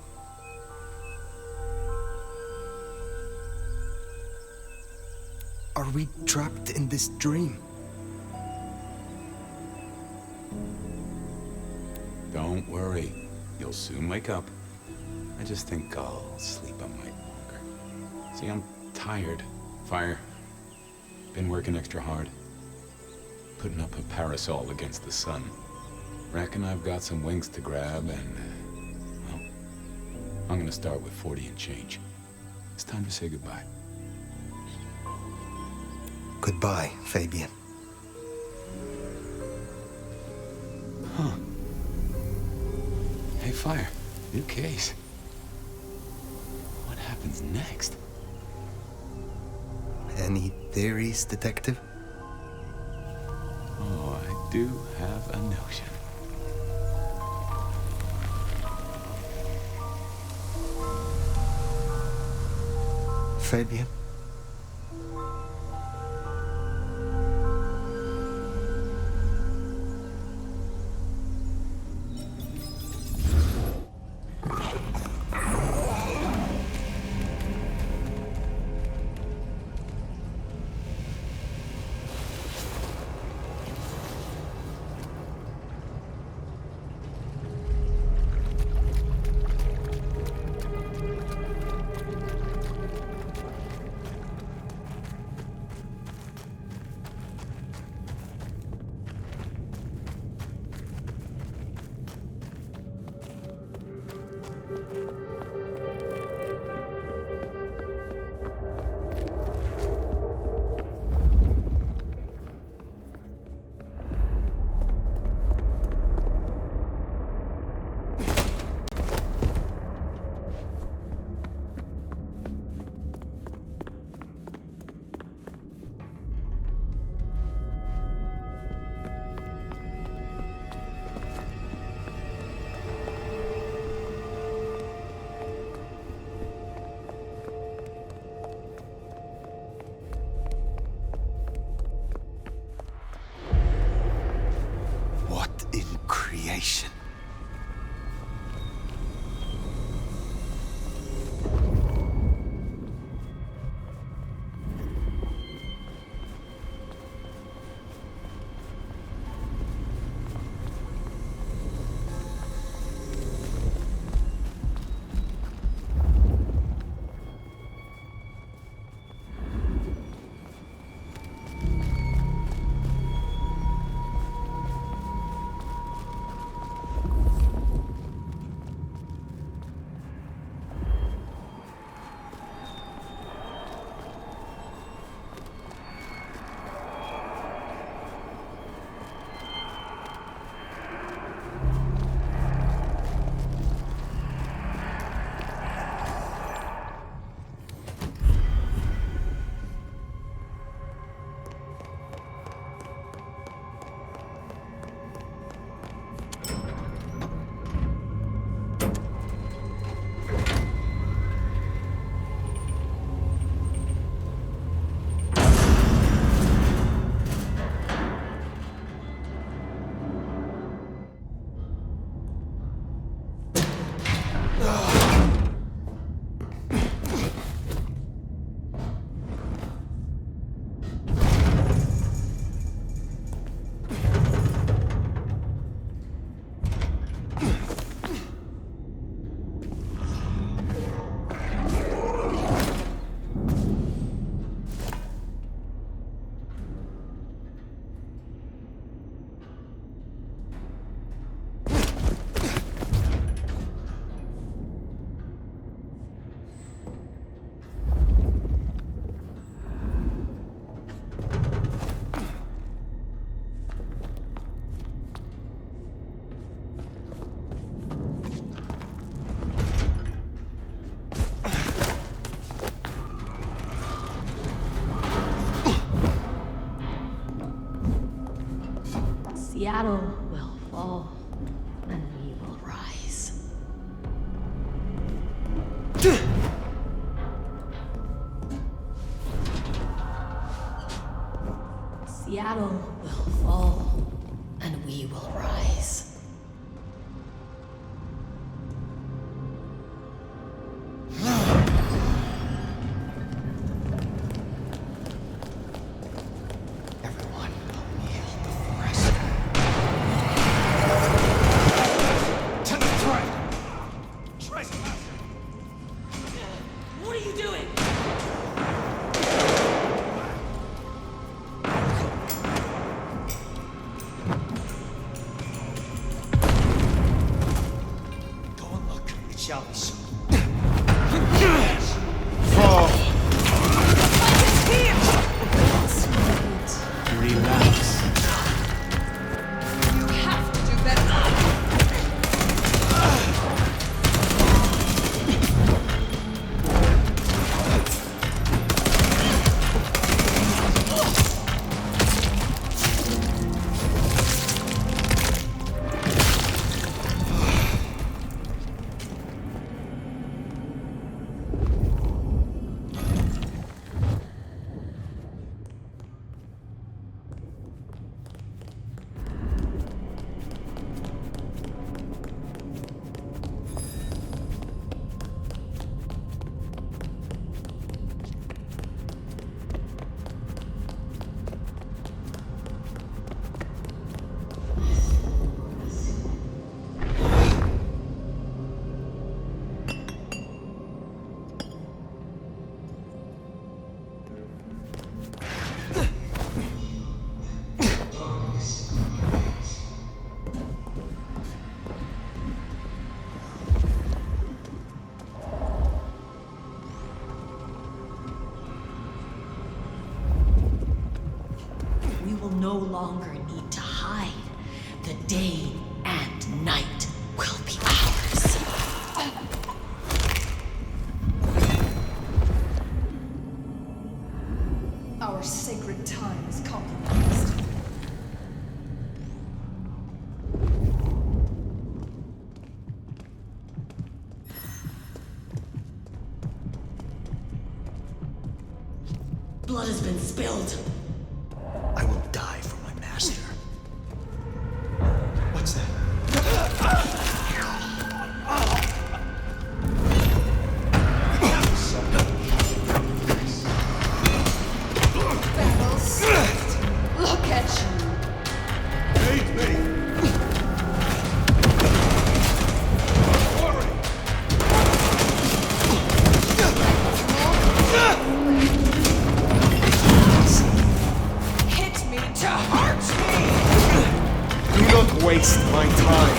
Are we trapped in this dream? Don't worry. You'll soon wake up. I just think I'll sleep a mite longer. See, I'm tired. Fire. Been working extra hard. Putting up a parasol against the sun. Reckon I've got some wings to grab and... well, I'm gonna start with 40 and change. It's time to say goodbye. Goodbye, Fabian. Huh. Hey, Fire. New case. What happens next? Any theories, Detective? Oh, I do have a notion. Fabian? Seattle will fall, and we will rise. Seattle will fall, and we will rise. No longer need to hide. The day and night will be ours. Our sacred time is compromised. Blood has been spilled. I will die for my master. What's that? Battle ceased. Look at you. Hate me! Hit me to hurt me! Do not waste my time.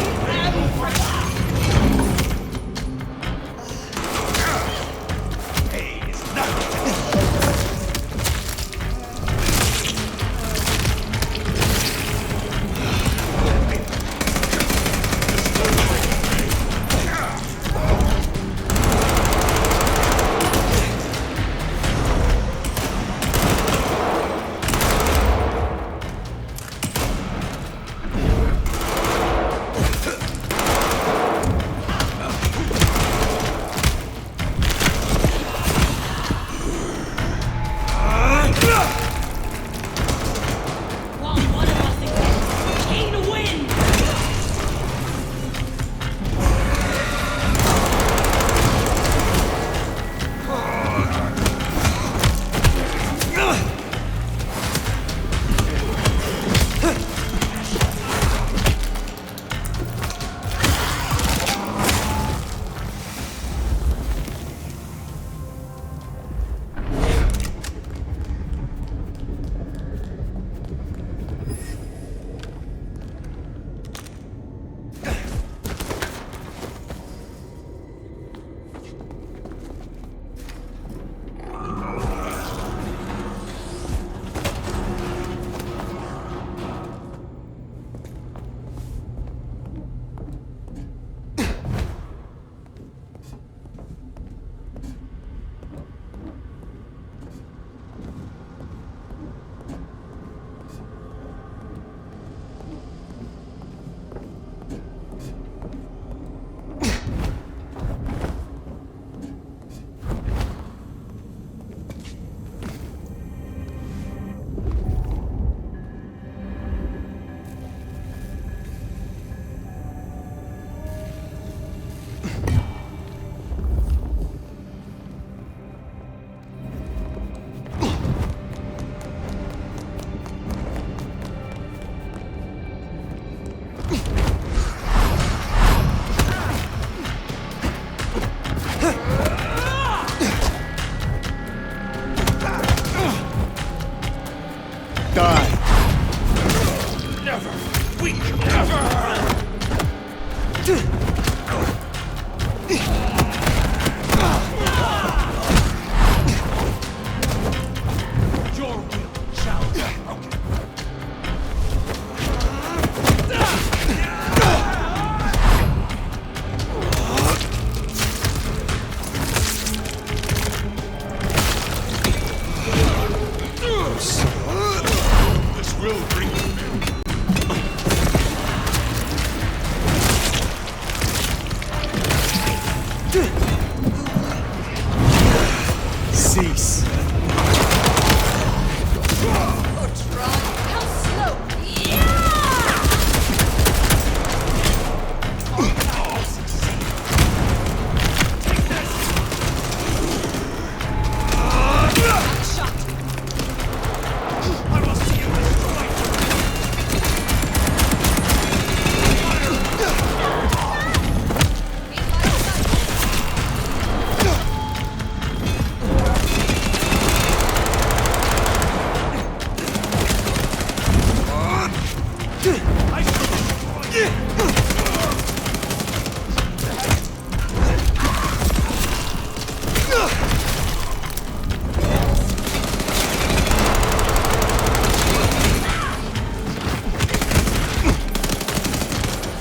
die. Never! We never! Your will shall be broken. This will bring you in. Cease. How slow!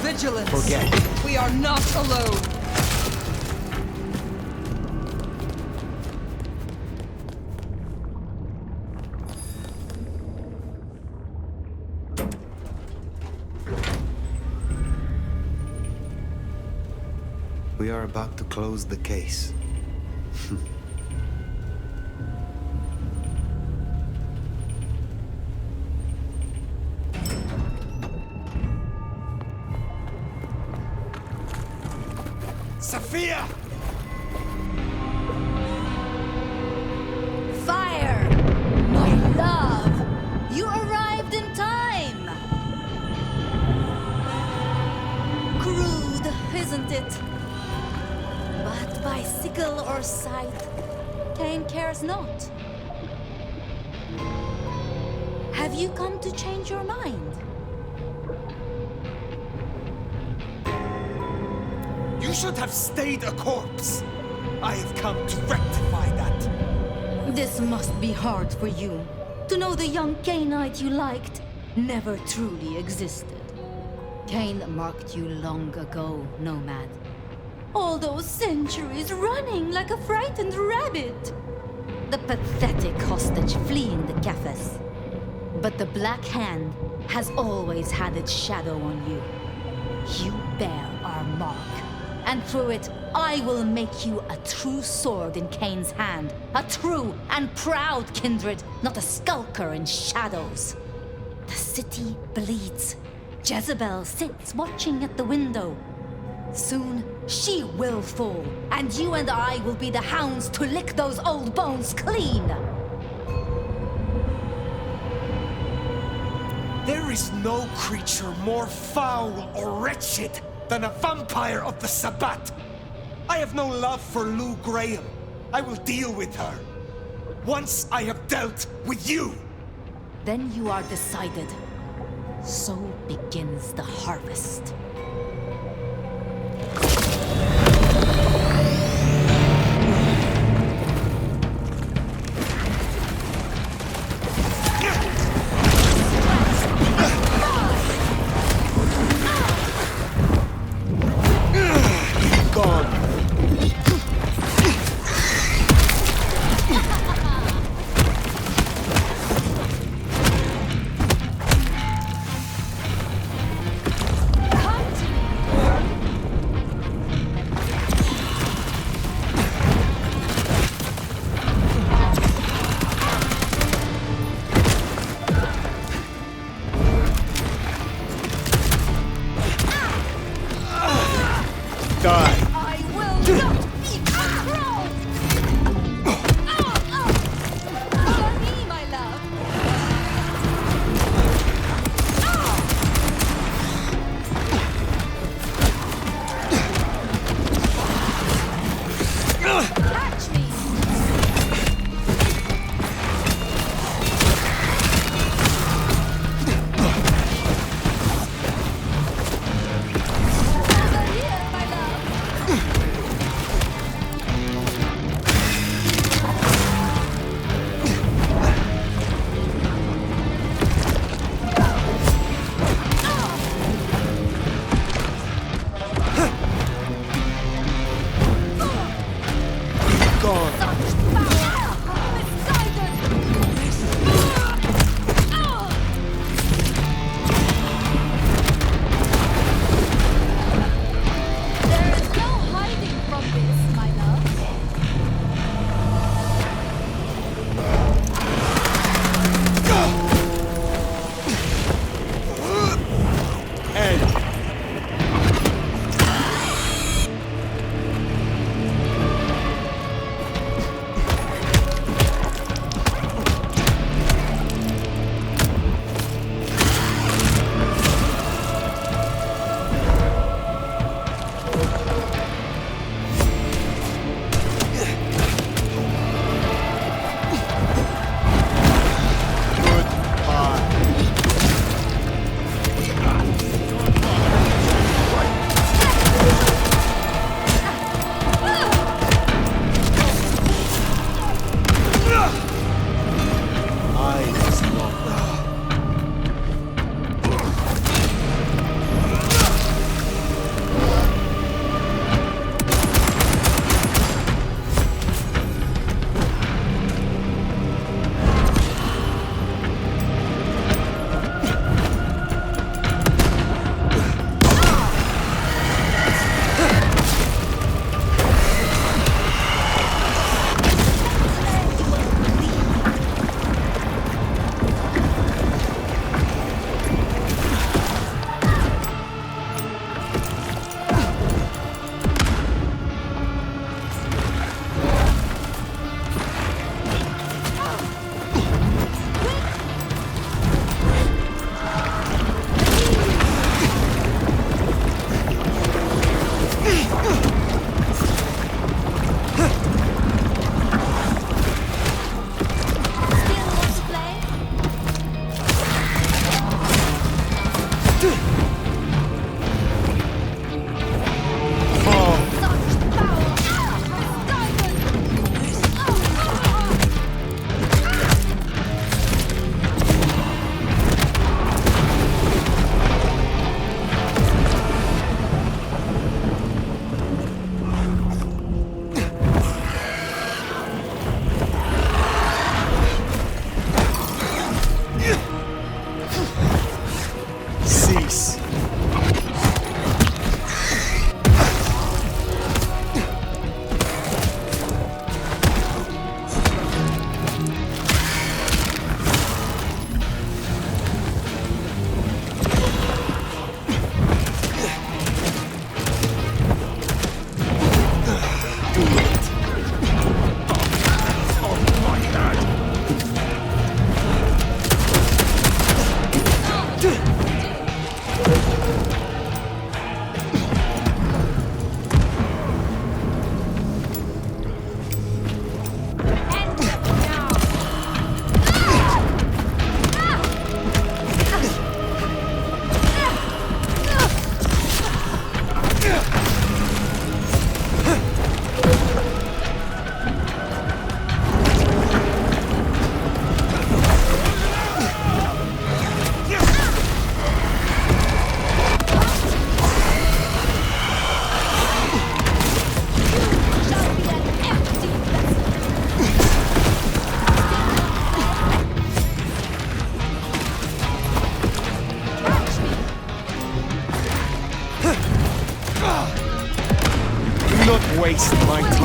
Vigilance. Forget. We are not alone. We are about to close the case. Sophia! Fire! My love! You arrived in time! Crude, isn't it? But by sickle or scythe, Cain cares not. Have you come to change your mind? You should have stayed a corpse. I have come to rectify that. This must be hard for you, to know the young Cainite you liked never truly existed. Cain marked you long ago, Nomad. All those centuries running like a frightened rabbit. The pathetic hostage fleeing the Cafes. But the Black Hand has always had its shadow on you. You bear our mark. And through it, I will make you a true sword in Cain's hand. A true and proud kindred, not a skulker in shadows. The city bleeds. Jezebel sits watching at the window. Soon, she will fall, and you and I will be the hounds to lick those old bones clean. There is no creature more foul or wretched than a vampire of the Sabbat. I have no love for Lou Graham. I will deal with her. Once I have dealt with you. Then you are decided. So begins the harvest. Come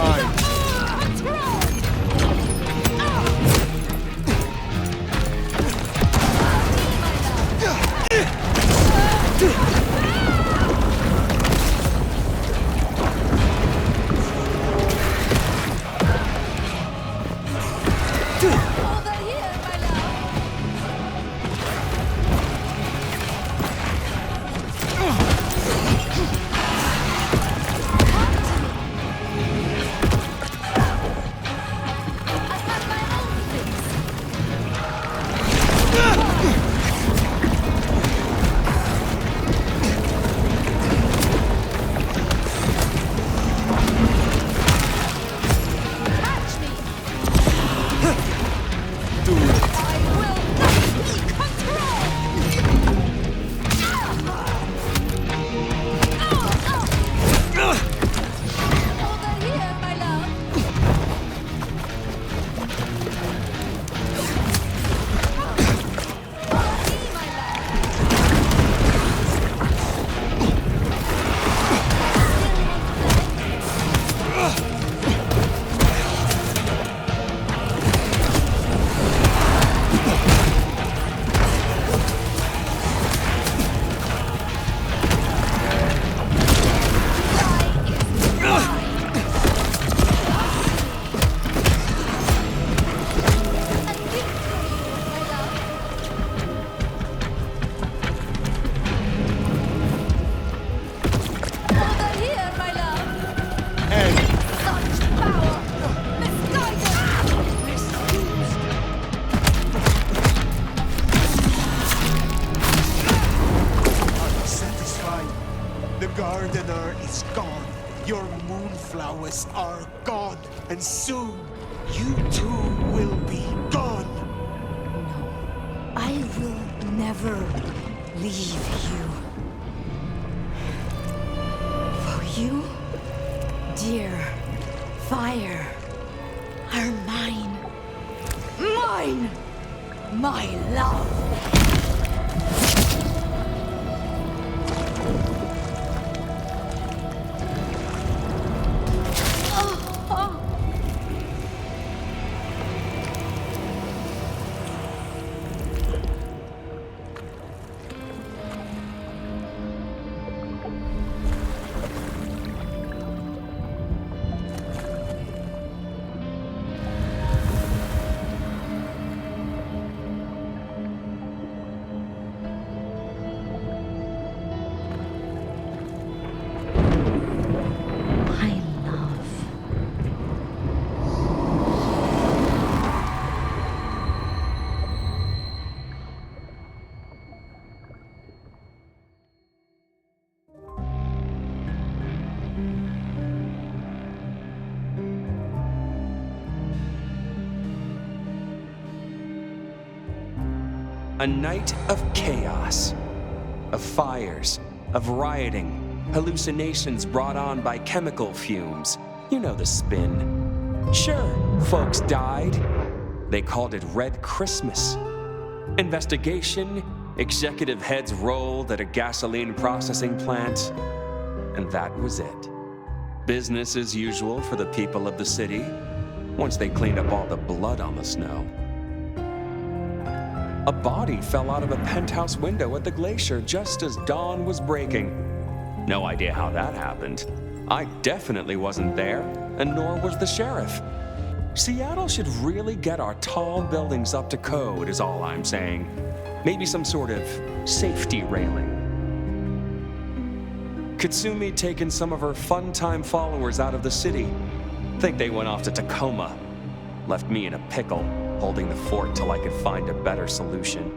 time. Are gone, and soon you too will be gone. No, I will never leave you. For you, dear fire, are mine. Mine! My love! A night of chaos, of fires, of rioting, hallucinations brought on by chemical fumes. You know the spin. Sure, folks died. They called it Red Christmas. Investigation, executive heads rolled at a gasoline processing plant, and that was it. Business as usual for the people of the city, once they cleaned up all the blood on the snow. A body fell out of a penthouse window at the glacier just as dawn was breaking. No idea how that happened. I definitely wasn't there, and nor was the sheriff. Seattle should really get our tall buildings up to code, is all I'm saying. Maybe some sort of safety railing. Katsumi taken some of her fun-time followers out of the city. Think they went off to Tacoma. Left me in a pickle, holding the fort till I could find a better solution.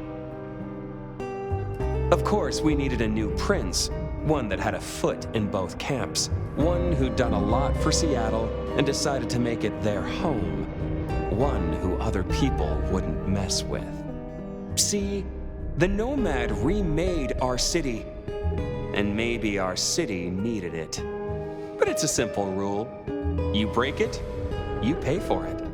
Of course, we needed a new prince, one that had a foot in both camps, one who'd done a lot for Seattle and decided to make it their home, one who other people wouldn't mess with. See, the Nomad remade our city, and maybe our city needed it. But it's a simple rule. You break it, you pay for it.